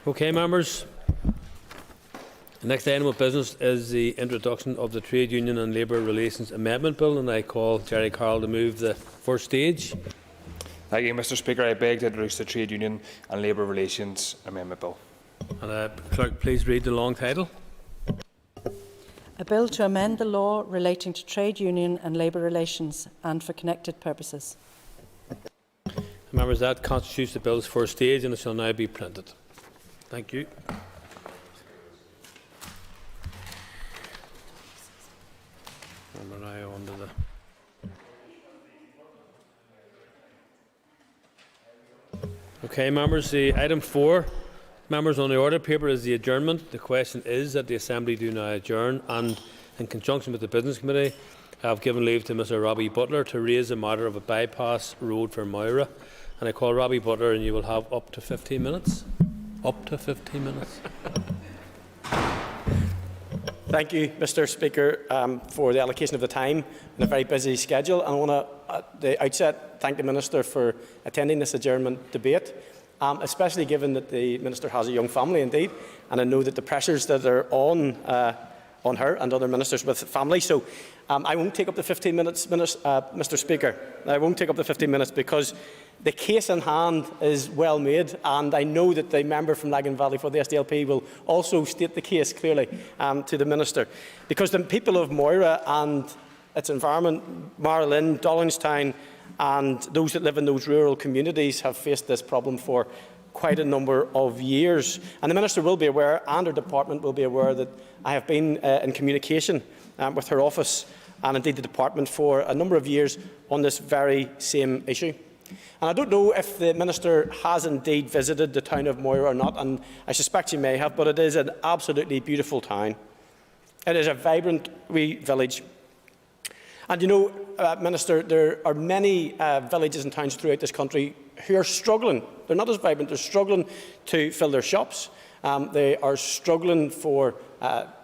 Okay, members. The next item of business is the introduction of the Trade Union and Labour Relations Amendment Bill, and I call Jerry Carroll to move the first stage. Thank you, Mr. Speaker. I beg to introduce the Trade Union and Labour Relations Amendment Bill. And Clerk, please read the long title. A bill to amend the law relating to trade union and labour relations and for connected purposes. Members, that constitutes the bill's first stage and it shall now be printed. Thank you. And we're now on to the... Okay, members, the item 4, members, on the order paper is the adjournment. The question is that the Assembly do now adjourn, and in conjunction with the Business Committee, I have given leave to Mr Robbie Butler to raise the matter of a bypass road for Moira. And I call Robbie Butler, and you will have up to 15 minutes. Up to 15 minutes. Thank you, Mr Speaker, for the allocation of the time in a very busy schedule. And I want to, at the outset, thank the Minister for attending this adjournment debate, especially given that the Minister has a young family indeed, and I know that the pressures that are on her and other ministers with families. So I won't take up the 15 minutes, Mr Speaker. I won't take up the 15 minutes because the case in hand is well made, and I know that the member from Lagan Valley for the SDLP will also state the case clearly to the Minister. Because the people of Moira and its environment, Marlin, Dollingstown, and those that live in those rural communities have faced this problem for quite a number of years. And the Minister will be aware, and her department will be aware, that I have been in communication with her office and indeed the department for a number of years on this very same issue. And I don't know if the Minister has indeed visited the town of Moira or not, and I suspect she may have, but it is an absolutely beautiful town. It is a vibrant wee village. And you know, Minister, there are many villages and towns throughout this country who are struggling. They're not as vibrant. They're struggling to fill their shops. They are struggling for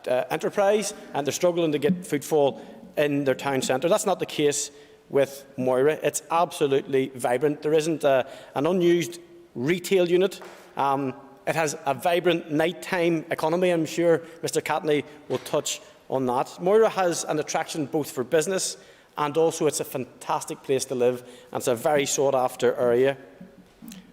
enterprise, and they're struggling to get footfall in their town centre. That's not the case with Moira. It's absolutely vibrant. There isn't an unused retail unit. It has a vibrant nighttime economy. I'm sure Mr Cont'd will touch on that. Moira has an attraction both for business and also it's a fantastic place to live, and it's a very sought after area.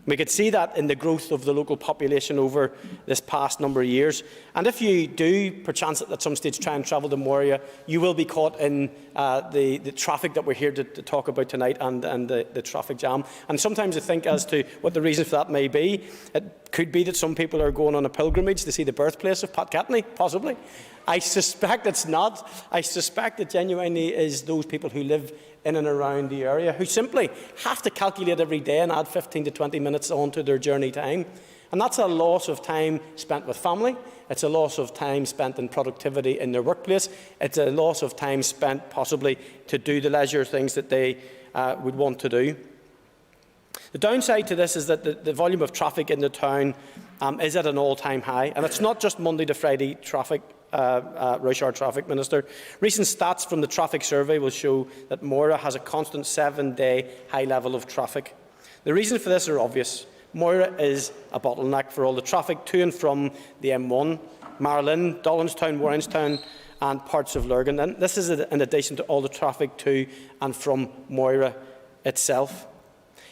We could see that in the growth of the local population over this past number of years. And if you do, perchance at some stage, try and travel to Moira, you will be caught in the traffic that we're here to talk about tonight, and the traffic jam. And sometimes I think as to what the reason for that may be. It could be that some people are going on a pilgrimage to see the birthplace of Pat Catney, possibly. I suspect it's not. I suspect it genuinely is those people who live in and around the area who simply have to calculate every day and add 15 to 20 minutes onto their journey time. And that's a loss of time spent with family. It's a loss of time spent in productivity in their workplace. It's a loss of time spent possibly to do the leisure things that they would want to do. The downside to this is that the volume of traffic in the town is at an all-time high. And it's not just Monday to Friday traffic, rush hour traffic, Minister. Recent stats from the traffic survey will show that Moira has a constant 7-day high level of traffic. The reasons for this are obvious. Moira is a bottleneck for all the traffic to and from the M1, Marlin, Dollingstown, Warrenstown and parts of Lurgan. And this is in addition to all the traffic to and from Moira itself.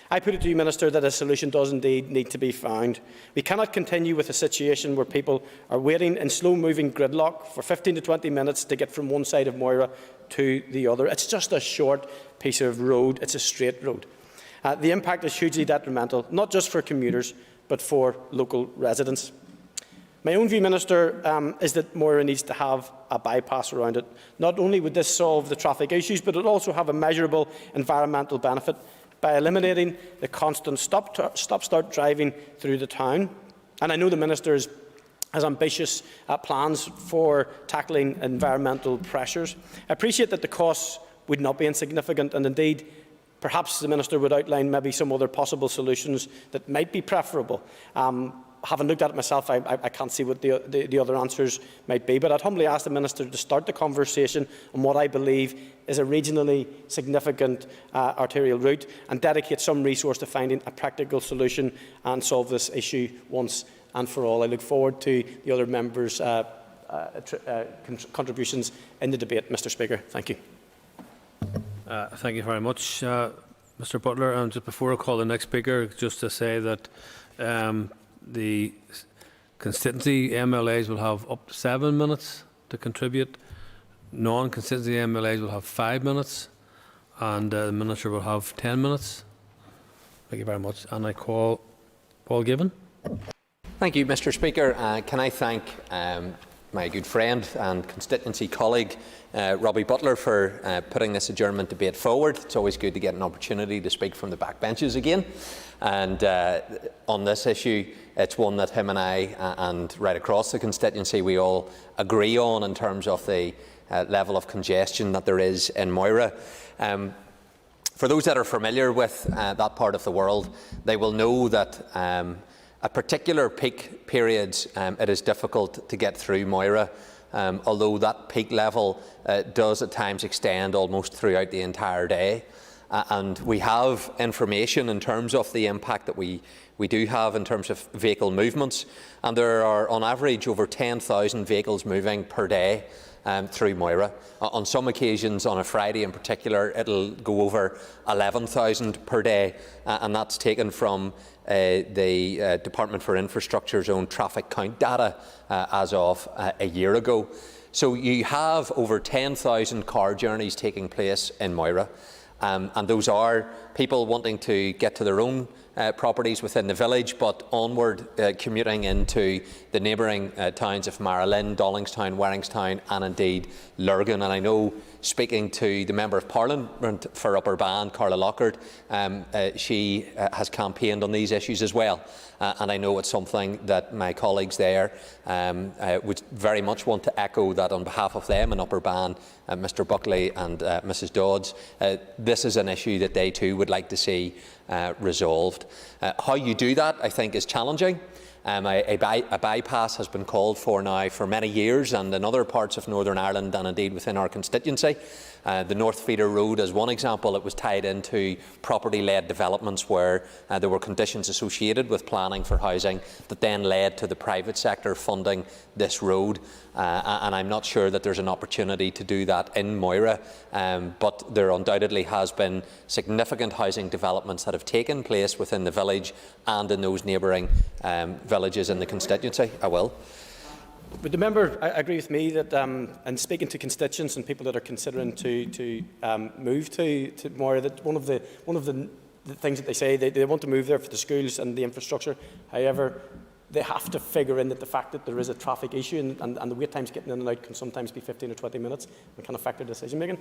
I put it to you, Minister, that a solution does indeed need to be found. We cannot continue with a situation where people are waiting in slow-moving gridlock for 15 to 20 minutes to get from one side of Moira to the other. It's just a short piece of road. It's a straight road. The impact is hugely detrimental, not just for commuters, but for local residents. My own view, Minister, is that Moira needs to have a bypass around it. Not only would this solve the traffic issues, but it would also have a measurable environmental benefit by eliminating the constant stop-start driving through the town. And I know the Minister has ambitious plans for tackling environmental pressures. I appreciate that the costs would not be insignificant, and indeed, perhaps the Minister would outline maybe some other possible solutions that might be preferable. Having looked at it myself, I can't see what the other answers might be, but I'd humbly ask the Minister to start the conversation on what I believe is a regionally significant arterial route and dedicate some resource to finding a practical solution and solve this issue once and for all. I look forward to the other members' contributions in the debate, Mr. Speaker. Thank you. Thank you very much, Mr. Butler. And just before I call the next speaker, just to say that the constituency MLAs will have up to 7 minutes to contribute. Non-constituency MLAs will have 5 minutes, and the Minister will have 10 minutes. Thank you very much. And I call Paul Given. Thank you, Mr. Speaker. Can I thank my good friend and constituency colleague, Robbie Butler, for putting this adjournment debate forward. It's always good to get an opportunity to speak from the backbenches again. And on this issue, it's one that him and I, and right across the constituency, we all agree on in terms of the level of congestion that there is in Moira. For those that are familiar with that part of the world, they will know that at particular peak periods, it is difficult to get through Moira, although that peak level does at times extend almost throughout the entire day. And we have information in terms of the impact that we do have in terms of vehicle movements, and there are on average over 10,000 vehicles moving per day through Moira. On some occasions, on a Friday in particular, it'll go over 11,000 per day, and that's taken from the Department for Infrastructure's own traffic count data as of a year ago. So you have over 10,000 car journeys taking place in Moira. And those are people wanting to get to their own properties within the village, but onward commuting into the neighbouring towns of Marylin, Dollingstown, Warringstown and indeed Lurgan. And I know, speaking to the Member of Parliament for Upper Ban, Carla Lockhart, she has campaigned on these issues as well. And I know it's something that my colleagues there would very much want to echo that on behalf of them in Upper Ban, Mr Buckley and Mrs Dodds. This is an issue that they too would like to see resolved. How you do that, I think, is challenging. A bypass has been called for now for many years, and in other parts of Northern Ireland and indeed within our constituency. The North Feeder Road, as one example, it was tied into property-led developments where there were conditions associated with planning for housing that then led to the private sector funding this road. And I'm not sure that there's an opportunity to do that in Moira, but there undoubtedly has been significant housing developments that have taken place within the village and in those neighbouring villages in the constituency. I will. Would the member agree with me that, in speaking to constituents and people that are considering to move to Moira, that one of the things that they say they want to move there for the schools and the infrastructure. However, they have to figure in that the fact that there is a traffic issue and the wait times getting in and out can sometimes be 15 or 20 minutes and can affect their decision making.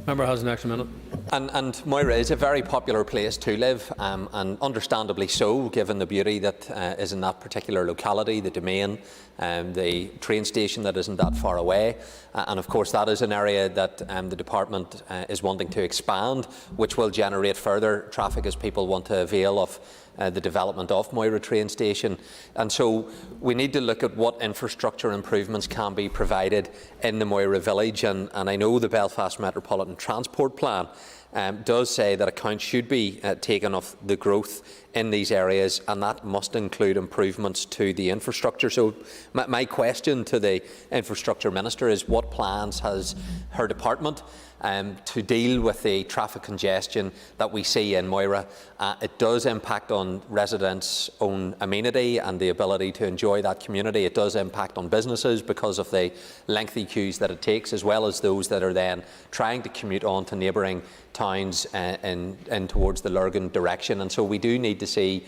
Member has an extra minute. And Moira is a very popular place to live, and understandably so, given the beauty that is in that particular locality, the domain, the train station that isn't that far away. And of course that is an area that the department is wanting to expand, which will generate further traffic as people want to avail of the development of Moira train station. And so we need to look at what infrastructure improvements can be provided in the Moira village, and I know the Belfast Metropolitan Transport Plan does say that account should be taken of the growth in these areas, and that must include improvements to the infrastructure. So my question to the Infrastructure Minister is, what plans has her department to deal with the traffic congestion that we see in Moira? It does impact on residents' own amenity and the ability to enjoy that community. It does impact on businesses because of the lengthy queues that it takes, as well as those that are then trying to commute on to neighbouring towns in towards the Lurgan direction. And so we do need to see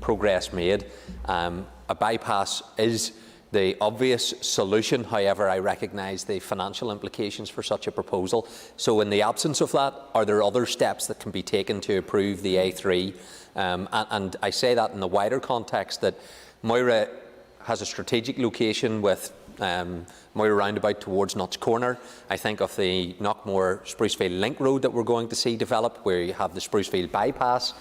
progress made. A bypass is the obvious solution. However, I recognise the financial implications for such a proposal. So in the absence of that, are there other steps that can be taken to improve the A3? And I say that in the wider context that Moira has a strategic location with Moira roundabout towards Notts Corner. I think of the Knockmore-Sprucefield Link Road that we're going to see develop, where you have the Sprucefield bypass,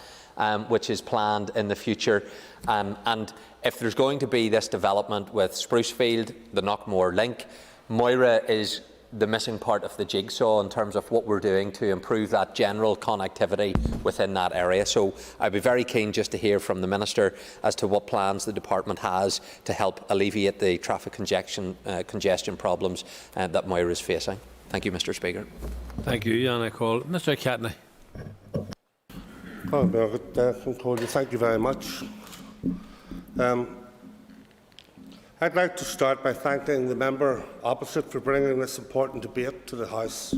which is planned in the future. And if there's going to be this development with Sprucefield, the Knockmore link, Moira is the missing part of the jigsaw in terms of what we're doing to improve that general connectivity within that area. So I'd be very keen just to hear from the Minister as to what plans the Department has to help alleviate the traffic congestion problems that Moira is facing. Thank you, Mr. Speaker. Thank you, Jan. I call Mr. Catley. Thank you very much. I'd like to start by thanking the member opposite for bringing this important debate to the House.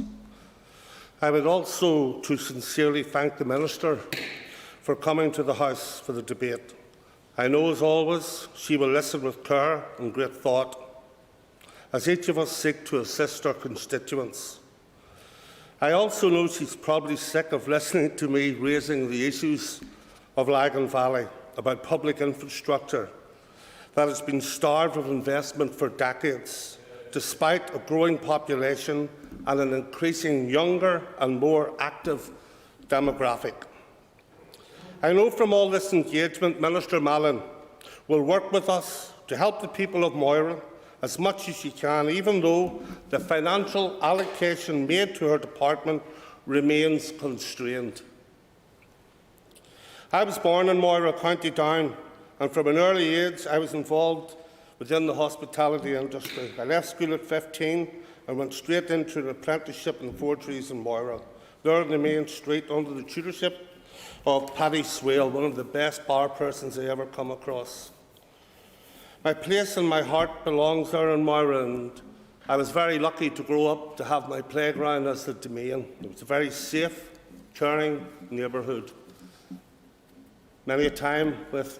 I would also to sincerely thank the Minister for coming to the House for the debate. I know, as always, she will listen with care and great thought, as each of us seek to assist our constituents. I also know she's probably sick of listening to me raising the issues of Lagan Valley, about public infrastructure that has been starved of investment for decades, despite a growing population and an increasing younger and more active demographic. I know from all this engagement, Minister Mallon will work with us to help the people of Moira as much as she can, even though the financial allocation made to her department remains constrained. I was born in Moira, County Down, and from an early age I was involved within the hospitality industry. I left school at 15 and went straight into an apprenticeship in forgeries in Moira, there on the main street under the tutorship of Paddy Swale, one of the best bar persons I ever come across. My place in my heart belongs there in Moira, and I was very lucky to grow up to have my playground as the domain. It was a very safe, caring neighbourhood. Many a time with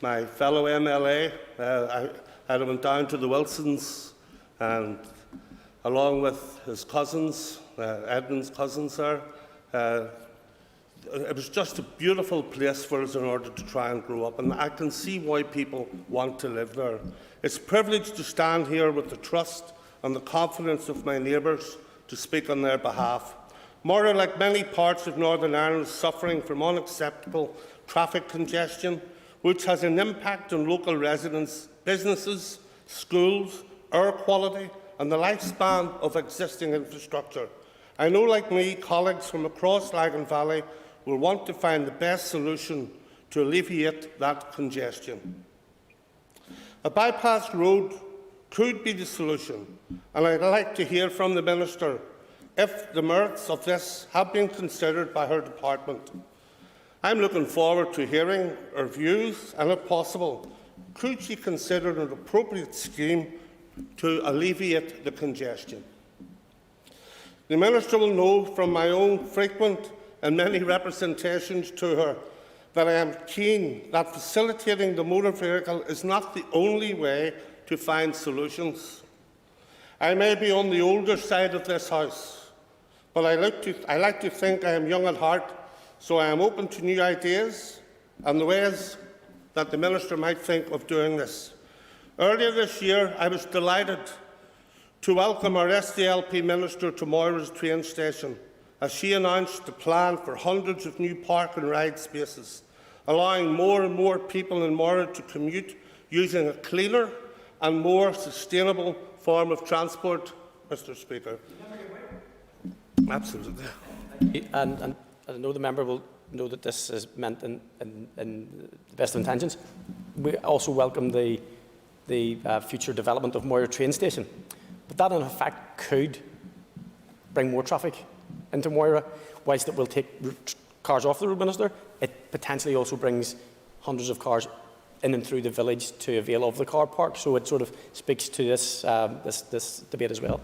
my fellow MLA, I went down to the Wilsons, and along with his cousins, Edmund's cousins there, it was just a beautiful place for us in order to try and grow up, and I can see why people want to live there. It's a privilege to stand here with the trust and the confidence of my neighbours to speak on their behalf. Moira, like many parts of Northern Ireland, is suffering from unacceptable traffic congestion, which has an impact on local residents, businesses, schools, air quality and the lifespan of existing infrastructure. I know, like me, colleagues from across Lagan Valley will want to find the best solution to alleviate that congestion. A bypass road could be the solution, and I'd like to hear from the Minister if the merits of this have been considered by her department. I'm looking forward to hearing her views, and if possible, could she consider an appropriate scheme to alleviate the congestion? The Minister will know from my own frequent and many representations to her that I am keen that facilitating the motor vehicle is not the only way to find solutions. I may be on the older side of this House, but I like to think I am young at heart, so I am open to new ideas and the ways that the Minister might think of doing this. Earlier this year, I was delighted to welcome our SDLP Minister to Moira's train station, as she announced a plan for hundreds of new park and ride spaces, allowing more and more people in Moira to commute using a cleaner and more sustainable form of transport, Mr. Speaker. Absolutely. And I know the member will know that this is meant in the best of intentions. We also welcome the future development of Moira train station, but that in fact could bring more traffic into Moira. Whilst it will take cars off the road, Minister, it potentially also brings hundreds of cars in and through the village to avail of the car park. So it sort of speaks to this this debate as well.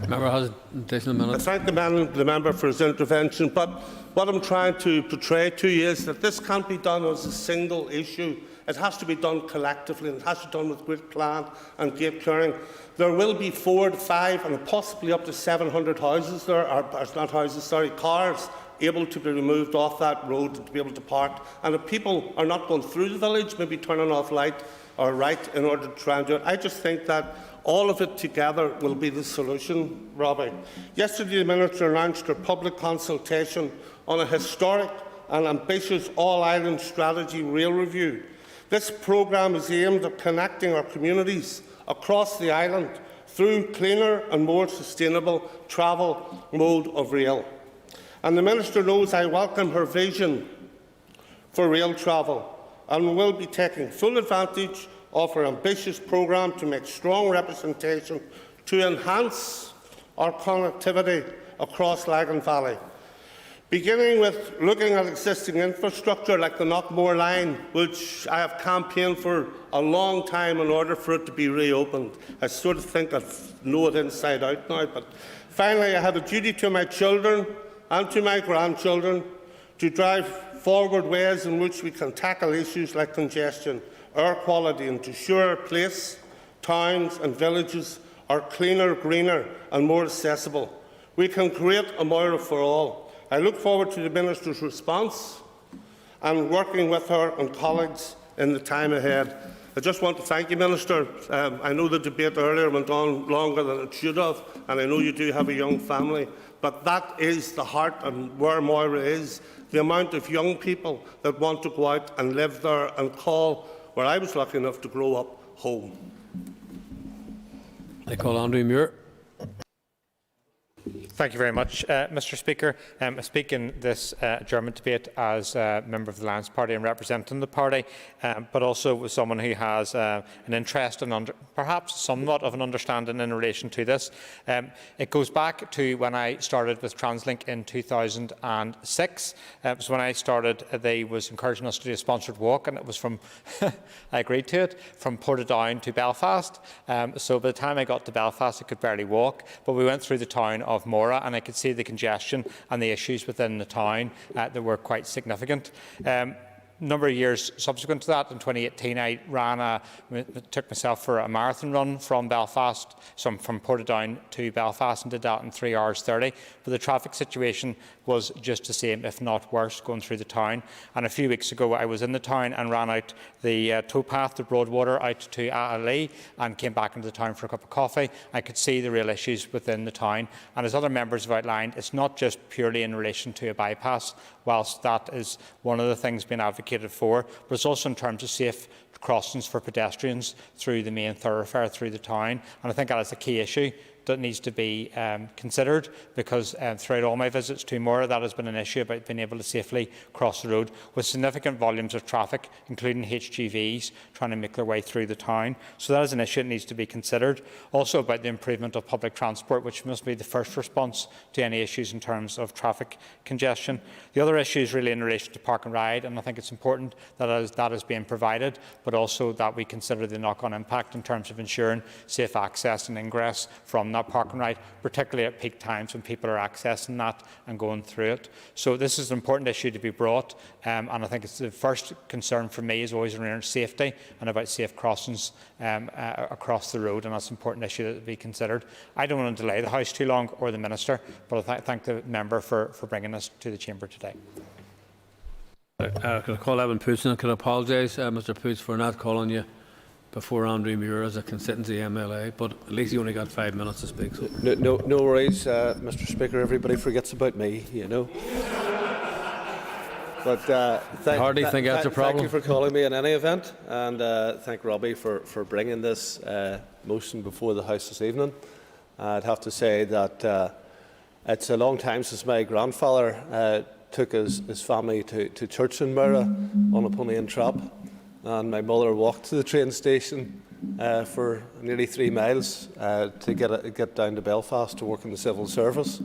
Member has additional minutes. I thank the member for his intervention, but what I'm trying to portray to you is that this can't be done as a single issue. It has to be done collectively, and it has to be done with great plan and great caring. There will be 4 to 5 and possibly up to 700 houses there, or not houses, sorry, cars able to be removed off that road to be able to park. And if people are not going through the village, maybe turning off light or right in order to try and do it, I just think that all of it together will be the solution, Robbie. Yesterday, the Minister announced her public consultation on a historic and ambitious all-island strategy rail review. This programme is aimed at connecting our communities across the island through cleaner and more sustainable travel mode of rail. And the Minister knows I welcome her vision for rail travel and will be taking full advantage of her ambitious programme to make strong representation to enhance our connectivity across Lagan Valley. Beginning with looking at existing infrastructure like the Knockmore line, which I have campaigned for a long time in order for it to be reopened. I sort of think I know it inside out now. But finally, I have a duty to my children and to my grandchildren to drive forward ways in which we can tackle issues like congestion, air quality, and to ensure our place, towns and villages are cleaner, greener and more accessible. We can create a Moira for all. I look forward to the Minister's response and working with her and colleagues in the time ahead. I just want to thank you, Minister. I know the debate earlier went on longer than it should have, and I know you do have a young family, but that is the heart and where Moira is, the amount of young people that want to go out and live there and call where I was lucky enough to grow up home. I call Andrew Muir. Thank you very much, Mr Speaker. I speak in this adjournment debate as a member of the Alliance Party and representing the party, but also with someone who has an interest and perhaps somewhat of an understanding in relation to this. It goes back to when I started with TransLink in 2006. So when I started, they was encouraging us to do a sponsored walk, and it was from, I agreed to it, from Portadown to Belfast. So by the time I got to Belfast, I could barely walk, but we went through the town of Moira, and I could see the congestion and the issues within the town that were quite significant. Number of years subsequent to that, in 2018, I took myself for a marathon run from Belfast, from Portadown to Belfast, and did that in 3 hours 30. But the traffic situation was just the same, if not worse, going through the town. And a few weeks ago, I was in the town and ran out the towpath, the Broadwater, out to Ali, and came back into the town for a cup of coffee. I could see the real issues within the town. And as other members have outlined, it's not just purely in relation to a bypass, whilst that is one of the things being advocated for, but it's also in terms of safe crossings for pedestrians through the main thoroughfare through the town. And I think that is a key issue that needs to be considered, because throughout all my visits to Moira, that has been an issue about being able to safely cross the road with significant volumes of traffic, including HGVs, trying to make their way through the town. So that is an issue that needs to be considered. Also about the improvement of public transport, which must be the first response to any issues in terms of traffic congestion. The other issue is really in relation to park and ride, and I think it's important that that is being provided, but also that we consider the knock-on impact in terms of ensuring safe access and ingress from that park and ride, particularly at peak times when people are accessing that and going through it. So this is an important issue to be brought, and I think it's the first concern for me is always around safety and about safe crossings across the road, and that's an important issue that be considered. I don't want to delay the House too long, or the Minister, but I thank the member for bringing this to the Chamber today. Can I call Evan Poots, and can I apologise, Mr Poots, for not calling you before Andrew Muir as a constituency MLA, but at least you only got 5 minutes to speak. So. No worries, Mr Speaker. Everybody forgets about me, you know. But hardly think that's a problem. Thank you for calling me in any event, and thank Robbie for bringing this motion before the House this evening. I'd have to say that it's a long time since my grandfather took his family to church in Moira on a pony and trap. And my mother walked to the train station for nearly 3 miles to get down to Belfast to work in the civil service.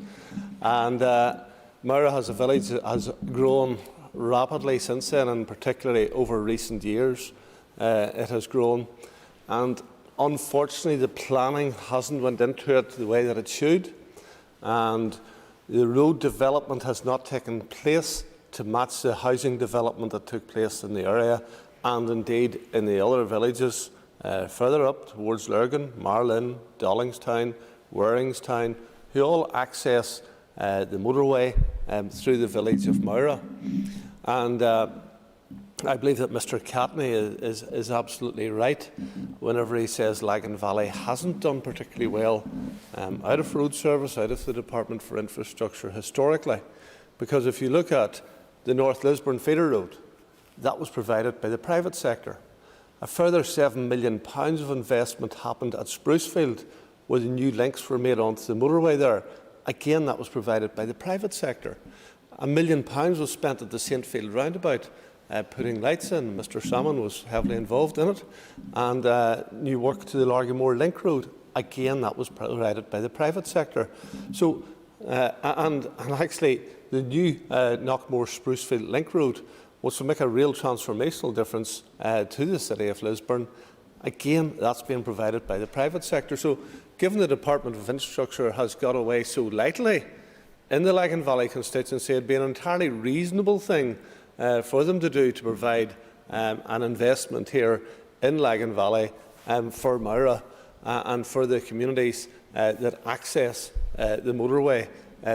And Moira as a village has grown rapidly since then, and particularly over recent years it has grown. And unfortunately, the planning hasn't went into it the way that it should, and the road development has not taken place to match the housing development that took place in the area, and indeed in the other villages further up towards Lurgan, Marlin, Dollingstown, Waringstown, who all access the motorway through the village of Moira. And I believe that Mr Catney is absolutely right whenever he says Lagan Valley hasn't done particularly well out of road service, out of the Department for Infrastructure historically. Because if you look at the North Lisburn feeder road, that was provided by the private sector. A further £7 million of investment happened at Sprucefield where the new links were made onto the motorway there. Again, that was provided by the private sector. £1 million was spent at the Saintfield roundabout putting lights in. Mr Salmon was heavily involved in it. And new work to the Largamore Link Road. Again, that was provided by the private sector. So, and actually, the new Knockmore-Sprucefield Link Road was to make a real transformational difference to the City of Lisburn. Again, that's being provided by the private sector. So, given the Department of Infrastructure has got away so lightly in the Lagan Valley constituency, it would be an entirely reasonable thing for them to do to provide an investment here in Lagan Valley for Moira and for the communities that access the motorway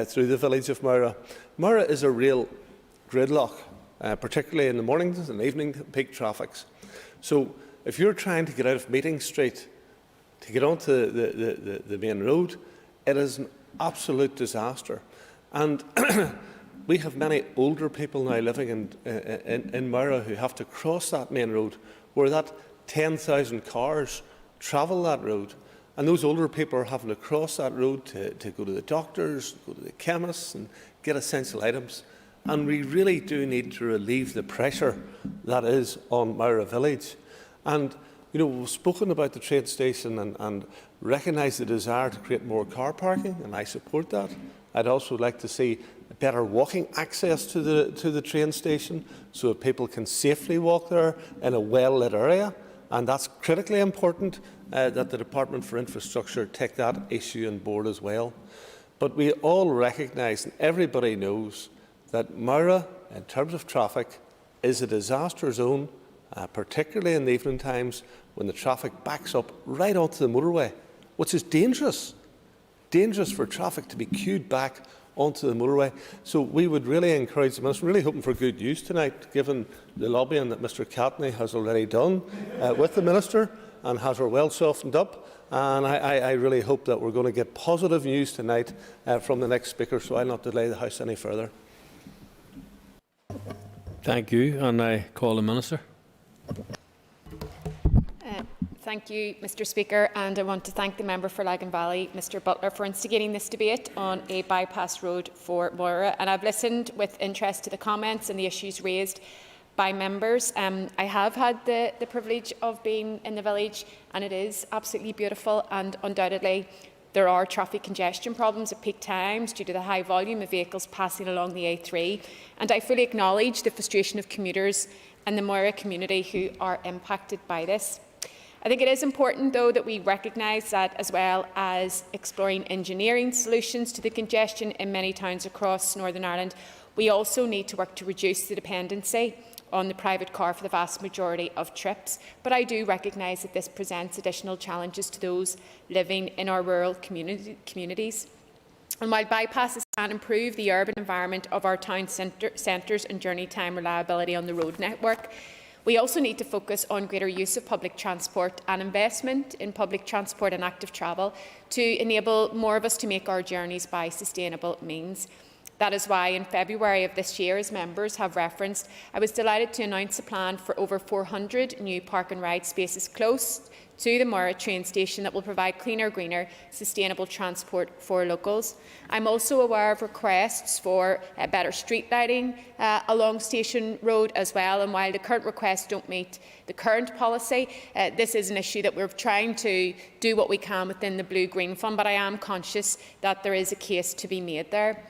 through the village of Moira. Moira is a real gridlock, particularly in the mornings and evening peak traffics. So if you're trying to get out of Meeting Street to get onto the main road, it is an absolute disaster. And we have many older people now living in Moira who have to cross that main road, where that 10,000 cars travel that road. And those older people are having to cross that road to go to the doctors, go to the chemists and get essential items. And we really do need to relieve the pressure that is on Moira Village. And, you know, we've spoken about the train station and recognise the desire to create more car parking, and I support that. I'd also like to see better walking access to the train station so that people can safely walk there in a well-lit area. And that's critically important that the Department for Infrastructure take that issue on board as well. But we all recognise and everybody knows that Moira, in terms of traffic, is a disaster zone, particularly in the evening times when the traffic backs up right onto the motorway, which is dangerous. Dangerous for traffic to be queued back onto the motorway. So we would really encourage the Minister, really hoping for good news tonight, given the lobbying that Mr Catney has already done with the Minister and has her well softened up. And I really hope that we're going to get positive news tonight from the next Speaker, so I'll not delay the House any further. Thank you, and I call the Minister. Thank you, Mr Speaker, and I want to thank the member for Lagan Valley, Mr Butler, for instigating this debate on a bypass road for Moira. And I've listened with interest to the comments and the issues raised by members. I have had the privilege of being in the village, and it is absolutely beautiful, and undoubtedly there are traffic congestion problems at peak times due to the high volume of vehicles passing along the A3. And I fully acknowledge the frustration of commuters and the Moira community who are impacted by this. I think it is important, though, that we recognise that, as well as exploring engineering solutions to the congestion in many towns across Northern Ireland, we also need to work to reduce the dependency on the private car for the vast majority of trips. But I do recognise that this presents additional challenges to those living in our rural communities. And while bypasses can improve the urban environment of our town centres and journey time reliability on the road network, we also need to focus on greater use of public transport and investment in public transport and active travel to enable more of us to make our journeys by sustainable means. That is why in February of this year, as members have referenced, I was delighted to announce a plan for over 400 new park and ride spaces close to the Moira train station that will provide cleaner, greener, sustainable transport for locals. I'm also aware of requests for better street lighting along Station Road as well, and while the current requests don't meet the current policy, this is an issue that we're trying to do what we can within the Blue-Green Fund, but I am conscious that there is a case to be made there.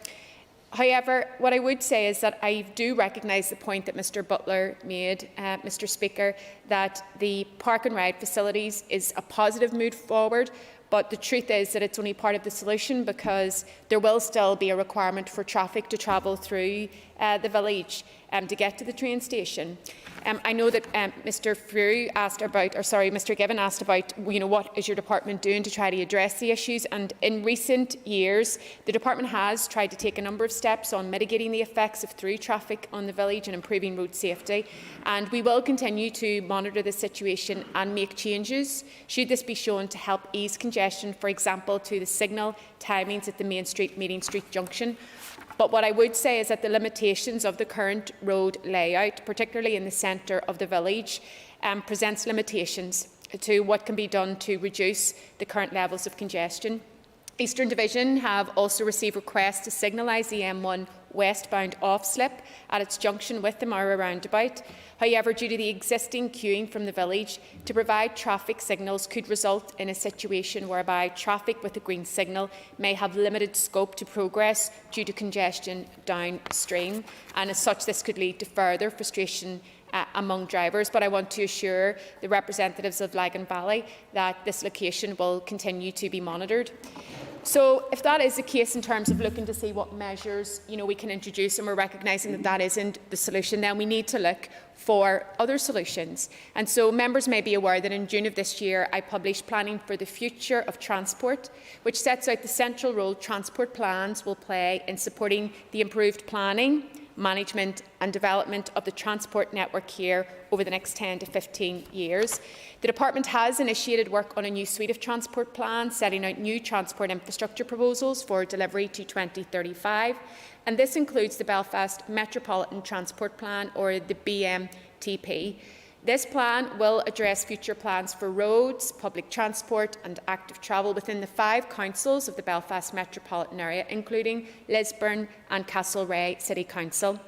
However, what I would say is that I do recognise the point that Mr Butler made, Mr Speaker, that the park and ride facilities is a positive move forward, but the truth is that it's only part of the solution, because there will still be a requirement for traffic to travel through the village to get to the train station. I know that Mr Given asked about, what is your department doing to try to address the issues, and in recent years the department has tried to take a number of steps on mitigating the effects of through traffic on the village and improving road safety, and we will continue to monitor the situation and make changes should this be shown to help ease congestion, for example to the signal timings at the Main Street Meeting Street junction. But what I would say is that the limitations of the current road layout, particularly in the centre of the village, presents limitations to what can be done to reduce the current levels of congestion. Eastern Division have also received requests to signalise the M1 westbound off-slip at its junction with the Moira roundabout. However, due to the existing queuing from the village, to provide traffic signals could result in a situation whereby traffic with a green signal may have limited scope to progress due to congestion downstream, and as such this could lead to further frustration among drivers. But I want to assure the representatives of Lagan Valley that this location will continue to be monitored. So if that is the case in terms of looking to see what measures we can introduce, and we're recognising that that isn't the solution, then we need to look for other solutions. And so members may be aware that in June of this year I published Planning for the Future of Transport, which sets out the central role transport plans will play in supporting the improved planning, management and development of the transport network here over the next 10 to 15 years. The Department has initiated work on a new suite of transport plans, setting out new transport infrastructure proposals for delivery to 2035, and this includes the Belfast Metropolitan Transport Plan, or the BMTP. This plan will address future plans for roads, public transport and active travel within the 5 councils of the Belfast metropolitan area, including Lisburn and Castlereagh City Council.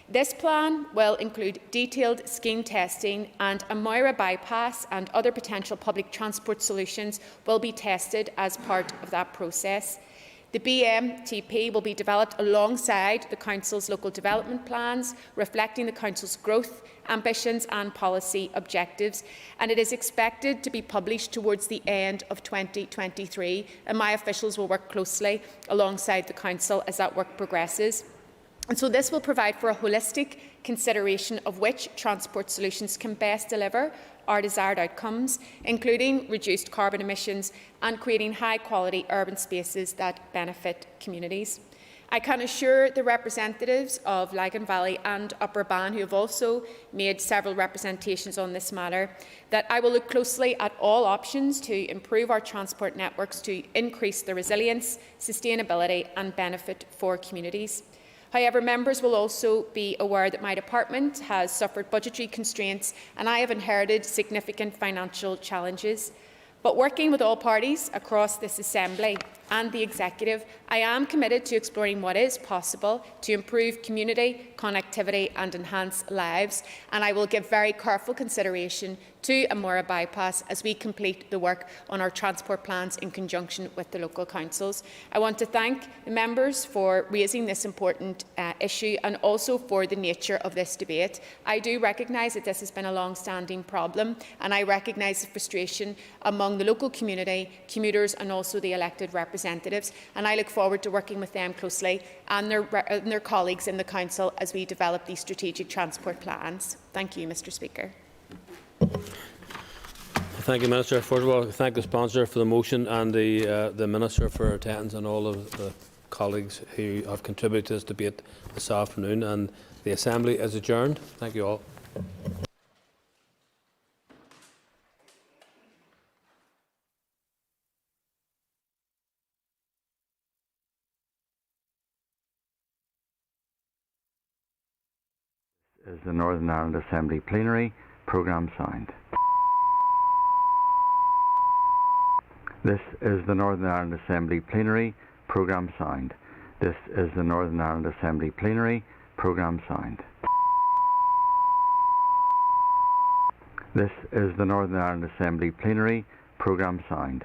This plan will include detailed scheme testing, and a Moira bypass and other potential public transport solutions will be tested as part of that process. The BMTP will be developed alongside the Council's local development plans, reflecting the Council's growth ambitions and policy objectives, and it is expected to be published towards the end of 2023, and my officials will work closely alongside the Council as that work progresses. And so this will provide for a holistic consideration of which transport solutions can best deliver our desired outcomes, including reduced carbon emissions and creating high-quality urban spaces that benefit communities. I can assure the representatives of Lagan Valley and Upper Bann, who have also made several representations on this matter, that I will look closely at all options to improve our transport networks to increase their resilience, sustainability and benefit for communities. However, members will also be aware that my department has suffered budgetary constraints and I have inherited significant financial challenges. But working with all parties across this Assembly and the Executive, I am committed to exploring what is possible to improve community connectivity and enhance lives, and I will give very careful consideration to a Moira bypass as we complete the work on our transport plans in conjunction with the local councils. I want to thank the members for raising this important issue and also for the nature of this debate. I do recognise that this has been a long-standing problem, and I recognise the frustration among the local community, commuters and also the elected representatives, and I look forward to working with them closely and their colleagues in the Council as we develop these strategic transport plans. Thank you, Mr. Speaker. Thank you, Minister. First of all, I thank the sponsor for the motion and the Minister for attendance and all of the colleagues who have contributed to this debate this afternoon. And the Assembly is adjourned. Thank you all. Is the Northern Ireland Assembly Plenary Programme signed. This is the Northern Ireland Assembly Plenary Programme signed. This is the Northern Ireland Assembly Plenary Programme signed. This is the Northern Ireland Assembly Plenary Programme signed.